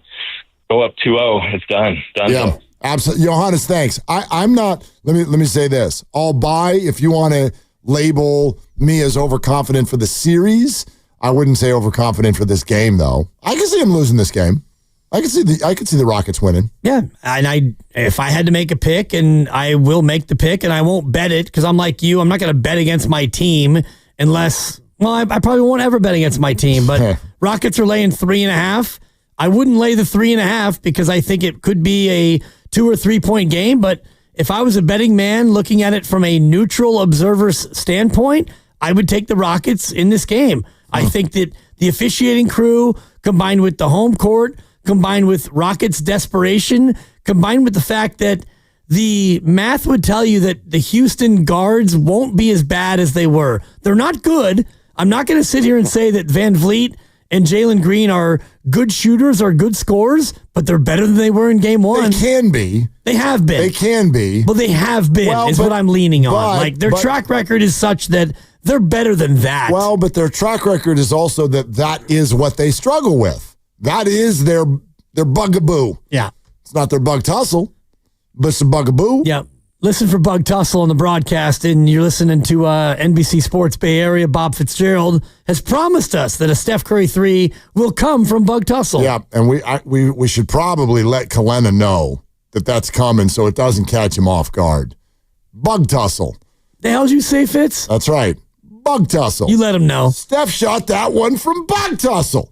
go up 2-0, it's done. Yeah, absolutely. Johannes, thanks. I'm not. Let me say this. I'll buy if you want to label me as overconfident for the series. I wouldn't say overconfident for this game, though. I can see him losing this game. I could see the Rockets winning. Yeah, and if I had to make a pick, and I will make the pick, and I won't bet it because I'm like you. I'm not going to bet against my team unless. Well, I probably won't ever bet against my team. But Rockets are laying 3.5. I wouldn't lay the 3.5 because I think it could be a 2 or 3 point game. But if I was a betting man looking at it from a neutral observer's standpoint, I would take the Rockets in this game. I think that the officiating crew, combined with the home court, combined with Rockets' desperation, combined with the fact that the math would tell you that the Houston guards won't be as bad as they were. They're not good. I'm not going to sit here and say that Van Vliet and Jalen Green are good shooters or good scorers, but they're better than they were in game one. They can be. They have been. They can be. Well, they have been, what I'm leaning on. Their track record is such that they're better than that. Well, but their track record is also that is what they struggle with. That is their bugaboo. Yeah. It's not their bug tussle, but it's a bugaboo. Yeah. Listen for Bug Tussle on the broadcast, and you're listening to NBC Sports Bay Area. Bob Fitzgerald has promised us that a Steph Curry 3 will come from Bug Tussle. Yeah, and we should probably let Kalena know that that's coming so it doesn't catch him off guard. Bug Tussle. The hell did you say, Fitz? That's right. Bug Tussle. You let him know. Steph shot that one from Bug Tussle.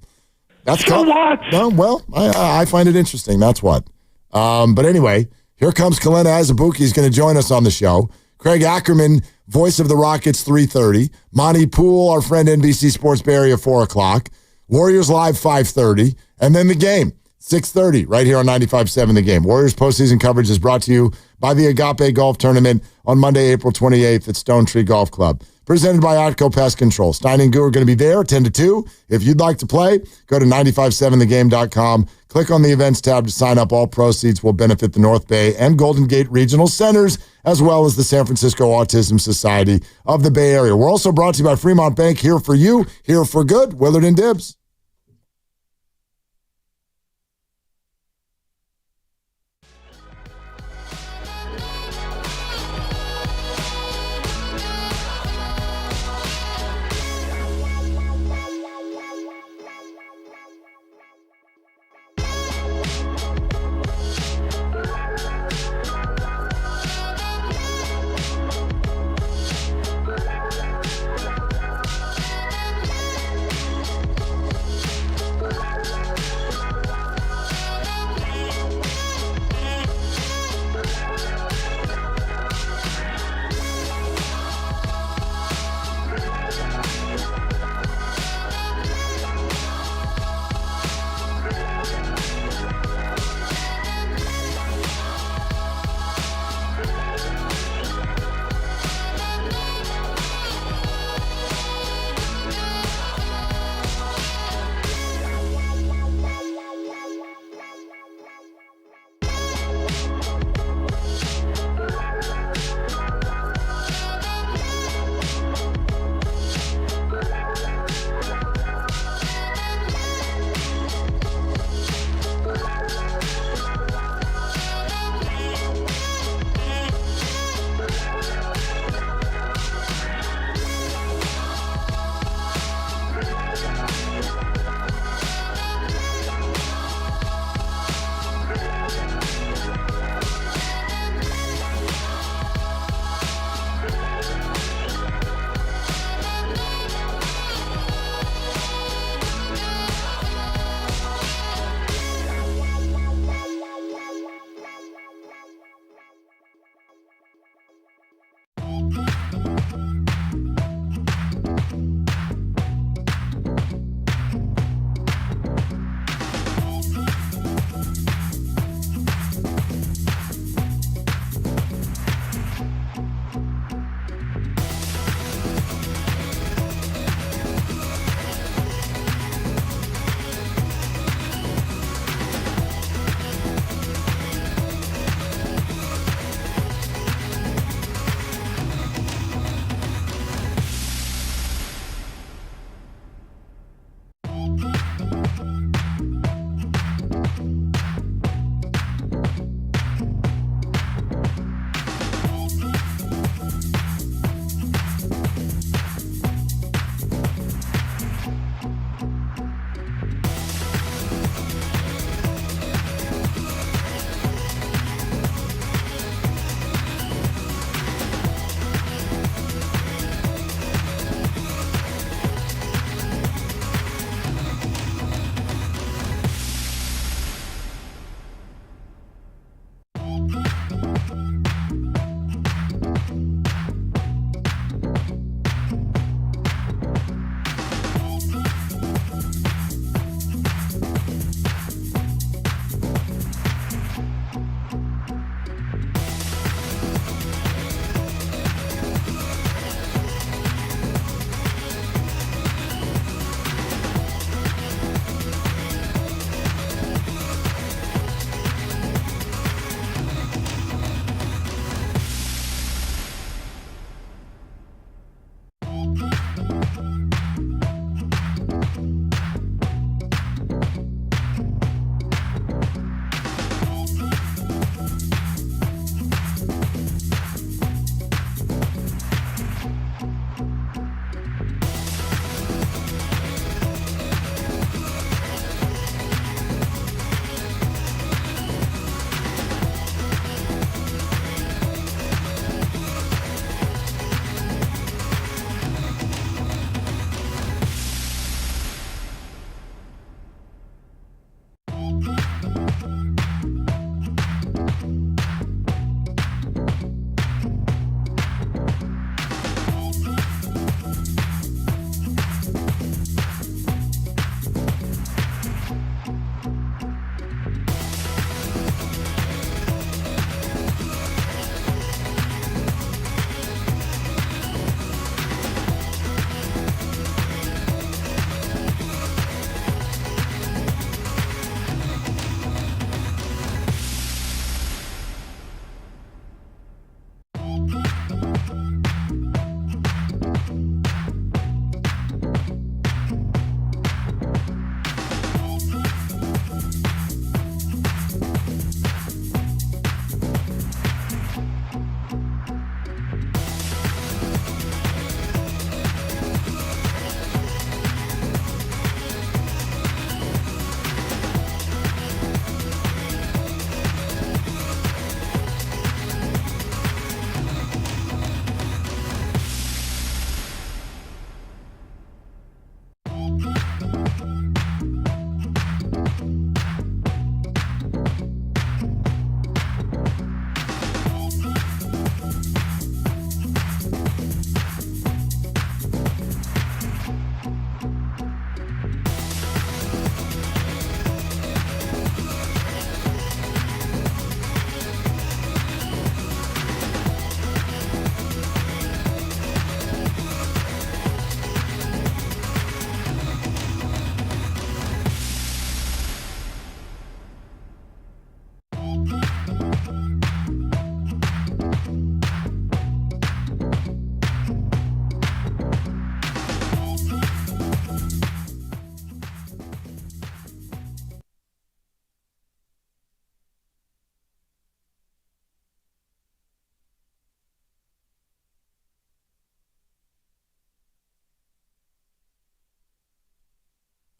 That's what? No, well, I find it interesting. That's what. But anyway, here comes Kalena Azubuike. He's going to join us on the show. Craig Ackerman, voice of the Rockets, 3:30. Monty Poole, our friend NBC Sports Bay Area, 4 o'clock. Warriors Live, 5:30. And then the game, 6:30, right here on 95.7 The Game. Warriors postseason coverage is brought to you by the Agape Golf Tournament on Monday, April 28th at Stone Tree Golf Club. Presented by Atco Pest Control. Stein and Gu are going to be there 10 to 2. If you'd like to play, go to 957thegame.com. Click on the events tab to sign up. All proceeds will benefit the North Bay and Golden Gate Regional Centers, as well as the San Francisco Autism Society of the Bay Area. We're also brought to you by Fremont Bank. Here for you, here for good. Willard and Dibbs.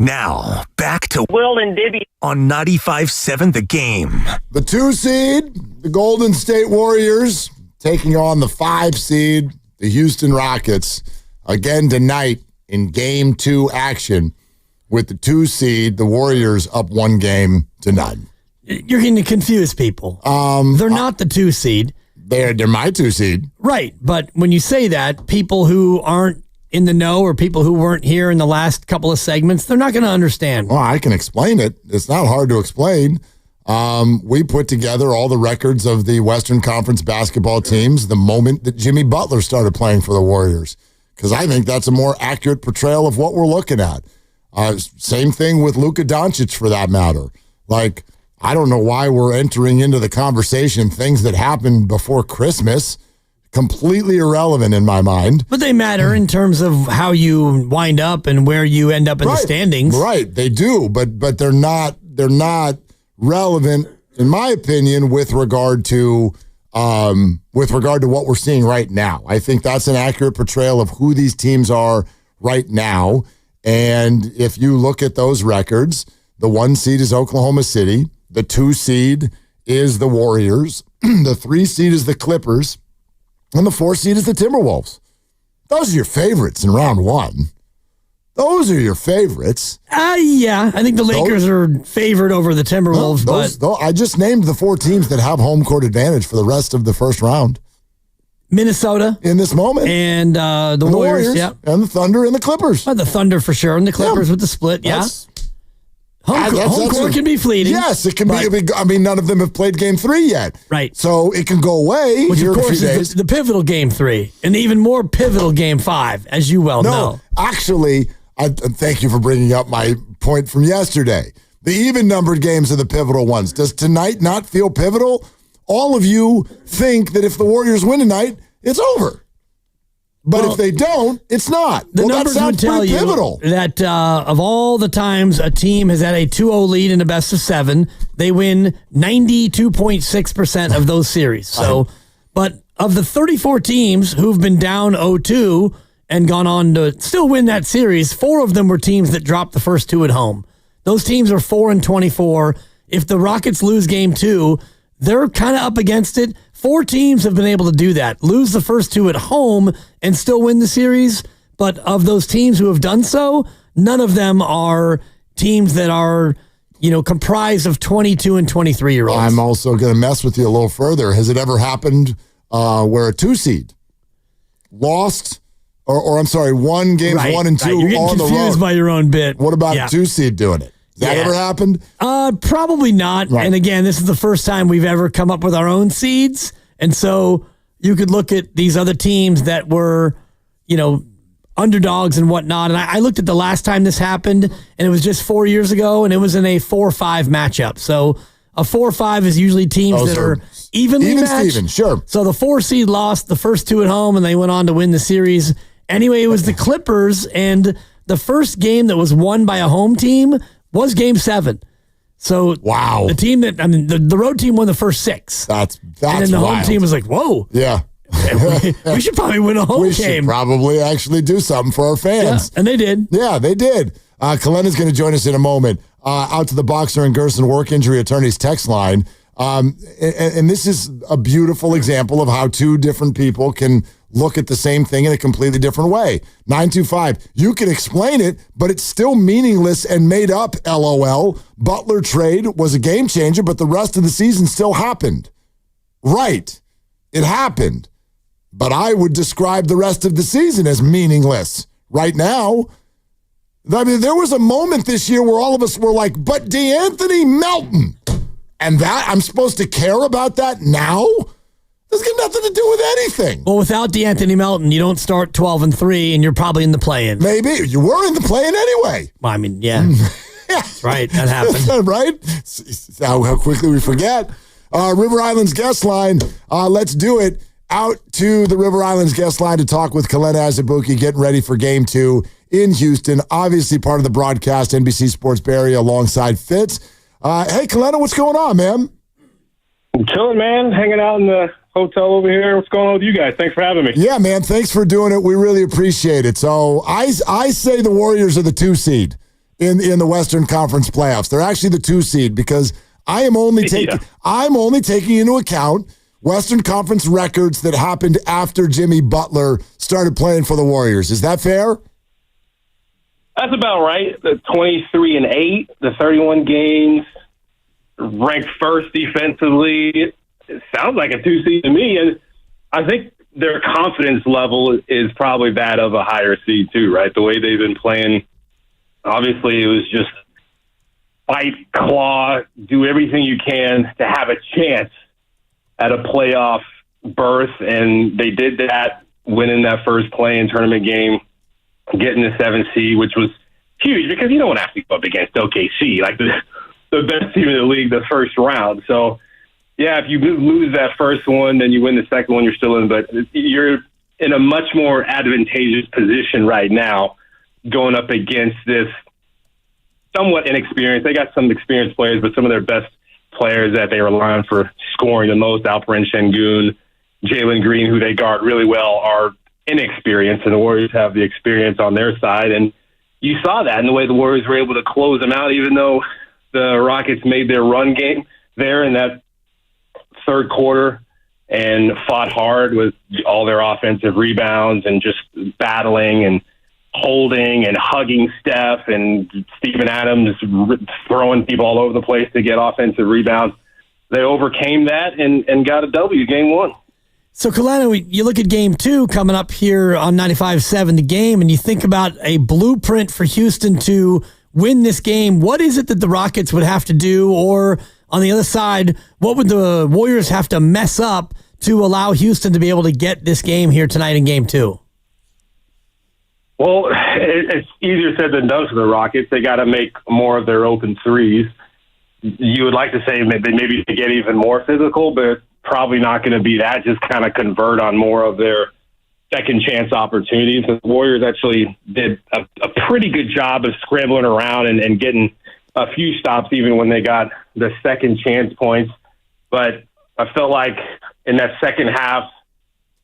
Now, back to Will and Dibby. on 95.7 The Game. The 2 seed, the Golden State Warriors, taking on the 5 seed, the Houston Rockets, again tonight in Game 2 action with the 2 seed, the Warriors up 1-0. You're going to confuse people. They're not the 2 seed. They're my 2 seed. Right, but when you say that, people who aren't in the know or people who weren't here in the last couple of segments, they're not going to understand. Well, I can explain it. It's not hard to explain. We put together all the records of the Western Conference basketball teams the moment that Jimmy Butler started playing for the Warriors, because I think that's a more accurate portrayal of what we're looking at. Same thing with Luka Doncic, for that matter. Like, I don't know why we're entering into the conversation things that happened before Christmas. Completely irrelevant in my mind. But they matter in terms of how you wind up and where you end up in the standings. Right, they do, but they're not relevant, in my opinion, with regard to what we're seeing right now. I think that's an accurate portrayal of who these teams are right now. And if you look at those records, the 1 seed is Oklahoma City, the 2 seed is the Warriors, the 3 seed is the Clippers, and the 4 seed is the Timberwolves. Those are your favorites in round 1. Those are your favorites. Yeah, I think the Lakers are favored over the Timberwolves. I just named the 4 teams that have home court advantage for the rest of the first round. Minnesota. In this moment. And the Warriors. Yeah. And the Thunder and the Clippers. The Thunder for sure. And the Clippers with the split. Yeah. Home court can be fleeting. Yes, it can be. I mean, none of them have played Game 3 yet. Right. So it can go away. Which, here of course, in a few is days. the pivotal Game 3. And the even more pivotal Game 5, as you well know. Actually, thank you for bringing up my point from yesterday. The even-numbered games are the pivotal ones. Does tonight not feel pivotal? All of you think that if the Warriors win tonight, it's over. But if they don't, it's not. The numbers would tell you that of all the times a team has had a 2-0 lead in a best of 7, they win 92.6% of those series. So, but of the 34 teams who've been down 0-2 and gone on to still win that series, 4 of them were teams that dropped the first 2 at home. Those teams are 4-24. If the Rockets lose Game 2, they're kind of up against it. 4 teams have been able to do that, lose the first 2 at home and still win the series. But of those teams who have done so, none of them are teams that are, comprised of 22 and 23-year-olds. I'm also going to mess with you a little further. Has it ever happened where a 2 seed lost, or I'm sorry, won games 1 and 2 You're getting on the road? confused by your own bit. What about a 2 seed doing it? Has that ever happened? Probably not. Right. And again, this is the first time we've ever come up with our own seeds. And so you could look at these other teams that were, underdogs and whatnot. And I looked at the last time this happened, and it was just 4 years ago, and it was in a 4-5 matchup. So a 4-5 is usually teams that are evenly matched. Steven, sure. So the 4 seed lost the first 2 at home, and they went on to win the series. Anyway, it was the Clippers, and the first game that was won by a home team was Game 7. So wow, the team the road team won the first 6. That's and then the home team was like, whoa. Yeah. we should probably win a home game. We should probably actually do something for our fans. Yeah, and they did. Yeah, they did. Kalena's going to join us in a moment. Out to the Boxer and Gerson Work Injury Attorneys text line. And this is a beautiful example of how 2 different people can look at the same thing in a completely different way. 925, you can explain it, but it's still meaningless and made up, LOL. Butler trade was a game changer, but the rest of the season still happened. Right. It happened. But I would describe the rest of the season as meaningless. Right now, I mean, there was a moment this year where all of us were like, but DeAnthony Melton. And that, I'm supposed to care about that now? That's got nothing to do with anything. Well, without DeAnthony Melton, you don't start 12-3, and you're probably in the play-in. Maybe. You were in the play-in anyway. Well, I mean, yeah. That's right. That happened. Right? How quickly we forget. River Islands guest line. Let's do it. Out to the River Islands guest line to talk with Kalena Azubuike, getting ready for Game 2 in Houston. Obviously part of the broadcast, NBC Sports Bay Area alongside Fitz. Hey, Kalena, what's going on, man? I'm chilling, man. Hanging out in the hotel over here. What's going on with you guys? Thanks for having me. Yeah, man. Thanks for doing it. We really appreciate it. So I say the Warriors are the 2 seed in the Western Conference playoffs. They're actually the 2 seed because I'm only taking into account Western Conference records that happened after Jimmy Butler started playing for the Warriors. Is that fair? That's about right. The 23-8, the 31 games, ranked first defensively. It sounds like a 2 seed to me, and I think their confidence level is probably that of a higher seed too, right? The way they've been playing, obviously it was just fight, claw, do everything you can to have a chance at a playoff berth, and they did that, winning that first play-in tournament game, getting the 7th seed, which was huge because you don't want to have to go up against OKC, like the best team in the league, the first round. So, yeah, if you lose that first one, then you win the second one, you're still in. But you're in a much more advantageous position right now going up against this somewhat inexperienced. They got some experienced players, but some of their best players that they rely on for scoring the most, Alperen Şengün, Jalen Green, who they guard really well, are inexperienced, and the Warriors have the experience on their side. And you saw that in the way the Warriors were able to close them out, even though the Rockets made their run game there in that third quarter and fought hard with all their offensive rebounds and just battling and holding and hugging Steph and Steven Adams throwing people all over the place to get offensive rebounds. They overcame that and got a W game 1. So, Kalena, you look at game 2 coming up here on 95.7 The Game, and you think about a blueprint for Houston to win this game. What is it that the Rockets would have to do, or on the other side, what would the Warriors have to mess up to allow Houston to be able to get this game here tonight in game 2? Well, it's easier said than done for the Rockets. They got to make more of their open threes. You would like to say maybe they get even more physical, but probably not going to be that. Just kind of convert on more of their second chance opportunities. The Warriors actually did a pretty good job of scrambling around and getting a few stops even when they got the second chance points. But I felt like in that second half,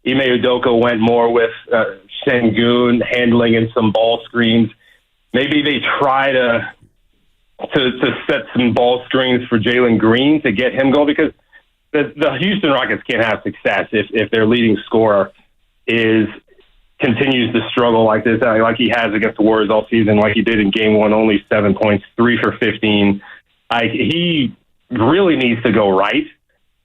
Ime Udoka went more with Şengün handling in some ball screens. Maybe they try to set some ball screens for Jalen Green to get him going, because the Houston Rockets can't have success if their leading scorer continues to struggle like this, like he has against the Warriors all season, like he did in game 1, only 7 points, 3 for 15. He really needs to go right,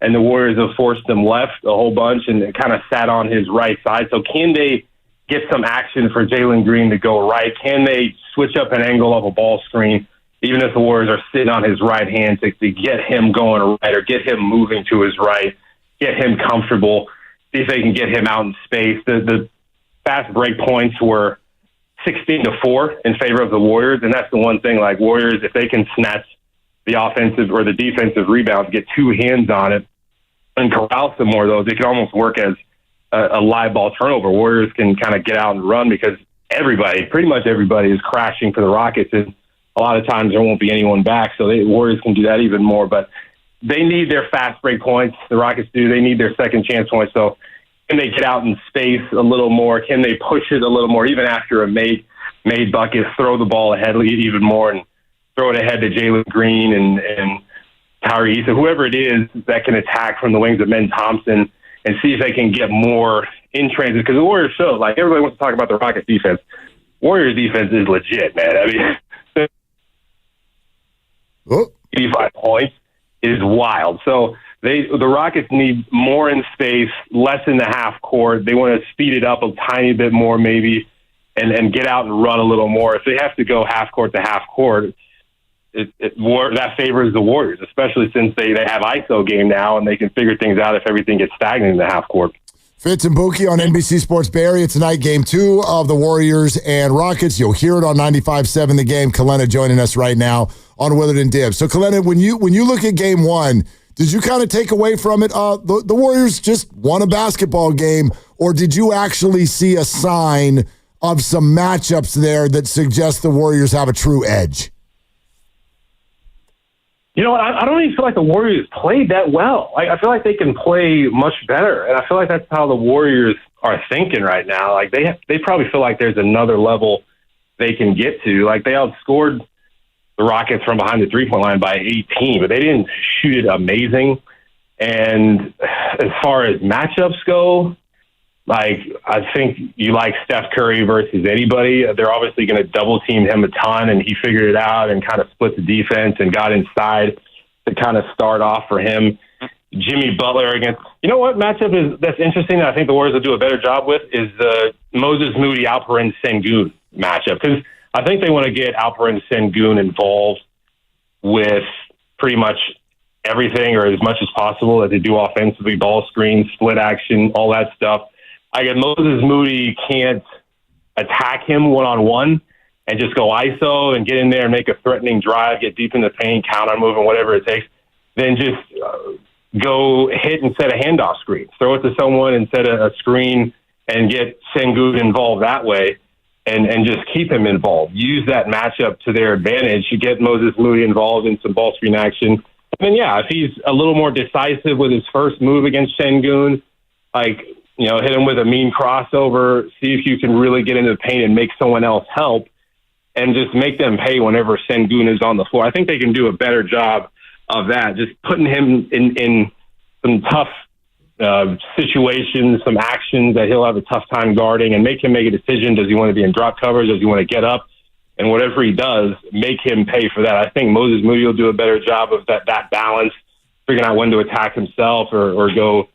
and the Warriors have forced him left a whole bunch and kind of sat on his right side. So can they get some action for Jalen Green to go right? Can they switch up an angle of a ball screen, even if the Warriors are sitting on his right hand, to get him going right or get him moving to his right, get him comfortable, see if they can get him out in space. The fast break points were 16-4 in favor of the Warriors, and that's the one thing, like Warriors, if they can snatch the offensive or the defensive rebounds, get 2 hands on it, and corral some more of those, it can almost work as a live ball turnover. Warriors can kind of get out and run because pretty much everybody is crashing for the Rockets, and a lot of times there won't be anyone back, so Warriors can do that even more. But they need their fast break points. The Rockets do. They need their second chance points. So can they get out in space a little more? Can they push it a little more, even after a made bucket, throw the ball ahead even more and throw it ahead to Jalen Green and Tyrese, or whoever it is that can attack from the wings of Ben Thompson, and see if they can get more in transit. Because the Warriors show, like, everybody wants to talk about the Rockets defense. Warriors defense is legit, man. I mean, 85 points is wild. So the Rockets need more in space, less in the half court. They want to speed it up a tiny bit more maybe and get out and run a little more. If they have to go half court to half court, that favors the Warriors, especially since they have ISO game now and they can figure things out if everything gets stagnant in the half court. Fitz and Buki on NBC Sports Bay Area tonight, game 2 of the Warriors and Rockets. You'll hear it on 95.7 The Game. Kalena joining us right now on Willard and Dibbs. So, Kalena, when you look at game 1, did you kind of take away from it, the Warriors just won a basketball game, or did you actually see a sign of some matchups there that suggest the Warriors have a true edge? You know what? I don't even feel like the Warriors played that well. I feel like they can play much better, and I feel like that's how the Warriors are thinking right now. Like they probably feel like there's another level they can get to. Like they outscored the Rockets from behind the three-point line by 18, but they didn't shoot it amazing. And as far as matchups go, like, I think you like Steph Curry versus anybody. They're obviously going to double team him a ton, and he figured it out and kind of split the defense and got inside to kind of start off for him. Jimmy Butler against, you know what matchup that's interesting that I think the Warriors will do a better job with is the Moses Moody Alperen Sengun matchup, because I think they want to get Alperen Sengun involved with pretty much everything or as much as possible that they do offensively, ball screens, split action, all that stuff. I guess Moses Moody can't attack him one-on-one and just go ISO and get in there and make a threatening drive, get deep in the paint, counter moving, whatever it takes. Then just go hit and set a handoff screen. Throw it to someone and set a screen and get Sengun involved that way and just keep him involved. Use that matchup to their advantage. You get Moses Moody involved in some ball screen action. And then, yeah, if he's a little more decisive with his first move against Sengun, like, you know, hit him with a mean crossover, see if you can really get into the paint and make someone else help, and just make them pay whenever Sengun is on the floor. I think they can do a better job of that, just putting him in some tough situations, some actions that he'll have a tough time guarding, and make him make a decision. Does he want to be in drop coverage? Does he want to get up? And whatever he does, make him pay for that. I think Moses Moody will do a better job of that balance, figuring out when to attack himself or go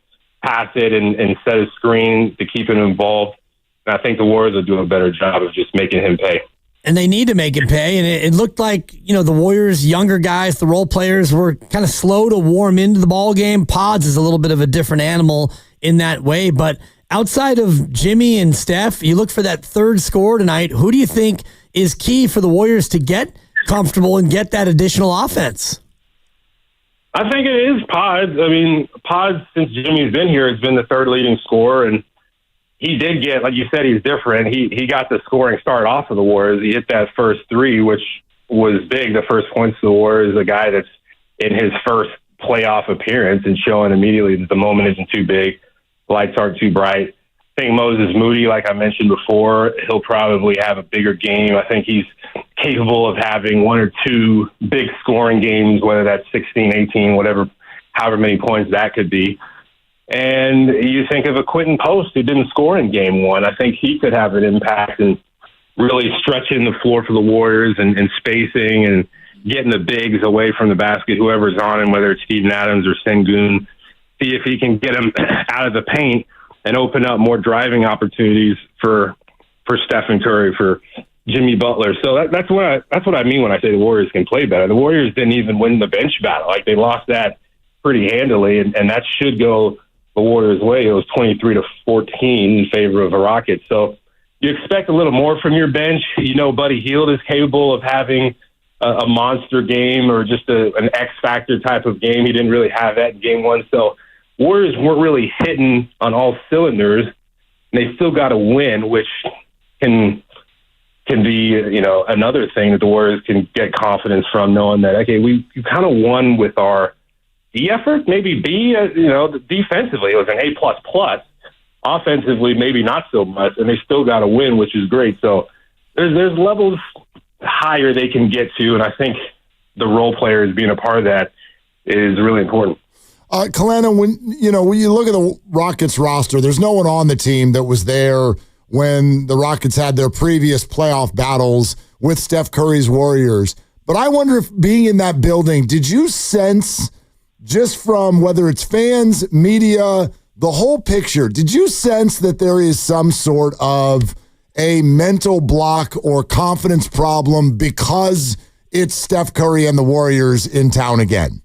pass it and set a screen to keep him involved. And I think the Warriors will do a better job of just making him pay. And they need to make him pay. And it looked like, you know, the Warriors' younger guys, the role players, were kind of slow to warm into the ball game. Pods is a little bit of a different animal in that way. But outside of Jimmy and Steph, you look for that third score tonight. Who do you think is key for the Warriors to get comfortable and get that additional offense? I think it is Pods. I mean, Pods, since Jimmy's been here, has been the third leading scorer, and he did get, like you said, he's different. He got the scoring start off of the Warriors. He hit that first three, which was big, the first points of the Warriors, a guy that's in his first playoff appearance and showing immediately that the moment isn't too big, the lights aren't too bright. I think Moses Moody, like I mentioned before, he'll probably have a bigger game. I think he's capable of having one or two big scoring games, whether that's 16, 18, whatever, however many points that could be. And you think of a Quentin Post who didn't score in game one. I think he could have an impact in really stretching the floor for the Warriors and spacing and getting the bigs away from the basket, whoever's on him, whether it's Steven Adams or Sengun. See if he can get him out of the paint and open up more driving opportunities for Stephen Curry, for Jimmy Butler. So that's what I mean when I say the Warriors can play better. The Warriors didn't even win the bench battle. Like, they lost that pretty handily, and that should go the Warriors' way. It was 23-14 in favor of the Rockets. So you expect a little more from your bench. You know, Buddy Hield is capable of having a monster game or just an X-factor type of game. He didn't really have that in game one. So Warriors weren't really hitting on all cylinders, and they still got to win, which can be, you know, another thing that the Warriors can get confidence from, knowing that, okay, we kind of won with our D effort, maybe B, you know, defensively it was an A++. Offensively, maybe not so much, and they still got to win, which is great. So there's levels higher they can get to, and I think the role players being a part of that is really important. Kalana, when you look at the Rockets roster, there's no one on the team that was there when the Rockets had their previous playoff battles with Steph Curry's Warriors. But I wonder if, being in that building, did you sense, just from whether it's fans, media, the whole picture, did you sense that there is some sort of a mental block or confidence problem because it's Steph Curry and the Warriors in town again?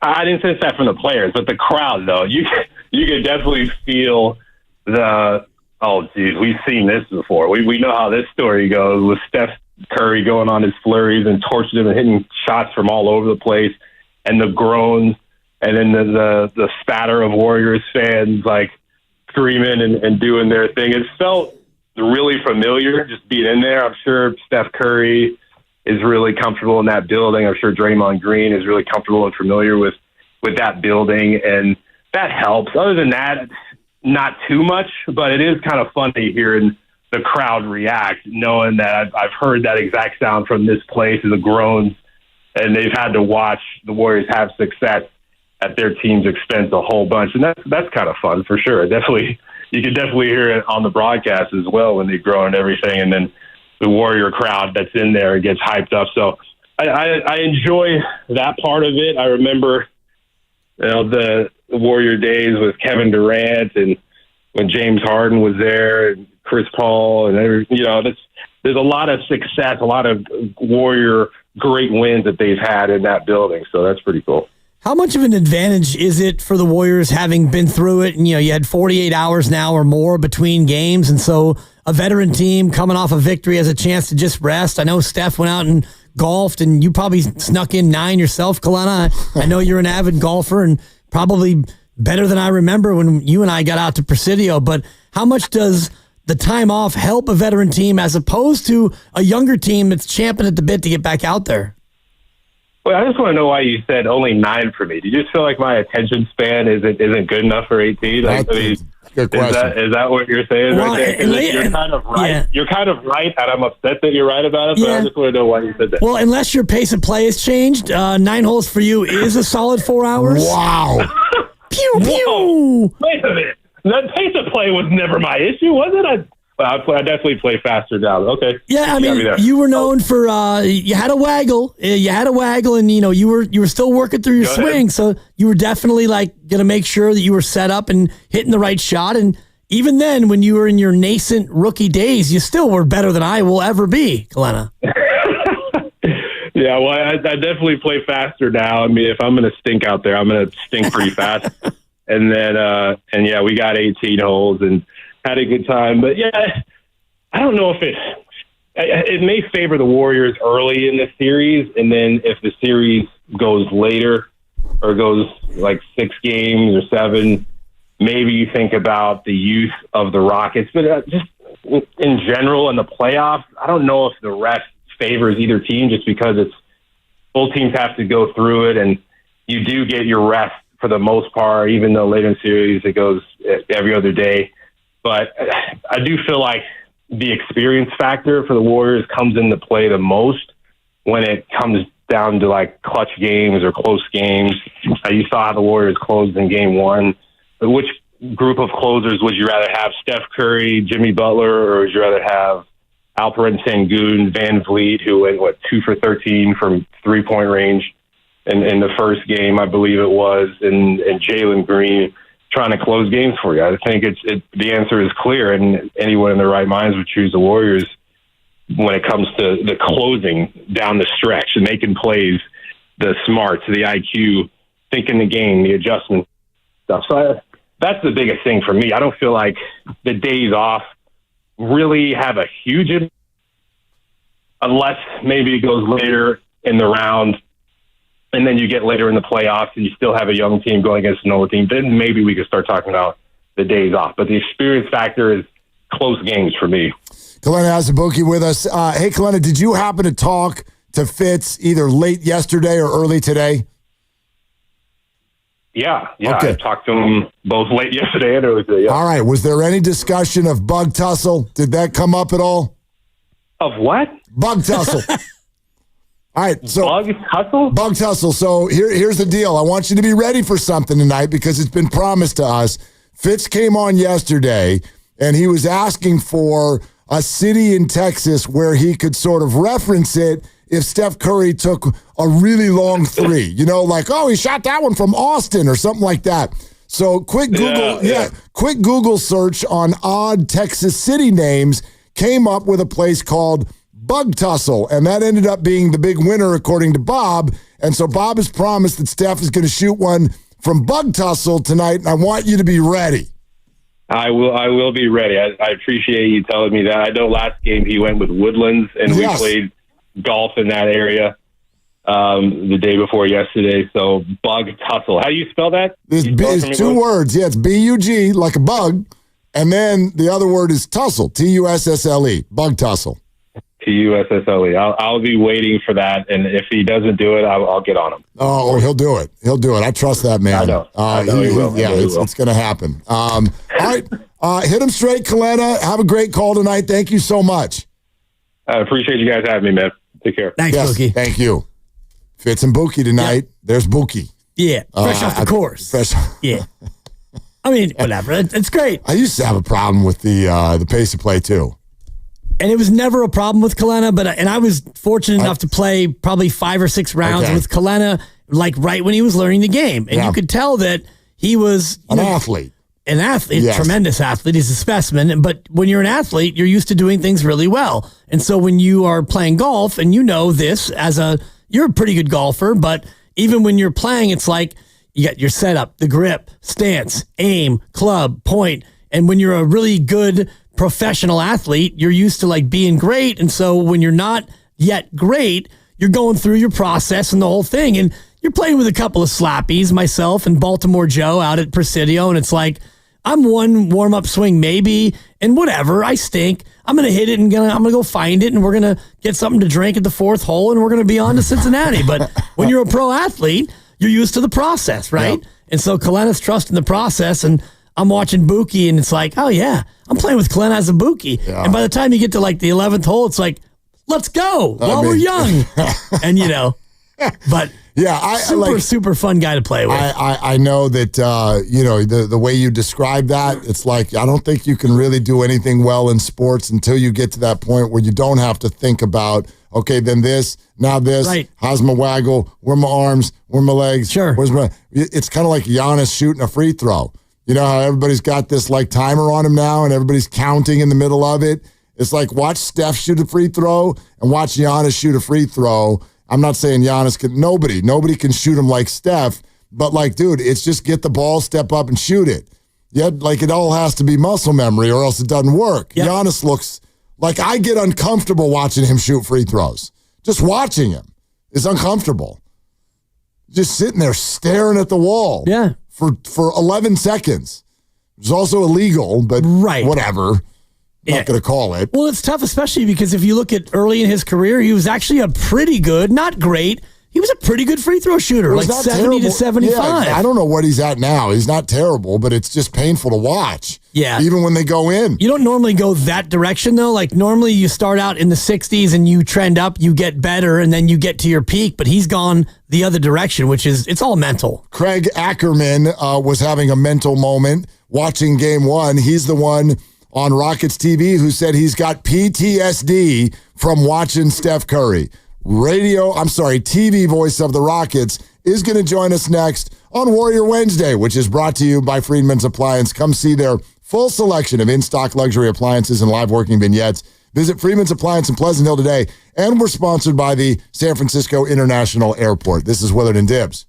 I didn't sense that from the players, but the crowd, though, you could definitely feel we've seen this before. We know how this story goes with Steph Curry going on his flurries and torching him and hitting shots from all over the place, and the groans, and then the spatter of Warriors fans like screaming and doing their thing. It felt really familiar just being in there. I'm sure Steph Curry is really comfortable in that building. I'm sure Draymond Green is really comfortable and familiar with that building, and that helps. Other than that, not too much, but it is kind of funny hearing the crowd react, knowing that I've heard that exact sound from this place, the groans, and they've had to watch the Warriors have success at their team's expense a whole bunch, and that's kind of fun for sure. Definitely, you can definitely hear it on the broadcast as well when they groan and everything, and then the Warrior crowd that's in there gets hyped up. So I enjoy that part of it. I remember, the Warrior days with Kevin Durant and when James Harden was there and Chris Paul and there's a lot of success, a lot of Warrior great wins that they've had in that building. So that's pretty cool. How much of an advantage is it for the Warriors having been through it? And, you had 48 hours now or more between games. And so a veteran team coming off a victory has a chance to just rest. I know Steph went out and golfed, and you probably snuck in 9 yourself, Kalena. I know you're an avid golfer and probably better than I remember when you and I got out to Presidio. But how much does the time off help a veteran team as opposed to a younger team that's champing at the bit to get back out there? Well, I just want to know why you said only 9 for me. Do you just feel like my attention span isn't good enough for 18? Good question. Is that what you're saying right there? You're kind of right. Yeah. You're kind of right, and I'm upset that you're right about it, but I just want to know why you said that. Well, unless your pace of play has changed, 9 holes for you is a solid 4 hours. Wow. Pew, pew. Whoa. Wait a minute. That pace of play was never my issue, was it? I definitely play faster now. Okay. Yeah, I mean, you were known for you had a waggle. You had a waggle, and you were still working through your swing, so you were definitely going to make sure that you were set up and hitting the right shot. And even then, when you were in your nascent rookie days, you still were better than I will ever be, Kalena. Yeah, well, I definitely play faster now. I mean, if I'm going to stink out there, I'm going to stink pretty fast. And then, we got 18 holes and had a good time. But yeah, I don't know if it may favor the Warriors early in the series, and then if the series goes later or goes like 6 games or 7, maybe you think about the youth of the Rockets. But just in general in the playoffs, I don't know if the rest favors either team, just because both teams have to go through it, and you do get your rest for the most part, even though later in the series it goes every other day. But I do feel like the experience factor for the Warriors comes into play the most when it comes down to like clutch games or close games. You saw how the Warriors closed in game 1. Which group of closers would you rather have? Steph Curry, Jimmy Butler, or would you rather have Alperen Sengun, Van Vliet, who went 2 for 13 from 3-point range in the first game, I believe it was, and Jalen Green trying to close games for you? I think the answer is clear, and anyone in their right minds would choose the Warriors when it comes to the closing down the stretch and making plays, the smarts, the IQ, thinking the game, the adjustment stuff. So that's the biggest thing for me. I don't feel like the days off really have a huge impact, unless maybe it goes later in the round, and then you get later in the playoffs and you still have a young team going against an old team. Then maybe we could start talking about the days off. But the experience factor is close games for me. Kalena Azubuike with us. Hey, Kalena, did you happen to talk to Fitz either late yesterday or early today? Yeah. Okay. I talked to him both late yesterday and early today. Yeah. All right. Was there any discussion of bug tussle? Did that come up at all? Of what? Bug tussle. All right, so bug tussle? Bug tussle. So here's the deal. I want you to be ready for something tonight because it's been promised to us. Fitz came on yesterday, and he was asking for a city in Texas where he could sort of reference it if Steph Curry took a really long 3. Like, oh, he shot that one from Austin or something like that. So quick Google search on odd Texas city names came up with a place called Bug Tussle, and that ended up being the big winner according to Bob. And so Bob has promised that Steph is going to shoot one from Bug Tussle tonight, and I want you to be ready. I will be ready. I appreciate you telling me that. I know last game he went with Woodlands, and we played golf in that area the day before yesterday. So Bug Tussle. How do you spell that? It's 2 words. Yeah, it's B-U-G, like a bug, and then the other word is tussle, T-U-S-S-L-E, Bug Tussle. T-U-S-S-L-E. I'll be waiting for that, and if he doesn't do it, I'll get on him. Oh, he'll do it. He'll do it. I trust that man. I know he will. Yeah, it's going to happen. All Hit them straight, Kalena. Have a great call tonight. Thank you so much. I appreciate you guys having me, man. Take care. Thanks, Bookie. Thank you. Fitz and Bookie tonight. Yep. There's Bookie. Yeah, fresh off the course. Yeah. I mean, whatever. It's great. I used to have a problem with the pace of play, too. And it was never a problem with Kalena, and I was fortunate enough to play probably 5 or 6 rounds with Kalena, like right when he was learning the game. And you could tell that he was an athlete. An athlete, tremendous athlete. He's a specimen. But when you're an athlete, you're used to doing things really well. And so when you are playing golf, and you know this you're a pretty good golfer, but even when you're playing, it's like you got your setup, the grip, stance, aim, club, point. And when you're a really good professional athlete, you're used to like being great. And so when you're not yet great, you're going through your process and the whole thing. And you're playing with a couple of slappies, myself and Baltimore Joe out at Presidio. And it's like, I'm one warm-up swing maybe, and whatever, I stink. I'm going to hit it, and I'm going to go find it, and we're going to get something to drink at the 4th hole, and we're going to be on to Cincinnati. But when you're a pro athlete, you're used to the process, right? Yep. And so Kalena's trusting the process, and I'm watching Buki, and it's like, oh, yeah, I'm playing with Kalena as a Buki. Yeah. And by the time you get to, like, the 11th hole, it's like, let's go while we're young. And, but... Yeah, super fun guy to play with. I know that the way you describe that, it's like I don't think you can really do anything well in sports until you get to that point where you don't have to think about, okay, then this, now this, right. How's my waggle, where my arms, where my legs, sure. It's kind of like Giannis shooting a free throw. You know how everybody's got this like timer on him now and everybody's counting in the middle of it? It's like watch Steph shoot a free throw and watch Giannis shoot a free throw. I'm not saying Giannis can, nobody can shoot him like Steph, but like, dude, it's just get the ball, step up and shoot it. Yet, like it all has to be muscle memory or else it doesn't work. Yep. Giannis looks like I get uncomfortable watching him shoot free throws. Just watching him is uncomfortable. Just sitting there staring at the wall for 11 seconds. It's also illegal, but whatever. Not going to call it. Well, it's tough, especially because if you look at early in his career, he was actually a pretty good, not great, he was a pretty good free throw shooter, like 70 to 75. Yeah, I don't know what he's at now. He's not terrible, but it's just painful to watch. Yeah. Even when they go in. You don't normally go that direction, though. Like, normally you start out in the 60s and you trend up, you get better, and then you get to your peak, but he's gone the other direction, which is, it's all mental. Craig Ackerman was having a mental moment watching game 1. He's the one on Rockets TV who said he's got PTSD from watching Steph Curry. TV voice of the Rockets is going to join us next on Warrior Wednesday, which is brought to you by Friedman's Appliance. Come see their full selection of in-stock luxury appliances and live working vignettes. Visit Friedman's Appliance in Pleasant Hill today, and we're sponsored by the San Francisco International Airport. This is Willard and Dibbs.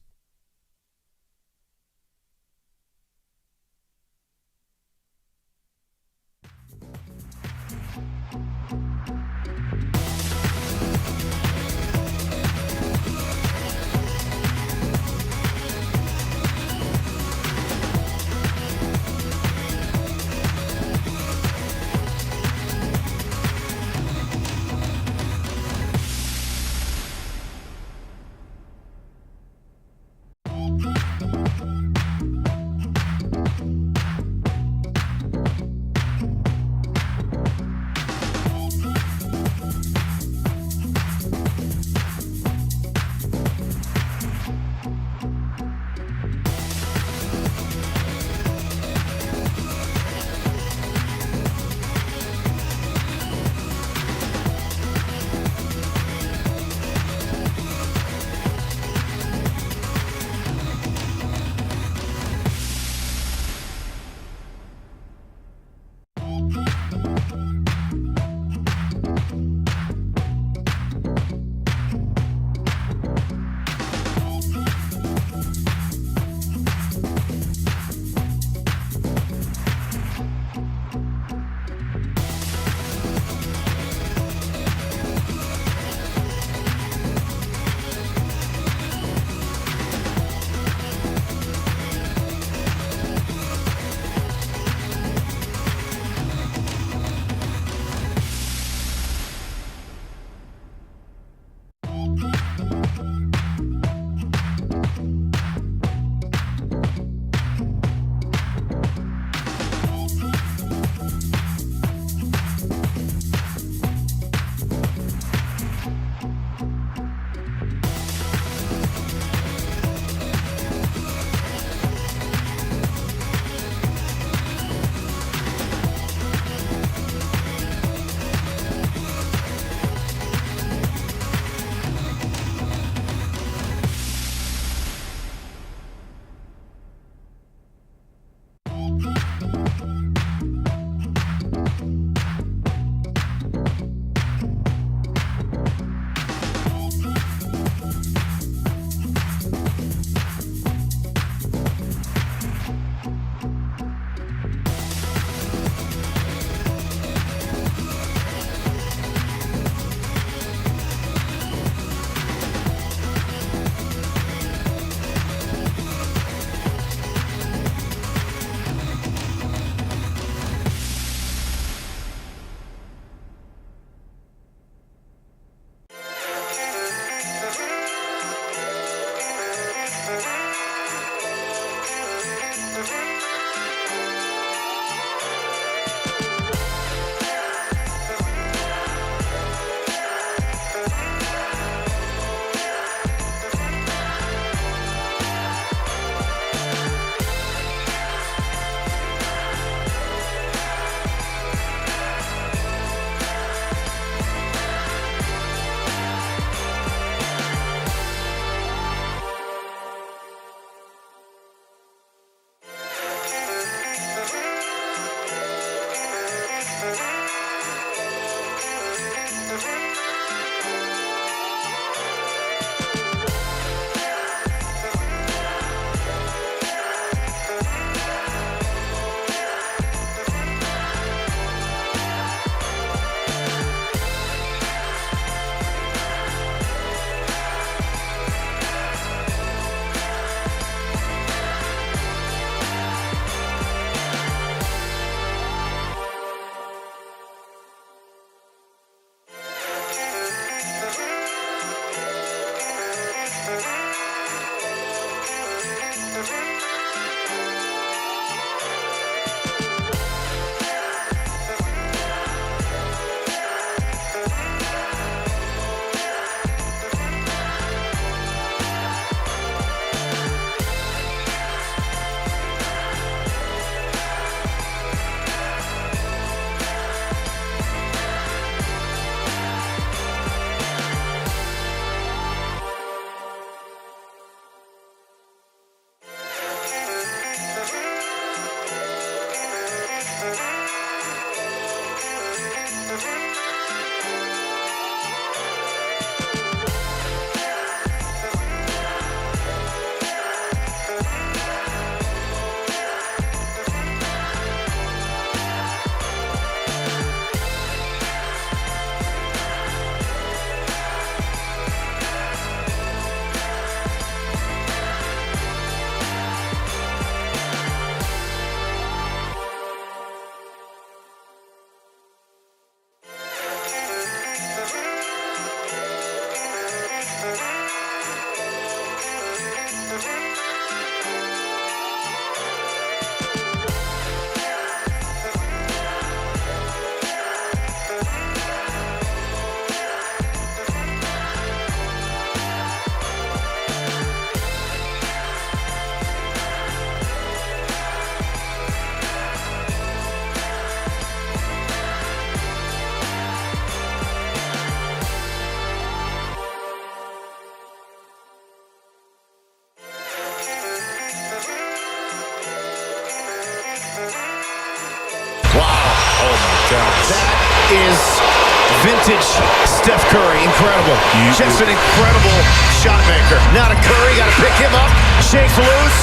vintage Steph Curry. Incredible. Just an incredible shot maker. Now to Curry, got to pick him up. Shakes loose.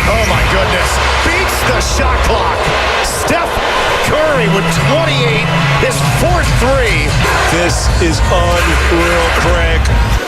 Oh, my goodness. Beats the shot clock. Steph Curry with 28, his fourth three. This is unreal, Craig.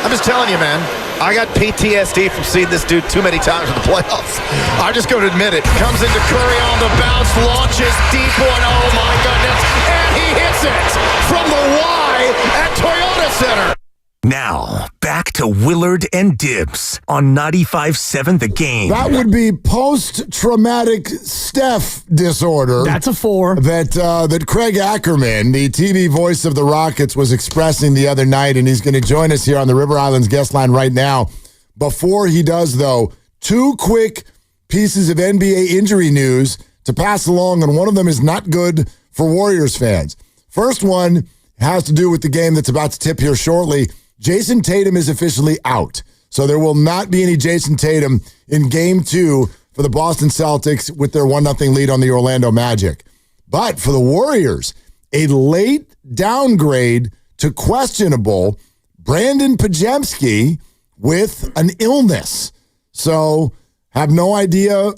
I'm just telling you, man. I got PTSD from seeing this dude too many times in the playoffs. I'm just going to admit it. Comes into Curry on the bounce, launches deep one. Oh, my goodness. And he hits it from the Y at Toyota Center. Now, back to Willard and Dibs on 95.7 The Game. That would be post-traumatic Steph disorder. That's a 4. That Craig Ackerman, the TV voice of the Rockets, was expressing the other night, and he's going to join us here on the River Islands guest line right now. Before he does, though, 2 quick pieces of NBA injury news to pass along, and one of them is not good for Warriors fans. First one has to do with the game that's about to tip here shortly. Jason Tatum is officially out. So there will not be any Jason Tatum in Game 2 for the Boston Celtics with their 1-0 lead on the Orlando Magic. But for the Warriors, a late downgrade to questionable Brandon Pajemski with an illness. So have no idea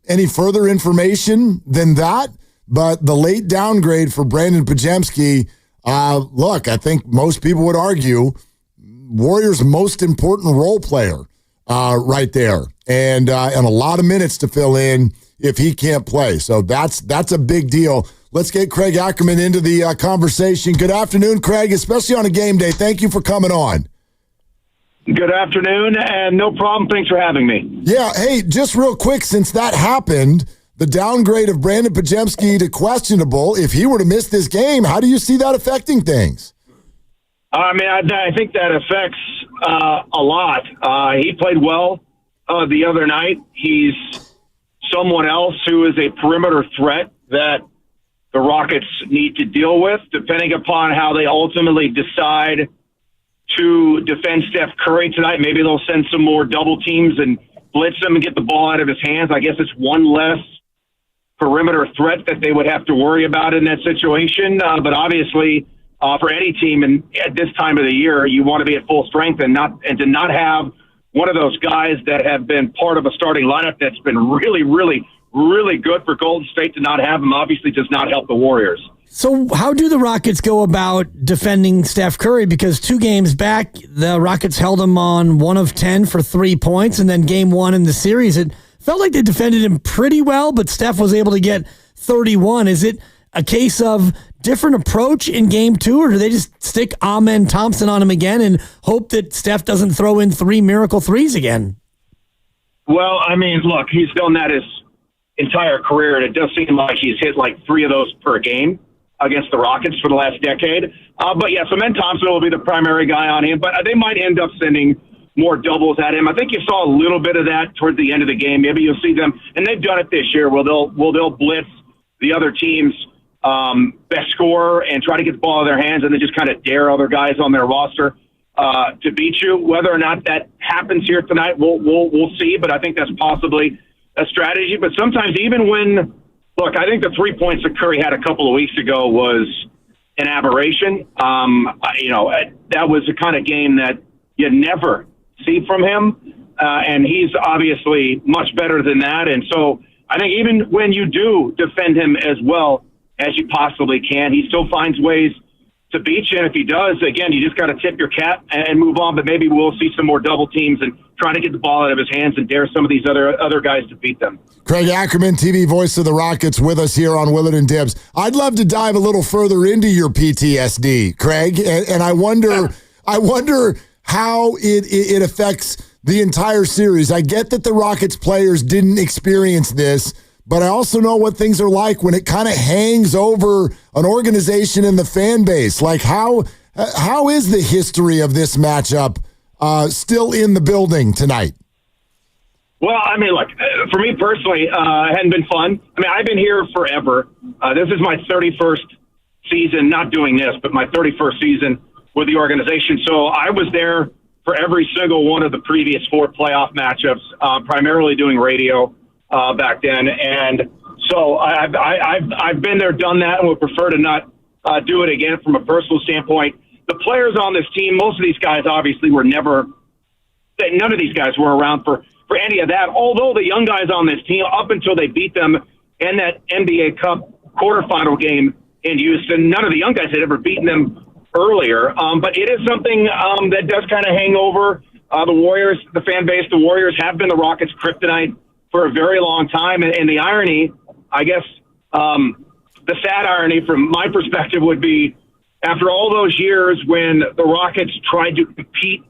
any further information than that. But the late downgrade for Brandon Pajemski, look, I think most people would argue Warriors' most important role player right there, and a lot of minutes to fill in if he can't play. So that's a big deal. Let's get Craig Ackerman into the conversation. Good afternoon, Craig, especially on a game day. Thank you for coming on. Good afternoon, and no problem. Thanks for having me. Yeah, hey, just real quick, since that happened, the downgrade of Brandon Pajemski to questionable, if he were to miss this game, how do you see that affecting things? I mean, I think that affects a lot. He played well the other night. He's someone else who is a perimeter threat that the Rockets need to deal with, depending upon how they ultimately decide to defend Steph Curry tonight. Maybe they'll send some more double teams and blitz him and get the ball out of his hands. I guess it's one less perimeter threat that they would have to worry about in that situation. But obviously, for any team and at this time of the year, you want to be at full strength and to not have one of those guys that have been part of a starting lineup that's been really, really, really good for Golden State. To not have him obviously does not help the Warriors. So how do the Rockets go about defending Steph Curry? Because 2 games back, the Rockets held him on 1 of 10 for 3 points, and then game 1 in the series, it felt like they defended him pretty well, but Steph was able to get 31. Is it a case of different approach in game 2, or do they just stick Amen Thompson on him again and hope that Steph doesn't throw in 3 miracle threes again? Well, I mean, look, he's done that his entire career, and it does seem like he's hit like 3 of those per game against the Rockets for the last decade. But yes, Amen Thompson will be the primary guy on him, but they might end up sending more doubles at him. I think you saw a little bit of that towards the end of the game. Maybe you'll see them, and they've done it this year, where they'll blitz the other team's best scorer and try to get the ball in their hands, and then just kind of dare other guys on their roster to beat you. Whether or not that happens here tonight, we'll see. But I think that's possibly a strategy. But sometimes, even when I think the 3 points that Curry had a couple of weeks ago was an aberration. That was the kind of game that you never see from him, and he's obviously much better than that. And so I think even when you do defend him as well as you possibly can, he still finds ways to beat you. And if he does, again, you just got to tip your cap and move on. But maybe we'll see some more double teams and trying to get the ball out of his hands and dare some of these other guys to beat them. Craig Ackerman, TV voice of the Rockets, with us here on Willard and Dibs. I'd love to dive a little further into your PTSD, Craig, and I wonder how it affects the entire series. I get that the Rockets players didn't experience this, but I also know what things are like when it kind of hangs over an organization and the fan base. Like, how is the history of this matchup still in the building tonight? Well, I mean, look, for me personally, it hadn't been fun. I mean, I've been here forever. This is my 31st season, not doing this, but my 31st season with the organization. So I was there for every single one of the previous 4 playoff matchups, primarily doing radio back then. And so I've been there, done that, and would prefer to not do it again from a personal standpoint. The players on this team, most of these guys obviously none of these guys were around for any of that. Although the young guys on this team, up until they beat them in that NBA Cup quarterfinal game in Houston, none of the young guys had ever beaten them earlier. But it is something that does kind of hang over the Warriors, the fan base. The Warriors have been the Rockets' kryptonite for a very long time. And the irony, I guess, the sad irony from my perspective would be, after all those years when the Rockets tried to compete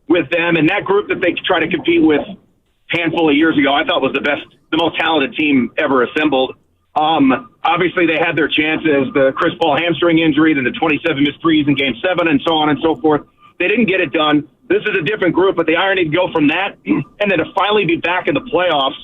with them, and that group that they tried to compete with a handful of years ago, I thought was the most talented team ever assembled. Obviously, they had their chances, the Chris Paul hamstring injury, then the 27 missed threes in Game 7, and so on and so forth. They didn't get it done. This is a different group, but the irony to go from that and then to finally be back in the playoffs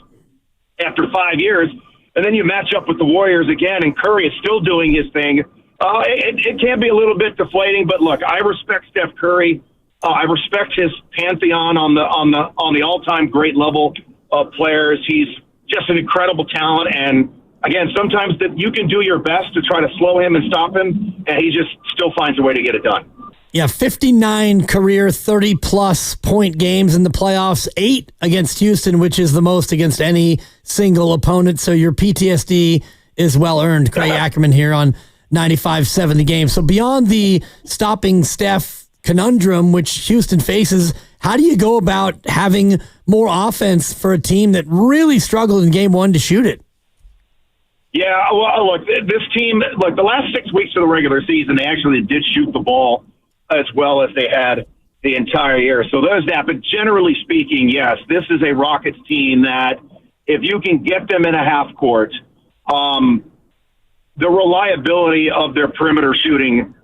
after 5 years, and then you match up with the Warriors again, and Curry is still doing his thing. It can be a little bit deflating, but look, I respect Steph Curry. I respect his pantheon on the all-time great level of players. He's just an incredible talent, and again, sometimes that you can do your best to try to slow him and stop him, and he just still finds a way to get it done. Yeah, 59 career 30-plus point games in the playoffs, 8 against Houston, which is the most against any single opponent. So your PTSD is well-earned. Craig Ackerman here on 95.7 The Game. So beyond the stopping Steph conundrum, which Houston faces, how do you go about having more offense for a team that really struggled in Game 1 to shoot it? Yeah, well, look, this team, the last 6 weeks of the regular season, they actually did shoot the ball as well as they had the entire year. So there's that. But generally speaking, yes, this is a Rockets team that if you can get them in a half court, the reliability of their perimeter shooting,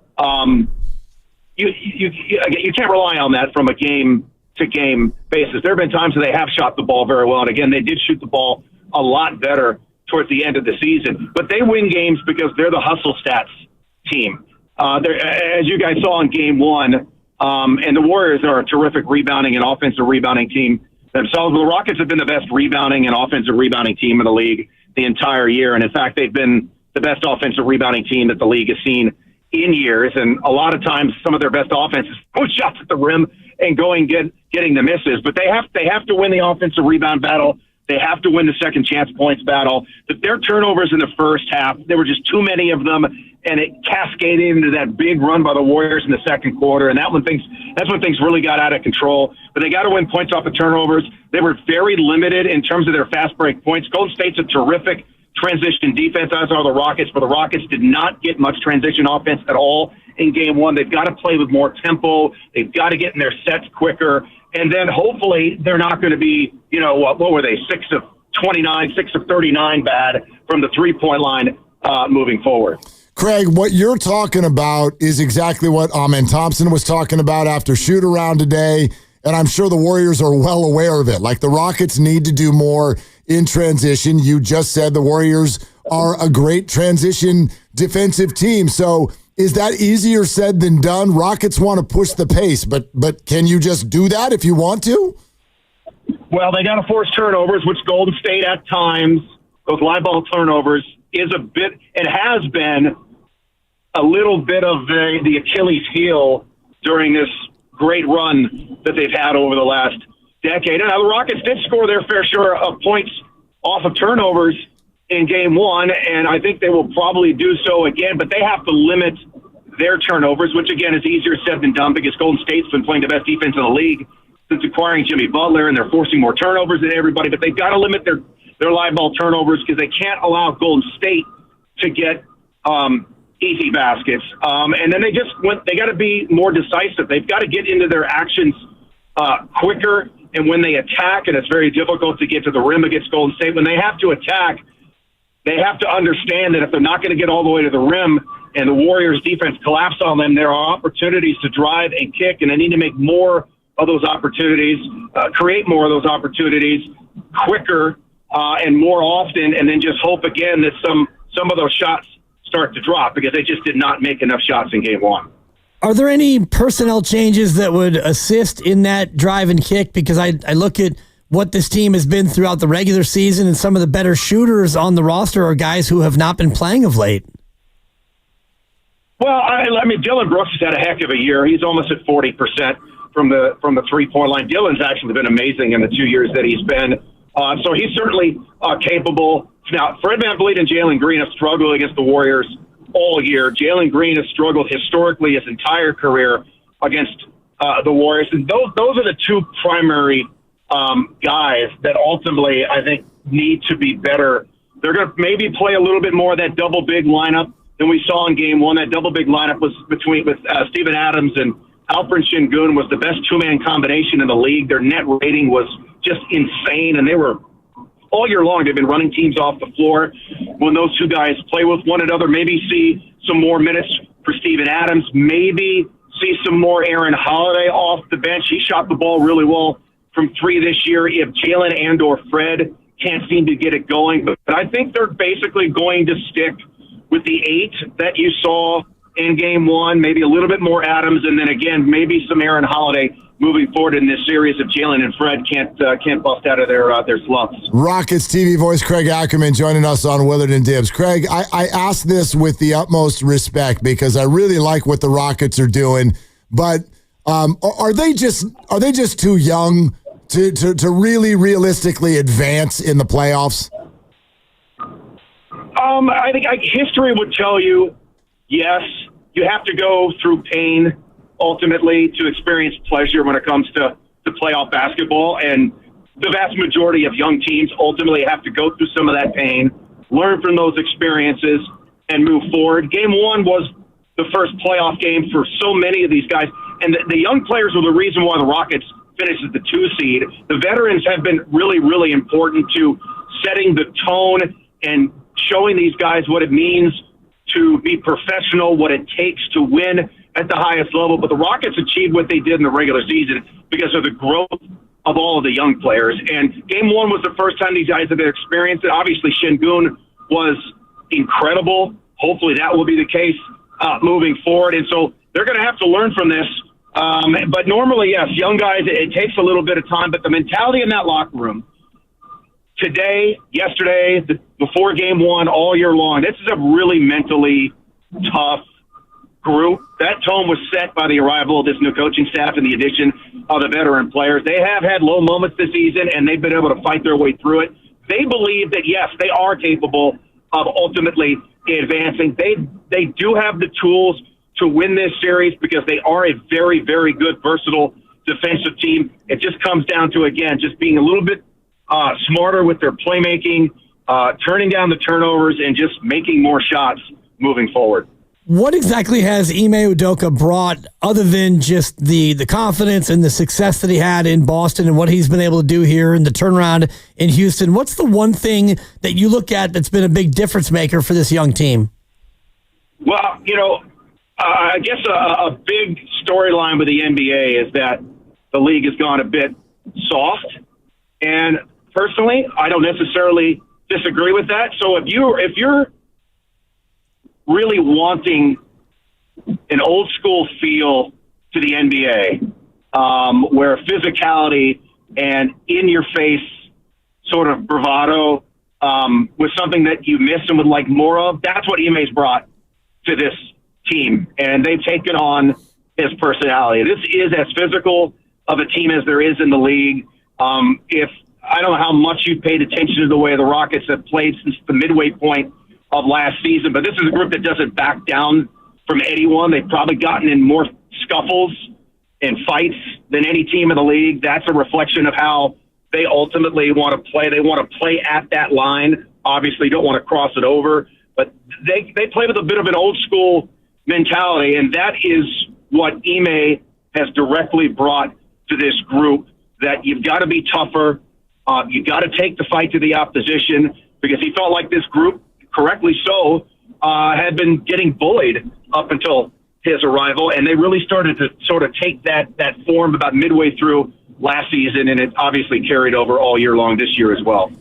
you can't rely on that from a game-to-game basis. There have been times where they have shot the ball very well, and again, they did shoot the ball a lot better towards the end of the season. But they win games because they're the hustle stats team. As you guys saw in Game 1, and the Warriors are a terrific rebounding and offensive rebounding team themselves. The Rockets have been the best rebounding and offensive rebounding team in the league the entire year, and in fact, they've been the best offensive rebounding team that the league has seen in years. And a lot of times, some of their best offenses put shots at the rim and getting the misses. But they have to win the offensive rebound battle. They have to win the second chance points battle. But their turnovers in the first half, there were just too many of them, and it cascaded into that big run by the Warriors in the second quarter. And that's when things really got out of control. But they got to win points off of turnovers. They were very limited in terms of their fast break points. Golden State's a terrific transition defense, as are the Rockets, but the Rockets did not get much transition offense at all in Game 1. They've got to play with more tempo. They've got to get in their sets quicker. And then hopefully they're not going to be, what were they, 6 of 29, 6 of 39 bad from the three-point line moving forward. Craig, what you're talking about is exactly what Amen Thompson was talking about after shoot-around today, and I'm sure the Warriors are well aware of it. Like, the Rockets need to do more in transition. You just said the Warriors are a great transition defensive team. So is that easier said than done? Rockets want to push the pace, but can you just do that if you want to? Well, they got to force turnovers, which Golden State at times, those live ball turnovers, is a bit, it has been a little bit of the Achilles heel during this great run that they've had over the last decade. And the Rockets did score their fair share of points off of turnovers in Game 1, and I think they will probably do so again, but they have to limit their turnovers, which again is easier said than done because Golden State's been playing the best defense in the league since acquiring Jimmy Butler, and they're forcing more turnovers than everybody, but they've got to limit their live ball turnovers because they can't allow Golden State to get easy baskets. And then they got to be more decisive. They've got to get into their actions quicker, and when they attack, and it's very difficult to get to the rim against Golden State, when they have to attack, they have to understand that if they're not going to get all the way to the rim and the Warriors defense collapse on them, there are opportunities to drive and kick, and they need to make more of those opportunities, create more of those opportunities quicker and more often, and then just hope again that some of those shots start to drop because they just did not make enough shots in Game 1. Are there any personnel changes that would assist in that drive and kick? Because I look at what this team has been throughout the regular season, and some of the better shooters on the roster are guys who have not been playing of late. Well, I mean, Dylan Brooks has had a heck of a year. He's almost at 40% from the 3-point line. Dylan's actually been amazing in the 2 years that he's been. So he's certainly capable. Now, Fred VanVleet and Jalen Green have struggled against the Warriors all year. Jalen Green has struggled historically his entire career against the Warriors. And those are the two primary guys that ultimately I think need to be better. They're going to maybe play a little bit more of that double big lineup than we saw in game one. That double big lineup was with Steven Adams and Alperen Şengün was the best two-man combination in the league. Their net rating was just insane, and they were all year long. They've been running teams off the floor. When those two guys play with one another, maybe see some more minutes for Steven Adams, maybe see some more Aaron Holiday off the bench. He shot the ball really well from three this year. If Jalen and or Fred can't seem to get it going, but I think they're basically going to stick with the 8 that you saw in game one, maybe a little bit more Adams, and then again, maybe some Aaron Holiday moving forward in this series if Jalen and Fred can't bust out of their slumps. Rockets TV voice Craig Ackerman joining us on Willard and Dibs. Craig, I ask this with the utmost respect because I really like what the Rockets are doing, but are they just too young to really realistically advance in the playoffs? I think history would tell you, yes, you have to go through pain ultimately to experience pleasure when it comes to playoff basketball. And the vast majority of young teams ultimately have to go through some of that pain, learn from those experiences, and move forward. Game one was the first playoff game for so many of these guys. And the young players were the reason why the Rockets finished as the 2 seed. The veterans have been really, really important to setting the tone and showing these guys what it means to be professional, what it takes to win at the highest level. But the Rockets achieved what they did in the regular season because of the growth of all of the young players. And game one was the first time these guys have experienced it. Obviously, Şengün was incredible. Hopefully that will be the case moving forward. And so they're going to have to learn from this. But normally, yes, young guys, it takes a little bit of time. But the mentality in that locker room, today, yesterday, before game one, all year long, this is a really mentally tough group. That tone was set by the arrival of this new coaching staff and the addition of the veteran players. They have had low moments this season, and they've been able to fight their way through it. They believe that, yes, they are capable of ultimately advancing. They do have the tools to win this series because they are a very, very good, versatile defensive team. It just comes down to, again, just being a little bit smarter with their playmaking, turning down the turnovers, and just making more shots moving forward. What exactly has Ime Udoka brought other than just the confidence and the success that he had in Boston and what he's been able to do here in the turnaround in Houston? What's the one thing that you look at that's been a big difference maker for this young team? Well, I guess a big storyline with the NBA is that the league has gone a bit soft. And personally, I don't necessarily disagree with that. So if you're really wanting an old school feel to the NBA, where physicality and in your face sort of bravado was something that you missed and would like more of, that's what Ime's brought to this team. And they've taken on his personality. This is as physical of a team as there is in the league. If I don't know how much you paid attention to the way the Rockets have played since the midway point of last season, but this is a group that doesn't back down from anyone. They've probably gotten in more scuffles and fights than any team in the league. That's a reflection of how they ultimately want to play. They want to play at that line. Obviously, don't want to cross it over, but they play with a bit of an old school mentality, and that is what Ime has directly brought to this group, that you've got to be tougher. You've got to take the fight to the opposition, because he felt like this group, correctly so, had been getting bullied up until his arrival, and they really started to sort of take that form about midway through last season, and it obviously carried over all year long this year as well.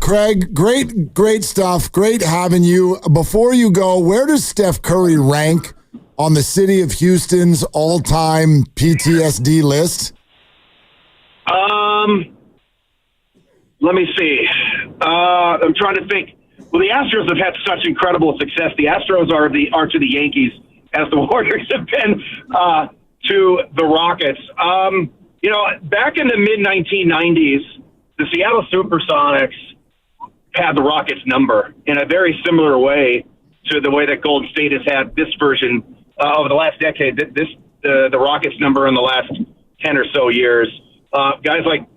Craig, great stuff. Great having you. Before you go, where does Steph Curry rank on the city of Houston's all-time PTSD list? Let me see. I'm trying to think. Well, the Astros have had such incredible success. The Astros are to the Yankees as the Warriors have been to the Rockets. Back in the mid-1990s, the Seattle Supersonics had the Rockets number in a very similar way to the way that Golden State has had this version over the last decade. The Rockets number in the last 10 or so years. Guys like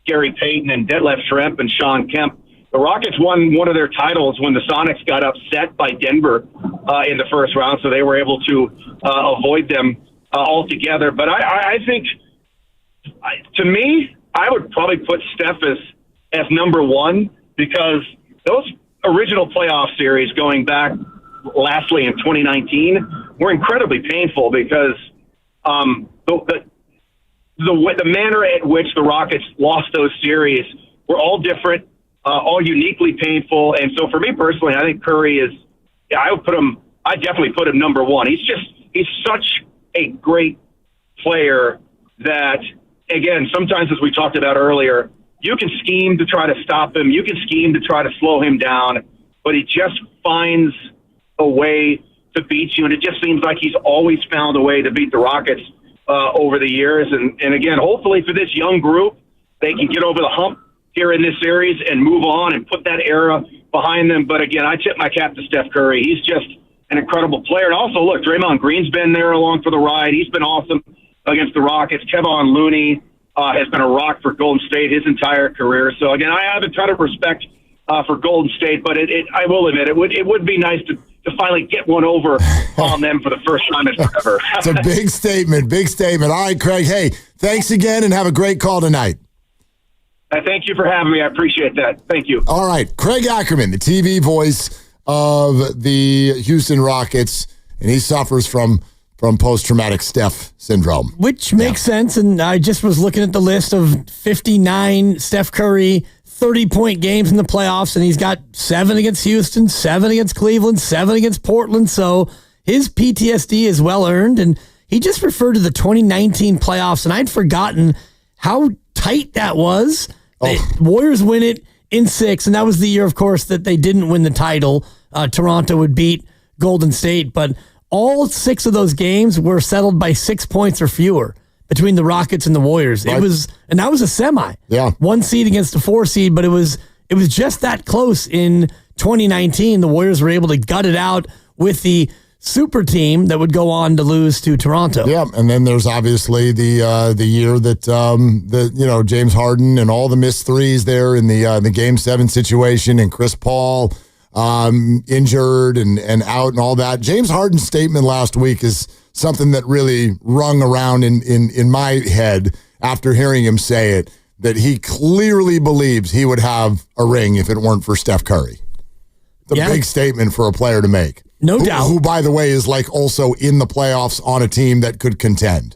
Gary Payton and Detlef Schrempf and Sean Kemp. The Rockets won one of their titles when the Sonics got upset by Denver in the first round, so they were able to avoid them altogether. But I think, to me, I would probably put Steph as number one, because those original playoff series going back lastly in 2019 were incredibly painful, because the manner at which the Rockets lost those series were all different, all uniquely painful. And so for me personally, I think Curry I definitely put him number one. He's such a great player that, again, sometimes, as we talked about earlier, you can scheme to try to stop him. You can scheme to try to slow him down, but he just finds a way to beat you. And it just seems like he's always found a way to beat the Rockets over the years. And again, hopefully for this young group, they can get over the hump here in this series and move on and put that era behind them. But again, I tip my cap to Steph Curry. He's just an incredible player. And also, look, Draymond Green's been there along for the ride. He's been awesome against the Rockets. Kevon Looney has been a rock for Golden State his entire career. So again, I have a ton of respect for Golden State, but I will admit it would be nice to finally get one over on them for the first time in forever. It's a big statement, big statement. All right, Craig. Hey, thanks again, and have a great call tonight. Thank you for having me. I appreciate that. Thank you. All right, Craig Ackerman, the TV voice of the Houston Rockets, and he suffers from post-traumatic Steph syndrome. Which makes sense, and I just was looking at the list of 59 Steph Curry 30-point games in the playoffs, and he's got 7 against Houston, 7 against Cleveland, 7 against Portland, so his PTSD is well-earned, and he just referred to the 2019 playoffs, and I'd forgotten how tight that was. The Warriors win it in 6, and that was the year, of course, that they didn't win the title. Toronto would beat Golden State, but all 6 of those games were settled by 6 points or fewer between the Rockets and the Warriors. Right. And that was a semi. Yeah. 1 seed against a 4 seed, but it was just that close in 2019. The Warriors were able to gut it out with the super team that would go on to lose to Toronto. Yeah, and then there's obviously the year that James Harden and all the missed threes there in the Game 7 situation, and Chris Paul injured and out and all that. James Harden's statement last week is something that really rung around in my head after hearing him say it, that he clearly believes he would have a ring if it weren't for Steph Curry. It's a big statement for a player to make. No doubt. Who, by the way, is also in the playoffs on a team that could contend.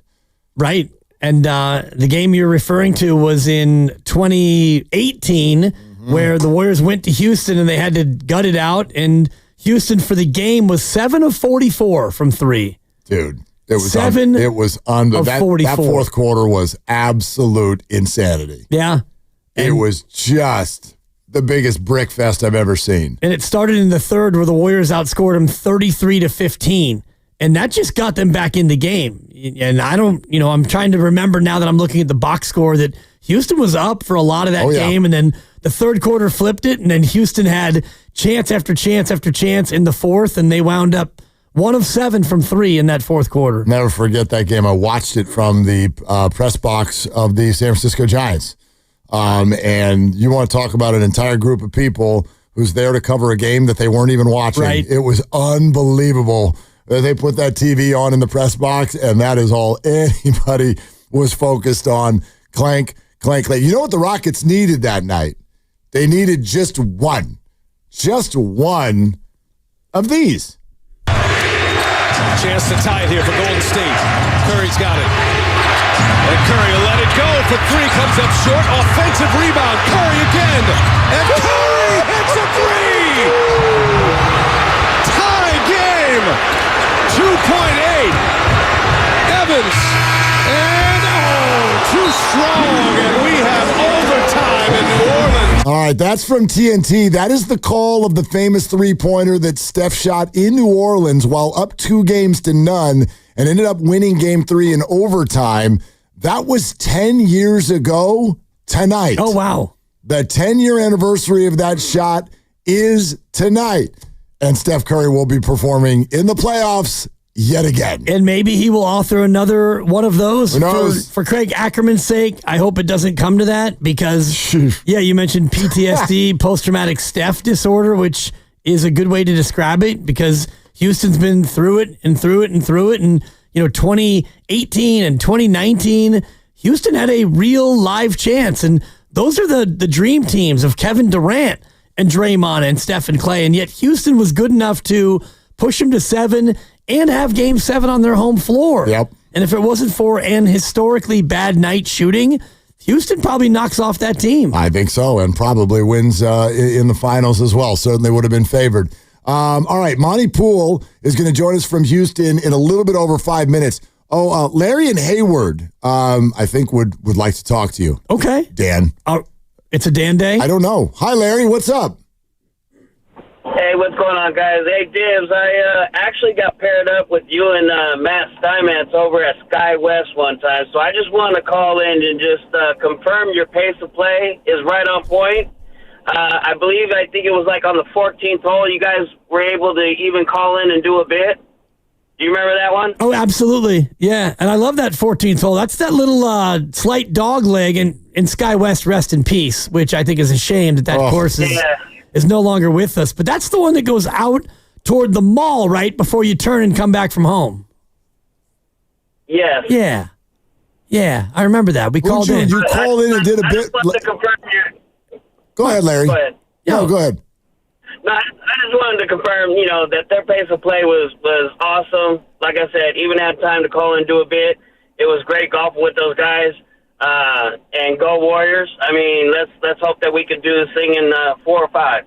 Right. And the game you're referring to was in 2018, where the Warriors went to Houston and they had to gut it out. And Houston for the game was 7 of 44 from 3. Dude, it was 7 it was that 44. That fourth quarter was absolute insanity. Yeah. It was just the biggest brick fest I've ever seen. And it started in the third where the Warriors outscored them 33-15. And that just got them back in the game. And I'm trying to remember now that I'm looking at the box score that Houston was up for a lot of that game. And then the third quarter flipped it. And then Houston had chance after chance after chance in the fourth. And they wound up 1 of 7 from 3 in that fourth quarter. Never forget that game. I watched it from the press box of the San Francisco Giants. And you want to talk about an entire group of people who's there to cover a game that they weren't even watching. Right. It was unbelievable. They put that TV on in the press box, and that is all anybody was focused on. Clank, clank, clank. You know what the Rockets needed that night? They needed just one of these. Chance to tie it here for Golden State. Curry's got it. And Curry will let it go for 3, comes up short. Offensive rebound. Curry again. And Curry hits a 3. Tie game. 2.8. Evans. And too strong. And we have overtime in New Orleans. All right. right, that's from TNT. That is the call of the famous three-pointer that Steph shot in New Orleans while up 2-0 and ended up winning Game 3 in overtime. That was 10 years ago tonight. Oh, wow. The 10-year anniversary of that shot is tonight. And Steph Curry will be performing in the playoffs yet again. And maybe he will author another one of those. Who knows? For Craig Ackerman's sake, I hope it doesn't come to that because, yeah, you mentioned PTSD, post-traumatic Steph disorder, which is a good way to describe it because Houston's been through it and through it and through it. And, 2018 and 2019, Houston had a real live chance. And those are the dream teams of Kevin Durant and Draymond and Steph and Clay. And yet Houston was good enough to push them to 7 and have Game 7 on their home floor. Yep. And if it wasn't for an historically bad night shooting, Houston probably knocks off that team. I think so, and probably wins in the finals as well. Certainly would have been favored. All right, Monty Poole is going to join us from Houston in a little bit over 5 minutes. Larry and Hayward, I think, would like to talk to you. Okay. Dan. It's a Dan day? I don't know. Hi, Larry. What's up? Hey, what's going on, guys? Hey, Dibs, I actually got paired up with you and Matt Steinmetz over at Sky West one time, so I just want to call in and just confirm your pace of play is right on point. I think it was like on the 14th hole, you guys were able to even call in and do a bit. Do you remember that one? Oh, absolutely. Yeah, and I love that 14th hole. That's that little slight dog leg in Sky West, rest in peace, which I think is a shame that course is no longer with us. But that's the one that goes out toward the mall right before you turn and come back from home. Yes. Yeah, I remember that. We called in. You called in and did a bit. I just wanted to confirm Go ahead, Larry. Go ahead. No, go ahead. No, I just wanted to confirm, that their pace of play was awesome. Like I said, even had time to call and do a bit. It was great golfing with those guys. And go Warriors. I mean, let's hope that we could do this thing in 4 or 5.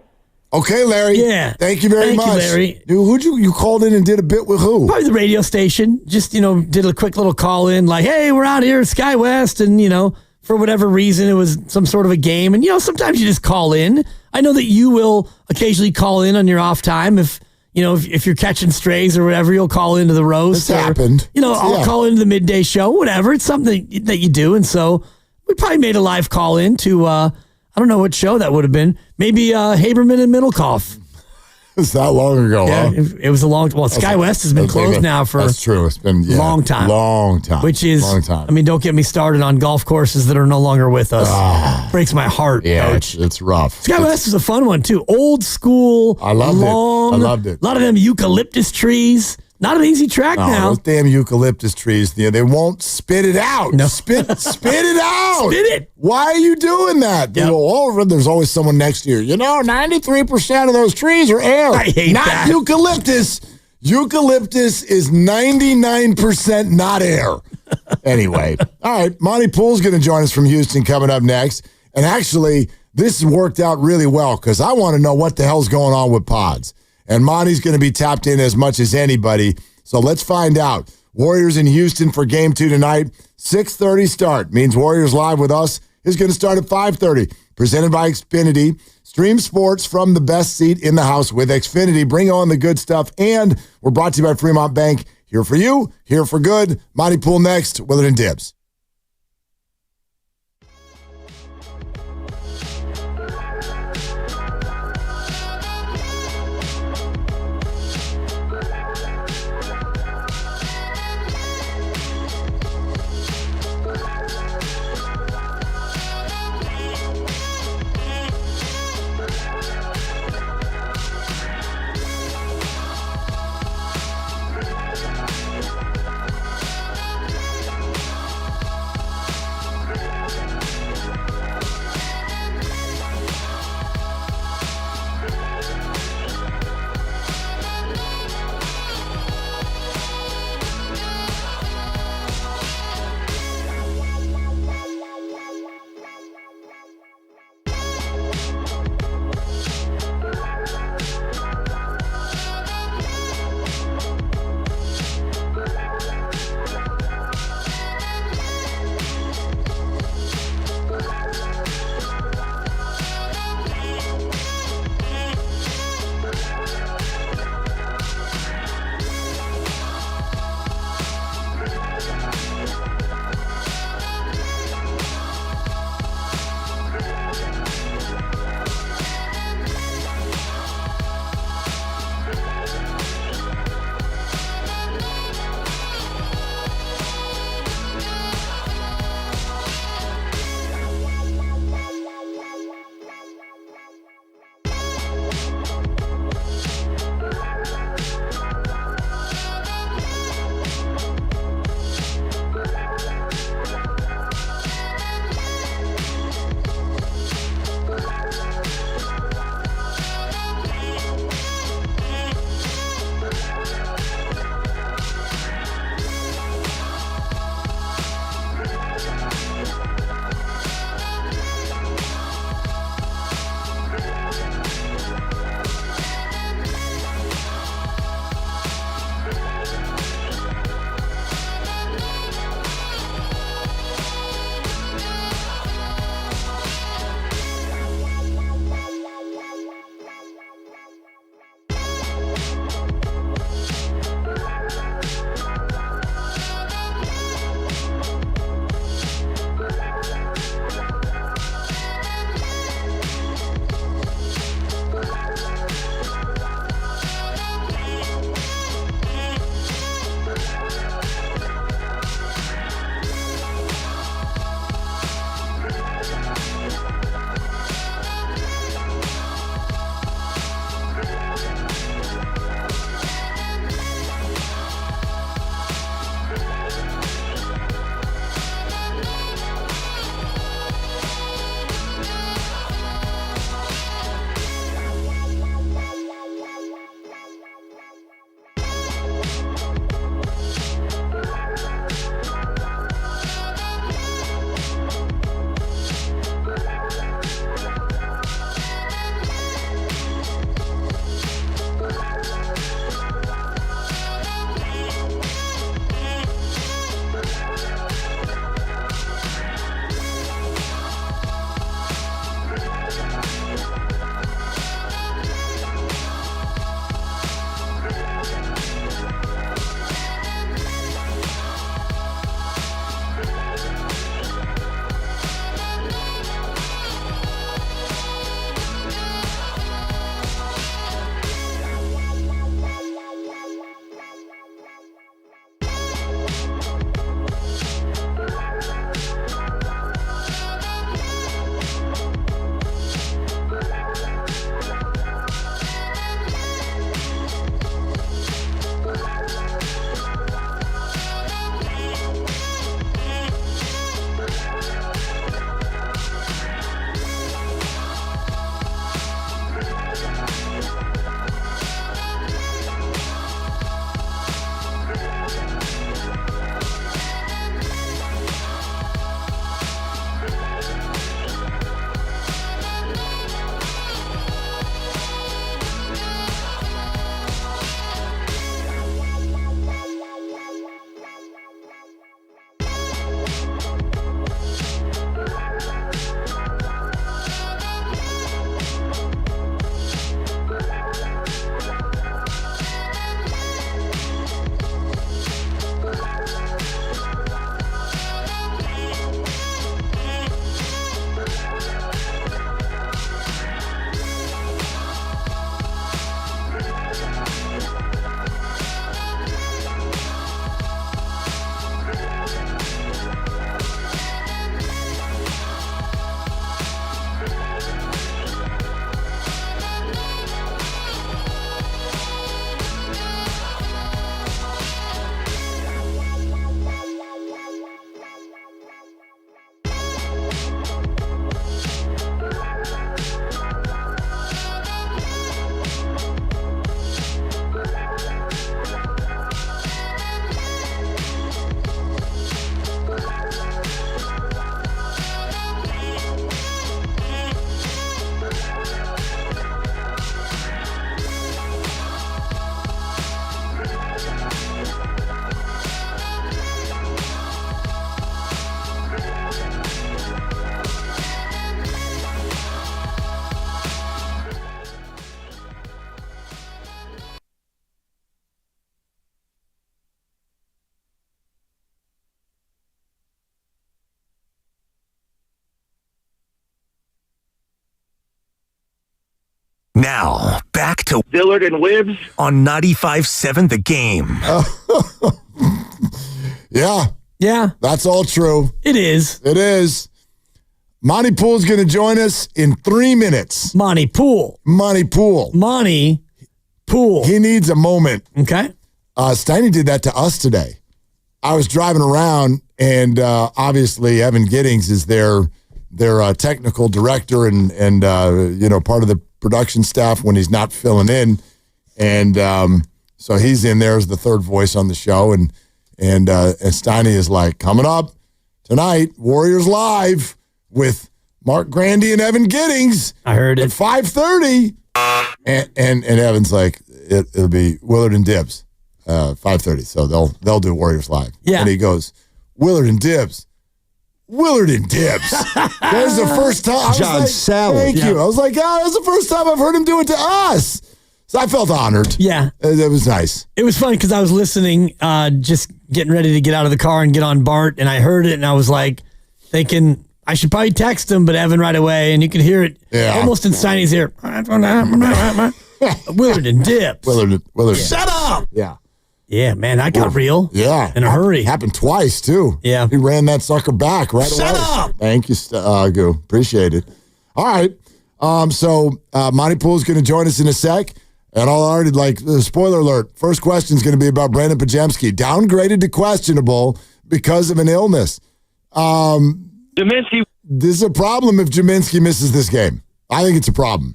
Okay, Larry. Yeah. Thank you very much. Thank you, Larry. Dude, who'd you called in and did a bit with who? Probably the radio station. Just, did a quick little call in like, hey, we're out here at Sky West. And, for whatever reason, it was some sort of a game. And, sometimes you just call in. I know that you will occasionally call in on your off time if you're catching strays or whatever, you'll call into the roast. It's happened. I'll call into the midday show, whatever. It's something that you do. And so we probably made a live call in to, I don't know what show that would have been. Maybe Haberman and Middlecoff. It's that long ago, yeah, huh? It was a long. Well, Sky West has been closed now for. That's true. It's been long time. Long time. Which is, long time. I mean, don't get me started on golf courses that are no longer with us. Breaks my heart. Yeah, Coach. it's rough. Sky West is a fun one too. Old school. I loved it. I loved it. A lot of them eucalyptus trees. Not an easy track now. Those damn eucalyptus trees, they won't spit it out. No. Spit it out. Spit it. Why are you doing that? Yep. There's always someone next to you. 93% of those trees are air. I hate not that. Eucalyptus. Eucalyptus is 99% not air. Anyway, all right. Monty Poole's going to join us from Houston coming up next. And actually, this worked out really well because I want to know what the hell's going on with pods. And Monty's going to be tapped in as much as anybody. So let's find out. Warriors in Houston for Game 2 tonight. 6:30 start. Means Warriors Live with us is going to start at 5:30. Presented by Xfinity. Stream sports from the best seat in the house with Xfinity. Bring on the good stuff. And we're brought to you by Fremont Bank. Here for you, here for good. Monty Poole next. Willard and Dibs. Now, back to Dillard and Wibbs on 95.7 The Game. Yeah, that's all true. It is. It is. Monty Poole's going to join us in 3 minutes. Monty Poole. Monty Poole. Monty Poole. He needs a moment. Okay. Steiny did that to us today. I was driving around, and obviously Evan Giddings is their technical director and part of the production staff when he's not filling in, and so he's in there as the third voice on the show, and Steiny is like, coming up tonight, Warriors Live with Mark Grandy and Evan Giddings. I heard it at 5:30, and Evan's like, it'll be Willard and Dibbs, 5:30. So they'll do Warriors Live. Yeah, and he goes, Willard and Dibbs. Willard and Dibbs. That's the first time. John Sally. Thank you. I was like, that's the first time I've heard him do it to us. So I felt honored. Yeah. It was nice. It was funny because I was listening, just getting ready to get out of the car and get on BART, and I heard it, and I was like thinking I should probably text him, but Evan right away, and you could hear it almost in Steiny's ear. Willard and Dibbs. Willard. Shut up. Yeah. Yeah, man, that got real. Yeah. In a hurry. Happened twice, too. Yeah. He ran that sucker back right away. Shut up. Thank you, Goo. Appreciate it. All right. So Monty Poole's going to join us in a sec. And I'll already, spoiler alert, first question is going to be about Brandon Pajemski. Downgraded to questionable because of an illness. Jaminski. This is a problem if Jaminski misses this game. I think it's a problem.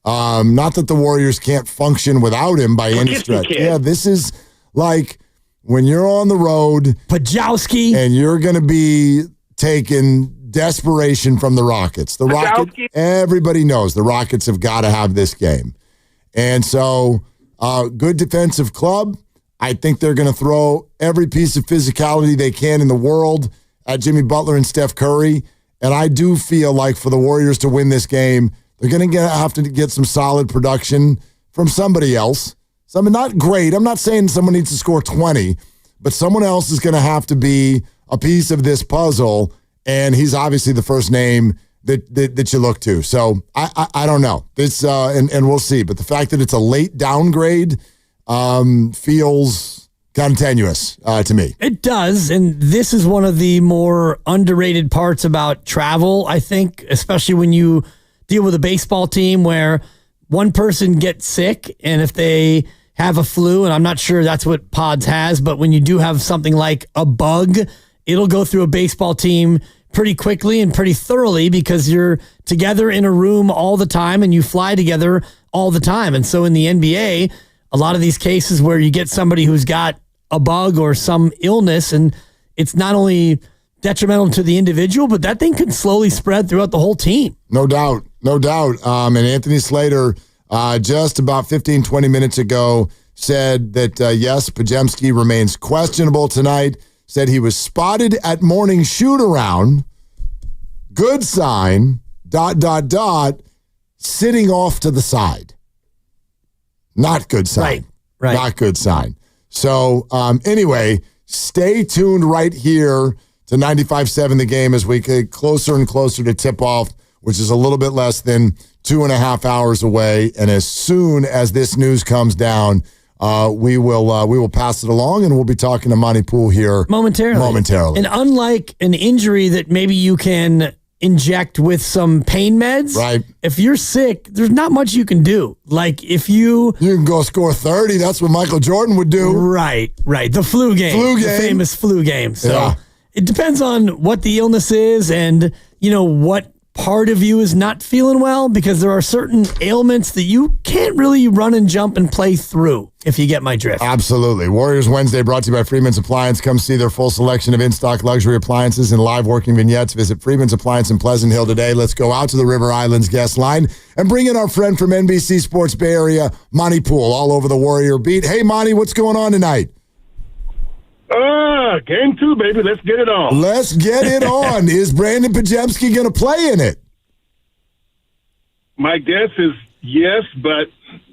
Not that the Warriors can't function without him by any stretch. Yeah, this is like when you're on the road, Pajowski, and you're going to be taking desperation from the Rockets. The Rockets, everybody knows the Rockets have got to have this game. And so, good defensive club. I think they're going to throw every piece of physicality they can in the world at Jimmy Butler and Steph Curry. And I do feel like for the Warriors to win this game, they're going to have to get some solid production from somebody else. Someone not great. I'm not saying someone needs to score 20, but someone else is going to have to be a piece of this puzzle. And he's obviously the first name that you look to. So I don't know. This and we'll see. But the fact that it's a late downgrade feels kind of tenuous to me. It does, and this is one of the more underrated parts about travel, I think, especially when you deal with a baseball team where one person gets sick, and if they have a flu, and I'm not sure that's what Pods has, but when you do have something like a bug, it'll go through a baseball team pretty quickly and pretty thoroughly because you're together in a room all the time and you fly together all the time. And so in the NBA, a lot of these cases where you get somebody who's got a bug or some illness, and it's not only detrimental to the individual, but that thing can slowly spread throughout the whole team. No doubt. And Anthony Slater, just about 15, 20 minutes ago, said that, yes, Pajemski remains questionable tonight, said he was spotted at morning shoot-around, good sign, ... sitting off to the side. Not good sign. Right. Not good sign. So, anyway, stay tuned right here to 95.7 The Game as we get closer and closer to tip-off, which is a little bit less than 2.5 hours away. And as soon as this news comes down, we will pass it along, and we'll be talking to Monty Poole here momentarily. And unlike an injury that maybe you can inject with some pain meds, right? If you're sick, there's not much you can do. Like if you can go score 30, that's what Michael Jordan would do. Right. The flu game. The famous flu game. So it depends on what the illness is and, what part of you is not feeling well, because there are certain ailments that you can't really run and jump and play through, if you get my drift. Absolutely. Warriors Wednesday brought to you by Freeman's Appliance. Come see their full selection of in-stock luxury appliances and live working vignettes. Visit Freeman's Appliance in Pleasant Hill today. Let's go out to the River Islands guest line and bring in our friend from NBC Sports Bay Area, Monty Poole, all over the Warrior beat. Hey, Monty, what's going on tonight? Game 2, baby. Let's get it on. Let's get it on. Is Brandon Pajemski going to play in it? My guess is yes, but,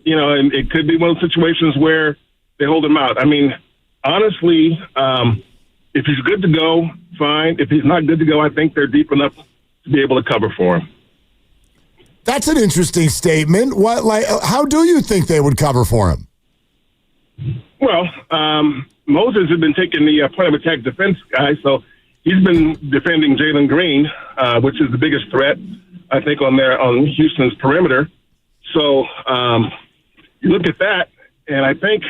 and it could be one of those situations where they hold him out. I mean, honestly, if he's good to go, fine. If he's not good to go, I think they're deep enough to be able to cover for him. That's an interesting statement. How do you think they would cover for him? Well, Moses has been taking the point of attack defense guy, so he's been defending Jalen Green, which is the biggest threat, I think, on Houston's perimeter. So you look at that, and I think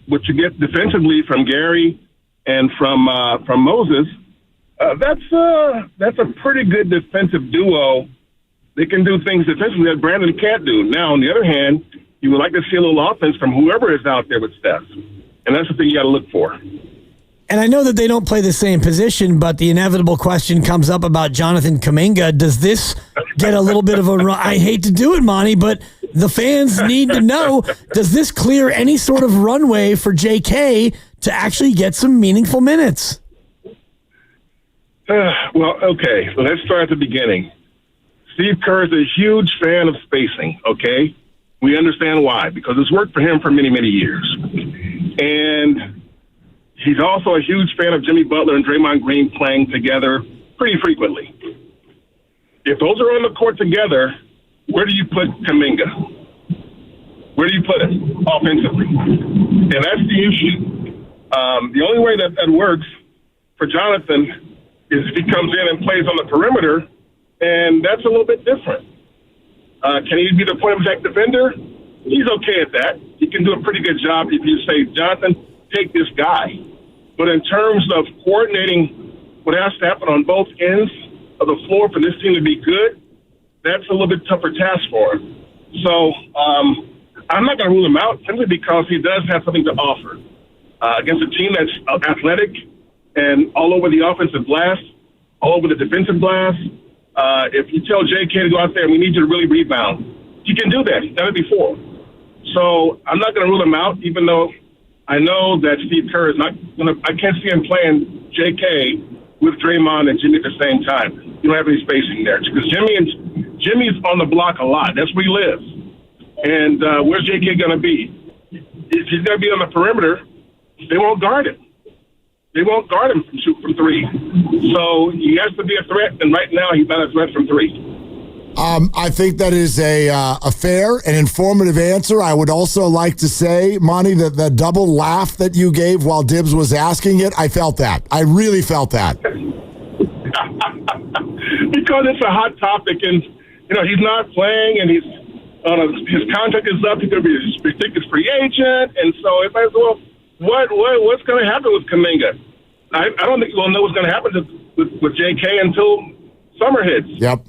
what you get defensively from Gary and from Moses, that's a pretty good defensive duo. They can do things defensively that Brandon can't do. Now, on the other hand, you would like to see a little offense from whoever is out there with Steph. And that's the thing you got to look for. And I know that they don't play the same position, but the inevitable question comes up about Jonathan Kuminga. Does this get a little bit of a run? I hate to do it, Monty, but the fans need to know, does this clear any sort of runway for JK to actually get some meaningful minutes? Well, okay, so let's start at the beginning. Steve Kerr is a huge fan of spacing, okay? We understand why, because it's worked for him for many, many years. And he's also a huge fan of Jimmy Butler and Draymond Green playing together pretty frequently. If those are on the court together, where do you put Kuminga? Where do you put him offensively? And that's the issue. The only way that works for Jonathan is if he comes in and plays on the perimeter, and that's a little bit different. Can he be the point of attack defender? He's okay at that. He can do a pretty good job if you say, Jonathan, take this guy. But in terms of coordinating what has to happen on both ends of the floor for this team to be good, that's a little bit tougher task for him. So I'm not going to rule him out simply because he does have something to offer against a team that's athletic and all over the offensive glass, all over the defensive glass. If you tell JK to go out there and we need you to really rebound, he can do that. He's done it before. So I'm not going to rule him out, even though I know that Steve Kerr is not going to – I can't see him playing JK with Draymond and Jimmy at the same time. You don't have any spacing there because Jimmy's on the block a lot. That's where he lives. And where's JK going to be? If he's going to be on the perimeter, they won't guard him. They won't guard him from shooting from three. So he has to be a threat, and right now he's not a threat from three. I think that is a fair and informative answer. I would also like to say, Monty, that the double laugh that you gave while Dibbs was asking it, I felt that. I really felt that. Because it's a hot topic, and he's not playing, and his contract is up. He's going to be a ridiculous free agent, and so everybody's well. What's going to happen with Kuminga? I don't think we'll know what's going to happen with JK until summer hits. Yep.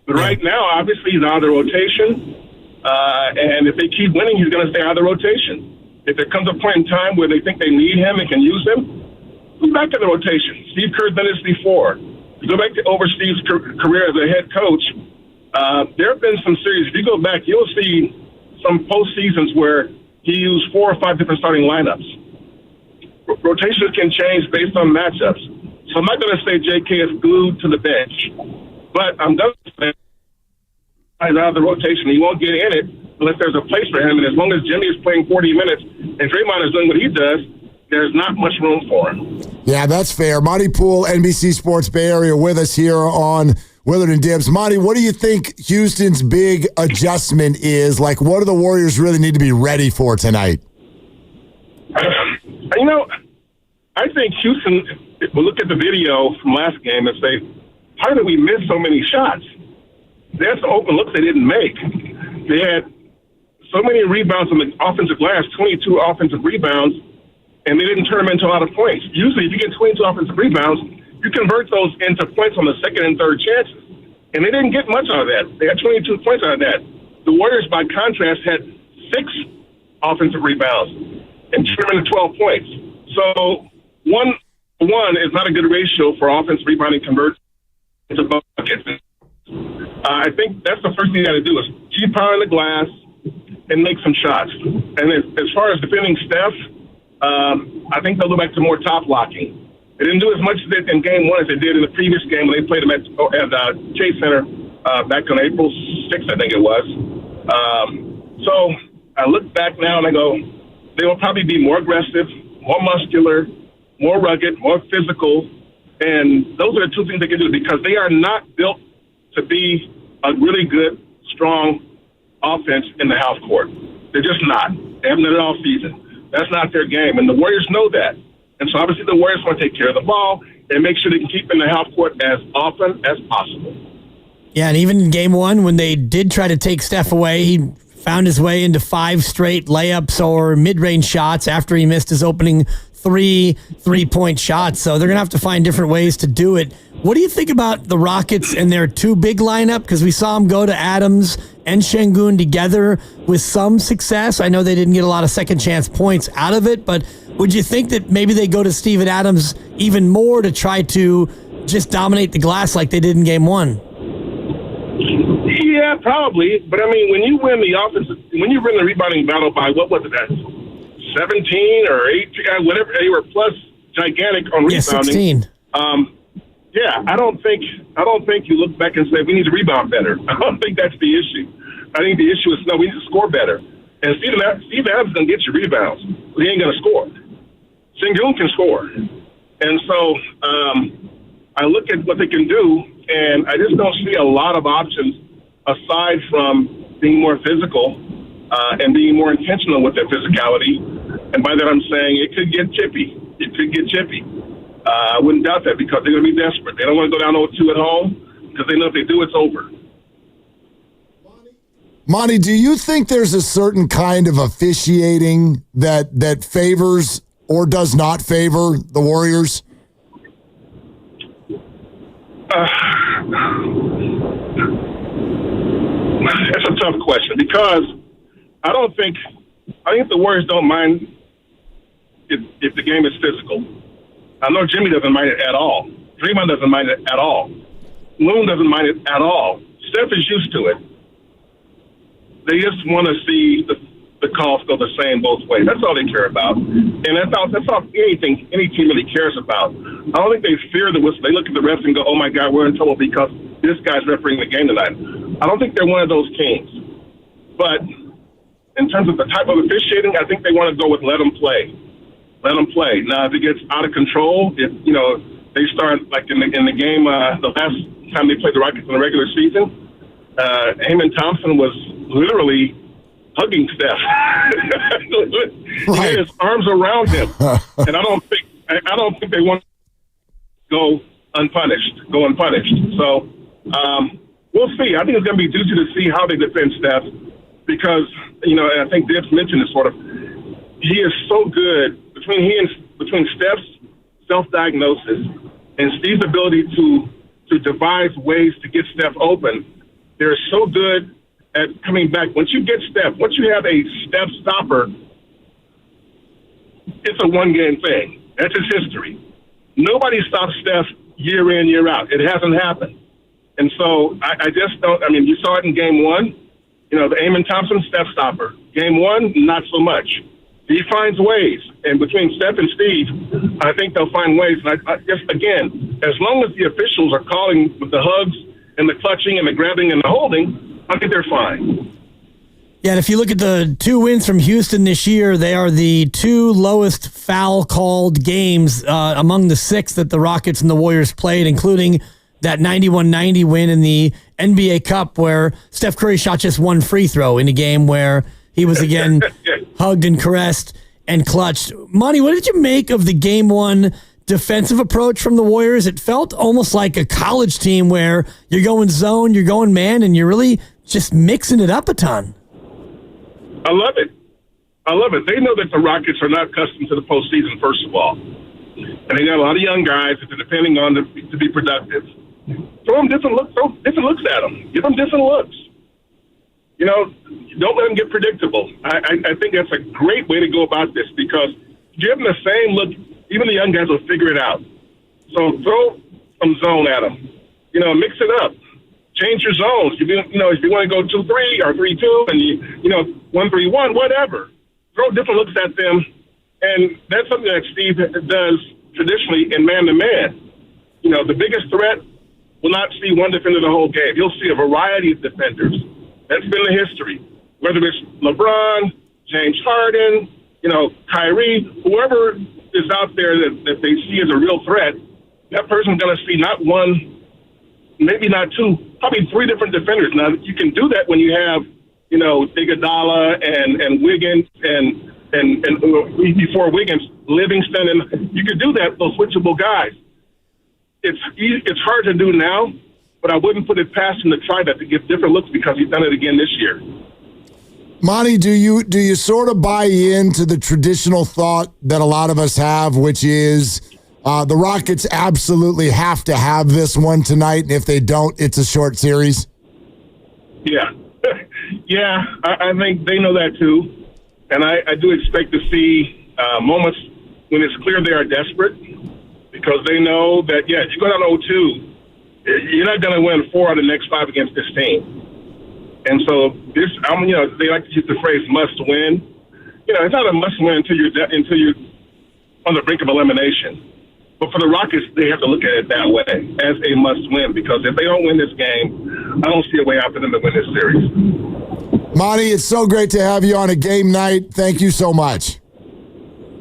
But right now, obviously, he's out of the rotation. And if they keep winning, he's going to stay out of the rotation. If there comes a point in time where they think they need him and can use him, go back to the rotation. Steve Kerr's done this before. Go back over Steve's career as a head coach. There have been some series. If you go back, you'll see some postseasons where he used 4 or 5 different starting lineups. Rotations can change based on matchups. So I'm not going to say JK is glued to the bench. But I'm going to say he's out of the rotation. He won't get in it unless there's a place for him. And as long as Jimmy is playing 40 minutes and Draymond is doing what he does, there's not much room for him. Yeah, that's fair. Monty Poole, NBC Sports Bay Area, with us here on Willard and Dibbs. Monty, what do you think Houston's big adjustment is? Like, what do the Warriors really need to be ready for tonight? I think Houston will look at the video from last game and say, how did we miss so many shots? That's the open looks they didn't make. They had so many rebounds on the offensive glass, 22 offensive rebounds, and they didn't turn them into a lot of points. Usually, if you get 22 offensive rebounds, you convert those into points on the second and third chances. And they didn't get much out of that. They had 22 points out of that. The Warriors, by contrast, had 6 offensive rebounds and turned them into 12 points. So 1-1 is not a good ratio for offense rebounding converts into buckets. I think that's the first thing you got to do is keep powering the glass and make some shots. And as far as defending Steph, I think they'll go back to more top blocking. They didn't do as much in game 1 as they did in the previous game when they played them at Chase Center back on April 6th, I think it was. So I look back now and I go, they will probably be more aggressive, more muscular, more rugged, more physical. And those are the two things they can do because they are not built to be a really good strong offense in the half court. They're just not. They haven't done it all season. That's not their game, and the Warriors know that. And so obviously the Warriors want to take care of the ball and make sure they can keep in the half court as often as possible. Yeah, and even in game one, when they did try to take Steph away, he found his way into 5 straight layups or mid-range shots after he missed his opening 3 3-point shots. So they're going to have to find different ways to do it. What do you think about the Rockets and their 2 big lineup? Because we saw them go to Adams and Şengün together with some success. I know they didn't get a lot of second chance points out of it, but would you think that maybe they go to Steven Adams even more to try to just dominate the glass like they did in game one? Yeah, probably. But, I mean, when you win the rebounding battle by, what was it, 17 or 18, whatever, they were plus gigantic on rebounding. 16. Yeah, I don't think you look back and say we need to rebound better. I don't think that's the issue. I think the issue is no, we need to score better. And Steve Adams is going to get you rebounds, but he ain't going to score. Şengün can score. And so I look at what they can do, and I just don't see a lot of options aside from being more physical and being more intentional with their physicality. And by that I'm saying it could get chippy. It could get chippy. I wouldn't doubt that because they're going to be desperate. They don't want to go down 0-2 at home because they know if they do, it's over. Monty, do you think there's a certain kind of officiating that favors or does not favor the Warriors? That's a tough question because I think the Warriors don't mind if the game is physical. I know Jimmy doesn't mind it at all. Draymond doesn't mind it at all. Loon doesn't mind it at all. Steph is used to it. They just want to see the calls go the same both ways. That's all they care about. And that's all any team really cares about. I don't think they fear the whistle. They look at the refs and go, oh, my God, we're in trouble because this guy's refereeing the game tonight. I don't think they're one of those teams. But in terms of the type of officiating, I think they want to go with let them play. Let them play. Now, if it gets out of control, if they start like in the game, the last time they played the Rockets in the regular season, Amen Thompson was literally hugging Steph. He had his arms around him, and I don't think they want to go unpunished. So we'll see. I think it's going to be juicy to see how they defend Steph because and I think Dibs mentioned this sort of. He is so good between Steph's self-diagnosis and Steve's ability to devise ways to get Steph open. They're so good at coming back. Once you have a Steph stopper, it's a one-game thing. That's his history. Nobody stops Steph year in, year out. It hasn't happened. And so I just don't. I mean, you saw it in game one. The Amen Thompson Steph stopper. Game one, not so much. He finds ways, and between Steph and Steve, I think they'll find ways. And I guess, again, as long as the officials are calling with the hugs and the clutching and the grabbing and the holding, I think they're fine. Yeah, and if you look at the 2 wins from Houston this year, they are the 2 lowest foul-called games among the 6 that the Rockets and the Warriors played, including that 91-90 win in the NBA Cup where Steph Curry shot just 1 free throw in a game where he was, again, hugged and caressed and clutched. Monty, what did you make of the Game 1 defensive approach from the Warriors? It felt almost like a college team where you're going zone, you're going man, and you're really just mixing it up a ton. I love it. They know that the Rockets are not accustomed to the postseason, first of all. And they got a lot of young guys that they're depending on to be productive. Throw them different looks at them. Give them different looks. Don't let them get predictable. I think that's a great way to go about this because give them the same look. Even the young guys will figure it out. So throw some zone at them. Mix it up. Change your zones. If you want to go 2-3 or 3-2 and 1-3-1, whatever. Throw different looks at them. And that's something that Steve does traditionally in man-to-man. The biggest threat will not see one defender the whole game. You'll see a variety of defenders. That's been the history. Whether it's LeBron, James Harden, Kyrie, whoever is out there that they see as a real threat, that person's going to see not one, maybe not 2, probably 3 different defenders. Now, you can do that when you have, Iguodala and Wiggins and before Wiggins, Livingston, and you could do that, those switchable guys. It's hard to do now, but I wouldn't put it past him to try that, to get different looks, because he's done it again this year. Monty, do you sort of buy into the traditional thought that a lot of us have, which is the Rockets absolutely have to have this one tonight, and if they don't, it's a short series? Yeah. Yeah, I think they know that too. And I do expect to see moments when it's clear they are desperate, because they know that, if you go down 0-2, you're not going to win 4 out of the next 5 against this team. And so they like to use the phrase "must win." It's not a must win until you're on the brink of elimination. But for the Rockets, they have to look at it that way, as a must win, because if they don't win this game, I don't see a way out for them to win this series. Monty, it's so great to have you on a game night. Thank you so much.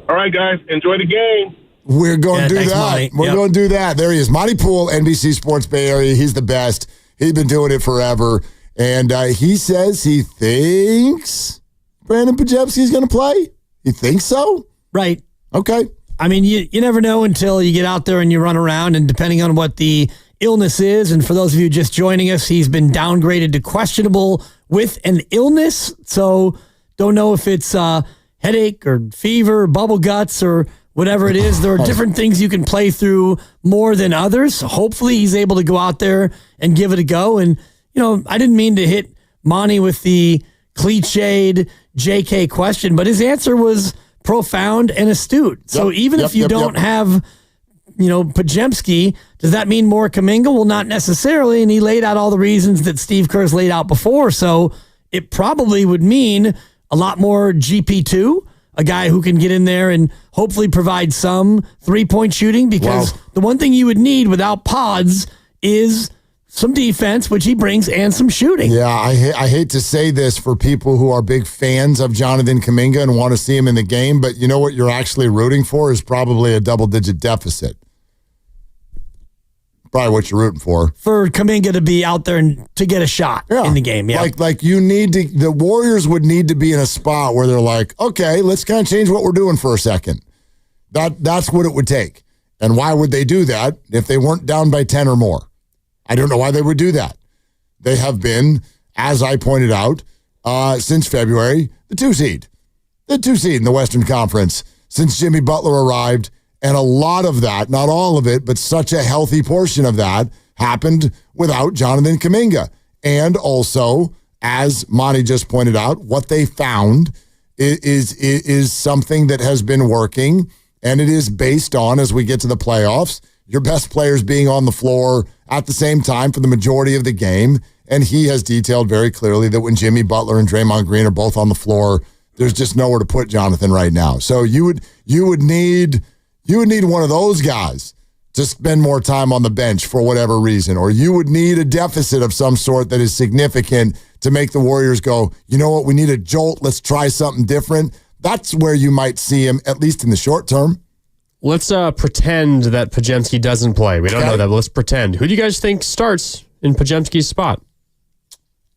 All right, guys, enjoy the game. We're going to do thanks, that. Monty. We're Yep. going to do that. There he is. Monty Poole, NBC Sports Bay Area. He's the best. He's been doing it forever. And he says he thinks Brandon Podziemski's going to play. He thinks so? Right. Okay. I mean, you never know until you get out there and you run around, and depending on what the illness is, and for those of you just joining us, he's been downgraded to questionable with an illness. So don't know if it's headache or fever, bubble guts, or whatever it is. There are different things you can play through more than others. So hopefully he's able to go out there and give it a go. And, I didn't mean to hit Monty with the cliched JK question, but his answer was profound and astute. So even if you don't have, Podziemski, does that mean more Kuminga? Well, not necessarily. And he laid out all the reasons that Steve Kerr's laid out before. So it probably would mean a lot more GP2, a guy who can get in there and hopefully provide some 3-point shooting, because the one thing you would need without Pods is some defense, which he brings, and some shooting. Yeah, I hate to say this for people who are big fans of Jonathan Kuminga and want to see him in the game, but you know what you're actually rooting for is probably a double-digit deficit. Probably what you're rooting for. For Kuminga to be out there and to get a shot in the game. Yeah. Like you need to, the Warriors would need to be in a spot where they're like, okay, let's kind of change what we're doing for a second. That's what it would take. And why would they do that if they weren't down by 10 or more? I don't know why they would do that. They have been, as I pointed out, since February, the 2 seed. The 2 seed in the Western Conference since Jimmy Butler arrived. And a lot of that, not all of it, but such a healthy portion of that happened without Jonathan Kuminga. And also, as Monty just pointed out, what they found is something that has been working, and it is based on, as we get to the playoffs, your best players being on the floor at the same time for the majority of the game. And he has detailed very clearly that when Jimmy Butler and Draymond Green are both on the floor, there's just nowhere to put Jonathan right now. So you would need one of those guys to spend more time on the bench for whatever reason, or you would need a deficit of some sort that is significant to make the Warriors go, you know what, we need a jolt, let's try something different. That's where you might see him, at least in the short term. Let's pretend that Podziemski doesn't play. We don't know that, but let's pretend. Who do you guys think starts in Podziemski's spot?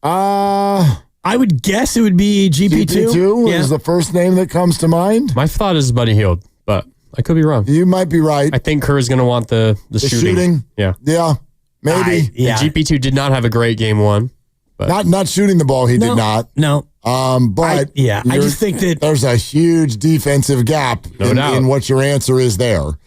I would guess it would be GP2. GP2 is the first name that comes to mind. My thought is Buddy Hield, but I could be wrong. You might be right. I think Kerr is going to want the shooting. Yeah. Yeah, maybe. GP2 did not have a great game one. But Not shooting the ball, he did not. No. But I just think that there's a huge defensive gap in what your answer is there.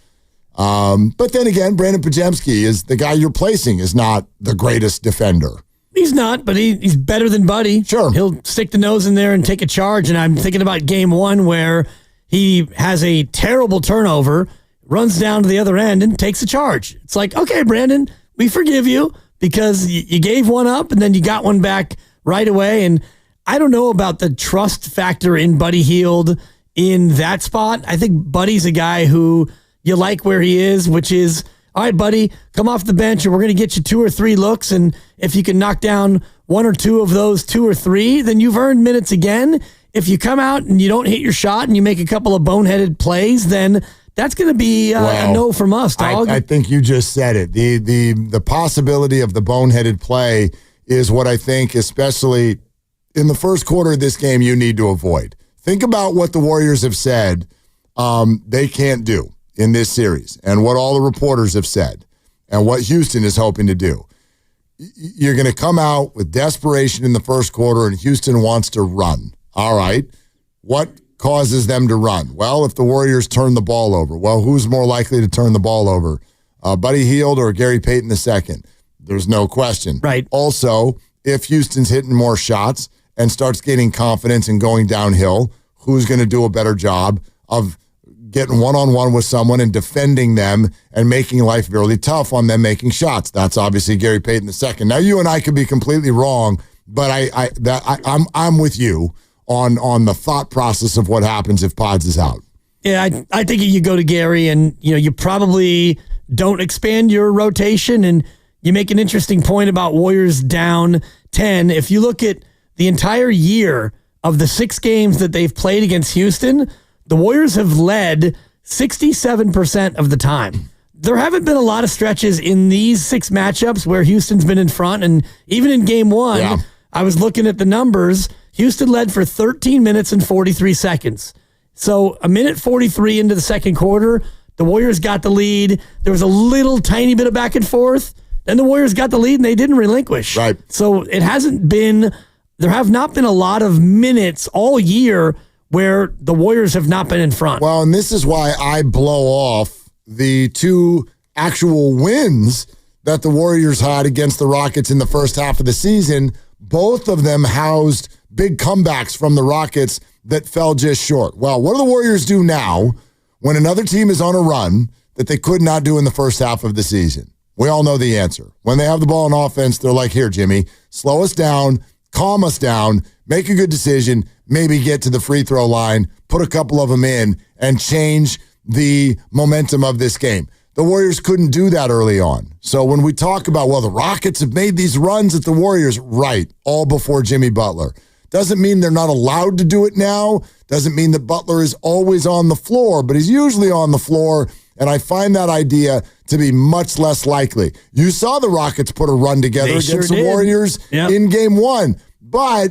But then again, Brandon Podziemski is the guy you're placing is not the greatest defender. He's not, but he's better than Buddy. Sure. He'll stick the nose in there and take a charge. And I'm thinking about game one where he has a terrible turnover, runs down to the other end and takes a charge. It's like, okay, Brandon, we forgive you because you gave one up and then you got one back right away. And I don't know about the trust factor in Buddy Hield in that spot. I think Buddy's a guy who you like where he is, which is, all right, buddy, come off the bench and we're going to get you 2 or 3 looks. And if you can knock down 1 or 2 of those 2 or 3, then you've earned minutes again. If you come out and you don't hit your shot and you make a couple of boneheaded plays, then that's going to be a no from us, dog. I think you just said it. The possibility of the boneheaded play is what I think, especially in the first quarter of this game, you need to avoid. Think about what the Warriors have said they can't do in this series and what all the reporters have said and what Houston is hoping to do. You're going to come out with desperation in the first quarter and Houston wants to run. All right. What causes them to run? Well, if the Warriors turn the ball over. Well, who's more likely to turn the ball over? Buddy Hield or Gary Payton II? There's no question. Right. Also, if Houston's hitting more shots and starts gaining confidence and going downhill, who's going to do a better job of getting one-on-one with someone and defending them and making life really tough on them making shots? That's obviously Gary Payton II. Now, you and I could be completely wrong, but I'm with you on the thought process of what happens if Pods is out. Yeah, I think you go to Gary and you probably don't expand your rotation, and you make an interesting point about Warriors down 10. If you look at the entire year of the 6 games that they've played against Houston, the Warriors have led 67% of the time. There haven't been a lot of stretches in these 6 matchups where Houston's been in front, and even in game 1, I was looking at the numbers. Houston led for 13 minutes and 43 seconds. So a minute 43 into the second quarter, the Warriors got the lead. There was a little tiny bit of back and forth. Then the Warriors got the lead and they didn't relinquish. Right. So it hasn't been, there have not been a lot of minutes all year where the Warriors have not been in front. Well, and this is why I blow off the 2 actual wins that the Warriors had against the Rockets in the first half of the season. Both of them housed big comebacks from the Rockets that fell just short. Well, what do the Warriors do now when another team is on a run that they could not do in the first half of the season? We all know the answer. When they have the ball in offense, they're like, here, Jimmy, slow us down, calm us down, make a good decision, maybe get to the free throw line, put a couple of them in, and change the momentum of this game. The Warriors couldn't do that early on. So when we talk about, well, the Rockets have made these runs at the Warriors, right, all before Jimmy Butler. Doesn't mean they're not allowed to do it now. Doesn't mean that Butler is always on the floor, but he's usually on the floor, and I find that idea to be much less likely. You saw the Rockets put a run together against the Warriors in game 1, but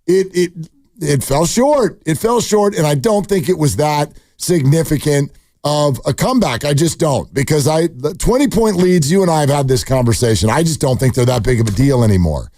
it fell short. It fell short, and I don't think it was that significant of a comeback. I just don't, because the 20-point leads, you and I have had this conversation. I just don't think they're that big of a deal anymore.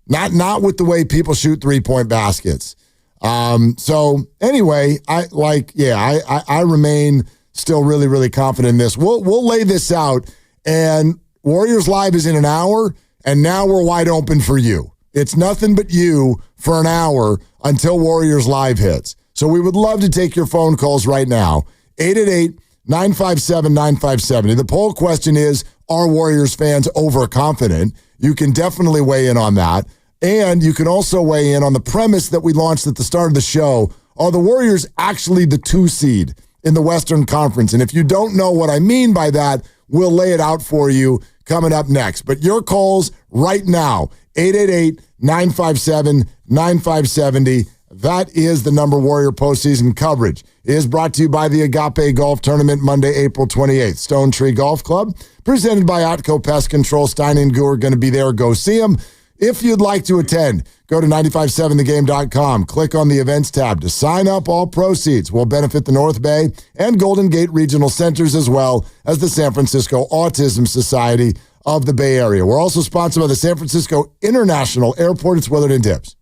Not with the way people shoot 3-point baskets. So anyway, I remain still really, really confident in this. We'll lay this out, and Warriors Live is in an hour, and now we're wide open for you. It's nothing but you for an hour until Warriors Live hits. So we would love to take your phone calls right now. 888-957-9570. The poll question is, are Warriors fans overconfident? You can definitely weigh in on that. And you can also weigh in on the premise that we launched at the start of the show. Are the Warriors actually the 2 seed in the Western Conference? And if you don't know what I mean by that, we'll lay it out for you coming up next. But your calls right now, 888-957-9570. That is the number. Warrior postseason coverage is brought to you by the Agape Golf Tournament, Monday, April 28th. Stone Tree Golf Club, presented by Atco Pest Control. Stein and Gu are going to be there. Go see them. If you'd like to attend, go to 957thegame.com. Click on the events tab to sign up. All proceeds will benefit the North Bay and Golden Gate Regional Centers, as well as the San Francisco Autism Society of the Bay Area. We're also sponsored by the San Francisco International Airport. It's Willard and Dibbs.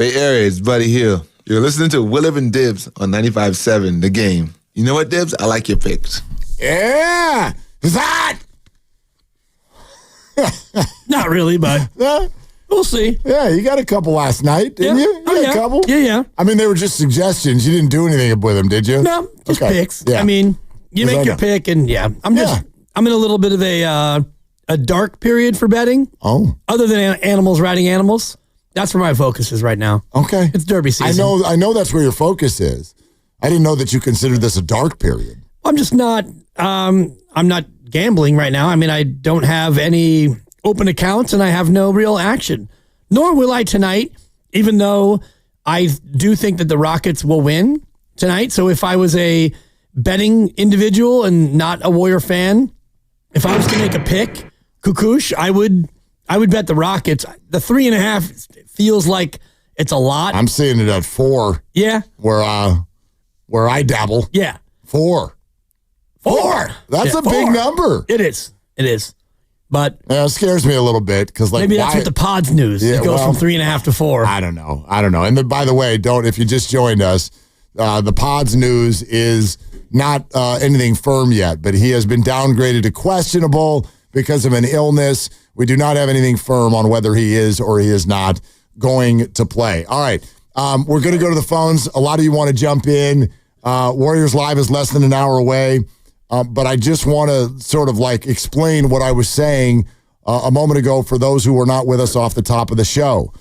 Bay Area, it's Buddy Hill. You're listening to Willard and Dibs on 95.7 The Game. You know what, Dibs? I like your picks. Yeah! That! Not really, but we'll see. Yeah, you got a couple last night, didn't you? You got a couple? Yeah. I mean, they were just suggestions. You didn't do anything with them, did you? No, just picks. Yeah. I mean, you make your pick, and I'm in a little bit of a dark period for betting. Oh. Other than animals riding animals. That's where my focus is right now. Okay. It's Derby season. I know that's where your focus is. I didn't know that you considered this a dark period. I'm just not I'm not gambling right now. I mean, I don't have any open accounts and I have no real action. Nor will I tonight, even though I do think that the Rockets will win tonight. So if I was a betting individual and not a Warrior fan, if I was to make a pick, Kukush, I would bet the Rockets. The 3.5 feels like it's a lot. I'm seeing it at 4. Yeah. Where I dabble. Yeah. 4. That's a big number. It is. But it scares me a little bit because maybe that's what the Pods news. It goes from 3.5 to 4. I don't know. And by the way, if you just joined us, the Pods news is not anything firm yet, but he has been downgraded to questionable because of an illness. We do not have anything firm on whether he is or he is not going to play. All right. We're going to go to the phones. A lot of you want to jump in. Warriors Live is less than an hour away. But I just want to sort of explain what I was saying a moment ago for those who were not with us off the top of the show.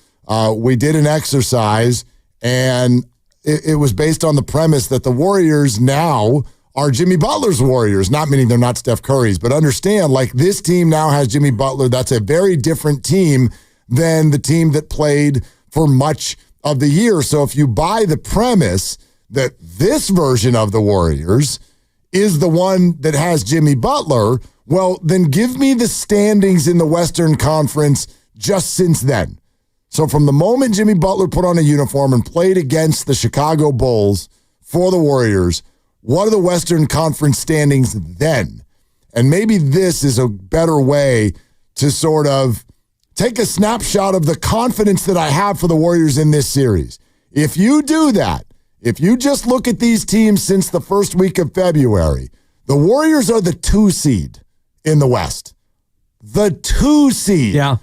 We did an exercise, and it was based on the premise that the Warriors now are Jimmy Butler's Warriors, not meaning they're not Steph Curry's, but understand, this team now has Jimmy Butler. That's a very different team than the team that played for much of the year. So if you buy the premise that this version of the Warriors is the one that has Jimmy Butler, well, then give me the standings in the Western Conference just since then. So from the moment Jimmy Butler put on a uniform and played against the Chicago Bulls for the Warriors, what are the Western Conference standings then? And maybe this is a better way to sort of take a snapshot of the confidence that I have for the Warriors in this series. If you do that, if you just look at these teams since the first week of February, the Warriors are the 2 seed in the West. The 2 seed. Yeah.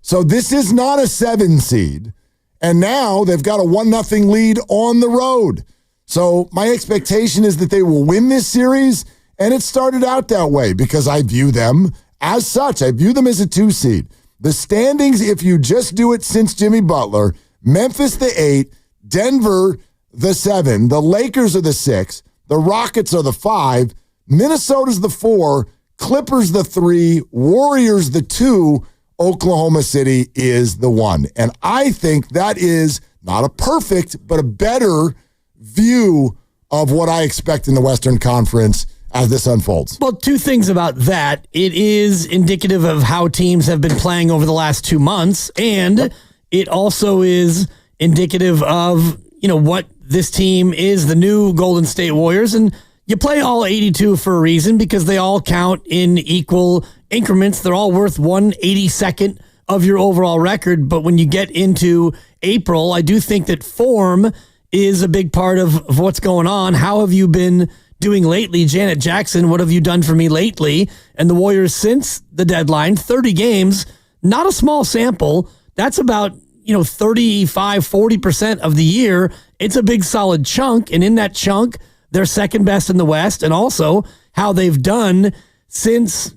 So this is not a 7 seed. And now they've got a 1-0 lead on the road. So my expectation is that they will win this series. And it started out that way because I view them as such. I view them as a 2 seed. The standings, if you just do it since Jimmy Butler, Memphis the 8, Denver the 7, the Lakers are the 6, the Rockets are the 5, Minnesota's the 4, Clippers the 3, Warriors the 2, Oklahoma City is the 1. And I think that is not a perfect, but a better view of what I expect in the Western Conference as this unfolds. Well, 2 things about that. It is indicative of how teams have been playing over the last 2 months, and it also is indicative of, what this team is, the new Golden State Warriors. And you play all 82 for a reason because they all count in equal increments. They're all worth 1/82nd of your overall record. But when you get into April, I do think that form is a big part of what's going on. How have you been doing lately? Janet Jackson, what have you done for me lately? And the Warriors since the deadline, 30 games, not a small sample. That's about 35-40% of the year. It's a big solid chunk. And in that chunk, they're second best in the West. And also how they've done since,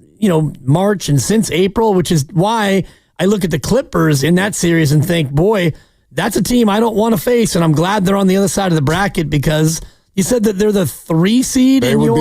March and since April, which is why I look at the Clippers in that series and think, boy, that's a team I don't want to face. And I'm glad they're on the other side of the bracket because you said that they're the 3 seed they would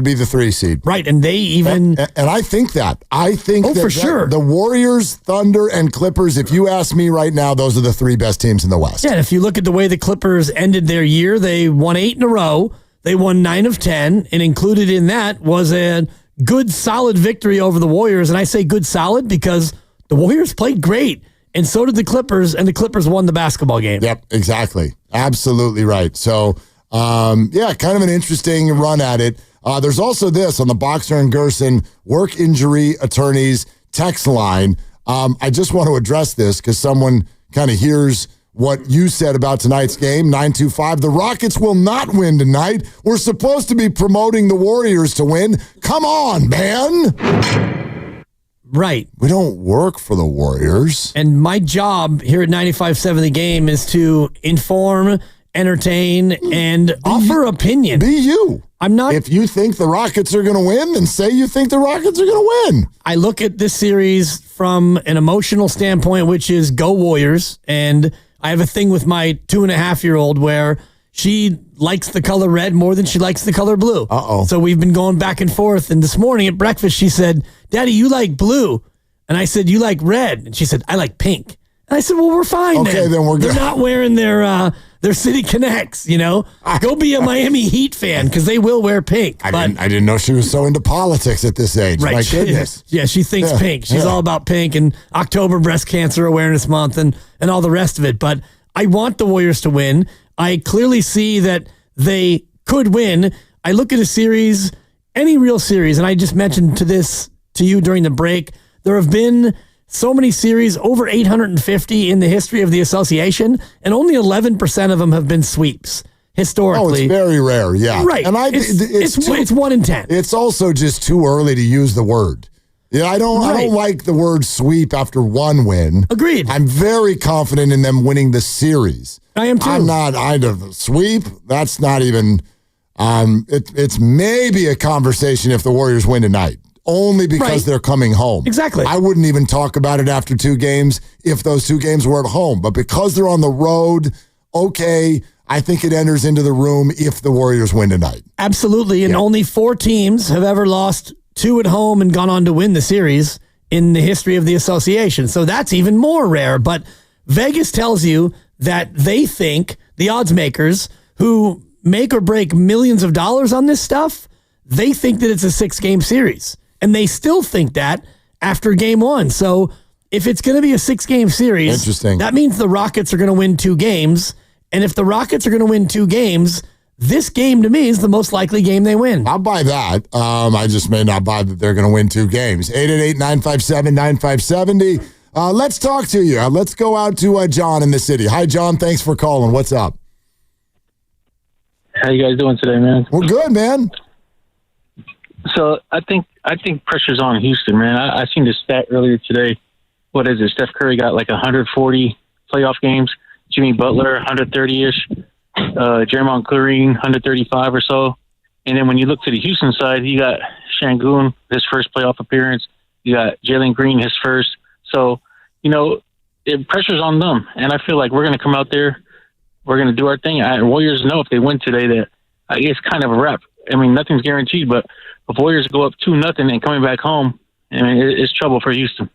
be the 3 seed. Right, and they even... And I think that. For sure. The Warriors, Thunder, and Clippers, if you ask me right now, those are the 3 best teams in the West. Yeah, and if you look at the way the Clippers ended their year, they won 8 in a row. They won 9 of 10, and included in that was a good, solid victory over the Warriors. And I say good, solid because the Warriors played great, and so did the Clippers, and the Clippers won the basketball game. Yep, exactly. Absolutely right. So... kind of an interesting run at it. There's also this on the Boxer and Gerson work injury attorneys text line. I just want to address this because someone kind of hears what you said about tonight's game. 925, the Rockets will not win tonight. We're supposed to be promoting the Warriors to win. Come on, man. Right. We don't work for the Warriors. And my job here at 95.7 The Game is to inform, entertain, and offer opinion. Be you. I'm not. If you think the Rockets are going to win, then say you think the Rockets are going to win. I look at this series from an emotional standpoint, which is go Warriors. And I have a thing with my 2.5-year-old where she likes the color red more than she likes the color blue. Uh-oh. So we've been going back and forth. And this morning at breakfast, she said, Daddy, you like blue. And I said, you like red? And she said, I like pink. And I said, well, we're fine. Okay, then we're good. They're not wearing their City Connects, you know. Go be a Miami Heat fan because they will wear pink. I didn't know she was so into politics at this age. Right. My goodness. She thinks pink. She's all about pink and October Breast Cancer Awareness Month and all the rest of it. But I want the Warriors to win. I clearly see that they could win. I look at a series, any real series, and I just mentioned to you during the break, there have been so many series, over 850 in the history of the association, and only 11% of them have been sweeps historically. Oh, it's very rare, yeah. Right. And it's 1 in 10. It's also just too early to use the word. Yeah, I don't like the word sweep after one win. Agreed. I'm very confident in them winning the series. I am too. I'm not either. Sweep, that's not even, it's maybe a conversation if the Warriors win tonight. Only because they're coming home. Exactly. I wouldn't even talk about it after 2 games if those 2 games were at home. But because they're on the road, okay, I think it enters into the room if the Warriors win tonight. Absolutely. And only 4 teams have ever lost 2 at home and gone on to win the series in the history of the association. So that's even more rare. But Vegas tells you that they think, the odds makers who make or break millions of dollars on this stuff, they think that it's a 6-game series. And they still think that after game 1. So if it's going to be a 6-game series, that means the Rockets are going to win 2 games. And if the Rockets are going to win 2 games, this game to me is the most likely game they win. I'll buy that. I just may not buy that they're going to win 2 games. 888-957-9570. Let's talk to you. Let's go out to John in the city. Hi, John. Thanks for calling. What's up? How you guys doing today, man? We're good, man. So I think pressure's on Houston, man. I seen this stat earlier today. What is it? Steph Curry got like 140 playoff games. Jimmy Butler 130-ish. Draymond Green 135 or so. And then when you look to the Houston side, you got Şengün, his first playoff appearance. You got Jalen Green, his first. So pressure's on them, and I feel like we're going to come out there. We're going to do our thing. Warriors know if they win today that it's kind of a wrap. I mean, nothing's guaranteed, but if Warriors go up 2-0 and coming back home, I mean, it's trouble for Houston.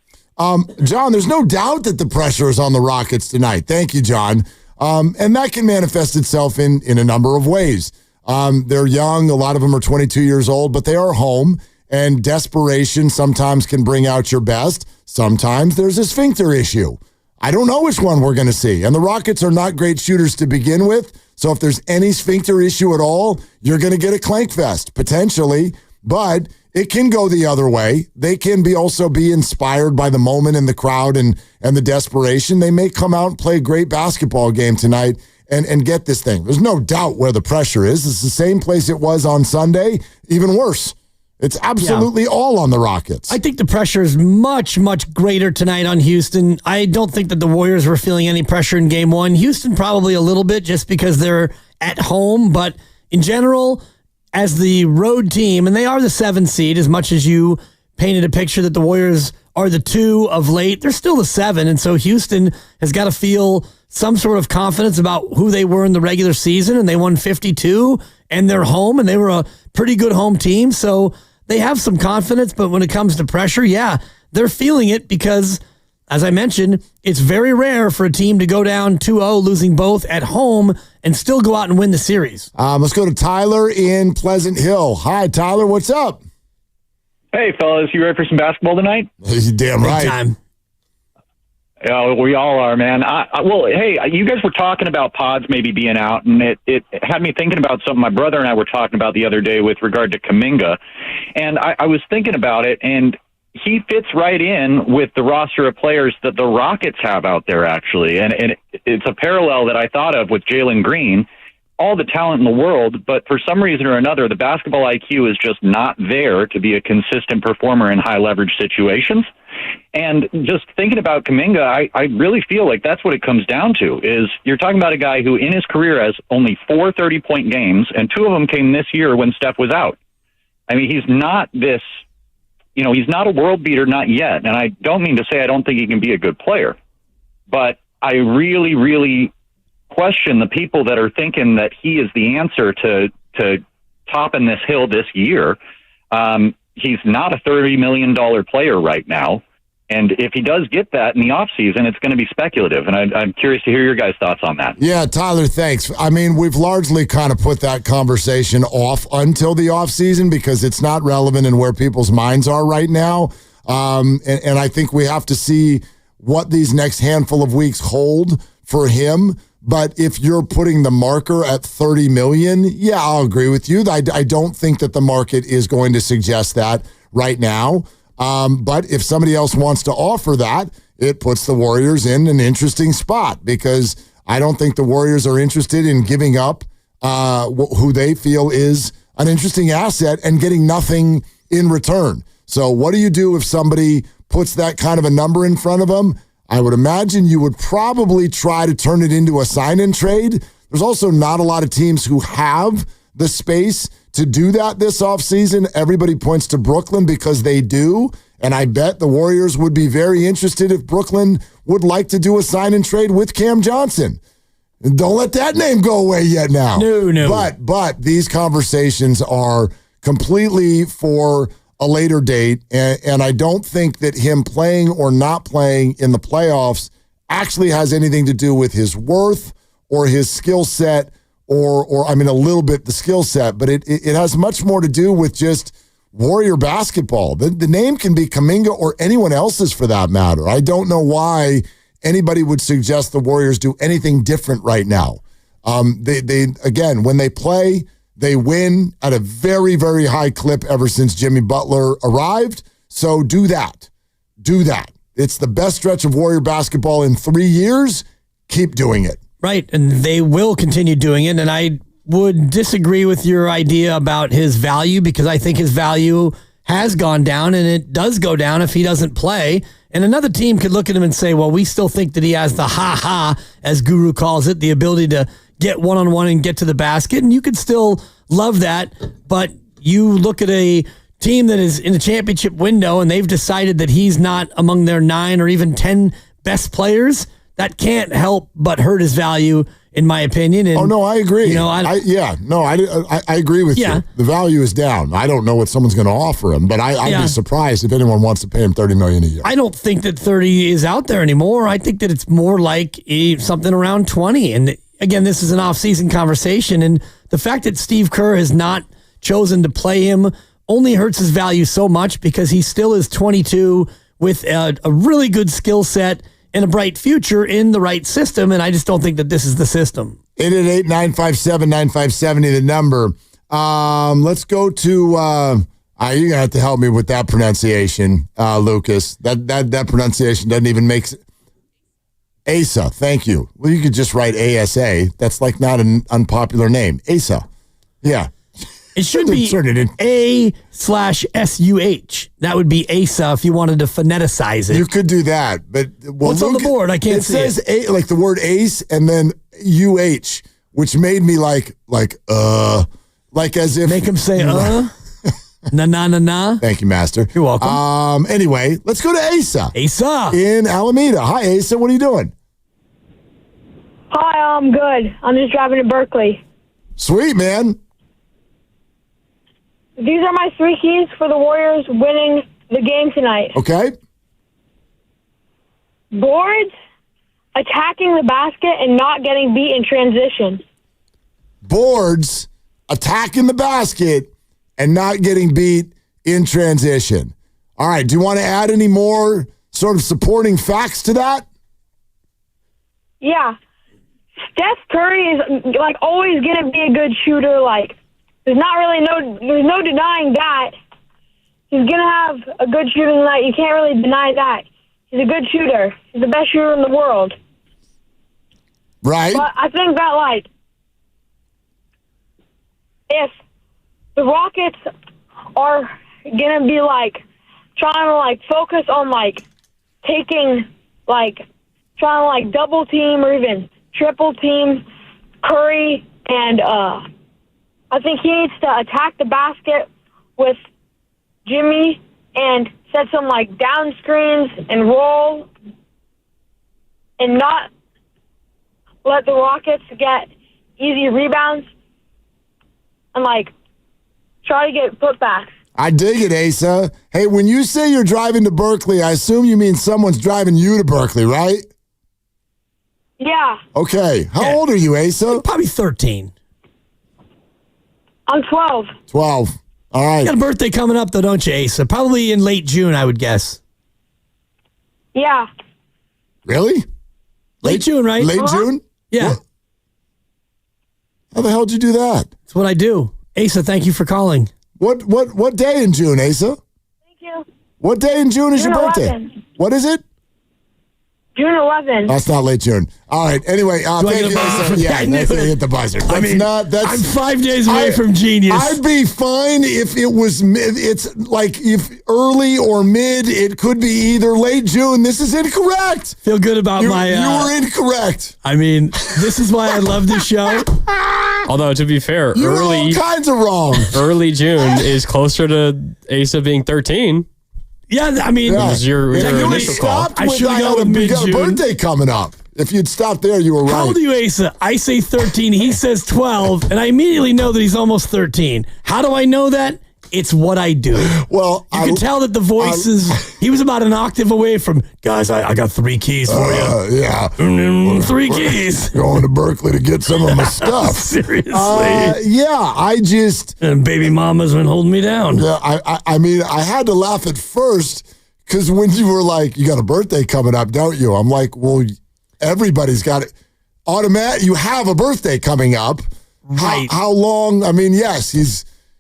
John, there's no doubt that the pressure is on the Rockets tonight. Thank you, John. And that can manifest itself in a number of ways. They're young. A lot of them are 22 years old, but they are home, and desperation sometimes can bring out your best. Sometimes there's a sphincter issue. I don't know which one we're going to see. And the Rockets are not great shooters to begin with. So if there's any sphincter issue at all, you're going to get a clank fest, potentially. But it can go the other way. They can also be inspired by the moment and the crowd and the desperation. They may come out and play a great basketball game tonight and get this thing. There's no doubt where the pressure is. It's the same place it was on Sunday, even worse. It's absolutely all on the Rockets. I think the pressure is much, much greater tonight on Houston. I don't think that the Warriors were feeling any pressure in game 1. Houston probably a little bit just because they're at home. But in general, as the road team, and they are the 7 seed, as much as you painted a picture that the Warriors are the 2 of late, they're still the 7. And so Houston has got to feel some sort of confidence about who they were in the regular season. And they won 52, and they're home, and they were a pretty good home team. So they have some confidence, but when it comes to pressure, they're feeling it because, as I mentioned, it's very rare for a team to go down 2-0, losing both at home, and still go out and win the series. Let's go to Tyler in Pleasant Hill. Hi, Tyler. What's up? Hey, fellas. You ready for some basketball tonight? You're damn right. Big time. Yeah, we all are, man. Well, hey, you guys were talking about pods maybe being out, and it had me thinking about something my brother and I were talking about the other day with regard to Kuminga. And I was thinking about it, and he fits right in with the roster of players that the Rockets have out there, actually. And it's a parallel that I thought of with Jalen Green. All the talent in the world, but for some reason or another, the basketball IQ is just not there to be a consistent performer in high-leverage situations. And just thinking about Kuminga, I really feel like that's what it comes down to, is you're talking about a guy who in his career has only 4 30-point games, and 2 of them came this year when Steph was out. I mean, he's not this, he's not a world beater, not yet. And I don't mean to say I don't think he can be a good player, but I really, really question the people that are thinking that he is the answer to topping this hill this year. He's not a $30 million player right now. And if he does get that in the offseason, it's going to be speculative. And I'm curious to hear your guys' thoughts on that. Yeah, Tyler, thanks. I mean, we've largely kind of put that conversation off until the offseason because it's not relevant in where people's minds are right now. And I think we have to see what these next handful of weeks hold for him. But if you're putting the marker at $30 million, yeah, I'll agree with you. I don't think that the market is going to suggest that right now. But if somebody else wants to offer that, it puts the Warriors in an interesting spot because I don't think the Warriors are interested in giving up who they feel is an interesting asset and getting nothing in return. So what do you do if somebody puts that kind of a number in front of them? I would imagine you would probably try to turn it into a sign-and trade. There's also not a lot of teams who have the space to do that this offseason. Everybody points to Brooklyn because they do, and I bet the Warriors would be very interested if Brooklyn would like to do a sign-and trade with Cam Johnson. Don't let that name go away yet now. No. But these conversations are completely for a later date, and I don't think that him playing or not playing in the playoffs actually has anything to do with his worth or his skill set, or I mean, a little bit the skill set, but it has much more to do with just Warrior basketball. The name can be Kuminga or anyone else's for that matter. I don't know why anybody would suggest the Warriors do anything different right now. They again, when they play, they win at a very, very high clip ever since Jimmy Butler arrived. So do that. Do that. It's the best stretch of Warrior basketball in 3 years. Keep doing it. Right, and they will continue doing it. And I would disagree with your idea about his value because I think his value has gone down, and it does go down if he doesn't play. And another team could look at him and say, well, we still think that he has the ha-ha, as Guru calls it, the ability to get one-on-one and get to the basket, and you could still love that, but you look at a team that is in a championship window and they've decided that he's not among their 9 or even 10 best players, that can't help but hurt his value, in my opinion. And, no, I agree. You know, I agree with you. The value is down. I don't know what someone's going to offer him, but I'd be surprised if anyone wants to pay him $30 million a year. I don't think that 30 is out there anymore. I think that it's more like something around 20. And again, this is an off-season conversation, and the fact that Steve Kerr has not chosen to play him only hurts his value so much because he still is 22 with a really good skill set and a bright future in the right system, and I just don't think that this is the system. 888-957-9570, the number. Let's go to, you're going to have to help me with that pronunciation, Lucas. That pronunciation doesn't even make sense. Asa, thank you. Well, you could just write ASA. That's like not an unpopular name. Asa. Yeah. It should be A/SUH. That would be Asa if you wanted to phoneticize it. You could do that, but what's on the board? I can't see it. It says like the word ace and then UH, which made me like as if make him say na. Thank you, Master. You're welcome. Anyway, let's go to Asa. Asa in Alameda. Hi, Asa. What are you doing? Hi, I'm good. I'm just driving to Berkeley. Sweet, man. These are my 3 keys for the Warriors winning the game tonight. Okay. Boards, attacking the basket, and not getting beat in transition. Boards, attacking the basket, and not getting beat in transition. All right. Do you want to add any more sort of supporting facts to that? Yeah. Steph Curry is like always going to be a good shooter. Like, there's no denying that. He's going to have a good shooting night. You can't really deny that. He's a good shooter. He's the best shooter in the world. Right. But I think that, like, if the Rockets are going to be, like, trying to, like, focus on, like, taking, like, trying to, like, double team or even triple team Curry, and I think he needs to attack the basket with Jimmy and set some, like, down screens and roll and not let the Rockets get easy rebounds and, like, try to get putbacks. I dig it, Asa. Hey, when you say you're driving to Berkeley, I assume you mean someone's driving you to Berkeley, right? Yeah. Okay. How old are you, Asa? Probably 13. I'm 12. 12. All right. You got a birthday coming up, though, don't you, Asa? Probably in late June, I would guess. Yeah. Really? Late June, right? Late June? Yeah. What? How the hell did you do that? That's what I do. Asa, thank you for calling. What day in June, Asa? Thank you. What day in June is June your birthday? 11. What is it? June 11th. That's not late June. All right. Anyway, thank you, Asa. Yeah, I knew that's it. hit the buzzer. I'm 5 days away from genius. I'd be fine if it was mid. It's like if early or mid. It could be either late June. This is incorrect. Feel good about you my... were incorrect. I mean, this is why I love this show. Although, to be fair, You were all kinds of wrong. early June is closer to Asa being 13. Yeah, I mean... It was your If you initial call. stopped I with, should've gone with you got a mid-June. birthday coming up. If you'd stopped there, you were right. How old are you, Asa? I say 13. He says 12. And I immediately know that he's almost 13. How do I know that? It's what I do. Well, you can tell that the voice is... He was about an octave away from, guys, I got 3 keys for you. Yeah. 3 keys. Going to Berkeley to get some of my stuff. Seriously. Yeah, I just... And baby mama's been holding me down. Yeah, I mean, I had to laugh at first because when you were like, you got a birthday coming up, don't you? I'm like, well, everybody's got it. Automatic, you have a birthday coming up. Right. How long? I mean, yes,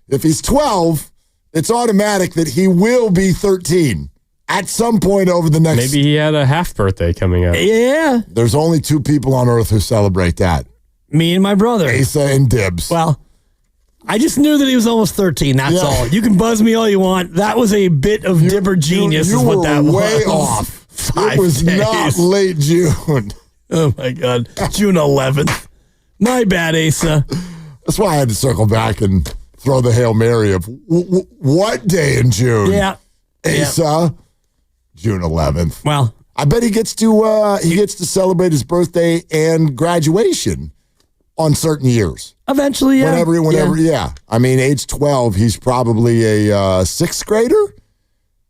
if he's 12, it's automatic that he will be 13 at some point over the next... Maybe he had a half birthday coming up. Yeah. There's only 2 people on earth who celebrate that. Me and my brother. Asa and Dibs. Well, I just knew that he was almost 13. That's all. You can buzz me all you want. That was a bit of dibber genius you is what that were was. way off. 5 It was days. not late June. Oh, my God. June 11th. My bad, Asa. That's why I had to circle back and throw the Hail Mary of what day in June? Yeah. Asa, June 11th. Well, I bet he gets to celebrate his birthday and graduation on certain years. Eventually, yeah. Whenever, yeah. I mean, age 12, he's probably a 6th grader.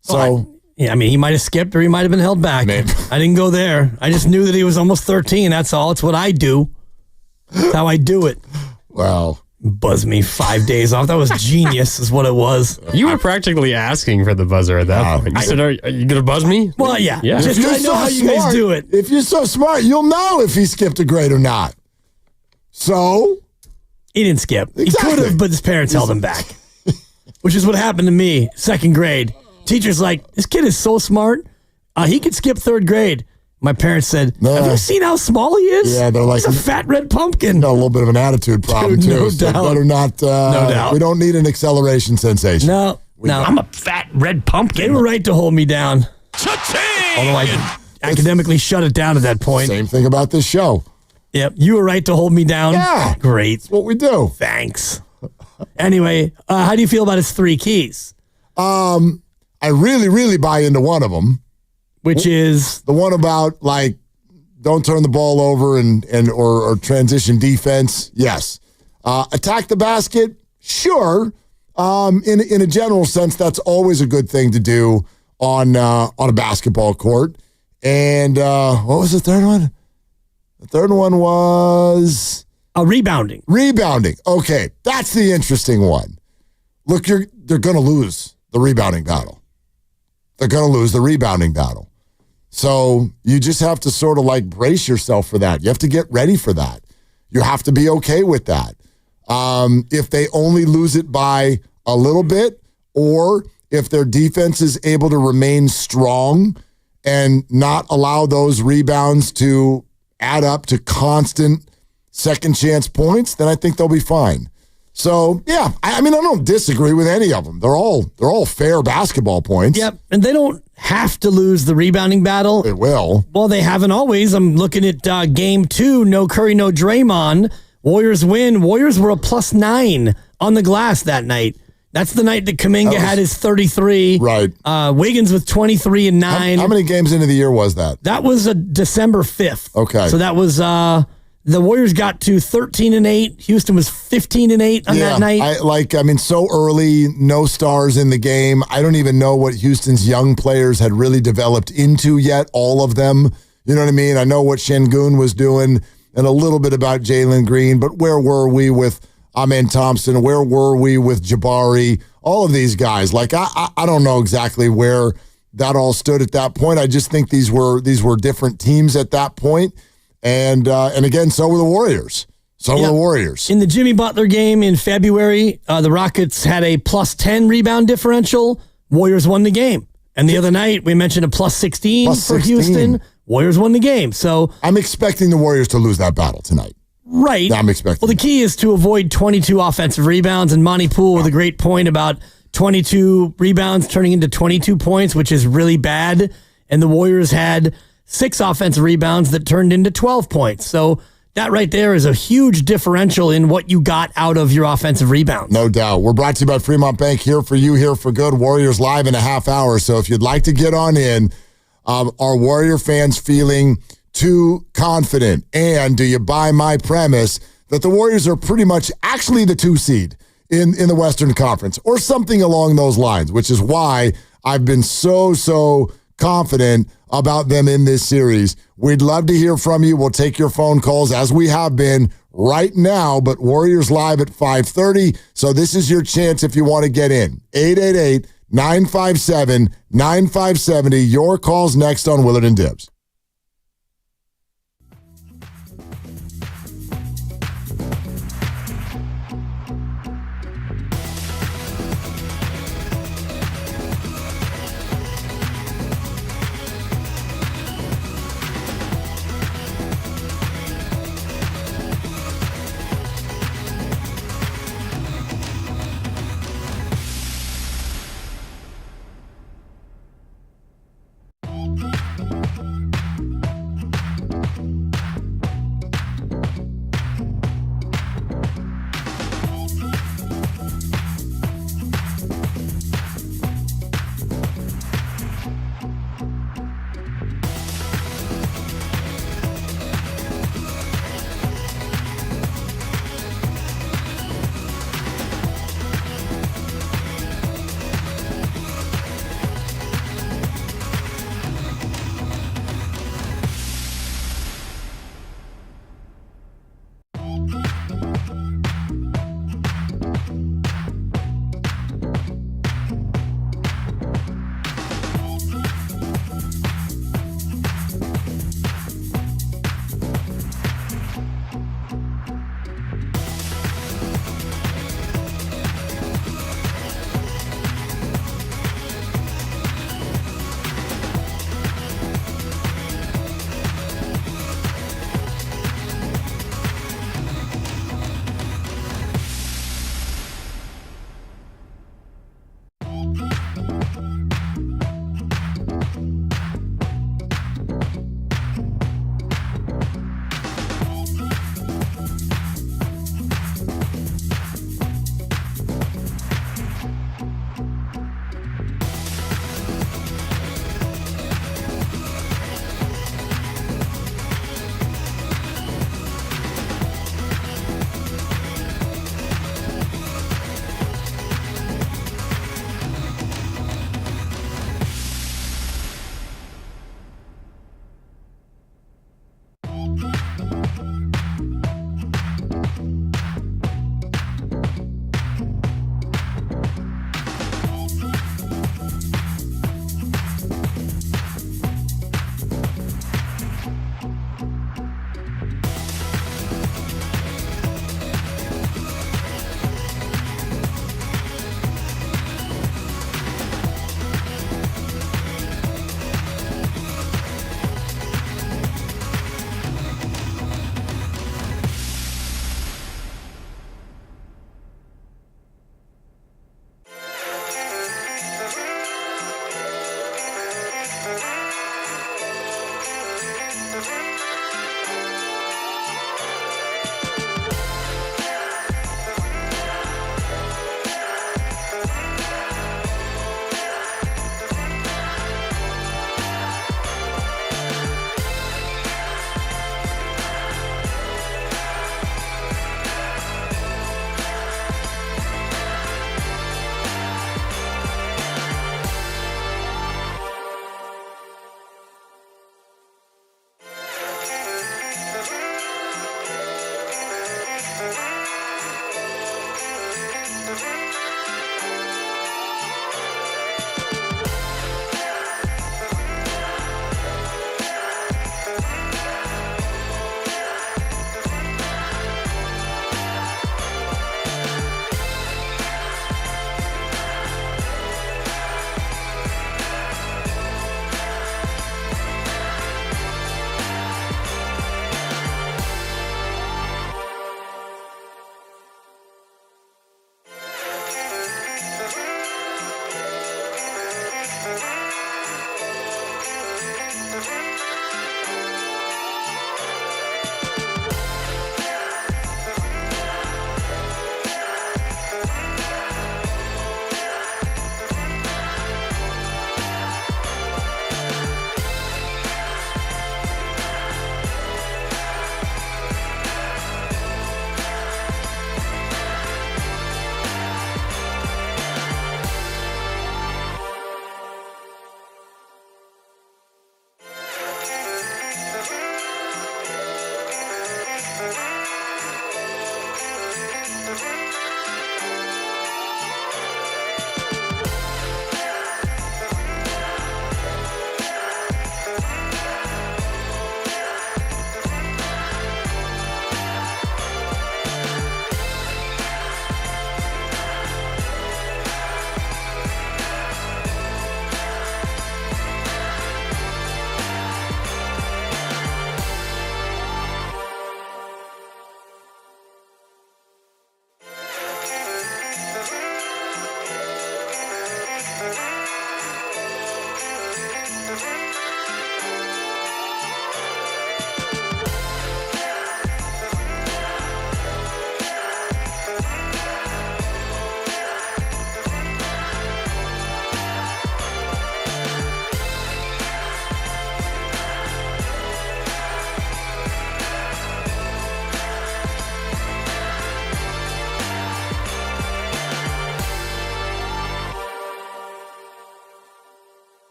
So, yeah, I mean, he might have skipped or he might have been held back. Maybe. I didn't go there. I just knew that he was almost 13. That's all. It's what I do. That's how I do it. Well, buzz me 5 days off. That was genius, is what it was. You were practically asking for the buzzer at that point. You said, are you going to buzz me? Well, yeah. Yeah. Just if you're I know so how you guys smart- do it. If you're so smart, you'll know if he skipped a grade or not. So, He didn't skip. Exactly. He could have, but his parents held him back, which is what happened to me, 2nd grade. Teacher's like, this kid is so smart. He could skip 3rd grade. My parents said, have you seen how small he is? Yeah, they're like, he's a fat red pumpkin. got a little bit of an attitude problem, Dude, too. no So doubt. better not. No doubt. We don't need an acceleration sensation. No. I'm a fat red pumpkin. They were right to hold me down. Although I academically shut it down at that point. Same thing about this show. Yep. You were right to hold me down. Yeah. Great. That's what we do. Thanks. Anyway, how do you feel about his 3 keys? I really, really buy into one of them. Which is? The one about, like, don't turn the ball over or transition defense. Yes. Attack the basket. Sure. In a general sense, that's always a good thing to do on a basketball court. And what was the third one? The third one was rebounding. Rebounding. Okay, that's the interesting one. Look, they're going to lose the rebounding battle. They're going to lose the rebounding battle. So you just have to sort of like brace yourself for that. You have to get ready for that. You have to be okay with that. If they only lose it by a little bit, or if their defense is able to remain strong and not allow those rebounds to add up to constant second chance points, then I think they'll be fine. So, yeah, I mean, I don't disagree with any of them. They're all fair basketball points. Yep, and they don't have to lose the rebounding battle. They will. Well, they haven't always. I'm looking at game 2, no Curry, no Draymond. Warriors win. Warriors were a +9 on the glass that night. That's the night that Kuminga had his 33. Right. Wiggins with 23 and 9. How many games into the year was that? That was December 5th. Okay. So that was The Warriors got to 13-8. Houston was 15-8 on that night. So early, no stars in the game. I don't even know what Houston's young players had really developed into yet, all of them. You know what I mean? I know what Şengün was doing and a little bit about Jalen Green, but where were we with Amen Thompson? Where were we with Jabari? All of these guys. I don't know exactly where that all stood at that point. I just think these were different teams at that point. And again, so were the Warriors. So were the Warriors. In the Jimmy Butler game in February, the Rockets had a plus 10 rebound differential. Warriors won the game. And the other night, we mentioned a plus 16 for Houston. Warriors won the game. So I'm expecting the Warriors to lose that battle tonight. Right. I'm expecting. Well, the key is to avoid 22 offensive rebounds. And Monty Poole with a great point about 22 rebounds turning into 22 points, which is really bad. And the Warriors had 6 offensive rebounds that turned into 12 points. So that right there is a huge differential in what you got out of your offensive rebounds. No doubt. We're brought to you by Fremont Bank, here for you, here for good. Warriors live in a half hour. So if you'd like to get on in, are Warrior fans feeling too confident? And do you buy my premise that the Warriors are pretty much actually the 2 seed in the Western Conference or something along those lines, which is why I've been so confident about them in this series. We'd love to hear from you. We'll take your phone calls as we have been right now, but Warriors live at 5:30. So this is your chance if you want to get in. 888-957-9570. Your calls next on Willard and Dibs.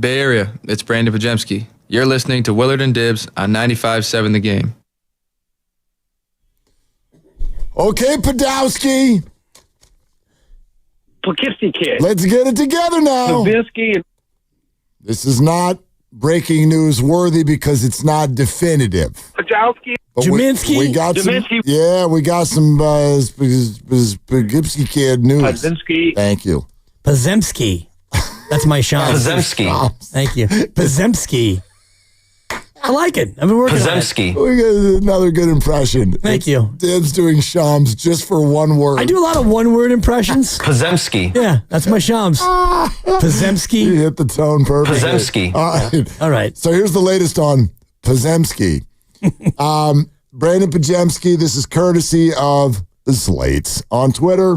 Bay Area, it's Brandon Pajemski. You're listening to Willard and Dibs on 95.7 The Game. Okay, Podolsky. Poughkeepsie kid. Let's get it together now. Zabisky. This is not breaking news worthy because it's not definitive. Podolsky. Jaminski. We got Jaminski. we got some Poughkeepsie kid news. Pazemski. Thank you. Pazemski. That's my shot. Pazemski. Thank you. Pazemski. I like it. I've been working on it. We got another good impression. Thank you. Dibs doing Shams just for one word. I do a lot of one-word impressions. Pazemski. Yeah, that's my Shams. Pazemski. You hit the tone perfectly. Pazemski. All right. So here's the latest on Pazemski. Brandon Pajemski, this is courtesy of the Slates on Twitter.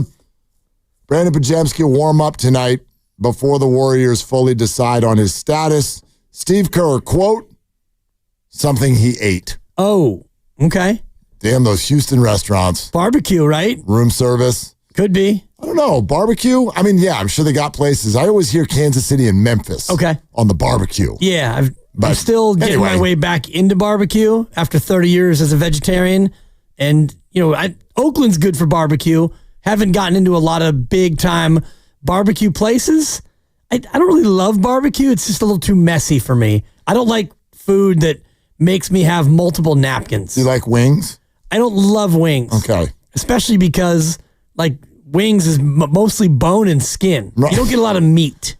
Brandon Pajemski will warm up tonight before the Warriors fully decide on his status. Steve Kerr, quote, something he ate. Oh, okay. Damn, those Houston restaurants. Barbecue, right? Room service. Could be. I don't know. Barbecue? I mean, yeah, I'm sure they got places. I always hear Kansas City and Memphis. Okay. On the barbecue. Yeah, I'm still getting my way back into barbecue after 30 years as a vegetarian. And, Oakland's good for barbecue. Haven't gotten into a lot of big-time barbecue places. I don't really love barbecue. It's just a little too messy for me. I don't like food that makes me have multiple napkins. Do you like wings? I don't love wings. Okay. Especially because, wings is mostly bone and skin. Right. You don't get a lot of meat.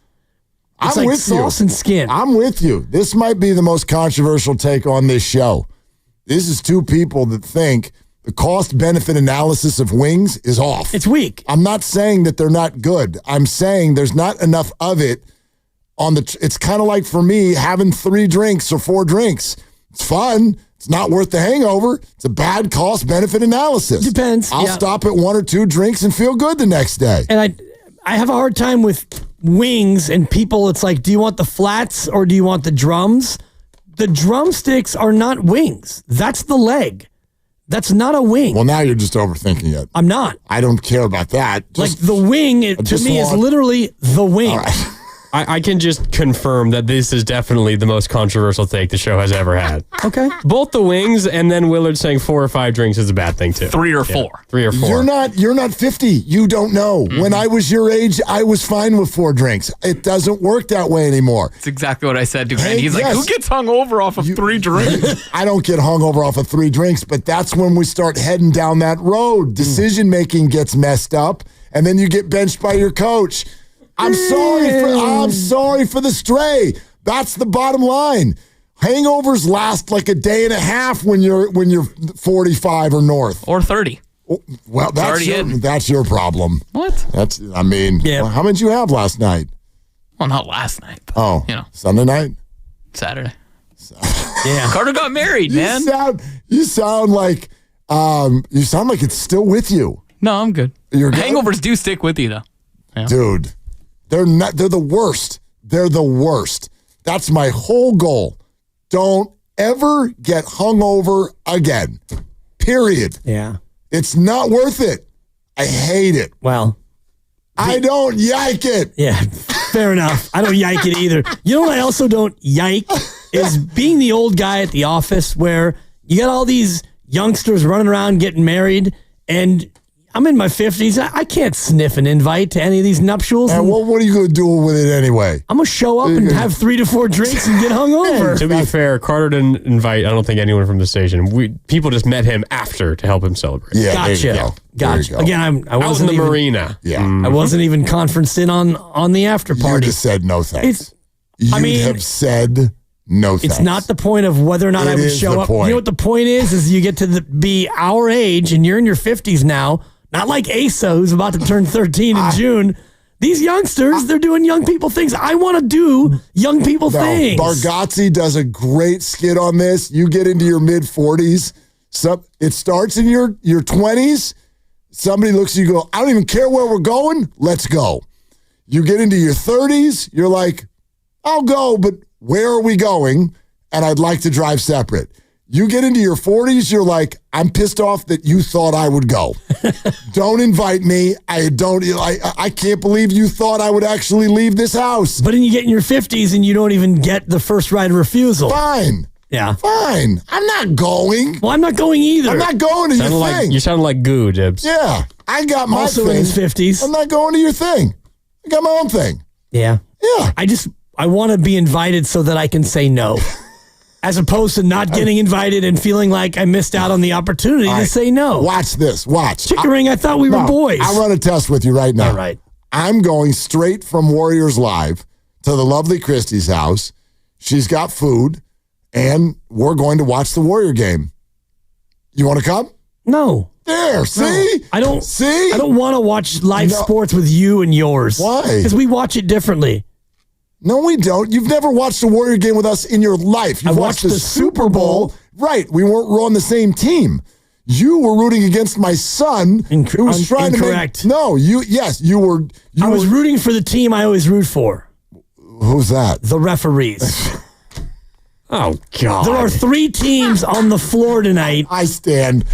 It's I'm with sauce you. And skin. I'm with you. This might be the most controversial take on this show. This is two people that think the cost-benefit analysis of wings is off. It's weak. I'm not saying that they're not good. I'm saying there's not enough of it on the. It's kind of like for me having 3 drinks or 4 drinks. It's fun. It's not worth the hangover. It's a bad cost-benefit analysis. Depends. I'll stop at 1 or 2 drinks and feel good the next day. And I have a hard time with wings and people. It's like, do you want the flats or do you want the drums? The drumsticks are not wings. That's the leg. That's not a wing. Well, now you're just overthinking it. I'm not. I don't care about that. The wing, to me, is literally the wing. All right. I can just confirm that this is definitely the most controversial take the show has ever had. Okay. Both the wings and then Willard saying 4 or 5 drinks is a bad thing too. 3 or 4. Yeah, 3 or 4. You're not 50. You don't know. Mm-hmm. When I was your age, I was fine with 4 drinks. It doesn't work that way anymore. That's exactly what I said to him. He's like, who gets hungover off of 3 drinks? I don't get hungover off of 3 drinks, but that's when we start heading down that road. Decision making gets messed up, and then you get benched by your coach. I'm sorry for the stray. That's the bottom line. Hangovers last like a day and a half when you're 45 or north. Or 30. Well, that's your problem. What? How many did you have last night? Well, not last night. But, Sunday night? Saturday. Yeah. Carter got married, man. You sound like it's still with you. No, I'm good. Hangovers do stick with you though. Yeah. Dude. They're the worst. They're the worst. That's my whole goal. Don't ever get hungover again. Period. Yeah. It's not worth it. I hate it. Well, I don't yike it. Yeah, fair enough. I don't yike it either. You know what I also don't yike is being the old guy at the office where you got all these youngsters running around getting married, and I'm in my 50s. I can't sniff an invite to any of these nuptials. And what are you going to do with it anyway? I'm going to show up and have 3 to 4 drinks and get hungover. To be fair, Carter didn't invite, I don't think, anyone from the station. People just met him after to help him celebrate. Yeah, Gotcha. Go. Again, I wasn't out in the even, marina. Yeah. I wasn't even conferenced in on the after party. You just said no thanks. You have said no thanks. It's not the point of whether or not I would show up. You know what the point is you get to be our age and you're in your 50s now. Not like Asa, who's about to turn 13 in June. These youngsters, they're doing young people things. I want to do young people things. Bargatze does a great skit on this. You get into your mid-40s. It starts in your 20s. Somebody looks at you and go, I don't even care where we're going. Let's go. You get into your 30s. You're like, I'll go, but where are we going? And I'd like to drive separate. You get into your 40s, you're like, I'm pissed off that you thought I would go. Don't invite me. I can't believe you thought I would actually leave this house. But then you get in your 50s and you don't even get the first right of refusal. Fine. Yeah. Fine. I'm not going. Well, I'm not going either. I'm not going to your thing. You sound like goo, Dibs. Yeah. I got my also thing. in his 50s. I'm not going to your thing. I got my own thing. Yeah. Yeah. I want to be invited so that I can say no. As opposed to not getting invited and feeling like I missed out on the opportunity to say no. Watch this. Watch. Chickering, I thought we were boys. I'll run a test with you right now. All right. I'm going straight from Warriors Live to the lovely Christie's house. She's got food, and we're going to watch the Warrior game. You want to come? No. There, see? No. I don't. See? I don't want to watch live sports with you and yours. Why? Because we watch it differently. No, we don't. You've never watched a Warrior game with us in your life. You've watched the Super Bowl. Right. We weren't on the same team. You were rooting against my son who was trying incorrect. to make... No, you were... I was rooting for the team I always root for. Who's that? The referees. Oh, God. There are 3 teams on the floor tonight. I stand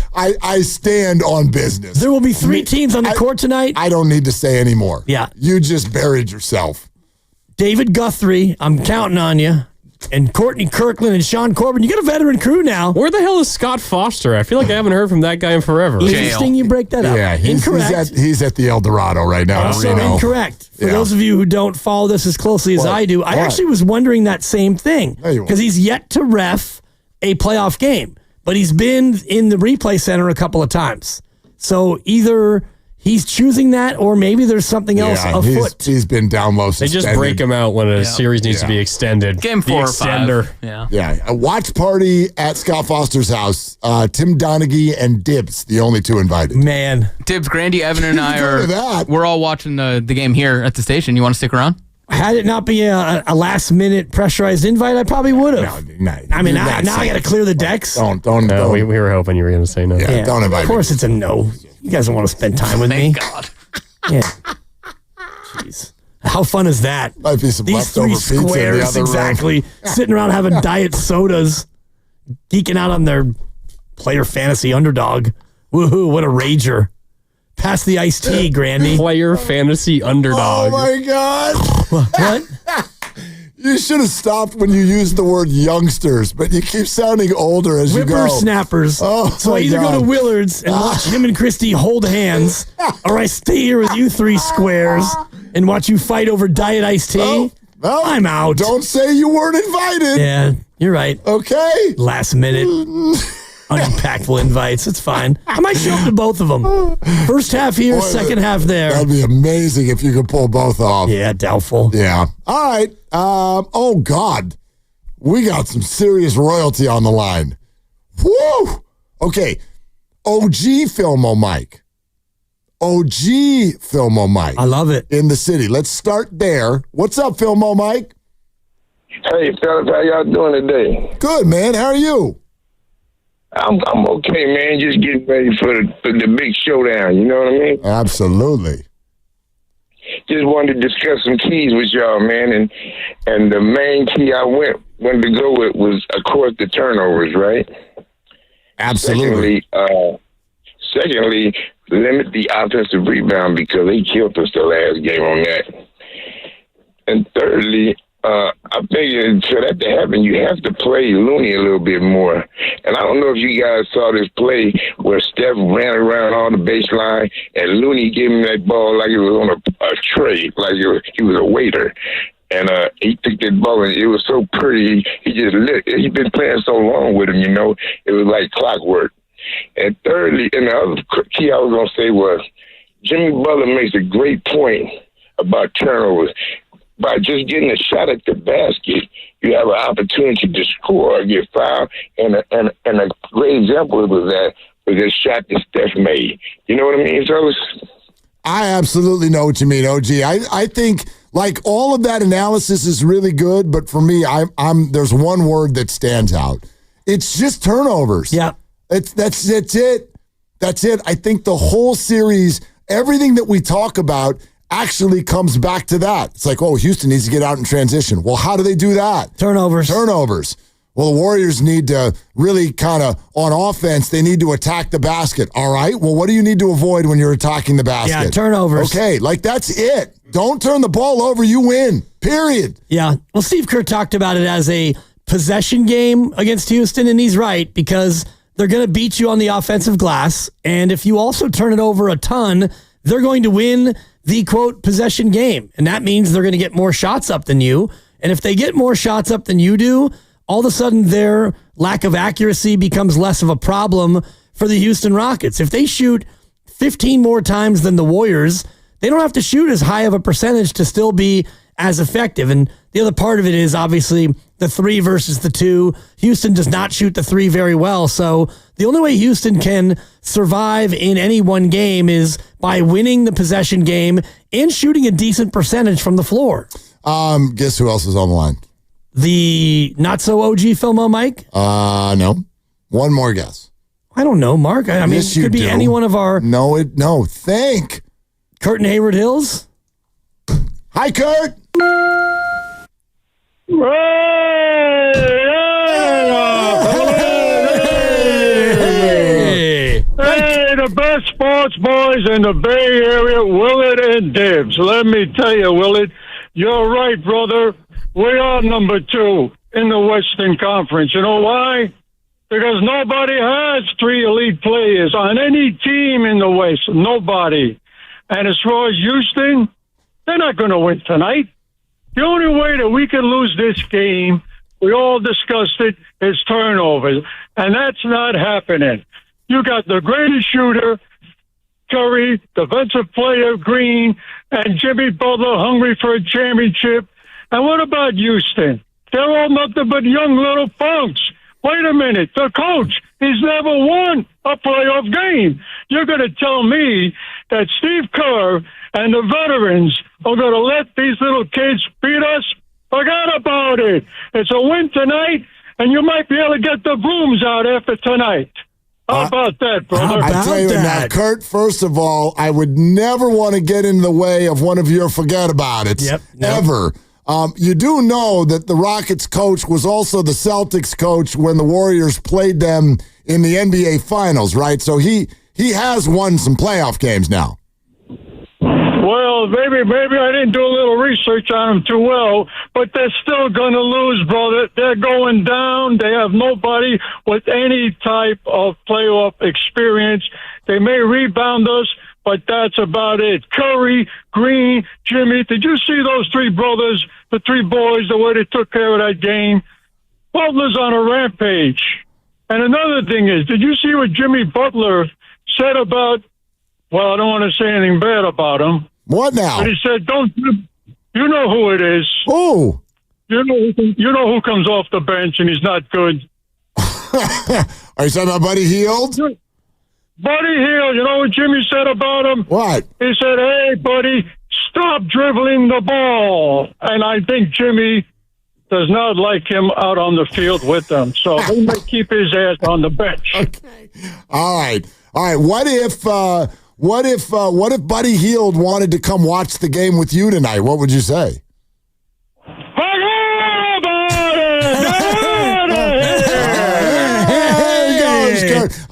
on business. There will be 3 teams on the court tonight. I don't need to say any more. Yeah. You just buried yourself. David Guthrie, I'm counting on you. And Courtney Kirkland and Sean Corbin. You got a veteran crew now. Where the hell is Scott Foster? I feel like I haven't heard from that guy in forever. Interesting you break that up. Yeah, incorrect. He's at the El Dorado right now. Also incorrect. For those of you who don't follow this as closely as I do, I actually was wondering that same thing. Because he's yet to ref a playoff game. But he's been in the replay center a couple of times. So either he's choosing that, or maybe there's something else afoot. He's been down low. They just break him out when a series needs to be extended. Game 4 or 5. Yeah. A watch party at Scott Foster's house. Tim Donaghy and Dibs, the only 2 invited. Man. Dibs, Grandy, Evan, and I we're all watching the game here at the station. You want to stick around? Had it not be a last-minute pressurized invite, I probably would have. No, I mean, now I got to clear the decks. Don't. We were hoping you were going to say no. Yeah, don't invite me. Of course it's a no. You guys don't want to spend time with me. Thank God. Yeah. Jeez. How fun is that? Might be some These leftover 3 pizza in the squares, other room. exactly. Sitting around having diet sodas, geeking out on their player fantasy underdog. Woohoo, what a rager. Pass the iced tea, Grandy. Player fantasy underdog. Oh, my God. What? You should have stopped when you used the word youngsters, but you keep sounding older as you go. Whippersnappers. Oh, so I either go to Willard's and watch him and Christy hold hands, or I stay here with you 3 squares and watch you fight over diet iced tea. Well, I'm out. Don't say you weren't invited. Yeah, you're right. Okay. Last minute. Unimpactful invites. It's fine. I might show up to both of them. First half here, second half there. That'd be amazing if you could pull both off. Yeah, doubtful. Yeah. All right. Oh, God. We got some serious royalty on the line. Woo! Okay. OG Filmo Mike. OG Filmo Mike. I love it. In the city. Let's start there. What's up, Filmo Mike? Hey, fellas. How y'all doing today? Good, man. How are you? I'm okay, man. Just getting ready for the big showdown. You know what I mean? Absolutely. Just wanted to discuss some keys with y'all, man. And the main key I wanted to go with was, of course, the turnovers, right? Absolutely. Secondly, limit the offensive rebound because they killed us the last game on that. And thirdly, I think for that to happen, you have to play Looney a little bit more. And I don't know if you guys saw this play where Steph ran around on the baseline and Looney gave him that ball like it was on a tray, like he was a waiter. And he took that ball, and it was so pretty. He just he's been playing so long with him, you know. It was like clockwork. And thirdly, and the other key I was going to say was Jimmy Butler makes a great point about turnovers. By just getting a shot at the basket, you have an opportunity to score or get fouled. And a great example was that was this shot that Steph made. You know what I mean, fellas? I absolutely know what you mean, OG. I think like all of that analysis is really good, but for me, there's one word that stands out. It's just turnovers. Yeah, that's it. That's it. I think the whole series, everything that we talk about, actually comes back to that. It's like, oh, Houston needs to get out in transition. Well, how do they do that? Turnovers. Well, the Warriors need to really kind of, on offense, they need to attack the basket. All right, well, what do you need to avoid when you're attacking the basket? Yeah, turnovers. Okay, like that's it. Don't turn the ball over, you win, period. Yeah, well, Steve Kerr talked about it as a possession game against Houston, and he's right, because they're going to beat you on the offensive glass, and if you also turn it over a ton, they're going to win the, quote, possession game, and that means they're going to get more shots up than you, and if they get more shots up than you do, all of a sudden their lack of accuracy becomes less of a problem for the Houston Rockets. If they shoot 15 more times than the Warriors, they don't have to shoot as high of a percentage to still be as effective. And the other part of it is obviously the 3 versus the 2. Houston does not shoot the 3 very well. So the only way Houston can survive in any one game is by winning the possession game and shooting a decent percentage from the floor. Guess who else is on the line? The not-so-OG Filmo Mike? No. One more guess. I don't know, Mark. I mean, Yes, it could be any one of our... No, think. Kurt and Hayward Hills? Hi, Kurt. Hey, the best sports boys in the Bay Area, Willard and Dibs. Let me tell you, Willard, you're right, brother. We are number 2 in the Western Conference. You know why? Because nobody has 3 elite players on any team in the West. Nobody. And as far as Houston, they're not going to win tonight. The only way that we can lose this game, we all discussed it, is turnovers. And that's not happening. You got the greatest shooter, Curry, defensive player, Green, and Jimmy Butler hungry for a championship. And what about Houston? They're all nothing but young little punks. Wait a minute. The coach, he's never won a playoff game. You're going to tell me that Steve Kerr and the veterans are going to let these little kids beat us? Forget about it. It's a win tonight, and you might be able to get the brooms out after tonight. How about that, brother? I tell you now, Kurt, first of all, I would never want to get in the way of one of your forget about it. Ever. You do know that the Rockets coach was also the Celtics coach when the Warriors played them in the NBA Finals, right? So he has won some playoff games now. Well, maybe I didn't do a little research on them too well, but they're still going to lose, brother. They're going down. They have nobody with any type of playoff experience. They may rebound us, but that's about it. Curry, Green, Jimmy, did you see those 3 brothers, the 3 boys, the way they took care of that game? Butler's on a rampage. And another thing is, did you see what Jimmy Butler said about, well, I don't want to say anything bad about him. What now? But he said, you know who it is. Who? You know who comes off the bench and he's not good. Are you talking about Buddy Hield? Buddy Hield, you know what Jimmy said about him? What? He said, hey, buddy, stop dribbling the ball. And I think Jimmy does not like him out on the field with them. So he may keep his ass on the bench. Okay. All right. What if Buddy Hield wanted to come watch the game with you tonight? What would you say?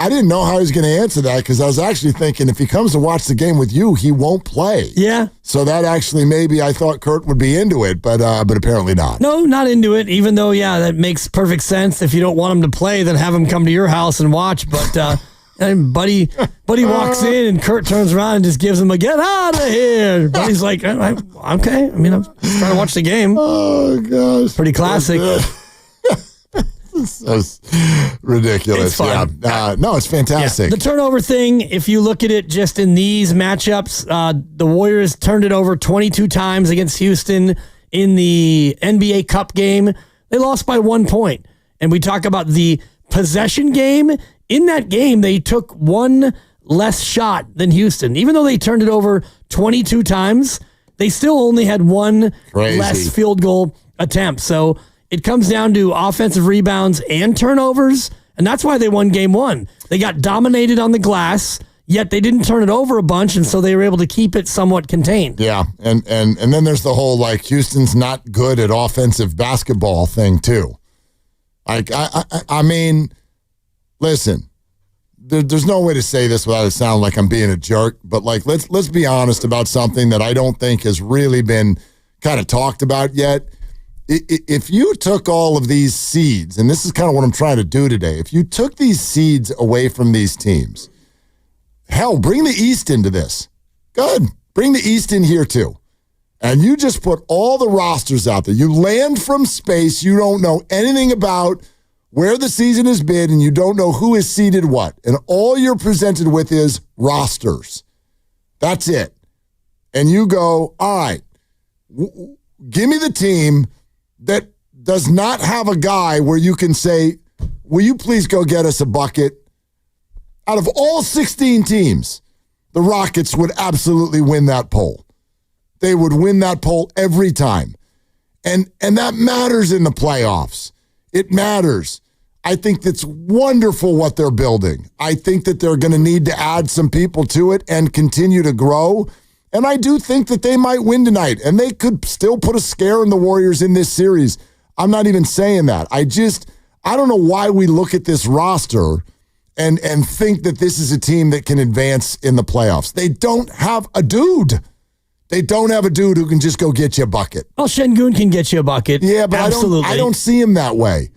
I didn't know how he was going to answer that because I was actually thinking if he comes to watch the game with you, he won't play. Yeah. So that actually maybe I thought Kurt would be into it, but apparently not. No, not into it, even though, yeah, that makes perfect sense. If you don't want him to play, then have him come to your house and watch. But and Buddy walks in and Kurt turns around and just gives him a get out of here. Buddy's like, okay. I mean, I'm just trying to watch the game. Oh, gosh. Pretty classic. So ridiculous. It's fun. Yeah. No, it's fantastic. Yeah. The turnover thing, if you look at it just in these matchups, the Warriors turned it over 22 times against Houston in the NBA Cup game. They lost by 1 point. And we talk about the possession game. In that game, they took 1 less shot than Houston. Even though they turned it over 22 times, they still only had 1 less field goal attempt. So it comes down to offensive rebounds and turnovers, and that's why they won game 1. They got dominated on the glass, yet they didn't turn it over a bunch, and so they were able to keep it somewhat contained. Yeah, and then there's the whole, like, Houston's not good at offensive basketball thing, too. I mean, listen, there's no way to say this without it sounding like I'm being a jerk, but like let's be honest about something that I don't think has really been kind of talked about yet. If you took all of these seeds, and this is kind of what I'm trying to do today, if you took these seeds away from these teams, hell, bring the East into this. Good. Bring the East in here too. And you just put all the rosters out there. You land from space. You don't know anything about where the season has been, and you don't know who has seeded what. And all you're presented with is rosters. That's it. And you go, all right, give me the team that does not have a guy where you can say, will you please go get us a bucket? Out of all 16 teams, the Rockets would absolutely win that poll. They would win that poll every time. And that matters in the playoffs. It matters. I think it's wonderful what they're building. I think that they're going to need to add some people to it and continue to grow. And I do think that they might win tonight. And they could still put a scare in the Warriors in this series. I'm not even saying that. I don't know why we look at this roster and think that this is a team that can advance in the playoffs. They don't have a dude. They don't have a dude who can just go get you a bucket. Well, Şengün can get you a bucket. Yeah, but absolutely. I don't see him that way.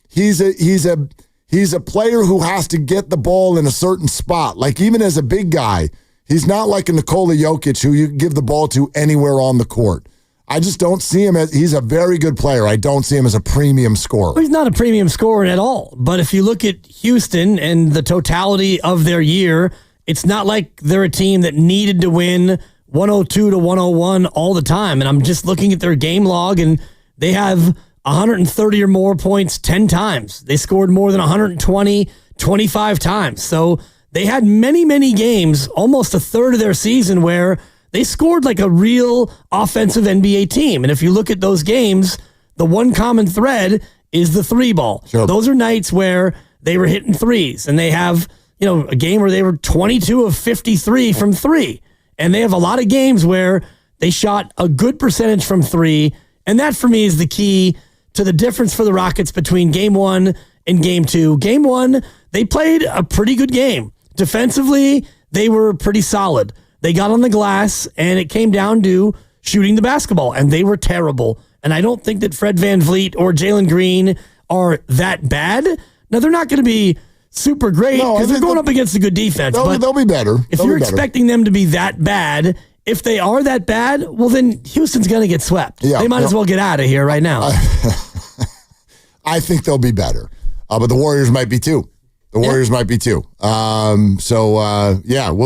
He's a player who has to get the ball in a certain spot. Like even as a big guy, he's not like a Nikola Jokic who you can give the ball to anywhere on the court. I just don't see him as, he's a very good player. I don't see him as a premium scorer. Well, he's not a premium scorer at all. But if you look at Houston and the totality of their year, it's not like they're a team that needed to win 102 to 101 all the time. And I'm just looking at their game log, and they have 130 or more points 10 times. They scored more than 120 25 times. So they had many, many games, almost a third of their season, where they scored like a real offensive NBA team. And if you look at those games, the one common thread is the three ball. Sure. Those are nights where they were hitting threes, and they have, a game where they were 22 of 53 from three. And they have a lot of games where they shot a good percentage from three. And that for me is the key to the difference for the Rockets between game one and game two. Game one, they played a pretty good game. Defensively, they were pretty solid. They got on the glass, and it came down to shooting the basketball, and they were terrible. And I don't think that Fred VanVleet or Jalen Green are that bad. Now, they're not going to be super great because they're going up against a good defense. They'll be better. If you're expecting them to be that bad, if they are that bad, well, then Houston's going to get swept. Yeah, they might as well get out of here right now. I think they'll be better, but the Warriors might be too. We'll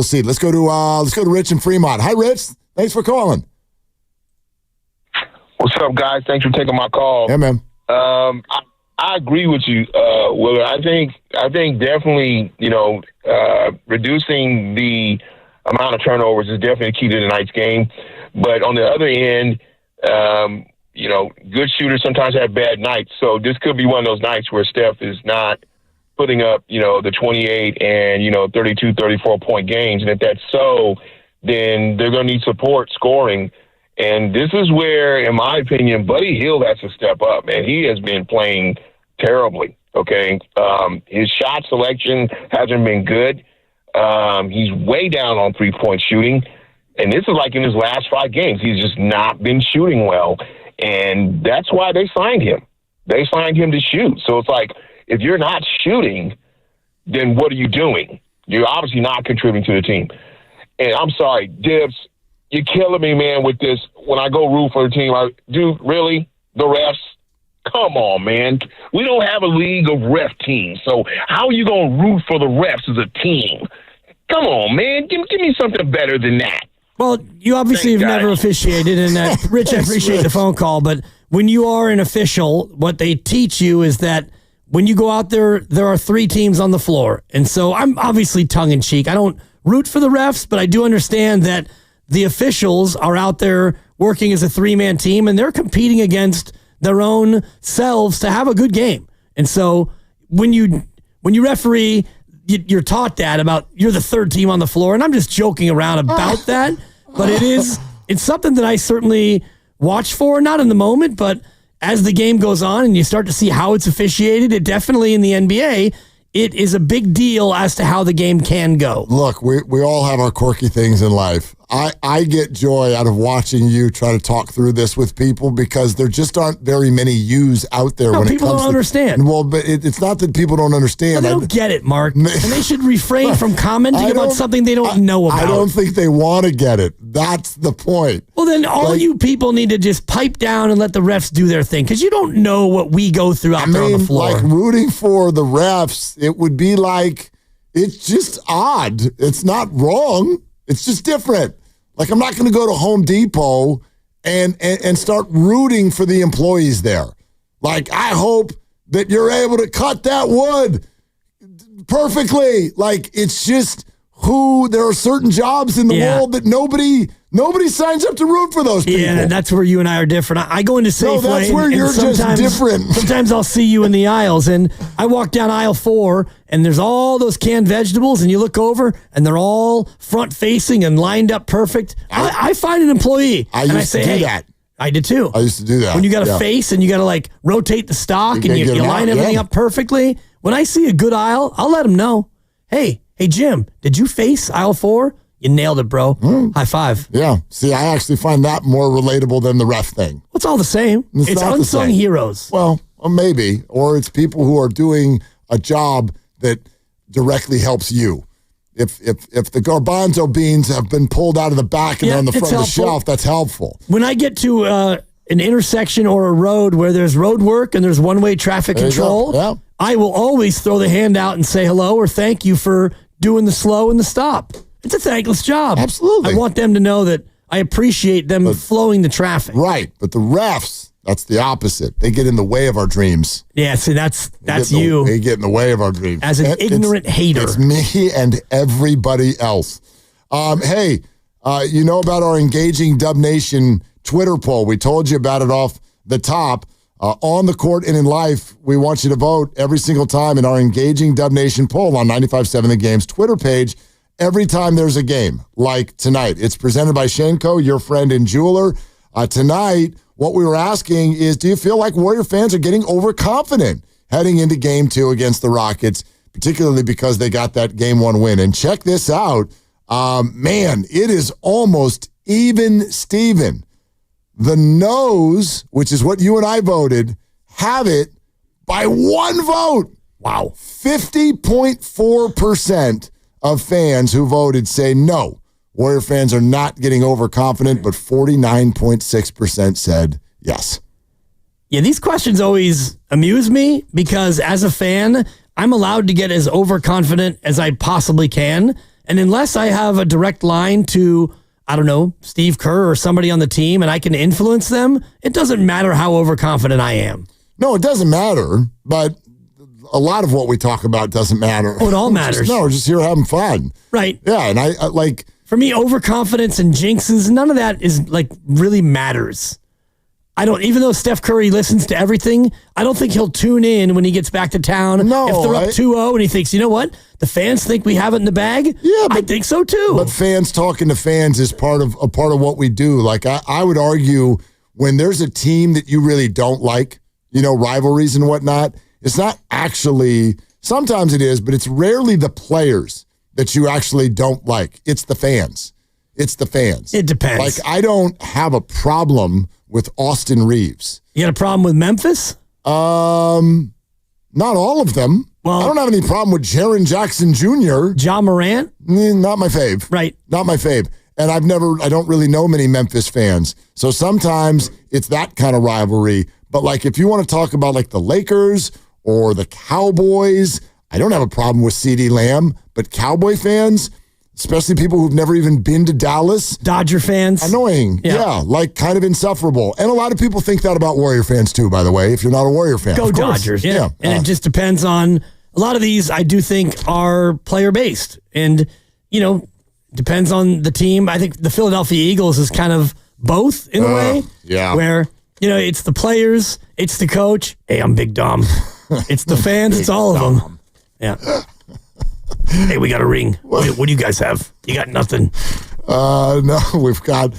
see. Let's go to Rich in Fremont. Hi, Rich. Thanks for calling. What's up, guys? Thanks for taking my call. Yeah, man. I agree with you, Willard. I think definitely, reducing the amount of turnovers is definitely key to tonight's game. But on the other end, good shooters sometimes have bad nights. So this could be one of those nights where Steph is not putting up, the 28 and, 32, 34-point games. And if that's so, then they're going to need support scoring. And this is where, in my opinion, Buddy Hield has to step up, man. He has been playing terribly, okay? His shot selection hasn't been good. He's way down on three-point shooting. And this is like in his last 5 games. He's just not been shooting well. And that's why they signed him. They signed him to shoot. So it's like, if you're not shooting, then what are you doing? You're obviously not contributing to the team. And I'm sorry, Dibs, you're killing me, man, with this. When I go root for the team, really? The refs? Come on, man. We don't have a league of ref teams. So how are you going to root for the refs as a team? Come on, man. Give me something better than that. Well, you obviously have never officiated, and Rich, I appreciate the phone call, but when you are an official, what they teach you is that when you go out there, there are 3 teams on the floor. And so I'm obviously tongue-in-cheek. I don't root for the refs, but I do understand that the officials are out there working as a 3-man team, and they're competing against their own selves to have a good game. And so when you referee, you're taught that about you're the 3rd team on the floor, and I'm just joking around about that. But it's something that I certainly watch for, not in the moment, but as the game goes on and you start to see how it's officiated, it definitely in the NBA, it is a big deal as to how the game can go. Look, we all have our quirky things in life. I get joy out of watching you try to talk through this with people because there just aren't very many yous out there. No, when people it comes don't understand. Well, but it's not that people don't understand. They don't get it, Mark. And they should refrain from commenting about something they don't know about. I don't think they want to get it. That's the point. Well, then all you people need to just pipe down and let the refs do their thing because you don't know what we go through out there on the floor. Like rooting for the refs, it would be like, it's just odd. It's not wrong. It's just different. Like, I'm not going to go to Home Depot and start rooting for the employees there. Like, I hope that you're able to cut that wood perfectly. Like, it's just there are certain jobs in the world that nobody signs up to root for those people. Yeah, that's where you and I are different. I go into Safeway. No, that's where you're just different. Sometimes I'll see you in the aisles, and I walk down aisle 4, and there's all those canned vegetables, and you look over, and they're all front-facing and lined up perfect. I find an employee, and I say, hey, that. I did too. I used to do that. When you got a face, and you got to like rotate the stock, and you line everything up perfectly. When I see a good aisle, I'll let them know, hey, Jim, did you face aisle 4? You nailed it, bro. High five. Yeah. See, I actually find that more relatable than the ref thing. It's all the same. It's unsung heroes. Well, maybe. Or it's people who are doing a job that directly helps you. If the garbanzo beans have been pulled out of the back and they're on the front of the shelf, that's helpful. When I get to an intersection or a road where there's road work and there's one-way traffic control, I will always throw the hand out and say hello or thank you for doing the slow and the stop. It's a thankless job. Absolutely. I want them to know that I appreciate them flowing the traffic. Right. But the refs, that's the opposite. They get in the way of our dreams. Yeah, see, that's you. They get in the way of our dreams. As an ignorant hater. It's me and everybody else. Hey, you know about our Engaging Dub Nation Twitter poll. We told you about it off the top. On the court and in life, we want you to vote every single time in our Engaging Dub Nation poll on 95.7 The Game's Twitter page every time there's a game, like tonight. It's presented by Shenko, your friend and jeweler. Tonight, what we were asking is, do you feel like Warrior fans are getting overconfident heading into Game 2 against the Rockets, particularly because they got that Game 1 win? And check this out. Man, it is almost even Steven. The no's, which is what you and I voted, have it by one vote. Wow. 50.4% of fans who voted say no. Warrior fans are not getting overconfident, but 49.6% said yes. Yeah, these questions always amuse me because as a fan, I'm allowed to get as overconfident as I possibly can. And unless I have a direct line to, I don't know, Steve Kerr or somebody on the team and I can influence them, it doesn't matter how overconfident I am. No, it doesn't matter, but a lot of what we talk about doesn't matter. Oh, it all matters. We're just here having fun. Right. Yeah, and I like... For me, overconfidence and jinxes, none of that is like really matters. I don't, even though Steph Curry listens to everything, I don't think he'll tune in when he gets back to town. No, if they're up 2-0 and he thinks, you know what? The fans think we have it in the bag? Yeah, I think so too. But fans talking to fans is part of what we do. Like I would argue when there's a team that you really don't like, you know, rivalries and whatnot, it's not actually, sometimes it is, but it's rarely the players that you actually don't like. It's the fans. It's the fans. It depends. Like, I don't have a problem with Austin Reeves. You got a problem with Memphis? Not all of them. Well, I don't have any problem with Jaren Jackson Jr. Ja Morant? Not my fave. Right. Not my fave. And I don't really know many Memphis fans. So sometimes it's that kind of rivalry. But like, if you want to talk about like the Lakers or the Cowboys, I don't have a problem with CeeDee Lamb, but Cowboy fans, especially people who've never even been to Dallas. Dodger fans. Annoying. Yeah, like kind of insufferable. And a lot of people think that about Warrior fans too, by the way, if you're not a Warrior fan. Go Dodgers. Yeah. And it just depends on, a lot of these I do think are player-based. And, you know, depends on the team. I think the Philadelphia Eagles is kind of both in a way. Yeah. Where, you know, it's the players, it's the coach. Hey, I'm Big Dom. It's the fans, it's all of them. Yeah. Hey, we got a ring. What do you guys have? You got nothing. No, we've got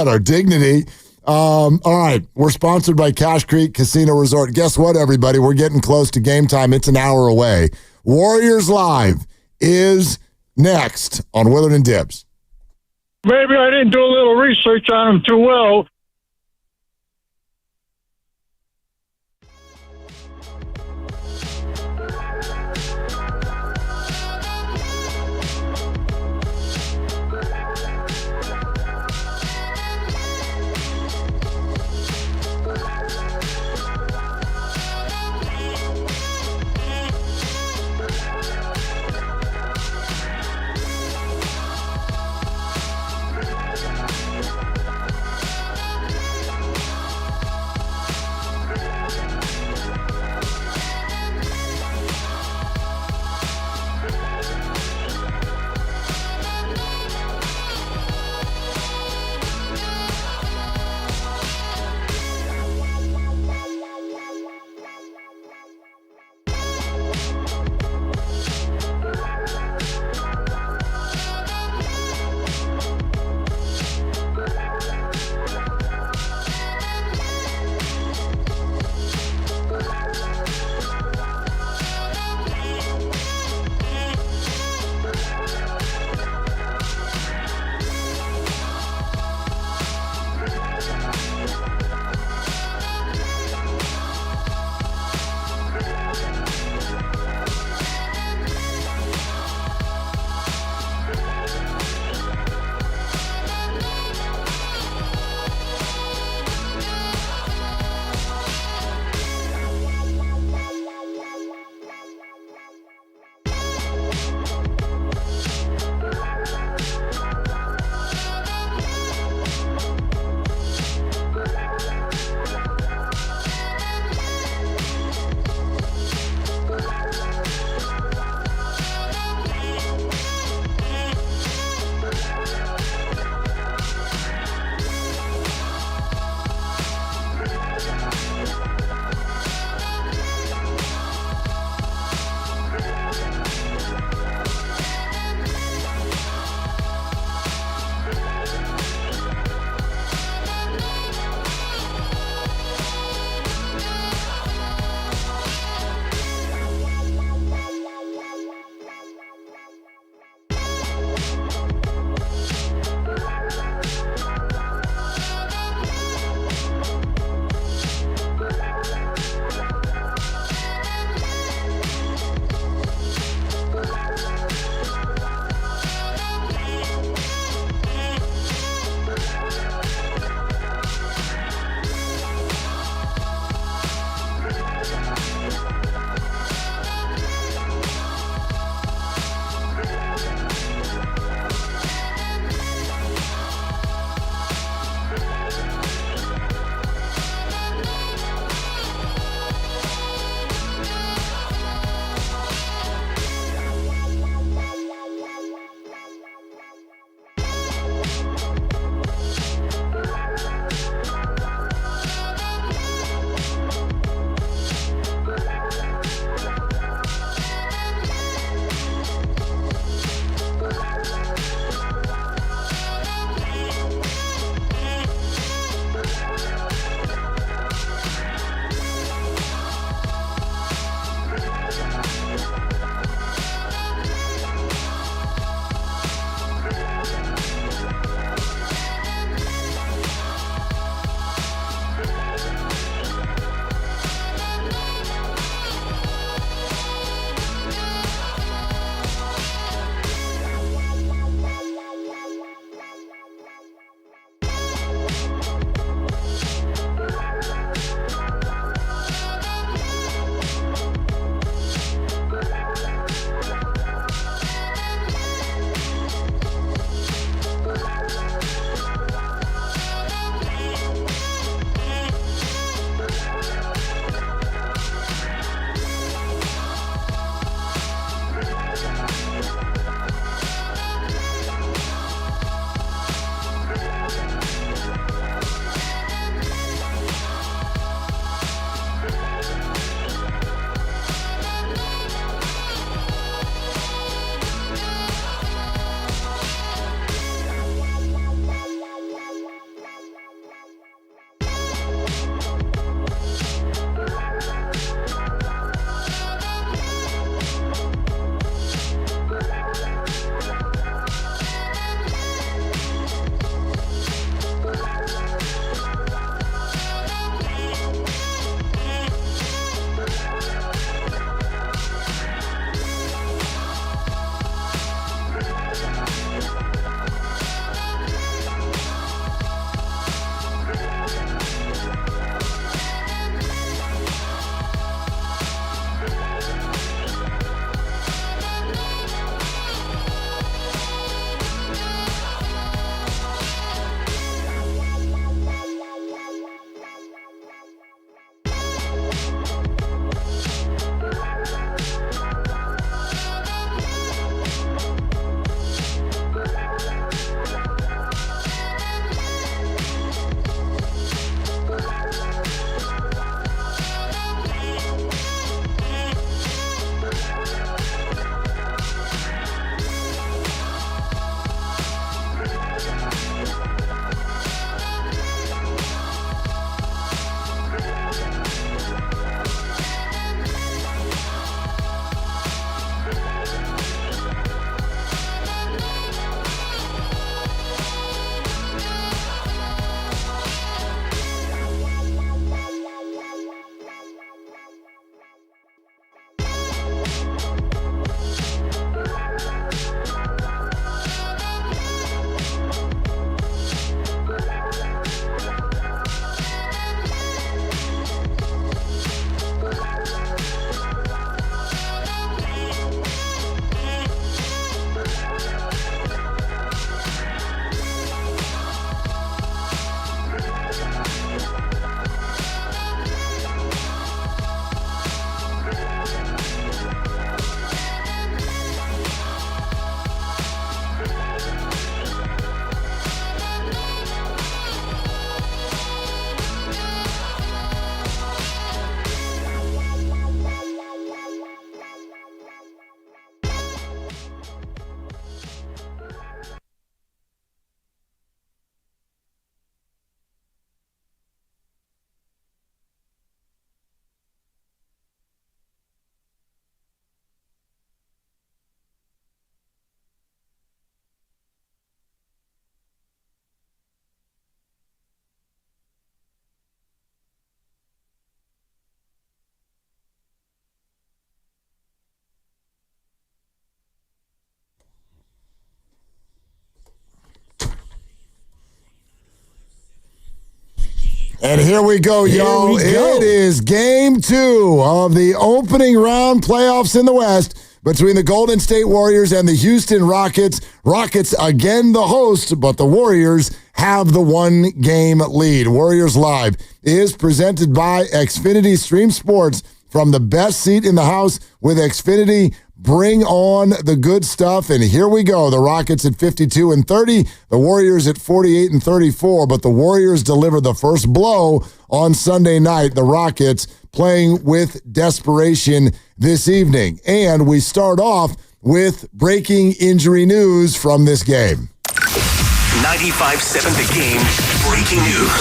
our dignity. All right. We're sponsored by Cache Creek Casino Resort. Guess what, everybody? We're getting close to game time. It's an hour away. Warriors Live is next on Willard and Dibs. Maybe I didn't do a little research on him too well. And here we go, y'all. It is game 2 of the opening round playoffs in the West between the Golden State Warriors and the Houston Rockets. Rockets again the host, but the Warriors have the 1-game lead. Warriors Live is presented by Xfinity. Stream sports from the best seat in the house with Xfinity. Bring on the good stuff, and here we go. The Rockets at 52-30, the Warriors at 48-34, but the Warriors deliver the first blow on Sunday night. The Rockets playing with desperation this evening. And we start off with breaking injury news from this game. 95.7 The Game breaking news.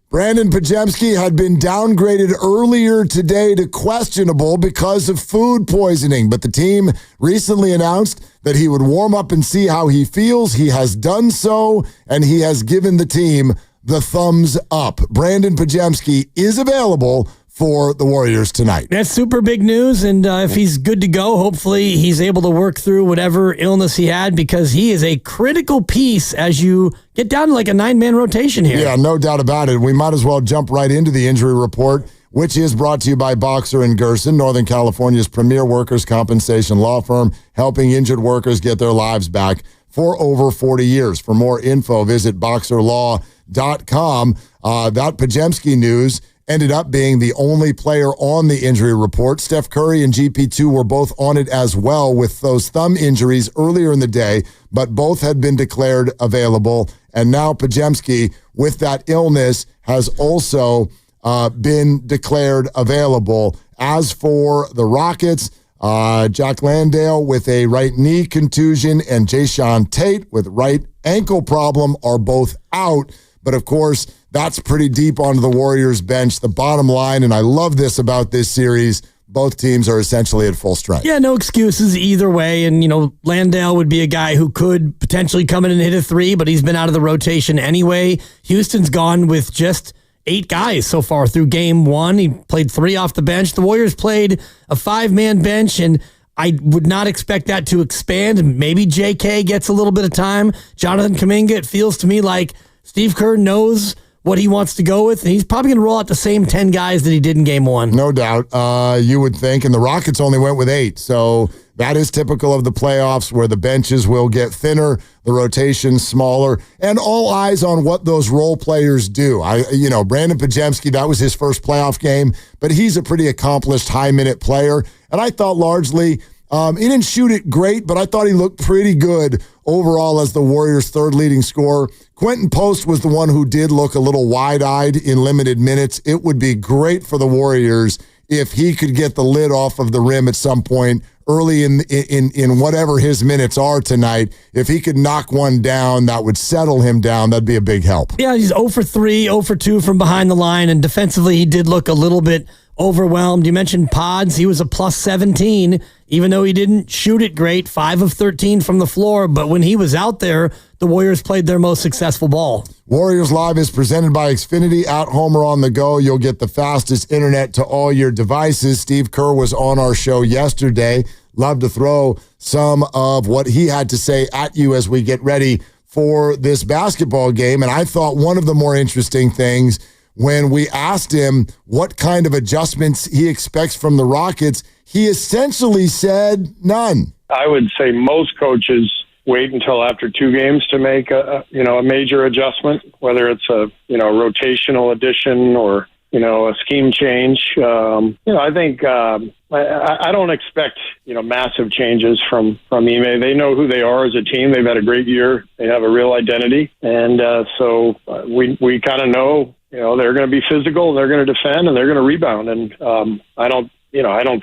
Brandon Podziemski had been downgraded earlier today to questionable because of food poisoning, but the team recently announced that he would warm up and see how he feels. He has done so, and he has given the team the thumbs up. Brandon Podziemski is available for the Warriors tonight. That's super big news, and if he's good to go, hopefully he's able to work through whatever illness he had, because he is a critical piece as you get down to like a 9-man rotation here. Yeah, no doubt about it. We might as well jump right into the injury report, which is brought to you by Boxer & Gerson, Northern California's premier workers' compensation law firm, helping injured workers get their lives back for over 40 years. For more info, visit boxerlaw.com. That Podziemski news ended up being the only player on the injury report. Steph Curry and GP2 were both on it as well with those thumb injuries earlier in the day, but both had been declared available. And now Podziemski, with that illness, has also been declared available. As for the Rockets, Jack Landale with a right knee contusion and Jayshawn Tate with right ankle problem are both out. But of course, that's pretty deep onto the Warriors bench. The bottom line, and I love this about this series, both teams are essentially at full strength. Yeah, no excuses either way. And, Landale would be a guy who could potentially come in and hit a 3, but he's been out of the rotation anyway. Houston's gone with just 8 guys so far through game 1. He played 3 off the bench. The Warriors played a 5-man bench, and I would not expect that to expand. Maybe JK gets a little bit of time. Jonathan Kuminga, it feels to me like Steve Kerr knows what he wants to go with, and he's probably going to roll out the same 10 guys that he did in game 1. No doubt, you would think, and the Rockets only went with 8, so that is typical of the playoffs where the benches will get thinner, the rotations smaller, and all eyes on what those role players do. Brandon Podziemski, that was his first playoff game, but he's a pretty accomplished high-minute player, and I thought largely he didn't shoot it great, but I thought he looked pretty good overall as the Warriors' third leading scorer. Quentin Post was the one who did look a little wide-eyed in limited minutes. It would be great for the Warriors if he could get the lid off of the rim at some point early in whatever his minutes are tonight. If he could knock one down, that would settle him down. That'd be a big help. Yeah, he's 0 for 3, 0 for 2 from behind the line, and defensively he did look a little bit overwhelmed. You mentioned Pods. He was a plus 17, even though he didn't shoot it great, 5 of 13 from the floor. But when he was out there, the Warriors played their most successful ball. Warriors Live is presented by Xfinity. At home or on the go, you'll get the fastest internet to all your devices. Steve Kerr was on our show yesterday. Love to throw some of what he had to say at you as we get ready for this basketball game. And I thought one of the more interesting things when we asked him what kind of adjustments he expects from the Rockets, he essentially said none. I would say most coaches wait until after 2 games to make a major adjustment, whether it's a rotational addition or a scheme change. I think I don't expect massive changes from Ime. They know who they are as a team. They've had a great year. They have a real identity, and so we kind of know. They're going to be physical, and they're going to defend, and they're going to rebound. And I don't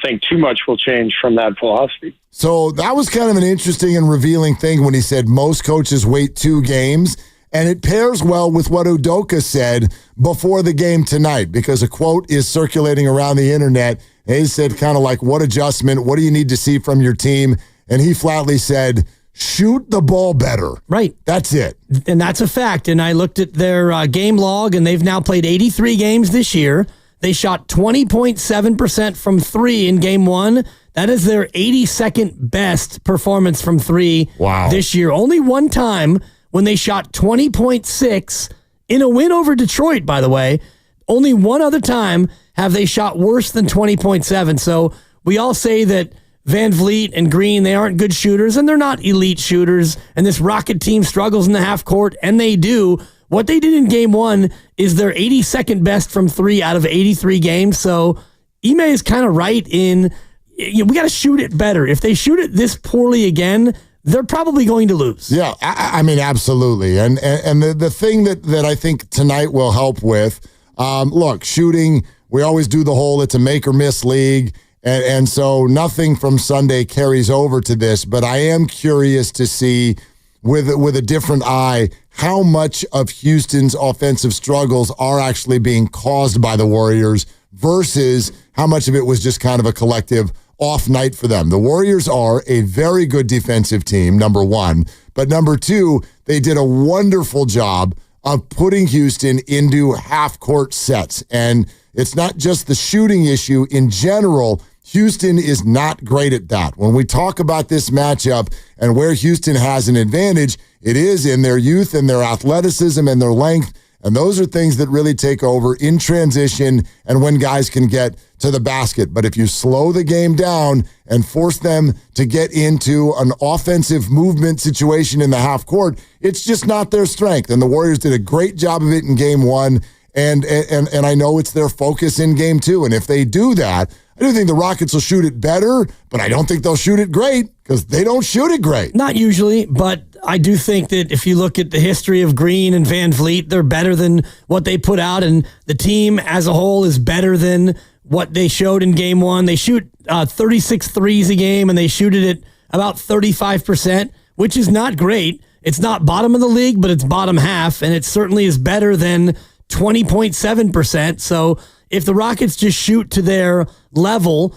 think too much will change from that philosophy. So that was kind of an interesting and revealing thing when he said most coaches wait 2 games. And it pairs well with what Udoka said before the game tonight, because a quote is circulating around the internet. And he said kind of like, what adjustment? What do you need to see from your team? And he flatly said, shoot the ball better. Right. That's it. And that's a fact. And I looked at their game log, and they've now played 83 games this year. They shot 20.7% from 3 in game 1. That is their 82nd best performance from 3 this year. Only one time when they shot 20.6 In a win over Detroit, by the way, only one other time have they shot worse than 20.7. So we all say that Van Vliet and Green, they aren't good shooters, and they're not elite shooters, and this Rocket team struggles in the half court, and they do. What they did in game one is their 82nd best from 3 out of 83 games. So Ime is kind of right in, we got to shoot it better. If they shoot it this poorly again, they're probably going to lose. Yeah, I mean, absolutely. And the thing that I think tonight will help with, look, shooting, we always do the whole, it's a make or miss league. And so nothing from Sunday carries over to this, but I am curious to see with a different eye how much of Houston's offensive struggles are actually being caused by the Warriors versus how much of it was just kind of a collective off night for them. The Warriors are a very good defensive team, number one, but number two, they did a wonderful job of putting Houston into half-court sets. And it's not just the shooting issue in general. Houston is not great at that. When we talk about this matchup and where Houston has an advantage, it is in their youth and their athleticism and their length. And those are things that really take over in transition and when guys can get to the basket. But if you slow the game down and force them to get into an offensive movement situation in the half court, it's just not their strength. And the Warriors did a great job of it in game one. And I know it's their focus in game two. And if they do that, I do think the Rockets will shoot it better, but I don't think they'll shoot it great because they don't shoot it great. Not usually, but I do think that if you look at the history of Green and Van Vliet, they're better than what they put out, and the team as a whole is better than what they showed in game one. They shoot 36 threes a game, and they shoot it at about 35%, which is not great. It's not bottom of the league, but it's bottom half, and it certainly is better than 20.7%. So if the Rockets just shoot to their level,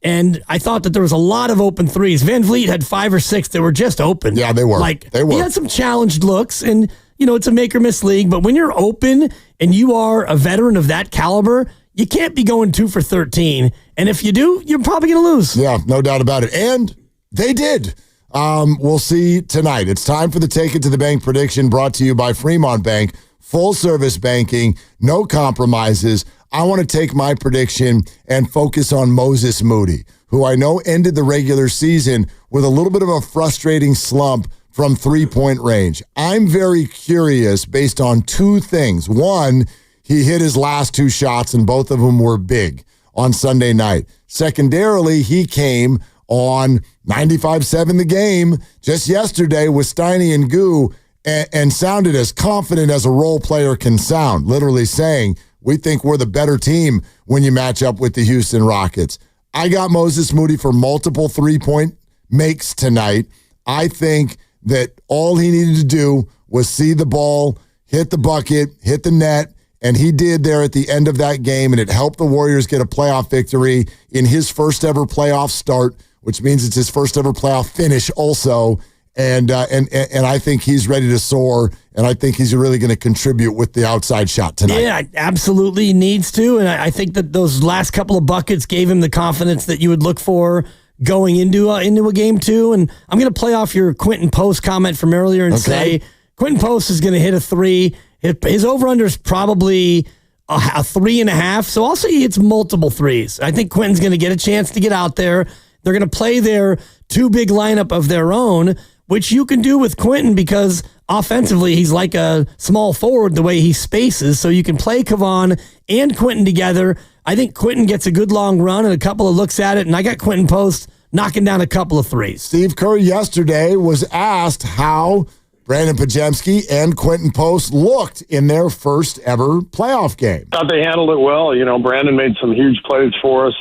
and I thought that there was a lot of open threes. Van Vliet had 5 or 6 that were just open. Yeah, they were. He had some challenged looks, and, it's a make or miss league, but when you're open and you are a veteran of that caliber, you can't be going 2 for 13. And if you do, you're probably going to lose. Yeah, no doubt about it. And they did. We'll see tonight. It's time for the Take It to the Bank prediction brought to you by Fremont Bank. Full service banking, no compromises. I want to take my prediction and focus on Moses Moody, who I know ended the regular season with a little bit of a frustrating slump from three-point range. I'm very curious based on 2 things. One, he hit his last 2 shots, and both of them were big on Sunday night. Secondarily, he came on 95.7 The Game just yesterday with Steiny and Goo and sounded as confident as a role player can sound, literally saying, we think we're the better team when you match up with the Houston Rockets. I got Moses Moody for multiple three-point makes tonight. I think that all he needed to do was see the ball, hit the bucket, hit the net, and he did there at the end of that game, and it helped the Warriors get a playoff victory in his first ever playoff start, which means it's his first ever playoff finish also. And I think he's ready to soar, and I think he's really going to contribute with the outside shot tonight. Yeah, absolutely needs to, and I think that those last couple of buckets gave him the confidence that you would look for going into a game 2. And I'm going to play off your Quentin Post comment from earlier and say Quentin Post is going to hit a 3. His over-under is probably a 3.5, so I'll say he hits multiple threes. I think Quentin's going to get a chance to get out there. They're going to play their 2 big lineup of their own, which you can do with Quentin because offensively he's like a small forward the way he spaces, so you can play Kevon and Quentin together. I think Quentin gets a good long run and a couple of looks at it, and I got Quentin Post knocking down a couple of threes. Steve Kerr yesterday was asked how Brandon Podziemski and Quentin Post looked in their first ever playoff game. Thought they handled it well. Brandon made some huge plays for us,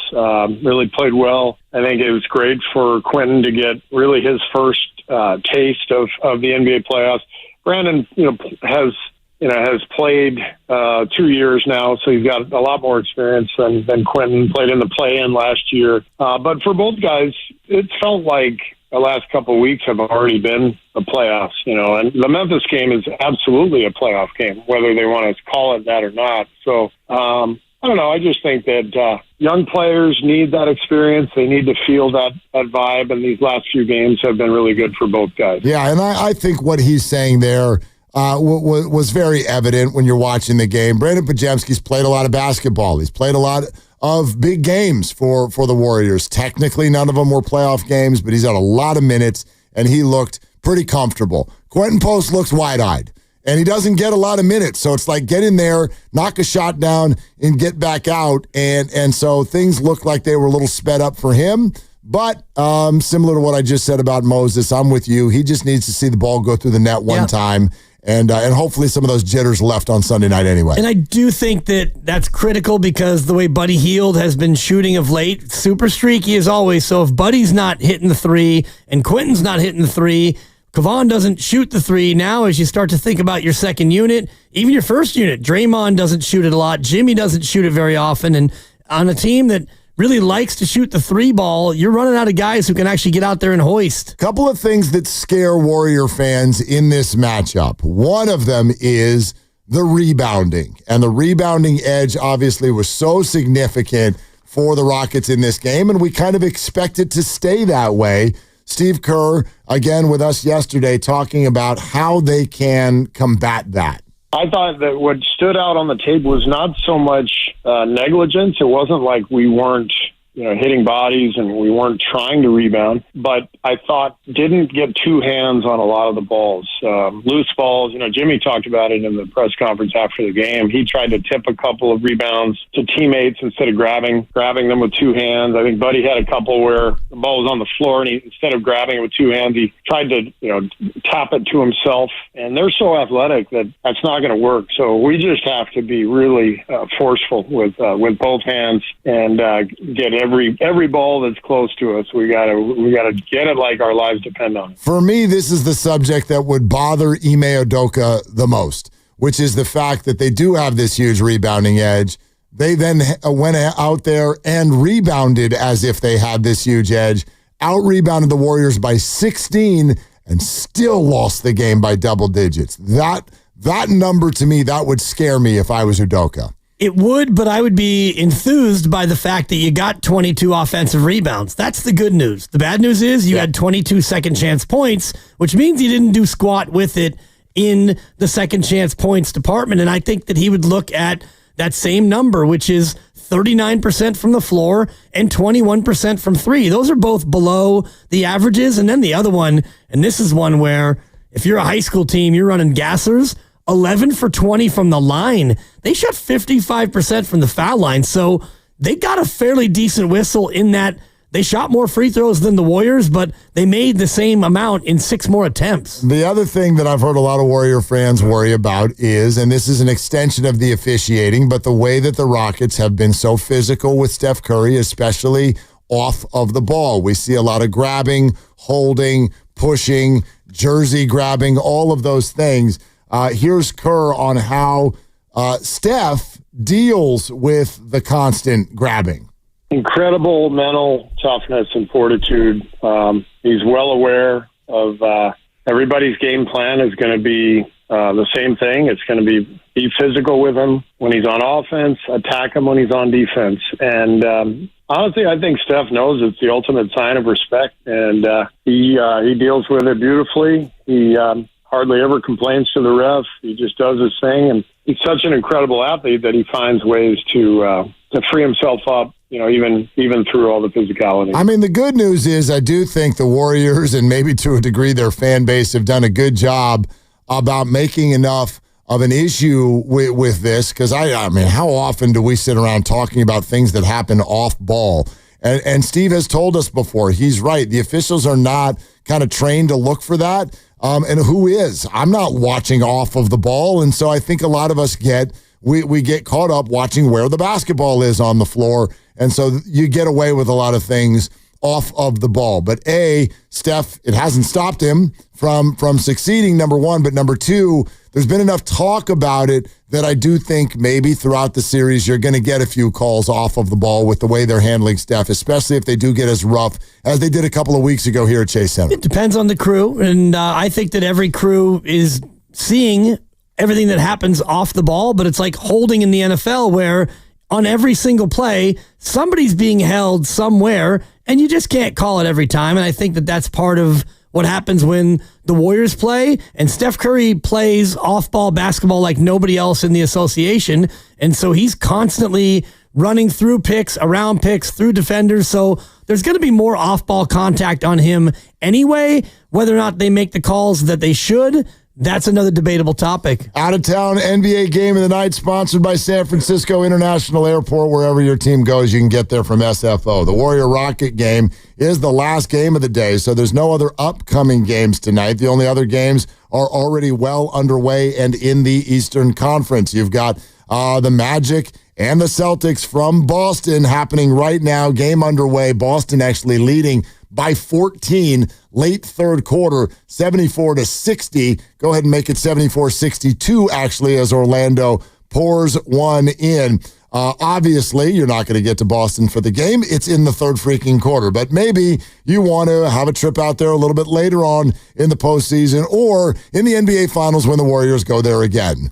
really played well. I think it was great for Quentin to get really his first taste of the NBA playoffs. Brandon, has played 2 years now, so he's got a lot more experience than Quentin. Played in the play-in last year. But for both guys, it felt like the last couple of weeks have already been the playoffs, and the Memphis game is absolutely a playoff game, whether they want to call it that or not. So, I don't know. I just think that young players need that experience. They need to feel that vibe, and these last few games have been really good for both guys. Yeah, and I think what he's saying there, was very evident when you're watching the game. Brandon Podziemski's played a lot of basketball. He's played a lot of big games for the Warriors. Technically, none of them were playoff games, but he's had a lot of minutes, and he looked pretty comfortable. Quentin Post looks wide-eyed, and he doesn't get a lot of minutes. So it's like get in there, knock a shot down, and get back out. And so things look like they were a little sped up for him. But similar to what I just said about Moses, I'm with you. He just needs to see the ball go through the net one time. And hopefully some of those jitters left on Sunday night anyway. And I do think that that's critical because the way Buddy Hield has been shooting of late, super streaky as always. So if Buddy's not hitting the three and Quentin's not hitting the three, Kevon doesn't shoot the three. Now as you start to think about your second unit, even your first unit, Draymond doesn't shoot it a lot. Jimmy doesn't shoot it very often. And on a team that really likes to shoot the three ball, you're running out of guys who can actually get out there and hoist. Couple of things that scare Warrior fans in this matchup. One of them is the rebounding. And the rebounding edge obviously was so significant for the Rockets in this game, and we kind of expect it to stay that way. Steve Kerr, again with us yesterday, talking about how they can combat that. I thought that what stood out on the tape was not so much negligence. It wasn't like we weren't, hitting bodies and we weren't trying to rebound, but I thought didn't get two hands on a lot of the balls. Loose balls, Jimmy talked about it in the press conference after the game. He tried to tip a couple of rebounds to teammates instead of grabbing them with two hands. I think Buddy had a couple where the ball was on the floor and instead of grabbing it with two hands, he tried to, tap it to himself. And they're so athletic that that's not going to work. So we just have to be really forceful with both hands and get every ball that's close to us. We gotta get it like our lives depend on it. For me, this is the subject that would bother Ime Udoka the most, which is the fact that they do have this huge rebounding edge. They then went out there and rebounded as if they had this huge edge, out-rebounded the Warriors by 16 and still lost the game by double digits. That number to me, that would scare me if I was Udoka. It would, but I would be enthused by the fact that you got 22 offensive rebounds. That's the good news. The bad news is you had 22 second chance points, which means you didn't do squat with it in the second chance points department. And I think that he would look at that same number, which is 39% from the floor and 21% from three. Those are both below the averages. And then the other one, and this is one where if you're a high school team, you're running gassers, 11 for 20 from the line. They shot 55% from the foul line. So they got a fairly decent whistle in that they shot more free throws than the Warriors, but they made the same amount in 6 more attempts. The other thing that I've heard a lot of Warrior fans worry about is, and this is an extension of the officiating, but the way that the Rockets have been so physical with Steph Curry, especially off of the ball. We see a lot of grabbing, holding, pushing, jersey grabbing, all of those things. Here's Kerr on how Steph deals with the constant grabbing. Incredible mental toughness and fortitude. He's well aware of everybody's game plan is going to be the same thing. It's going to be physical with him when he's on offense, attack him when he's on defense. And honestly, I think Steph knows it's the ultimate sign of respect, and he deals with it beautifully. He hardly ever complains to the ref. He just does his thing, and he's such an incredible athlete that he finds ways to free himself up, even through all the physicality. I mean, the good news is I do think the Warriors, and maybe to a degree their fan base, have done a good job about making enough of an issue with this, because I mean, how often do we sit around talking about things that happen off ball? And Steve has told us before, he's right. The officials are not kind of trained to look for that. And who is? I'm not watching off of the ball. And so I think a lot of us we get caught up watching where the basketball is on the floor. And so you get away with a lot of things off of the ball. But Steph, it hasn't stopped him from succeeding, number one. But number two, there's been enough talk about it that I do think maybe throughout the series you're going to get a few calls off of the ball with the way they're handling Steph, especially if they do get as rough as they did a couple of weeks ago here at Chase Center. It depends on the crew, and I think that every crew is seeing everything that happens off the ball, but it's like holding in the NFL where on every single play, somebody's being held somewhere, and you just can't call it every time, and I think that that's part of what happens when the Warriors play, and Steph Curry plays off-ball basketball like nobody else in the association, and so he's constantly running through picks, around picks, through defenders, so there's going to be more off-ball contact on him anyway. Whether or not they make the calls that they should, that's another debatable topic. Out-of-town NBA game of the night, sponsored by San Francisco International Airport. Wherever your team goes, you can get there from SFO. The Warrior-Rocket game is the last game of the day, so there's no other upcoming games tonight. The only other games are already well underway and in the Eastern Conference. You've got the Magic and the Celtics from Boston happening right now. Game underway. Boston actually leading by 14 late third quarter, 74-60. Go ahead and make it 74-62, actually, as Orlando pours one in. Obviously, you're not going to get to Boston for the game. It's in the third freaking quarter. But maybe you want to have a trip out there a little bit later on in the postseason or in the NBA Finals when the Warriors go there again.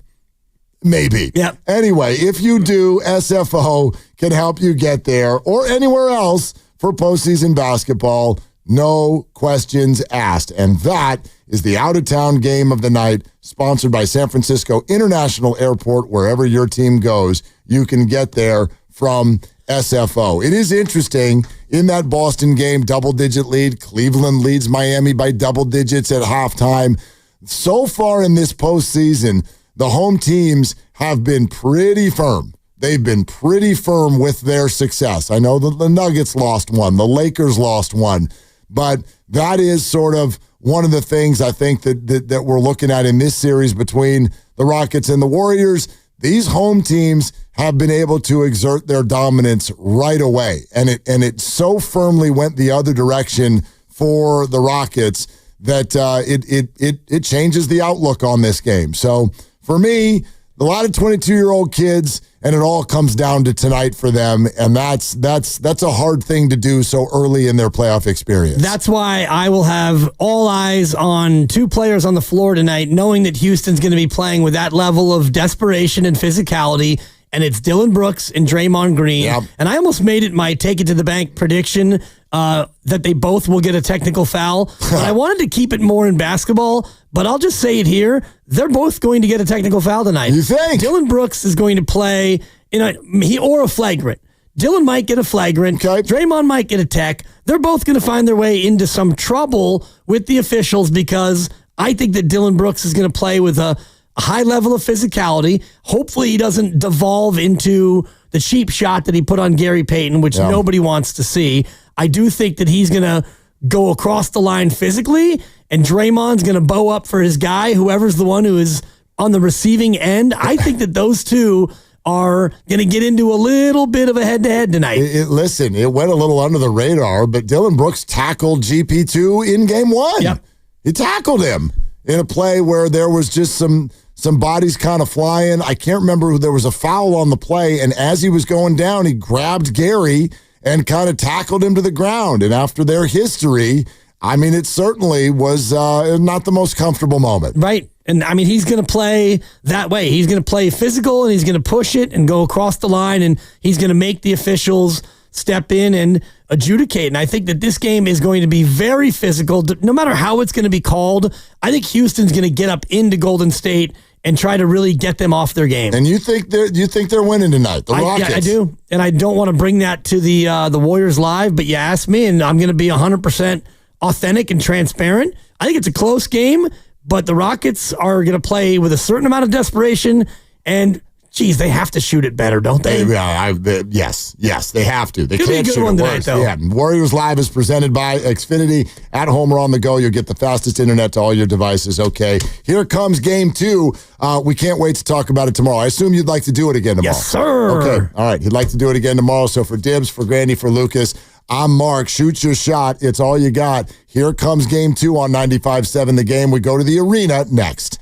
Maybe. Yeah. Anyway, if you do, SFO can help you get there or anywhere else for postseason basketball. No questions asked. And that is the out-of-town game of the night, sponsored by San Francisco International Airport. Wherever your team goes, you can get there from SFO. It is interesting, in that Boston game, double-digit lead. Cleveland leads Miami by double digits at halftime. So far in this postseason, the home teams have been pretty firm. They've been pretty firm with their success. I know that the Nuggets lost one, the Lakers lost one, but that is sort of one of the things I think that we're looking at in this series between the Rockets and the Warriors. These home teams have been able to exert their dominance right away, and it so firmly went the other direction for the Rockets that it changes the outlook on this game. So for me, a lot of 22-year-old kids, and it all comes down to tonight for them, and that's a hard thing to do so early in their playoff experience. That's why I will have all eyes on two players on the floor tonight, knowing that Houston's going to be playing with that level of desperation and physicality, and it's Dillon Brooks and Draymond Green. Yep. And I almost made it my take-it-to-the-bank prediction that they both will get a technical foul. But I wanted to keep it more in basketball, but I'll just say it here. They're both going to get a technical foul tonight. You think? Dillon Brooks is going to play or a flagrant. Dillon might get a flagrant. Okay. Draymond might get a tech. They're both going to find their way into some trouble with the officials because I think that Dillon Brooks is going to play with a high level of physicality. Hopefully he doesn't devolve into the cheap shot that he put on Gary Payton, which nobody wants to see. I do think that he's going to go across the line physically, and Draymond's going to bow up for his guy, whoever's the one who is on the receiving end. I think that those two are going to get into a little bit of a head-to-head tonight. Listen, it went a little under the radar, but Dillon Brooks tackled GP2 in game one. Yep. He tackled him in a play where there was just some bodies kind of flying. I can't remember who, there was a foul on the play, and as he was going down, he grabbed Gary and kind of tackled him to the ground. And after their history, I mean, it certainly was not the most comfortable moment. Right. And I mean, he's going to play that way. He's going to play physical, and he's going to push it and go across the line, and he's going to make the officials step in and adjudicate. And I think that this game is going to be very physical. No matter how it's going to be called, I think Houston's going to get up into Golden State and try to really get them off their game. And you think they're winning tonight, the Rockets? I do. And I don't want to bring that to the Warriors live, but you asked me, and I'm going to be 100% authentic and transparent. I think it's a close game, but the Rockets are going to play with a certain amount of desperation, and geez, they have to shoot it better, don't they? Yes, they have to. They Could can't be a good shoot one it tonight, worse. though. Yeah, Warriors Live is presented by Xfinity. At home or on the go, you'll get the fastest internet to all your devices. Okay, here comes game two. We can't wait to talk about it tomorrow. I assume you'd like to do it again tomorrow. Yes, sir. Okay, all right. He'd like to do it again tomorrow. So for Dibs, for Grandy, for Lucas, I'm Mark. Shoot your shot. It's all you got. Here comes game two on 95.7 The Game. We go to the arena next.